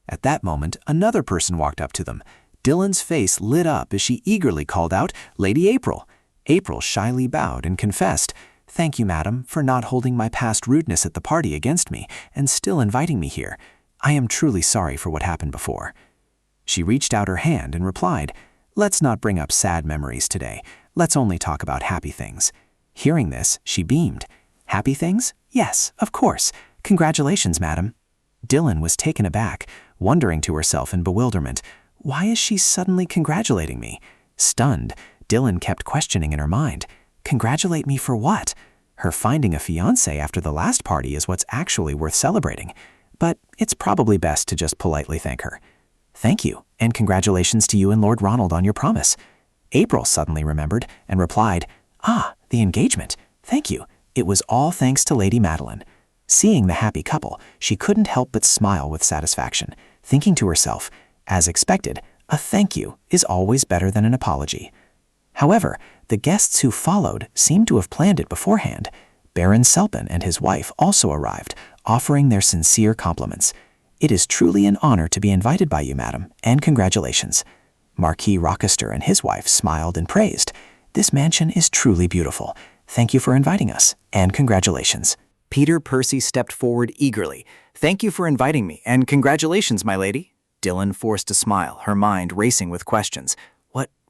Speaker 4: At that moment, another person walked up to them. Dylan's face lit up as she eagerly called out, Lady April. April shyly bowed and confessed, Thank you, madam, for not holding my past rudeness at the party against me and still inviting me here. I am truly sorry for what happened before. She reached out her hand and replied, Let's not bring up sad memories today. Let's only talk about happy things. Hearing this, she beamed. Happy things? Yes, of course. Congratulations, madam. Dylan was taken aback, wondering to herself in bewilderment, Why is she suddenly congratulating me? Stunned, Dylan kept questioning in her mind, Congratulate me for what? Her finding a fiancé after the last party is what's actually worth celebrating. But it's probably best to just politely thank her. Thank you, and congratulations to you and Lord Ronald on your promise. April suddenly remembered and replied, the engagement. Thank you. It was all thanks to Lady Madeline. Seeing the happy couple, she couldn't help but smile with satisfaction, thinking to herself, as expected, a thank you is always better than an apology. However, the guests who followed seemed to have planned it beforehand. Baron Selpin and his wife also arrived, offering their sincere compliments. It is truly an honor to be invited by you, madam, and congratulations. Marquis Rochester and his wife smiled and praised. This mansion is truly beautiful. Thank you for inviting us, and congratulations.
Speaker 14: Peter Percy stepped forward eagerly. Thank you for inviting me, and congratulations, my lady. Dylan forced a smile, her mind racing with questions.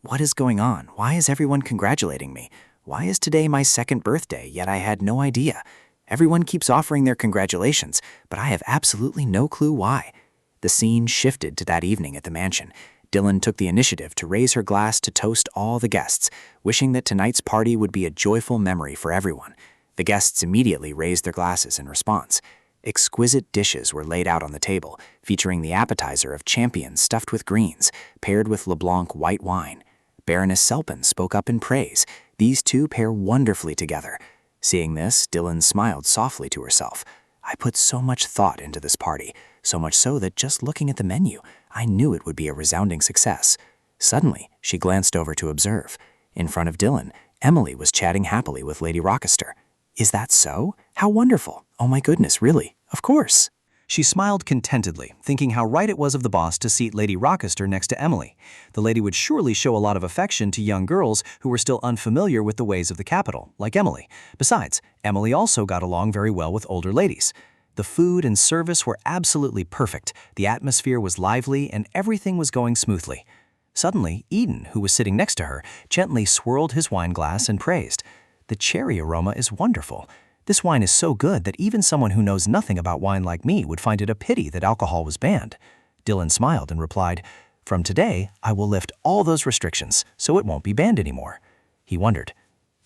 Speaker 14: What is going on? Why is everyone congratulating me? Why is today my second birthday, yet I had no idea? Everyone keeps offering their congratulations, but I have absolutely no clue why. The scene shifted to that evening at the mansion. Dylan took the initiative to raise her glass to toast all the guests, wishing that tonight's party would be a joyful memory for everyone. The guests immediately raised their glasses in response. Exquisite dishes were laid out on the table, featuring the appetizer of champions stuffed with greens, paired with LeBlanc white wine. Baroness Selpin spoke up in praise. These two pair wonderfully together. Seeing this, Dylan smiled softly to herself. I put so much thought into this party, so much so that just looking at the menu, I knew it would be a resounding success. Suddenly, she glanced over to observe. In front of Dylan, Emily was chatting happily with Lady Rochester. Is that so? How wonderful. Oh my goodness, really? Of course.
Speaker 4: She smiled contentedly, thinking how right it was of the boss to seat Lady Rochester next to Emily. The lady would surely show a lot of affection to young girls who were still unfamiliar with the ways of the capital, like Emily. Besides, Emily also got along very well with older ladies. The food and service were absolutely perfect, the atmosphere was lively, and everything was going smoothly. Suddenly, Eden, who was sitting next to her, gently swirled his wine glass and praised, "The cherry aroma is wonderful. This wine is so good that even someone who knows nothing about wine like me would find it a pity that alcohol was banned." Dylan smiled and replied, "From today, I will lift all those restrictions, so it won't be banned anymore." He wondered,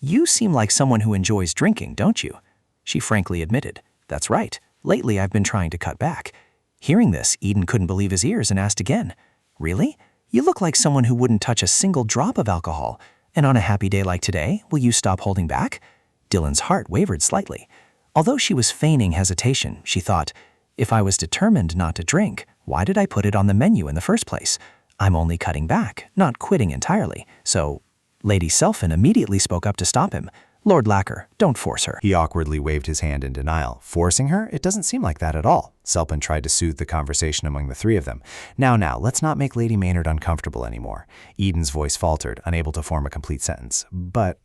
Speaker 4: "You seem like someone who enjoys drinking, don't you?" She frankly admitted, "That's right. Lately, I've been trying to cut back." Hearing this, Eden couldn't believe his ears and asked again, "Really? You look like someone who wouldn't touch a single drop of alcohol. And on a happy day like today, will you stop holding back?" Dylan's heart wavered slightly. Although she was feigning hesitation, she thought, "If I was determined not to drink, why did I put it on the menu in the first place? I'm only cutting back, not quitting entirely, so—" Lady Selpin immediately spoke up to stop him. "Lord Lacker, don't force her."
Speaker 9: He awkwardly waved his hand in denial. Forcing her? It doesn't seem like that at all. Selpin tried to soothe the conversation among the three of them. Now, let's not make Lady Maynard uncomfortable anymore. Eden's voice faltered, unable to form a complete sentence. "But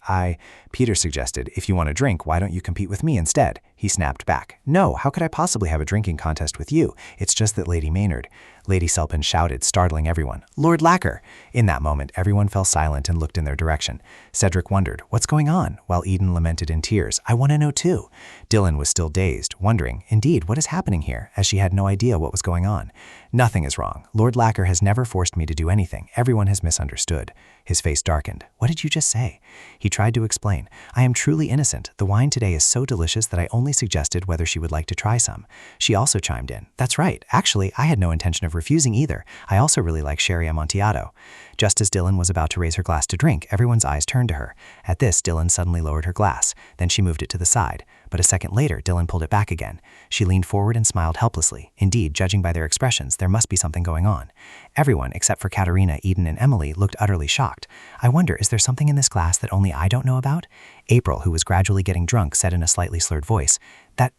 Speaker 9: Peter suggested, if you want to drink, why don't you compete with me instead?" He snapped back. "No, how could I possibly have a drinking contest with you? It's just that Lady Maynard—" Lady Selpin shouted, startling everyone. "Lord Lacker!" In that moment, everyone fell silent and looked in their direction. Cedric wondered, "What's going on?" while Eden lamented in tears, "I want to know too." Dylan was still dazed, wondering, indeed, what is happening here, as she had no idea what was going on. "Nothing is wrong. Lord Lacker has never forced me to do anything. Everyone has misunderstood." His face darkened. "What did you just say?" He tried to explain. "I am truly innocent. The wine today is so delicious that I only suggested whether she would like to try some." She also chimed in. "That's right. Actually, I had no intention of refusing either. I also really like sherry amontillado." Just as Dylan was about to raise her glass to drink, everyone's eyes turned to her. At this, Dylan suddenly lowered her glass. Then she moved it to the side. But a second later, Dylan pulled it back again. She leaned forward and smiled helplessly. Indeed, judging by their expressions, there must be something going on. Everyone, except for Katerina, Eden, and Emily, looked utterly shocked. "I wonder, is there something in this glass that only I don't know about?" April, who was gradually getting drunk, said in a slightly slurred voice,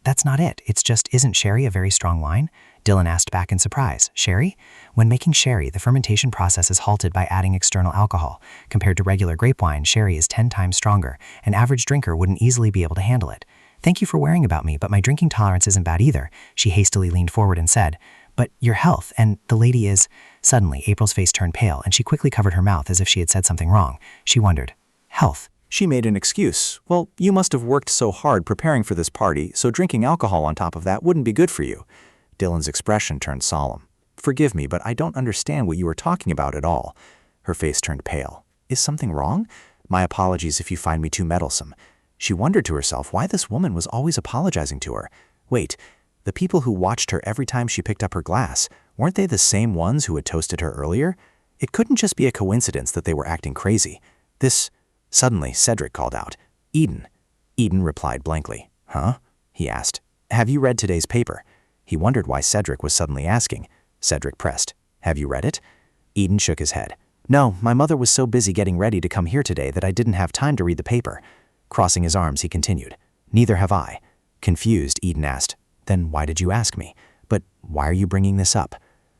Speaker 9: That's not it. It's just, isn't sherry a very strong wine?" Dylan asked back in surprise, "Sherry?" When making sherry, the fermentation process is halted by adding external alcohol. Compared to regular grape wine, sherry is 10 times stronger. An average drinker wouldn't easily be able to handle it. "Thank you for worrying about me, but my drinking tolerance isn't bad either." She hastily leaned forward and said, "But your health, and the lady is—" Suddenly, April's face turned pale, and she quickly covered her mouth as if she had said something wrong. She wondered, "Health?"
Speaker 4: She made an excuse. "Well, you must have worked so hard preparing for this party, so drinking alcohol on top of that wouldn't be good for you." Dylan's expression turned solemn. "Forgive me, but I don't understand what you are talking about at all." Her face turned pale. "Is something wrong? My apologies if you find me too meddlesome." She wondered to herself why this woman was always apologizing to her. Wait, the people who watched her every time she picked up her glass, weren't they the same ones who had toasted her earlier? It couldn't just be a coincidence that they were acting crazy. Suddenly, Cedric called out, "Eden." Eden replied blankly. "Huh?" he asked. "Have you read today's paper?" He wondered why Cedric was suddenly asking. Cedric pressed. "Have you read it?" Eden shook his head. "No, my mother was so busy getting ready to come here today that I didn't have time to read the paper." Crossing his arms, he continued, "Neither have I." Confused, Eden asked, "Then why did you ask me? But why are you bringing this up?"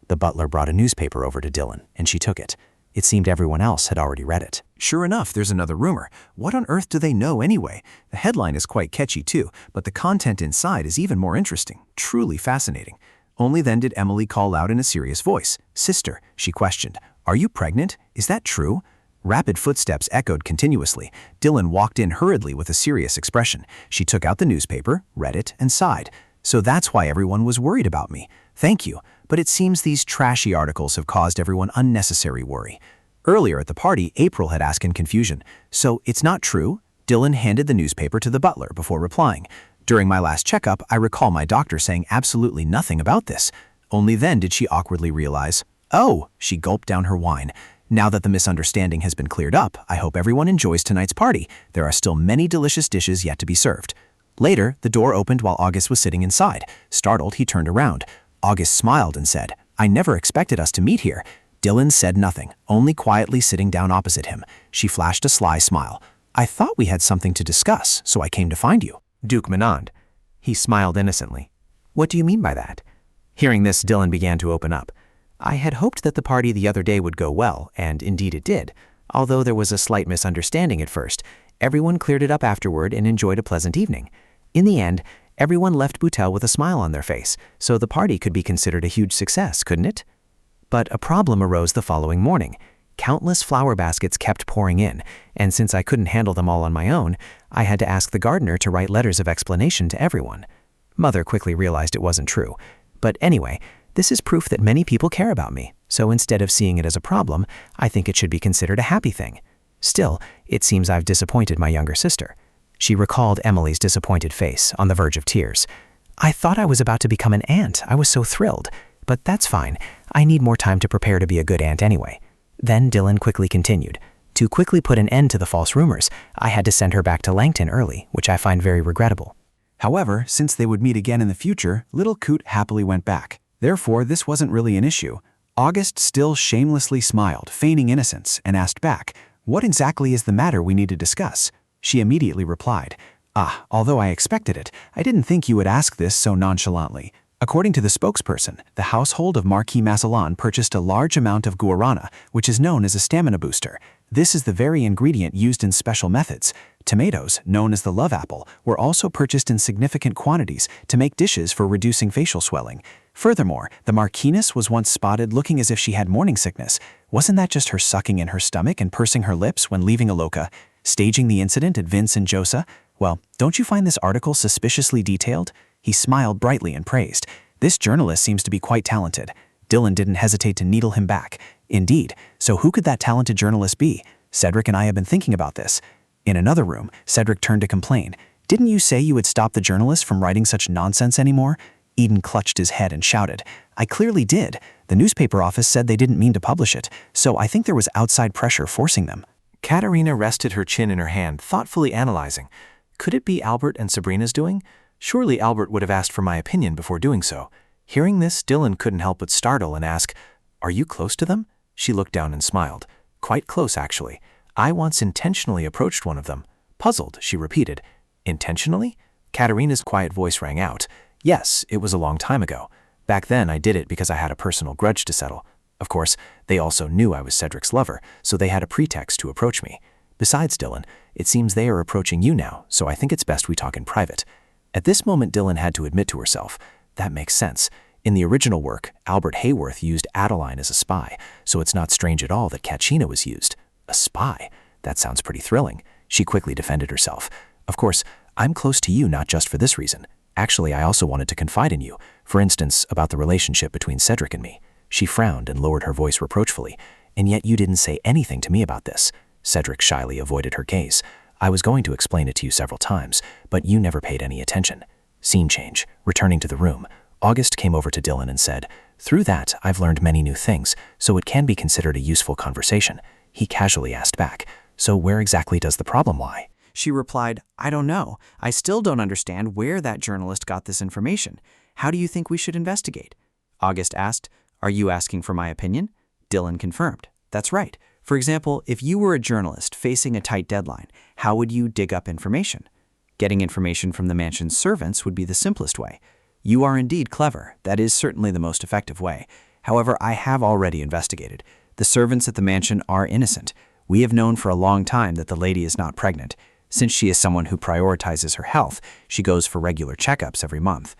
Speaker 4: The butler brought a newspaper over to Dylan, and she took it. It seemed everyone else had already read it. Sure enough, there's another rumor. What on earth do they know anyway? The headline is quite catchy too, but the content inside is even more interesting. Truly fascinating. Only then did Emily call out in a serious voice. "Sister," she questioned, "are you pregnant? Is that true?" Rapid footsteps echoed continuously. Dylan walked in hurriedly with a serious expression. She took out the newspaper, read it, and sighed. So that's why everyone was worried about me. Thank you, but it seems these trashy articles have caused everyone unnecessary worry. Earlier at the party, April had asked in confusion, "So it's not true?" Dylan handed the newspaper to the butler before replying. "During my last checkup, I recall my doctor saying absolutely nothing about this." Only then did she awkwardly realize, "Oh," she gulped down her wine. "Now that the misunderstanding has been cleared up, I hope everyone enjoys tonight's party. There are still many delicious dishes yet to be served." Later, the door opened while August was sitting inside. Startled, he turned around. August smiled and said, "I never expected us to meet here." Dylan said nothing, only quietly sitting down opposite him. She flashed a sly smile. "I thought we had something to discuss, so I came to find you."
Speaker 2: Duke menoned. He smiled innocently. "What do you mean by that?" Hearing this, Dylan began to open up. "I had hoped that the party the other day would go well, and indeed it did. Although there was a slight misunderstanding at first, everyone cleared it up afterward and enjoyed a pleasant evening. In the end, everyone left Boutel with a smile on their face, so the party could be considered a huge success, couldn't it? But a problem arose the following morning. Countless flower baskets kept pouring in, and since I couldn't handle them all on my own, I had to ask the gardener to write letters of explanation to everyone. Mother quickly realized it wasn't true. But anyway, this is proof that many people care about me, so instead of seeing it as a problem, I think it should be considered a happy thing. Still, it seems I've disappointed my younger sister." She recalled Emily's disappointed face, on the verge of tears. "I thought I was about to become an aunt. I was so thrilled. But that's fine. I need more time to prepare to be a good aunt anyway." Then Dylan quickly continued. "To quickly put an end to the false rumors, I had to send her back to Langton early, which I find very regrettable."
Speaker 4: However, since they would meet again in the future, little Coot happily went back. Therefore, this wasn't really an issue. August still shamelessly smiled, feigning innocence, and asked back, "What exactly is the matter we need to discuss?" She immediately replied, "Although I expected it, I didn't think you would ask this so nonchalantly." According to the spokesperson, the household of Marquis Massillon purchased a large amount of guarana, which is known as a stamina booster. This is the very ingredient used in special methods. Tomatoes, known as the love apple, were also purchased in significant quantities to make dishes for reducing facial swelling. Furthermore, the Marquise was once spotted looking as if she had morning sickness. Wasn't that just her sucking in her stomach and pursing her lips when leaving Aloka? Staging the incident at Vince and Josa? Well, don't you find this article suspiciously detailed? He smiled brightly and praised. This journalist seems to be quite talented. Dylan didn't hesitate to needle him back. Indeed, so who could that talented journalist be? Cedric and I have been thinking about this. In another room, Cedric turned to complain. "Didn't you say you would stop the journalist from writing such nonsense anymore?" Eden clutched his head and shouted, "I clearly did. The newspaper office said they didn't mean to publish it, so I think there was outside pressure forcing them."
Speaker 12: Katerina rested her chin in her hand, thoughtfully analyzing. Could it be Albert and Sabrina's doing? Surely Albert would have asked for my opinion before doing so. Hearing this, Dylan couldn't help but startle and ask, "Are you close to them?" She looked down and smiled. "Quite close, actually. I once intentionally approached one of them." Puzzled, she repeated, "Intentionally?" Katerina's quiet voice rang out. "Yes, it was a long time ago. Back then I did it because I had a personal grudge to settle. Of course, they also knew I was Cedric's lover, so they had a pretext to approach me. Besides, Dylan, it seems they are approaching you now, so I think it's best we talk in private." At this moment, Dylan had to admit to herself, that makes sense. In the original work, Albert Hayworth used Adeline as a spy, so it's not strange at all that Kachina was used. A spy? That sounds pretty thrilling. She quickly defended herself. "Of course, I'm close to you not just for this reason. Actually, I also wanted to confide in you, for instance, about the relationship between Cedric and me." She frowned and lowered her voice reproachfully. "And yet you didn't say anything to me about this." Cedric shyly avoided her gaze. "I was going to explain it to you several times, but you never paid any attention." Scene change. Returning to the room, August came over to Dylan and said, "Through that, I've learned many new things, so it can be considered a useful conversation." He casually asked back, "So where exactly does the problem lie?"
Speaker 5: She replied, "I don't know. I still don't understand where that journalist got this information. How do you think we should investigate?" August asked, "Are you asking for my opinion?" Dylan confirmed, "That's right. For example, if you were a journalist facing a tight deadline, how would you dig up information? Getting information from the mansion's servants would be the simplest way. You are indeed clever. That is certainly the most effective way. However, I have already investigated. The servants at the mansion are innocent. We have known for a long time that the lady is not pregnant. Since she is someone who prioritizes her health, she goes for regular checkups every month.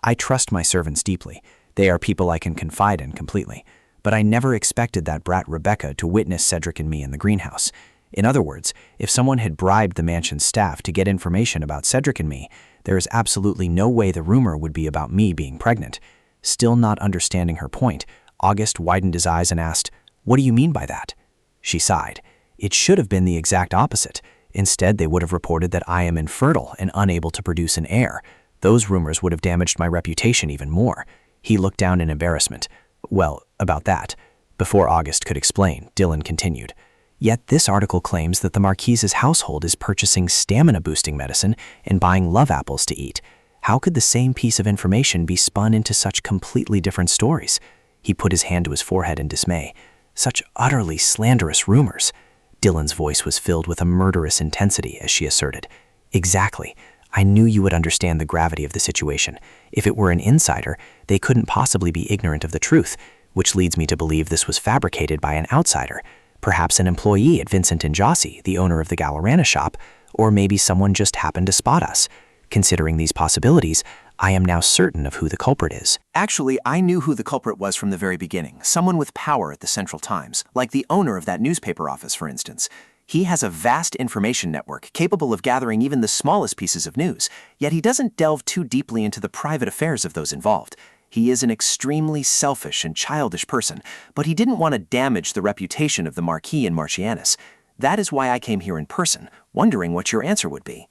Speaker 5: I trust my servants deeply. They are people I can confide in completely. but I never expected that brat Rebecca to witness Cedric and me in the greenhouse. In other words, if someone had bribed the mansion's staff to get information about Cedric and me, there is absolutely no way the rumor would be about me being pregnant. Still not understanding her point, August widened his eyes and asked, "What do you mean by that?" She sighed. It should have been the exact opposite. Instead, they would have reported that I am infertile and unable to produce an heir. Those rumors would have damaged my reputation even more. He looked down in embarrassment. Well, about that. Before August could explain, Dylan continued. Yet this article claims that the Marquise's household is purchasing stamina-boosting medicine and buying love apples to eat. How could the same piece of information be spun into such completely different stories? He put his hand to his forehead in dismay. Such utterly slanderous rumors. Dylan's voice was filled with a murderous intensity as she asserted. Exactly. I knew you would understand the gravity of the situation. If it were an insider, they couldn't possibly be ignorant of the truth, which leads me to believe this was fabricated by an outsider. Perhaps an employee at Vincent & Jossi, the owner of the Gallerana shop, or maybe someone just happened to spot us. Considering these possibilities, I am now certain of who the culprit is.
Speaker 2: Actually, I knew who the culprit was from the very beginning, someone with power at the Central Times, like the owner of that newspaper office, for instance. He has a vast information network capable of gathering even the smallest pieces of news, yet he doesn't delve too deeply into the private affairs of those involved. He is an extremely selfish and childish person, but he didn't want to damage the reputation of the Marquis and Marchianus. That is why I came here in person, wondering what your answer would be.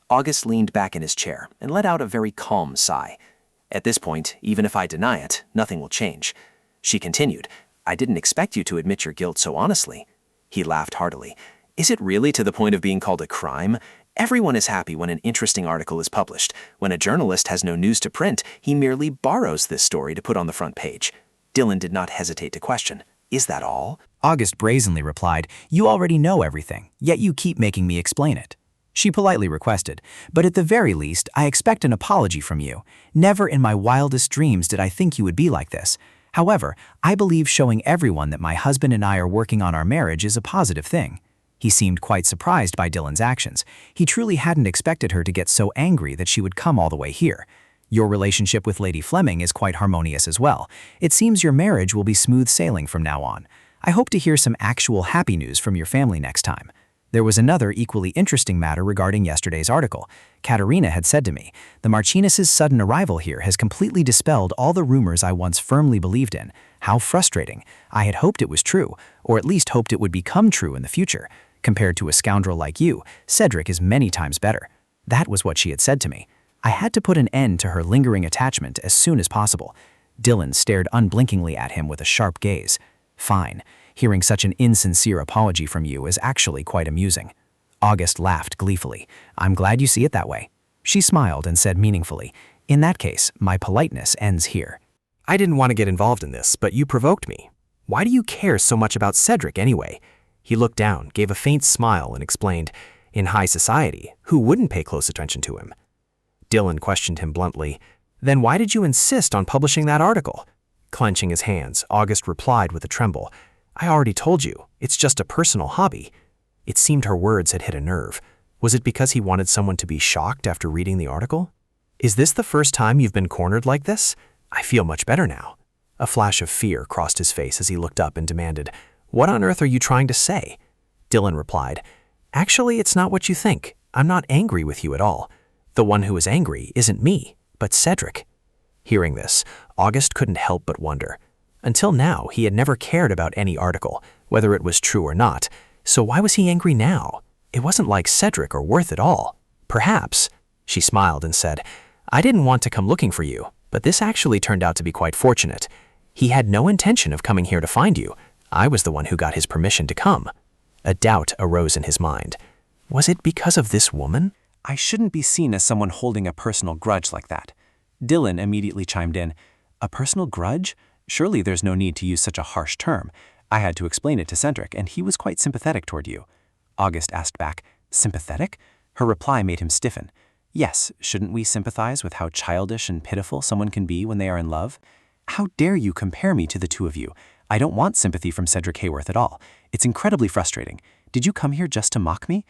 Speaker 2: August leaned back in his chair and let out a very calm sigh. At this point, even if I deny it, nothing will change. She continued, I didn't expect you to admit your guilt so honestly. He laughed heartily. Is it really to the point of being called a crime? Everyone is happy when an interesting article is published. When a journalist has no news to print, he merely borrows this story to put on the front page. Dylan did not hesitate to question, is that all?
Speaker 5: August brazenly replied, You already know everything, yet you keep making me explain it. She politely requested, but at the very least, I expect an apology from you. Never in my wildest dreams did I think you would be like this. However, I believe showing everyone that my husband and I are working on our marriage is a positive thing. He seemed quite surprised by Dylan's actions. He truly hadn't expected her to get so angry that she would come all the way here. Your relationship with Lady Fleming is quite harmonious as well. It seems your marriage will be smooth sailing from now on. I hope to hear some actual happy news from your family next time. There was another equally interesting matter regarding yesterday's article. Katerina had said to me, the Marchianus' sudden arrival here has completely dispelled all the rumors I once firmly believed in. How frustrating. I had hoped it was true, or at least hoped it would become true in the future. Compared to a scoundrel like you, Cedric is many times better. That was what she had said to me. I had to put an end to her lingering attachment as soon as possible. Dylan stared unblinkingly at him with a sharp gaze. Fine. Hearing such an insincere apology from you is actually quite amusing. August laughed gleefully. I'm glad you see it that way. She smiled and said meaningfully, In that case, my politeness ends here.
Speaker 1: I didn't want to get involved in this, but you provoked me. Why do you care so much about Cedric anyway? He looked down, gave a faint smile, and explained, In high society, who wouldn't pay close attention to him? Dylan questioned him bluntly, Then why did you insist on publishing that article? Clenching his hands, August replied with a tremble, I already told you, it's just a personal hobby. It seemed her words had hit a nerve. Was it because he wanted someone to be shocked after reading the article? Is this the first time you've been cornered like this? I feel much better now. A flash of fear crossed his face as he looked up and demanded, What on earth are you trying to say? Dylan replied, Actually, it's not what you think. I'm not angry with you at all. The one who is angry isn't me, but Cedric. Hearing this, August couldn't help but wonder. Until now, he had never cared about any article, whether it was true or not, so why was he angry now? It wasn't like Cedric or Worth at all. Perhaps, she smiled and said, I didn't want to come looking for you, but this actually turned out to be quite fortunate. He had no intention of coming here to find you. I was the one who got his permission to come. A doubt arose in his mind. Was it because of this woman?
Speaker 5: I shouldn't be seen as someone holding a personal grudge like that. Dylan immediately chimed in, A personal grudge? Surely there's no need to use such a harsh term. I had to explain it to Cedric, and he was quite sympathetic toward you. August asked back, Sympathetic? Her reply made him stiffen. Yes, shouldn't we sympathize with how childish and pitiful someone can be when they are in love? How dare you compare me to the two of you? I don't want sympathy from Cedric Hayworth at all. It's incredibly frustrating. Did you come here just to mock me?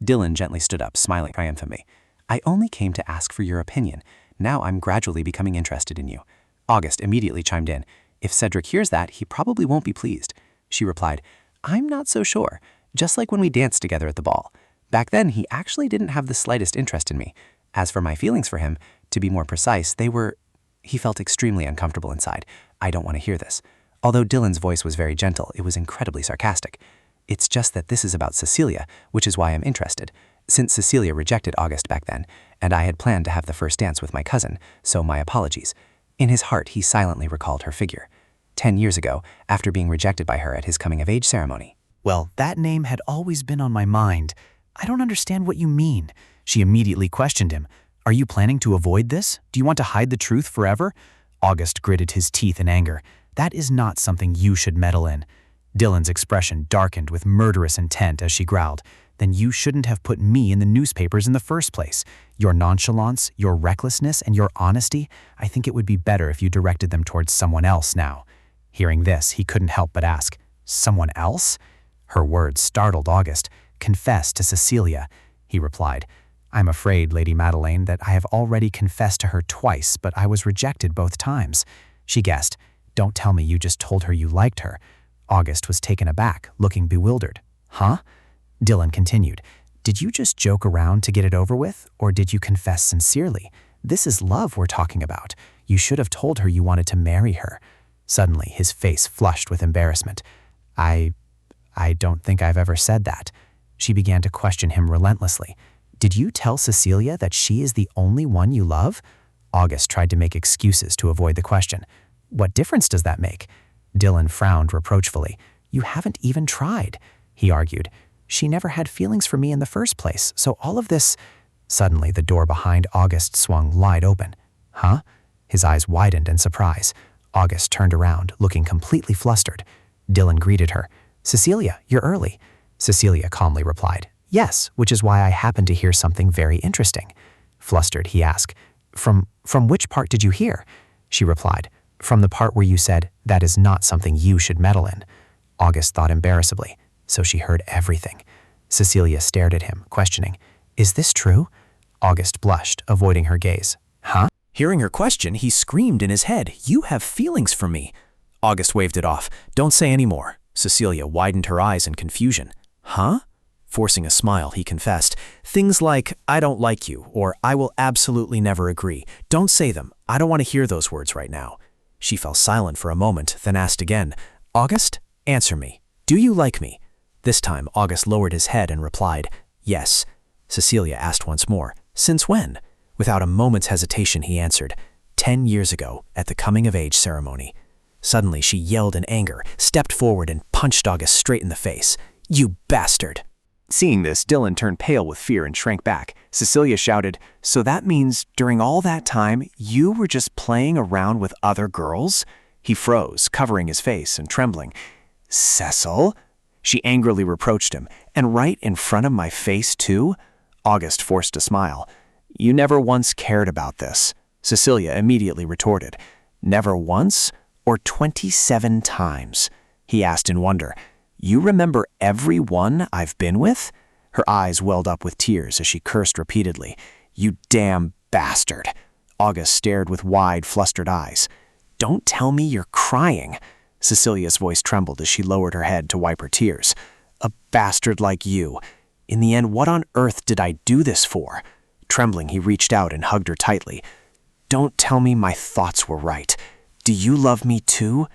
Speaker 5: Dylan gently stood up, smiling triumphantly. I only came to ask for your opinion. Now I'm gradually becoming interested in you. August immediately chimed in.
Speaker 2: If Cedric hears that, he probably won't be pleased. She replied, I'm not so sure, just like when we danced together at the ball. Back then, he actually didn't have the slightest interest in me. As for my feelings for him, to be more precise, they were... He felt extremely uncomfortable inside. I don't want to hear this. Although Dylan's voice was very gentle, it was incredibly sarcastic. It's just that this is about Cecilia, which is why I'm interested. Since Cecilia rejected August back then, and I had planned to have the first dance with my cousin, so my apologies. In his heart, he silently recalled her figure. 10 years ago, after being rejected by her at his coming-of-age ceremony.
Speaker 4: Well, that name had always been on my mind. I don't understand what you mean. She immediately questioned him. Are you planning to avoid this? Do you want to hide the truth forever? August gritted his teeth in anger. That is not something you should meddle in. Dylan's expression darkened with murderous intent as she growled. Then you shouldn't have put me in the newspapers in the first place. Your nonchalance, your recklessness, and your honesty, I think it would be better if you directed them towards someone else now. Hearing this, he couldn't help but ask, someone else? Her words startled August. Confess to Cecilia, he replied. I'm afraid, Lady Madeleine, that I have already confessed to her twice, but I was rejected both times. She guessed. Don't tell me you just told her you liked her. August was taken aback, looking bewildered. Huh? Dylan continued. Did you just joke around to get it over with, or did you confess sincerely? This is love we're talking about. You should have told her you wanted to marry her. Suddenly, his face flushed with embarrassment. I don't think I've ever said that. She began to question him relentlessly. Did you tell Cecilia that she is the only one you love? August tried to make excuses to avoid the question. What difference does that make? Dylan frowned reproachfully. You haven't even tried, he argued. She never had feelings for me in the first place, so all of this... Suddenly, the door behind August swung wide open. Huh? His eyes widened in surprise. August turned around, looking completely flustered. Dylan greeted her. Cecilia, you're early. Cecilia calmly replied, Yes, which is why I happened to hear something very interesting. Flustered, he asked, From which part did you hear? She replied, From the part where you said, that is not something you should meddle in. August thought embarrassedly, so she heard everything. Cecilia stared at him, questioning, Is this true? August blushed, avoiding her gaze. Huh?
Speaker 1: Hearing her question, he screamed in his head, You have feelings for me. August waved it off. Don't say any more. Cecilia widened her eyes in confusion. Huh? Forcing a smile, he confessed, Things like, I don't like you, or I will absolutely never agree. Don't say them. I don't want to hear those words right now. She fell silent for a moment, then asked again, August, answer me. Do you like me? This time, August lowered his head and replied, Yes. Cecilia asked once more, Since when? Without a moment's hesitation, he answered, 10 years ago, at the coming-of-age ceremony. Suddenly, she yelled in anger, stepped forward, and punched August straight in the face. You bastard!
Speaker 8: Seeing this, Dylan turned pale with fear and shrank back. Cecilia shouted, So that means, during all that time, you were just playing around with other girls? He froze, covering his face and trembling. Cecil? She angrily reproached him. And right in front of my face, too? August forced a smile. You never once cared about this. Cecilia immediately retorted. Never once? Or 27 times? He asked in wonder. You remember every one I've been with? Her eyes welled up with tears as she cursed repeatedly. You damn bastard. August stared with wide, flustered eyes. Don't tell me you're crying. Cecilia's voice trembled as she lowered her head to wipe her tears. A bastard like you. In the end, what on earth did I do this for? Trembling, he reached out and hugged her tightly. Don't tell me my thoughts were right. Do you love me too?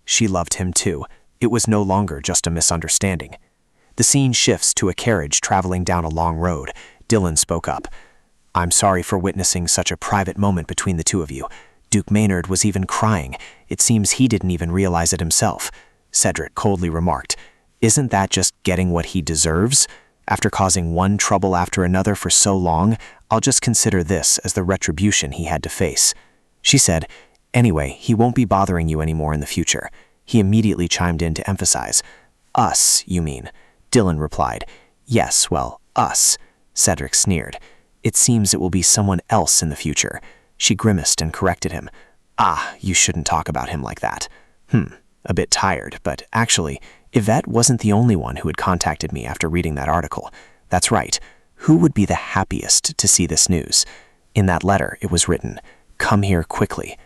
Speaker 8: She loved him too. It was no longer just a misunderstanding. The scene shifts to a carriage traveling down a long road. Dylan spoke up. I'm sorry for witnessing such a private moment between the two of you. Duke Maynard was even crying. It seems he didn't even realize it himself. Cedric coldly remarked, Isn't that just getting what he deserves? After causing one trouble after another for so long, I'll just consider this as the retribution he had to face. She said, Anyway, he won't be bothering you anymore in the future. He immediately chimed in to emphasize. Us, you mean? Dylan replied. Yes, well, us. Cedric sneered. It seems it will be someone else in the future. She grimaced and corrected him. Ah, you shouldn't talk about him like that. A bit tired, but actually, Ivette wasn't the only one who had contacted me after reading that article. That's right. Who would be the happiest to see this news? In that letter, it was written, Come here quickly.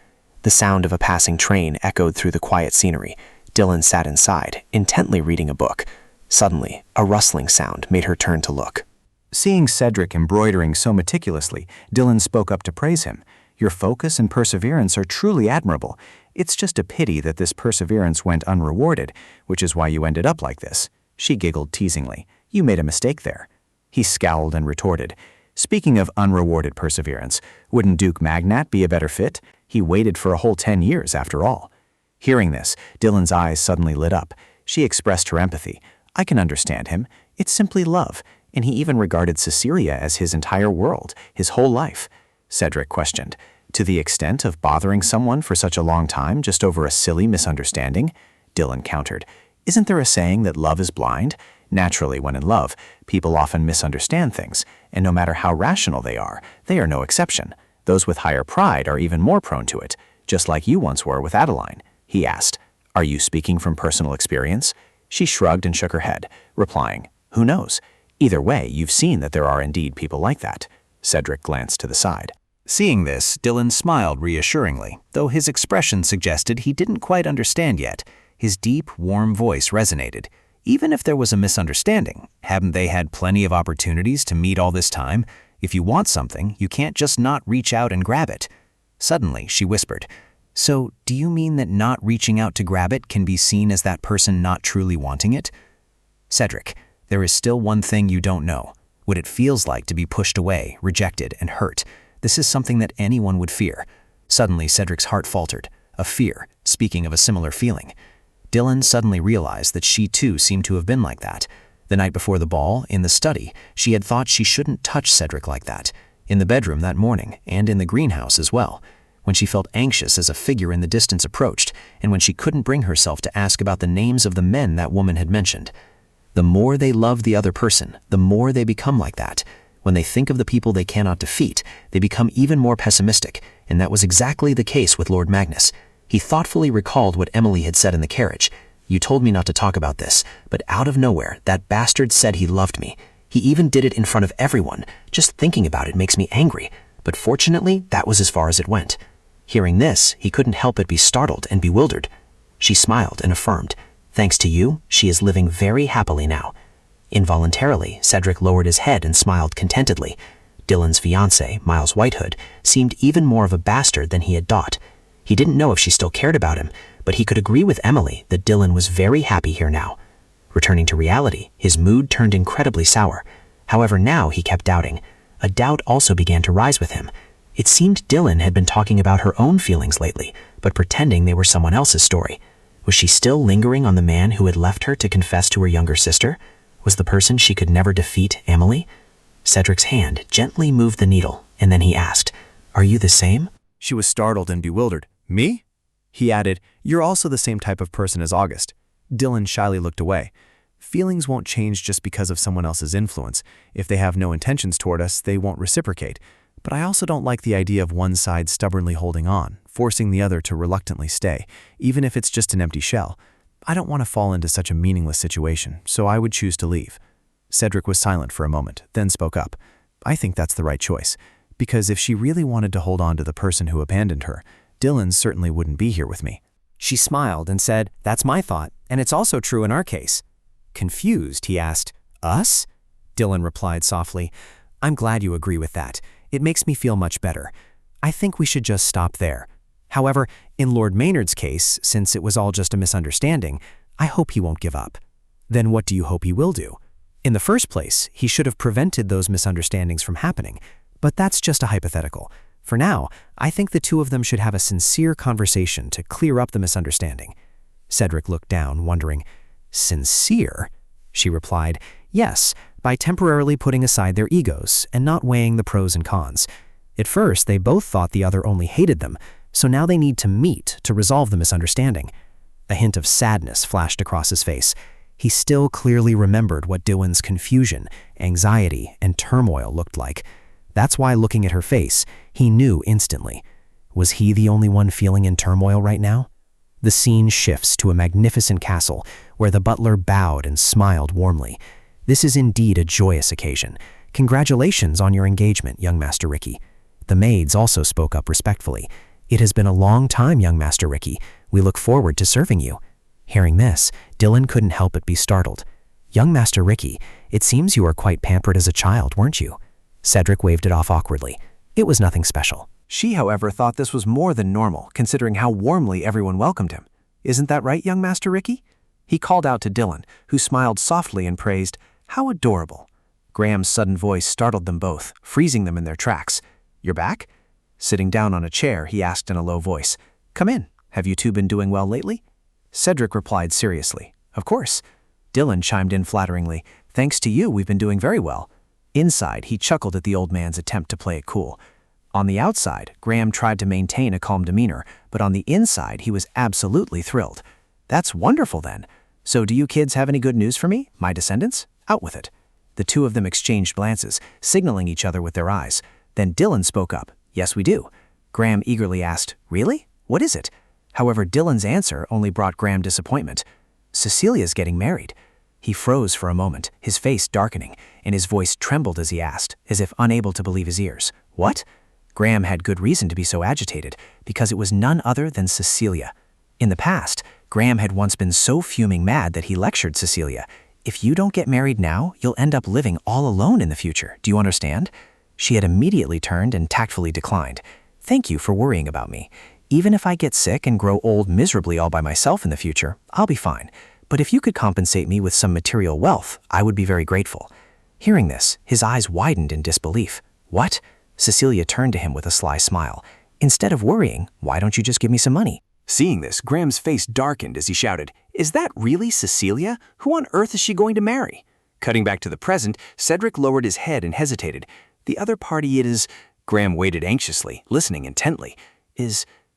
Speaker 2: The sound of a passing train echoed through the quiet scenery. Dylan sat inside, intently reading a book. Suddenly, a rustling sound made her turn to look.
Speaker 6: Seeing Cedric embroidering so meticulously, Dylan spoke up to praise him. Your focus and perseverance are truly admirable. It's just a pity that this perseverance went unrewarded, which is why you ended up like this. She giggled teasingly. You made a mistake there. He scowled and retorted. Speaking of unrewarded perseverance, wouldn't Duke Magnat be a better fit? He waited for a whole 10 years after all. Hearing this, Dylan's eyes suddenly lit up. She expressed her empathy. I can understand him. It's simply love. And he even regarded Cecilia as his entire world, his whole life. Cedric questioned. To the extent of bothering someone for such a long time just over a silly misunderstanding? Dylan countered. Isn't there a saying that love is blind? Naturally, when in love, people often misunderstand things, and no matter how rational they are no exception. Those with higher pride are even more prone to it, just like you once were with Adeline. He asked, Are you speaking from personal experience? She shrugged and shook her head, replying, Who knows? Either way, you've seen that there are indeed people like that. Cedric glanced to the side.
Speaker 4: Seeing this, Dylan smiled reassuringly, though his expression suggested he didn't quite understand yet. His deep, warm voice resonated. Even if there was a misunderstanding, haven't they had plenty of opportunities to meet all this time? If you want something, you can't just not reach out and grab it. Suddenly, she whispered, So, do you mean that not reaching out to grab it can be seen as that person not truly wanting it? Cedric, there is still one thing you don't know. What it feels like to be pushed away, rejected, and hurt. This is something that anyone would fear. Suddenly, Cedric's heart faltered. A fear, speaking of a similar feeling. Dylan suddenly realized that she too seemed to have been like that. The night before the ball, in the study, she had thought she shouldn't touch Cedric like that. In the bedroom that morning, and in the greenhouse as well. When she felt anxious as a figure in the distance approached, and when she couldn't bring herself to ask about the names of the men that woman had mentioned. The more they love the other person, the more they become like that. When they think of the people they cannot defeat, they become even more pessimistic, and that was exactly the case with Lord Magnus. He thoughtfully recalled what Emily had said in the carriage. You told me not to talk about this, but out of nowhere, that bastard said he loved me. He even did it in front of everyone. Just thinking about it makes me angry. But fortunately, that was as far as it went. Hearing this, he couldn't help but be startled and bewildered. She smiled and affirmed, Thanks to you, she is living very happily now. Involuntarily, Cedric lowered his head and smiled contentedly. Dylan's fiancé, Miles Whitehood, seemed even more of a bastard than he had thought. He didn't know if she still cared about him, but he could agree with Emily that Dylan was very happy here now. Returning to reality, his mood turned incredibly sour. However, now he kept doubting. A doubt also began to rise with him. It seemed Dylan had been talking about her own feelings lately, but pretending they were someone else's story. Was she still lingering on the man who had left her to confess to her younger sister? Was the person she could never defeat Emily? Cedric's hand gently moved the needle, and then he asked, Are you the same? She was startled and bewildered. Me? He added, You're also the same type of person as August. Dylan shyly looked away. Feelings won't change just because of someone else's influence. If they have no intentions toward us, they won't reciprocate. But I also don't like the idea of one side stubbornly holding on, forcing the other to reluctantly stay, even if it's just an empty shell. I don't want to fall into such a meaningless situation, so I would choose to leave. Cedric was silent for a moment, then spoke up. I think that's the right choice, because if she really wanted to hold on to the person who abandoned her, Dylan certainly wouldn't be here with me.
Speaker 2: She smiled and said, That's my thought, and it's also true in our case. Confused, he asked, Us? Dylan replied softly, I'm glad you agree with that. It makes me feel much better. I think we should just stop there. However, in Lord Maynard's case, since it was all just a misunderstanding, I hope he won't give up. Then what do you hope he will do? In the first place, he should have prevented those misunderstandings from happening. But that's just a hypothetical. For now, I think the two of them should have a sincere conversation to clear up the misunderstanding. Cedric looked down, wondering, Sincere? She replied, Yes, by temporarily putting aside their egos and not weighing the pros and cons. At first, they both thought the other only hated them, so now they need to meet to resolve the misunderstanding. A hint of sadness flashed across his face. He still clearly remembered what Dylan's confusion, anxiety, and turmoil looked like. That's why, looking at her face, he knew instantly. Was he the only one feeling in turmoil right now? The scene shifts to a magnificent castle where the butler bowed and smiled warmly. This is indeed a joyous occasion. Congratulations on your engagement, young Master Ricky. The maids also spoke up respectfully. "It has been a long time, young Master Ricky. We look forward to serving you." Hearing this, Dylan couldn't help but be startled. "Young Master Ricky, it seems you were quite pampered as a child, weren't you?" Cedric waved it off awkwardly. It was nothing special.
Speaker 12: She, however, thought this was more than normal, considering how warmly everyone welcomed him. "Isn't that right, young Master Ricky?" He called out to Dylan, who smiled softly and praised, "How adorable." Graham's sudden voice startled them both, freezing them in their tracks. "You're back?" Sitting down on a chair, he asked in a low voice, "Come in. Have you two been doing well lately?" Cedric replied seriously, "Of course." Dylan chimed in flatteringly, "Thanks to you, we've been doing very well." Inside, he chuckled at the old man's attempt to play it cool. On the outside, Graham tried to maintain a calm demeanor, but on the inside, he was absolutely thrilled. "That's wonderful then. So do you kids have any good news for me, my descendants? Out with it." The two of them exchanged glances, signaling each other with their eyes. Then Dylan spoke up, "Yes, we do." Graham eagerly asked, "Really? What is it?" However, Dylan's answer only brought Graham disappointment. "Cecilia's getting married." He froze for a moment, his face darkening, and his voice trembled as he asked, as if unable to believe his ears, "What?" Graham had good reason to be so agitated, because it was none other than Cecilia. In the past, Graham had once been so fuming mad that he lectured Cecilia, "If you don't get married now, you'll end up living all alone in the future. Do you understand?" She had immediately turned and tactfully declined. "Thank you for worrying about me. Even if I get sick and grow old miserably all by myself in the future, I'll be fine. But if you could compensate me with some material wealth, I would be very grateful." Hearing this, his eyes widened in disbelief. "What?" Cecilia turned to him with a sly smile. "Instead of worrying, why don't you just give me some money?" Seeing this, Graham's face darkened as he shouted, "Is that really Cecilia? Who on earth is she going to marry?" Cutting back to the present, Cedric lowered his head and hesitated. "The other party it is—" Graham waited anxiously, listening intently.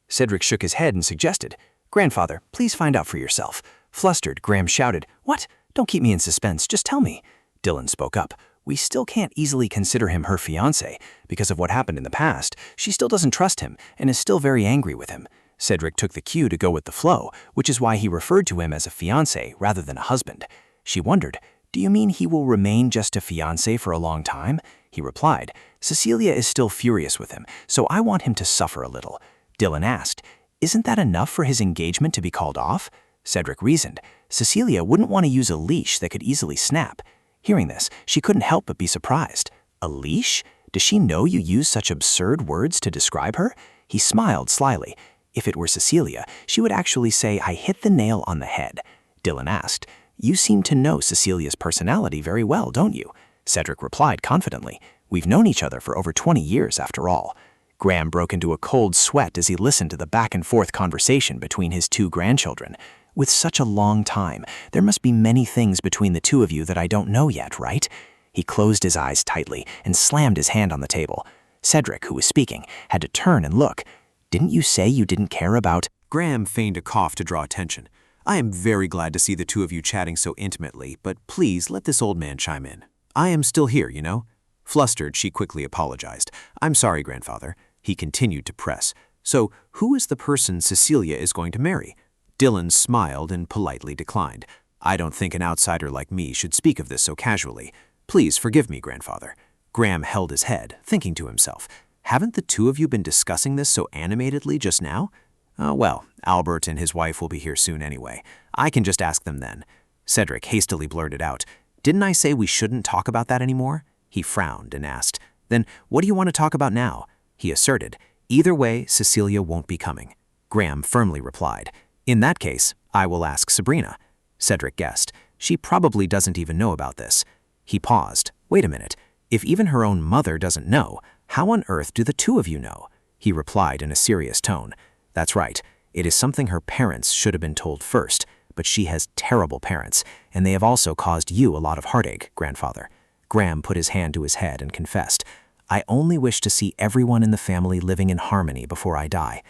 Speaker 12: Cedric shook his head and suggested, "Grandfather, please find out for yourself." Flustered, Graham shouted, "What? Don't keep me in suspense, just tell me." Dylan spoke up. "We still can't easily consider him her fiancé. Because of what happened in the past, she still doesn't trust him and is still very angry with him." Cedric took the cue to go with the flow, which is why he referred to him as a fiancé rather than a husband. She wondered, "Do you mean he will remain just a fiancé for a long time?" He replied, "Cecilia is still furious with him, so I want him to suffer a little." Dylan asked, "Isn't that enough for his engagement to be called off?" Cedric reasoned, "Cecilia wouldn't want to use a leash that could easily snap." Hearing this, she couldn't help but be surprised. "A leash? Does she know you use such absurd words to describe her?" He smiled slyly. If it were Cecilia, she would actually say, "I hit the nail on the head." Dylan asked, "You seem to know Cecilia's personality very well, don't you?" Cedric replied confidently, "We've known each other for over 20 years after all." Graham broke into a cold sweat as he listened to the back-and-forth conversation between his two grandchildren. "With such a long time, there must be many things between the two of you that I don't know yet, right?" He closed his eyes tightly and slammed his hand on the table. Cedric, who was speaking, had to turn and look. "Didn't you say you didn't care about—"
Speaker 8: Graham feigned a cough to draw attention. "I am very glad to see the two of you chatting so intimately, but please let this old man chime in. I am still here, you know." Flustered, she quickly apologized. "I'm sorry, grandfather." He continued to press. "So, who is the person Cecilia is going to marry?" Dylan smiled and politely declined. "I don't think an outsider like me should speak of this so casually. Please forgive me, grandfather." Graham held his head, thinking to himself, "Haven't the two of you been discussing this so animatedly just now?" Well, Albert and his wife will be here soon anyway. I can just ask them then." Cedric hastily blurted out, "Didn't I say we shouldn't talk about that anymore?" He frowned and asked, "Then what do you want to talk about now?" He asserted, "Either way, Cecilia won't be coming." Graham firmly replied, "In that case, I will ask Sabrina." Cedric guessed, "She probably doesn't even know about this." He paused. "Wait a minute. If even her own mother doesn't know, how on earth do the two of you know?" He replied in a serious tone, "That's right. It is something her parents should have been told first, but she has terrible parents, and they have also caused you a lot of heartache, grandfather." Graham put his hand to his head and confessed, "I only wish to see everyone in the family living in harmony before I die.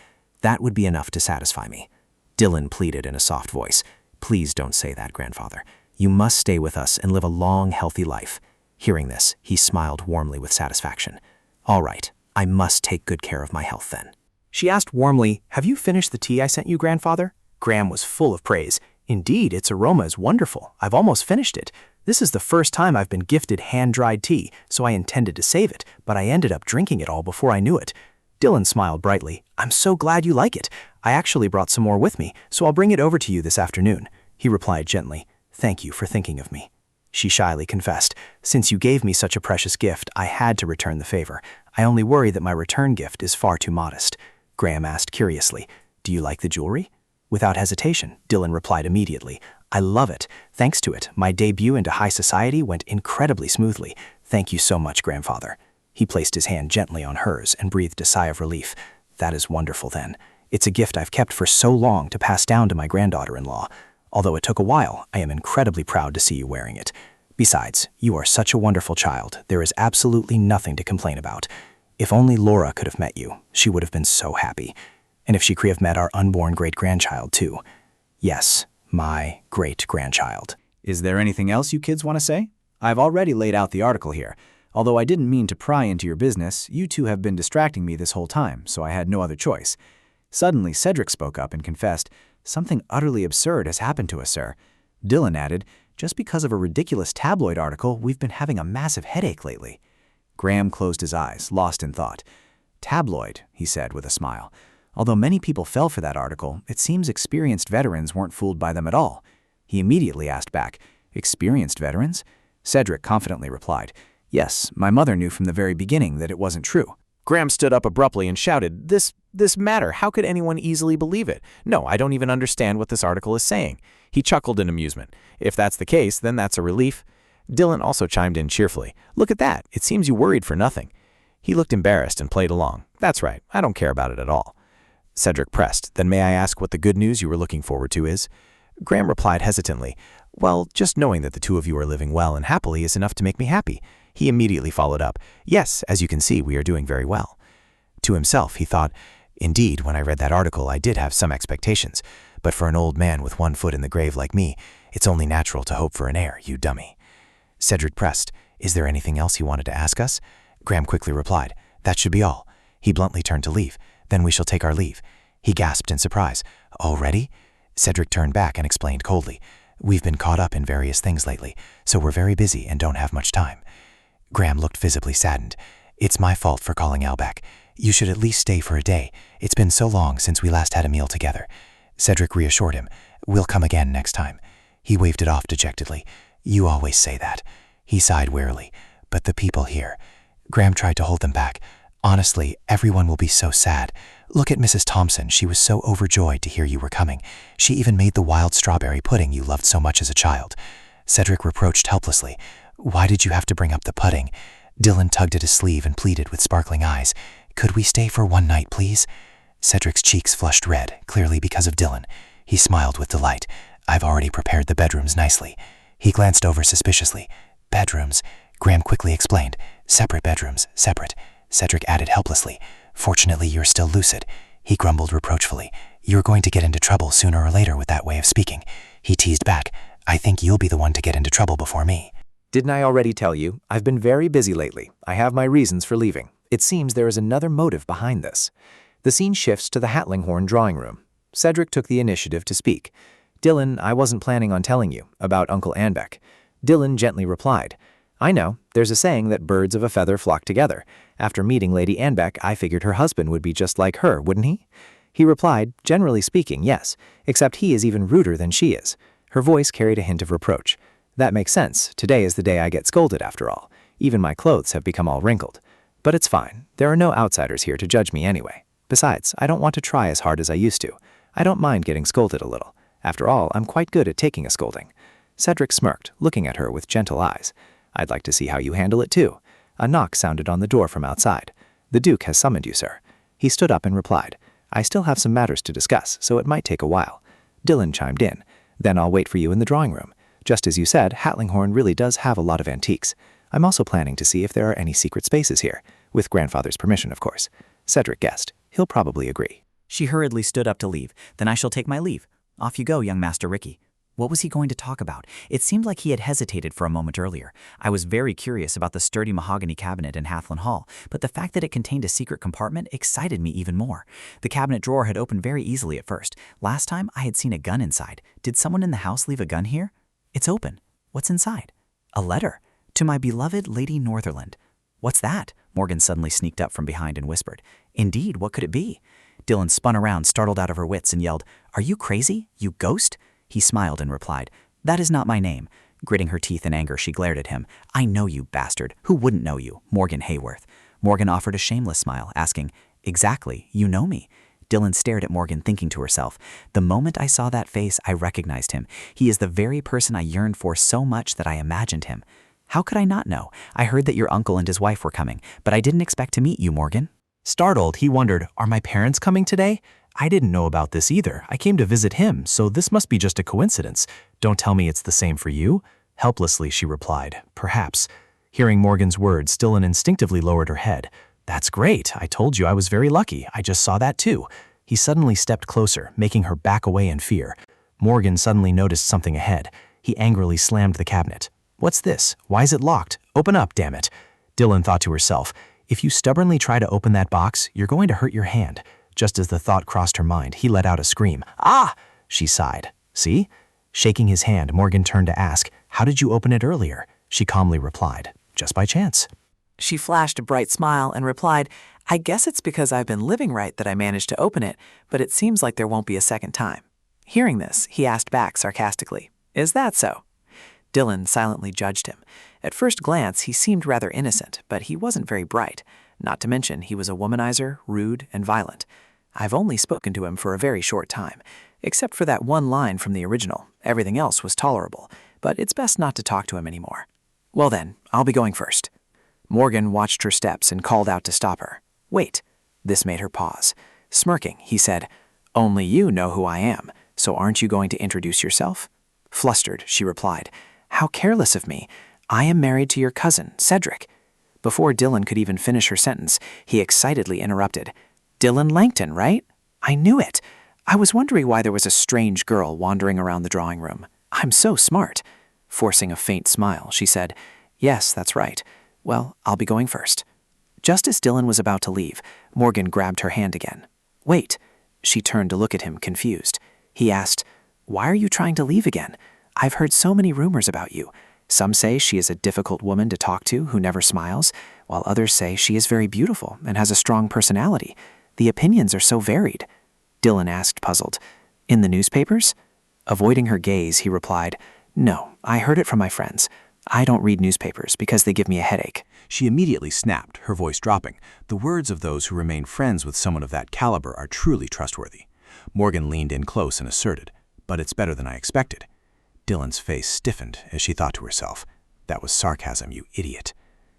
Speaker 8: That would be enough to satisfy me." Dylan pleaded in a soft voice, "Please don't say that, grandfather. You must stay with us and live a long, healthy life." Hearing this, he smiled warmly with satisfaction. "All right, I must take good care of my health then." She asked warmly, "Have you finished the tea I sent you, grandfather?" Graham was full of praise. "Indeed, its aroma is wonderful. I've almost finished it. This is the first time I've been gifted hand-dried tea, so I intended to save it, but I ended up drinking it all before I knew it."
Speaker 2: Dylan smiled brightly. I'm so glad you like it. I actually brought some more with me, so I'll bring it over to you this afternoon. He replied gently. Thank you for thinking of me. She shyly confessed. Since you gave me such a precious gift, I had to return the favor. I only worry that my return gift is far too modest. Graham asked curiously, Do you like the jewelry? Without hesitation, Dylan replied immediately. I love it. Thanks to it, my debut into high society went incredibly smoothly. Thank you so much, grandfather. He placed his hand gently on hers and breathed a sigh of relief. That is wonderful then. It's a gift I've kept for so long to pass down to my granddaughter-in-law. Although it took a while, I am incredibly proud to see you wearing it. Besides, you are such a wonderful child. There is absolutely nothing to complain about. If only Laura could have met you, she would have been so happy. And if she could have met our unborn great-grandchild too. Yes, my great-grandchild.
Speaker 4: Is there anything else you kids want to say? I've already laid out the article here. Although I didn't mean to pry into your business, you two have been distracting me this whole time, so I had no other choice. Suddenly, Cedric spoke up and confessed, Something utterly absurd has happened to us, sir. Dylan added, Just because of a ridiculous tabloid article, we've been having a massive headache lately. Graham closed his eyes, lost in thought. Tabloid, he said with a smile. Although many people fell for that article, it seems experienced veterans weren't fooled by them at all. He immediately asked back, Experienced veterans? Cedric confidently replied, Yes, my mother knew from the very beginning that it wasn't true.
Speaker 2: Graham stood up abruptly and shouted, This matter, how could anyone easily believe it? No, I don't even understand what this article is saying. He chuckled in amusement. If that's the case, then that's a relief. Dylan also chimed in cheerfully. Look at that, it seems you worried for nothing. He looked embarrassed and played along. That's right, I don't care about it at all. Cedric pressed, Then may I ask what the good news you were looking forward to is? Graham replied hesitantly, Well, just knowing that the two of you are living well and happily is enough to make me happy. He immediately followed up, Yes, as you can see, we are doing very well. To himself, he thought, Indeed, when I read that article, I did have some expectations. But for an old man with one foot in the grave like me, it's only natural to hope for an heir, you dummy. Cedric pressed, Is there anything else you wanted to ask us? Graham quickly replied, That should be all. He bluntly turned to leave. Then we shall take our leave. He gasped in surprise. Already? Cedric turned back and explained coldly, We've been caught up in various things lately, so we're very busy and don't have much time. Graham looked visibly saddened. It's my fault for calling Al back. You should at least stay for a day. It's been so long since we last had a meal together. Cedric reassured him. We'll come again next time. He waved it off dejectedly. You always say that. He sighed wearily. But the people here. Graham tried to hold them back. Honestly, everyone will be so sad. Look at Mrs. Thompson. She was so overjoyed to hear you were coming. She even made the wild strawberry pudding you loved so much as a child. Cedric reproached helplessly. Why did you have to bring up the pudding? Dylan tugged at his sleeve and pleaded with sparkling eyes. Could we stay for one night, please? Cedric's cheeks flushed red, clearly because of Dylan. He smiled with delight. I've already prepared the bedrooms nicely. He glanced over suspiciously. Bedrooms? Graham quickly explained. Separate bedrooms, separate. Cedric added helplessly. Fortunately, you're still lucid. He grumbled reproachfully. You're going to get into trouble sooner or later with that way of speaking. He teased back. I think you'll be the one to get into trouble before me. Didn't I already tell you? I've been very busy lately. I have my reasons for leaving. It seems there is another motive behind this. The scene shifts to the Hatlinghorn drawing room. Cedric took the initiative to speak. Dylan, I wasn't planning on telling you about Uncle Anbeck. Dylan gently replied, I know, there's a saying that birds of a feather flock together. After meeting Lady Anbeck, I figured her husband would be just like her, wouldn't he? He replied, generally speaking, yes, except he is even ruder than she is. Her voice carried a hint of reproach. That makes sense. Today is the day I get scolded, after all. Even my clothes have become all wrinkled. But it's fine. There are no outsiders here to judge me anyway. Besides, I don't want to try as hard as I used to. I don't mind getting scolded a little. After all, I'm quite good at taking a scolding. Cedric smirked, looking at her with gentle eyes. I'd like to see how you handle it too. A knock sounded on the door from outside. The Duke has summoned you, sir. He stood up and replied, I still have some matters to discuss, so it might take a while. Dylan chimed in. Then I'll wait for you in the drawing room. Just as you said, Hatlinghorn really does have a lot of antiques. I'm also planning to see if there are any secret spaces here. With grandfather's permission, of course. Cedric guessed. He'll probably agree.
Speaker 14: She hurriedly stood up to leave. Then I shall take my leave. Off you go, young Master Ricky. What was he going to talk about? It seemed like he had hesitated for a moment earlier. I was very curious about the sturdy mahogany cabinet in Hathland Hall, but the fact that it contained a secret compartment excited me even more. The cabinet drawer had opened very easily at first. Last time, I had seen a gun inside. Did someone in the house leave a gun here? It's open. What's inside? A letter. To my beloved Lady Northerland. What's that? Morgan suddenly sneaked up from behind and whispered, "Indeed, what could it be?" Dylan spun around, startled out of her wits, and yelled, "Are you crazy? You ghost?" He smiled and replied, "That is not my name." Gritting her teeth in anger, she glared at him. "I know you, bastard. Who wouldn't know you? Morgan Hayworth." Morgan offered a shameless smile, asking, "Exactly, you know me." Dylan stared at Morgan, thinking to herself, "The moment I saw that face, I recognized him. He is the very person I yearned for so much that I imagined him. How could I not know? I heard that your uncle and his wife were coming, but I didn't expect to meet you, Morgan."
Speaker 1: Startled, he wondered, "Are my parents coming today? I didn't know about this either. I came to visit him, so this must be just a coincidence. Don't tell me it's the same for you?" Helplessly, she replied, "Perhaps." Hearing Morgan's words, Dylan instinctively lowered her head. "That's great. I told you I was very lucky. I just saw that too." He suddenly stepped closer, making her back away in fear. Morgan suddenly noticed something ahead. He angrily slammed the cabinet. "What's this? Why is it locked? Open up, damn it." Dylan thought to herself, "If you stubbornly try to open that box, you're going to hurt your hand." Just as the thought crossed her mind, he let out a scream. "Ah!" She sighed. "See?" Shaking his hand, Morgan turned to ask, "How did you open it earlier?" She calmly replied, "Just by chance."
Speaker 14: She flashed a bright smile and replied, "I guess it's because I've been living right that I managed to open it, but it seems like there won't be a second time." Hearing this, he asked back sarcastically, "Is that so?" Dylan silently judged him. At first glance, he seemed rather innocent, but he wasn't very bright. Not to mention, he was a womanizer, rude, and violent. I've only spoken to him for a very short time. Except for that one line from the original, everything else was tolerable, but it's best not to talk to him anymore. Well then, I'll be going first. Morgan watched her steps and called out to stop her. "Wait." This made her pause. Smirking, he said, "Only you know who I am, so aren't you going to introduce yourself?" Flustered, she replied, "How careless of me. I am married to your cousin, Cedric." Before Dylan could even finish her sentence, he excitedly interrupted. "Dylan Langton, right? I knew it. I was wondering why there was a strange girl wandering around the drawing room. I'm so smart." Forcing a faint smile, she said, "Yes, that's right. Well, I'll be going first." Just as Dylan was about to leave, Morgan grabbed her hand again. "Wait." She turned to look at him, confused. He asked, "Why are you trying to leave again? I've heard so many rumors about you. Some say she is a difficult woman to talk to who never smiles, while others say she is very beautiful and has a strong personality. The opinions are so varied." Dylan asked, puzzled, "In the newspapers?" Avoiding her gaze, he replied, "No, I heard it from my friends. I don't read newspapers because they give me a headache."
Speaker 4: She immediately snapped, her voice dropping. The words of those who remain friends with someone of that caliber are truly trustworthy. Morgan leaned in close and asserted, "But it's better than I expected." Dylan's face stiffened as she thought to herself, "That was sarcasm, you idiot."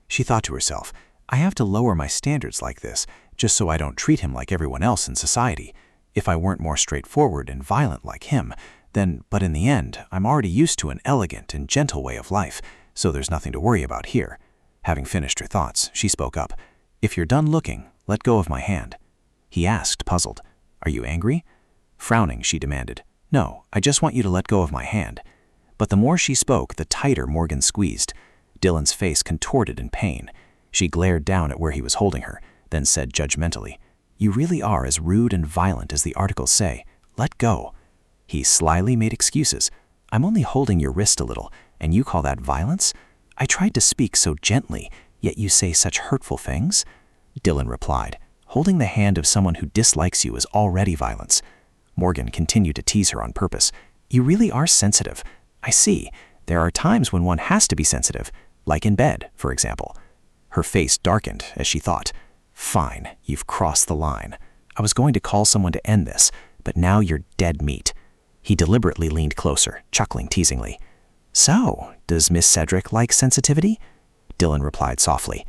Speaker 4: She thought to herself, "I have to lower my standards like this, just so I don't treat him like everyone else in society. If I weren't more straightforward and violent like him, then, but in the end, I'm already used to an elegant and gentle way of life, so there's nothing to worry about here." Having finished her thoughts, she spoke up, "If you're done looking, let go of my hand." He asked, puzzled, "Are you angry?" Frowning, she demanded, "No, I just want you to let go of my hand." But the more she spoke, the tighter Morgan squeezed. Dylan's face contorted in pain. She glared down at where he was holding her, then said judgmentally, "You really are as rude and violent as the articles say. Let go." He slyly made excuses. "I'm only holding your wrist a little, and you call that violence? I tried to speak so gently, yet you say such hurtful things?" Dylan replied, "Holding the hand of someone who dislikes you is already violence." Morgan continued to tease her on purpose. "You really are sensitive. I see. There are times when one has to be sensitive, like in bed, for example." Her face darkened as she thought, "Fine, you've crossed the line. I was going to call someone to end this, but now you're dead meat." He deliberately leaned closer, chuckling teasingly. "So, does Miss Cedric like sensitivity?" Dylan replied softly,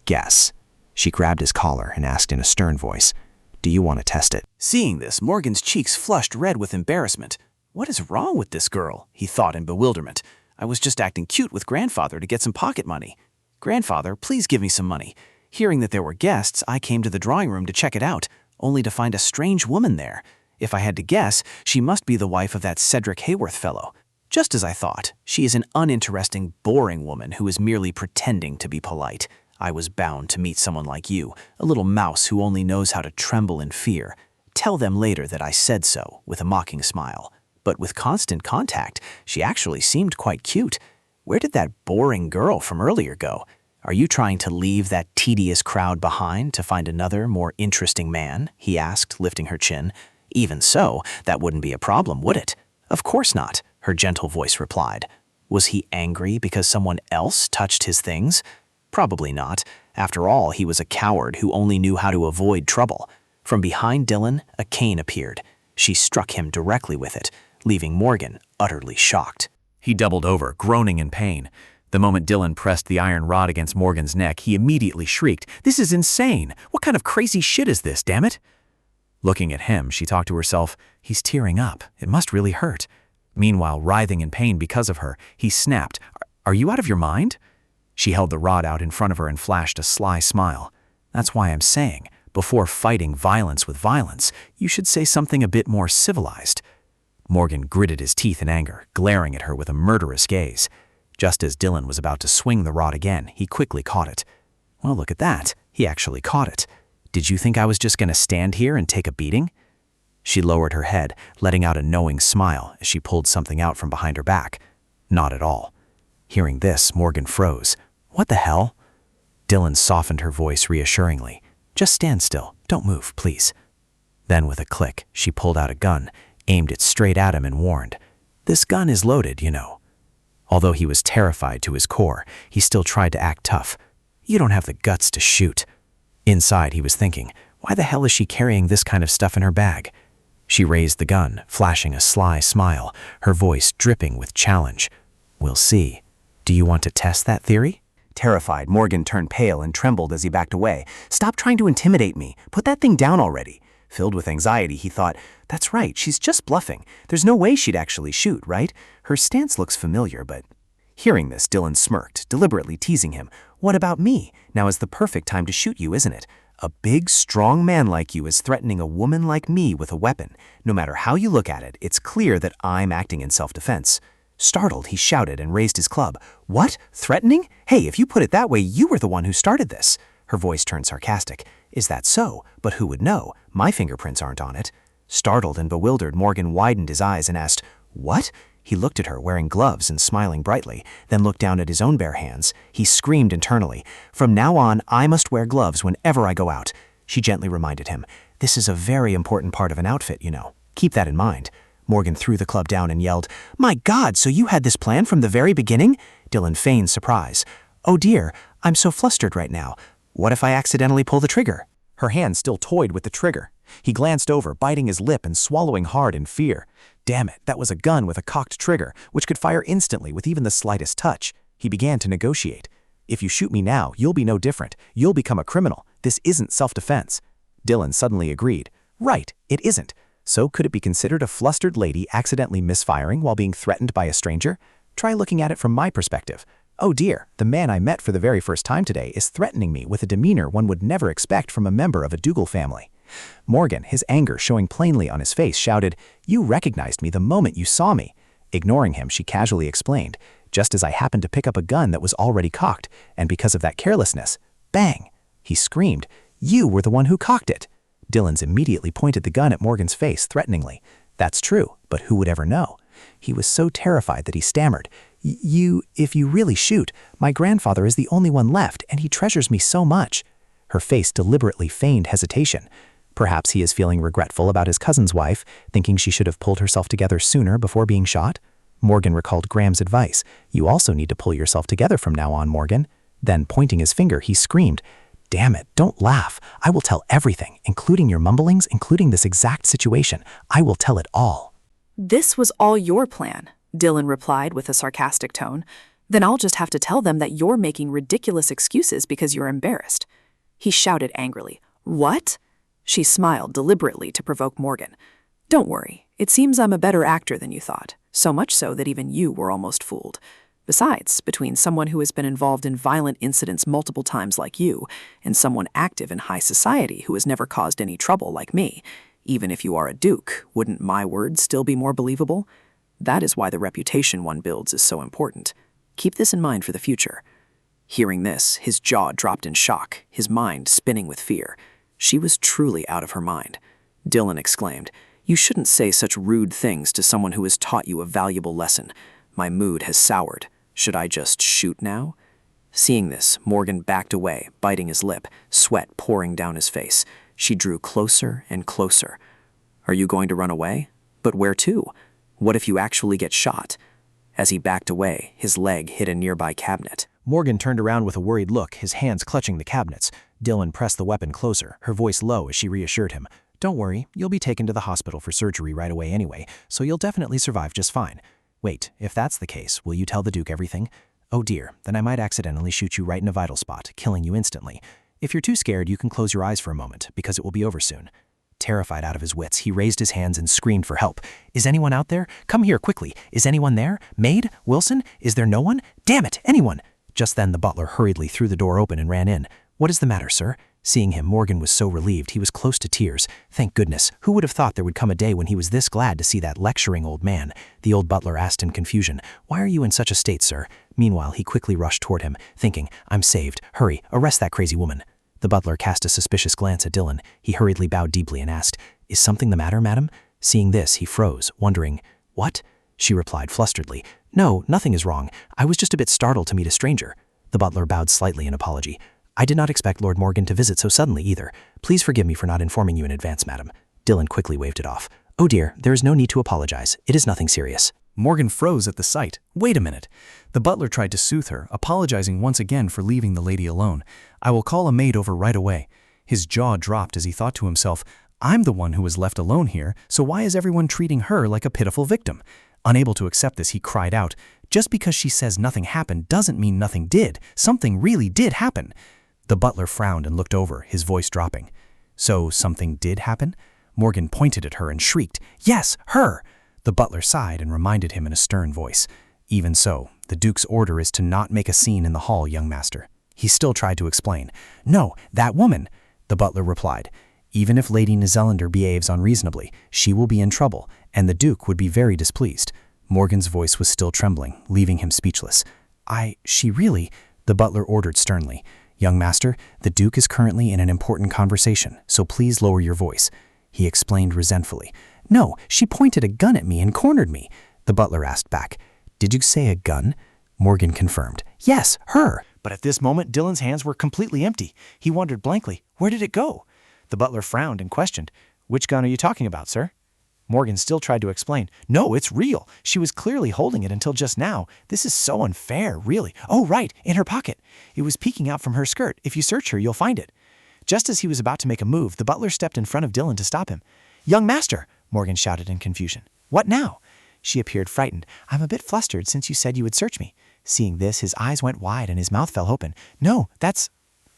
Speaker 4: "Guess." She grabbed his collar and asked in a stern voice, "Do you want to test it?" Seeing this, Morgan's cheeks flushed red with embarrassment. "What is wrong with this girl?" he thought in bewilderment. "I was just acting cute with grandfather to get some pocket money. Grandfather, please give me some money. Hearing that there were guests, I came to the drawing room to check it out, only to find a strange woman there. If I had to guess, she must be the wife of that Cedric Hayworth fellow. Just as I thought, she is an uninteresting, boring woman who is merely pretending to be polite. I was bound to meet someone like you, a little mouse who only knows how to tremble in fear. Tell them later that I said so," with a mocking smile. But with constant contact, she actually seemed quite cute. Where did that boring girl from earlier go?
Speaker 5: Are you trying to leave that tedious crowd behind to find another, more interesting man? He asked, lifting her chin. Even so, that wouldn't be a problem, would it? Of course not, her gentle voice replied. Was he angry because someone else touched his things? Probably not. After all, he was a coward who only knew how to avoid trouble. From behind Dylan, a cane appeared. She struck him directly with it, leaving Morgan utterly shocked.
Speaker 1: He doubled over, groaning in pain. The moment Dylan pressed the iron rod against Morgan's neck, he immediately shrieked, "This is insane! What kind of crazy shit is this, damn it?" Looking at him, she talked to herself, "He's tearing up. It must really hurt." Meanwhile, writhing in pain because of her, he snapped, "Are you out of your mind?" She held the rod out in front of her and flashed a sly smile. "That's why I'm saying, before fighting violence with violence, you should say something a bit more civilized." Morgan gritted his teeth in anger, glaring at her with a murderous gaze. Just as Dylan was about to swing the rod again, he quickly caught it. Well, look at that. He actually caught it. Did you think I was just going to stand here and take a beating? She lowered her head, letting out a knowing smile as she pulled something out from behind her back. Not at all. Hearing this, Morgan froze. What the hell? Dylan softened her voice reassuringly. Just stand still. Don't move, please. Then with a click, she pulled out a gun, aimed it straight at him and warned, "This gun is loaded, you know." Although he was terrified to his core, he still tried to act tough. "You don't have the guts to shoot." Inside, he was thinking, why the hell is she carrying this kind of stuff in her bag? She raised the gun, flashing a sly smile, her voice dripping with challenge. "We'll see. Do you want to test that theory?" Terrified, Morgan turned pale and trembled as he backed away. "Stop trying to intimidate me. Put that thing down already." Filled with anxiety, he thought, "That's right, she's just bluffing. There's no way she'd actually shoot, right? Her stance looks familiar, but..." Hearing this, Dylan smirked, deliberately teasing him. "What about me? Now is the perfect time to shoot you, isn't it? A big, strong man like you is threatening a woman like me with a weapon. No matter how you look at it, it's clear that I'm acting in self-defense." Startled, he shouted and raised his club. "What? Threatening? Hey, if you put it that way, you were the one who started this." Her voice turned sarcastic. "Is that so? But who would know? My fingerprints aren't on it." Startled and bewildered, Morgan widened his eyes and asked, "What?" He looked at her, wearing gloves and smiling brightly, then looked down at his own bare hands. He screamed internally, "From now on, I must wear gloves whenever I go out." She gently reminded him, "This is a very important part of an outfit, you know. Keep that in mind." Morgan threw the club down and yelled, "My God, so you had this plan from the very beginning?" Dylan feigned surprise. "Oh dear, I'm so flustered right now. What if I accidentally pull the trigger?" Her hand still toyed with the trigger. He glanced over, biting his lip and swallowing hard in fear. Damn it, that was a gun with a cocked trigger, which could fire instantly with even the slightest touch. He began to negotiate. "If you shoot me now, you'll be no different. You'll become a criminal. This isn't self-defense." Dylan suddenly agreed. "Right, it isn't. So could it be considered a flustered lady accidentally misfiring while being threatened by a stranger? Try looking at it from my perspective. Oh dear, the man I met for the very first time today is threatening me with a demeanor one would never expect from a member of a Dougal family." Morgan, his anger showing plainly on his face, shouted, "You recognized me the moment you saw me." Ignoring him, she casually explained, "Just as I happened to pick up a gun that was already cocked, and because of that carelessness, bang!" He screamed, "You were the one who cocked it." Dylan's immediately pointed the gun at Morgan's face threateningly. "That's true, but who would ever know?" He was so terrified that he stammered, If you really shoot, my grandfather is the only one left, and he treasures me so much." Her face deliberately feigned hesitation. Perhaps he is feeling regretful about his cousin's wife, thinking she should have pulled herself together sooner before being shot. Morgan recalled Graham's advice. "You also need to pull yourself together from now on, Morgan." Then, pointing his finger, he screamed, "Damn it, don't laugh. I will tell everything, including your mumblings, including this exact situation. I will tell it all."
Speaker 13: "This was all your plan," Dylan replied with a sarcastic tone. "Then I'll just have to tell them that you're making ridiculous excuses because you're embarrassed." He shouted angrily, "What?" She smiled deliberately to provoke Morgan. "Don't worry, it seems I'm a better actor than you thought, so much so that even you were almost fooled. Besides, between someone who has been involved in violent incidents multiple times like you, and someone active in high society who has never caused any trouble like me, even if you are a duke, wouldn't my words still be more believable? That is why the reputation one builds is so important. Keep this in mind for the future." Hearing this, his jaw dropped in shock, his mind spinning with fear. She was truly out of her mind. Dylan exclaimed, "You shouldn't say such rude things to someone who has taught you a valuable lesson. My mood has soured. Should I just shoot now?"
Speaker 12: Seeing this, Morgan backed away, biting his lip, sweat pouring down his face. She drew closer and closer. Are you going to run away? But where to? What if you actually get shot? As he backed away, his leg hit a nearby cabinet.
Speaker 2: Morgan turned around with a worried look, his hands clutching the cabinets. Dylan pressed the weapon closer, her voice low as she reassured him. Don't worry, you'll be taken to the hospital for surgery right away anyway, so you'll definitely survive just fine. Wait, if that's the case, will you tell the Duke everything? Oh dear, then I might accidentally shoot you right in a vital spot, killing you instantly. If you're too scared, you can close your eyes for a moment, because it will be over soon. Terrified out of his wits, he raised his hands and screamed for help. Is anyone out there? Come here quickly. Is anyone there? Maid? Wilson? Is there no one? Damn it, anyone! Just then the butler hurriedly threw the door open and ran in. What is the matter, sir? Seeing him, Morgan was so relieved he was close to tears. Thank goodness, who would have thought there would come a day when he was this glad to see that lecturing old man? The old butler asked in confusion, Why are you in such a state, sir? Meanwhile, he quickly rushed toward him, thinking, I'm saved. Hurry, arrest that crazy woman. The butler cast a suspicious glance at Dylan. He hurriedly bowed deeply and asked, Is something the matter, madam? Seeing this, he froze, wondering, What? She replied flusteredly, No, nothing is wrong. I was just a bit startled to meet a stranger. The butler bowed slightly in apology. I did not expect Lord Morgan to visit so suddenly either. Please forgive me for not informing you in advance, madam. Dylan quickly waved it off. Oh dear, there is no need to apologize. It is nothing serious.
Speaker 4: Morgan froze at the sight. Wait a minute. The butler tried to soothe her, apologizing once again for leaving the lady alone. I will call a maid over right away. His jaw dropped as he thought to himself, I'm the one who was left alone here, so why is everyone treating her like a pitiful victim? Unable to accept this, he cried out, Just because she says nothing happened doesn't mean nothing did. Something really did happen. The butler frowned and looked over, his voice dropping. So something did happen? Morgan pointed at her and shrieked, Yes, her! The butler sighed and reminded him in a stern voice. Even so, the Duke's order is to not make a scene in the hall, young master. He still tried to explain. No, that woman! The butler replied. Even if Lady Nizelander behaves unreasonably, she will be in trouble, and the Duke would be very displeased. Morgan's voice was still trembling, leaving him speechless. She really? The butler ordered sternly. Young master, the Duke is currently in an important conversation, so please lower your voice. He explained resentfully. No, she pointed a gun at me and cornered me. The butler asked back. Did you say a gun? Morgan confirmed. Yes, her. But at this moment, Dylan's hands were completely empty. He wondered blankly, where did it go? The butler frowned and questioned. Which gun are you talking about, sir? Morgan still tried to explain. No, it's real. She was clearly holding it until just now. This is so unfair, really. Oh, right, in her pocket. It was peeking out from her skirt. If you search her, you'll find it. Just as he was about to make a move, the butler stepped in front of Dylan to stop him. Young master, Morgan shouted in confusion. What now? She appeared frightened. I'm a bit flustered since you said you would search me. Seeing this, his eyes went wide and his mouth fell open. No, that's...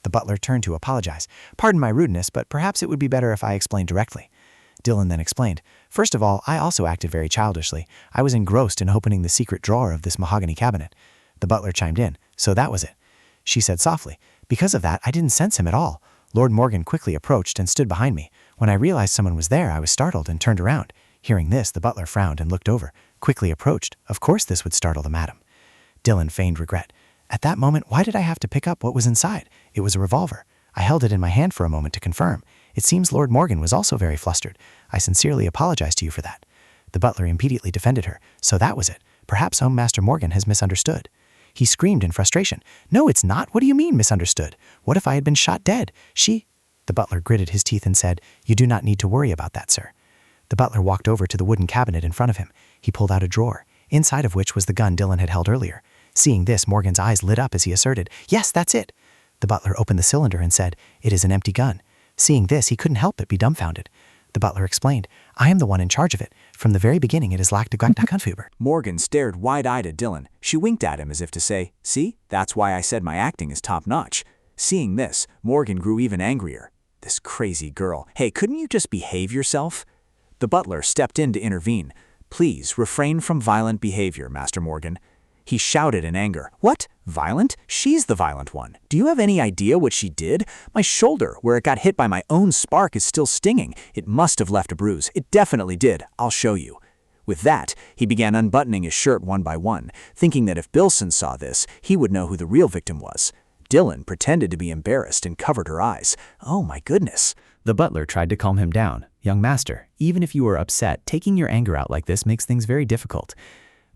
Speaker 4: The butler turned to apologize. Pardon my rudeness, but perhaps it would be better if I explained directly. Dylan then explained. First of all, I also acted very childishly. I was engrossed in opening the secret drawer of this mahogany cabinet. The butler chimed in. So that was it. She said softly. Because of that, I didn't sense him at all. Lord Morgan quickly approached and stood behind me. When I realized someone was there, I was startled and turned around. Hearing this, the butler frowned and looked over, quickly approached. Of course this would startle the madam. Dylan feigned regret. At that moment, why did I have to pick up what was inside? It was a revolver. I held it in my hand for a moment to confirm. It seems Lord Morgan was also very flustered. I sincerely apologize to you for that. The butler immediately defended her. So that was it. Perhaps Master Morgan has misunderstood. He screamed in frustration. No, it's not. What do you mean misunderstood? What if I had been shot dead? The butler gritted his teeth and said, You do not need to worry about that, sir. The butler walked over to the wooden cabinet in front of him. He pulled out a drawer, inside of which was the gun Dylan had held earlier. Seeing this, Morgan's eyes lit up as he asserted, Yes, that's it. The butler opened the cylinder and said, It is an empty gun. Seeing this, he couldn't help but be dumbfounded. The butler explained, I am the one in charge of it. From the very beginning, it is lacked a Gunfeber.
Speaker 1: Morgan stared wide-eyed at Dylan. She winked at him as if to say, See, that's why I said my acting is top-notch. Seeing this, Morgan grew even angrier. This crazy girl. Hey, couldn't you just behave yourself? The butler stepped in to intervene. Please refrain from violent behavior, Master Morgan. He shouted in anger. What? Violent? She's the violent one. Do you have any idea what she did? My shoulder, where it got hit by my own spark, is still stinging. It must have left a bruise. It definitely did. I'll show you. With that, he began unbuttoning his shirt one by one, thinking that if Bilson saw this, he would know who the real victim was. Dylan pretended to be embarrassed and covered her eyes. Oh my goodness.
Speaker 11: The butler tried to calm him down. Young master, even if you are upset, taking your anger out like this makes things very difficult.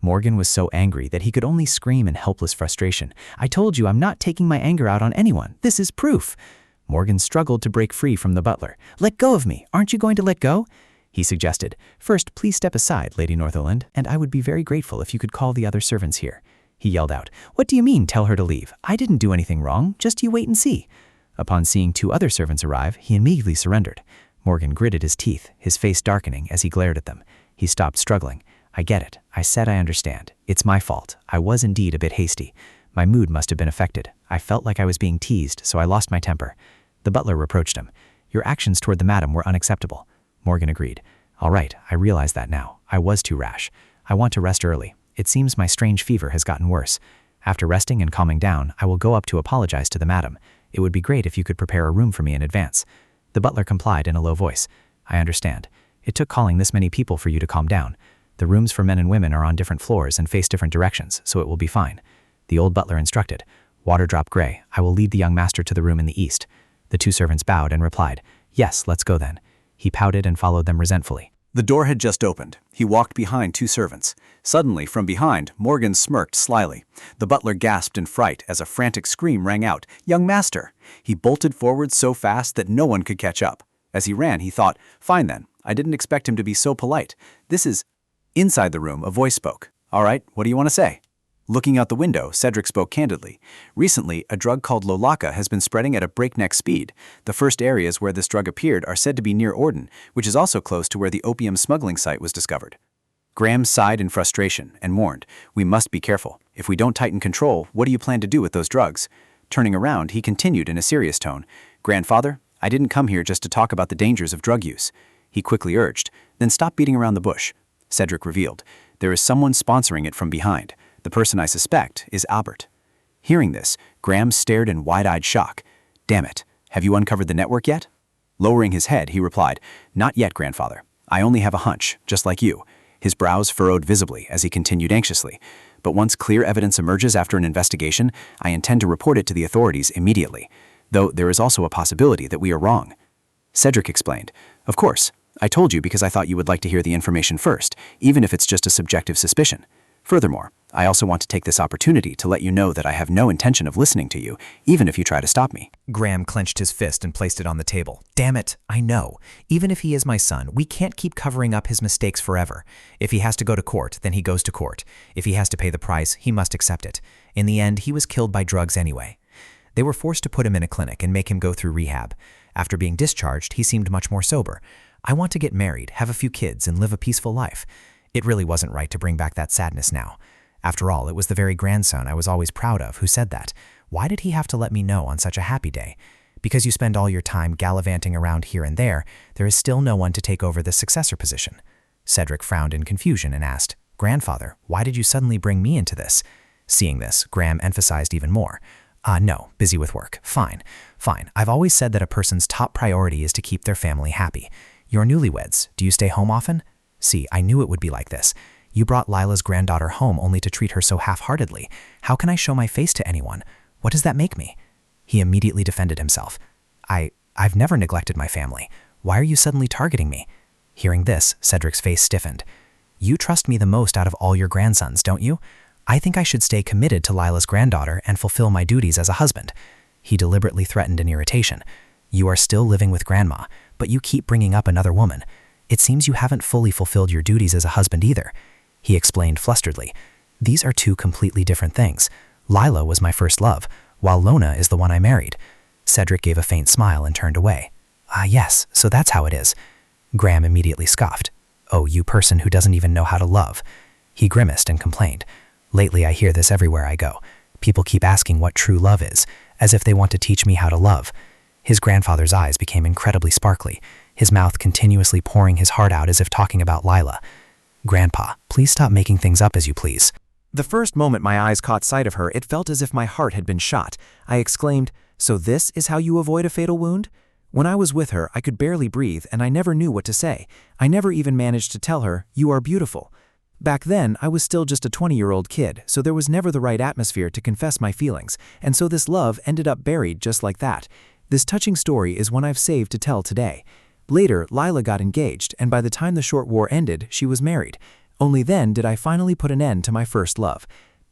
Speaker 7: Morgan was so angry that he could only scream in helpless frustration. "I told you I'm not taking my anger out on anyone. This is proof." Morgan struggled to break free from the butler. "Let go of me. Aren't you going to let go?" He suggested. "First, please step aside, Lady Northumberland, and I would be very grateful if you could call the other servants here." He yelled out. "What do you mean, tell her to leave? I didn't do anything wrong. Just you wait and see." Upon seeing 2 other servants arrive, he immediately surrendered. Morgan gritted his teeth, his face darkening as he glared at them. He stopped struggling. "I get it. I said I understand. It's my fault. I was indeed a bit hasty. My mood must have been affected. I felt like I was being teased, so I lost my temper." The butler reproached him. "Your actions toward the madam were unacceptable." Morgan agreed. "All right, I realize that now. I was too rash. I want to rest early. It seems my strange fever has gotten worse. After resting and calming down, I will go up to apologize to the madam. It would be great if you could prepare a room for me in advance." The butler complied in a low voice. "I understand. It took calling this many people for you to calm down. The rooms for men and women are on different floors and face different directions, so it will be fine." The old butler instructed. "Waterdrop Gray, I will lead the young master to the room in the east." The 2 servants bowed and replied, "Yes, let's go then." He pouted and followed them resentfully.
Speaker 4: The door had just opened. He walked behind 2 servants. Suddenly, from behind, Morgan smirked slyly. The butler gasped in fright as a frantic scream rang out, "Young master!" He bolted forward so fast that no one could catch up. As he ran, he thought, "Fine then, I didn't expect him to be so polite. This is—" Inside the room, a voice spoke. "All right, what do you want to say?" Looking out the window, Cedric spoke candidly. "Recently, a drug called Lolaka has been spreading at a breakneck speed. The first areas where this drug appeared are said to be near Orden, which is also close to where the opium smuggling site was discovered." Graham sighed in frustration and mourned, "We must be careful. If we don't tighten control, what do you plan to do with those drugs?" Turning around, he continued in a serious tone, "Grandfather, I didn't come here just to talk about the dangers of drug use." He quickly urged, "Then stop beating around the bush." Cedric revealed, "There is someone sponsoring it from behind. The person I suspect is Albert." Hearing this, Graham stared in wide-eyed shock. "Damn it, have you uncovered the network yet?" Lowering his head, he replied, "Not yet, grandfather. I only have a hunch, just like you." His brows furrowed visibly as he continued anxiously. "But once clear evidence emerges after an investigation, I intend to report it to the authorities immediately. Though there is also a possibility that we are wrong." Cedric explained, "Of course. I told you because I thought you would like to hear the information first, even if it's just a subjective suspicion. Furthermore, I also want to take this opportunity to let you know that I have no intention of listening to you, even if you try to stop me."
Speaker 7: Graham clenched his fist and placed it on the table. "Damn it, I know. Even if he is my son, we can't keep covering up his mistakes forever. If he has to go to court, then he goes to court. If he has to pay the price, he must accept it. In the end, he was killed by drugs anyway." They were forced to put him in a clinic and make him go through rehab. After being discharged, he seemed much more sober. "I want to get married, have a few kids, and live a peaceful life." It really wasn't right to bring back that sadness now. After all, it was the very grandson I was always proud of who said that. Why did he have to let me know on such a happy day? Because you spend all your time gallivanting around here and there is still no one to take over the successor position. Cedric frowned in confusion and asked, "Grandfather, why did you suddenly bring me into this?" Seeing this, Graham emphasized even more. No, busy with work. Fine. I've always said that a person's top priority is to keep their family happy. You're newlyweds. Do you stay home often?" "See, I knew it would be like this. You brought Lila's granddaughter home only to treat her so half-heartedly. How can I show my face to anyone? What does that make me?" He immediately defended himself. I've never neglected my family. Why are you suddenly targeting me?" Hearing this, Cedric's face stiffened. "You trust me the most out of all your grandsons, don't you? I think I should stay committed to Lila's granddaughter and fulfill my duties as a husband." He deliberately threatened in irritation. "You are still living with Grandma, but you keep bringing up another woman. It seems you haven't fully fulfilled your duties as a husband either." He explained flusteredly. "These are 2 completely different things. Lila was my first love, while Lona is the one I married." Cedric gave a faint smile and turned away. Yes, so that's how it is." Graham immediately scoffed. "Oh, you person who doesn't even know how to love." He grimaced and complained. "Lately I hear this everywhere I go. People keep asking what true love is, as if they want to teach me how to love." His grandfather's eyes became incredibly sparkly, his mouth continuously pouring his heart out as if talking about Lila. "Grandpa, please stop making things up as you please." The first moment my eyes caught sight of her, it felt as if my heart had been shot. I exclaimed, "So this is how you avoid a fatal wound?" When I was with her, I could barely breathe and I never knew what to say. I never even managed to tell her, "You are beautiful." Back then, I was still just a 20-year-old kid, so there was never the right atmosphere to confess my feelings, and so this love ended up buried just like that. This touching story is one I've saved to tell today. Later, Lila got engaged, and by the time the short war ended, she was married. Only then did I finally put an end to my first love.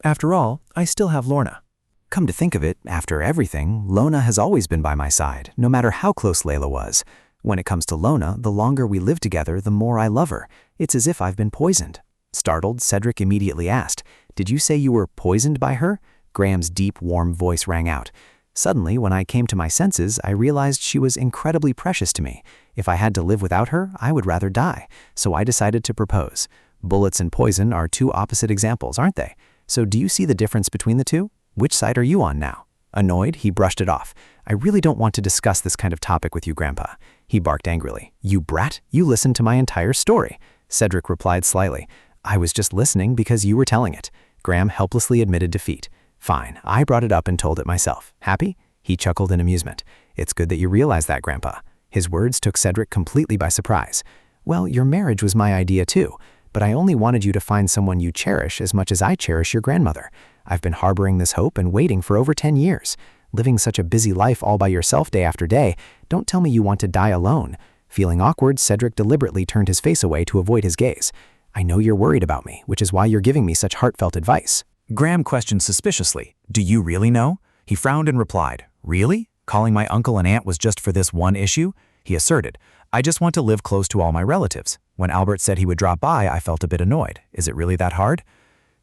Speaker 7: After all, I still have Lorna.
Speaker 3: Come to think of it, after everything, Lona has always been by my side, no matter how close Layla was. When it comes to Lona, the longer we live together, the more I love her. It's as if I've been poisoned. Startled, Cedric immediately asked, "Did you say you were poisoned by her?" Graham's deep, warm voice rang out. Suddenly, when I came to my senses, I realized she was incredibly precious to me. If I had to live without her, I would rather die. So I decided to propose. Bullets and poison are two opposite examples, aren't they? So do you see the difference between the two? Which side are you on now? Annoyed, he brushed it off. "I really don't want to discuss this kind of topic with you, Grandpa." He barked angrily. "You brat, you listened to my entire story." Cedric replied slyly, "I was just listening because you were telling it." Graham helplessly admitted defeat. "Fine, I brought it up and told it myself. Happy?" He chuckled in amusement. "It's good that you realize that, Grandpa." His words took Cedric completely by surprise. "Well, your marriage was my idea too, but I only wanted you to find someone you cherish as much as I cherish your grandmother. I've been harboring this hope and waiting for over 10 years. Living such a busy life all by yourself day after day, don't tell me you want to die alone." Feeling awkward, Cedric deliberately turned his face away to avoid his gaze. "I know you're worried about me, which is why you're giving me such heartfelt advice."
Speaker 1: Graham questioned suspiciously, "Do you really know?" He frowned and replied, "Really? Calling my uncle and aunt was just for this one issue?" He asserted, "I just want to live close to all my relatives. When Albert said he would drop by, I felt a bit annoyed. Is it really that hard?"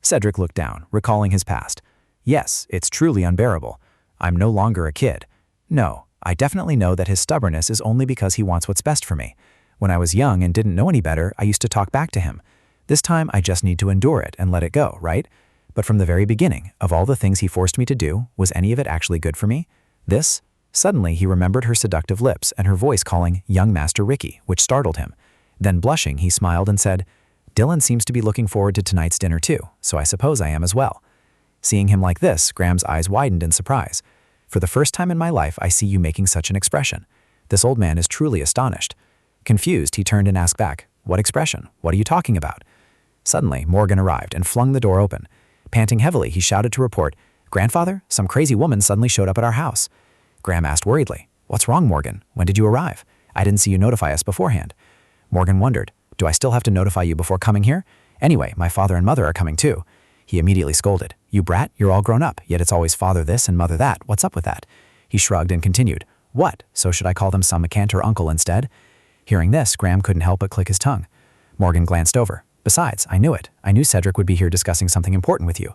Speaker 1: Cedric looked down, recalling his past. "Yes, it's truly unbearable. I'm no longer a kid. No, I definitely know that his stubbornness is only because he wants what's best for me. When I was young and didn't know any better, I used to talk back to him. This time, I just need to endure it and let it go, right? But from the very beginning, of all the things he forced me to do, was any of it actually good for me? This?" Suddenly, he remembered her seductive lips and her voice calling young Master Ricky, which startled him. Then blushing, he smiled and said, "Dylan seems to be looking forward to tonight's dinner too, so I suppose I am as well." Seeing him like this, Graham's eyes widened in surprise. "For the first time in my life, I see you making such an expression." This old man is truly astonished. Confused, he turned and asked back, "What expression? What are you talking about?" Suddenly, Morgan arrived and flung the door open. Panting heavily, he shouted to report, "Grandfather, some crazy woman suddenly showed up at our house." Graham asked worriedly, "What's wrong, Morgan? When did you arrive? I didn't see you notify us beforehand." Morgan wondered, "Do I still have to notify you before coming here? Anyway, my father and mother are coming too." He immediately scolded, "You brat, you're all grown up, yet it's always father this and mother that. What's up with that?" He shrugged and continued, "What? So should I call them some McCant or uncle instead?" Hearing this, Graham couldn't help but click his tongue. Morgan glanced over. "Besides, I knew it. I knew Cedric would be here discussing something important with you."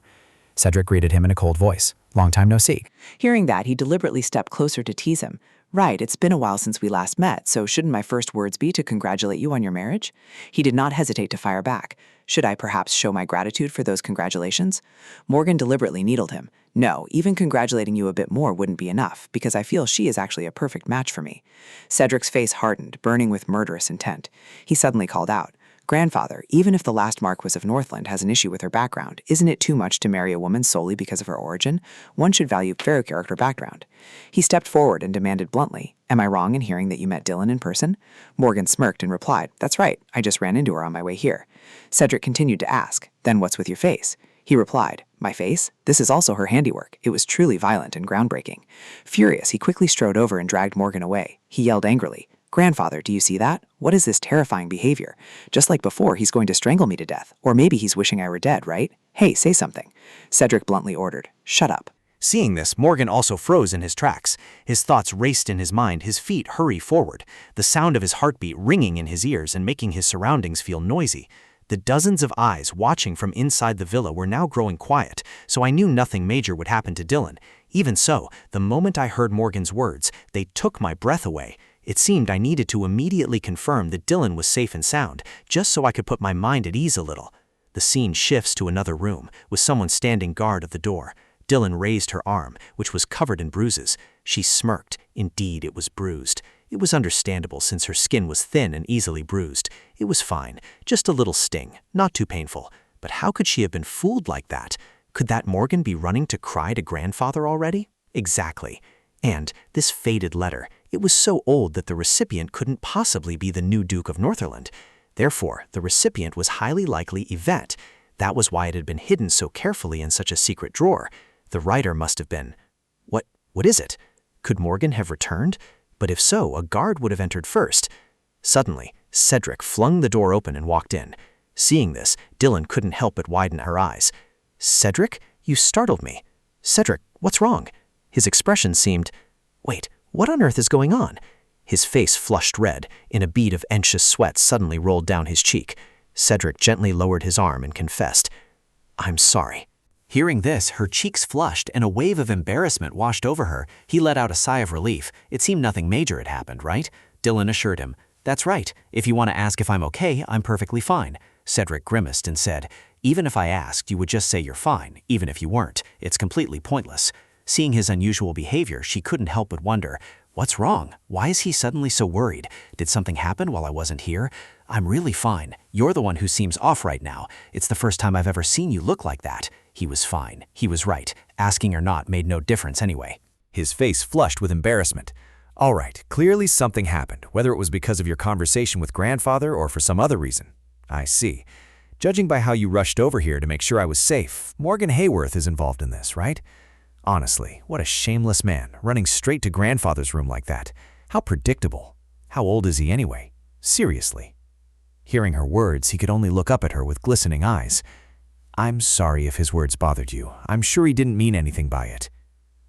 Speaker 1: Cedric greeted him in a cold voice. "Long time no see."
Speaker 14: Hearing that, he deliberately stepped closer to tease him. "Right, it's been a while since we last met, so shouldn't my first words be to congratulate you on your marriage?" He did not hesitate to fire back. "Should I perhaps show my gratitude for those congratulations?" Morgan deliberately needled him. "No, even congratulating you a bit more wouldn't be enough, because I feel she is actually a perfect match for me." Cedric's face hardened, burning with murderous intent. He suddenly called out, "Grandfather, even if the last Marquess of Northland has an issue with her background, isn't it too much to marry a woman solely because of her origin? One should value fair character background." He stepped forward and demanded bluntly, "Am I wrong in hearing that you met Dylan in person?" Morgan smirked and replied, "That's right, I just ran into her on my way here." Cedric continued to ask, "Then what's with your face?" He replied, "My face? This is also her handiwork. It was truly violent and groundbreaking." Furious, he quickly strode over and dragged Morgan away. He yelled angrily, "Grandfather, do you see that? What is this terrifying behavior? Just like before, he's going to strangle me to death. Or maybe he's wishing I were dead, right? Hey, say something." Cedric bluntly ordered, "Shut up."
Speaker 1: Seeing this, Morgan also froze in his tracks. His thoughts raced in his mind, his feet hurried forward, the sound of his heartbeat ringing in his ears and making his surroundings feel noisy. The dozens of eyes watching from inside the villa were now growing quiet, so I knew nothing major would happen to Dylan. Even so, the moment I heard Morgan's words, they took my breath away. It seemed I needed to immediately confirm that Dylan was safe and sound, just so I could put my mind at ease a little. The scene shifts to another room, with someone standing guard at the door. Dylan raised her arm, which was covered in bruises. She smirked. Indeed, it was bruised. It was understandable since her skin was thin and easily bruised. It was fine, just a little sting, not too painful. But how could she have been fooled like that? Could that Morgan be running to cry to grandfather already? Exactly. And this faded letter, it was so old that the recipient couldn't possibly be the new Duke of Northumberland. Therefore, the recipient was highly likely Ivette. That was why it had been hidden so carefully in such a secret drawer. The writer must have been... What is it? Could Morgan have returned? But if so, a guard would have entered first. Suddenly, Cedric flung the door open and walked in.
Speaker 2: Seeing this, Dylan couldn't help but widen her eyes. "Cedric, you startled me. Cedric, what's wrong?" His expression seemed, "Wait, what on earth is going on?" His face flushed red, and a bead of anxious sweat suddenly rolled down his cheek. Cedric gently lowered his arm and confessed, "I'm sorry." Hearing this, her cheeks flushed and a wave of embarrassment washed over her. He let out a sigh of relief. It seemed nothing major had happened, right? Dylan assured him, "That's right. If you want to ask if I'm okay, I'm perfectly fine." Cedric grimaced and said, "Even if I asked, you would just say you're fine, even if you weren't. It's completely pointless." Seeing his unusual behavior, she couldn't help but wonder, what's wrong? Why is he suddenly so worried? Did something happen while I wasn't here? "I'm really fine. You're the one who seems off right now. It's the first time I've ever seen you look like that." He was fine. He was right. Asking or not made no difference anyway.
Speaker 9: His face flushed with embarrassment. "All right, clearly something happened, whether it was because of your conversation with grandfather or for some other reason. I see. Judging by how you rushed over here to make sure I was safe, Morgan Hayworth is involved in this, right? Honestly, what a shameless man, running straight to grandfather's room like that. How predictable. How old is he anyway? Seriously." Hearing her words, he could only look up at her with glistening eyes. "I'm sorry if his words bothered you. I'm sure he didn't mean anything by it."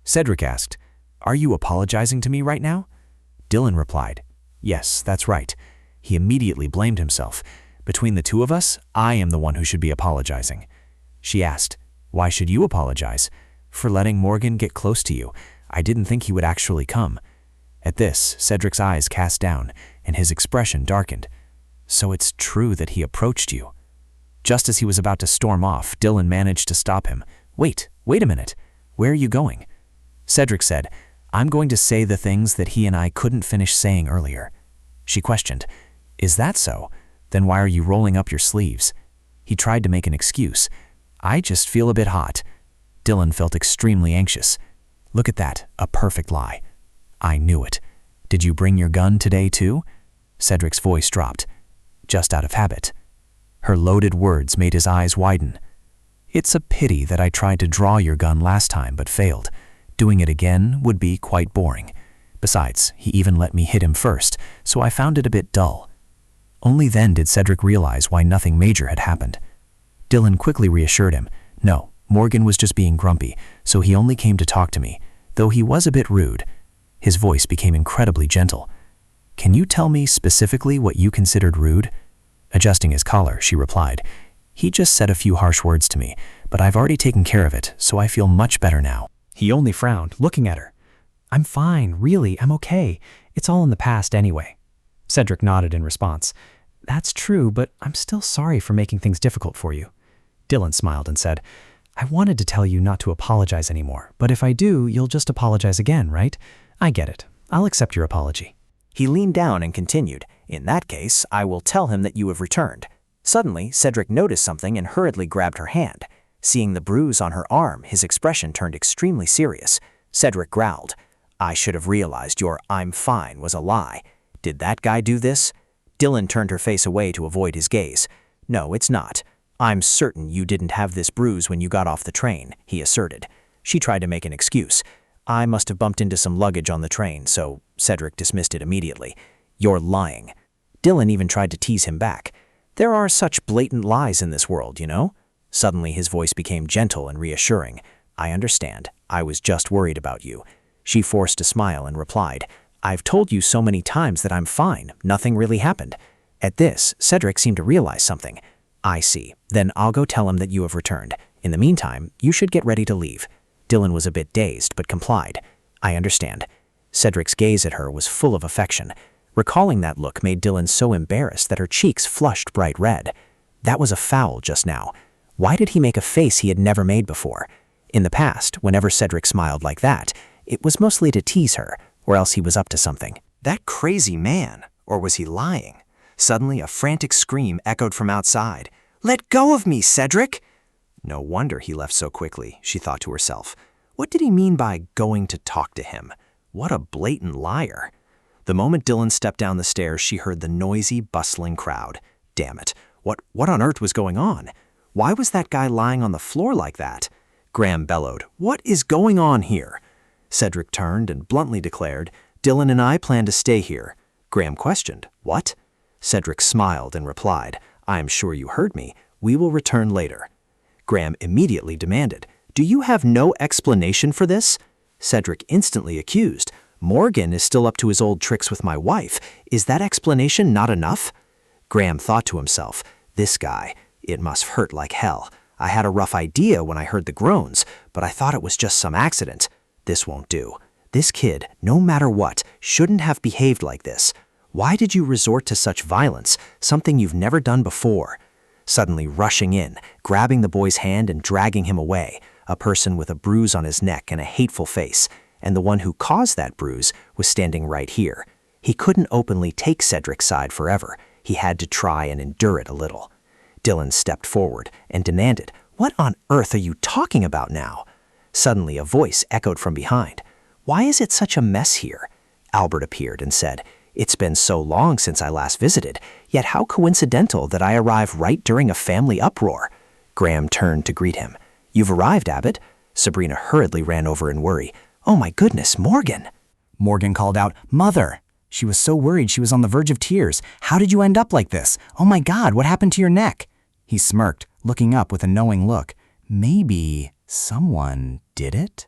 Speaker 9: Cedric asked, "Are you apologizing to me right now?" Dylan replied, "Yes, that's right." He immediately blamed himself. "Between the two of us, I am the one who should be apologizing." She asked, "Why should you apologize?" "For letting Morgan get close to you. I didn't think he would actually come." At this, Cedric's eyes cast down, and his expression darkened. "So it's true that he approached you." Just as he was about to storm off, Dylan managed to stop him. Wait a minute. Where are you going?" Cedric said, "I'm going to say the things that he and I couldn't finish saying earlier." She questioned, "Is that so? Then why are you rolling up your sleeves?" He tried to make an excuse. "I just feel a bit hot." Dylan felt extremely anxious. "Look at that, a perfect lie." "I knew it. Did you bring your gun today too?" Cedric's voice dropped. "Just out of habit." Her loaded words made his eyes widen. "It's a pity that I tried to draw your gun last time but failed. Doing it again would be quite boring. Besides, he even let me hit him first, so I found it a bit dull." Only then did Cedric realize why nothing major had happened. Dylan quickly reassured him, "No, Morgan was just being grumpy, so he only came to talk to me, though he was a bit rude." His voice became incredibly gentle. "Can you tell me specifically what you considered rude?" Adjusting his collar, she replied, "He just said a few harsh words to me, but I've already taken care of it, so I feel much better now." He only frowned, looking at her. "I'm fine, really, I'm okay. It's all in the past anyway." Cedric nodded in response. "That's true, but I'm still sorry for making things difficult for you." Dylan smiled and said, "I wanted to tell you not to apologize anymore, but if I do, you'll just apologize again, right? I get it. I'll accept your apology." He leaned down and continued, "In that case, I will tell him that you have returned." Suddenly, Cedric noticed something and hurriedly grabbed her hand. Seeing the bruise on her arm, his expression turned extremely serious. Cedric growled, "I should have realized your 'I'm fine' was a lie. Did that guy do this?" Dylan turned her face away to avoid his gaze. "No, it's not. I'm certain you didn't have this bruise when you got off the train," he asserted. She tried to make an excuse. "I must have bumped into some luggage on the train, so..." Cedric dismissed it immediately. "You're lying." Dylan even tried to tease him back. "There are such blatant lies in this world, you know?" Suddenly his voice became gentle and reassuring. "I understand. I was just worried about you." She forced a smile and replied, "I've told you so many times that I'm fine. Nothing really happened." At this, Cedric seemed to realize something. "I see. Then I'll go tell him that you have returned. In the meantime, you should get ready to leave." Dylan was a bit dazed, but complied. "I understand." Cedric's gaze at her was full of affection. Recalling that look made Dylan so embarrassed that her cheeks flushed bright red. That was a foul just now. Why did he make a face he had never made before? In the past, whenever Cedric smiled like that, it was mostly to tease her, or else he was up to something. That crazy man, or was he lying? Suddenly, a frantic scream echoed from outside. "Let go of me, Cedric!" No wonder he left so quickly, she thought to herself. What did he mean by going to talk to him? What a blatant liar. The moment Dylan stepped down the stairs, she heard the noisy, bustling crowd. Damn it. What on earth was going on? Why was that guy lying on the floor like that? Graham bellowed, "What is going on here?" Cedric turned and bluntly declared, "Dylan and I plan to stay here." Graham questioned, "What?" Cedric smiled and replied,
Speaker 2: I am sure you heard me. We will return later. Graham immediately demanded, Do you have no explanation for this? Cedric instantly accused, Morgan is still up to his old tricks with my wife. Is that explanation not enough? Graham thought to himself, This guy, it must hurt like hell. I had a rough idea when I heard the groans, but I thought it was just some accident. This won't do. This kid, no matter what, shouldn't have behaved like this. Why did you resort to such violence, something you've never done before? Suddenly rushing in, grabbing the boy's hand and dragging him away, a person with a bruise on his neck and a hateful face, and the one who caused that bruise was standing right here. He couldn't openly take Cedric's side forever. He had to try and endure it a little. Dylan stepped forward and demanded, What on earth are you talking about now? Suddenly a voice echoed from behind. Why is it such a mess here? Albert appeared and said, It's been so long since I last visited, yet how coincidental that I arrive right during a family uproar. Graham turned to greet him. You've arrived, Abbott? Sabrina hurriedly ran over in worry. Oh my goodness, Morgan!
Speaker 4: Morgan called out, Mother! She was so worried she was on the verge of tears. How did you end up like this? Oh my God, what happened to your neck? He smirked, looking up with a knowing look. Maybe someone did it?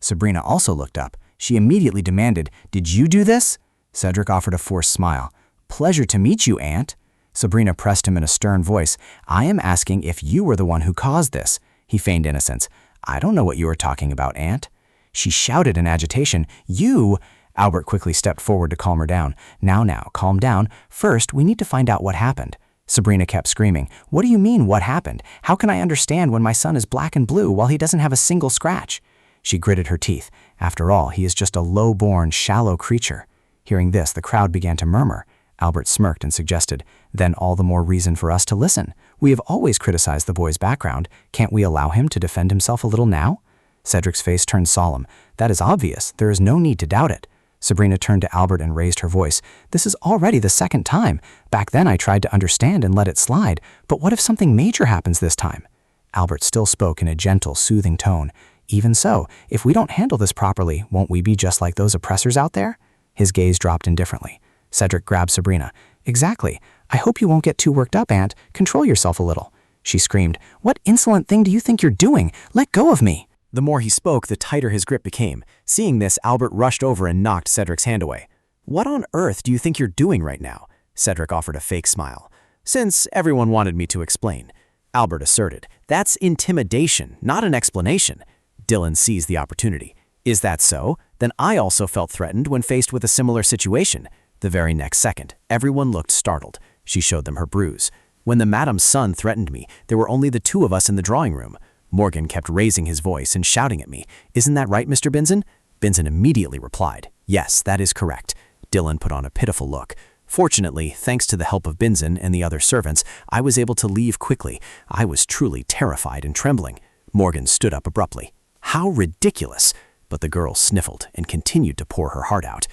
Speaker 4: Sabrina also looked up. She immediately demanded, Did you do this? Cedric offered a forced smile. Pleasure to meet you, Aunt. Sabrina pressed him in a stern voice. I am asking if you were the one who caused this. He feigned innocence. I don't know what you are talking about, Aunt. She shouted in agitation. You! Albert quickly stepped forward to calm her down. Now, calm down. First, we need to find out what happened. Sabrina kept screaming. What do you mean, what happened? How can I understand when my son is black and blue while he doesn't have a single scratch? She gritted her teeth. After all, he is just a low-born, shallow creature. Hearing this, the crowd began to murmur. Albert smirked and suggested, Then all the more reason for us to listen. We have always criticized the boy's background. Can't we allow him to defend himself a little now? Cedric's face turned solemn. That is obvious. There is no need to doubt it. Sabrina turned to Albert and raised her voice. This is already the second time. Back then I tried to understand and let it slide. But what if something major happens this time? Albert still spoke in a gentle, soothing tone. Even so, if we don't handle this properly, won't we be just like those oppressors out there? His gaze dropped indifferently. Cedric grabbed Sabrina. Exactly. I hope you won't get too worked up, Aunt. Control yourself a little. She screamed. What insolent thing do you think you're doing? Let go of me.
Speaker 2: The more he spoke, the tighter his grip became. Seeing this, Albert rushed over and knocked Cedric's hand away. What on earth do you think you're doing right now? Cedric offered a fake smile. Since everyone wanted me to explain. Albert asserted. That's intimidation, not an explanation. Dylan seized the opportunity. Is that so? Then I also felt threatened when faced with a similar situation. The very next second, everyone looked startled. She showed them her bruise. When the madam's son threatened me, there were only the two of us in the drawing room. Morgan kept raising his voice and shouting at me. Isn't that right, Mr. Binzen? Binzen immediately replied. Yes, that is correct. Dylan put on a pitiful look. Fortunately, thanks to the help of Binzen and the other servants, I was able to leave quickly. I was truly terrified and trembling. Morgan stood up abruptly. How ridiculous! But the girl sniffled and continued to pour her heart out.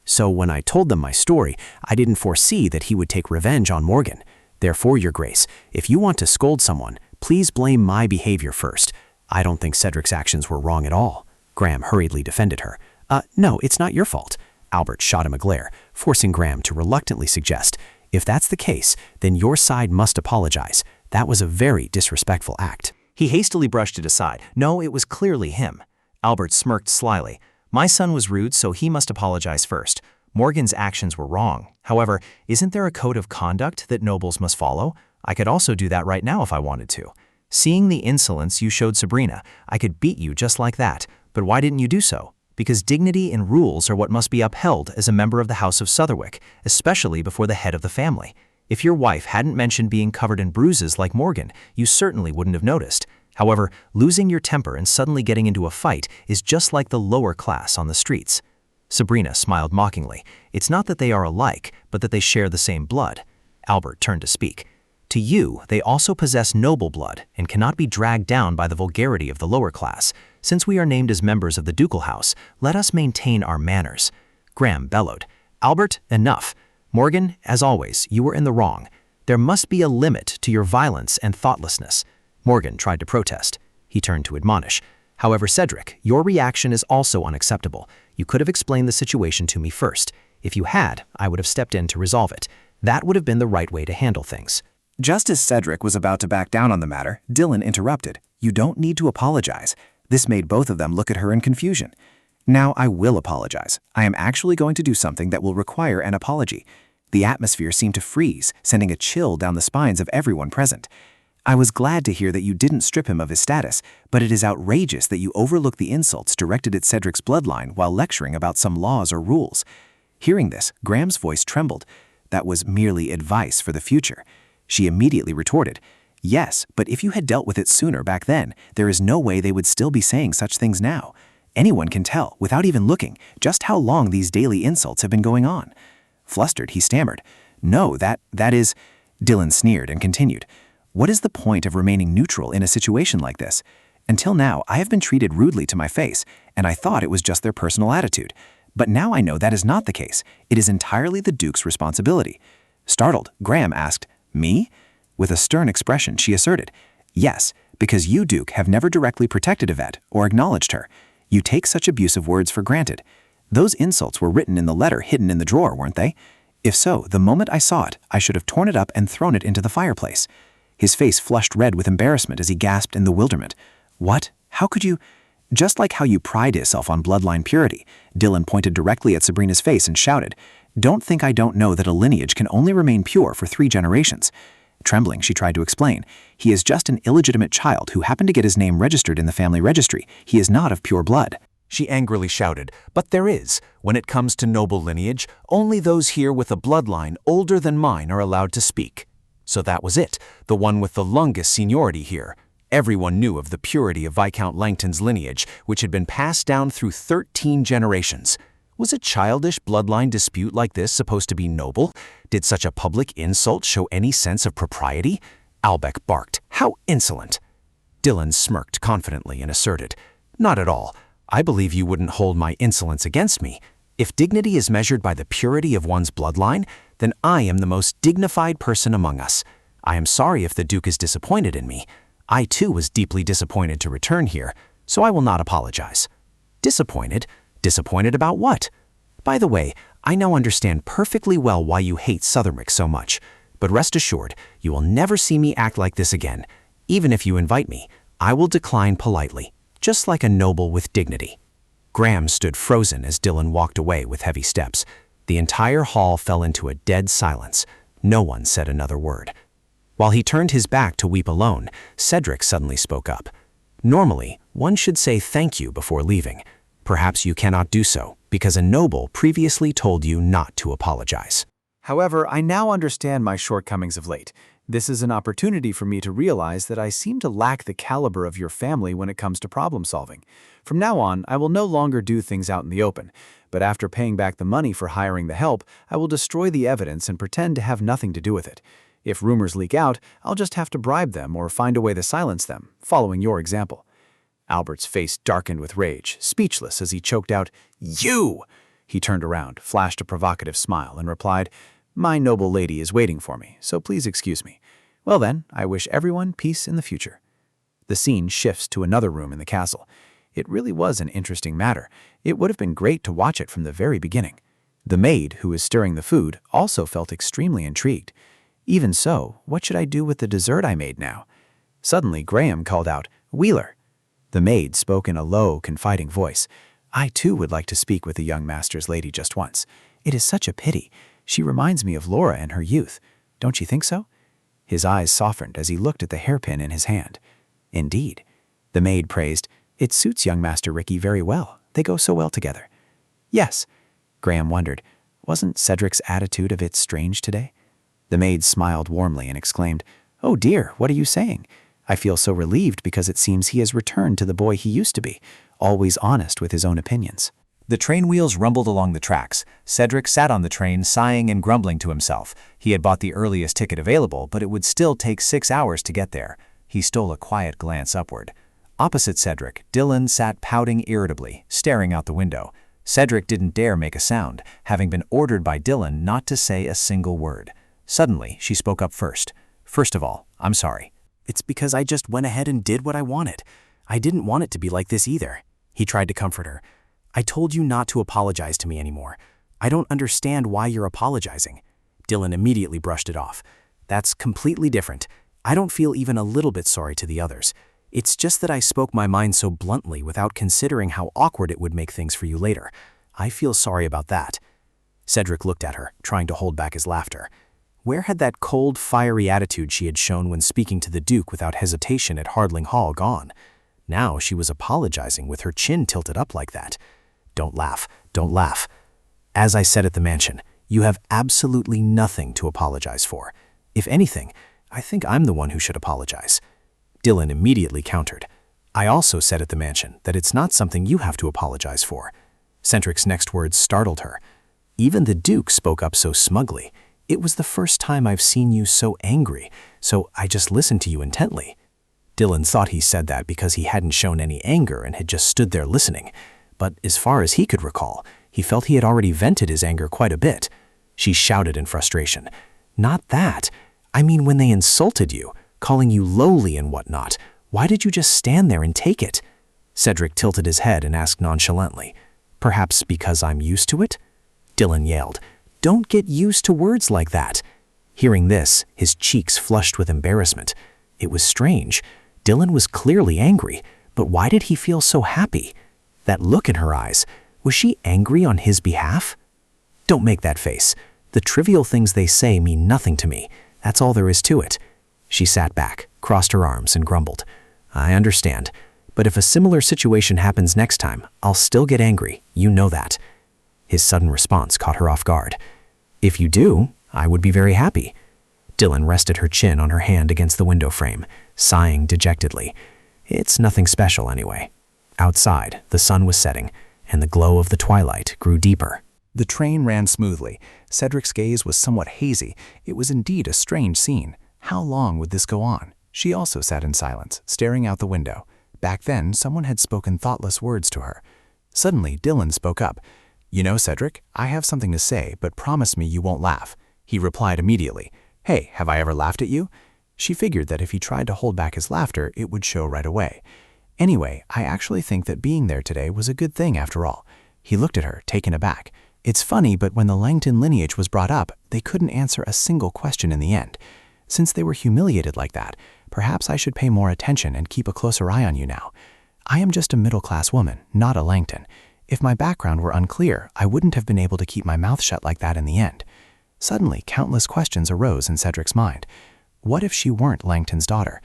Speaker 2: So when I told them my story, I didn't foresee that he would take revenge on Morgan. Therefore, Your Grace, if you want to scold someone, please blame my behavior first. I don't think Cedric's actions were wrong at all. Graham hurriedly defended her. No, it's not your fault. Albert shot him a glare, forcing Graham to reluctantly suggest, if that's the case, then your side must apologize. That was a very disrespectful act.
Speaker 1: He hastily brushed it aside. No, it was clearly him. Albert smirked slyly. My son was rude, so he must apologize first. Morgan's actions were wrong. However, isn't there a code of conduct that nobles must follow? I could also do that right now if I wanted to. Seeing the insolence you showed Sabrina, I could beat you just like that. But why didn't you do so? Because dignity and rules are what must be upheld as a member of the House of Southwark, especially before the head of the family. If your wife hadn't mentioned being covered in bruises like Morgan, you certainly wouldn't have noticed. However, losing your temper and suddenly getting into a fight is just like the lower class on the streets. Sabrina smiled mockingly. It's not that they are alike, but that they share the same blood. Albert turned to speak. To you, they also possess noble blood and cannot be dragged down by the vulgarity of the lower class. Since we are named as members of the ducal house, let us maintain our manners. Graham bellowed. Albert, enough. Morgan, as always, you were in the wrong. There must be a limit to your violence and thoughtlessness. Morgan tried to protest. He turned to admonish. However, Cedric, your reaction is also unacceptable. You could have explained the situation to me first. If you had, I would have stepped in to resolve it. That would have been the right way to handle things.
Speaker 2: Just as Cedric was about to back down on the matter, Dylan interrupted. You don't need to apologize. This made both of them look at her in confusion. Now I will apologize. I am actually going to do something that will require an apology. The atmosphere seemed to freeze, sending a chill down the spines of everyone present. I was glad to hear that you didn't strip him of his status, but it is outrageous that you overlooked the insults directed at Cedric's bloodline while lecturing about some laws or rules. Hearing this, Graham's voice trembled. That was merely advice for the future. She immediately retorted, yes, but if you had dealt with it sooner back then, there is no way they would still be saying such things now. Anyone can tell, without even looking, just how long these daily insults have been going on. Flustered, he stammered, no, that is… Dylan sneered and continued, what is the point of remaining neutral in a situation like this? Until now, I have been treated rudely to my face, and I thought it was just their personal attitude. But now I know that is not the case. It is entirely the Duke's responsibility. Startled, Graham asked, me? With a stern expression, she asserted, yes, because you, Duke, have never directly protected Ivette or acknowledged her. You take such abusive words for granted. Those insults were written in the letter hidden in the drawer, weren't they? If so, the moment I saw it, I should have torn it up and thrown it into the fireplace. His face flushed red with embarrassment as he gasped in bewilderment. What? How could you… Just like how you pride yourself on bloodline purity, Dylan pointed directly at Sabrina's face and shouted, don't think I don't know that a lineage can only remain pure for 3 generations. Trembling, she tried to explain, he is just an illegitimate child who happened to get his name registered in the family registry. He is not of pure blood.
Speaker 1: She angrily shouted, but there is. When it comes to noble lineage, only those here with a bloodline older than mine are allowed to speak. So that was it, the one with the longest seniority here. Everyone knew of the purity of Viscount Langton's lineage, which had been passed down through 13 generations. Was a childish bloodline dispute like this supposed to be noble? Did such a public insult show any sense of propriety? Albeck barked, how insolent! Dylan smirked confidently and asserted, not at all. I believe you wouldn't hold my insolence against me. If dignity is measured by the purity of one's bloodline, then I am the most dignified person among us. I am sorry if the Duke is disappointed in me. I too was deeply disappointed to return here, so I will not apologize. Disappointed? Disappointed about what? By the way, I now understand perfectly well why you hate Southernwick so much, but rest assured, you will never see me act like this again. Even if you invite me, I will decline politely, just like a noble with dignity. Graham stood frozen as Dylan walked away with heavy steps. The entire hall fell into a dead silence. No one said another word. While he turned his back to weep alone, Cedric suddenly spoke up. Normally, one should say thank you before leaving. Perhaps you cannot do so, because a noble previously told you not to apologize.
Speaker 4: However, I now understand my shortcomings of late. This is an opportunity for me to realize that I seem to lack the caliber of your family when it comes to problem solving. From now on, I will no longer do things out in the open, but after paying back the money for hiring the help, I will destroy the evidence and pretend to have nothing to do with it. If rumors leak out, I'll just have to bribe them or find a way to silence them, following your example. Albert's face darkened with rage, speechless as he choked out, "You!" He turned around, flashed a provocative smile, and replied, "My noble lady is waiting for me, so please excuse me. Well then, I wish everyone peace in the future." The scene shifts to another room in the castle. It really was an interesting matter. It would have been great to watch it from the very beginning. The maid, who was stirring the food, also felt extremely intrigued. Even so, what should I do with the dessert I made now? Suddenly, Graham called out, "Wheeler!" The maid spoke in a low, confiding voice. "I too would like to speak with the young master's lady just once. It is such a pity. She reminds me of Laura in her youth. Don't you think so?" His eyes softened as he looked at the hairpin in his hand. "Indeed." The maid praised, "It suits young Master Ricky very well. They go so well together." "Yes." Graham wondered, wasn't Cedric's attitude a bit strange today? The maid smiled warmly and exclaimed, "Oh dear, what are you saying? I feel so relieved because it seems he has returned to the boy he used to be, always honest with his own opinions."
Speaker 1: The train wheels rumbled along the tracks. Cedric sat on the train, sighing and grumbling to himself. He had bought the earliest ticket available, but it would still take 6 hours to get there. He stole a quiet glance upward. Opposite Cedric, Dylan sat pouting irritably, staring out the window. Cedric didn't dare make a sound, having been ordered by Dylan not to say a single word. Suddenly, she spoke up first. "First of all, I'm sorry."
Speaker 2: "It's because I just went ahead and did what I wanted. I didn't want it to be like this either." He tried to comfort her. "I told you not to apologize to me anymore. I don't understand why you're apologizing." Dylan immediately brushed it off. That's completely different. I don't feel even a little bit sorry to the others. It's just that I spoke my mind so bluntly without considering how awkward it would make things for you later. I feel sorry about that." Cedric looked at her, trying to hold back his laughter. Where had that cold, fiery attitude she had shown when speaking to the Duke without hesitation at Hardling Hall gone? Now she was apologizing with her chin tilted up like that. "Don't laugh, don't laugh. As I said at the mansion, you have absolutely nothing to apologize for. If anything, I think I'm the one who should apologize." Dylan immediately countered. "I also said at the mansion that it's not something you have to apologize for." Cedric's next words startled her. Even the Duke spoke up so smugly. "It was the first time I've seen you so angry, so I just listened to you intently." Dylan thought he said that because he hadn't shown any anger and had just stood there listening. But as far as he could recall, he felt he had already vented his anger quite a bit. She shouted in frustration. "Not that. I mean when they insulted you, calling you lowly and whatnot. Why did you just stand there and take it?" Cedric tilted his head and asked nonchalantly, "Perhaps because I'm used to it?" Dylan yelled, "Don't get used to words like that." Hearing this, his cheeks flushed with embarrassment. It was strange. Dylan was clearly angry, but why did he feel so happy? That look in her eyes, was she angry on his behalf? "Don't make that face. The trivial things they say mean nothing to me. That's all there is to it." She sat back, crossed her arms, and grumbled, "I understand, but if a similar situation happens next time, I'll still get angry. You know that." His sudden response caught her off guard. "If you do, I would be very happy." Dylan rested her chin on her hand against the window frame, sighing dejectedly. It's nothing special anyway. Outside, the sun was setting, and the glow of the twilight grew deeper.
Speaker 4: The train ran smoothly. Cedric's gaze was somewhat hazy. It was indeed a strange scene. How long would this go on? She also sat in silence, staring out the window. Back then, someone had spoken thoughtless words to her. Suddenly, Dylan spoke up. "You know, Cedric, I have something to say, but promise me you won't laugh." He replied immediately, "Hey, have I ever laughed at you?" She figured that if he tried to hold back his laughter, it would show right away. "Anyway, I actually think that being there today was a good thing after all." He looked at her, taken aback. It's funny, but when the Langton lineage was brought up, they couldn't answer a single question in the end. Since they were humiliated like that, perhaps I should pay more attention and keep a closer eye on you now. I am just a middle-class woman, not a Langton. If my background were unclear, I wouldn't have been able to keep my mouth shut like that in the end. Suddenly, countless questions arose in Cedric's mind. What if she weren't Langton's daughter?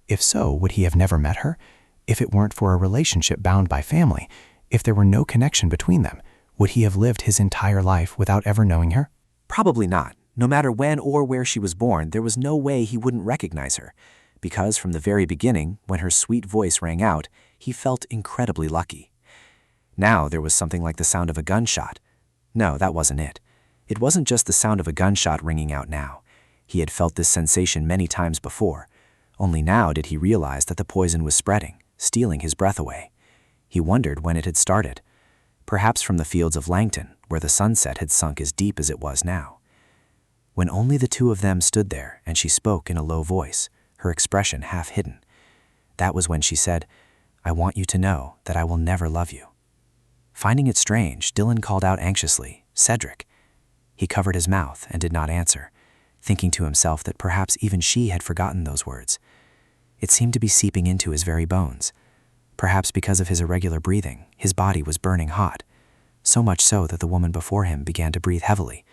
Speaker 4: If so, would he have never met her? If it weren't for a relationship bound by family, if there were no connection between them, would he have lived his entire life without ever knowing her?
Speaker 2: Probably not. No matter when or where she was born, there was no way he wouldn't recognize her. Because from the very beginning, when her sweet voice rang out, he felt incredibly lucky. Now there was something like the sound of a gunshot. No, that wasn't it. It wasn't just the sound of a gunshot ringing out now. He had felt this sensation many times before. Only now did he realize that the poison was spreading, stealing his breath away. He wondered when it had started. Perhaps from the fields of Langton, where the sunset had sunk as deep as it was now. When only the two of them stood there and she spoke in a low voice, her expression half hidden. That was when she said, "I want you to know that I will never love you." Finding it strange, Dylan called out anxiously, "Cedric." He covered his mouth and did not answer, thinking to himself that perhaps even she had forgotten those words. It seemed to be seeping into his very bones. Perhaps because of his irregular breathing, his body was burning hot, so much so that the woman before him began to breathe heavily.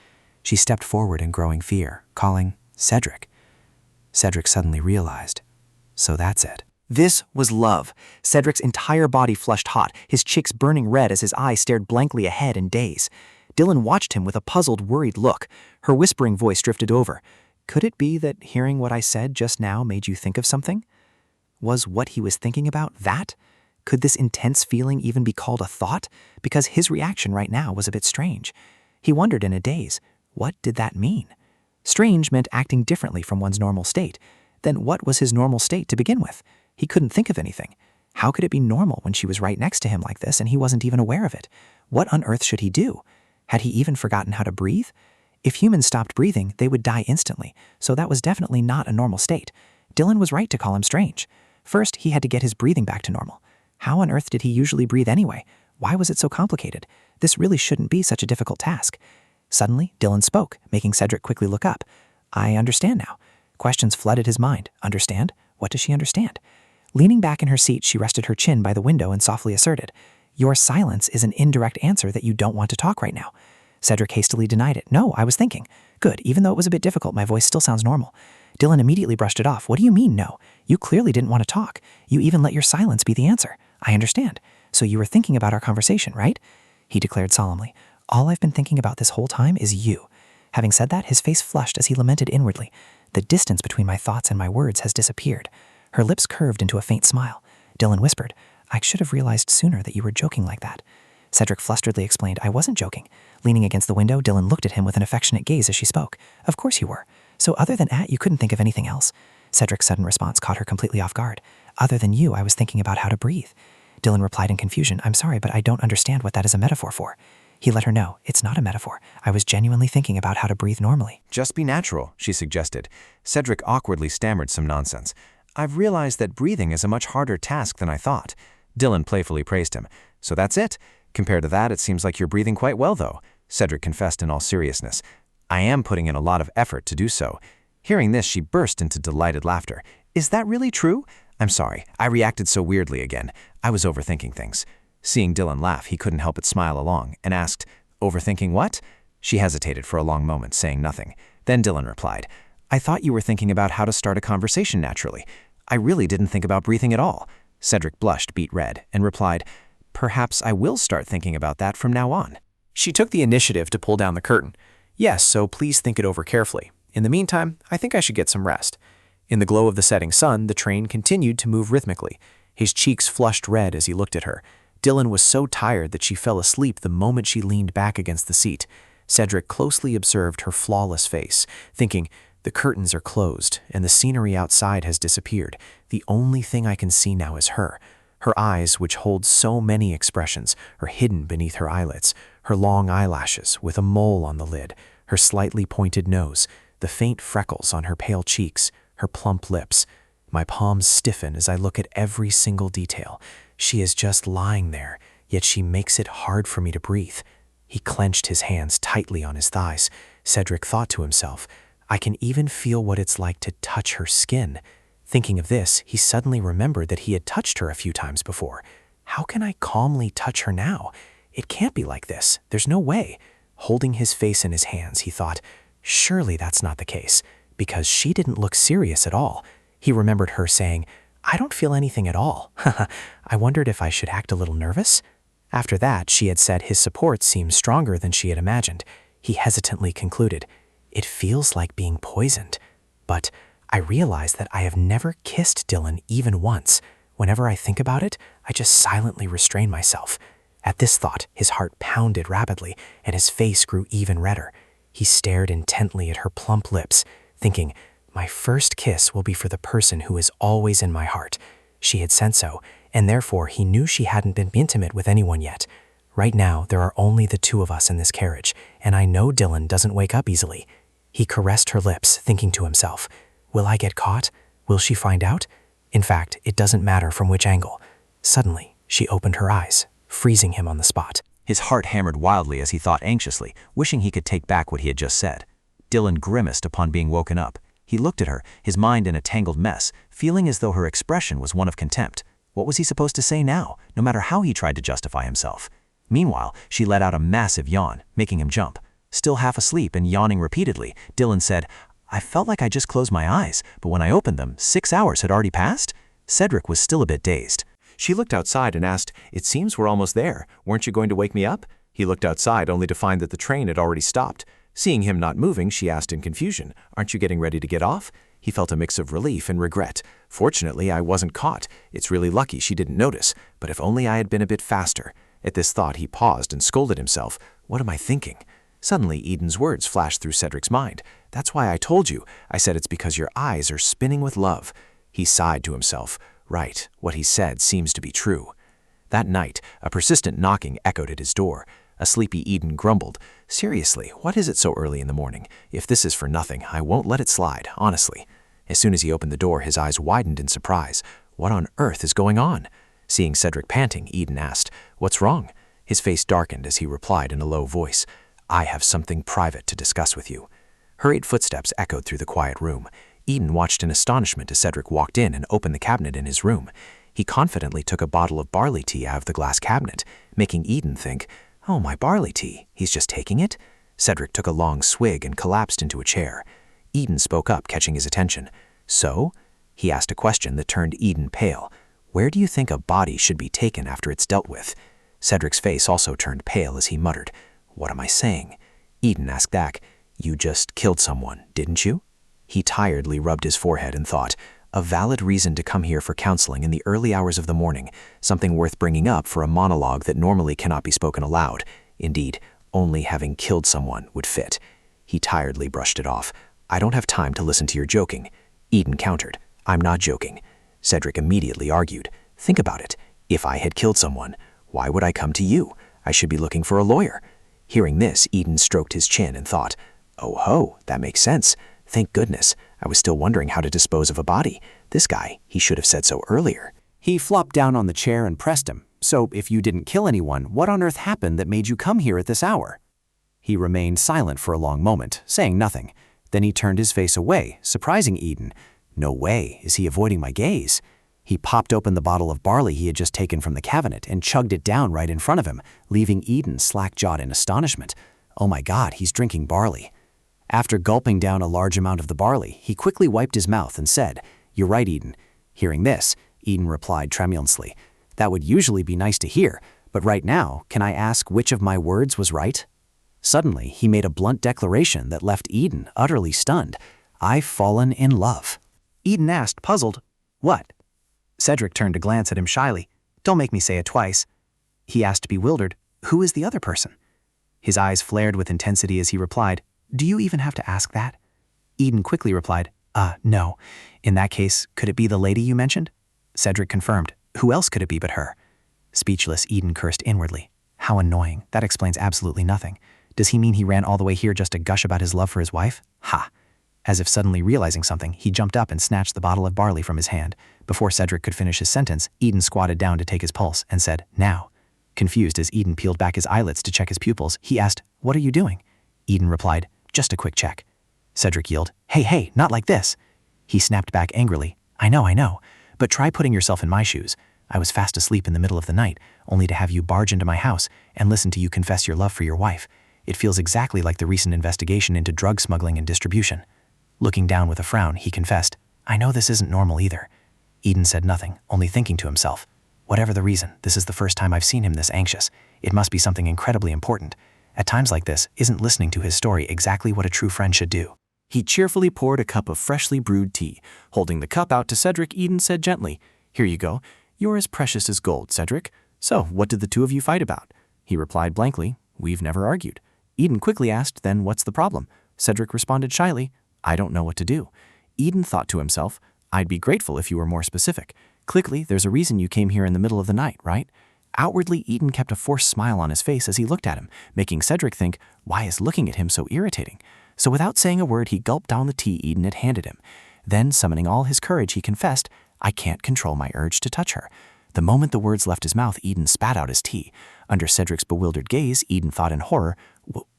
Speaker 2: She stepped forward in growing fear, calling, "Cedric." Cedric suddenly realized, so that's it.
Speaker 14: This was love. Cedric's entire body flushed hot, his cheeks burning red as his eyes stared blankly ahead in daze. Dylan watched him with a puzzled, worried look. Her whispering voice drifted over. "Could it be that hearing what I said just now made you think of something? Was what he was thinking about that? Could this intense feeling even be called a thought? Because his reaction right now was a bit strange. He wondered in a daze, what did that mean? Strange meant acting differently from one's normal state. Then what was his normal state to begin with? He couldn't think of anything. How could it be normal when she was right next to him like this and he wasn't even aware of it? What on earth should he do? Had he even forgotten how to breathe? If humans stopped breathing, they would die instantly, so that was definitely not a normal state. Dylan was right to call him strange. First, he had to get his breathing back to normal. How on earth did he usually breathe anyway? Why was it so complicated? This really shouldn't be such a difficult task. Suddenly, Dylan spoke, making Cedric quickly look up. "I understand now.
Speaker 5: Questions flooded his mind. Understand? What does she understand? Leaning back in her seat, she rested her chin by the window and softly asserted, "Your silence is an indirect answer that you don't want to talk right now." Cedric hastily denied it. "No, I was thinking." "Good, even though it was a bit difficult, my voice still sounds normal." Dylan immediately brushed it off. "What do you mean, no? You clearly didn't want to talk. You even let your silence be the answer." "I understand. So you were thinking about our conversation, right?" He declared solemnly. "All I've been thinking about this whole time is you." Having said that, his face flushed as he lamented inwardly. "The distance between my thoughts and my words has disappeared." Her lips curved into a faint smile. Dylan whispered, "I should have realized sooner that you were joking like that." Cedric flusteredly explained, "I wasn't joking." Leaning against the window, Dylan looked at him with an affectionate gaze as she spoke. "Of course you were. So other than you couldn't think of anything else?" Cedric's sudden response caught her completely off guard. "Other than you, I was thinking about how to breathe." Dylan replied in confusion, "I'm sorry, but I don't understand what that is a metaphor for." He let her know, "It's not a metaphor. I was genuinely thinking about how to breathe normally."
Speaker 11: "Just be natural," she suggested. Cedric awkwardly stammered some nonsense. "I've realized that breathing is a much harder task than I thought." Dylan playfully praised him. "So that's it. Compared to that, it seems like you're breathing quite well, though," Cedric confessed in all seriousness. "I am putting in a lot of effort to do so." Hearing this, she burst into delighted laughter. "Is that really true? I'm sorry, I reacted so weirdly again. I was overthinking things." Seeing Dylan laugh, he couldn't help but smile along and asked, "Overthinking what?" She hesitated for a long moment, saying nothing. Then Dylan replied, "I thought you were thinking about how to start a conversation naturally. I really didn't think about breathing at all." Cedric blushed beet red and replied, "Perhaps I will start thinking about that from now on."
Speaker 12: She took the initiative to pull down the curtain. "Yes, so please think it over carefully. In the meantime, I think I should get some rest." In the glow of the setting sun, the train continued to move rhythmically. His cheeks flushed red as he looked at her. Dylan was so tired that she fell asleep the moment she leaned back against the seat. Cedric closely observed her flawless face, thinking, "The curtains are closed, and the scenery outside has disappeared. The only thing I can see now is her. Her eyes, which hold so many expressions, are hidden beneath her eyelids. Her long eyelashes, with a mole on the lid, her slightly pointed nose, the faint freckles on her pale cheeks, her plump lips. My palms stiffen as I look at every single detail. She is just lying there, yet she makes it hard for me to breathe." He clenched his hands tightly on his thighs. Cedric thought to himself, "I can even feel what it's like to touch her skin." Thinking of this, he suddenly remembered that he had touched her a few times before. How can I calmly touch her now? It can't be like this. There's no way. Holding his face in his hands, he thought, surely that's not the case, because she didn't look serious at all. He remembered her saying, "I don't feel anything at all." I wondered if I should act a little nervous. After that, she had said his support seemed stronger than she had imagined. He hesitantly concluded, "It feels like being poisoned." But I realized that I have never kissed Dylan even once. Whenever I think about it, I just silently restrain myself. At this thought, his heart pounded rapidly, and his face grew even redder. He stared intently at her plump lips, thinking, my first kiss will be for the person who is always in my heart. She had said so, and therefore he knew she hadn't been intimate with anyone yet. Right now, there are only the two of us in this carriage, and I know Dylan doesn't wake up easily. He caressed her lips, thinking to himself, will I get caught? Will she find out? In fact, it doesn't matter from which angle. Suddenly, she opened her eyes, freezing him on the spot.
Speaker 1: His heart hammered wildly as he thought anxiously, wishing he could take back what he had just said. Dylan grimaced upon being woken up. He looked at her, his mind in a tangled mess, feeling as though her expression was one of contempt. What was he supposed to say now, no matter how he tried to justify himself? Meanwhile, she let out a massive yawn, making him jump. Still half asleep and yawning repeatedly, Dylan said, I felt like I just closed my eyes, but when I opened them, 6 hours had already passed? Cedric was still a bit dazed.
Speaker 8: She looked outside and asked, It seems we're almost there. Weren't you going to wake me up? He looked outside only to find that the train had already stopped. Seeing him not moving, she asked in confusion, Aren't you getting ready to get off? He felt a mix of relief and regret. Fortunately, I wasn't caught. It's really lucky she didn't notice, but if only I had been a bit faster. At this thought, he paused and scolded himself. What am I thinking? Suddenly, Eden's words flashed through Cedric's mind. That's why I told you. I said it's because your eyes are spinning with love. He sighed to himself. Right, what he said seems to be true. That night, a persistent knocking echoed at his door. A sleepy Eden grumbled, Seriously, what is it so early in the morning? If this is for nothing, I won't let it slide, honestly. As soon as he opened the door, his eyes widened in surprise. What on earth is going on? Seeing Cedric panting, Eden asked, What's wrong? His face darkened as he replied in a low voice, I have something private to discuss with you. Hurried footsteps echoed through the quiet room.
Speaker 1: Eden watched in astonishment as Cedric walked in and opened the cabinet in his room. He confidently took a bottle of barley tea out of the glass cabinet, making Eden think, "Oh, my barley tea, he's just taking it?" Cedric took a long swig and collapsed into a chair. Eden spoke up, catching his attention. "So?" He asked a question that turned Eden pale. "Where do you think a body should be taken after it's dealt with?" Cedric's face also turned pale as he muttered, "What am I saying?" Eden asked back, "You just killed someone, didn't you?" He tiredly rubbed his forehead and thought, a valid reason to come here for counseling in the early hours of the morning, something worth bringing up for a monologue that normally cannot be spoken aloud. Indeed, only having killed someone would fit. He tiredly brushed it off. "I don't have time to listen to your joking." Eden countered, "I'm not joking." Cedric immediately argued, "Think about it. If I had killed someone, why would I come to you? I should be looking for a lawyer." Hearing this, Eden stroked his chin and thought, "Oh ho, that makes sense. Thank goodness. I was still wondering how to dispose of a body. This guy, he should have said so earlier."
Speaker 2: He flopped down on the chair and pressed him. "So if you didn't kill anyone, what on earth happened that made you come here at this hour?" He remained silent for a long moment, saying nothing. Then he turned his face away, surprising Eden. "No way, is he avoiding my gaze?" He popped open the bottle of barley he had just taken from the cabinet and chugged it down right in front of him, leaving Eden slack-jawed in astonishment. Oh my God, he's drinking barley. After gulping down a large amount of the barley, he quickly wiped his mouth and said, "You're right, Eden." Hearing this, Eden replied tremulously, "That would usually be nice to hear, but right now, can I ask which of my words was right?" Suddenly, he made a blunt declaration that left Eden utterly stunned. "I've fallen in love."
Speaker 4: Eden asked, puzzled, "What?" Cedric turned to glance at him shyly. "Don't make me say it twice." He asked, bewildered, "Who is the other person?" His eyes flared with intensity as he replied, "Do you even have to ask that?" Eden quickly replied, No. In that case, could it be the lady you mentioned?" Cedric confirmed, "Who else could it be but her?" Speechless, Eden cursed inwardly. How annoying. That explains absolutely nothing. Does he mean he ran all the way here just to gush about his love for his wife? Ha! As if suddenly realizing something, he jumped up and snatched the bottle of barley from his hand. Before Cedric could finish his sentence, Eden squatted down to take his pulse and said, "Now." Confused as Eden peeled back his eyelids to check his pupils, he asked, "What are you doing?" Eden replied, "Just a quick check." Cedric yelled, Hey, not like this." He snapped back angrily, I know, but try putting yourself in my shoes. I was fast asleep in the middle of the night, only to have you barge into my house and listen to you confess your love for your wife. It feels exactly like the recent investigation into drug smuggling and distribution." Looking down with a frown, he confessed, "I know this isn't normal either." Eden said nothing, only thinking to himself, "Whatever the reason, this is the first time I've seen him this anxious. It must be something incredibly important. At times like this, isn't listening to his story exactly what a true friend should do?" He cheerfully poured a cup of freshly brewed tea. Holding the cup out to Cedric, Eden said gently, "Here you go. You're as precious as gold, Cedric. So, what did the two of you fight about?" He replied blankly, "We've never argued." Eden quickly asked, "Then what's the problem?" Cedric responded shyly, "I don't know what to do." Eden thought to himself, "I'd be grateful if you were more specific. Clearly, there's a reason you came here in the middle of the night, right?" Outwardly, Eden kept a forced smile on his face as he looked at him, making Cedric think, why is looking at him so irritating? So without saying a word, he gulped down the tea Eden had handed him. Then, summoning all his courage, he confessed, "I can't control my urge to touch her." The moment the words left his mouth, Eden spat out his tea. Under Cedric's bewildered gaze, Eden thought in horror,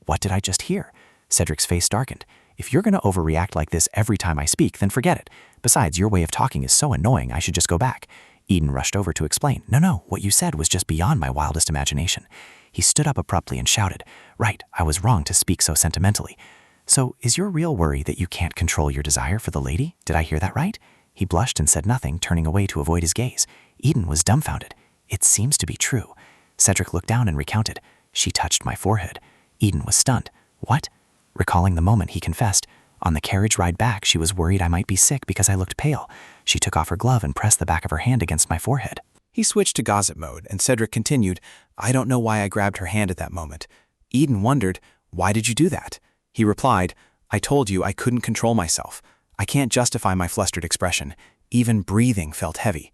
Speaker 4: What did I just hear?" Cedric's face darkened. "If you're going to overreact like this every time I speak, then forget it. Besides, your way of talking is so annoying, I should just go back." Eden rushed over to explain, No, what you said was just beyond my wildest imagination." He stood up abruptly and shouted, "Right, I was wrong to speak so sentimentally. So, is your real worry that you can't control your desire for the lady? Did I hear that right?" He blushed and said nothing, turning away to avoid his gaze. Eden was dumbfounded. "It seems to be true." Cedric looked down and recounted, "She touched my forehead." Eden was stunned. "What?" Recalling the moment, he confessed, "On the carriage ride back, she was worried I might be sick because I looked pale. She took off her glove and pressed the back of her hand against my forehead." He switched to gossip mode, and Cedric continued, "I don't know why I grabbed her hand at that moment." Eden wondered, "Why did you do that?" He replied, "I told you I couldn't control myself. I can't justify my flustered expression. Even breathing felt heavy."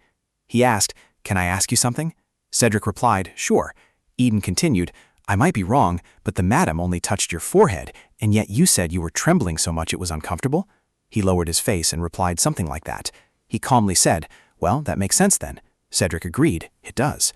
Speaker 4: He asked, "Can I ask you something?" Cedric replied, "Sure." Eden continued, "I might be wrong, but the madam only touched your forehead, and yet you said you were trembling so much it was uncomfortable?" He lowered his face and replied something like that. He calmly said, "Well, that makes sense then." Cedric agreed, "It does."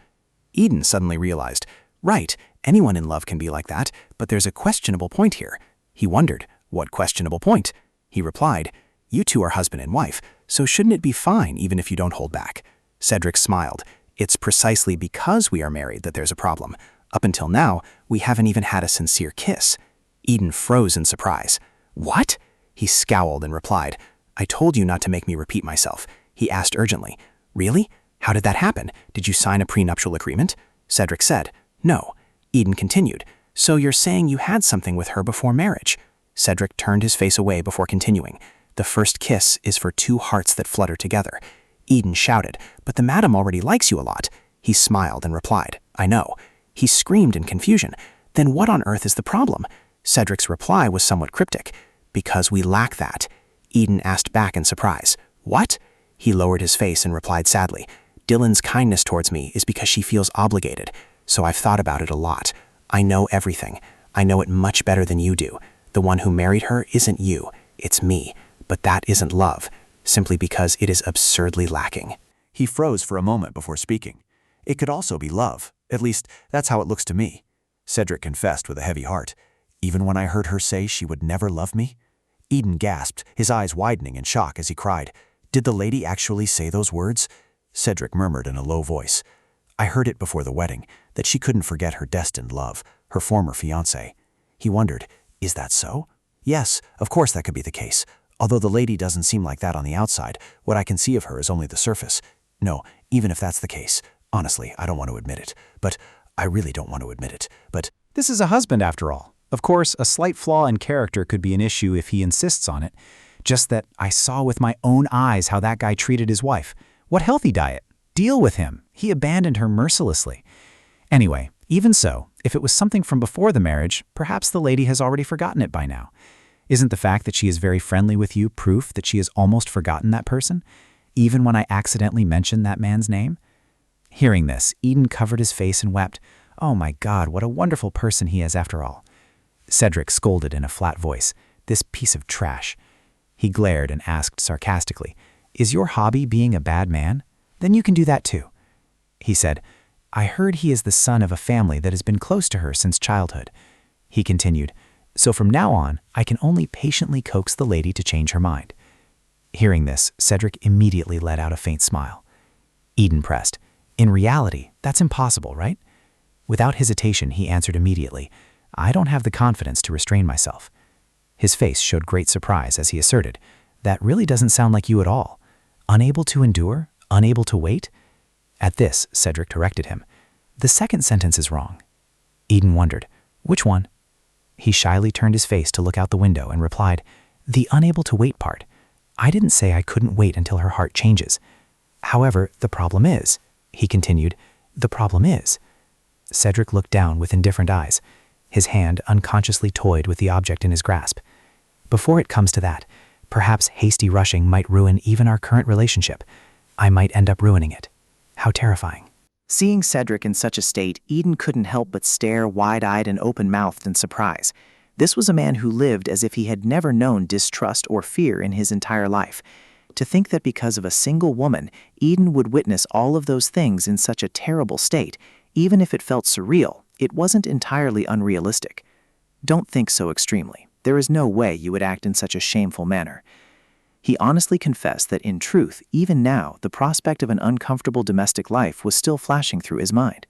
Speaker 4: Eden suddenly realized, right, anyone in love can be like that, but there's a questionable point here. He wondered, what questionable point? He replied, You two are husband and wife, so shouldn't it be fine even if you don't hold back? Cedric smiled. It's precisely because we are married that there's a problem. Up until now, we haven't even had a sincere kiss. Eden froze in surprise. What? He scowled and replied, I told you not to make me repeat myself. He asked urgently, Really? How did that happen? Did you sign a prenuptial agreement? Cedric said, No. Eden continued, So you're saying you had something with her before marriage? Cedric turned his face away before continuing. The first kiss is for two hearts that flutter together. Eden shouted, But the madam already likes you a lot. He smiled and replied, I know. He screamed in confusion. Then what on earth is the problem? Cedric's reply was somewhat cryptic. Because we lack that. Eden asked back in surprise. What? He lowered his face and replied sadly, Dylan's kindness towards me is because she feels obligated. So I've thought about it a lot. I know everything. I know it much better than you do. The one who married her isn't you. It's me. But that isn't love, simply because it is absurdly lacking. He froze for a moment before speaking. It could also be love. At least, that's how it looks to me. Cedric confessed with a heavy heart. Even when I heard her say she would never love me? Eden gasped, his eyes widening in shock as he cried, Did the lady actually say those words? Cedric murmured in a low voice. I heard it before the wedding, that she couldn't forget her destined love, her former fiancé. He wondered, Is that so? Yes, of course that could be the case. Although the lady doesn't seem like that on the outside, what I can see of her is only the surface. No, even if that's the case, honestly, I don't want to admit it. But I really don't want to admit it. But
Speaker 9: this is a husband after all. Of course, a slight flaw in character could be an issue if he insists on it. Just that I saw with my own eyes how that guy treated his wife. What healthy diet? Deal with him. He abandoned her mercilessly. Anyway, even so, if it was something from before the marriage, perhaps the lady has already forgotten it by now. Isn't the fact that she is very friendly with you proof that she has almost forgotten that person, even when I accidentally mentioned that man's name? Hearing this, Eden covered his face and wept. Oh my God, what a wonderful person he is after all. Cedric scolded in a flat voice, This piece of trash. He glared and asked sarcastically, Is your hobby being a bad man? Then you can do that too. He said, I heard he is the son of a family that has been close to her since childhood. He continued, So from now on, I can only patiently coax the lady to change her mind. Hearing this, Cedric immediately let out a faint smile. Eden pressed, In reality, that's impossible, right? Without hesitation, he answered immediately, I don't have the confidence to restrain myself. His face showed great surprise as he asserted, That really doesn't sound like you at all. Unable to endure? Unable to wait? At this, Cedric corrected him. The second sentence is wrong. Eden wondered, Which one? He shyly turned his face to look out the window and replied, The unable to wait part. I didn't say I couldn't wait until her heart changes. However, the problem is, he continued, the problem is. Cedric looked down with indifferent eyes. His hand unconsciously toyed with the object in his grasp. Before it comes to that, perhaps hasty rushing might ruin even our current relationship. I might end up ruining it. How terrifying.
Speaker 5: Seeing Cedric in such a state, Eden couldn't help but stare wide-eyed and open-mouthed in surprise. This was a man who lived as if he had never known distrust or fear in his entire life. To think that because of a single woman, Eden would witness all of those things in such a terrible state, even if it felt surreal, it wasn't entirely unrealistic. Don't think so extremely. There is no way you would act in such a shameful manner. He honestly confessed that in truth, even now, the prospect of an uncomfortable domestic life was still flashing through his mind.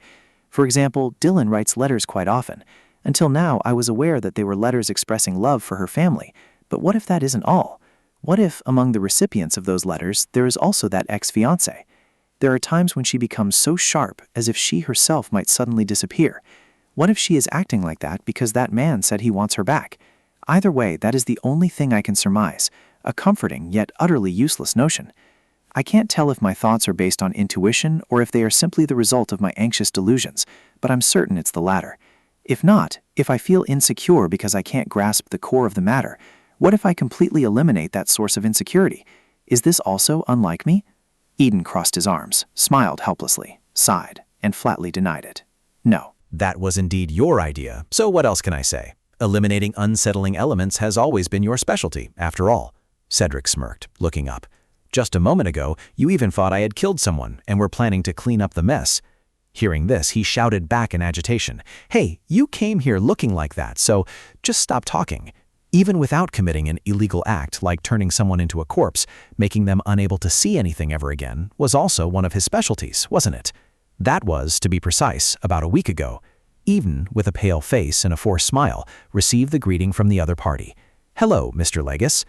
Speaker 5: For example, Dylan writes letters quite often. Until now, I was aware that they were letters expressing love for her family. But what if that isn't all? What if, among the recipients of those letters, there is also that ex-fiancé? There are times when she becomes so sharp as if she herself might suddenly disappear. What if she is acting like that because that man said he wants her back? Either way, that is the only thing I can surmise, a comforting yet utterly useless notion. I can't tell if my thoughts are based on intuition or if they are simply the result of my anxious delusions, but I'm certain it's the latter. If not, if I feel insecure because I can't grasp the core of the matter, what if I completely eliminate that source of insecurity? Is this also unlike me? Eden crossed his arms, smiled helplessly, sighed, and flatly denied it. No.
Speaker 4: That was indeed your idea, so what else can I say? Eliminating unsettling elements has always been your specialty, after all. Cedric smirked, looking up. Just a moment ago, you even thought I had killed someone and were planning to clean up the mess. Hearing this, he shouted back in agitation, Hey, you came here looking like that, so just stop talking. Even without committing an illegal act like turning someone into a corpse, making them unable to see anything ever again was also one of his specialties, wasn't it? That was, to be precise, about a week ago. Eden, with a pale face and a forced smile, received the greeting from the other party. "Hello, Mr. Legis."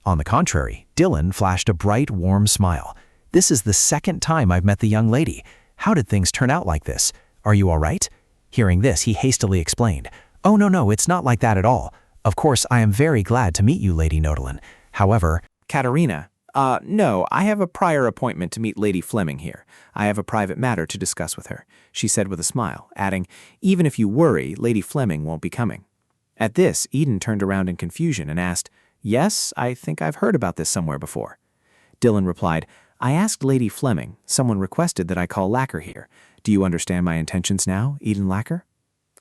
Speaker 4: On the contrary, Dylan flashed a bright, warm smile. "This is the second time I've met the young lady. How did things turn out like this? Are you all right?" Hearing this, he hastily explained, "Oh, no, it's not like that at all. Of course, I am very glad to meet you, Lady Nodelin. However—"
Speaker 12: Katerina, no, I have a prior appointment to meet Lady Fleming here. I have a private matter to discuss with her," she said with a smile, adding, "Even if you worry, Lady Fleming won't be coming." At this, Eden turned around in confusion and asked, "Yes, I think I've heard about this somewhere before." Dylan replied, "I asked Lady Fleming. Someone requested that I call Lacker here. Do you understand my intentions now, Eden Lacker?"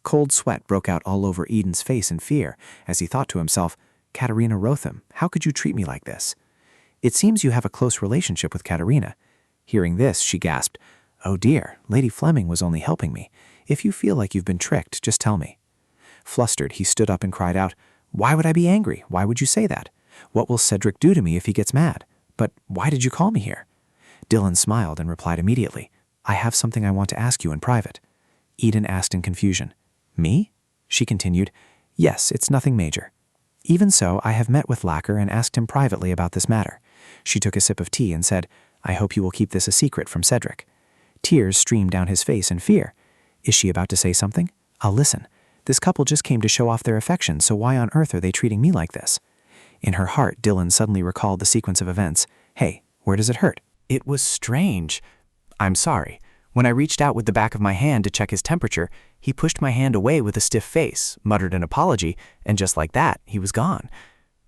Speaker 12: Cold sweat broke out all over Eden's face in fear as he thought to himself, "Katerina Rotham, how could you treat me like this? It seems you have a close relationship with Katerina." Hearing this, she gasped, "Oh dear, Lady Fleming was only helping me. If you feel like you've been tricked, just tell me." Flustered, he stood up and cried out, "Why would I be angry? Why would you say that? What will Cedric do to me if he gets mad? But why did you call me here?" Dylan smiled and replied immediately, "I have something I want to ask you in private." Eden asked in confusion, "Me?" She continued, "Yes, it's nothing major. Even so, I have met with Lacker and asked him privately about this matter." She took a sip of tea and said, "I hope you will keep this a secret from Cedric." Tears streamed down his face in fear. Is she about to say something? I'll listen. This couple just came to show off their affection, so why on earth are they treating me like this? In her heart, Dylan suddenly recalled the sequence of events. Hey, where does it hurt?
Speaker 5: It was strange. I'm sorry. When I reached out with the back of my hand to check his temperature, he pushed my hand away with a stiff face, muttered an apology, and just like that, he was gone.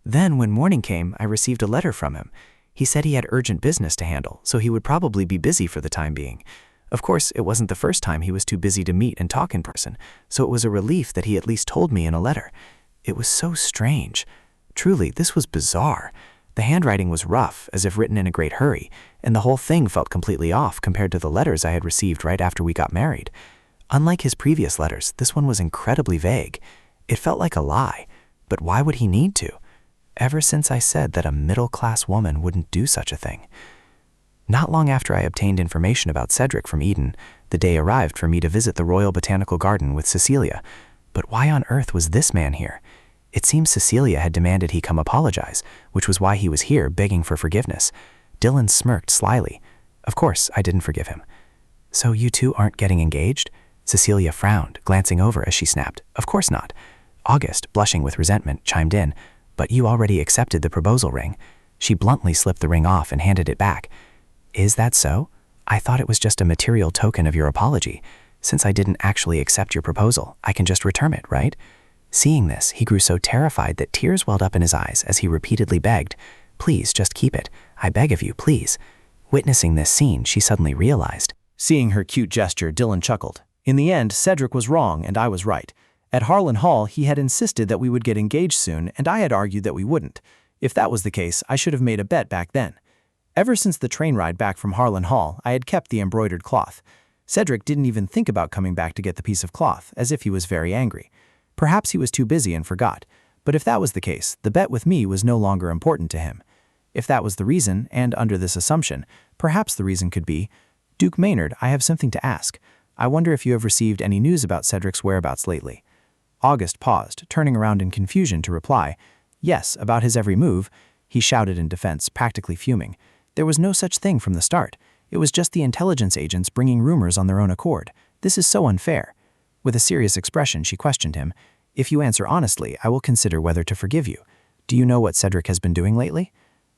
Speaker 5: Then, when morning came, I received a letter from him. He said he had urgent business to handle, so he would probably be busy for the time being. Of course, it wasn't the first time he was too busy to meet and talk in person, so it was a relief that he at least told me in a letter. It was so strange. Truly, this was bizarre. The handwriting was rough, as if written in a great hurry, and the whole thing felt completely off compared to the letters I had received right after we got married. Unlike his previous letters, this one was incredibly vague. It felt like a lie, but why would he need to? Ever since I said that a middle-class woman wouldn't do such a thing. Not long after I obtained information about Cedric from Eden, the day arrived for me to visit the Royal Botanical Garden with Cecilia. But why on earth was this man here? It seems Cecilia had demanded he come apologize, which was why he was here begging for forgiveness. Dylan smirked slyly. Of course, I didn't forgive him. So you two aren't getting engaged? Cecilia frowned, glancing over as she snapped, Of course not. August, blushing with resentment, chimed in, But you already accepted the proposal ring. She bluntly slipped the ring off and handed it back. Is that so? I thought it was just a material token of your apology. Since I didn't actually accept your proposal, I can just return it, right? Seeing this, he grew so terrified that tears welled up in his eyes as he repeatedly begged, Please, just keep it. I beg of you, please. Witnessing this scene, she suddenly realized.
Speaker 4: Seeing her cute gesture, Dylan chuckled. In the end, Cedric was wrong and I was right. At Harlan Hall, he had insisted that we would get engaged soon, and I had argued that we wouldn't. If that was the case, I should have made a bet back then. Ever since the train ride back from Harlan Hall, I had kept the embroidered cloth. Cedric didn't even think about coming back to get the piece of cloth, as if he was very angry. Perhaps he was too busy and forgot, but if that was the case, the bet with me was no longer important to him. If that was the reason, and under this assumption, perhaps the reason could be, Duke Maynard, I have something to ask. I wonder if you have received any news about Cedric's whereabouts lately. August paused, turning around in confusion to reply, Yes, about his every move. He shouted in defense, practically fuming. There was no such thing from the start. It was just the intelligence agents bringing rumors on their own accord. This is so unfair. With a serious expression, she questioned him, If you answer honestly, I will consider whether to forgive you. Do you know what Cedric has been doing lately?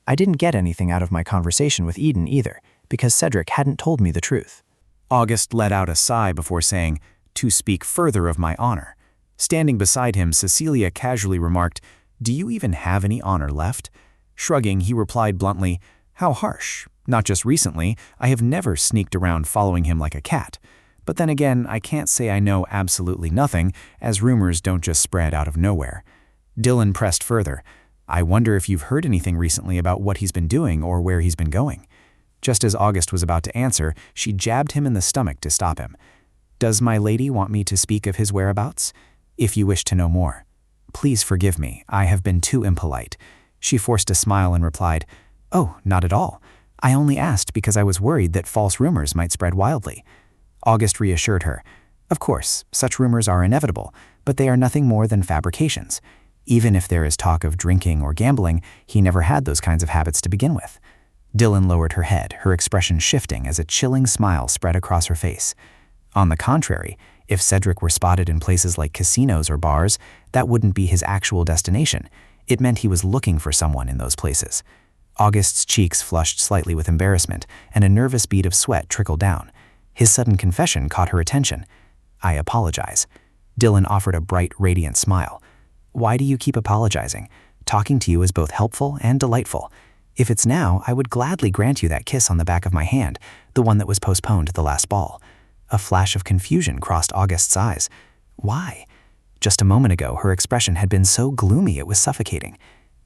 Speaker 4: I didn't get anything out of my conversation with Eden either, because Cedric hadn't told me the truth. August let out a sigh before saying, To speak further of my honor. Standing beside him, Cecilia casually remarked, Do you even have any honor left? Shrugging, he replied bluntly, How harsh. Not just recently, I have never sneaked around following him like a cat. But then again, I can't say I know absolutely nothing, as rumors don't just spread out of nowhere. Dylan pressed further, I wonder if you've heard anything recently about what he's been doing or where he's been going. Just as August was about to answer, she jabbed him in the stomach to stop him. Does my lady want me to speak of his whereabouts? If you wish to know more.
Speaker 7: Please forgive me, I have been too impolite. She forced a smile and replied, Oh, not at all. I only asked because I was worried that false rumors might spread wildly. August reassured her. Of course, such rumors are inevitable, but they are nothing more than fabrications. Even if there is talk of drinking or gambling, he never had those kinds of habits to begin with. Dylan lowered her head, her expression shifting as a chilling smile spread across her face. On the contrary, if Cedric were spotted in places like casinos or bars, that wouldn't be his actual destination. It meant he was looking for someone in those places. August's cheeks flushed slightly with embarrassment, and a nervous bead of sweat trickled down. His sudden confession caught her attention. I apologize. Dylan offered a bright, radiant smile. Why do you keep apologizing? Talking to you is both helpful and delightful. If it's now, I would gladly grant you that kiss on the back of my hand, the one that was postponed to the last ball. A flash of confusion crossed August's eyes. Why? Just a moment ago, her expression had been so gloomy it was suffocating.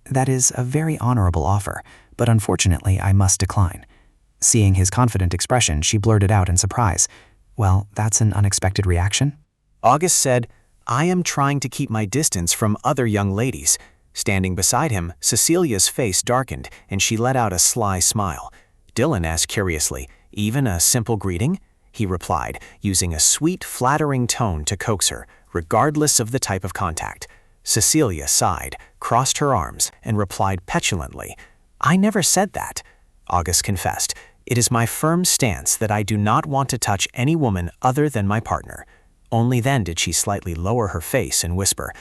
Speaker 7: That is a very honorable offer, but unfortunately I must decline. Seeing his confident expression, she blurted out in surprise, Well, that's an unexpected reaction?
Speaker 2: August said, I am trying to keep my distance from other young ladies. Standing beside him, Cecilia's face darkened, and she let out a sly smile. Dylan asked curiously, Even a simple greeting? He replied, using a sweet, flattering tone to coax her, regardless of the type of contact. Cecilia sighed, crossed her arms, and replied petulantly, I never said that. August confessed, It is my firm stance that I do not want to touch any woman other than my partner. Only then did she slightly lower her face and whisper,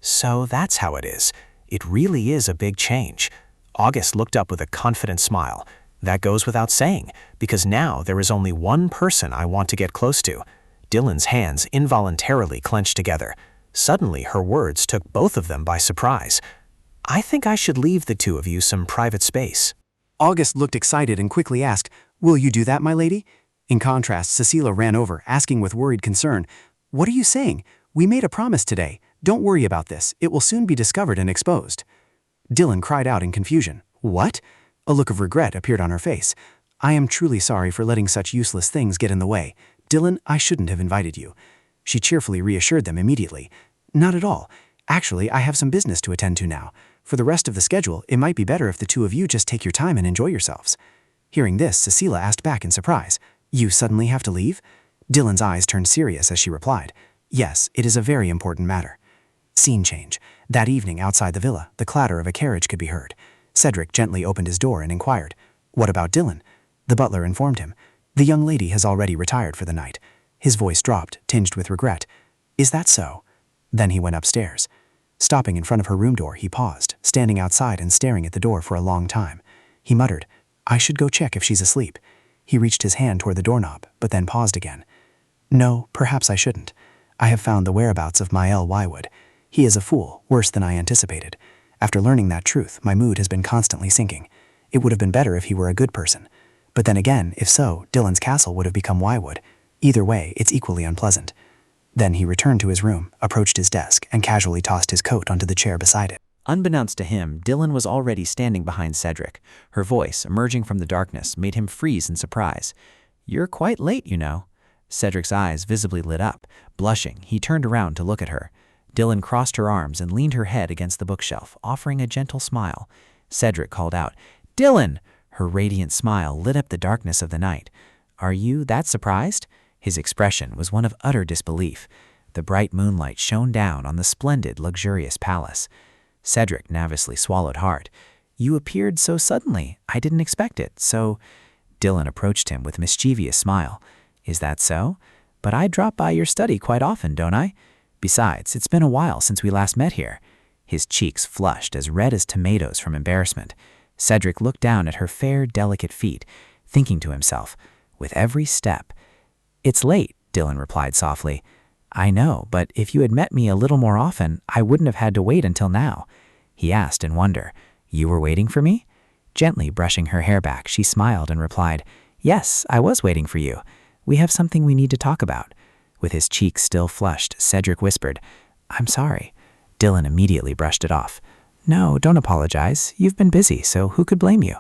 Speaker 2: So that's how it is. It really is a big change. August looked up with a confident smile. That goes without saying, because now there is only one person I want to get close to. Dylan's hands involuntarily clenched together. Suddenly, her words took both of them by surprise. I think I should leave the two of you some private space.
Speaker 3: August looked excited and quickly asked, Will you do that, my lady? In contrast, Cecilia ran over, asking with worried concern, What are you saying? We made a promise today. Don't worry about this. It will soon be discovered and exposed. Dylan cried out in confusion. What? A look of regret appeared on her face. I am truly sorry for letting such useless things get in the way. Dylan, I shouldn't have invited you. She cheerfully reassured them immediately. Not at all. Actually, I have some business to attend to now. For the rest of the schedule, it might be better if the two of you just take your time and enjoy yourselves. Hearing this, Cecilia asked back in surprise, You suddenly have to leave? Dylan's eyes turned serious as she replied, Yes, it is a very important matter. Scene change. That evening outside the villa, the clatter of a carriage could be heard. Cedric gently opened his door and inquired, What about Dylan? The butler informed him, The young lady has already retired for the night. His voice dropped, tinged with regret. Is that so? Then he went upstairs. Stopping in front of her room door, he paused, standing outside and staring at the door for a long time. He muttered, I should go check if she's asleep. He reached his hand toward the doorknob, but then paused again. No, perhaps I shouldn't. I have found the whereabouts of Mael Wywood. He is a fool, worse than I anticipated. After learning that truth, my mood has been constantly sinking. It would have been better if he were a good person. But then again, if so, Dylan's castle would have become Wywood. Either way, it's equally unpleasant. Then he returned to his room, approached his desk, and casually tossed his coat onto the chair beside it.
Speaker 5: Unbeknownst to him, Dylan was already standing behind Cedric. Her voice, emerging from the darkness, made him freeze in surprise. You're quite late, you know. Cedric's eyes visibly lit up. Blushing, he turned around to look at her. Dylan crossed her arms and leaned her head against the bookshelf, offering a gentle smile. Cedric called out, Dylan! Her radiant smile lit up the darkness of the night. Are you that surprised? His expression was one of utter disbelief. The bright moonlight shone down on the splendid, luxurious palace. Cedric nervously swallowed hard. You appeared so suddenly. I didn't expect it, so... Dylan approached him with a mischievous smile. Is that so? But I drop by your study quite often, don't I? Besides, it's been a while since we last met here. His cheeks flushed as red as tomatoes from embarrassment. Cedric looked down at her fair, delicate feet, thinking to himself, with every step. It's late, Dylan replied softly. I know, but if you had met me a little more often, I wouldn't have had to wait until now. He asked in wonder, You were waiting for me? Gently brushing her hair back, she smiled and replied, Yes, I was waiting for you. We have something we need to talk about. With his cheeks still flushed, Cedric whispered, I'm sorry. Dylan immediately brushed it off. No, don't apologize. You've been busy, so who could blame you?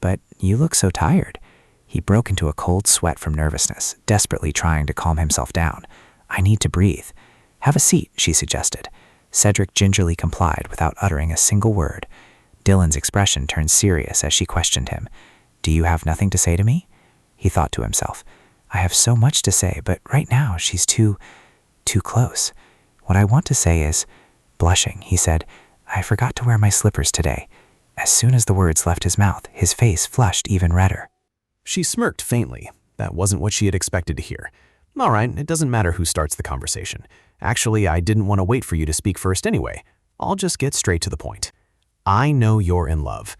Speaker 5: But you look so tired. He broke into a cold sweat from nervousness, desperately trying to calm himself down. I need to breathe. Have a seat, she suggested. Cedric gingerly complied without uttering a single word. Dylan's expression turned serious as she questioned him. "Do you have nothing to say to me?" He thought to himself, "I have so much to say, but right now she's too close. What I want to say is..." Blushing, he said, "I forgot to wear my slippers today." As soon as the words left his mouth, his face flushed even redder.
Speaker 2: She smirked faintly. That wasn't what she had expected to hear. "All right, it doesn't matter who starts the conversation. Actually, I didn't want to wait for you to speak first anyway. I'll just get straight to the point. I know you're in love."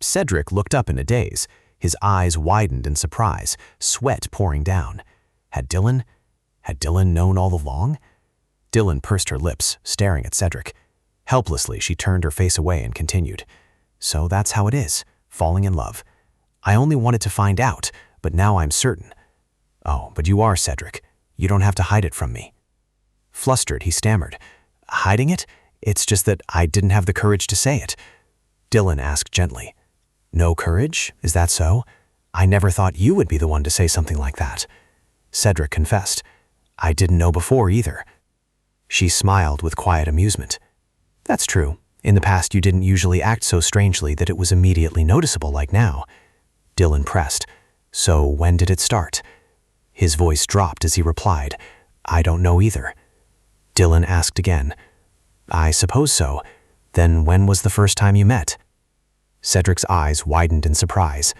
Speaker 2: Cedric looked up in a daze. His eyes widened in surprise, sweat pouring down. Had Dylan known all along? Dylan pursed her lips, staring at Cedric. Helplessly, she turned her face away and continued. "So that's how it is, falling in love. I only wanted to find out, but now I'm certain." "Oh, but you are, Cedric. You don't have to hide it from me." Flustered, he stammered. "Hiding it? It's just that I didn't have the courage to say it." Dylan asked gently. "No courage? Is that so? I never thought you would be the one to say something like that." Cedric confessed. "I didn't know before either." She smiled with quiet amusement. "That's true. In the past, you didn't usually act so strangely that it was immediately noticeable like now." Dylan pressed. "So when did it start?" His voice dropped as he replied, "I don't know either." Dylan asked again. "I suppose so. Then when was the first time you met?" Cedric's eyes widened in surprise.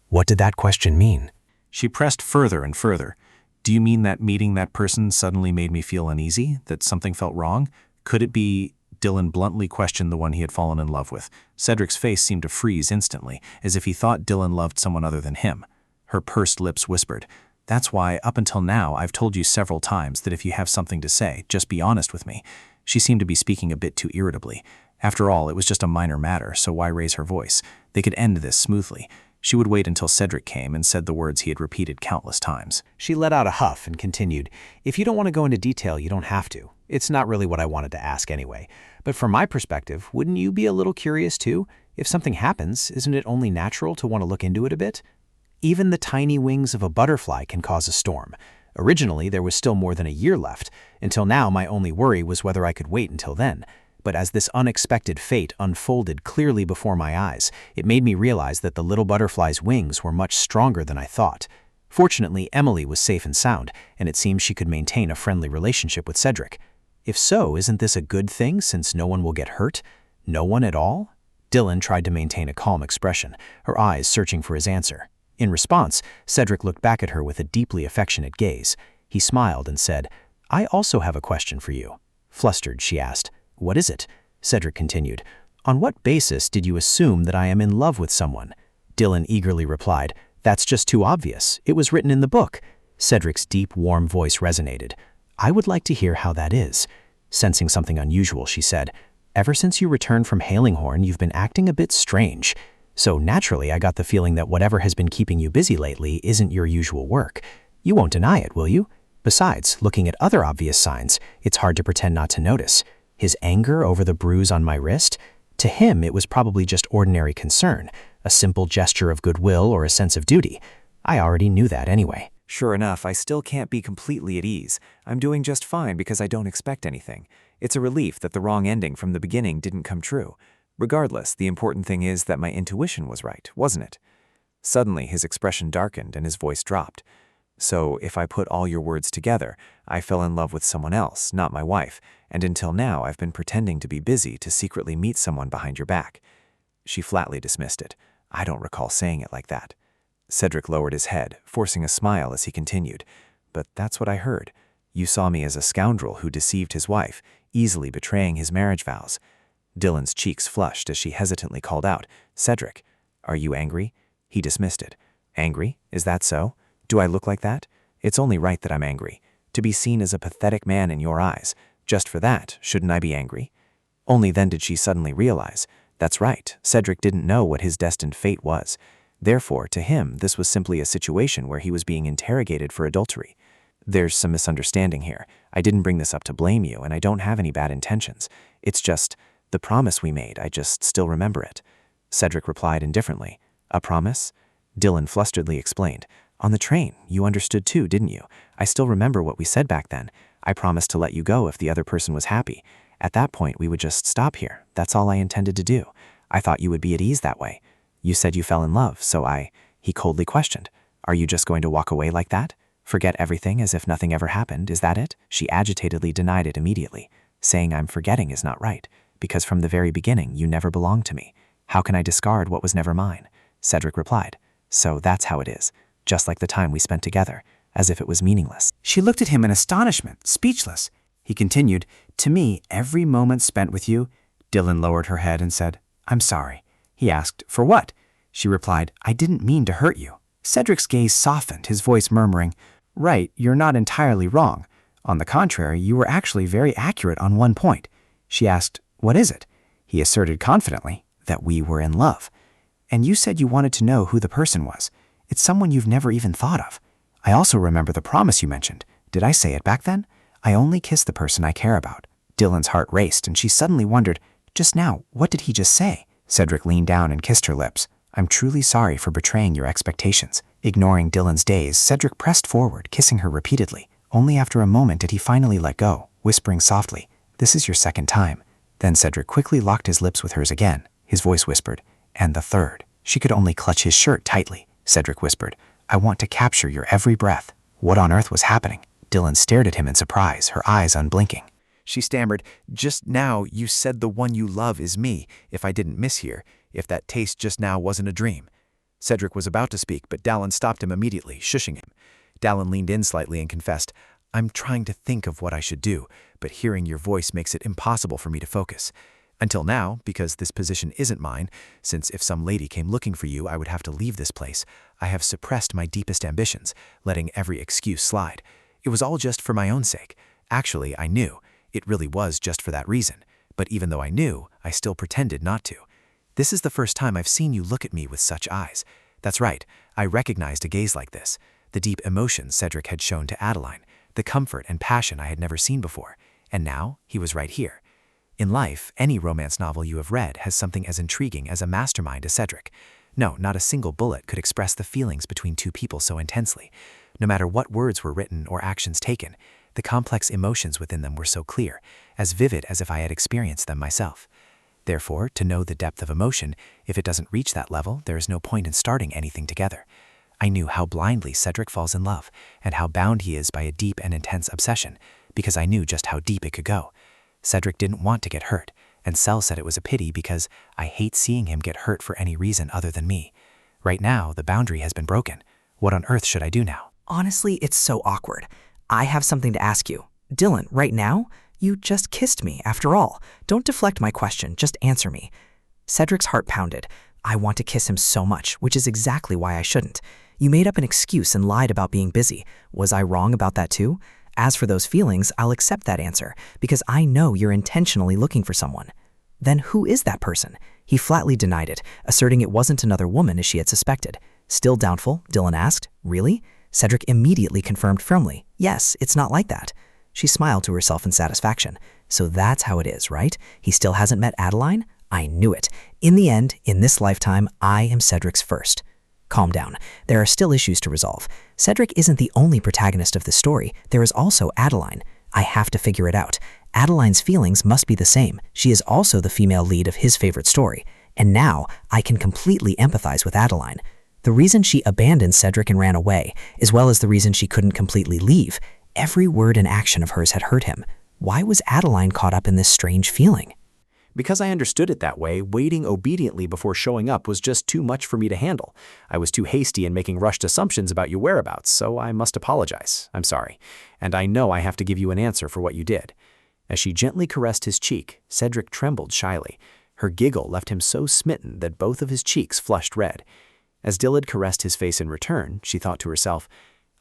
Speaker 2: What did that question mean?
Speaker 8: She pressed further and further. "Do you mean that meeting that person suddenly made me feel uneasy, that something felt wrong? Could it be..." Dylan bluntly questioned the one he had fallen in love with. Cedric's face seemed to freeze instantly, as if he thought Dylan loved someone other than him. Her pursed lips whispered, "That's why, up until now, I've told you several times that if you have something to say, just be honest with me." She seemed to be speaking a bit too irritably. After all, it was just a minor matter, so why raise her voice? They could end this smoothly. She would wait until Cedric came and said the words he had repeated countless times.
Speaker 2: She let out a huff and continued, "If you don't want to go into detail, you don't have to. It's not really what I wanted to ask anyway. But from my perspective, wouldn't you be a little curious too? If something happens, isn't it only natural to want to look into it a bit? Even the tiny wings of a butterfly can cause a storm. Originally, there was still more than a year left. Until now, my only worry was whether I could wait until then. But as this unexpected fate unfolded clearly before my eyes, it made me realize that the little butterfly's wings were much stronger than I thought. Fortunately, Emily was safe and sound, and it seems she could maintain a friendly relationship with Cedric. If so, isn't this a good thing since no one will get hurt? No one at all?" Dylan tried to maintain a calm expression, her eyes searching for his answer. In response, Cedric looked back at her with a deeply affectionate gaze. He smiled and said, "I also have a question for you." Flustered, she asked, "What is it?" Cedric continued, "On what basis did you assume that I am in love with someone?" Dylan eagerly replied, "That's just too obvious. It was written in the book." Cedric's deep, warm voice resonated. "I would like to hear how that is." Sensing something unusual, she said, "Ever since you returned from Halinghorn, you've been acting a bit strange. So naturally, I got the feeling that whatever has been keeping you busy lately isn't your usual work. You won't deny it, will you? Besides, looking at other obvious signs, it's hard to pretend not to notice. His anger over the bruise on my wrist? To him, it was probably just ordinary concern, a simple gesture of goodwill or a sense of duty. I already knew that anyway."
Speaker 14: Sure enough, I still can't be completely at ease. I'm doing just fine because I don't expect anything. It's a relief that the wrong ending from the beginning didn't come true. Regardless, the important thing is that my intuition was right, wasn't it? Suddenly, his expression darkened and his voice dropped. "So, if I put all your words together, I fell in love with someone else, not my wife, and until now I've been pretending to be busy to secretly meet someone behind your back." She flatly dismissed it. "I don't recall saying it like that." Cedric lowered his head, forcing a smile as he continued. "But that's what I heard. You saw me as a scoundrel who deceived his wife, easily betraying his marriage vows." Dylan's cheeks flushed as she hesitantly called out, "Cedric, are you angry?" He dismissed it. "Angry? Is that so? Do I look like that? It's only right that I'm angry. To be seen as a pathetic man in your eyes. Just for that, shouldn't I be angry?" Only then did she suddenly realize, that's right, Cedric didn't know what his destined fate was. Therefore, to him, this was simply a situation where he was being interrogated for adultery. "There's some misunderstanding here. I didn't bring this up to blame you, and I don't have any bad intentions. It's just, the promise we made, I just still remember it." Cedric replied indifferently. "A promise?" Dylan flusteredly explained. "On the train, you understood too, didn't you? I still remember what we said back then. I promised to let you go if the other person was happy.
Speaker 2: At that point, we would just stop here. That's all I intended to do. I thought you would be at ease that way. You said you fell in love, so He coldly questioned. Are you just going to walk away like that? Forget everything as if nothing ever happened, is that it? She agitatedly denied it immediately, saying I'm forgetting is not right, because from the very beginning you never belonged to me. How can I discard what was never mine? Cedric replied. So that's how it is, just like the time we spent together, as if it was meaningless.
Speaker 5: She looked at him in astonishment, speechless. He continued, to me, every moment spent with you. Dylan lowered her head and said, I'm sorry. He asked, for what? She replied, I didn't mean to hurt you. Cedric's gaze softened, his voice murmuring, right, you're not entirely wrong. On the contrary, you were actually very accurate on one point. She asked, what is it? He asserted confidently that we were in love. And you said you wanted to know who the person was. It's someone you've never even thought of. I also remember the promise you mentioned. Did I say it back then? I only kiss the person I care about. Dylan's heart raced, and she suddenly wondered, just now, what did he just say? Cedric leaned down and kissed her lips. I'm truly sorry for betraying your expectations. Ignoring Dylan's daze, Cedric pressed forward, kissing her repeatedly. Only after a moment did he finally let go, whispering softly, this is your second time. Then Cedric quickly locked his lips with hers again. His voice whispered, and the third. She could only clutch his shirt tightly. Cedric whispered, I want to capture your every breath. What on earth was happening? Dylan stared at him in surprise, her eyes unblinking.
Speaker 11: She stammered, just now you said the one you love is me, if I didn't mishear, if that taste just now wasn't a dream. Cedric was about to speak, but Dallin stopped him immediately, shushing him. Dallin leaned in slightly and confessed, I'm trying to think of what I should do, but hearing your voice makes it impossible for me to focus. Until now, because this position isn't mine, since if some lady came looking for you, I would have to leave this place, I have suppressed my deepest ambitions, letting every excuse slide. It was all just for my own sake. Actually, I knew. It really was just for that reason. But even though I knew, I still pretended not to. This is the first time I've seen you look at me with such eyes. That's right, I recognized a gaze like this. The deep emotion Cedric had shown to Adeline, the comfort and passion I had never seen before. And now, he was right here. In life, any romance novel you have read has something as intriguing as a mastermind as Cedric. No, not a single bullet could express the feelings between two people so intensely. No matter what words were written or actions taken, the complex emotions within them were so clear, as vivid as if I had experienced them myself. Therefore, to know the depth of emotion, if it doesn't reach that level, there is no point in starting anything together. I knew how blindly Cedric falls in love, and how bound he is by a deep and intense obsession, because I knew just how deep it could go. Cedric didn't want to get hurt, and Cell said it was a pity because I hate seeing him get hurt for any reason other than me. Right now, the boundary has been broken. What on earth should I do now?
Speaker 15: Honestly, it's so awkward. I have something to ask you. Dylan, right now? You just kissed me, after all. Don't deflect my question, just answer me. Cedric's heart pounded. I want to kiss him so much, which is exactly why I shouldn't. You made up an excuse and lied about being busy. Was I wrong about that too? As for those feelings, I'll accept that answer, because I know you're intentionally looking for someone. Then who is that person? He flatly denied it, asserting it wasn't another woman as she had suspected. Still doubtful, Dylan asked, really? Cedric immediately confirmed firmly, yes, it's not like that. She smiled to herself in satisfaction. So that's how it is, right? He still hasn't met Adeline? I knew it. In the end, in this lifetime, I am Cedric's first. Calm down. There are still issues to resolve. Cedric isn't the only protagonist of this story. There is also Adeline. I have to figure it out. Adeline's feelings must be the same. She is also the female lead of his favorite story. And now, I can completely empathize with Adeline. The reason she abandoned Cedric and ran away, as well as the reason she couldn't completely leave, every word and action of hers had hurt him. Why was Adeline caught up in this strange feeling?
Speaker 2: Because I understood it that way, waiting obediently before showing up was just too much for me to handle. I was too hasty in making rushed assumptions about your whereabouts, so I must apologize. I'm sorry. And I know I have to give you an answer for what you did. As she gently caressed his cheek, Cedric trembled shyly. Her giggle left him so smitten that both of his cheeks flushed red. As Dylan caressed his face in return, she thought to herself,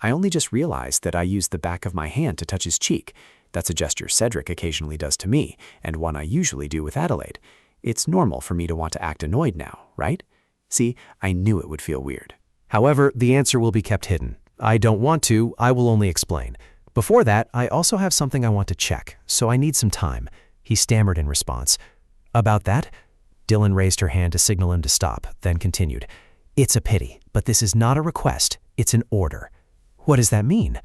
Speaker 2: I only just realized that I used the back of my hand to touch his cheek. That's a gesture Cedric occasionally does to me, and one I usually do with Adelaide. It's normal for me to want to act annoyed now, right? See, I knew it would feel weird.
Speaker 3: However, the answer will be kept hidden. I don't want to, I will only explain. Before that, I also have something I want to check, so I need some time. He stammered in response. About that? Dylan raised her hand to signal him to stop, then continued. It's a pity, but this is not a request, it's an order. What does that mean?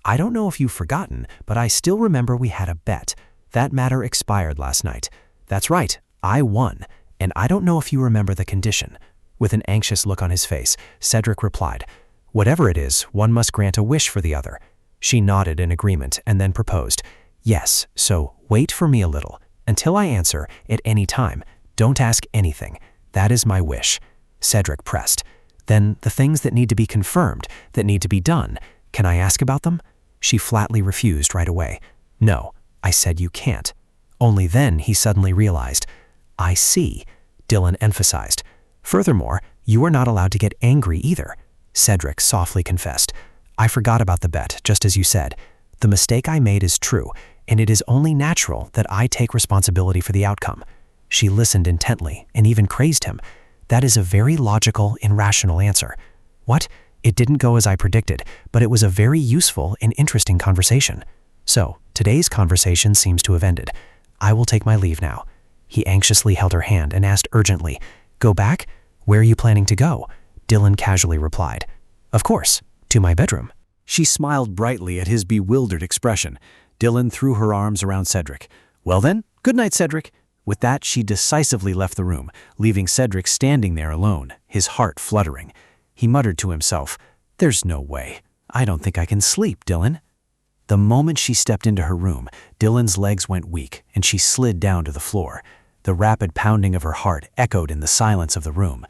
Speaker 3: I don't know if you've forgotten, but I still remember we had a bet.
Speaker 2: That matter expired last night. That's right, I won, and I don't know if you remember the condition. With an anxious look on his face, Cedric replied, whatever it is, one must grant a wish for the other. She nodded in agreement and then proposed, yes, so wait for me a little. Until I answer, at any time, don't ask anything. That is my wish. Cedric pressed. Then the things that need to be confirmed, that need to be done, can I ask about them? She flatly refused right away. No, I said you can't. Only then he suddenly realized. I see, Dylan emphasized. Furthermore, you are not allowed to get angry either. Cedric softly confessed. I forgot about the bet, just as you said. The mistake I made is true, and it is only natural that I take responsibility for the outcome. She listened intently and even praised him. That is a very logical and rational answer. What? It didn't go as I predicted, but it was a very useful and interesting conversation. So, today's conversation seems to have ended. I will take my leave now. He anxiously held her hand and asked urgently, Go back? Where are you planning to go? Dylan casually replied, Of course, to my bedroom.
Speaker 4: She smiled brightly at his bewildered expression. Dylan threw her arms around Cedric. Well then, good night, Cedric. With that, she decisively left the room, leaving Cedric standing there alone, his heart fluttering. He muttered to himself, There's no way. I don't think I can sleep, Dylan. The moment she stepped into her room, Dylan's legs went weak and she slid down to the floor. The rapid pounding of her heart echoed in the silence of the room.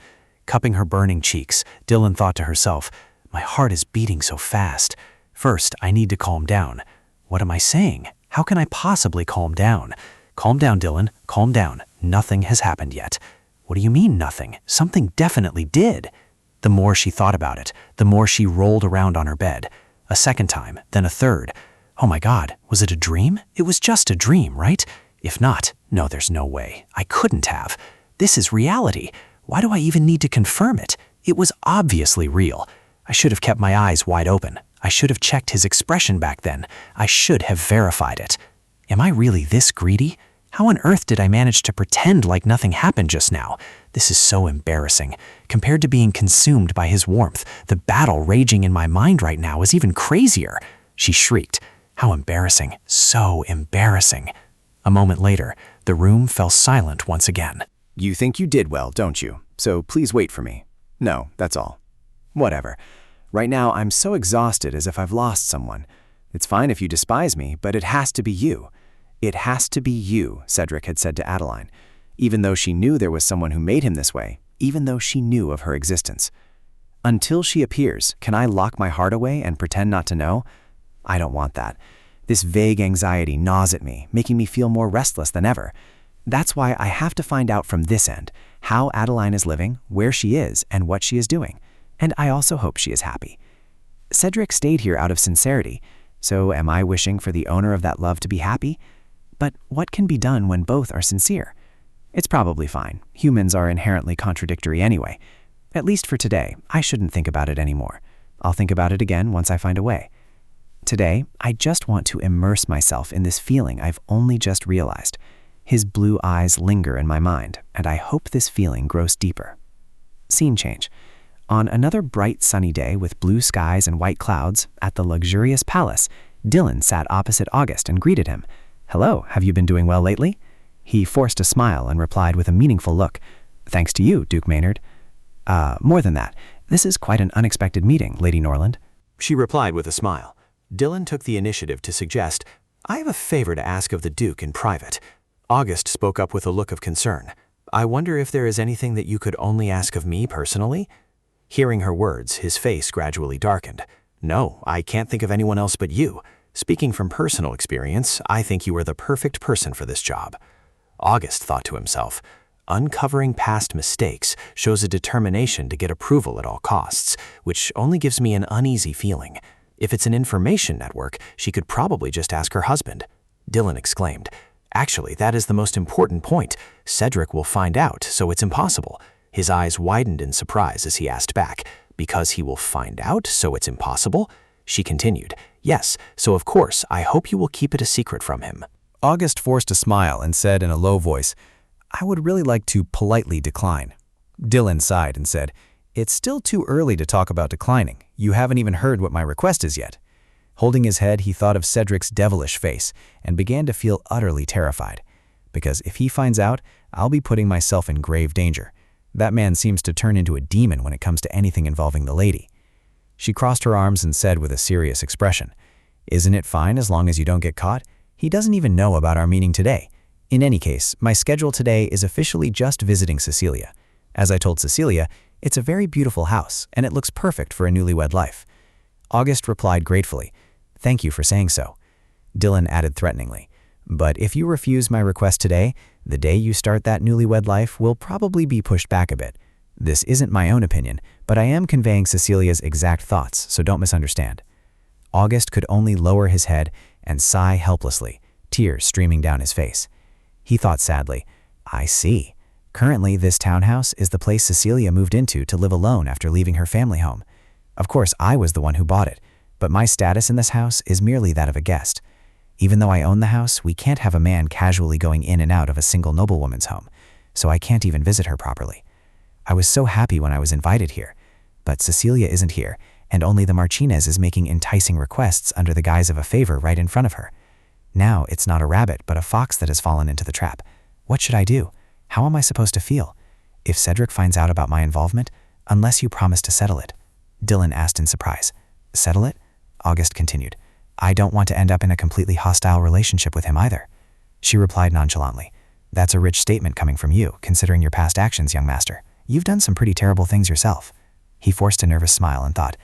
Speaker 4: Cupping her burning cheeks, Dylan thought to herself, My heart is beating so fast. First, I need to calm down. What am I saying? How can I possibly calm down? Calm down, Dylan. Calm down. Nothing has happened yet. What do you mean, nothing? Something definitely did. The more she thought about it, the more she rolled around on her bed. A second time, then a third. Oh my God, was it a dream? It was just a dream, right? If not, no, there's no way. I couldn't have. This is reality. Why do I even need to confirm it? It was obviously real. I should have kept my eyes wide open. I should have checked his expression back then. I should have verified it. Am I really this greedy? How on earth did I manage to pretend like nothing happened just now? This is so embarrassing. Compared to being consumed by his warmth, the battle raging in my mind right now is even crazier. She shrieked. How embarrassing. So embarrassing. A moment later, the room fell silent once again.
Speaker 11: You think you did well, don't you? So please wait for me. No, that's all. Whatever. Right now, I'm so exhausted as if I've lost someone. It's fine if you despise me, but it has to be you. It has to be you, Cedric had said to Adeline, even though she knew there was someone who made him this way, even though she knew of her existence. Until she appears, can I lock my heart away and pretend not to know? I don't want that. This vague anxiety gnaws at me, making me feel more restless than ever. That's why I have to find out from this end how Adeline is living, where she is, and what she is doing. And I also hope she is happy. Cedric stayed here out of sincerity, so am I wishing for the owner of that love to be happy? But what can be done when both are sincere? It's probably fine. Humans are inherently contradictory anyway. At least for today, I shouldn't think about it anymore. I'll think about it again once I find a way. Today, I just want to immerse myself in this feeling I've only just realized. His blue eyes linger in my mind, and I hope this feeling grows deeper. Scene change. On another bright sunny day with blue skies and white clouds, at the luxurious palace, Dylan sat opposite August and greeted him. Hello, have you been doing well lately? He forced a smile and replied with a meaningful look. Thanks to you, Duke Maynard. More than that, this is quite an unexpected meeting, Lady Norland.
Speaker 2: She replied with a smile. Dylan took the initiative to suggest, I have a favor to ask of the Duke in private. August spoke up with a look of concern. I wonder if there is anything that you could only ask of me personally? Hearing her words, his face gradually darkened. No, I can't think of anyone else but you. Speaking from personal experience, I think you are the perfect person for this job. August thought to himself, uncovering past mistakes shows a determination to get approval at all costs, which only gives me an uneasy feeling. If it's an information network, she could probably just ask her husband. Dylan exclaimed, Actually, that is the most important point. Cedric will find out, so it's impossible. His eyes widened in surprise as he asked back, Because he will find out, so it's impossible? She continued, Yes, so of course, I hope you will keep it a secret from him.
Speaker 4: August forced a smile and said in a low voice, I would really like to politely decline. Dylan sighed and said, It's still too early to talk about declining. You haven't even heard what my request is yet.
Speaker 7: Holding his head, he thought of Cedric's devilish face and began to feel utterly terrified. Because if he finds out, I'll be putting myself in grave danger. That man seems to turn into a demon when it comes to anything involving the lady. She crossed her arms and said with a serious expression, "Isn't it fine as long as you don't get caught? He doesn't even know about our meeting today. In any case, my schedule today is officially just visiting Cecilia. As I told Cecilia, it's a very beautiful house, and it looks perfect for a newlywed life." August replied gratefully, "Thank you for saying so." Dylan added threateningly, "But if you refuse my request today, the day you start that newlywed life will probably be pushed back a bit. This isn't my own opinion, but I am conveying Cecilia's exact thoughts, so don't misunderstand." August could only lower his head and sigh helplessly, tears streaming down his face. He thought sadly, "I see. Currently, this townhouse is the place Cecilia moved into to live alone after leaving her family home. Of course, I was the one who bought it, but my status in this house is merely that of a guest. Even though I own the house, we can't have a man casually going in and out of a single noblewoman's home, so I can't even visit her properly. I was so happy when I was invited here, but Cecilia isn't here, and only the Martinez is making enticing requests under the guise of a favor right in front of her. Now it's not a rabbit, but a fox that has fallen into the trap. What should I do? How am I supposed to feel? If Cedric finds out about my involvement, unless you promise to settle it." Dylan asked in surprise. "Settle it?" August continued. "I don't want to end up in a completely hostile relationship with him either." She replied nonchalantly. "That's a rich statement coming from you, considering your past actions, young master. You've done some pretty terrible things yourself." He forced a nervous smile and thought,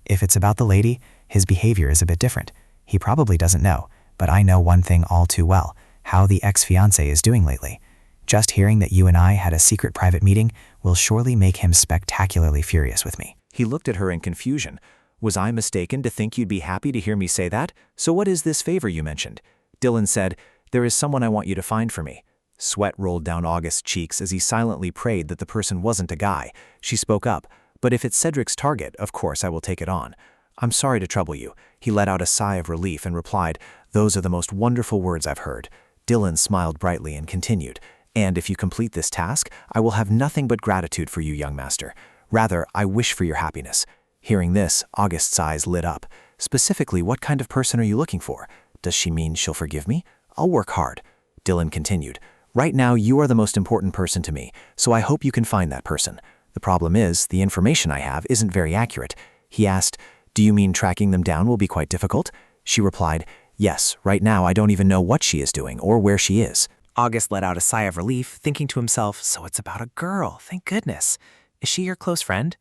Speaker 7: "If it's about the lady, his behavior is a bit different. He probably doesn't know, but I know one thing all too well, how the ex-fiancé is doing lately. Just hearing that you and I had a secret private meeting will surely make him spectacularly furious with me."
Speaker 1: He looked at her in confusion. "Was I mistaken to think you'd be happy to hear me say that? So what is this favor you mentioned?" Dylan said, "There is someone I want you to find for me." Sweat rolled down August's cheeks as he silently prayed that the person wasn't a guy. She spoke up, "But if it's Cedric's target, of course I will take it on." "I'm sorry to trouble you." He let out a sigh of relief and replied, "Those are the most wonderful words I've heard." Dylan smiled brightly and continued, "And if you complete this task, I will have nothing but gratitude for you, young master. Rather, I wish for your happiness." Hearing this, August's eyes lit up. "Specifically, what kind of person are you looking for? Does she mean she'll forgive me? I'll work hard." Dylan continued, "Right now, you are the most important person to me, so I hope you can find that person. The problem is, the information I have isn't very accurate." He asked, "Do you mean tracking them down will be quite difficult?" She replied, "Yes, right now I don't even know what she is doing or where she is."
Speaker 5: August let out a sigh of relief, thinking to himself, "So it's about a girl, thank goodness. Is she your close friend?"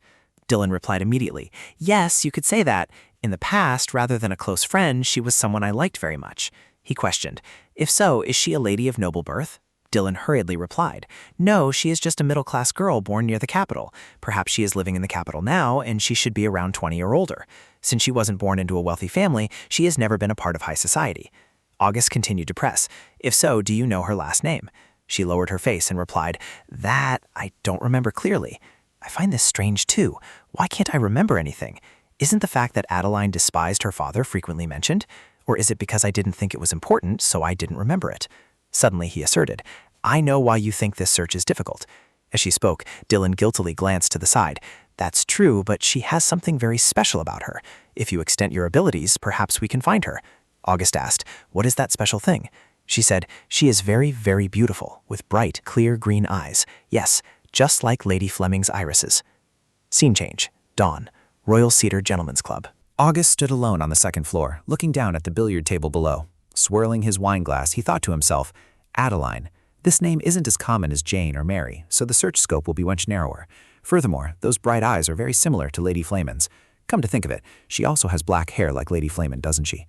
Speaker 5: Dylan replied immediately, "Yes, you could say that. In the past, rather than a close friend, she was someone I liked very much." He questioned, "If so, is she a lady of noble birth?" Dylan hurriedly replied, "No, she is just a middle-class girl born near the capital. Perhaps she is living in the capital now, and she should be around 20 or older. Since she wasn't born into a wealthy family, she has never been a part of high society." August continued to press, "If so, do you know her last name?" She lowered her face and replied, "That I don't remember clearly. I find this strange too. Why can't I remember anything? Isn't the fact that Adeline despised her father frequently mentioned? Or is it because I didn't think it was important, so I didn't remember it?" Suddenly he asserted, "I know why you think this search is difficult." As she spoke, Dylan guiltily glanced to the side. "That's true, but she has something very special about her. If you extend your abilities, perhaps we can find her." August asked, "What is that special thing?" She said, "She is very, very beautiful, with bright, clear green eyes. Yes, just like Lady Fleming's irises." Scene change. Dawn. Royal Cedar Gentlemen's Club.
Speaker 7: August stood alone on the second floor, looking down at the billiard table below. Swirling his wine glass, he thought to himself, "Adeline. This name isn't as common as Jane or Mary, so the search scope will be much narrower. Furthermore, those bright eyes are very similar to Lady Flamin's. Come to think of it, she also has black hair like Lady Flamin, doesn't she?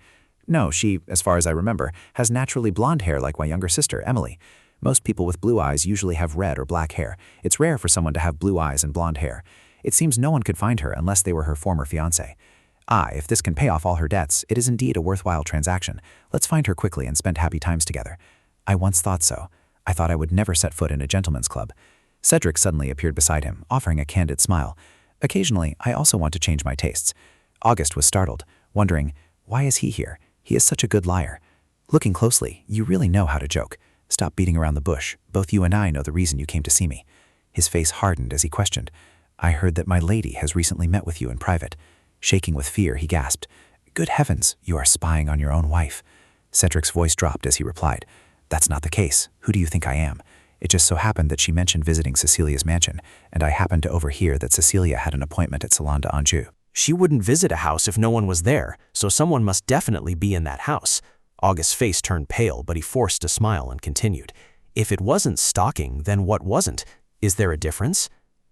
Speaker 7: No, she, as far as I remember, has naturally blonde hair like my younger sister, Emily. Most people with blue eyes usually have red or black hair. It's rare for someone to have blue eyes and blonde hair. It seems no one could find her unless they were her former fiancé. If this can pay off all her debts, it is indeed a worthwhile transaction. Let's find her quickly and spend happy times together. I once thought so. I thought I would never set foot in a gentleman's club." Cedric suddenly appeared beside him, offering a candid smile. "Occasionally, I also want to change my tastes." August was startled, wondering, why is he here? He is such a good liar. "Looking closely, you really know how to joke. Stop beating around the bush. Both you and I know the reason you came to see me." His face hardened as he questioned, "I heard that my lady has recently met with you in private." Shaking with fear, he gasped, Good heavens, you are spying on your own wife. Cedric's voice dropped as he replied, That's not the case. Who do you think I am? It just so happened that she mentioned visiting Cecilia's mansion, and I happened to overhear that Cecilia had an appointment at Salon d'Anjou.
Speaker 2: She wouldn't visit a house if no one was there, so someone must definitely be in that house. August's face turned pale, but he forced a smile and continued. If it wasn't stalking, then what wasn't? Is there a difference?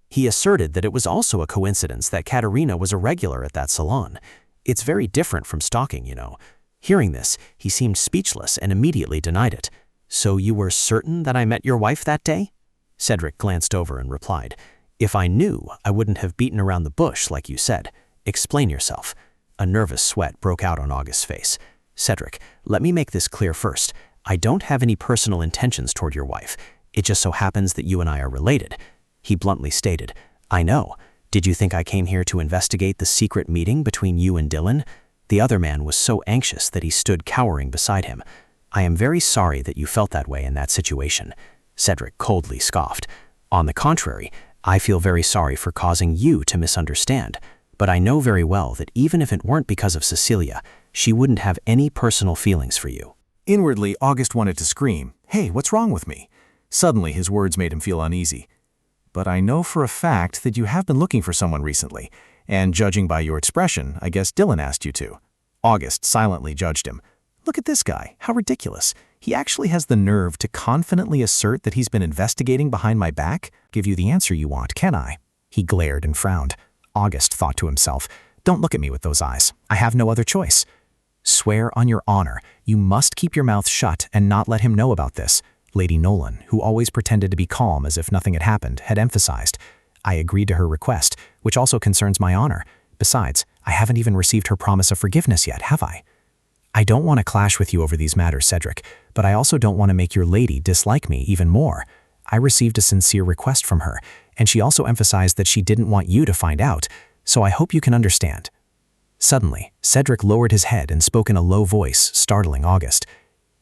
Speaker 2: He asserted that it was also a coincidence that Katerina was a regular at that salon. It's very different from stalking, you know. Hearing this, he seemed speechless and immediately denied it. So you were certain that I met your wife that day? Cedric glanced over and replied, If I knew, I wouldn't have beaten around the bush like you said. Explain yourself. A nervous sweat broke out on August's face. Cedric, let me make this clear first. I don't have any personal intentions toward your wife. It just so happens that you and I are related. He bluntly stated, I know. Did you think I came here to investigate the secret meeting between you and Dylan? The other man was so anxious that he stood cowering beside him. I am very sorry that you felt that way in that situation. Cedric coldly scoffed. On the contrary, I feel very sorry for causing you to misunderstand. But I know very well that even if it weren't because of Cecilia, she wouldn't have any personal feelings for you.
Speaker 4: Inwardly, August wanted to scream, Hey, what's wrong with me? Suddenly, his words made him feel uneasy. But I know for a fact that you have been looking for someone recently, and judging by your expression, I guess Dylan asked you to. August silently judged him. Look at this guy, how ridiculous. He actually has the nerve to confidently assert that he's been investigating behind my back? Give you the answer you want, can I? He glared and frowned. August thought to himself, Don't look at me with those eyes. I have no other choice. Swear on your honor, you must keep your mouth shut and not let him know about this. Lady Nolan, who always pretended to be calm as if nothing had happened, had emphasized. I agreed to her request, which also concerns my honor. Besides, I haven't even received her promise of forgiveness yet, have I? I don't want to clash with you over these matters, Cedric, but I also don't want to make your lady dislike me even more. I received a sincere request from her, and she also emphasized that she didn't want you to find out, so I hope you can understand. Suddenly, Cedric lowered his head and spoke in a low voice, startling August.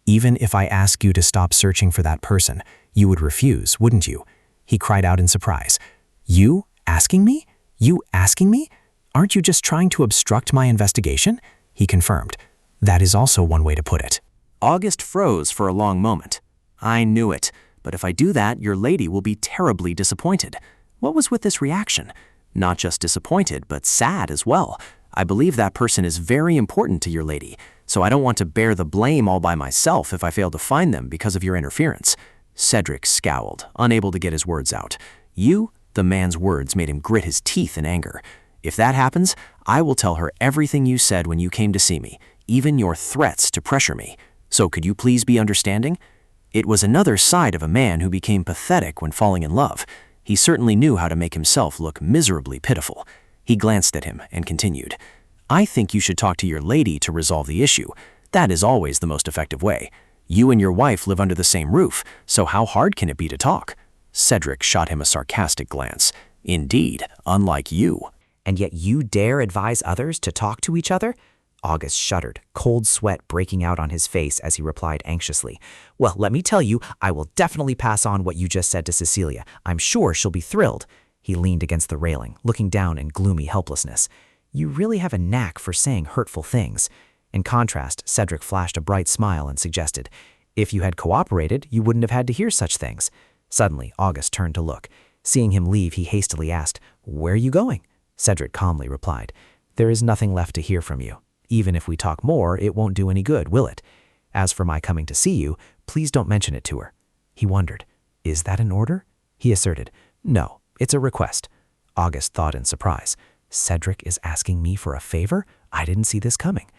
Speaker 4: Even if I ask you to stop searching for that person, you would refuse, wouldn't you? He cried out in surprise. You asking me? You asking me? Aren't you just trying to obstruct my investigation? He confirmed. That is also one way to put it. August froze for a long moment. I knew it, but if I do that, your lady will be terribly disappointed. What was with this reaction? Not just disappointed, but sad as well. I believe that person is very important to your lady, so I don't want to bear the blame all by myself if I fail to find them because of your interference. Cedric scowled, unable to get his words out. You? The man's words made him grit his teeth in anger. If that happens, I will tell her everything you said when you came to see me, even your threats to pressure me. So could you please be understanding? It was another side of a man who became pathetic when falling in love. He certainly knew how to make himself look miserably pitiful. He glanced at him and continued, I think you should talk to your lady to resolve the issue. That is always the most effective way. You and your wife live under the same roof, so how hard can it be to talk? Cedric shot him a sarcastic glance. Indeed, unlike you.
Speaker 5: And yet you dare advise others to talk to each other? August shuddered, cold sweat breaking out on his face as he replied anxiously. Well, let me tell you, I will definitely pass on what you just said to Cecilia. I'm sure she'll be thrilled. He leaned against the railing, looking down in gloomy helplessness. You really have a knack for saying hurtful things. In contrast, Cedric flashed a bright smile and suggested, If you had cooperated, you wouldn't have had to hear such things. Suddenly, August turned to look. Seeing him leave, he hastily asked, Where are you going? Cedric calmly replied, There is nothing left to hear from you. Even if we talk more, it won't do any good, will it? As for my coming to see you, please don't mention it to her. He wondered, Is that an order? He asserted, No, it's a request. August thought in surprise. Cedric is asking me for a favor? I didn't see this coming.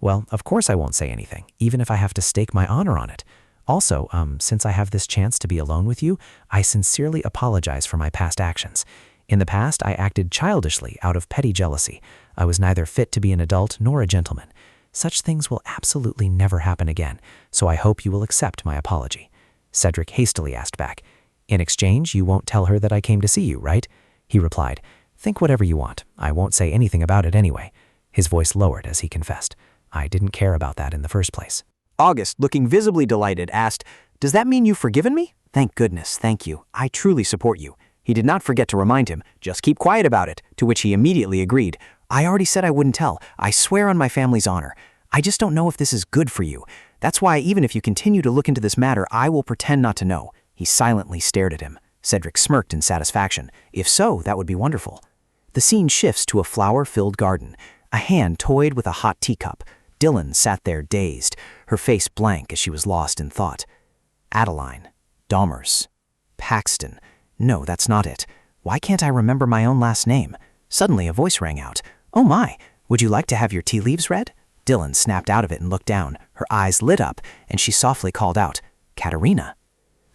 Speaker 5: Well, of course I won't say anything, even if I have to stake my honor on it. Also, since I have this chance to be alone with you, I sincerely apologize for my past actions. In the past, I acted childishly out of petty jealousy. I was neither fit to be an adult nor a gentleman. Such things will absolutely never happen again, so I hope you will accept my apology. Cedric hastily asked back, In exchange, you won't tell her that I came to see you, right? He replied, Think whatever you want. I won't say anything about it anyway. His voice lowered as he confessed, I didn't care about that in the first place.
Speaker 2: August, looking visibly delighted, asked, Does that mean you've forgiven me? Thank goodness, thank you. I truly support you. He did not forget to remind him, Just keep quiet about it, to which he immediately agreed. I already said I wouldn't tell. I swear on my family's honor. I just don't know if this is good for you. That's why even if you continue to look into this matter, I will pretend not to know." He silently stared at him. Cedric smirked in satisfaction. "If so, that would be wonderful." The scene shifts to a flower-filled garden. A hand toyed with a hot teacup. Dylan sat there dazed, her face blank as she was lost in thought. Adeline. Dahmers. Paxton. No, that's not it. Why can't I remember my own last name? Suddenly a voice rang out. "Oh my, would you like to have your tea leaves read?" Dylan snapped out of it and looked down. Her eyes lit up, and she softly called out, "Katerina."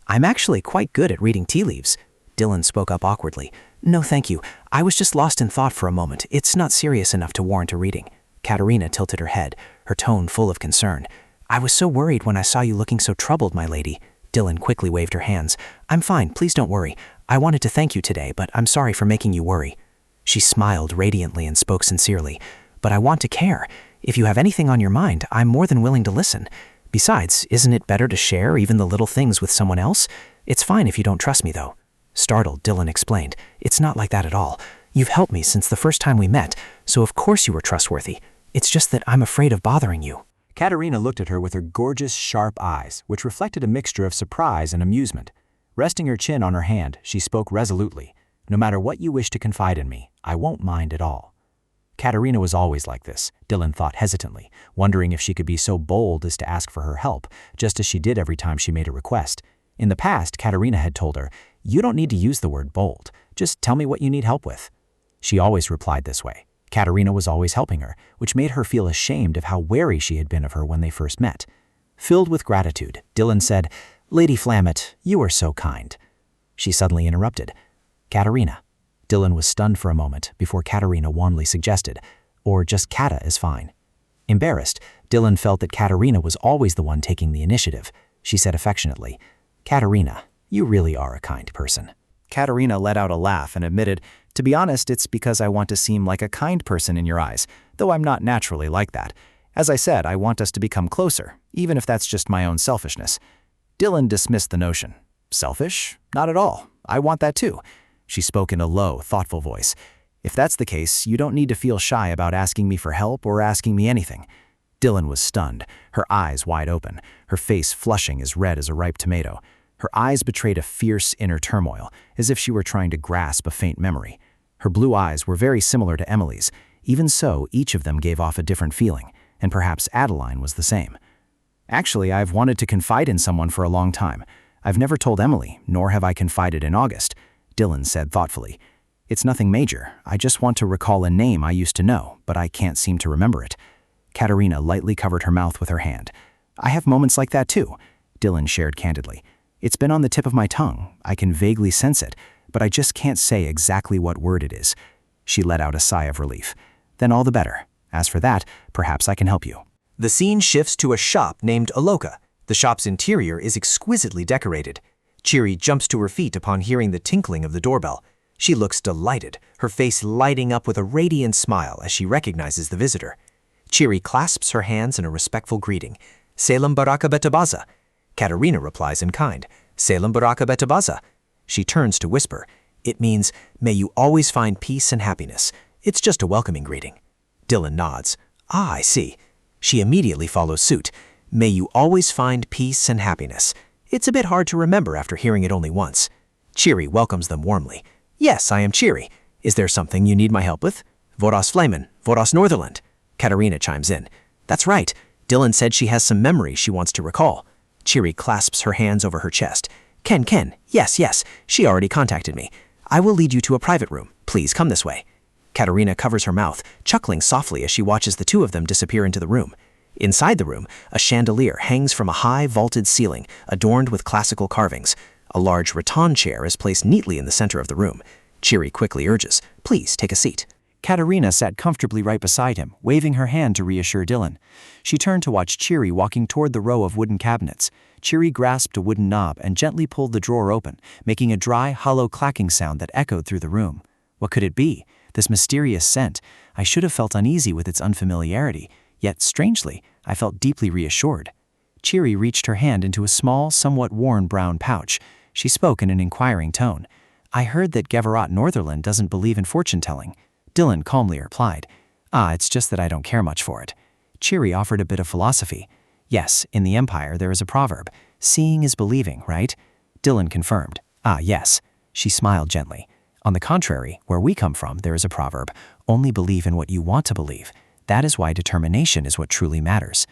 Speaker 2: "I'm actually quite good at reading tea leaves." Dylan spoke up awkwardly. "No, thank you. I was just lost in thought for a moment. It's not serious enough to warrant a reading." Katerina tilted her head, her tone full of concern. "I was so worried when I saw you looking so troubled, my lady." Dylan quickly waved her hands. "I'm fine, please don't worry. I wanted to thank you today, but I'm sorry for making you worry." She smiled radiantly and spoke sincerely. "But I want to care. If you have anything on your mind, I'm more than willing to listen. Besides, isn't it better to share even the little things with someone else? It's fine if you don't trust me, though." Startled, Dylan explained, "It's not like that at all. You've helped me since the first time we met, so of course you were trustworthy. It's just that I'm afraid of bothering you."
Speaker 7: Katerina looked at her with her gorgeous, sharp eyes, which reflected a mixture of surprise and amusement. Resting her chin on her hand, she spoke resolutely. "No matter what you wish to confide in me, I won't mind at all." Katerina was always like this, Dylan thought hesitantly, wondering if she could be so bold as to ask for her help, just as she did every time she made a request. In the past, Katerina had told her, "You don't need to use the word bold. Just tell me what you need help with." She always replied this way. Katerina was always helping her, which made her feel ashamed of how wary she had been of her when they first met. Filled with gratitude, Dylan said, "Lady Flamet, you are so kind." She suddenly interrupted. "Katerina." Dylan was stunned for a moment before Katerina warmly suggested, "Or just Kata is fine." Embarrassed, Dylan felt that Katerina was always the one taking the initiative. She said affectionately, "Katerina, you really are a kind person."
Speaker 4: Katerina let out a laugh and admitted, "To be honest, it's because I want to seem like a kind person in your eyes, though I'm not naturally like that. As I said, I want us to become closer, even if that's just my own selfishness." Dylan dismissed the notion. "Selfish? Not at all. I want that too." She spoke in a low, thoughtful voice. "If that's the case, you don't need to feel shy about asking me for help or asking me anything." Dylan was stunned, her eyes wide open, her face flushing as red as a ripe tomato. Her eyes betrayed a fierce inner turmoil, as if she were trying to grasp a faint memory. Her blue eyes were very similar to Emily's. Even so, each of them gave off a different feeling, and perhaps Adeline was the same. "Actually, I've wanted to confide in someone for a long time. I've never told Emily, nor have I confided in August," Dylan said thoughtfully. "It's nothing major. I just want to recall a name I used to know, but I can't seem to remember it." Katerina lightly covered her mouth with her hand. "I have moments like that too," Dylan shared candidly. "It's been on the tip of my tongue. I can vaguely sense it, but I just can't say exactly what word it is." She let out a sigh of relief. "Then all the better. As for that, perhaps I can help you."
Speaker 1: The scene shifts to a shop named Aloka. The shop's interior is exquisitely decorated. Chiri jumps to her feet upon hearing the tinkling of the doorbell. She looks delighted, her face lighting up with a radiant smile as she recognizes the visitor. Chiri clasps her hands in a respectful greeting. "Selam baraka betabaza." Katerina replies in kind. "Selam baraka betabaza." She turns to whisper. "It means, may you always find peace and happiness. It's just a welcoming greeting." Dylan nods. "Ah, I see." She immediately follows suit. "May you always find peace and happiness." It's a bit hard to remember after hearing it only once. Chiri welcomes them warmly. "Yes, I am Chiri. Is there something you need my help with?" "Voras Flamen, Voras Northerland." Katerina chimes in. "That's right. Dylan said she has some memories she wants to recall." Chiri clasps her hands over her chest. Ken, yes, she already contacted me. I will lead you to a private room. Please come this way." Katerina covers her mouth, chuckling softly as she watches the two of them disappear into the room. Inside the room, a chandelier hangs from a high, vaulted ceiling, adorned with classical carvings. A large rattan chair is placed neatly in the center of the room. Chiri quickly urges, "Please take a seat."
Speaker 4: Katerina sat comfortably right beside him, waving her hand to reassure Dylan. She turned to watch Chiri walking toward the row of wooden cabinets. Chiri grasped a wooden knob and gently pulled the drawer open, making a dry, hollow clacking sound that echoed through the room. What could it be? This mysterious scent. I should have felt uneasy with its unfamiliarity, yet strangely, I felt deeply reassured. Chiri reached her hand into a small, somewhat worn brown pouch. She spoke in an inquiring tone. "I heard that Gevarat Northerland doesn't believe in fortune-telling." Dylan calmly replied,
Speaker 2: It's just that I don't care much for it. Cheery offered a bit of philosophy. Yes, in the Empire there is a proverb, seeing is believing, right? Dylan confirmed. Yes. She smiled gently. On the contrary, where we come from, there is a proverb, only believe in what you want to believe. That is why determination is what truly matters.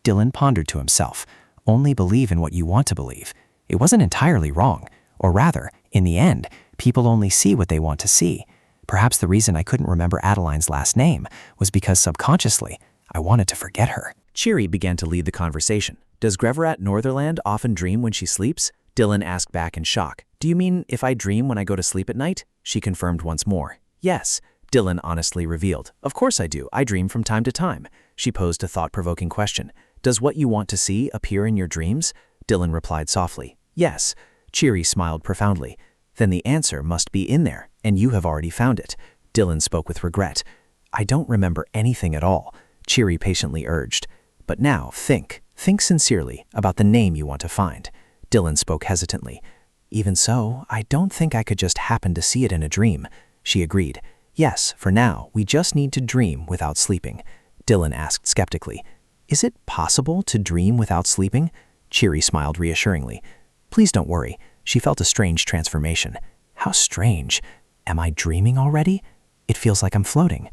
Speaker 2: Dylan pondered to himself, only believe in what you want to believe. It wasn't entirely wrong. Or rather, in the end, people only see what they want to see. Perhaps the reason I couldn't remember Adeline's last name was because subconsciously, I wanted to forget her.
Speaker 1: Cheery began to lead the conversation. Does Greverat Northerland often dream when she sleeps? Dylan asked back in shock. Do you mean if I dream when I go to sleep at night? She confirmed once more. Yes, Dylan honestly revealed. Of course I do. I dream from time to time. She posed a thought-provoking question. Does what you want to see appear in your dreams? Dylan replied softly. Yes. Cheery smiled profoundly. Then the answer must be in there, and you have already found it. Dylan spoke with regret. I don't remember anything at all, Cheery patiently urged. But now, think sincerely about the name you want to find. Dylan spoke hesitantly. Even so, I don't think I could just happen to see it in a dream. She agreed. Yes, for now, we just need to dream without sleeping. Dylan asked skeptically. Is it possible to dream without sleeping? Cheery smiled reassuringly. Please don't worry. She felt a strange transformation. How strange. Am I dreaming already? It feels like I'm floating.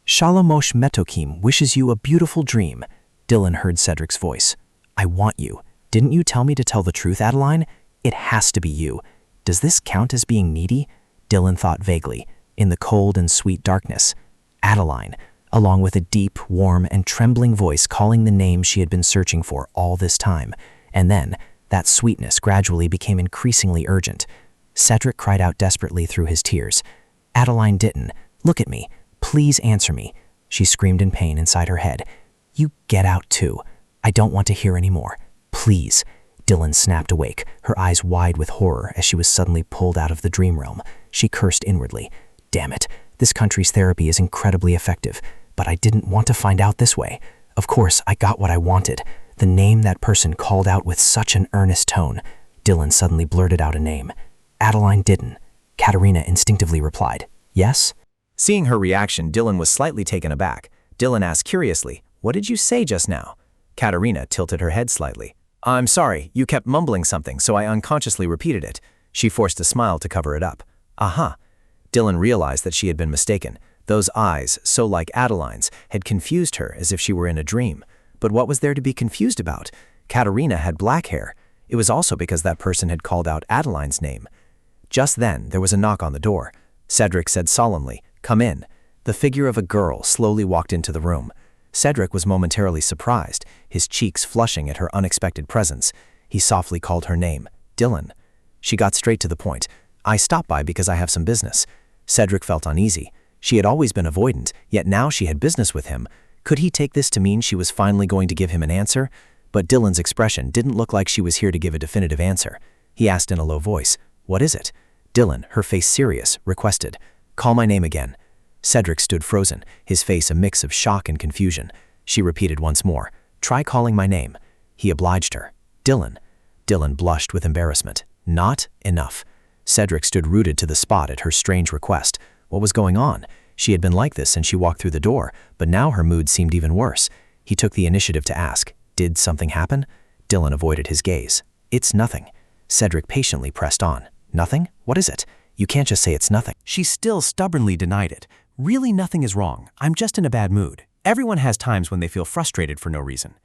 Speaker 1: Shalamosh Metokim wishes you a beautiful dream. Dylan heard Cedric's voice. I want you. Didn't you tell me to tell the truth, Adeline? It has to be you. Does this count as being needy? Dylan thought vaguely, in the cold and sweet darkness. Adeline, along with a deep, warm, and trembling voice calling the name she had been searching for all this time. And then, that sweetness gradually became increasingly urgent. Cedric cried out desperately through his tears. Adeline Ditton, look at me. Please answer me. She screamed in pain inside her head. You get out too. I don't want to hear any more. Please. Dylan snapped awake, her eyes wide with horror as she was suddenly pulled out of the dream realm. She cursed inwardly. Damn it, this country's therapy is incredibly effective, but I didn't want to find out this way. Of course, I got what I wanted. The name that person called out with such an earnest tone. Dylan suddenly blurted out a name. Adeline Ditton. Katerina instinctively replied, yes?
Speaker 3: Seeing her reaction, Dylan was slightly taken aback. Dylan asked curiously, what did you say just now? Katerina tilted her head slightly. I'm sorry, you kept mumbling something, so I unconsciously repeated it. She forced a smile to cover it up. Aha. Dylan realized that she had been mistaken. Those eyes, so like Adeline's, had confused her as if she were in a dream. But what was there to be confused about? Katerina had black hair. It was also because that person had called out Adeline's name. Just then, there was a knock on the door. Cedric said solemnly, come in. The figure of a girl slowly walked into the room. Cedric was momentarily surprised, his cheeks flushing at her unexpected presence. He softly called her name, Dylan. She got straight to the point. I stopped by because I have some business. Cedric felt uneasy. She had always been avoidant, yet now she had business with him. Could he take this to mean she was finally going to give him an answer? But Dylan's expression didn't look like she was here to give a definitive answer. He asked in a low voice, what is it? Dylan, her face serious, requested, call my name again. Cedric stood frozen, his face a mix of shock and confusion. She repeated once more, try calling my name. He obliged her. Dylan. Dylan blushed with embarrassment. Not enough. Cedric stood rooted to the spot at her strange request. What was going on? She had been like this since she walked through the door, but now her mood seemed even worse. He took the initiative to ask, did something happen? Dylan avoided his gaze. It's nothing. Cedric patiently pressed on. Nothing? What is it? You can't just say it's nothing. She still stubbornly denied it. Really, nothing is wrong. I'm just in a bad mood. Everyone has times when they feel frustrated for no reason.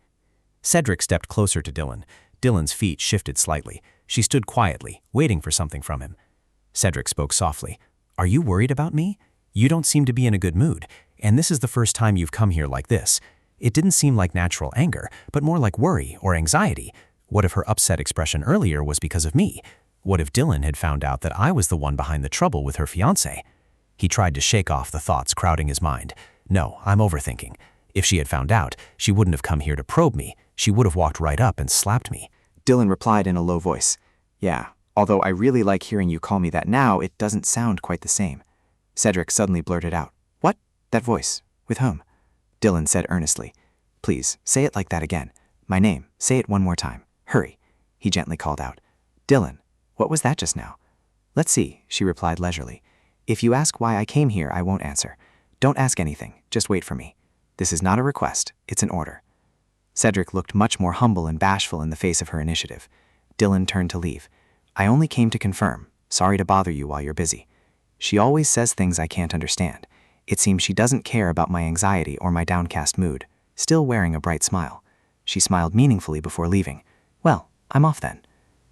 Speaker 3: Cedric stepped closer to Dylan. Dylan's feet shifted slightly. She stood quietly, waiting for something from him. Cedric spoke softly. Are you worried about me? You don't seem to be in a good mood, and this is the first time you've come here like this. It didn't seem like natural anger, but more like worry or anxiety. What if her upset expression earlier was because of me? What if Dylan had found out that I was the one behind the trouble with her fiancé? He tried to shake off the thoughts crowding his mind. No, I'm overthinking. If she had found out, she wouldn't have come here to probe me. She would have walked right up and slapped me.
Speaker 6: Dylan replied in a low voice. Yeah, although I really like hearing you call me that now, it doesn't sound quite the same. Cedric suddenly blurted out. What? That voice? With whom? Dylan said earnestly. Please, say it like that again. My name. Say it one more time. Hurry. He gently called out. Dylan, what was that just now? Let's see, she replied leisurely. If you ask why I came here, I won't answer.
Speaker 16: Don't ask anything, just wait for me. This is not a request, it's an order. Cedric looked much more humble and bashful in the face of her initiative. Dylan turned to leave. I only came to confirm. Sorry to bother you while you're busy. She always says things I can't understand. It seems she doesn't care about my anxiety or my downcast mood, still wearing a bright smile. She smiled meaningfully before leaving. Well, I'm off then.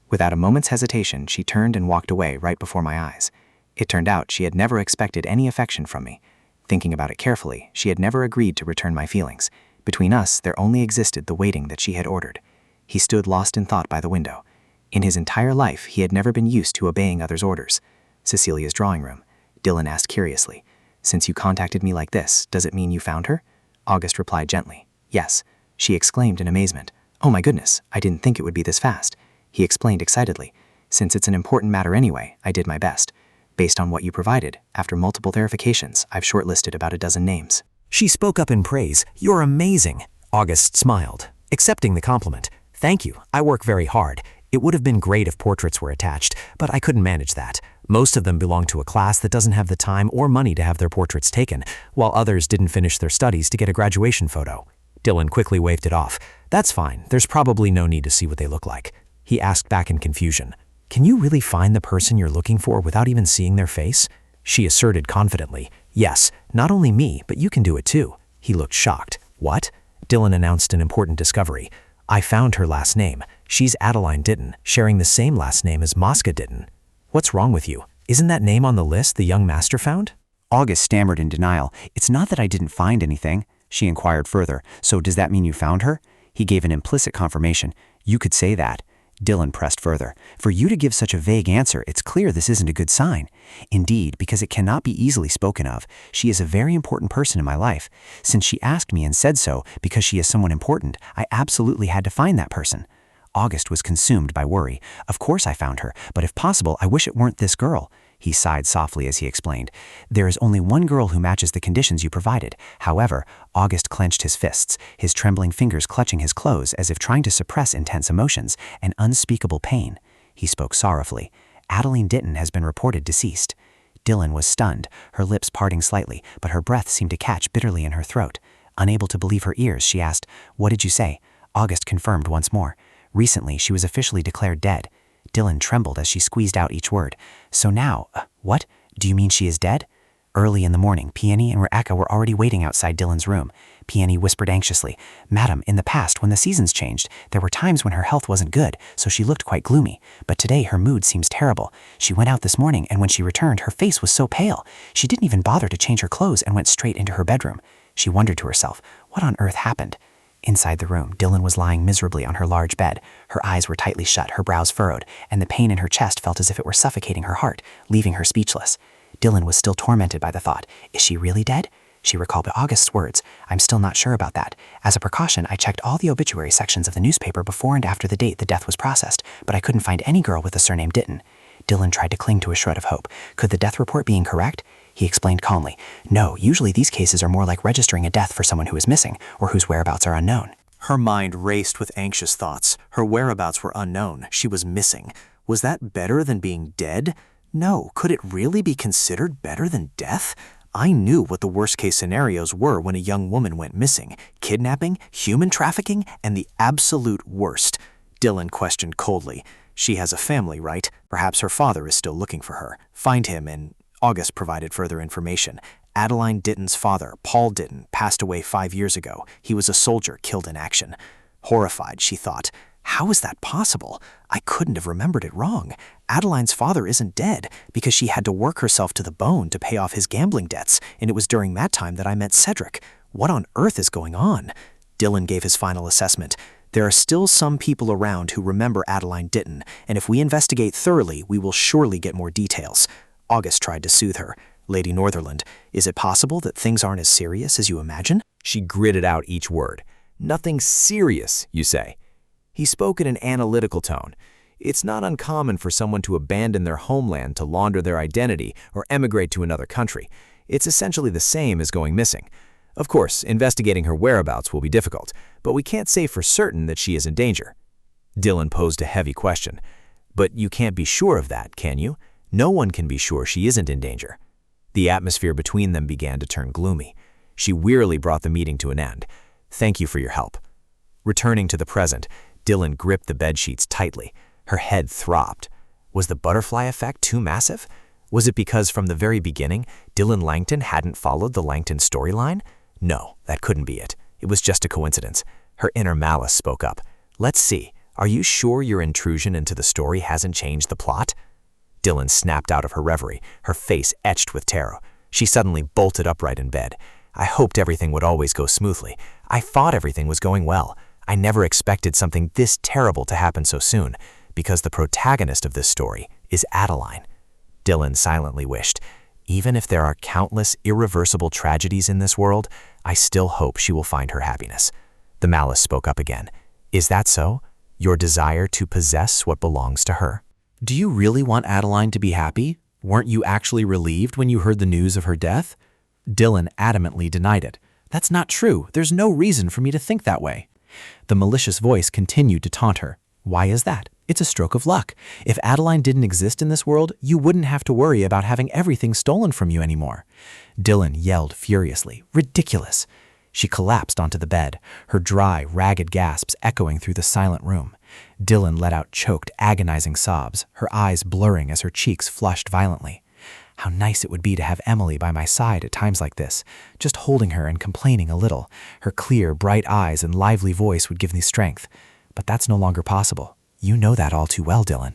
Speaker 16: Without a moment's hesitation, she turned and walked away right before my eyes. It turned out she had never expected any affection from me. Thinking about it carefully, she had never agreed to return my feelings. Between us, there only existed the waiting that she had ordered. He stood lost in thought by the window. In his entire life, he had never been used to obeying others' orders. Cecilia's drawing room. Dylan asked curiously, "Since you contacted me like this, does it mean you found her?" August replied gently, "Yes." She exclaimed in amazement, "Oh my goodness, I didn't think it would be this fast." He explained excitedly, "Since it's an important matter anyway, I did my best. Based on what you provided, after multiple verifications, I've shortlisted about a dozen names."
Speaker 1: She spoke up in praise. "You're amazing." August smiled, accepting the compliment. "Thank you. I work very hard. It would have been great if portraits were attached, but I couldn't manage that. Most of them belong to a class that doesn't have the time or money to have their portraits taken, while others didn't finish their studies to get a graduation photo." Dylan quickly waved it off. "That's fine. There's probably no need to see what they look like." He asked back in confusion, "Can you really find the person you're looking for without even seeing their face?" She asserted confidently, "Yes, not only me, but you can do it too." He looked shocked. "What?" Dylan announced an important discovery. "I found her last name. She's Adeline Ditton, sharing the same last name as Mosca Ditton." "What's wrong with you? Isn't that name on the list the young master found?"
Speaker 6: August stammered in denial. "It's not that I didn't find anything." She inquired further, "So does that mean you found her?" He gave an implicit confirmation. "You could say that." Dylan pressed further. "For you to give such a vague answer, it's clear this isn't a good sign. Indeed, because it cannot be easily spoken of, she is a very important person in my life. Since she asked me and said so, because she is someone important, I absolutely had to find that person." August was consumed by worry. "Of course I found her, but if possible, I wish it weren't this girl." He sighed softly as he explained, "There is only one girl who matches the conditions you provided." However, August clenched his fists, his trembling fingers clutching his clothes as if trying to suppress intense emotions and unspeakable pain. He spoke sorrowfully. "Adeline Ditton has been reported deceased." Dylan was stunned, her lips parting slightly, but her breath seemed to catch bitterly in her throat. Unable to believe her ears, she asked, "What did you say?" August confirmed once more. "Recently, she was officially declared dead." Dylan trembled as she squeezed out each word. "So now, what? Do you mean she is dead?" Early in the morning, Peony and Re'eka were already waiting outside Dylan's room. Peony whispered anxiously, "Madam, in the past, when the seasons changed, there were times when her health wasn't good, so she looked quite gloomy. But today her mood seems terrible. She went out this morning, and when she returned, her face was so pale. She didn't even bother to change her clothes and went straight into her bedroom." She wondered to herself, what on earth happened? Inside the room, Dylan was lying miserably on her large bed. Her eyes were tightly shut, her brows furrowed, and the pain in her chest felt as if it were suffocating her heart, leaving her speechless. Dylan was still tormented by the thought, is she really dead? She recalled August's words, "I'm still not sure about that. As a precaution, I checked all the obituary sections of the newspaper before and after the date the death was processed, but I couldn't find any girl with the surname Ditton." Dylan tried to cling to a shred of hope. Could the death report be incorrect? He explained calmly, "No, usually these cases are more like registering a death for someone who is missing or whose whereabouts are unknown."
Speaker 12: Her mind raced with anxious thoughts. Her whereabouts were unknown. She was missing. Was that better than being dead? No, could it really be considered better than death? I knew what the worst-case scenarios were when a young woman went missing. Kidnapping, human trafficking, and the absolute worst. Dylan questioned coldly. She has a family, right? Perhaps her father is still looking for her. Find him and... August provided further information. Adeline Ditton's father, Paul Ditton, passed away 5 years ago. He was a soldier killed in action. Horrified, she thought, how is that possible? I couldn't have remembered it wrong. Adeline's father isn't dead because she had to work herself to the bone to pay off his gambling debts, and it was during that time that I met Cedric. What on earth is going on? Dylan gave his final assessment. There are still some people around who remember Adeline Ditton, and if we investigate thoroughly, we will surely get more details. August tried to soothe her. Lady Northerland, is it possible that things aren't as serious as you imagine?
Speaker 1: She gritted out each word. Nothing serious, you say? He spoke in an analytical tone. It's not uncommon for someone to abandon their homeland to launder their identity or emigrate to another country. It's essentially the same as going missing. Of course, investigating her whereabouts will be difficult, but we can't say for certain that she is in danger. Dylan posed a heavy question. But you can't be sure of that, can you? No one can be sure she isn't in danger. The atmosphere between them began to turn gloomy. She wearily brought the meeting to an end. "Thank you for your help." Returning to the present, Dylan gripped the bedsheets tightly. Her head throbbed. Was the butterfly effect too massive? Was it because from the very beginning, Dylan Langton hadn't followed the Langton storyline? No, that couldn't be it. It was just a coincidence. Her inner malice spoke up. "Let's see. Are you sure your intrusion into the story hasn't changed the plot?" Dylan snapped out of her reverie, her face etched with terror. She suddenly bolted upright in bed. "I hoped everything would always go smoothly. I thought everything was going well. I never expected something this terrible to happen so soon, because the protagonist of this story is Adeline." Dylan silently wished, "Even if there are countless irreversible tragedies in this world, I still hope she will find her happiness." The malice spoke up again. "Is that so? Your desire to possess what belongs to her?"
Speaker 2: Do you really want Adeline to be happy? Weren't you actually relieved when you heard the news of her death? Dylan adamantly denied it. "That's not true. There's no reason for me to think that way." The malicious voice continued to taunt her. "Why is that? It's a stroke of luck. If Adeline didn't exist in this world, you wouldn't have to worry about having everything stolen from you anymore." Dylan yelled furiously. "Ridiculous." She collapsed onto the bed, her dry, ragged gasps echoing through the silent room. Dylan let out choked, agonizing sobs, her eyes blurring as her cheeks flushed violently. How nice it would be to have Emily by my side at times like this, just holding her and complaining a little. Her clear, bright eyes and lively voice would give me strength. But that's no longer possible. You know that all too well, Dylan.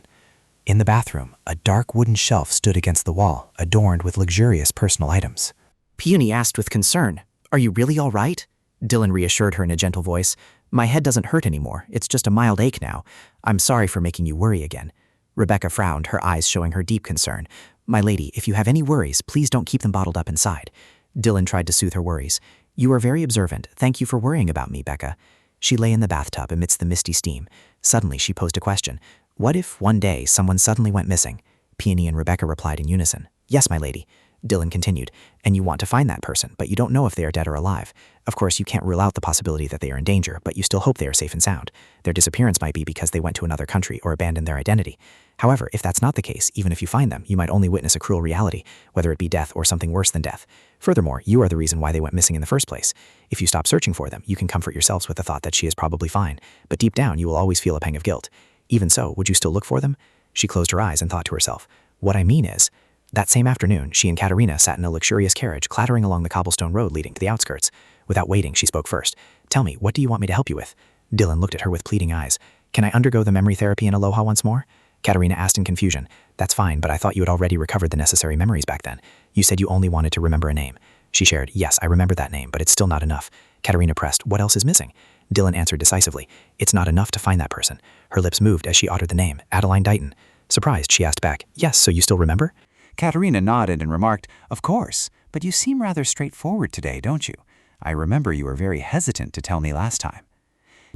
Speaker 2: In the bathroom, a dark wooden shelf stood against the wall, adorned with luxurious personal items.
Speaker 5: Peony asked with concern, "Are you really all right?" Dylan reassured her in a gentle voice. "My head doesn't hurt anymore. It's just a mild ache now. I'm sorry for making you worry again." Rebecca frowned, her eyes showing her deep concern. "My lady, if you have any worries, please don't keep them bottled up inside." Dylan tried to soothe her worries. "You are very observant. Thank you for worrying about me, Becca." She lay in the bathtub amidst the misty steam. Suddenly, she posed a question. What if, one day, someone suddenly went missing? Peony and Rebecca replied in unison. "Yes, my lady." Dylan continued, "And you want to find that person, but you don't know if they are dead or alive. Of course, you can't rule out the possibility that they are in danger, but you still hope they are safe and sound. Their disappearance might be because they went to another country or abandoned their identity. However, if that's not the case, even if you find them, you might only witness a cruel reality, whether it be death or something worse than death. Furthermore, you are the reason why they went missing in the first place. If you stop searching for them, you can comfort yourselves with the thought that she is probably fine, but deep down you will always feel a pang of guilt. Even so, would you still look for them?" She closed her eyes and thought to herself, "What I mean is..." That same afternoon, she and Katerina sat in a luxurious carriage clattering along the cobblestone road leading to the outskirts. Without waiting, she spoke first. "Tell me, what do you want me to help you with?" Dylan looked at her with pleading eyes. "Can I undergo the memory therapy in Aloha once more?" Katerina asked in confusion. "That's fine, but I thought you had already recovered the necessary memories back then. You said you only wanted to remember a name." She shared, "Yes, I remember that name, but it's still not enough." Katerina pressed, "What else is missing?" Dylan answered decisively, "It's not enough to find that person." Her lips moved as she uttered the name, Adeline Dighton. Surprised, she asked back, "Yes, so you still remember?"
Speaker 6: Katerina nodded and remarked, "Of course, but you seem rather straightforward today, don't you? I remember you were very hesitant to tell me last time."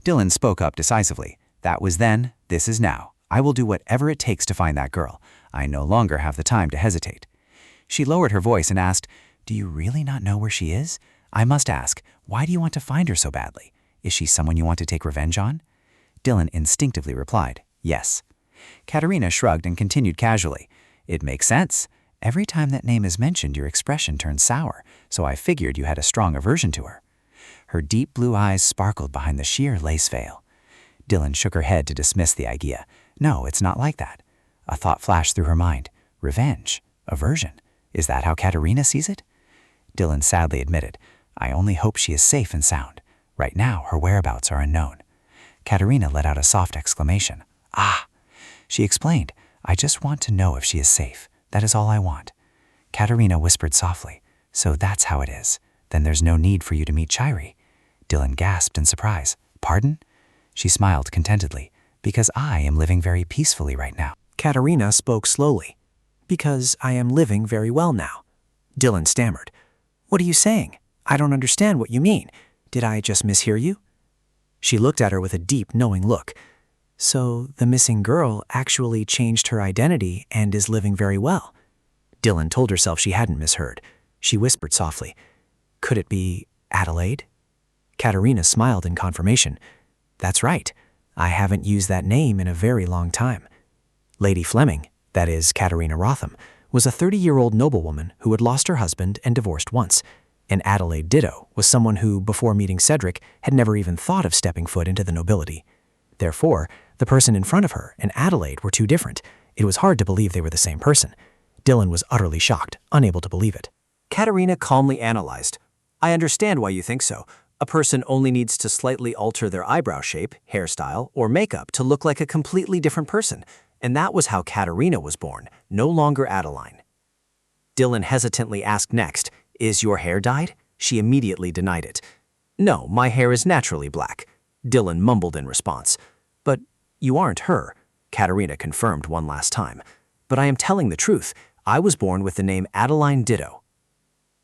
Speaker 6: Dylan spoke up decisively. "That was then, this is now. I will do whatever it takes to find that girl. I no longer have the time to hesitate." She lowered her voice and asked, "Do you really not know where she is? I must ask, why do you want to find her so badly? Is she someone you want to take revenge on?" Dylan instinctively replied, "Yes." Katerina shrugged and continued casually, "It makes sense. Every time that name is mentioned, your expression turns sour, so I figured you had a strong aversion to her." Her deep blue eyes sparkled behind the sheer lace veil. Dylan shook her head to dismiss the idea. "No, it's not like that." A thought flashed through her mind. Revenge? Aversion? Is that how Katerina sees it? Dylan sadly admitted, "I only hope she is safe and sound. Right now, her whereabouts are unknown." Katerina let out a soft exclamation. "Ah!" She explained, "I just want to know if she is safe. That is all I want." Katerina whispered softly, "So that's how it is. Then there's no need for you to meet Chairi." Dylan gasped in surprise. "Pardon?" She smiled contentedly, "Because I am living very peacefully right now."
Speaker 2: Katerina spoke slowly. "Because I am living very well now." Dylan stammered. "What are you saying? I don't understand what you mean. Did I just mishear you?" She looked at her with a deep, knowing look. "So the missing girl actually changed her identity and is living very well." Dylan told herself she hadn't misheard. She whispered softly, "Could it be Adelaide?" Katerina smiled in confirmation. "That's right. I haven't used that name in a very long time." Lady Fleming, that is Katerina Rotham, was a 30-year-old noblewoman who had lost her husband and divorced once, and Adelaide Ditto was someone who, before meeting Cedric, had never even thought of stepping foot into the nobility. Therefore, the person in front of her and Adelaide were too different. It was hard to believe they were the same person. Dylan was utterly shocked, unable to believe it.
Speaker 12: Katerina calmly analyzed. I understand why you think so. A person only needs to slightly alter their eyebrow shape, hairstyle, or makeup to look like a completely different person. And that was how Katerina was born, no longer Adeline. Dylan hesitantly asked next, Is your hair dyed? She immediately denied it. No, my hair is naturally black. Dylan mumbled in response. But you aren't her, Katerina confirmed one last time. But I am telling the truth. I was born with the name Adeline Ditto.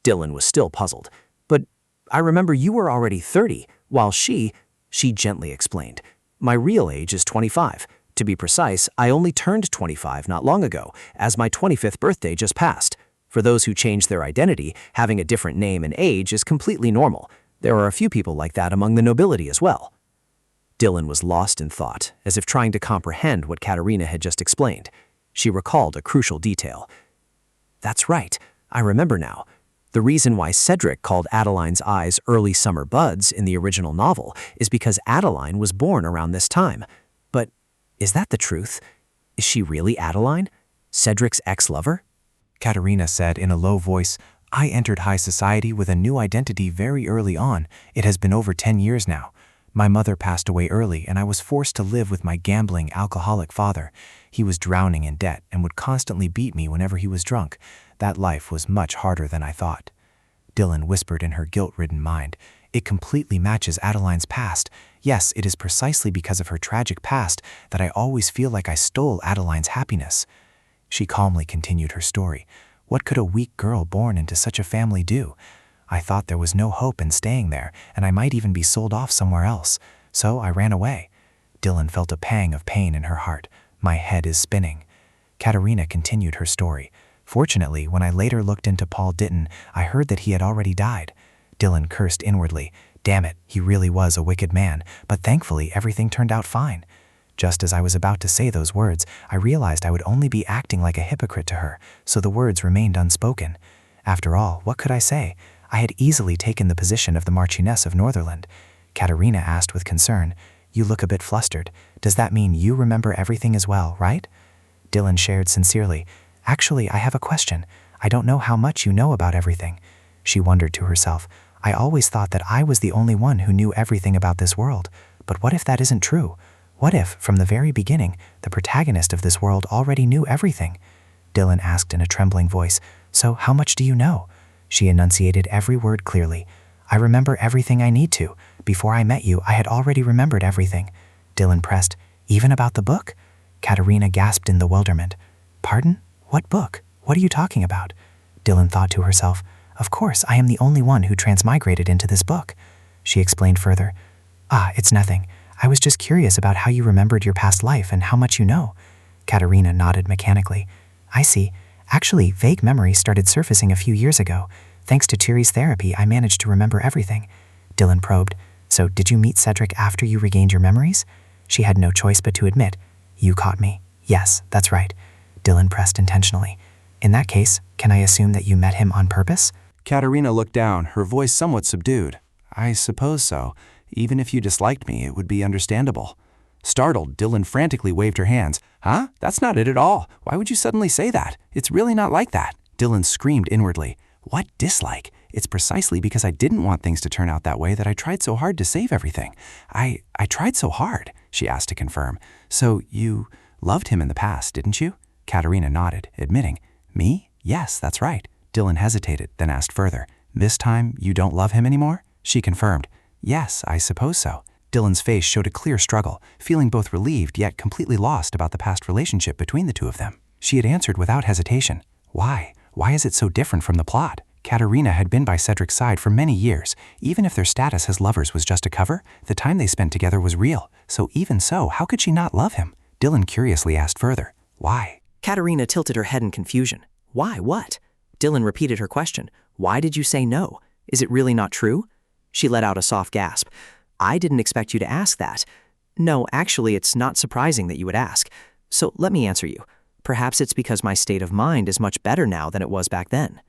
Speaker 12: Dylan was still puzzled. But I remember you were already 30, while she gently explained. My real age is 25. To be precise, I only turned 25 not long ago, as my 25th birthday just passed. For those who change their identity, having a different name and age is completely normal. There are a few people like that among the nobility as well. Dylan was lost in thought, as if trying to comprehend what Katerina had just explained. She recalled a crucial detail. That's right, I remember now. The reason why Cedric called Adeline's eyes early summer buds in the original novel is because Adeline was born around this time. But is that the truth? Is she really Adeline? Cedric's ex-lover?
Speaker 11: Katerina said in a low voice, I entered high society with a new identity very early on. It has been over 10 years now. My mother passed away early and I was forced to live with my gambling, alcoholic father. He was drowning in debt and would constantly beat me whenever he was drunk. That life was much harder than I thought. Dylan whispered in her guilt-ridden mind. It completely matches Adeline's past. Yes, it is precisely because of her tragic past that I always feel like I stole Adeline's happiness. She calmly continued her story. What could a weak girl born into such a family do? I thought there was no hope in staying there, and I might even be sold off somewhere else. So I ran away. Dylan felt a pang of pain in her heart. My head is spinning. Katerina continued her story. Fortunately, when I later looked into Paul Ditton, I heard that he had already died. Dylan cursed inwardly. Damn it, he really was a wicked man, but thankfully everything turned out fine. Just as I was about to say those words, I realized I would only be acting like a hypocrite to her, so the words remained unspoken. After all, what could I say? I had easily taken the position of the Marchioness of Northumberland. Katerina asked with concern, You look a bit flustered. Does that mean you remember everything as well, right? Dylan shared sincerely, Actually, I have a question. I don't know how much you know about everything. She wondered to herself, I always thought that I was the only one who knew everything about this world. But what if that isn't true? What if, from the very beginning, the protagonist of this world already knew everything? Dylan asked in a trembling voice, So how much do you know? She enunciated every word clearly. I remember everything I need to. Before I met you, I had already remembered everything. Dylan pressed, Even about the book? Katerina gasped in bewilderment. Pardon? What book? What are you talking about? Dylan thought to herself, Of course, I am the only one who transmigrated into this book. She explained further, It's nothing. I was just curious about how you remembered your past life and how much you know. Katerina nodded mechanically. I see. Actually, vague memories started surfacing a few years ago. Thanks to Thierry's therapy, I managed to remember everything. Dylan probed, So did you meet Cedric after you regained your memories? She had no choice but to admit, You caught me. Yes, that's right. Dylan pressed intentionally. In that case, can I assume that you met him on purpose?
Speaker 4: Katerina looked down, her voice somewhat subdued. I suppose so. Even if you disliked me, it would be understandable. Startled, Dylan frantically waved her hands. Huh? That's not it at all. Why would you suddenly say that? It's really not like that. Dylan screamed inwardly. What dislike? It's precisely because I didn't want things to turn out that way that I tried so hard to save everything. I tried so hard, she asked to confirm. So you loved him in the past, didn't you? Katerina nodded, admitting, Me? Yes, that's right. Dylan hesitated, then asked further, This time you don't love him anymore? She confirmed, Yes, I suppose so. Dylan's face showed a clear struggle, feeling both relieved yet completely lost about the past relationship between the two of them. She had answered without hesitation. Why? Why is it so different from the plot? Katerina had been by Cedric's side for many years. Even if their status as lovers was just a cover, the time they spent together was real. So even so, how could she not love him? Dylan curiously asked further, Why?
Speaker 14: Katerina tilted her head in confusion. Why? What? Dylan repeated her question. Why did you say no? Is it really not true? She let out a soft gasp. I didn't expect you to ask that. No, actually, it's not surprising that you would ask. So let me answer you.
Speaker 5: Perhaps it's because my state of mind is much better now than it was back then.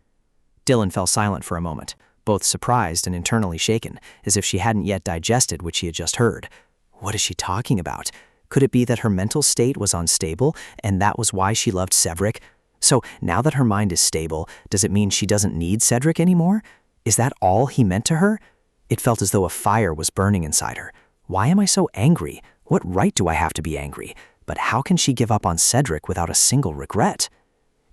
Speaker 5: Dylan fell silent for a moment, both surprised and internally shaken, as if she hadn't yet digested what she had just heard. What is she talking about? Could it be that her mental state was unstable, and that was why she loved Cedric? So now that her mind is stable, does it mean she doesn't need Cedric anymore? Is that all he meant to her? It felt as though a fire was burning inside her. Why am I so angry? What right do I have to be angry? But how can she give up on Cedric without a single regret?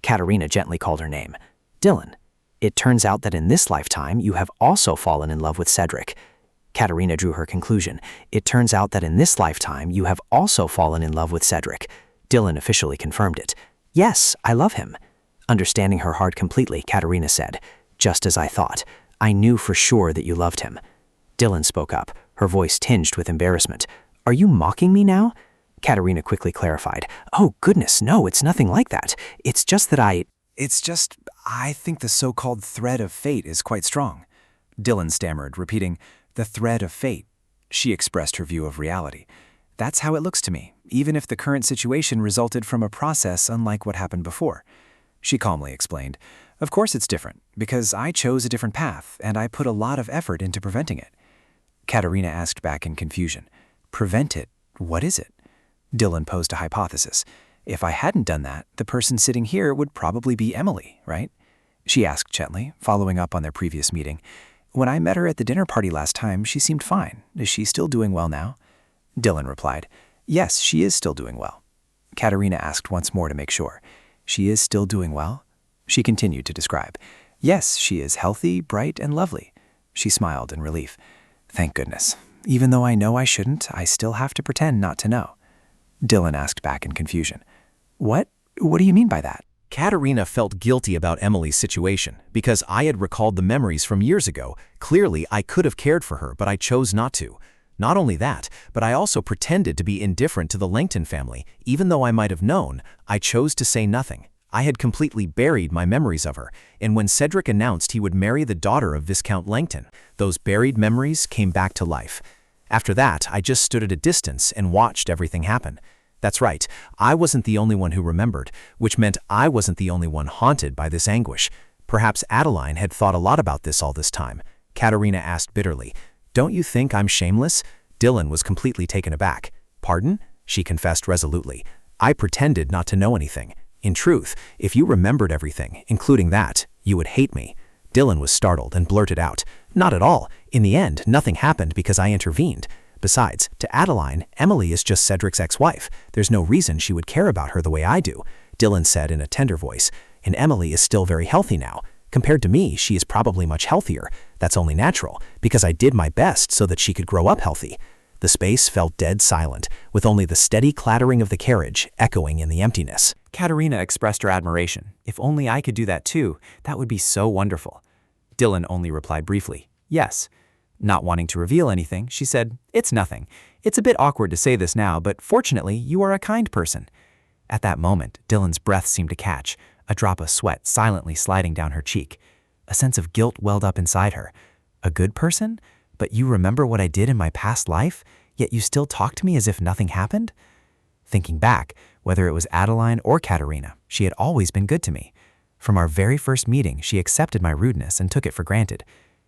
Speaker 5: Katerina gently called her name. Dylan. It turns out that in this lifetime, you have also fallen in love with Cedric. Katerina drew her conclusion. It turns out that in this lifetime, you have also fallen in love with Cedric. Dylan officially confirmed it. Yes, I love him. Understanding her heart completely, Katerina said, just as I thought. I knew for sure that you loved him. Dylan spoke up, her voice tinged with embarrassment. Are you mocking me now? Katerina quickly clarified. Oh, goodness, no, it's nothing like that. It's just that I
Speaker 3: think the so-called thread of fate is quite strong. Dylan stammered, repeating, the thread of fate. She expressed her view of reality. That's how it looks to me, even if the current situation resulted from a process unlike what happened before. She calmly explained, of course it's different, because I chose a different path, and I put a lot of effort into preventing it. Katerina asked back in confusion, prevent it? What is it? Dylan posed a hypothesis. If I hadn't done that, the person sitting here would probably be Emily, right? She asked gently, following up on their previous meeting. When I met her at the dinner party last time, she seemed fine. Is she still doing well now? Dylan replied, yes, she is still doing well. Katerina asked once more to make sure. She is still doing well? She continued to describe. Yes, she is healthy, bright, and lovely. She smiled in relief. Thank goodness. Even though I know I shouldn't, I still have to pretend not to know. Dylan asked back in confusion. What? What do you mean by that?
Speaker 4: Katerina felt guilty about Emily's situation because I had recalled the memories from years ago. Clearly, I could have cared for her, but I chose not to. Not only that, but I also pretended to be indifferent to the Langton family. Even though I might have known, I chose to say nothing. I had completely buried my memories of her, and when Cedric announced he would marry the daughter of Viscount Langton, those buried memories came back to life. After that, I just stood at a distance and watched everything happen. That's right, I wasn't the only one who remembered, which meant I wasn't the only one haunted by this anguish. Perhaps Adeline had thought a lot about this all this time. Katerina asked bitterly, don't you think I'm shameless? Dylan was completely taken aback. Pardon? She confessed resolutely. I pretended not to know anything. In truth, if you remembered everything, including that, you would hate me. Dylan was startled and blurted out, not at all. In the end, nothing happened because I intervened. Besides, to Adeline, Emily is just Cedric's ex-wife. There's no reason she would care about her the way I do, Dylan said in a tender voice. And Emily is still very healthy now. Compared to me, she is probably much healthier. That's only natural, because I did my best so that she could grow up healthy. The space felt dead silent, with only the steady clattering of the carriage echoing in the emptiness.
Speaker 12: Katerina expressed her admiration. If only I could do that too, that would be so wonderful. Dylan only replied briefly, yes. Not wanting to reveal anything, she said, it's nothing. It's a bit awkward to say this now, but fortunately, you are a kind person. At that moment, Dylan's breath seemed to catch, a drop of sweat silently sliding down her cheek. A sense of guilt welled up inside her. A good person? But you remember what I did in my past life, yet you still talk to me as if nothing happened? Thinking back, whether it was Adeline or Katerina, she had always been good to me. From our very first meeting, she accepted my rudeness and took it for granted.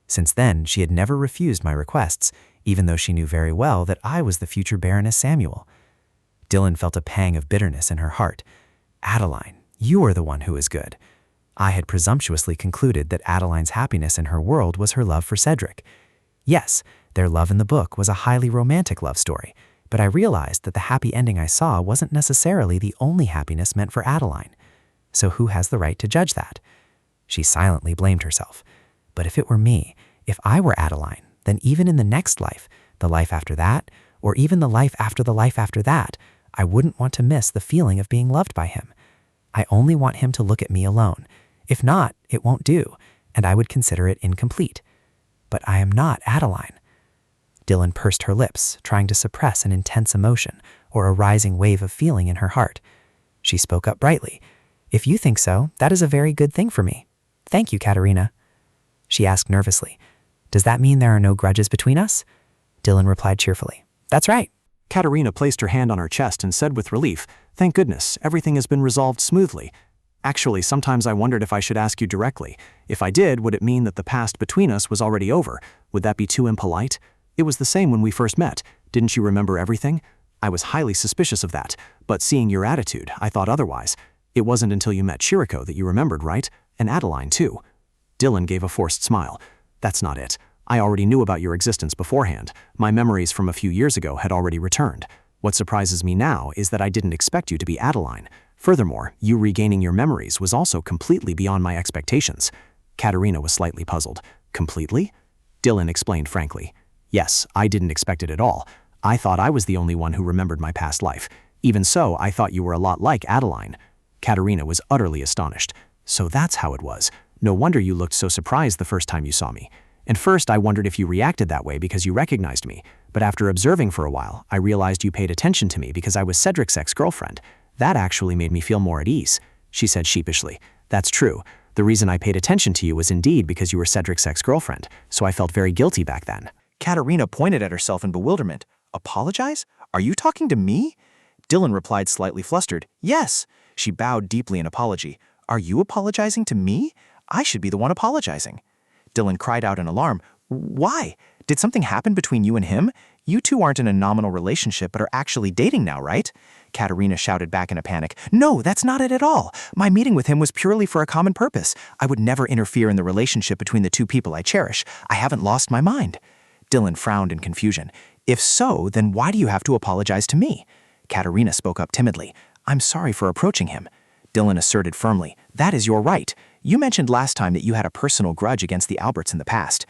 Speaker 12: Since then, she had never refused my requests, even though she knew very well that I was the future Baroness Samuel. Dylan felt a pang of bitterness in her heart. Adeline, you are the one who is good. I had presumptuously concluded that Adeline's happiness in her world was her love for Cedric. Yes, their love in the book was a highly romantic love story, but I realized that the happy ending I saw wasn't necessarily the only happiness meant for Adeline. So who has the right to judge that? She silently blamed herself. But if it were me, if I were Adeline, then even in the next life, the life after that, or even the life after that, I wouldn't want to miss the feeling of being loved by him. I only want him to look at me alone. If not, it won't do, and I would consider it incomplete. But I am not Adeline. Dylan pursed her lips, trying to suppress an intense emotion or a rising wave of feeling in her heart. She spoke up brightly. If you think so, that is a very good thing for me. Thank you, Katerina. She asked nervously, does that mean there are no grudges between us? Dylan replied cheerfully, that's right.
Speaker 2: Katerina placed her hand on her chest and said with relief,
Speaker 12: Thank goodness, everything has been resolved smoothly. Actually, sometimes I wondered if I should ask you directly. If I did, would it mean that the past between us was already over? Would that be too impolite? It was the same when we first met. Didn't you remember everything? I was highly suspicious of that, but seeing your attitude, I thought otherwise. It wasn't until you met Chiriko that you remembered, right? And Adeline, too. Dylan gave a forced smile. That's not it. I already knew about your existence beforehand. My memories from a few years ago had already returned. What surprises me now is that I didn't expect you to be Adeline. Furthermore, you regaining your memories was also completely beyond my expectations. Katerina was slightly puzzled. Completely? Dylan explained frankly. Yes, I didn't expect it at all. I thought I was the only one who remembered my past life. Even so, I thought you were a lot like Adeline. Katerina was utterly astonished. So that's how it was. No wonder you looked so surprised the first time you saw me. And first I wondered if you reacted that way because you recognized me, but after observing for a while, I realized you paid attention to me because I was Cedric's ex-girlfriend. That actually made me feel more at ease, she said sheepishly. That's true. The reason I paid attention to you was indeed because you were Cedric's ex-girlfriend, so I felt very guilty back then.
Speaker 4: Katerina pointed at herself in bewilderment. Apologize? Are you talking to me? Dylan replied slightly flustered. Yes. She bowed deeply in apology. Are you apologizing to me? I should be the one apologizing. Dylan cried out in alarm. Why? Did something happen between you and him? You two aren't in a nominal relationship but are actually dating now, right? Katerina shouted back in a panic. No, that's not it at all. My meeting with him was purely for a common purpose. I would never interfere in the relationship between the two people I cherish. I haven't lost my mind. Dylan frowned in confusion. If so, then why do you have to apologize to me? Katerina spoke up timidly. I'm sorry for approaching him. Dylan asserted firmly. That is your right. You mentioned last time that you had a personal grudge against the Alberts in the past.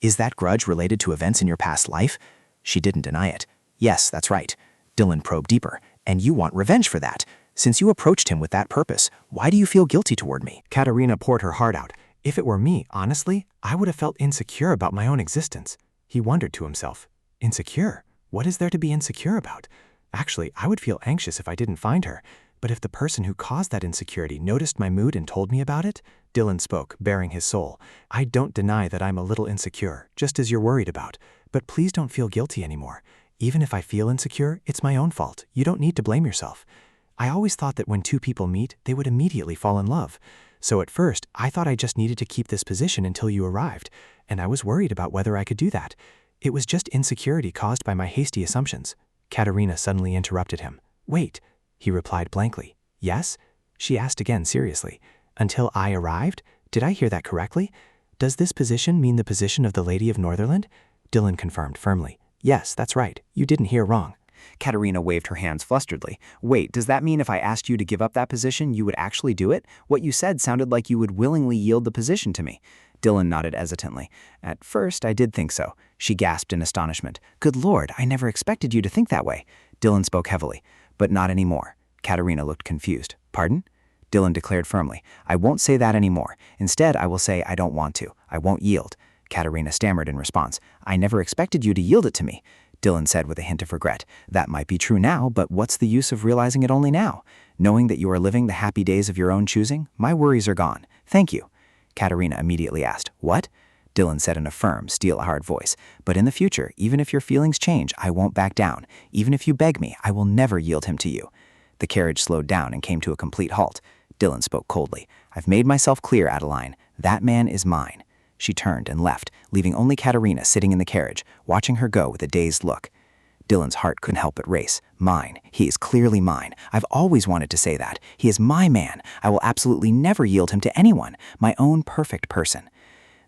Speaker 4: Is that grudge related to events in your past life? She didn't deny it. Yes, that's right. Dylan probed deeper. And you want revenge for that. Since you approached him with that purpose, why do you feel guilty toward me?
Speaker 12: Katerina poured her heart out. If it were me, honestly, I would have felt insecure about my own existence. He wondered to himself. Insecure? What is there to be insecure about? Actually, I would feel anxious if I didn't find her. But if the person who caused that insecurity noticed my mood and told me about it, Dylan spoke, baring his soul. I don't deny that I'm a little insecure, just as you're worried about. But please don't feel guilty anymore. Even if I feel insecure, it's my own fault. You don't need to blame yourself. I always thought that when two people meet, they would immediately fall in love. So at first, I thought I just needed to keep this position until you arrived, and I was worried about whether I could do that. It was just insecurity caused by my hasty assumptions. Katerina suddenly interrupted him. Wait. He replied blankly. Yes? She asked again seriously. Until I arrived? Did I hear that correctly? Does this position mean the position of the Lady of Northerland? Dylan confirmed firmly. Yes, that's right. You didn't hear wrong.
Speaker 6: Katerina waved her hands flusteredly. Wait, does that mean if I asked you to give up that position, you would actually do it? What you said sounded like you would willingly yield the position to me. Dylan nodded hesitantly. At first, I did think so. She gasped in astonishment. Good Lord, I never expected you to think that way. Dylan spoke heavily. But not anymore. Katerina looked confused. Pardon? Dylan declared firmly. I won't say that anymore. Instead, I will say I don't want to. I won't yield. Katerina stammered in response. I never expected you to yield it to me. Dylan said with a hint of regret. That might be true now, but what's the use of realizing it only now? Knowing that you are living the happy days of your own choosing, my worries are gone. Thank you. Katerina immediately asked, What? Dylan said in a firm, steel-hard voice. But in the future, even if your feelings change, I won't back down. Even if you beg me, I will never yield him to you. The carriage slowed down and came to a complete halt. Dylan spoke coldly. I've made myself clear, Adeline. That man is mine. She turned and left, leaving only Katerina sitting in the carriage, watching her go with a dazed look. Dylan's heart couldn't help but race. Mine. He is clearly mine. I've always wanted to say that. He is my man. I will absolutely never yield him to anyone. My own perfect person.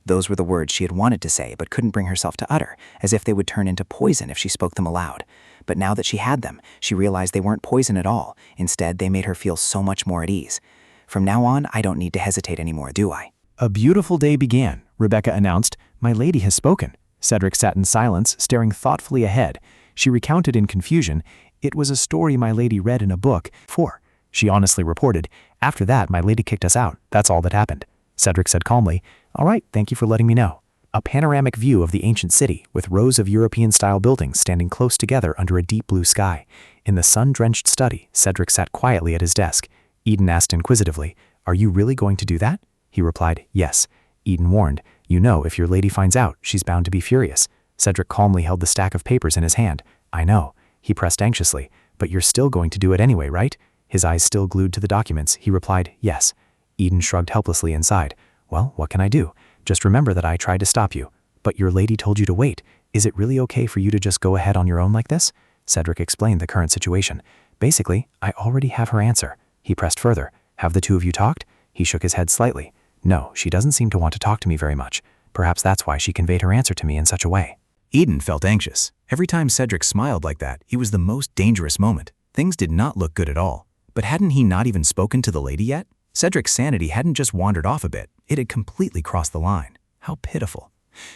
Speaker 6: Those were the words she had wanted to say but couldn't bring herself to utter, as if they would turn into poison if she spoke them aloud. But now that she had them, she realized they weren't poison at all. Instead, they made her feel so much more at ease. From now on, I don't need to hesitate anymore, do I?
Speaker 12: A beautiful day began, Rebecca announced. My lady has spoken. Cedric sat in silence, staring thoughtfully ahead. She recounted in confusion. It was a story my lady read in a book. 4. She honestly reported. After that, my lady kicked us out. That's all that happened. Cedric said calmly, All right, thank you for letting me know. A panoramic view of the ancient city, with rows of European-style buildings standing close together under a deep blue sky. In the sun-drenched study, Cedric sat quietly at his desk. Eden asked inquisitively, Are you really going to do that? He replied, Yes. Eden warned, You know, if your lady finds out, she's bound to be furious. Cedric calmly held the stack of papers in his hand. I know. He pressed anxiously, But you're still going to do it anyway, right?
Speaker 2: His eyes still glued to the documents, he replied, yes. Eden shrugged helplessly and sighed. Well, what can I do? Just remember that I tried to stop you. But your lady told you to wait. Is it really okay for you to just go ahead on your own like this? Cedric explained the current situation. Basically, I already have her answer. He pressed further. Have the two of you talked? He shook his head slightly. No, she doesn't seem to want to talk to me very much. Perhaps that's why she conveyed her answer to me in such a way.
Speaker 4: Eden felt anxious. Every time Cedric smiled like that, it was the most dangerous moment. Things did not look good at all. But hadn't he not even spoken to the lady yet? Cedric's sanity hadn't just wandered off a bit, it had completely crossed the line. How pitiful.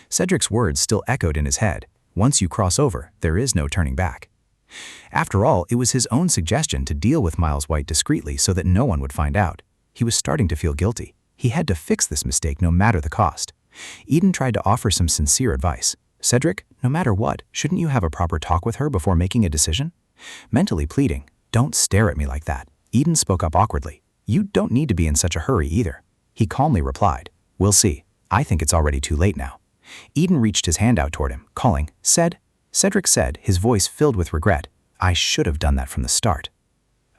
Speaker 4: Cedric's words still echoed in his head. Once you cross over, there is no turning back. After all, it was his own suggestion to deal with Miles White discreetly so that no one would find out. He was starting to feel guilty. He had to fix this mistake no matter the cost. Eden tried to offer some sincere advice. Cedric, no matter what, shouldn't you have a proper talk with her before making a decision? Mentally pleading, don't stare at me like that. Eden spoke up awkwardly. You don't need to be in such a hurry either. He calmly replied, we'll see. I think it's already too late now. Eden reached his hand out toward him, calling, Cedric said, his voice filled with regret. I should have done that from the start.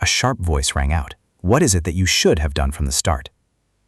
Speaker 4: A sharp voice rang out. What is it that you should have done from the start?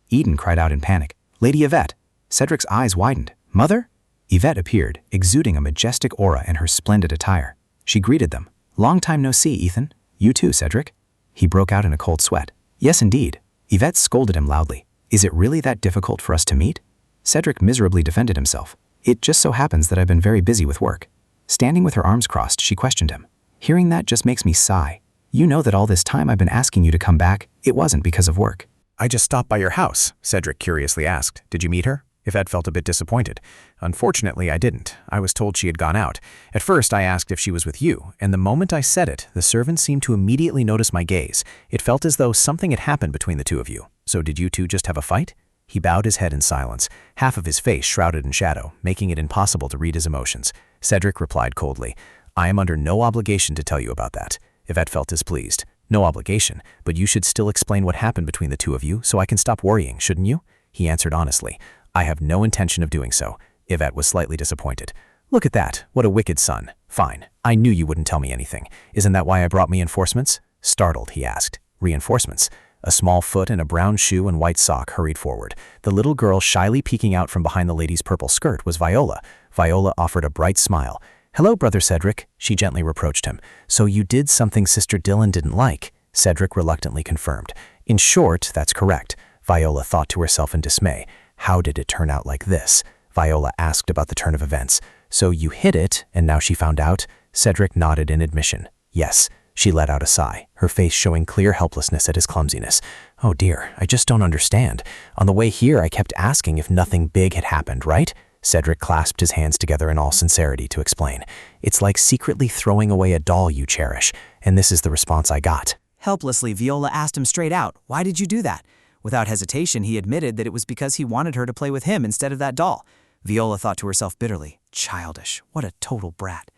Speaker 4: Eden cried out in panic. Lady Ivette. Cedric's eyes widened. Mother? Ivette appeared, exuding a majestic aura in her splendid attire. She greeted them. Long time no see, Ethan. You too, Cedric. He broke out in a cold sweat. Yes, indeed. Yvette scolded him loudly. Is it really that difficult for us to meet? Cedric miserably defended himself. It just so happens that I've been very busy with work. Standing with her arms crossed, she questioned him. Hearing that just makes me sigh. You know that all this time I've been asking you to come back, it wasn't because of work. I just stopped by your house, Cedric curiously asked. Did you meet her? Yvette felt a bit disappointed. Unfortunately, I didn't. I was told she had gone out. At first, I asked if she was with you, and the moment I said it, the servant seemed to immediately notice my gaze. It felt as though something had happened between the two of you. So did you two just have a fight? He bowed his head in silence, half of his face shrouded in shadow, making it impossible to read his emotions. Cedric replied coldly, I am under no obligation to tell you about that. Yvette felt displeased. No obligation, but you should still explain what happened between the two of you so I can stop worrying, shouldn't you? He answered honestly. I have no intention of doing so. Yvette was slightly disappointed. Look at that, what a wicked son. Fine, I knew you wouldn't tell me anything. Isn't that why I brought reinforcements? Startled, he asked. Reinforcements? A small foot in a brown shoe and white sock hurried forward. The little girl shyly peeking out from behind the lady's purple skirt was Viola. Viola offered a bright smile. Hello, Brother Cedric, she gently reproached him. So you did something Sister Dylan didn't like? Cedric reluctantly confirmed. In short, that's correct. Viola thought to herself in dismay. How did it turn out like this? Viola asked about the turn of events. So you hid it, and now she found out? Cedric nodded in admission. Yes. She let out a sigh, her face showing clear helplessness at his clumsiness. Oh dear, I just don't understand. On the way here, I kept asking if nothing big had happened, right? Cedric clasped his hands together in all sincerity to explain. It's like secretly throwing away a doll you cherish, and this is the response I got.
Speaker 14: Helplessly, Viola asked him straight out, why did you do that? Without hesitation, he admitted that it was because he wanted her to play with him instead of that doll. Viola thought to herself bitterly, childish, what a total brat.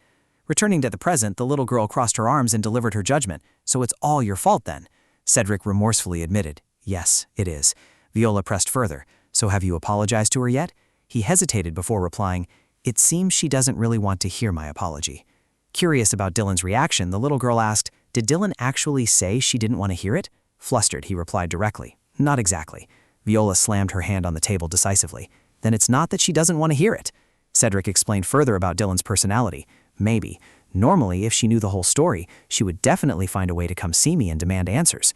Speaker 14: Returning to the present, the little girl crossed her arms and delivered her judgment. So it's all your fault then? Cedric remorsefully admitted, yes, it is. Viola pressed further, so have you apologized to her yet? He hesitated before replying, it seems she doesn't really want to hear my apology. Curious about Dylan's reaction, the little girl asked, did Dylan actually say she didn't want to hear it? Flustered, he replied directly, not exactly. Viola slammed her hand on the table decisively. Then it's not that she doesn't want to hear it. Cedric explained further about Dylan's personality. Maybe. Normally, if she knew the whole story, she would definitely find a way to come see me and demand answers.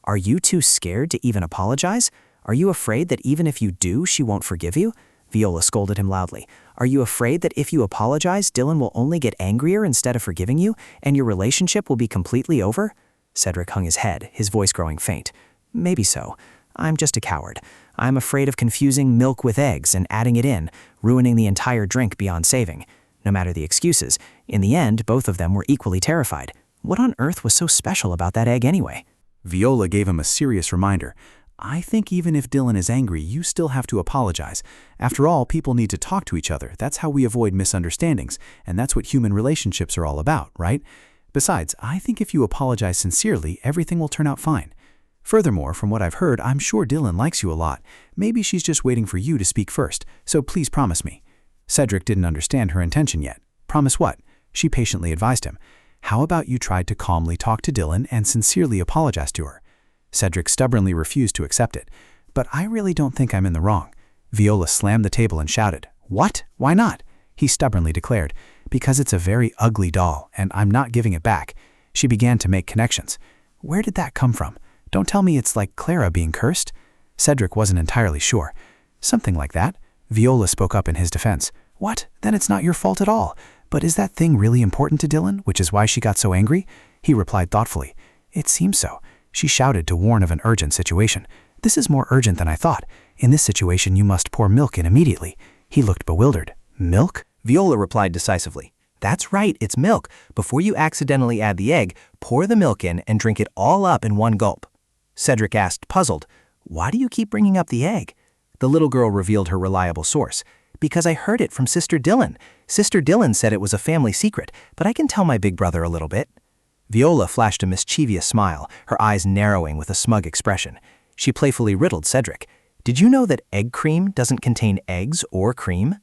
Speaker 14: Are you too scared to even apologize? Are you afraid that even if you do, she won't forgive you? Viola scolded him loudly. Are you afraid that if you apologize, Dylan will only get angrier instead of forgiving you, and your relationship will be completely over? Cedric hung his head, his voice growing faint. Maybe so. I'm just a coward. I'm afraid of confusing milk with eggs and adding it in, ruining the entire drink beyond saving. No matter the excuses, in the end, both of them were equally terrified. What on earth was so special about that egg anyway?
Speaker 4: Viola gave him a serious reminder. I think even if Dylan is angry, you still have to apologize. After all, people need to talk to each other. That's how we avoid misunderstandings, and that's what human relationships are all about, right? Besides, I think if you apologize sincerely, everything will turn out fine. Furthermore, from what I've heard, I'm sure Dylan likes you a lot. Maybe she's just waiting for you to speak first, so please promise me. Cedric didn't understand her intention yet. Promise what? She patiently advised him.
Speaker 7: How about you try to calmly talk to Dylan and sincerely apologize to her? Cedric stubbornly refused to accept it. But I really don't think I'm in the wrong. Viola slammed the table and shouted, "What? Why not?" He stubbornly declared, "Because it's a very ugly doll, and I'm not giving it back." She began to make connections. Where did that come from? Don't tell me it's like Clara being cursed? Cedric wasn't entirely sure. Something like that. Viola spoke up in his defense. What? Then it's not your fault at all. But is that thing really important to Dylan, which is why she got so angry? He replied thoughtfully. It seems so. She shouted to warn of an urgent situation. This is more urgent than I thought. In this situation, you must pour milk in immediately. He looked bewildered. Milk?
Speaker 18: Viola replied decisively. That's right, it's milk. Before you accidentally add the egg, pour the milk in and drink it all up in one gulp. Cedric asked, puzzled, "Why do you keep bringing up the egg?" The little girl revealed her reliable source. "Because I heard it from Sister Dylan. Sister Dylan said it was a family secret, but I can tell my big brother a little bit." Viola flashed a mischievous smile, her eyes narrowing with a smug expression. She playfully riddled Cedric. "Did you know that egg cream doesn't contain eggs or cream?"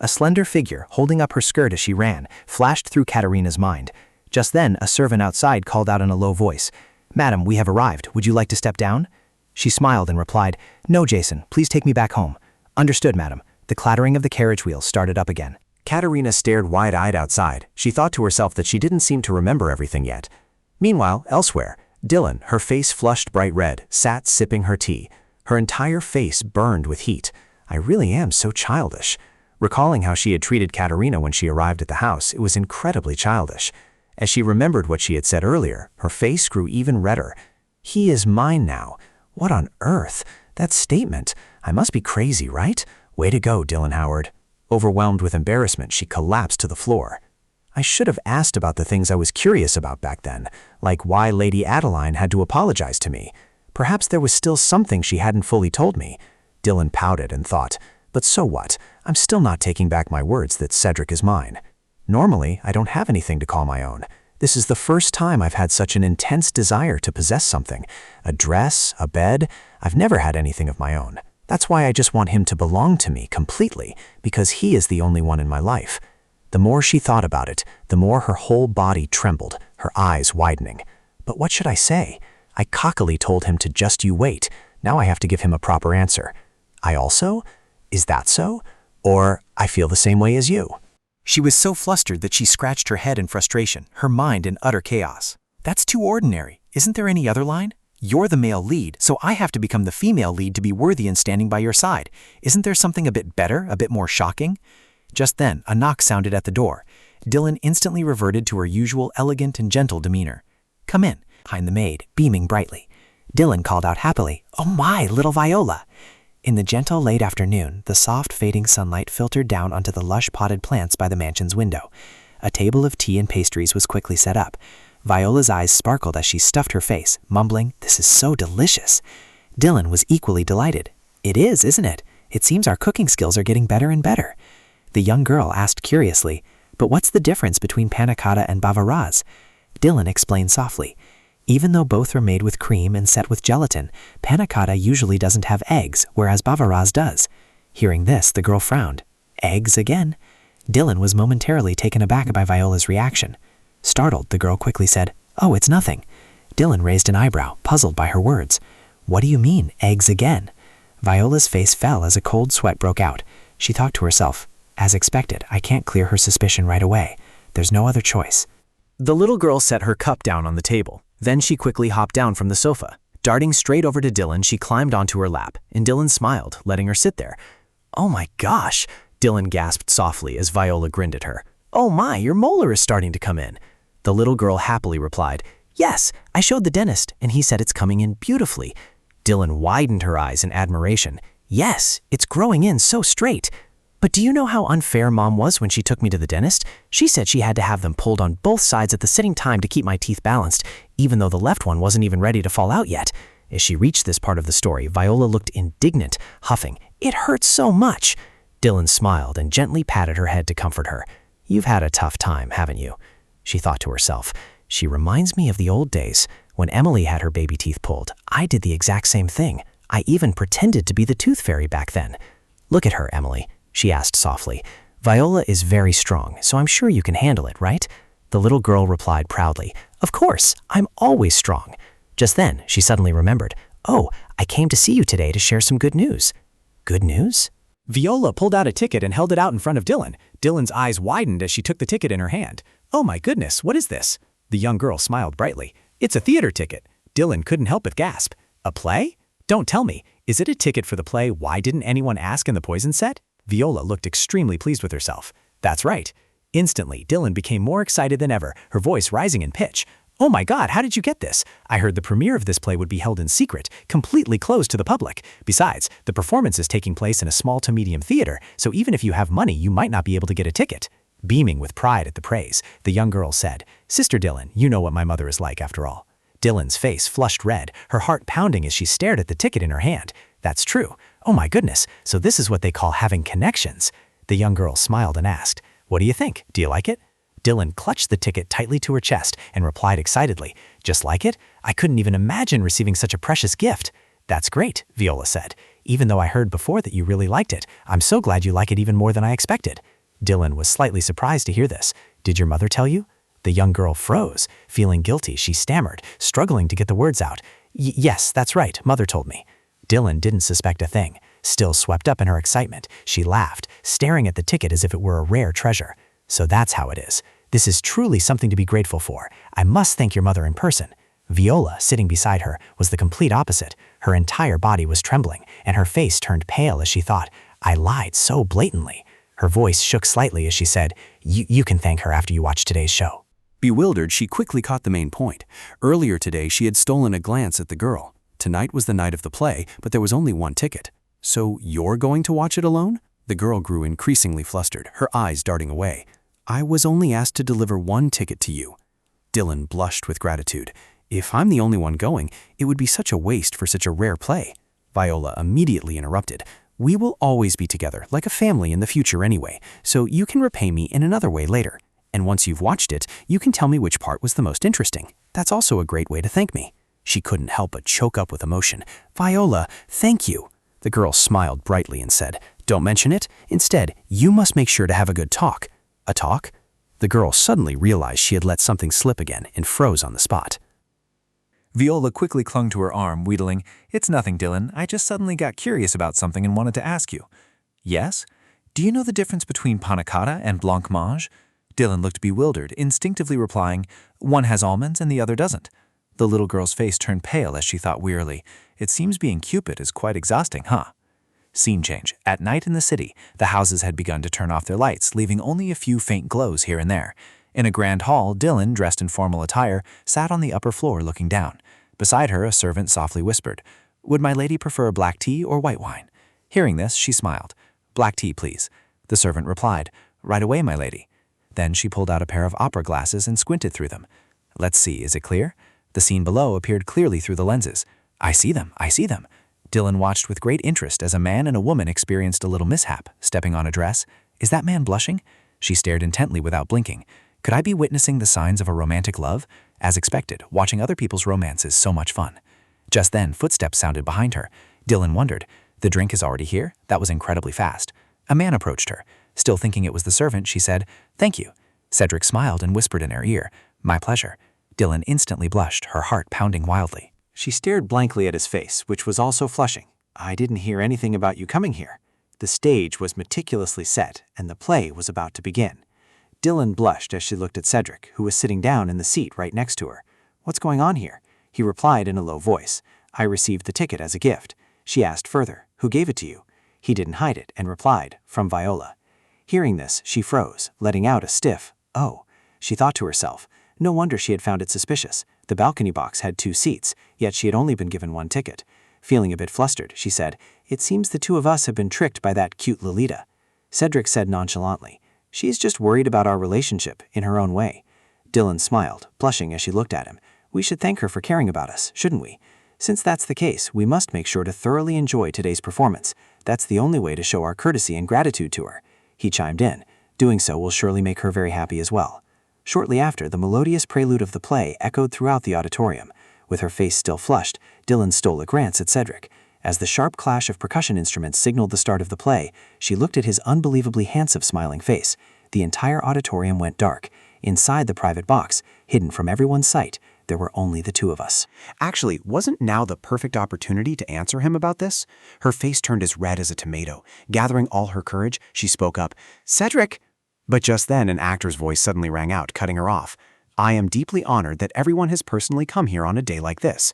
Speaker 18: A slender figure, holding up her skirt as she ran, flashed through Katerina's mind. Just then, a servant outside called out in a low voice, "Madam, we have arrived. Would you like to step down?" She smiled and replied, "No, Jason, please take me back home." "Understood, madam." The clattering of the carriage wheels started up again.
Speaker 1: Katerina stared wide-eyed outside. She thought to herself that she didn't seem to remember everything yet. Meanwhile, elsewhere, Dylan, her face flushed bright red, sat sipping her tea. Her entire face burned with heat. I really am so childish. Recalling how she had treated Katerina when she arrived at the house, it was incredibly childish. As she remembered what she had said earlier, her face grew even redder. He is mine now. What on earth? That statement. I must be crazy, right? Way to go, Dylan Howard. Overwhelmed with embarrassment, she collapsed to the floor. I should have asked about the things I was curious about back then, like why Lady Adeline had to apologize to me. Perhaps there was still something she hadn't fully told me. Dylan pouted and thought, but so what? I'm still not taking back my words that Cedric is mine. Normally, I don't have anything to call my own. This is the first time I've had such an intense desire to possess something. A dress, a bed. I've never had anything of my own. That's why I just want him to belong to me completely, because he is the only one in my life. The more she thought about it, the more her whole body trembled, her eyes widening. But what should I say? I cockily told him to just you wait. Now I have to give him a proper answer. I also? Is that so? Or I feel the same way as you.
Speaker 2: She was so flustered that she scratched her head in frustration, her mind in utter chaos. That's too ordinary. Isn't there any other line? You're the male lead, so I have to become the female lead to be worthy in standing by your side. Isn't there something a bit better, a bit more shocking? Just then, a knock sounded at the door. Dylan instantly reverted to her usual elegant and gentle demeanor. "Come in," behind the maid, beaming brightly. Dylan called out happily, "Oh my, little Viola!" In the gentle late afternoon, the soft fading sunlight filtered down onto the lush potted plants by the mansion's window. A table of tea and pastries was quickly set up. Viola's eyes sparkled as she stuffed her face, mumbling, "This is so delicious." Dylan was equally delighted. "It is, isn't it? It seems our cooking skills are getting better and better." The young girl asked curiously, "But what's the difference between panna cotta and bavaras?" Dylan explained softly. Even though both are made with cream and set with gelatin, panna cotta usually doesn't have eggs, whereas bavaras does. Hearing this, the girl frowned. Eggs again? Dylan was momentarily taken aback by Viola's reaction. Startled, the girl quickly said, "Oh, it's nothing." Dylan raised an eyebrow, puzzled by her words. "What do you mean, eggs again?" Viola's face fell as a cold sweat broke out. She thought to herself, "As expected, I can't clear her suspicion right away. There's no other choice."
Speaker 18: The little girl set her cup down on the table. Then she quickly hopped down from the sofa. Darting straight over to Dylan, she climbed onto her lap, and Dylan smiled, letting her sit there. "Oh my gosh," Dylan gasped softly as Viola grinned at her. "Oh my, your molar is starting to come in." The little girl happily replied, "Yes, I showed the dentist, and he said it's coming in beautifully." Dylan widened her eyes in admiration. "Yes, it's growing in so straight. But do you know how unfair Mom was when she took me to the dentist? She said she had to have them pulled on both sides at the same time to keep my teeth balanced, even though the left one wasn't even ready to fall out yet." As she reached this part of the story, Viola looked indignant, huffing, "It hurts so much." Dylan smiled and gently patted her head to comfort her. "You've had a tough time, haven't you?" She thought to herself. "She reminds me of the old days. When Emily had her baby teeth pulled, I did the exact same thing. I even pretended to be the tooth fairy back then. Look at her, Emily," she asked softly. "Viola is very strong, so I'm sure you can handle it, right?"
Speaker 2: The little girl replied proudly, "Of course, I'm always strong." Just then, she suddenly remembered, "Oh, I came to see you today to share some good news." Good news?
Speaker 18: Viola pulled out a ticket and held it out in front of Dylan. Dylan's eyes widened as she took the ticket in her hand. "Oh my goodness, what is this?" The young girl smiled brightly. "It's a theater ticket." Dylan couldn't help but gasp. "A play? Don't tell me. Is it a ticket for the play Why Didn't Anyone Ask in the Poison Set?" Viola looked extremely pleased with herself. "That's right." Instantly, Dylan became more excited than ever, her voice rising in pitch. "Oh my God, how did you get this? I heard the premiere of this play would be held in secret, completely closed to the public. Besides, the performance is taking place in a small to medium theater, so even if you have money, you might not be able to get a ticket." Beaming with pride at the praise, the young girl said, "Sister Dylan, you know what my mother is like after all." Dylan's face flushed red, her heart pounding as she stared at the ticket in her hand. "That's true. Oh my goodness, so this is what they call having connections." The young girl smiled and asked, "What do you think? Do you like it?" Dylan clutched the ticket tightly to her chest and replied excitedly, "Just like it? I couldn't even imagine receiving such a precious gift." "That's great," Viola said. "Even though I heard before that you really liked it, I'm so glad you like it even more than I expected." Dylan was slightly surprised to hear this. "Did your mother tell you?" The young girl froze. Feeling guilty, she stammered, struggling to get the words out. Yes, that's right, Mother told me." Dylan didn't suspect a thing. Still swept up in her excitement, she laughed, staring at the ticket as if it were a rare treasure. "So that's how it is. This is truly something to be grateful for. I must thank your mother in person." Viola, sitting beside her, was the complete opposite. Her entire body was trembling, and her face turned pale as she thought, "I lied so blatantly." Her voice shook slightly as she said, You can thank her after you watch today's show."
Speaker 8: Bewildered, she quickly caught the main point. Earlier today, she had stolen a glance at the girl. Tonight was the night of the play, but there was only one ticket. "So you're going to watch it alone?" The girl grew increasingly flustered, her eyes darting away. "I was only asked to deliver one ticket to you." Dylan blushed with gratitude. "If I'm the only one going, it would be such a waste for such a rare play." Viola immediately interrupted. "We will always be together, like a family in the future anyway, so you can repay me in another way later. And once you've watched it, you can tell me which part was the most interesting. That's also a great way to thank me." She couldn't help but choke up with emotion. "Viola, thank you." The girl smiled brightly and said, "Don't mention it. Instead, you must make sure to have a good talk." "A talk?" The girl suddenly realized she had let something slip again and froze on the spot.
Speaker 1: Viola quickly clung to her arm, wheedling, "It's nothing, Dylan. I just suddenly got curious about something and wanted to ask you." "Yes? Do you know the difference between panna cotta and blancmange?" Dylan looked bewildered, instinctively replying, "One has almonds and the other doesn't." The little girl's face turned pale as she thought wearily, "It seems being Cupid is quite exhausting, huh?" Scene change. At night in the city, the houses had begun to turn off their lights, leaving only a few faint glows here and there. In a grand hall, Dylan, dressed in formal attire, sat on the upper floor looking down. Beside her, a servant softly whispered, "Would my lady prefer black tea or white wine?" Hearing this, she smiled. "Black tea, please." The servant replied, "Right away, my lady." Then she pulled out a pair of opera glasses and squinted through them. "Let's see, is it clear?" The scene below appeared clearly through the lenses. "I see them, I see them." Dylan watched with great interest as a man and a woman experienced a little mishap, stepping on a dress. "Is that man blushing?" She stared intently without blinking. Could I be witnessing the signs of a romantic love? As expected, watching other people's romance is so much fun. Just then, footsteps sounded behind her. Dylan wondered, "The drink is already here?" That was incredibly fast. A man approached her. Still thinking it was the servant, she said, "Thank you." Cedric smiled and whispered in her ear, "My pleasure." Dylan instantly blushed, her heart pounding wildly. She stared blankly at his face, which was also flushing. "I didn't hear anything about you coming here." The stage was meticulously set, and the play was about to begin. Dylan blushed as she looked at Cedric, who was sitting down in the seat right next to her. "What's going on here?" He replied in a low voice, "I received the ticket as a gift." She asked further, "Who gave it to you?" He didn't hide it and replied, "From Viola." Hearing this, she froze, letting out a stiff, "Oh." She thought to herself, no wonder she had found it suspicious. The balcony box had 2 seats, yet she had only been given 1 ticket. Feeling a bit flustered, she said, "It seems the 2 of us have been tricked by that cute Lolita." Cedric said nonchalantly, "She's just worried about our relationship, in her own way." Dylan smiled, blushing as she looked at him. "We should thank her for caring about us, shouldn't we? Since that's the case, we must make sure to thoroughly enjoy today's performance. That's the only way to show our courtesy and gratitude to her." He chimed in. "Doing so will surely make her very happy as well." Shortly after, the melodious prelude of the play echoed throughout the auditorium. With her face still flushed, Dylan stole a glance at Cedric. As the sharp clash of percussion instruments signaled the start of the play, she looked at his unbelievably handsome smiling face. The entire auditorium went dark.
Speaker 16: Inside the private box, hidden from everyone's sight, there were only the two of us.
Speaker 2: Actually, wasn't now the perfect opportunity to answer him about this? Her face turned as red as a tomato. Gathering all her courage, she spoke up, "Cedric!" But just then an actor's voice suddenly rang out, cutting her off. "I am deeply honored that everyone has personally come here on a day like this."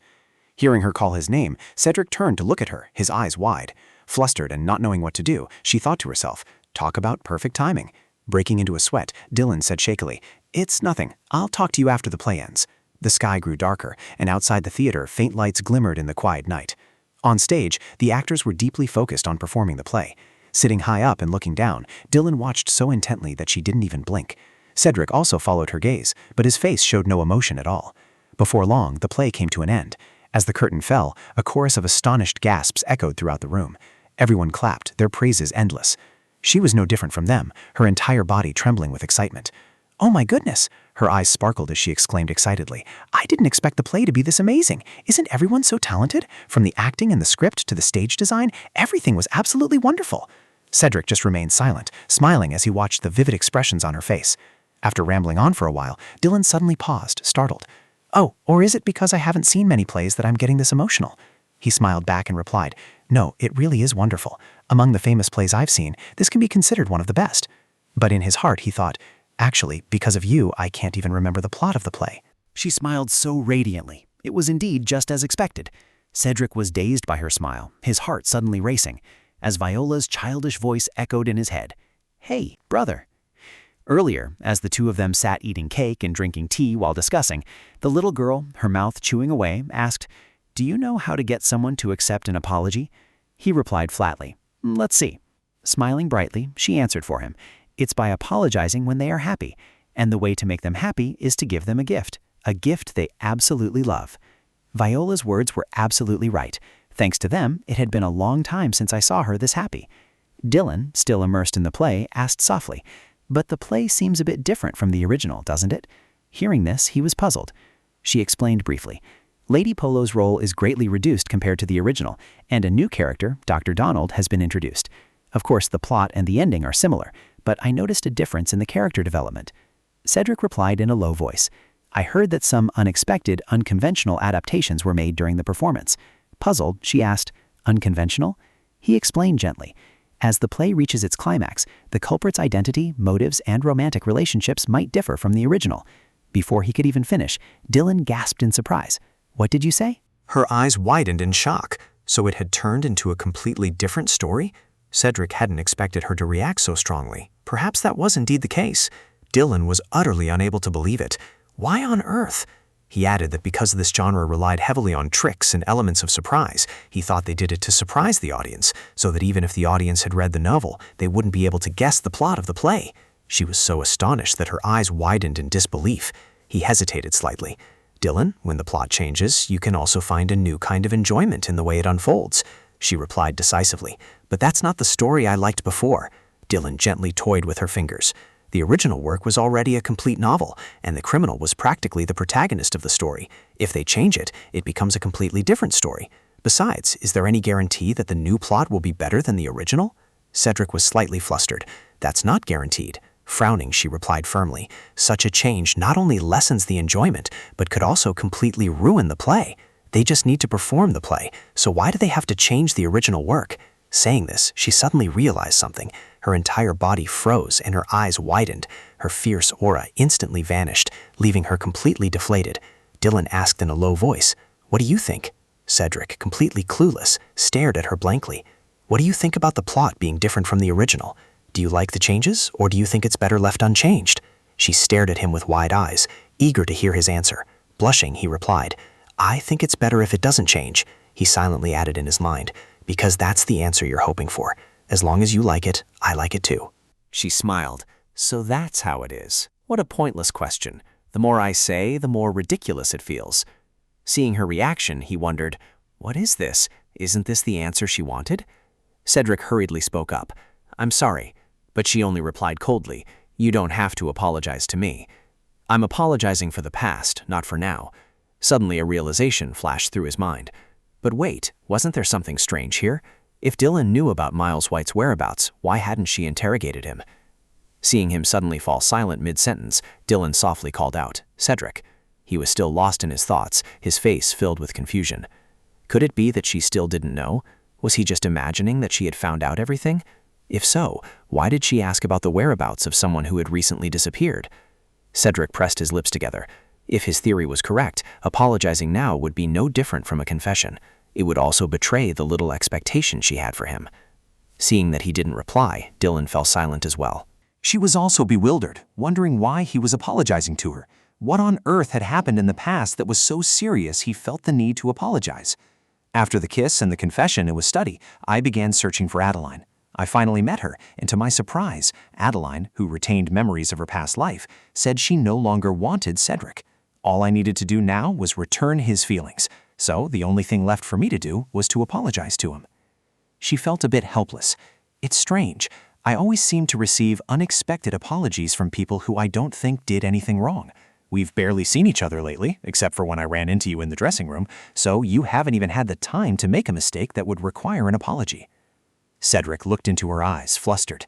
Speaker 2: Hearing her call his name, Cedric turned to look at her, his eyes wide. Flustered and not knowing what to do, she thought to herself, talk about perfect timing. Breaking into a sweat, Dylan said shakily, "It's nothing. I'll talk to you after the play ends." The sky grew darker, and outside the theater, faint lights glimmered in the quiet night. On stage, the actors were deeply focused on performing the play. Sitting high up and looking down, Dylan watched so intently that she didn't even blink. Cedric also followed her gaze, but his face showed no emotion at all. Before long, the play came to an end. As the curtain fell, a chorus of astonished gasps echoed throughout the room. Everyone clapped, their praises endless. She was no different from them, her entire body trembling with excitement. "Oh my goodness!" Her eyes sparkled as she exclaimed excitedly. "I didn't expect the play to be this amazing. Isn't everyone so talented? From the acting and the script to the stage design, everything was absolutely wonderful." Cedric just remained silent, smiling as he watched the vivid expressions on her face. After rambling on for a while, Dylan suddenly paused, startled. "Oh, or is it because I haven't seen many plays that I'm getting this emotional?" He smiled back and replied, "No, it really is wonderful. Among the famous plays I've seen, this can be considered one of the best." But in his heart, he thought, "Actually, because of you, I can't even remember the plot of the play."
Speaker 18: She smiled so radiantly. It was indeed just as expected. Cedric was dazed by her smile, his heart suddenly racing, as Viola's childish voice echoed in his head. "Hey, brother." Earlier, as the two of them sat eating cake and drinking tea while discussing, the little girl, her mouth chewing away, asked, "Do you know how to get someone to accept an apology?" He replied flatly, "Let's see." Smiling brightly, she answered for him, "It's by apologizing when they are happy, and the way to make them happy is to give them a gift they absolutely love." Viola's words were absolutely right. Thanks to them, it had been a long time since I saw her this happy. Dylan, still immersed in the play, asked softly, "But the play seems a bit different from the original, doesn't it?" Hearing this, he was puzzled. She explained briefly, "Lady Polo's role is greatly reduced compared to the original, and a new character, Dr. Donald, has been introduced. Of course, the plot and the ending are similar, but I noticed a difference in the character development." Cedric replied in a low voice, "I heard that some unexpected, unconventional adaptations were made during the performance." Puzzled, she asked, "Unconventional?" He explained gently, "As the play reaches its climax, the culprit's identity, motives, and romantic relationships might differ from the original." Before he could even finish, Dylan gasped in surprise. "What did you say?"
Speaker 1: Her eyes widened in shock. So it had turned into a completely different story? Cedric hadn't expected her to react so strongly. Perhaps that was indeed the case. Dylan was utterly unable to believe it. Why on earth? He added that because this genre relied heavily on tricks and elements of surprise, he thought they did it to surprise the audience, so that even if the audience had read the novel, they wouldn't be able to guess the plot of the play. She was so astonished that her eyes widened in disbelief. He hesitated slightly. "Dylan, when the plot changes, you can also find a new kind of enjoyment in the way it unfolds," she replied decisively. "But that's not the story I liked before." Dylan gently toyed with her fingers. The original work was already a complete novel, and the criminal was practically the protagonist of the story. If they change it, it becomes a completely different story. Besides, is there any guarantee that the new plot will be better than the original? Cedric was slightly flustered. "That's not guaranteed." Frowning, she replied firmly, "Such a change not only lessens the enjoyment, but could also completely ruin the play. They just need to perform the play, so why do they have to change the original work?" Saying this, she suddenly realized something. Her entire body froze and her eyes widened. Her fierce aura instantly vanished, leaving her completely deflated. Dylan asked in a low voice, "What do you think?" Cedric, completely clueless, stared at her blankly. "What do you think about the plot being different from the original? Do you like the changes, or do you think it's better left unchanged?" She stared at him with wide eyes, eager to hear his answer. Blushing, he replied, "I think it's better if it doesn't change." He silently added in his mind, "Because that's the answer you're hoping for. As long as you like it, I like it too." She smiled. "So that's how it is. What a pointless question. The more I say, the more ridiculous it feels." Seeing her reaction, he wondered, "What is this? Isn't this the answer she wanted?" Cedric hurriedly spoke up. "I'm sorry." But she only replied coldly, "You don't have to apologize to me. I'm apologizing for the past, not for now." Suddenly a realization flashed through his mind. But wait, wasn't there something strange here? If Dylan knew about Miles White's whereabouts, why hadn't she interrogated him?
Speaker 2: Seeing him suddenly fall silent mid-sentence, Dylan softly called out, "Cedric." He was still lost in his thoughts, his face filled with confusion. Could it be that she still didn't know? Was he just imagining that she had found out everything? If so, why did she ask about the whereabouts of someone who had recently disappeared? Cedric pressed his lips together. If his theory was correct, apologizing now would be no different from a confession. It would also betray the little expectation she had for him. Seeing that he didn't reply, Dylan fell silent as well.
Speaker 1: She was also bewildered, wondering why he was apologizing to her. What on earth had happened in the past that was so serious he felt the need to apologize? After the kiss and the confession it was study, I began searching for Adeline. I finally met her, and to my surprise, Adeline, who retained memories of her past life, said she no longer wanted Cedric. All I needed to do now was return his feelings, so the only thing left for me to do was to apologize to him. She felt a bit helpless. It's strange. I always seem to receive unexpected apologies from people who I don't think did anything wrong. We've barely seen each other lately, except for when I ran into you in the dressing room, so you haven't even had the time to make a mistake that would require an apology. Cedric looked into her eyes, flustered.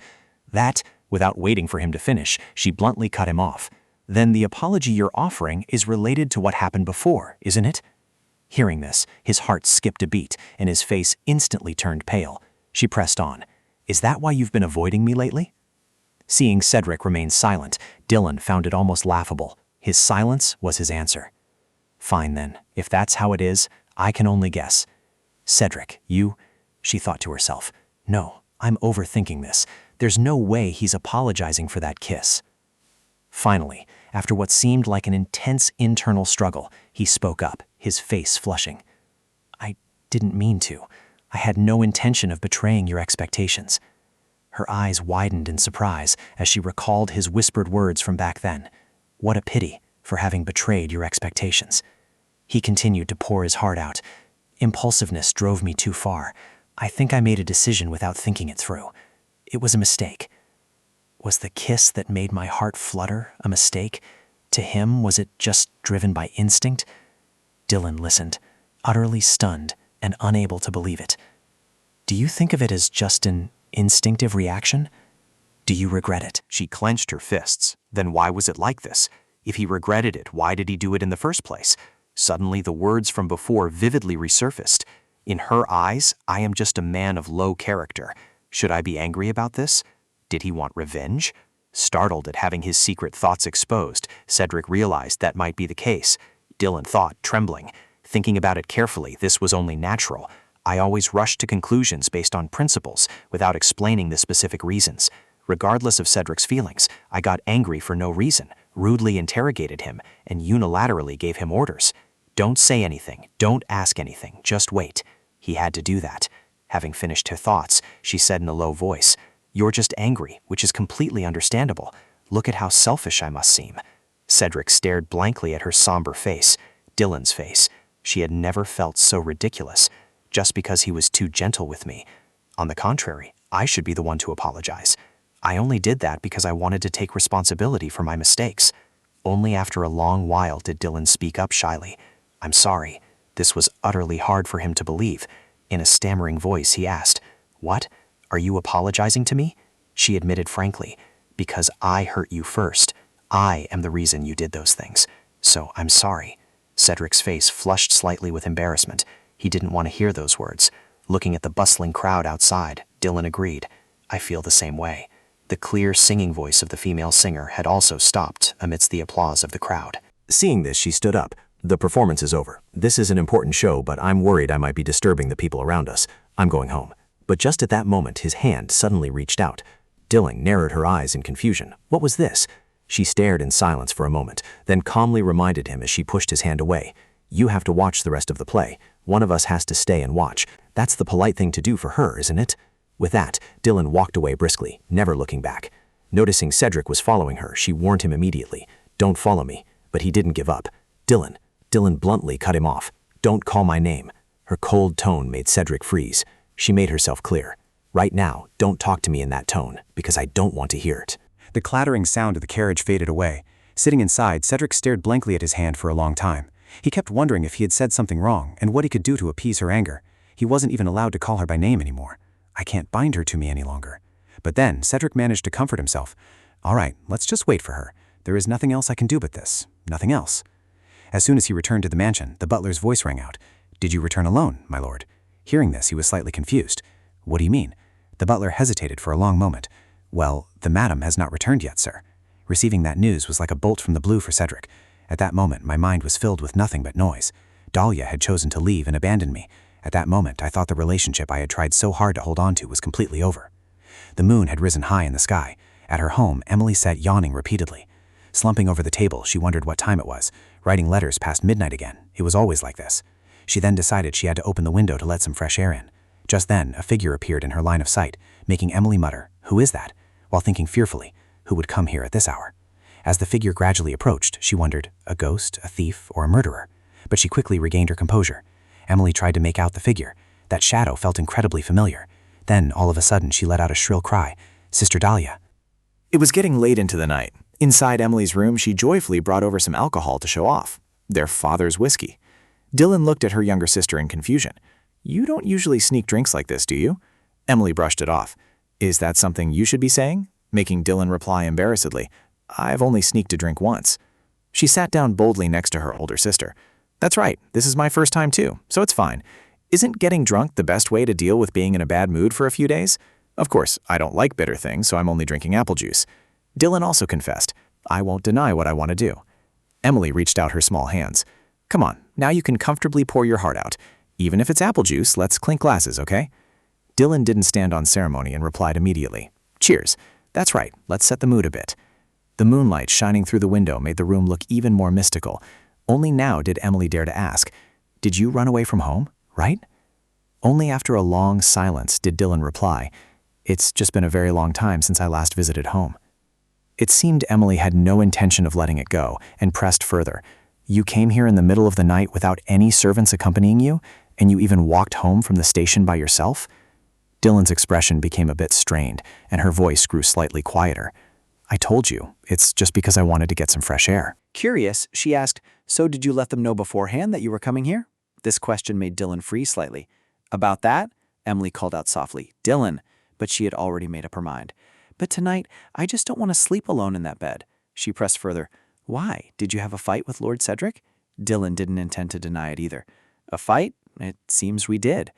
Speaker 1: Without waiting for him to finish, she bluntly cut him off. Then the apology you're offering is related to what happened before, isn't it? Hearing this, his heart skipped a beat, and his face instantly turned pale. She pressed on. Is that why you've been avoiding me lately? Seeing Cedric remain silent, Dylan found it almost laughable. His silence was his answer. Fine then, if that's how it is, I can only guess. Cedric, she thought to herself. No, I'm overthinking this. There's no way he's apologizing for that kiss. Finally, after what seemed like an intense internal struggle, he spoke up, his face flushing. I didn't mean to. I had no intention of betraying your expectations. Her eyes widened in surprise as she recalled his whispered words from back then. What a pity for having betrayed your expectations. He continued to pour his heart out. Impulsiveness drove me too far. I think I made a decision without thinking it through. It was a mistake. Was the kiss that made my heart flutter a mistake? To him, was it just driven by instinct? Dylan listened, utterly stunned and unable to believe it. Do you think of it as just an instinctive reaction? Do you regret it?
Speaker 8: She clenched her fists. Then why was it like this? If he regretted it, why did he do it in the first place? Suddenly, the words from before vividly resurfaced. In her eyes, I am just a man of low character. Should I be angry about this? Did he want revenge? Startled at having his secret thoughts exposed, Cedric realized that might be the case. Dylan thought, trembling. Thinking about it carefully, this was only natural. I always rushed to conclusions based on principles, without explaining the specific reasons. Regardless of Cedric's feelings, I got angry for no reason, rudely interrogated him, and unilaterally gave him orders. Don't say anything, don't ask anything, just wait. He had to do that. Having finished her thoughts, she said in a low voice, You're just angry, which is completely understandable. Look at how selfish I must seem. Cedric stared blankly at her somber face, Dylan's face. She had never felt so ridiculous, just because he was too gentle with me. On the contrary, I should be the one to apologize. I only did that because I wanted to take responsibility for my mistakes. Only after a long while did Dylan speak up shyly. I'm sorry. This was utterly hard for him to believe. In a stammering voice, he asked, What? Are you apologizing to me? She admitted frankly, Because I hurt you first. I am the reason you did those things. So I'm sorry. Cedric's face flushed slightly with embarrassment. He didn't want to hear those words. Looking at the bustling crowd outside, Dylan agreed. I feel the same way. The clear singing voice of the female singer had also stopped amidst the applause of the crowd.
Speaker 1: Seeing this, she stood up. The performance is over. This is an important show, but I'm worried I might be disturbing the people around us. I'm going home. But just at that moment, his hand suddenly reached out. Dylan narrowed her eyes in confusion. What was this? She stared in silence for a moment, then calmly reminded him as she pushed his hand away. You have to watch the rest of the play. One of us has to stay and watch. That's the polite thing to do for her, isn't it? With that, Dylan walked away briskly, never looking back. Noticing Cedric was following her, she warned him immediately. Don't follow me. But he didn't give up. Dylan bluntly cut him off. Don't call my name. Her cold tone made Cedric freeze. She made herself clear. Right now, don't talk to me in that tone, because I don't want to hear it.
Speaker 4: The clattering sound of the carriage faded away. Sitting inside, Cedric stared blankly at his hand for a long time. He kept wondering if he had said something wrong and what he could do to appease her anger. He wasn't even allowed to call her by name anymore. I can't bind her to me any longer. But then, Cedric managed to comfort himself.
Speaker 1: All right, let's just wait for her. There is nothing else I can do but this. Nothing else. As soon as he returned to the mansion, the butler's voice rang out. Did you return alone, my lord? Hearing this, he was slightly confused. What do you mean? The butler hesitated for a long moment. Well, the madam has not returned yet, sir. Receiving that news was like a bolt from the blue for Cedric. At that moment, my mind was filled with nothing but noise. Dahlia had chosen to leave and abandon me. At that moment, I thought the relationship I had tried so hard to hold on to was completely over. The moon had risen high in the sky. At her home, Emily sat yawning repeatedly. Slumping over the table, she wondered what time it was, writing letters past midnight again. It was always like this. She then decided she had to open the window to let some fresh air in. Just then, a figure appeared in her line of sight, making Emily mutter, "Who is that?" while thinking fearfully, who would come here at this hour? As the figure gradually approached, she wondered, a ghost, a thief, or a murderer? But she quickly regained her composure. Emily tried to make out the figure. That shadow felt incredibly familiar. Then, all of a sudden, she let out a shrill cry, "Sister Dahlia."
Speaker 12: It was getting late into the night. Inside Emily's room, she joyfully brought over some alcohol to show off. Their father's whiskey. Dylan looked at her younger sister in confusion. "You don't usually sneak drinks like this, do you?" Emily brushed it off. "Is that something you should be saying?" Making Dylan reply embarrassedly, "I've only sneaked a drink once." She sat down boldly next to her older sister. "That's right, this is my first time too, so it's fine. Isn't getting drunk the best way to deal with being in a bad mood for a few days? Of course, I don't like bitter things, so I'm only drinking apple juice." Dylan also confessed, "I won't deny what I want to do." Emily reached out her small hands. "Come on, now you can comfortably pour your heart out. Even if it's apple juice, let's clink glasses, okay?" Dylan didn't stand on ceremony and replied immediately, "Cheers. That's right, let's set the mood a bit." The moonlight shining through the window made the room look even more mystical. Only now did Emily dare to ask, "Did you run away from home, right?" Only after a long silence did Dylan reply, "It's just been a very long time since I last visited home." It seemed Emily had no intention of letting it go, and pressed further. "You came here in the middle of the night without any servants accompanying you, and you even walked home from the station by yourself?" Dylan's expression became a bit strained, and her voice grew slightly quieter. "I told you, it's just because I wanted to get some fresh air."
Speaker 5: Curious, she asked, "So did you let them know beforehand that you were coming here?" This question made Dylan freeze slightly. "About that?" Emily called out softly, "Dylan," but she had already made up her mind. "But tonight, I just don't want to sleep alone in that bed." She pressed further, "Why? Did you have a fight with Lord Cedric?" Dylan didn't intend to deny it either. "A fight? It seems we did."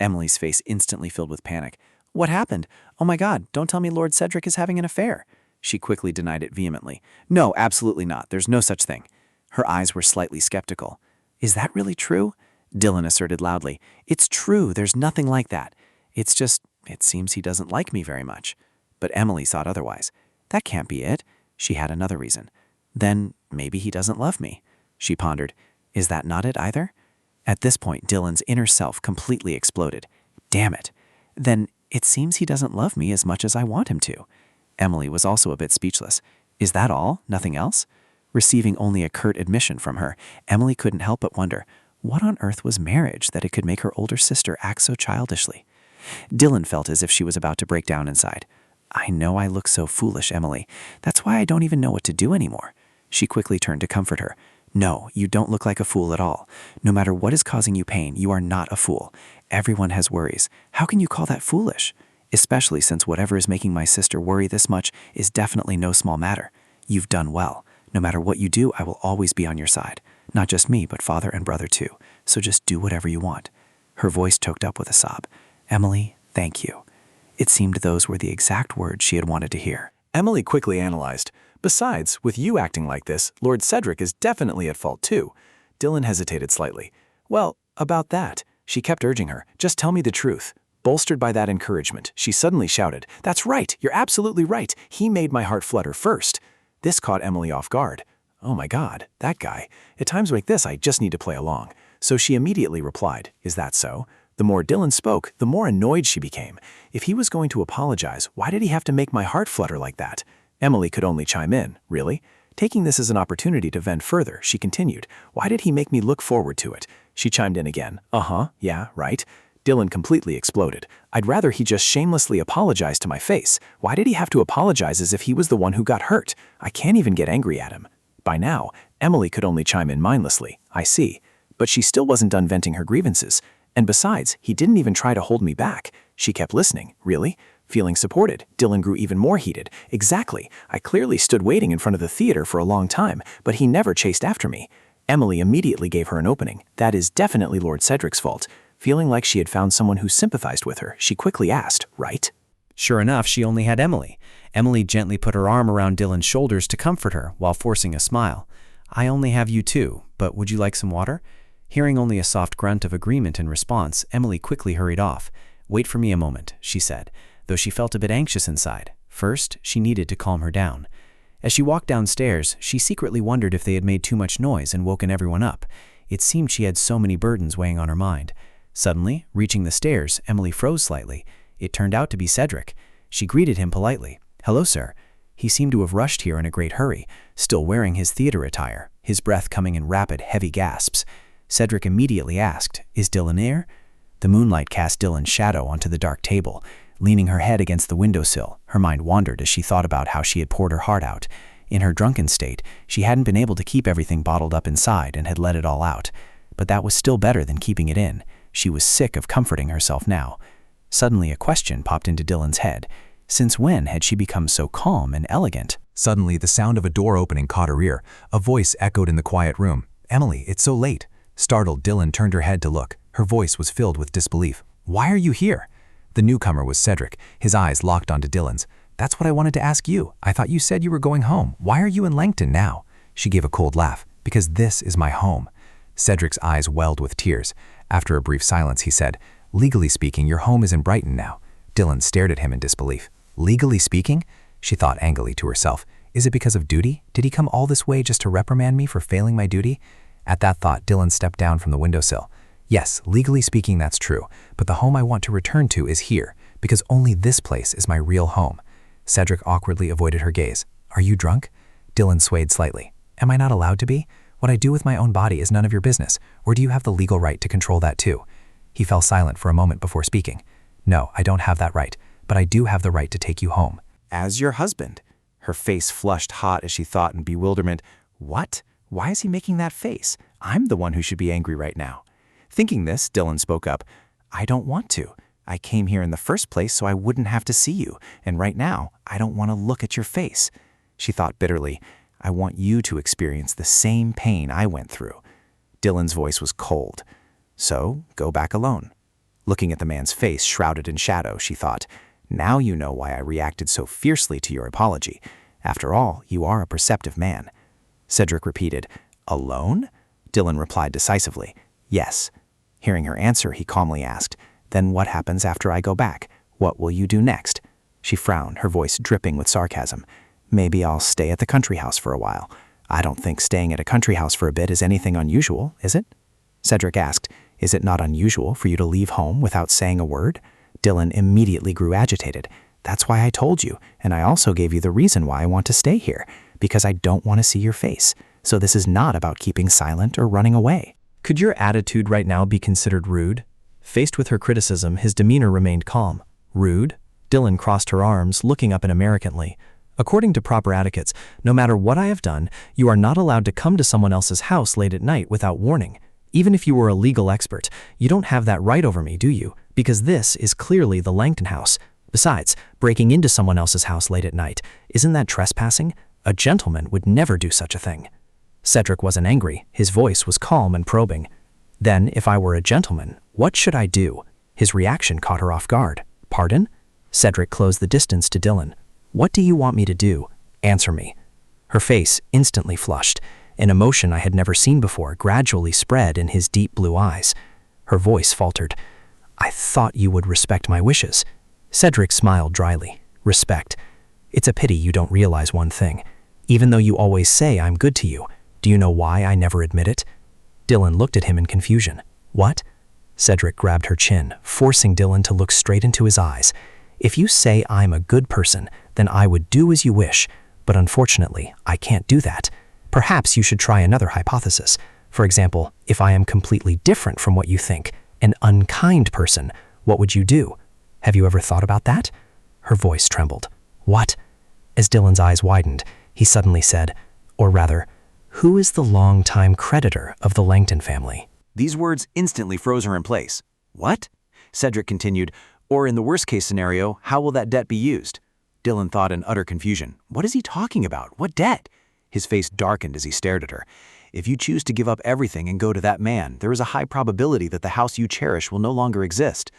Speaker 5: Emily's face instantly filled with panic. "What happened? Oh my God, don't tell me Lord Cedric is having an affair." She quickly denied it vehemently. "No, absolutely not. There's no such thing." Her eyes were slightly skeptical. "Is that really true?" Dylan asserted loudly. "It's true. There's nothing like that. It's just, it seems he doesn't like me very much." But Emily thought otherwise. "That can't be it." She had another reason. "Then maybe he doesn't love me." She pondered. "Is that not it either?" At this point, Dylan's inner self completely exploded. "Damn it. Then it seems he doesn't love me as much as I want him to." Emily was also a bit speechless. "Is that all? Nothing else?" Receiving only a curt admission from her, Emily couldn't help but wonder, what on earth was marriage that it could make her older sister act so childishly? Dylan felt as if she was about to break down inside. "I know I look so foolish, Emily. That's why I don't even know what to do anymore." She quickly turned to comfort her. "No, you don't look like a fool at all. No matter what is causing you pain, you are not a fool. Everyone has worries. How can you call that foolish? Especially since whatever is making my sister worry this much is definitely no small matter. You've done well. No matter what you do, I will always be on your side. Not just me, but father and brother too. So just do whatever you want." Her voice choked up with a sob. "Emily, thank you." It seemed those were the exact words she had wanted to hear.
Speaker 12: Emily quickly analyzed. "Besides, with you acting like this, Lord Cedric is definitely at fault too." Dylan hesitated slightly. "Well, about that," she kept urging her, "just tell me the truth." Bolstered by that encouragement, she suddenly shouted, "That's right, you're absolutely right. He made my heart flutter first." This caught Emily off guard. "Oh my God, that guy. At times like this, I just need to play along." So she immediately replied, "Is that so?" The more Dylan spoke, the more annoyed she became. If he was going to apologize, why did he have to make my heart flutter like that? Emily could only chime in, "Really?" Taking this as an opportunity to vent further, she continued, "Why did he make me look forward to it?" She chimed in again, "Uh-huh, yeah, right." Dylan completely exploded. "I'd rather he just shamelessly apologize to my face. Why did he have to apologize as if he was the one who got hurt? I can't even get angry at him." By now, Emily could only chime in mindlessly, "I see." But she still wasn't done venting her grievances. And besides, he didn't even try to hold me back. She kept listening. Really? Feeling supported, Dylan grew even more heated. Exactly. I clearly stood waiting in front of the theater for a long time, but he never chased after me. Emily immediately gave her an opening. That is definitely Lord Cedric's fault. Feeling like she had found someone who sympathized with her, she quickly asked, right?
Speaker 5: Sure enough, she only had Emily. Emily gently put her arm around Dylan's shoulders to comfort her while forcing a smile. I only have you too, but would you like some water? Hearing only a soft grunt of agreement in response, Emily quickly hurried off. Wait for me a moment, she said, though she felt a bit anxious inside. First, she needed to calm her down. As she walked downstairs, she secretly wondered if they had made too much noise and woken everyone up. It seemed she had so many burdens weighing on her mind. Suddenly, reaching the stairs, Emily froze slightly. It turned out to be Cedric. She greeted him politely. Hello, sir. He seemed to have rushed here in a great hurry, still wearing his theater attire, his breath coming in rapid, heavy gasps. Cedric immediately asked, Is Dylan near? The moonlight cast Dylan's shadow onto the dark table. Leaning her head against the windowsill, her mind wandered as she thought about how she had poured her heart out. In her drunken state, she hadn't been able to keep everything bottled up inside and had let it all out. But that was still better than keeping it in. She was sick of comforting herself now. Suddenly a question popped into Dylan's head. Since when had she become so calm and elegant?
Speaker 1: Suddenly, the sound of a door opening caught her ear. A voice echoed in the quiet room. Emily, it's so late. Startled, Dylan turned her head to look. Her voice was filled with disbelief. Why are you here? The newcomer was Cedric, his eyes locked onto Dylan's. That's what I wanted to ask you. I thought you said you were going home. Why are you in Langton now? She gave a cold laugh. Because this is my home. Cedric's eyes welled with tears. After a brief silence, he said, Legally speaking, your home is in Brighton now. Dylan stared at him in disbelief. Legally speaking? She thought angrily to herself. Is it because of duty? Did he come all this way just to reprimand me for failing my duty? At that thought, Dylan stepped down from the windowsill. Yes, legally speaking, that's true, but the home I want to return to is here, because only this place is my real home. Cedric awkwardly avoided her gaze. Are you drunk? Dylan swayed slightly. Am I not allowed to be? What I do with my own body is none of your business, or do you have the legal right to control that too? He fell silent for a moment before speaking. No, I don't have that right, but I do have the right to take you home.
Speaker 12: As your husband. Her face flushed hot as she thought in bewilderment. What? Why is he making that face? I'm the one who should be angry right now. Thinking this, Dylan spoke up. I don't want to. I came here in the first place so I wouldn't have to see you, and right now, I don't want to look at your face. She thought bitterly, I want you to experience the same pain I went through. Dylan's voice was cold. So, go back alone. Looking at the man's face shrouded in shadow, she thought, now you know why I reacted so fiercely to your apology. After all, you are a perceptive man. Cedric repeated, Alone? Dylan replied decisively, Yes. Hearing her answer, he calmly asked, Then what happens after I go back? What will you do next? She frowned, her voice dripping with sarcasm. Maybe I'll stay at the country house for a while. I don't think staying at a country house for a bit is anything unusual, is it? Cedric asked, Is it not unusual for you to leave home without saying a word? Dylan immediately grew agitated. That's why I told you, and I also gave you the reason why I want to stay here, because I don't want to see your face. So this is not about keeping silent or running away.
Speaker 18: Could your attitude right now be considered rude? Faced with her criticism, his demeanor remained calm. Rude? Dylan crossed her arms, looking up Americanly. According to proper etiquettes, no matter what I have done, you are not allowed to come to someone else's house late at night without warning. Even if you were a legal expert, you don't have that right over me, do you? Because this is clearly the Langton house. Besides, breaking into someone else's house late at night, isn't that trespassing? A gentleman would never do such a thing. Cedric wasn't angry. His voice was calm and probing. Then, if I were a gentleman, what should I do? His reaction caught her off guard. Pardon? Cedric closed the distance to Dylan. What do you want me to do? Answer me. Her face instantly flushed. An emotion I had never seen before gradually spread in his deep blue eyes. Her voice faltered. I thought you would respect my wishes. Cedric smiled dryly. Respect. It's a pity you don't realize one thing. Even though you always say I'm good to you, do you know why I never admit it? Dylan looked at him in confusion. What? Cedric grabbed her chin, forcing Dylan to look straight into his eyes. If you say I'm a good person, then I would do as you wish, but unfortunately, I can't do that. Perhaps you should try another hypothesis. For example, if I am completely different from what you think, an unkind person, what would you do? Have you ever thought about that? Her voice trembled. What? As Dylan's eyes widened, he suddenly said, or rather, who is the long-time creditor of the Langton family?
Speaker 12: These words instantly froze her in place.
Speaker 4: What? Cedric continued, or in the worst-case scenario, how will that debt be used? Dylan thought in utter confusion. What is he talking about? What debt? His face darkened as he stared at her. If you choose to give up everything and go to that man, there is a high probability that the house you cherish will no longer exist.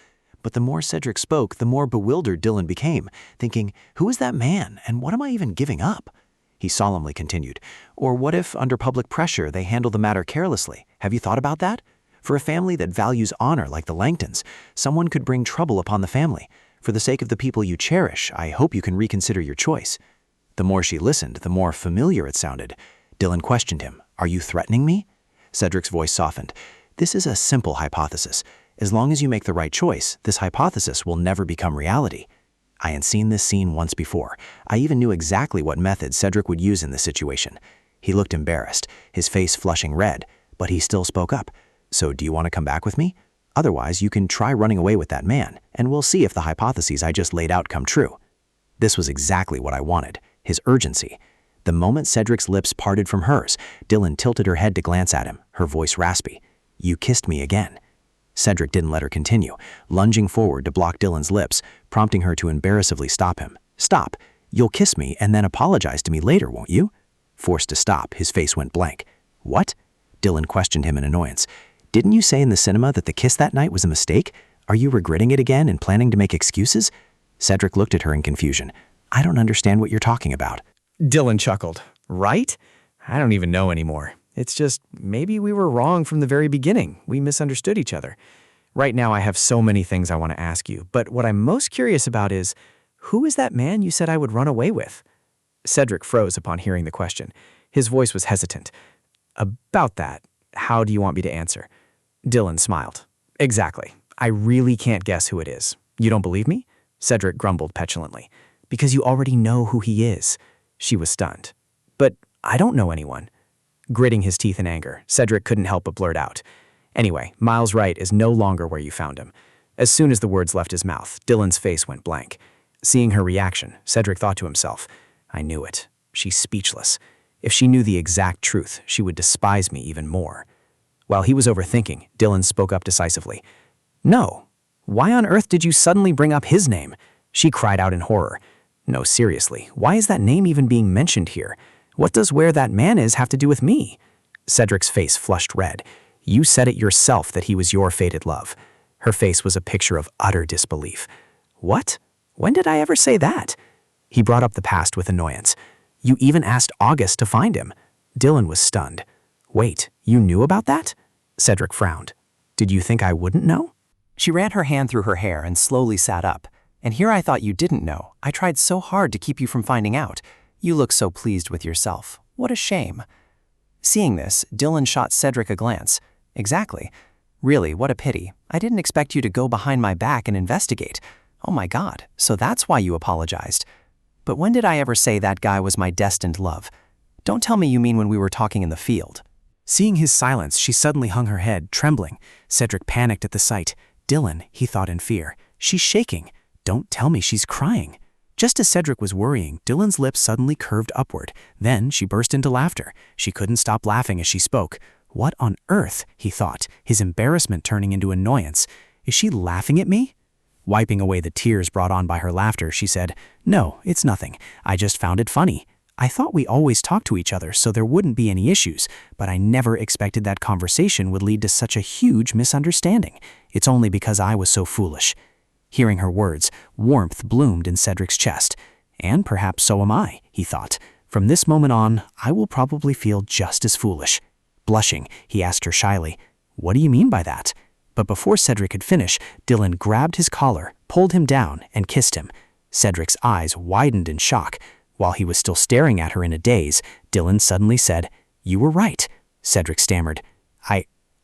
Speaker 4: But the more Cedric spoke, the more bewildered Dylan became, thinking, who is that man, and what am I even giving up? He solemnly continued, or what if, under public pressure, they handle the matter carelessly? Have you thought about that? For a family that values honor like the Langtons, someone could bring trouble upon the family. For the sake of the people you cherish, I hope you can reconsider your choice. The more she listened, the more familiar it sounded. Dylan questioned him. Are you threatening me? Cedric's voice softened. This is a simple hypothesis. As long as you make the right choice, this hypothesis will never become reality. I had seen this scene once before. I even knew exactly what method Cedric would use in this situation. He looked embarrassed, his face flushing red, but he still spoke up. So do you want to come back with me? Otherwise, you can try running away with that man, and we'll see if the hypotheses I just laid out come true. This was exactly what I wanted, his urgency. The moment Cedric's lips parted from hers, Dylan tilted her head to glance at him, her voice raspy. You kissed me again. Cedric didn't let her continue, lunging forward to block Dylan's lips, prompting her to embarrassingly stop him. Stop. You'll kiss me and then apologize to me later, won't you? Forced to stop, his face went blank. What? Dylan questioned him in annoyance. Didn't you say in the cinema that the kiss that night was a mistake? Are you regretting it again and planning to make excuses? Cedric looked at her in confusion. I don't understand what you're talking about.
Speaker 18: Dylan chuckled. Right? I don't even know anymore. It's just, maybe we were wrong from the very beginning. We misunderstood each other. Right now I have so many things I want to ask you, but what I'm most curious about is, who is that man you said I would run away with? Cedric froze upon hearing the question. His voice was hesitant. About that, how do you want me to answer? Dylan smiled. Exactly. I really can't guess who it is. You don't believe me? Cedric grumbled petulantly. Because you already know who he is. She was stunned. But I don't know anyone. Gritting his teeth in anger, Cedric couldn't help but blurt out. Anyway, Miles Wright is no longer where you found him. As soon as the words left his mouth, Dylan's face went blank. Seeing her reaction, Cedric thought to himself, I knew it. She's speechless. If she knew the exact truth, she would despise me even more. While he was overthinking, Dylan spoke up decisively. No. Why on earth did you suddenly bring up his name? She cried out in horror. No, seriously, why is that name even being mentioned here? What does where that man is have to do with me? Cedric's face flushed red. You said it yourself that he was your fated love. Her face was a picture of utter disbelief. What? When did I ever say that? He brought up the past with annoyance. You even asked August to find him. Dylan was stunned. Wait, you knew about that? Cedric frowned. Did you think I wouldn't know?
Speaker 2: She ran her hand through her hair and slowly sat up. And here I thought you didn't know. I tried so hard to keep you from finding out. You look so pleased with yourself. What a shame. Seeing this, Dylan shot Cedric a glance. Exactly. Really, what a pity. I didn't expect you to go behind my back and investigate. Oh my God, so that's why you apologized. But when did I ever say that guy was my destined love? Don't tell me you mean when we were talking in the field.
Speaker 18: Seeing his silence, she suddenly hung her head, trembling. Cedric panicked at the sight. Dylan, he thought in fear. She's shaking. Don't tell me she's crying. Just as Cedric was worrying, Dylan's lips suddenly curved upward. Then she burst into laughter. She couldn't stop laughing as she spoke. What on earth, he thought, his embarrassment turning into annoyance. Is she laughing at me? Wiping away the tears brought on by her laughter, she said, No, it's nothing. I just found it funny. I thought we always talked to each other so there wouldn't be any issues, but I never expected that conversation would lead to such a huge misunderstanding. It's only because I was so foolish. Hearing her words, warmth bloomed in Cedric's chest. And perhaps so am I, he thought. From this moment on, I will probably feel just as foolish. Blushing, he asked her shyly, What do you mean by that? But before Cedric could finish, Dylan grabbed his collar, pulled him down, and kissed him. Cedric's eyes widened in shock. While he was still staring at her in a daze, Dylan suddenly said, You were right. Cedric stammered.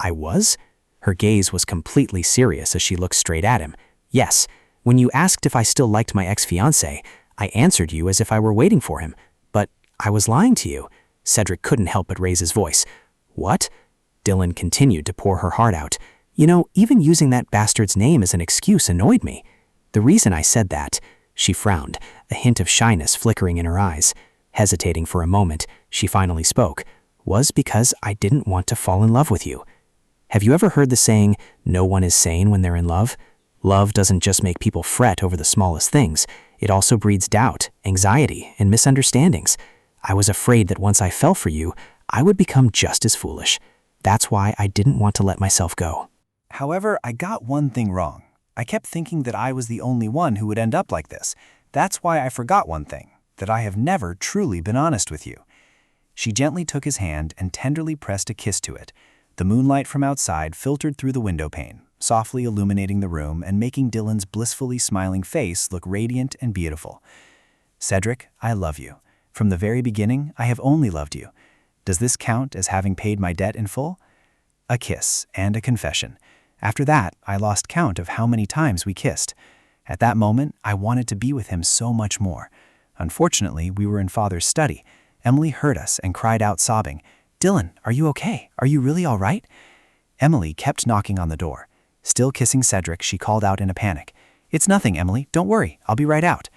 Speaker 18: I was? Her gaze was completely serious as she looked straight at him. Yes, when you asked if I still liked my ex-fiancé, I answered you as if I were waiting for him. But I was lying to you. Cedric couldn't help but raise his voice. What? Dylan continued to pour her heart out. You know, even using that bastard's name as an excuse annoyed me. The reason I said that, she frowned, a hint of shyness flickering in her eyes. Hesitating for a moment, she finally spoke, was because I didn't want to fall in love with you.
Speaker 2: Have you ever heard the saying, no one is sane when they're in love? Love doesn't just make people fret over the smallest things. It also breeds doubt, anxiety, and misunderstandings. I was afraid that once I fell for you, I would become just as foolish. That's why I didn't want to let myself go.
Speaker 4: However, I got one thing wrong. I kept thinking that I was the only one who would end up like this. That's why I forgot one thing, that I have never truly been honest with you. She gently took his hand and tenderly pressed a kiss to it. The moonlight from outside filtered through the window pane, softly illuminating the room and making Dylan's blissfully smiling face look radiant and beautiful. Cedric, I love you. From the very beginning, I have only loved you. Does this count as having paid my debt in full? A kiss and a confession. After that, I lost count of how many times we kissed. At that moment, I wanted to be with him so much more. Unfortunately, we were in Father's study. Emily heard us and cried out sobbing, "Dylan, are you okay? Are you really all right?" Emily kept knocking on the door. Still kissing Cedric, she called out in a panic, "It's nothing, Emily. Don't worry. I'll be right out."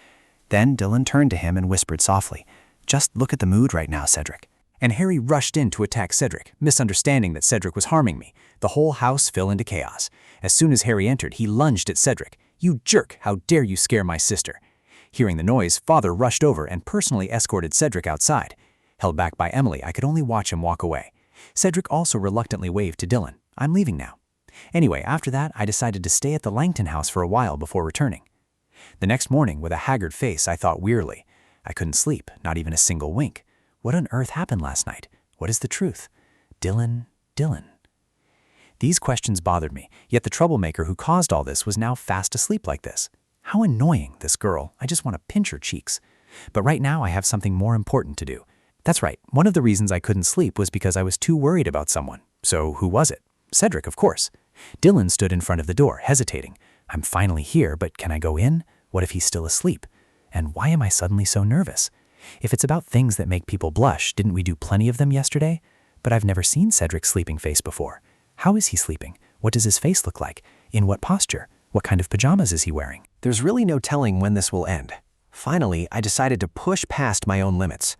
Speaker 4: Then Dylan turned to him and whispered softly, "Just look at the mood right now, Cedric."
Speaker 18: And Harry rushed in to attack Cedric, misunderstanding that Cedric was harming me. The whole house fell into chaos. As soon as Harry entered, he lunged at Cedric. "You jerk! How dare you scare my sister!" Hearing the noise, Father rushed over and personally escorted Cedric outside. Held back by Emily, I could only watch him walk away. Cedric also reluctantly waved to Dylan. "I'm leaving now." Anyway, after that, I decided to stay at the Langton house for a while before returning. The next morning, with a haggard face, I thought wearily. I couldn't sleep, not even a single wink. What on earth happened last night? What is the truth? Dylan. These questions bothered me, yet the troublemaker who caused all this was now fast asleep like this. How annoying, this girl. I just want to pinch her cheeks. But right now I have something more important to do. That's right, one of the reasons I couldn't sleep was because I was too worried about someone. So who was it? Cedric, of course. Dylan stood in front of the door, hesitating. I'm finally here, but can I go in? What if he's still asleep? And why am I suddenly so nervous? If it's about things that make people blush, didn't we do plenty of them yesterday? But I've never seen Cedric's sleeping face before. How is he sleeping? What does his face look like? In what posture? What kind of pajamas is he wearing?
Speaker 2: There's really no telling when this will end. Finally, I decided to push past my own limits.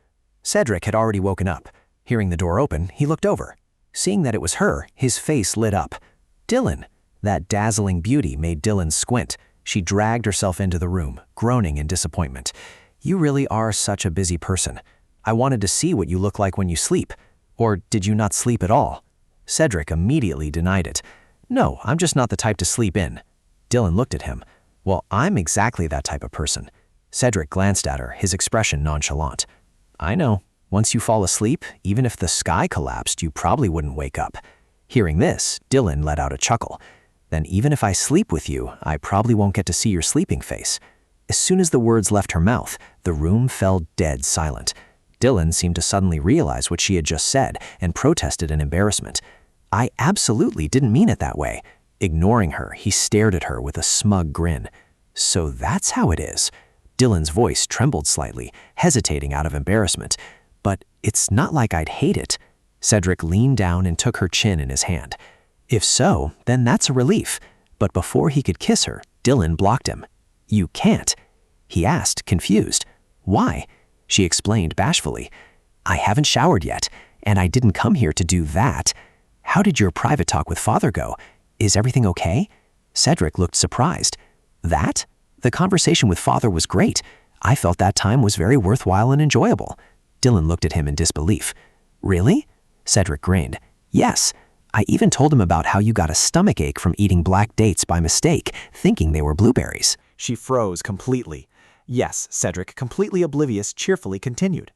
Speaker 2: Cedric had already woken up. Hearing the door open, he looked over. Seeing that it was her, his face lit up. Dylan! That dazzling beauty made Dylan squint. She dragged herself into the room, groaning in disappointment. You really are such a busy person. I wanted to see what you look like when you sleep. Or did you not sleep at all? Cedric immediately denied it. No, I'm just not the type to sleep in. Dylan looked at him. Well, I'm exactly that type of person. Cedric glanced at her, his expression nonchalant. I know. Once you fall asleep, even if the sky collapsed, you probably wouldn't wake up. Hearing this, Dylan let out a chuckle. Then even if I sleep with you, I probably won't get to see your sleeping face. As soon as the words left her mouth, the room fell dead silent. Dylan seemed to suddenly realize what she had just said and protested in embarrassment. I absolutely didn't mean it that way. Ignoring her, he stared at her with a smug grin. So that's how it is. Dylan's voice trembled slightly, hesitating out of embarrassment. But it's not like I'd hate it. Cedric leaned down and took her chin in his hand. If so, then that's a relief. But before he could kiss her, Dylan blocked him. You can't. He asked, confused. Why? She explained bashfully. I haven't showered yet, and I didn't come here to do that. How did your private talk with Father go? Is everything okay? Cedric looked surprised. That? The conversation with Father was great. I felt that time was very worthwhile and enjoyable. Dylan looked at him in disbelief. Really? Cedric grinned. Yes. I even told him about how you got a stomachache from eating black dates by mistake, thinking they were blueberries.
Speaker 18: She froze completely. Yes, Cedric, completely oblivious, cheerfully continued.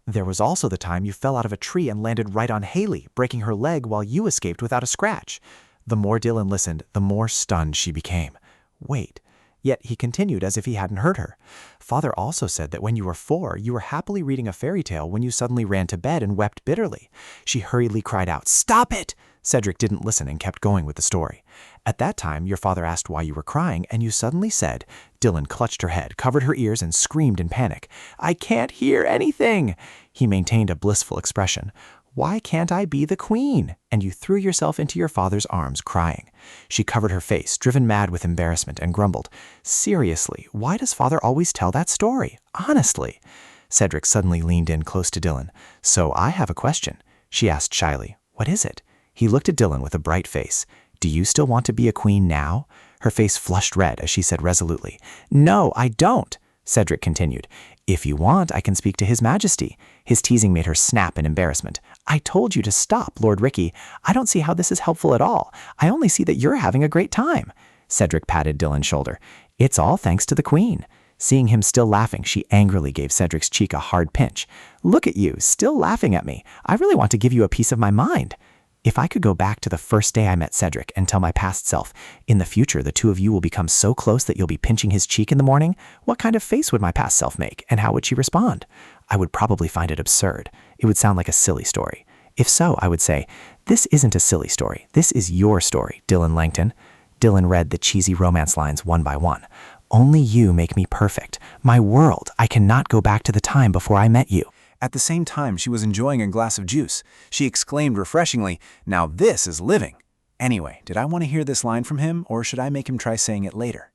Speaker 18: There was also the time you fell out of a tree and landed right on Haley, breaking her leg while you escaped without a scratch. The more Dylan listened, the more stunned she became. Wait. Yet he continued as if he hadn't heard her. Father also said that when you were 4, you were happily reading a fairy tale when you suddenly ran to bed and wept bitterly. She hurriedly cried out, "Stop it!" Cedric didn't listen and kept going with the story. At that time, your father asked why you were crying, and you suddenly said, Dylan clutched her head, covered her ears, and screamed in panic, "I can't hear anything!" He maintained a blissful expression. "Why can't I be the queen?" And you threw yourself into your father's arms, crying. She covered her face, driven mad with embarrassment, and grumbled, "Seriously, why does father always tell that story? Honestly." Cedric suddenly leaned in close to Dylan. "So I have a question," she asked shyly. "What is it?"
Speaker 2: He looked at Dylan with a bright face. Do you still want to be a queen now? Her face flushed red as she said resolutely. No, I don't, Cedric continued. If you want, I can speak to His Majesty. His teasing made her snap in embarrassment. I told you to stop, Lord Ricky. I don't see how this is helpful at all. I only see that you're having a great time. Cedric patted Dylan's shoulder. It's all thanks to the queen. Seeing him still laughing, she angrily gave Cedric's cheek a hard pinch. Look at you, still laughing at me. I really want to give you a piece of my mind. If I could go back to the first day I met Cedric and tell my past self, in the future the two of you will become so close that you'll be pinching his cheek in the morning, what kind of face would my past self make, and how would she respond? I would probably find it absurd. It would sound like a silly story. If so, I would say, this isn't a silly story. This is your story, Dylan Langton. Dylan read the cheesy romance lines one by one. Only you make me perfect. My world. I cannot go back to the time before I met you.
Speaker 4: At the same time, she was enjoying a glass of juice. She exclaimed refreshingly, now this is living. Anyway, did I want to hear this line from him, or should I make him try saying it later?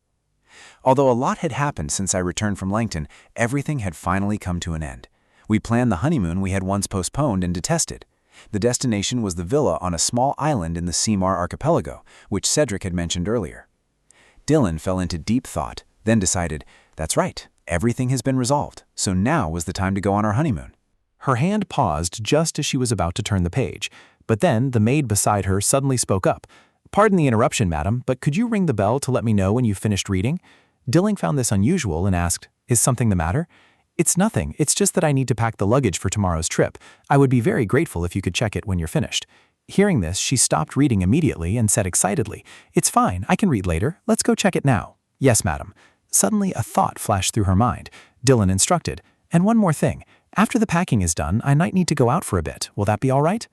Speaker 4: Although a lot had happened since I returned from Langton, everything had finally come to an end. We planned the honeymoon we had once postponed and detested. The destination was the villa on a small island in the Seymour archipelago, which Cedric had mentioned earlier. Dylan fell into deep thought, then decided, that's right, everything has been resolved, so now was the time to go on our honeymoon.
Speaker 18: Her hand paused just as she was about to turn the page, but then the maid beside her suddenly spoke up. Pardon the interruption, madam, but could you ring the bell to let me know when you've finished reading? Dylan found this unusual and asked, is something the matter? It's nothing, it's just that I need to pack the luggage for tomorrow's trip. I would be very grateful if you could check it when you're finished. Hearing this, she stopped reading immediately and said excitedly, it's fine, I can read later. Let's go check it now. Yes, madam. Suddenly, a thought flashed through her mind. Dylan instructed, and one more thing. After the packing is done, I might need to go out for a bit. Will that be all right?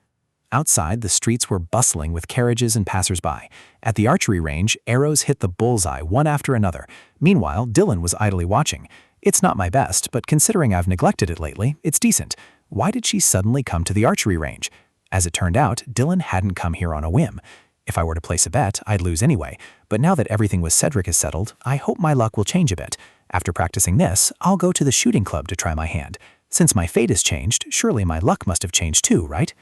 Speaker 18: Outside, the streets were bustling with carriages and passers-by. At the archery range, arrows hit the bullseye one after another. Meanwhile, Dylan was idly watching. It's not my best, but considering I've neglected it lately, it's decent. Why did she suddenly come to the archery range? As it turned out, Dylan hadn't come here on a whim. If I were to place a bet, I'd lose anyway, but now that everything with Cedric is settled, I hope my luck will change a bit. After practicing this, I'll go to the shooting club to try my hand. Since my fate has changed, surely my luck must have changed too, right?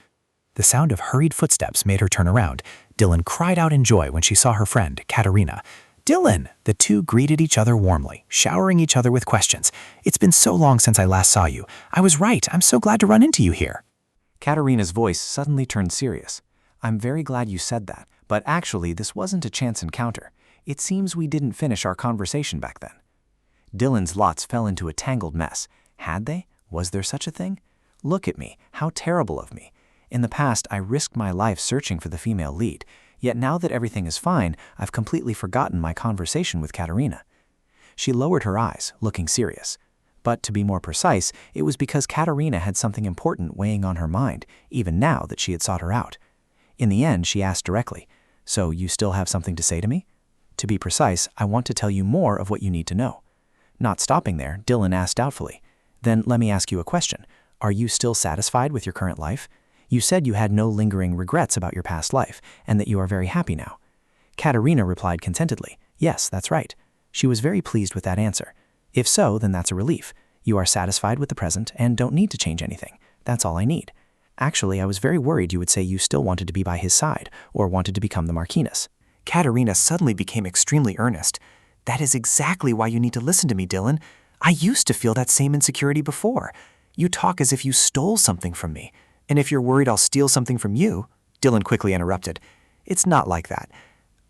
Speaker 18: The sound of hurried footsteps made her turn around. Dylan cried out in joy when she saw her friend, Katerina. Dylan! The two greeted each other warmly, showering each other with questions. It's been so long since I last saw you. I was right, I'm so glad to run into you here.
Speaker 1: Katerina's voice suddenly turned serious. I'm very glad you said that, but actually this wasn't a chance encounter. It seems we didn't finish our conversation back then. Dylan's lots fell into a tangled mess. Had they? Was there such a thing? Look at me, how terrible of me. In the past, I risked my life searching for the female lead, yet now that everything is fine, I've completely forgotten my conversation with Katerina. She lowered her eyes, looking serious. But to be more precise, it was because Katerina had something important weighing on her mind, even now that she had sought her out. In the end, she asked directly, so you still have something to say to me? To be precise, I want to tell you more of what you need to know. Not stopping there, Dylan asked doubtfully, then let me ask you a question. Are you still satisfied with your current life? You said you had no lingering regrets about your past life, and that you are very happy now. Katerina replied contentedly, yes, that's right. She was very pleased with that answer. If so, then that's a relief. You are satisfied with the present and don't need to change anything. That's all I need. Actually, I was very worried you would say you still wanted to be by his side, or wanted to become the Marquiness. Katerina suddenly became extremely earnest. That is exactly why you need to listen to me, Dylan. I used to feel that same insecurity before. You talk as if you stole something from me. And if you're worried I'll steal something from you, Dylan quickly interrupted. It's not like that.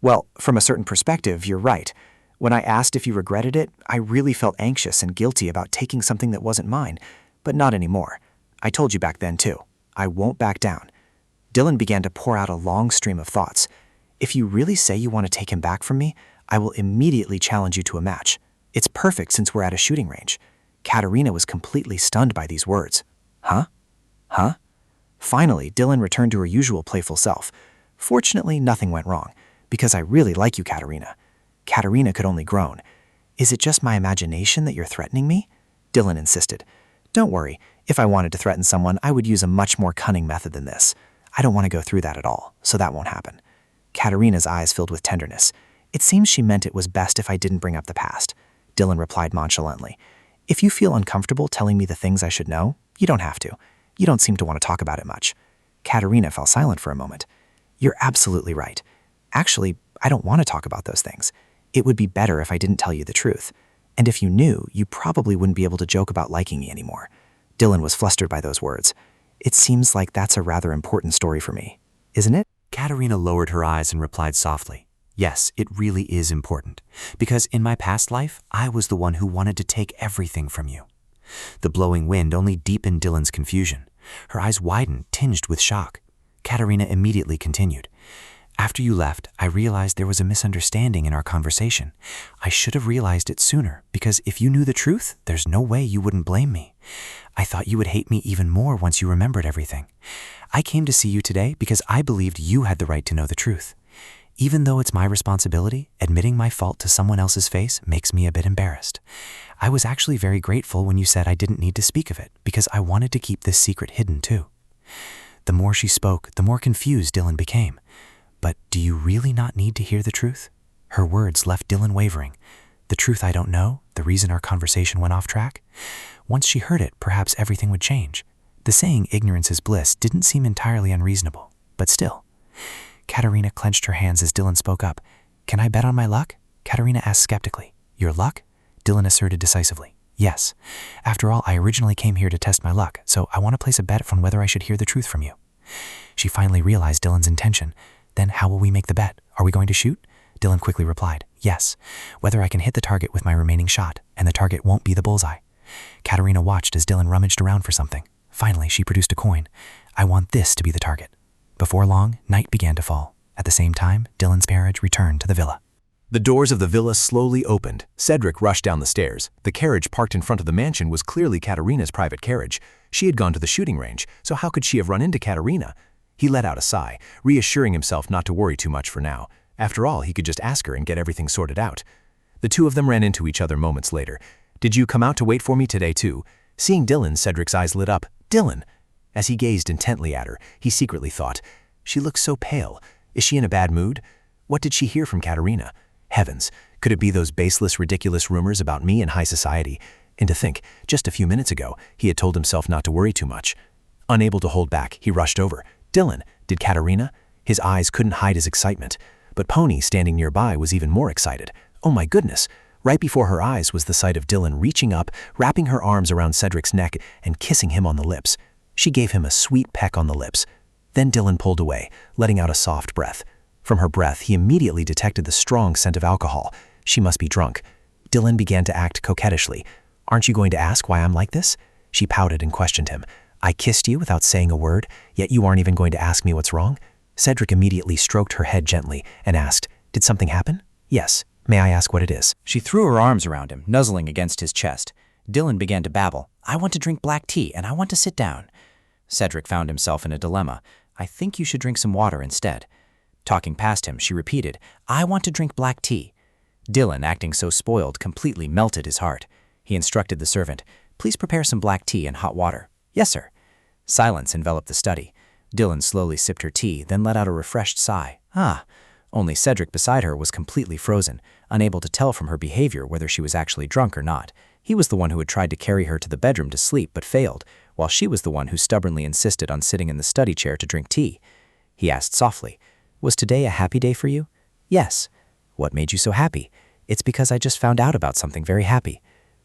Speaker 1: Well, from a certain perspective, you're right. When I asked if you regretted it, I really felt anxious and guilty about taking something that wasn't mine, but not anymore. I told you back then, too. I won't back down. Dylan began to pour out a long stream of thoughts. If you really say you want to take him back from me, I will immediately challenge you to a match. It's perfect since we're at a shooting range. Katerina was completely stunned by these words. Huh? Huh? Finally, Dylan returned to her usual playful self. Fortunately, nothing went wrong, because I really like you, Katerina. Katerina could only groan. Is it just my imagination that you're threatening me? Dylan insisted. Don't worry. If I wanted to threaten someone, I would use a much more cunning method than this. I don't want to go through that at all, so that won't happen. Katerina's eyes filled with tenderness. It seems she meant it was best if I didn't bring up the past. Dylan replied nonchalantly. If you feel uncomfortable telling me the things I should know, you don't have to. You don't seem to want to talk about it much. Katerina fell silent for a moment.
Speaker 2: You're absolutely right. Actually, I don't want to talk about those things. It would be better if I didn't tell you the truth. And if you knew, you probably wouldn't be able to joke about liking me anymore. Dylan was flustered by those words. It seems like that's a rather important story for me, isn't it?
Speaker 18: Katerina lowered her eyes and replied softly, yes, it really is important, because in my past life, I was the one who wanted to take everything from you. The blowing wind only deepened Dylan's confusion. Her eyes widened, tinged with shock. Katerina immediately continued, after you left, I realized there was a misunderstanding in our conversation. I should have realized it sooner, because if you knew the truth, there's no way you wouldn't blame me. I thought you would hate me even more once you remembered everything. I came to see you today because I believed you had the right to know the truth. Even though it's my responsibility, admitting my fault to someone else's face makes me a bit embarrassed. I was actually very grateful when you said I didn't need to speak of it, because I wanted to keep this secret hidden too. The more she spoke, the more confused Dylan became. But do you really not need to hear the truth? Her words left Dylan wavering. The truth I don't know, the reason our conversation went off track? Once she heard it, perhaps everything would change. The saying ignorance is bliss didn't seem entirely unreasonable, but still. Katerina clenched her hands as Dylan spoke up. Can I bet on my luck? Katerina asked skeptically. Your luck? Dylan asserted decisively. Yes. After all, I originally came here to test my luck, so I want to place a bet on whether I should hear the truth from you. She finally realized Dylan's intention. Then how will we make the bet? Are we going to shoot? Dylan quickly replied, yes, whether I can hit the target with my remaining shot, and the target won't be the bullseye. Katerina watched as Dylan rummaged around for something. Finally, she produced a coin. I want this to be the target. Before long, night began to fall. At the same time, Dylan's carriage returned to the villa.
Speaker 1: The doors of the villa slowly opened. Cedric rushed down the stairs. The carriage parked in front of the mansion was clearly Katerina's private carriage. She had gone to the shooting range, so how could she have run into Katerina? He let out a sigh, reassuring himself not to worry too much for now. After all, he could just ask her and get everything sorted out. The two of them ran into each other moments later. Did you come out to wait for me today too? Seeing Dylan, Cedric's eyes lit up. Dylan! As he gazed intently at her, he secretly thought, she looks so pale. Is she in a bad mood? What did she hear from Katerina? Heavens, could it be those baseless, ridiculous rumors about me in high society? And to think, just a few minutes ago, he had told himself not to worry too much. Unable to hold back, he rushed over. Dylan, did Katerina? His eyes couldn't hide his excitement. But Pony, standing nearby, was even more excited. Oh my goodness! Right before her eyes was the sight of Dylan reaching up, wrapping her arms around Cedric's neck, and kissing him on the lips. She gave him a sweet peck on the lips. Then Dylan pulled away, letting out a soft breath. From her breath, he immediately detected the strong scent of alcohol. She must be drunk. Dylan began to act coquettishly. Aren't you going to ask why I'm like this? She pouted and questioned him. I kissed you without saying a word, yet you aren't even going to ask me what's wrong? Cedric immediately stroked her head gently and asked, did something happen? Yes. May I ask what it is?
Speaker 5: She threw her arms around him, nuzzling against his chest. Dylan began to babble. I want to drink black tea, and I want to sit down. Cedric found himself in a dilemma. I think you should drink some water instead. Talking past him, she repeated, I want to drink black tea. Dylan, acting so spoiled, completely melted his heart. He instructed the servant, please prepare some black tea and hot water. Yes, sir. Silence enveloped the study. Dylan slowly sipped her tea, then let out a refreshed sigh. Only Cedric beside her was completely frozen, unable to tell from her behavior whether she was actually drunk or not. He was the one who had tried to carry her to the bedroom to sleep but failed, while she was the one who stubbornly insisted on sitting in the study chair to drink tea. He asked softly, was today a happy day for you? Yes. What made you so happy? It's because I just found out about something very happy.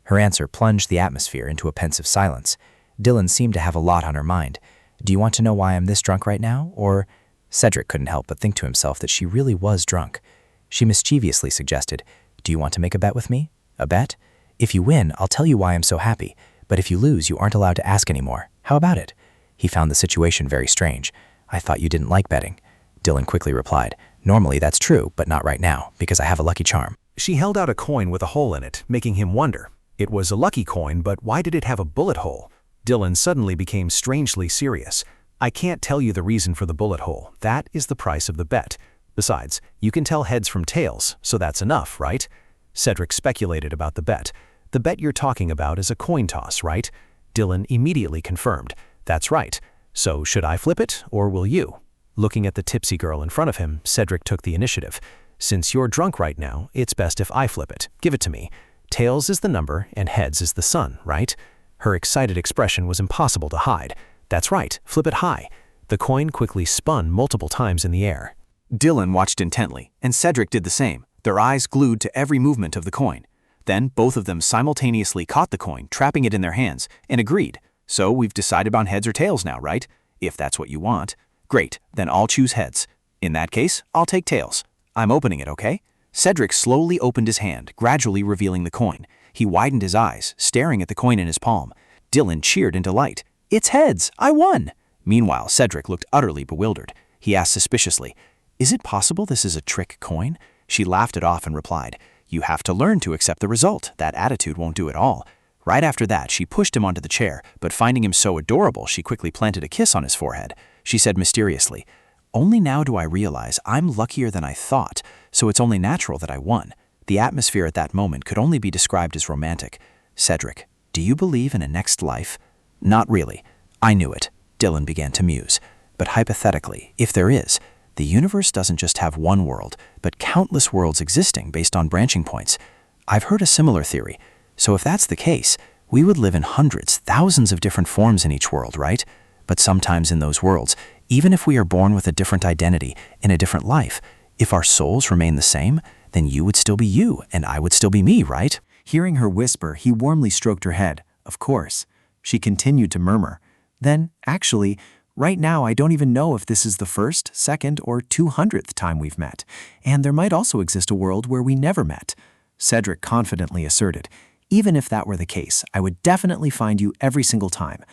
Speaker 5: Her answer plunged the atmosphere into a pensive silence. Dylan seemed to have a lot on her mind. Do you want to know why I'm this drunk right now, or... Cedric couldn't help but think to himself that she really was drunk. She mischievously suggested, do you want to make a bet with me? A bet? If you win, I'll tell you why I'm so happy, but if you lose, you aren't allowed to ask anymore. How about it? He found the situation very strange. I thought you didn't like betting. Dylan quickly replied, normally that's true, but not right now, because I have a lucky charm.
Speaker 8: She held out a coin with a hole in it, making him wonder. It was a lucky coin, but why did it have a bullet hole? Dylan suddenly became strangely serious. I can't tell you the reason for the bullet hole. That is the price of the bet. Besides, you can tell heads from tails, so that's enough, right? Cedric speculated about the bet. The bet you're talking about is a coin toss, right? Dylan immediately confirmed. That's right. So should I flip it, or will you? Looking at the tipsy girl in front of him, Cedric took the initiative. Since you're drunk right now, it's best if I flip it. Give it to me. Tails is the number, and heads is the sun, right? Her excited expression was impossible to hide. That's right, flip it high.
Speaker 2: The coin quickly spun multiple times in the air.
Speaker 4: Dylan watched intently, and Cedric did the same, their eyes glued to every movement of the coin. Then both of them simultaneously caught the coin, trapping it in their hands, and agreed. So we've decided on heads or tails now, right? If that's what you want. Great, then I'll choose heads. In that case, I'll take tails. I'm opening it, okay? Cedric slowly opened his hand, gradually revealing the coin. He widened his eyes, staring at the coin in his palm. Dylan cheered in delight. It's heads! I won! Meanwhile, Cedric looked utterly bewildered. He asked suspiciously, "Is it possible this is a trick coin?" She laughed it off and replied, "You have to learn to accept the result. That attitude won't do it all." Right after that, she pushed him onto the chair, but finding him so adorable, she quickly planted a kiss on his forehead. She said mysteriously, "Only now do I realize I'm luckier than I thought, so it's only natural that I won." The atmosphere at that moment could only be described as romantic. "Cedric, do you believe in a next life?" "Not really. I knew it," Dylan began to muse. "But hypothetically, if there is, the universe doesn't just have one world, but countless worlds existing based on branching points. I've heard a similar theory. So if that's the case, we would live in hundreds, thousands of different forms in each world, right? But sometimes in those worlds, even if we are born with a different identity in a different life, if our souls remain the same, then you would still be you and I would still be me, right?"
Speaker 14: Hearing her whisper, he warmly stroked her head. "Of course." She continued to murmur. "Then, actually, right now I don't even know if this is the first, second, or 200th time we've met. And there might also exist a world where we never met." Cedric confidently asserted, "Even if that were the case, I would definitely find you every single time."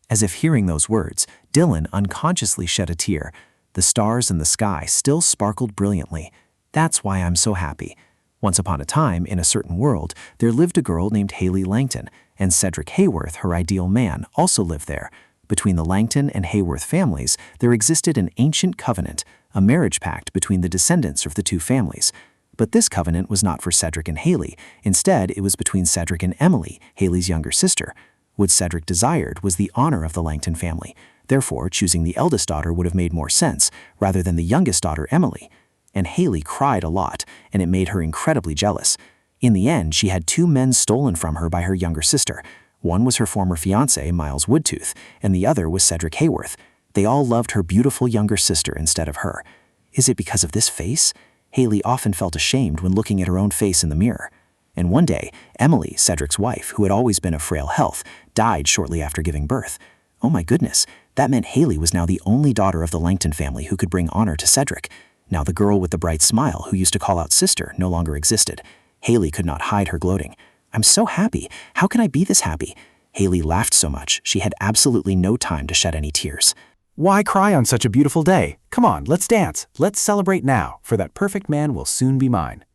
Speaker 14: As if hearing those words, Dylan unconsciously shed a tear. The stars in the sky still sparkled brilliantly. "That's why I'm so happy." Once upon a time, in a certain world, there lived a girl named Haley Langton, and Cedric Hayworth, her ideal man, also lived there. Between the Langton and Hayworth families, there existed an ancient covenant, a marriage pact between the descendants of the two families. But this covenant was not for Cedric and Haley. Instead, it was between Cedric and Emily, Haley's younger sister. What Cedric desired was the honor of the Langton family. Therefore, choosing the eldest daughter would have made more sense, rather than the youngest daughter, Emily. And Haley cried a lot, and it made her incredibly jealous. In the end, she had two men stolen from her by her younger sister. One was her former fiancé, Miles Woodtooth, and the other was Cedric Hayworth. They all loved her beautiful younger sister instead of her. Is it because of this face? Haley often felt ashamed when looking at her own face in the mirror. And one day, Emily, Cedric's wife, who had always been of frail health, died shortly after giving birth. Oh my goodness, that meant Haley was now the only daughter of the Langton family who could bring honor to Cedric. Now the girl with the bright smile who used to call out sister no longer existed. Haley could not hide her gloating. "I'm so happy. How can I be this happy?" Haley laughed so much, she had absolutely no time to shed any tears.
Speaker 4: Why cry on such a beautiful day? Come on, let's dance. Let's celebrate now, for that perfect man will soon be mine.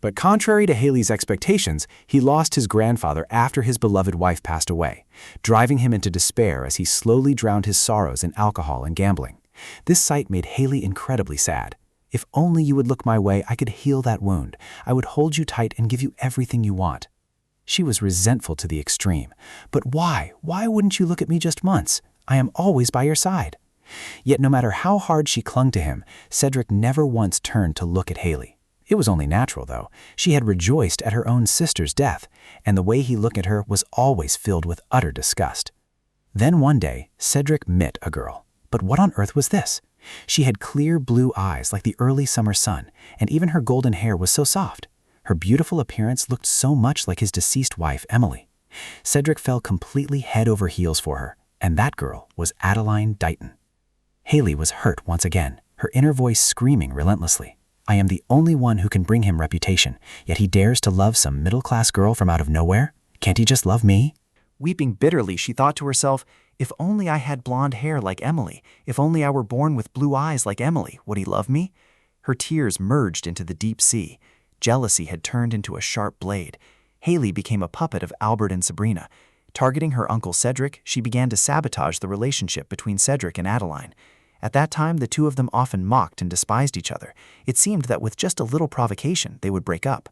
Speaker 4: But contrary to Haley's expectations, he lost his grandfather after his beloved wife passed away, driving him into despair as he slowly drowned his sorrows in alcohol and gambling. This sight made Haley incredibly sad. "If only you would look my way, I could heal that wound. I would hold you tight and give you everything you want." She was resentful to the extreme. "But why? Why wouldn't you look at me just once? I am always by your side." Yet no matter how hard she clung to him, Cedric never once turned to look at Haley. It was only natural, though. She had rejoiced at her own sister's death, and the way he looked at her was always filled with utter disgust. Then one day, Cedric met a girl. But what on earth was this? She had clear blue eyes like the early summer sun, and even her golden hair was so soft. Her beautiful appearance looked so much like his deceased wife, Emily. Cedric fell completely head over heels for her, and that girl was Adeline Dighton. Haley was hurt once again, her inner voice screaming relentlessly. "I am the only one who can bring him reputation, yet he dares to love some middle-class girl from out of nowhere? Can't he just love me?"
Speaker 14: Weeping bitterly, she thought to herself, "If only I had blonde hair like Emily, if only I were born with blue eyes like Emily, would he love me?" Her tears merged into the deep sea. Jealousy had turned into a sharp blade. Haley became a puppet of Albert and Sabrina. Targeting her uncle Cedric, she began to sabotage the relationship between Cedric and Adeline. At that time, the two of them often mocked and despised each other. It seemed that with just a little provocation, they would break up.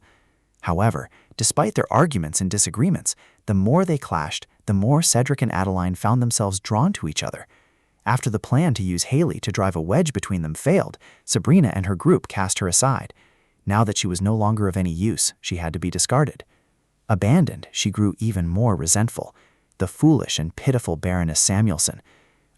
Speaker 14: However, despite their arguments and disagreements, the more they clashed, the more Cedric and Adeline found themselves drawn to each other. After the plan to use Haley to drive a wedge between them failed, Sabrina and her group cast her aside. Now that she was no longer of any use, she had to be discarded. Abandoned, she grew even more resentful. The foolish and pitiful Baroness Samuelson.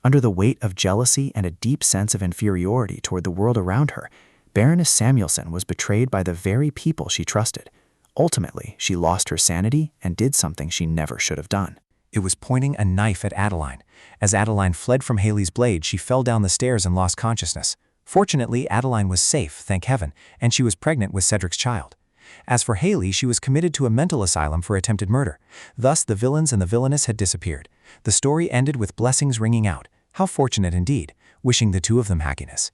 Speaker 18: Under the weight of jealousy and a deep sense of inferiority toward the world around her, Baroness Samuelson was betrayed by the very people she trusted. Ultimately, she lost her sanity and did something she never should have done.
Speaker 1: It was pointing a knife at Adeline. As Adeline fled from Haley's blade, she fell down the stairs and lost consciousness. Fortunately, Adeline was safe, thank heaven, and she was pregnant with Cedric's child. As for Haley, she was committed to a mental asylum for attempted murder. Thus, the villains and the villainess had disappeared. The story ended with blessings ringing out. How fortunate indeed, wishing the two of them happiness.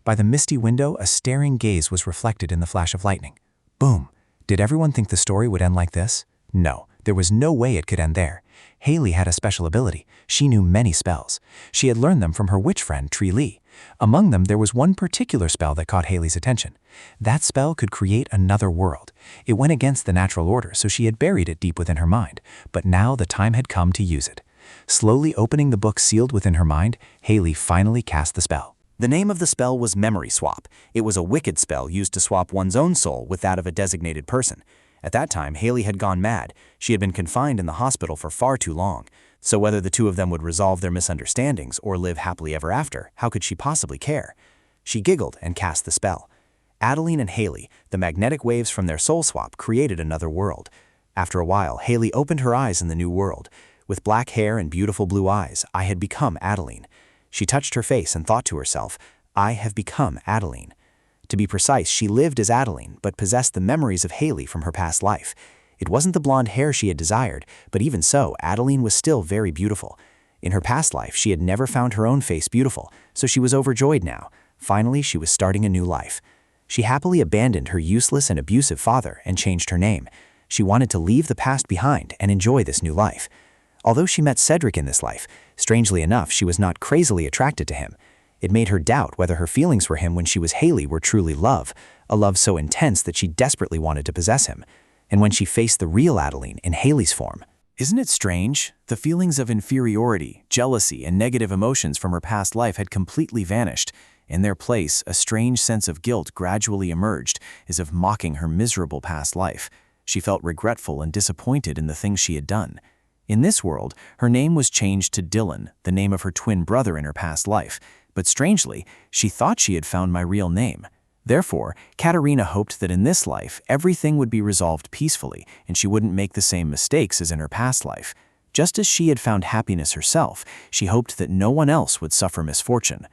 Speaker 1: By the misty window, a staring gaze was reflected in the flash of lightning. Boom! Did everyone think the story would end like this? No, there was no way it could end there. Haley had a special ability. She knew many spells. She had learned them from her witch friend, Tree Lee. Among them, there was one particular spell that caught Haley's attention. That spell could create another world. It went against the natural order, so she had buried it deep within her mind. But now the time had come to use it. Slowly opening the book sealed within her mind, Haley finally cast the spell.
Speaker 18: The name of the spell was Memory Swap. It was a wicked spell used to swap one's own soul with that of a designated person. At that time, Haley had gone mad. She had been confined in the hospital for far too long. So whether the two of them would resolve their misunderstandings or live happily ever after, how could she possibly care? She giggled and cast the spell. Adeline and Haley, the magnetic waves from their soul swap, created another world. After a while, Haley opened her eyes in the new world. With black hair and beautiful blue eyes, I had become Adeline. She touched her face and thought to herself, I have become Adeline. To be precise, she lived as Adeline, but possessed the memories of Haley from her past life. It wasn't the blonde hair she had desired, but even so, Adeline was still very beautiful. In her past life, she had never found her own face beautiful, so she was overjoyed now. Finally, she was starting a new life. She happily abandoned her useless and abusive father and changed her name. She wanted to leave the past behind and enjoy this new life. Although she met Cedric in this life, strangely enough, she was not crazily attracted to him. It made her doubt whether her feelings for him when she was Haley were truly love, a love so intense that she desperately wanted to possess him. And when she faced the real Adeline in Haley's form, isn't it strange? The feelings of inferiority, jealousy, and negative emotions from her past life had completely vanished. In their place, a strange sense of guilt gradually emerged, as if mocking her miserable past life. She felt regretful and disappointed in the things she had done. In this world, her name was changed to Dylan, the name of her twin brother in her past life. But strangely, she thought she had found my real name. Therefore, Katerina hoped that in this life, everything would be resolved peacefully and she wouldn't make the same mistakes as in her past life. Just as she had found happiness herself, she hoped that no one else would suffer misfortune.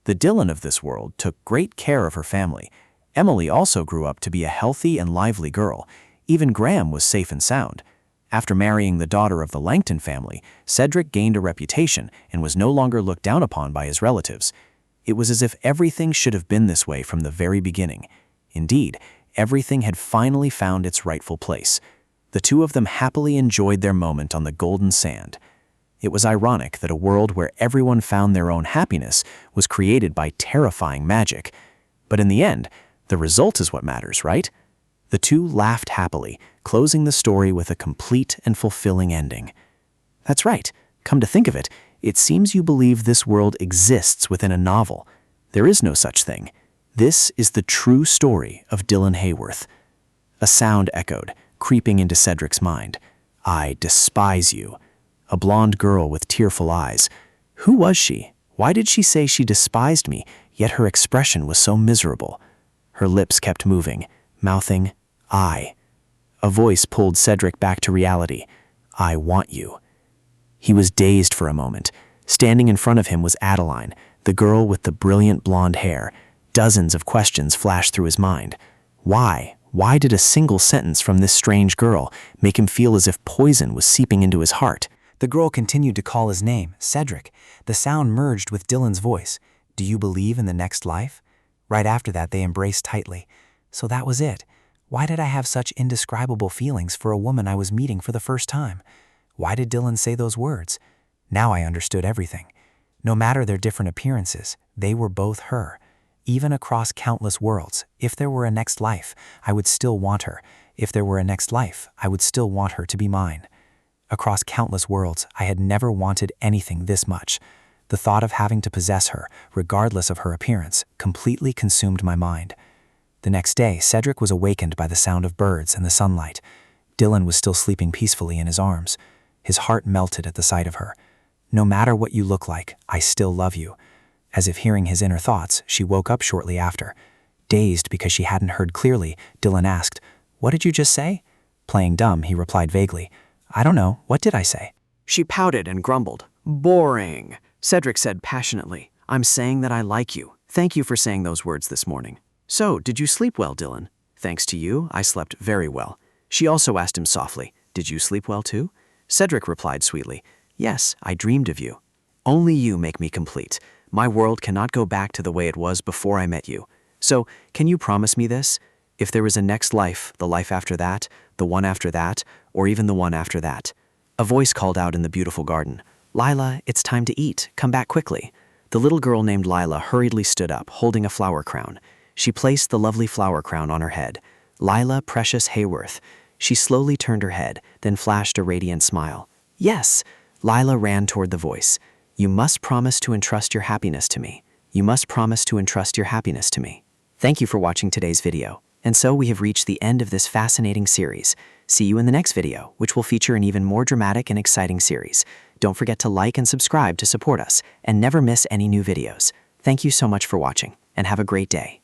Speaker 18: The Dylan of this world took great care of her family. Emily also grew up to be a healthy and lively girl. Even Graham was safe and sound. After marrying the daughter of the Langton family, Cedric gained a reputation and was no longer looked down upon by his relatives. It was as if everything should have been this way from the very beginning. Indeed, everything had finally found its rightful place. The two of them happily enjoyed their moment on the golden sand. It was ironic that a world where everyone found their own happiness was created by terrifying magic. But in the end, the result is what matters, right? The two laughed happily, closing the story with a complete and fulfilling ending. That's right. Come to think of it, it seems you believe this world exists within a novel. There is no such thing. This is the true story of Dylan Hayworth. A sound echoed, creeping into Cedric's mind. I despise you. A blonde girl with tearful eyes. Who was she? Why did she say she despised me, yet her expression was so miserable? Her lips kept moving, mouthing, I. A voice pulled Cedric back to reality. I want you. He was dazed for a moment. Standing in front of him was Adeline, the girl with the brilliant blonde hair. Dozens of questions flashed through his mind. Why? Why did a single sentence from this strange girl make him feel as if poison was seeping into his heart? The girl continued to call his name, Cedric. The sound merged with Dylan's voice. Do you believe in the next life? Right after that, they embraced tightly. So that was it. Why did I have such indescribable feelings for a woman I was meeting for the first time? Why did Dylan say those words? Now I understood everything. No matter their different appearances, they were both her. Even across countless worlds, if there were a next life, I would still want her. If there were a next life, I would still want her to be mine. Across countless worlds, I had never wanted anything this much. The thought of having to possess her, regardless of her appearance, completely consumed my mind. The next day, Cedric was awakened by the sound of birds and the sunlight. Dylan was still sleeping peacefully in his arms. His heart melted at the sight of her.
Speaker 2: No matter what you look like, I still love you. As if hearing his inner thoughts, she woke up shortly after. Dazed because she hadn't heard clearly, Dylan asked, "What did you just say?" Playing dumb, he replied vaguely, "I don't know. What did I say?"
Speaker 16: She pouted and grumbled. "Boring," Cedric said passionately. "I'm saying that I like you. Thank you for saying those words this morning." "So, did you sleep well, Dylan?" "Thanks to you, I slept very well." She also asked him softly, "Did you sleep well too?" Cedric replied sweetly, "Yes, I dreamed of you." "Only you make me complete. My world cannot go back to the way it was before I met you. So, can you promise me this? If there is a next life, the life after that, the one after that, or even the one after that." A voice called out in the beautiful garden, "Lila, it's time to eat. Come back quickly." The little girl named Lila hurriedly stood up, holding a flower crown. She placed the lovely flower crown on her head. Lila Precious Hayworth. She slowly turned her head, then flashed a radiant smile. "Yes." Lila ran toward the voice. "You must promise to entrust your happiness to me. You must promise to entrust your happiness to me." Thank you for watching today's video. And so we have reached the end of this fascinating series. See you in the next video, which will feature an even more dramatic and exciting series. Don't forget to like and subscribe to support us, and never miss any new videos. Thank you so much for watching, and have a great day.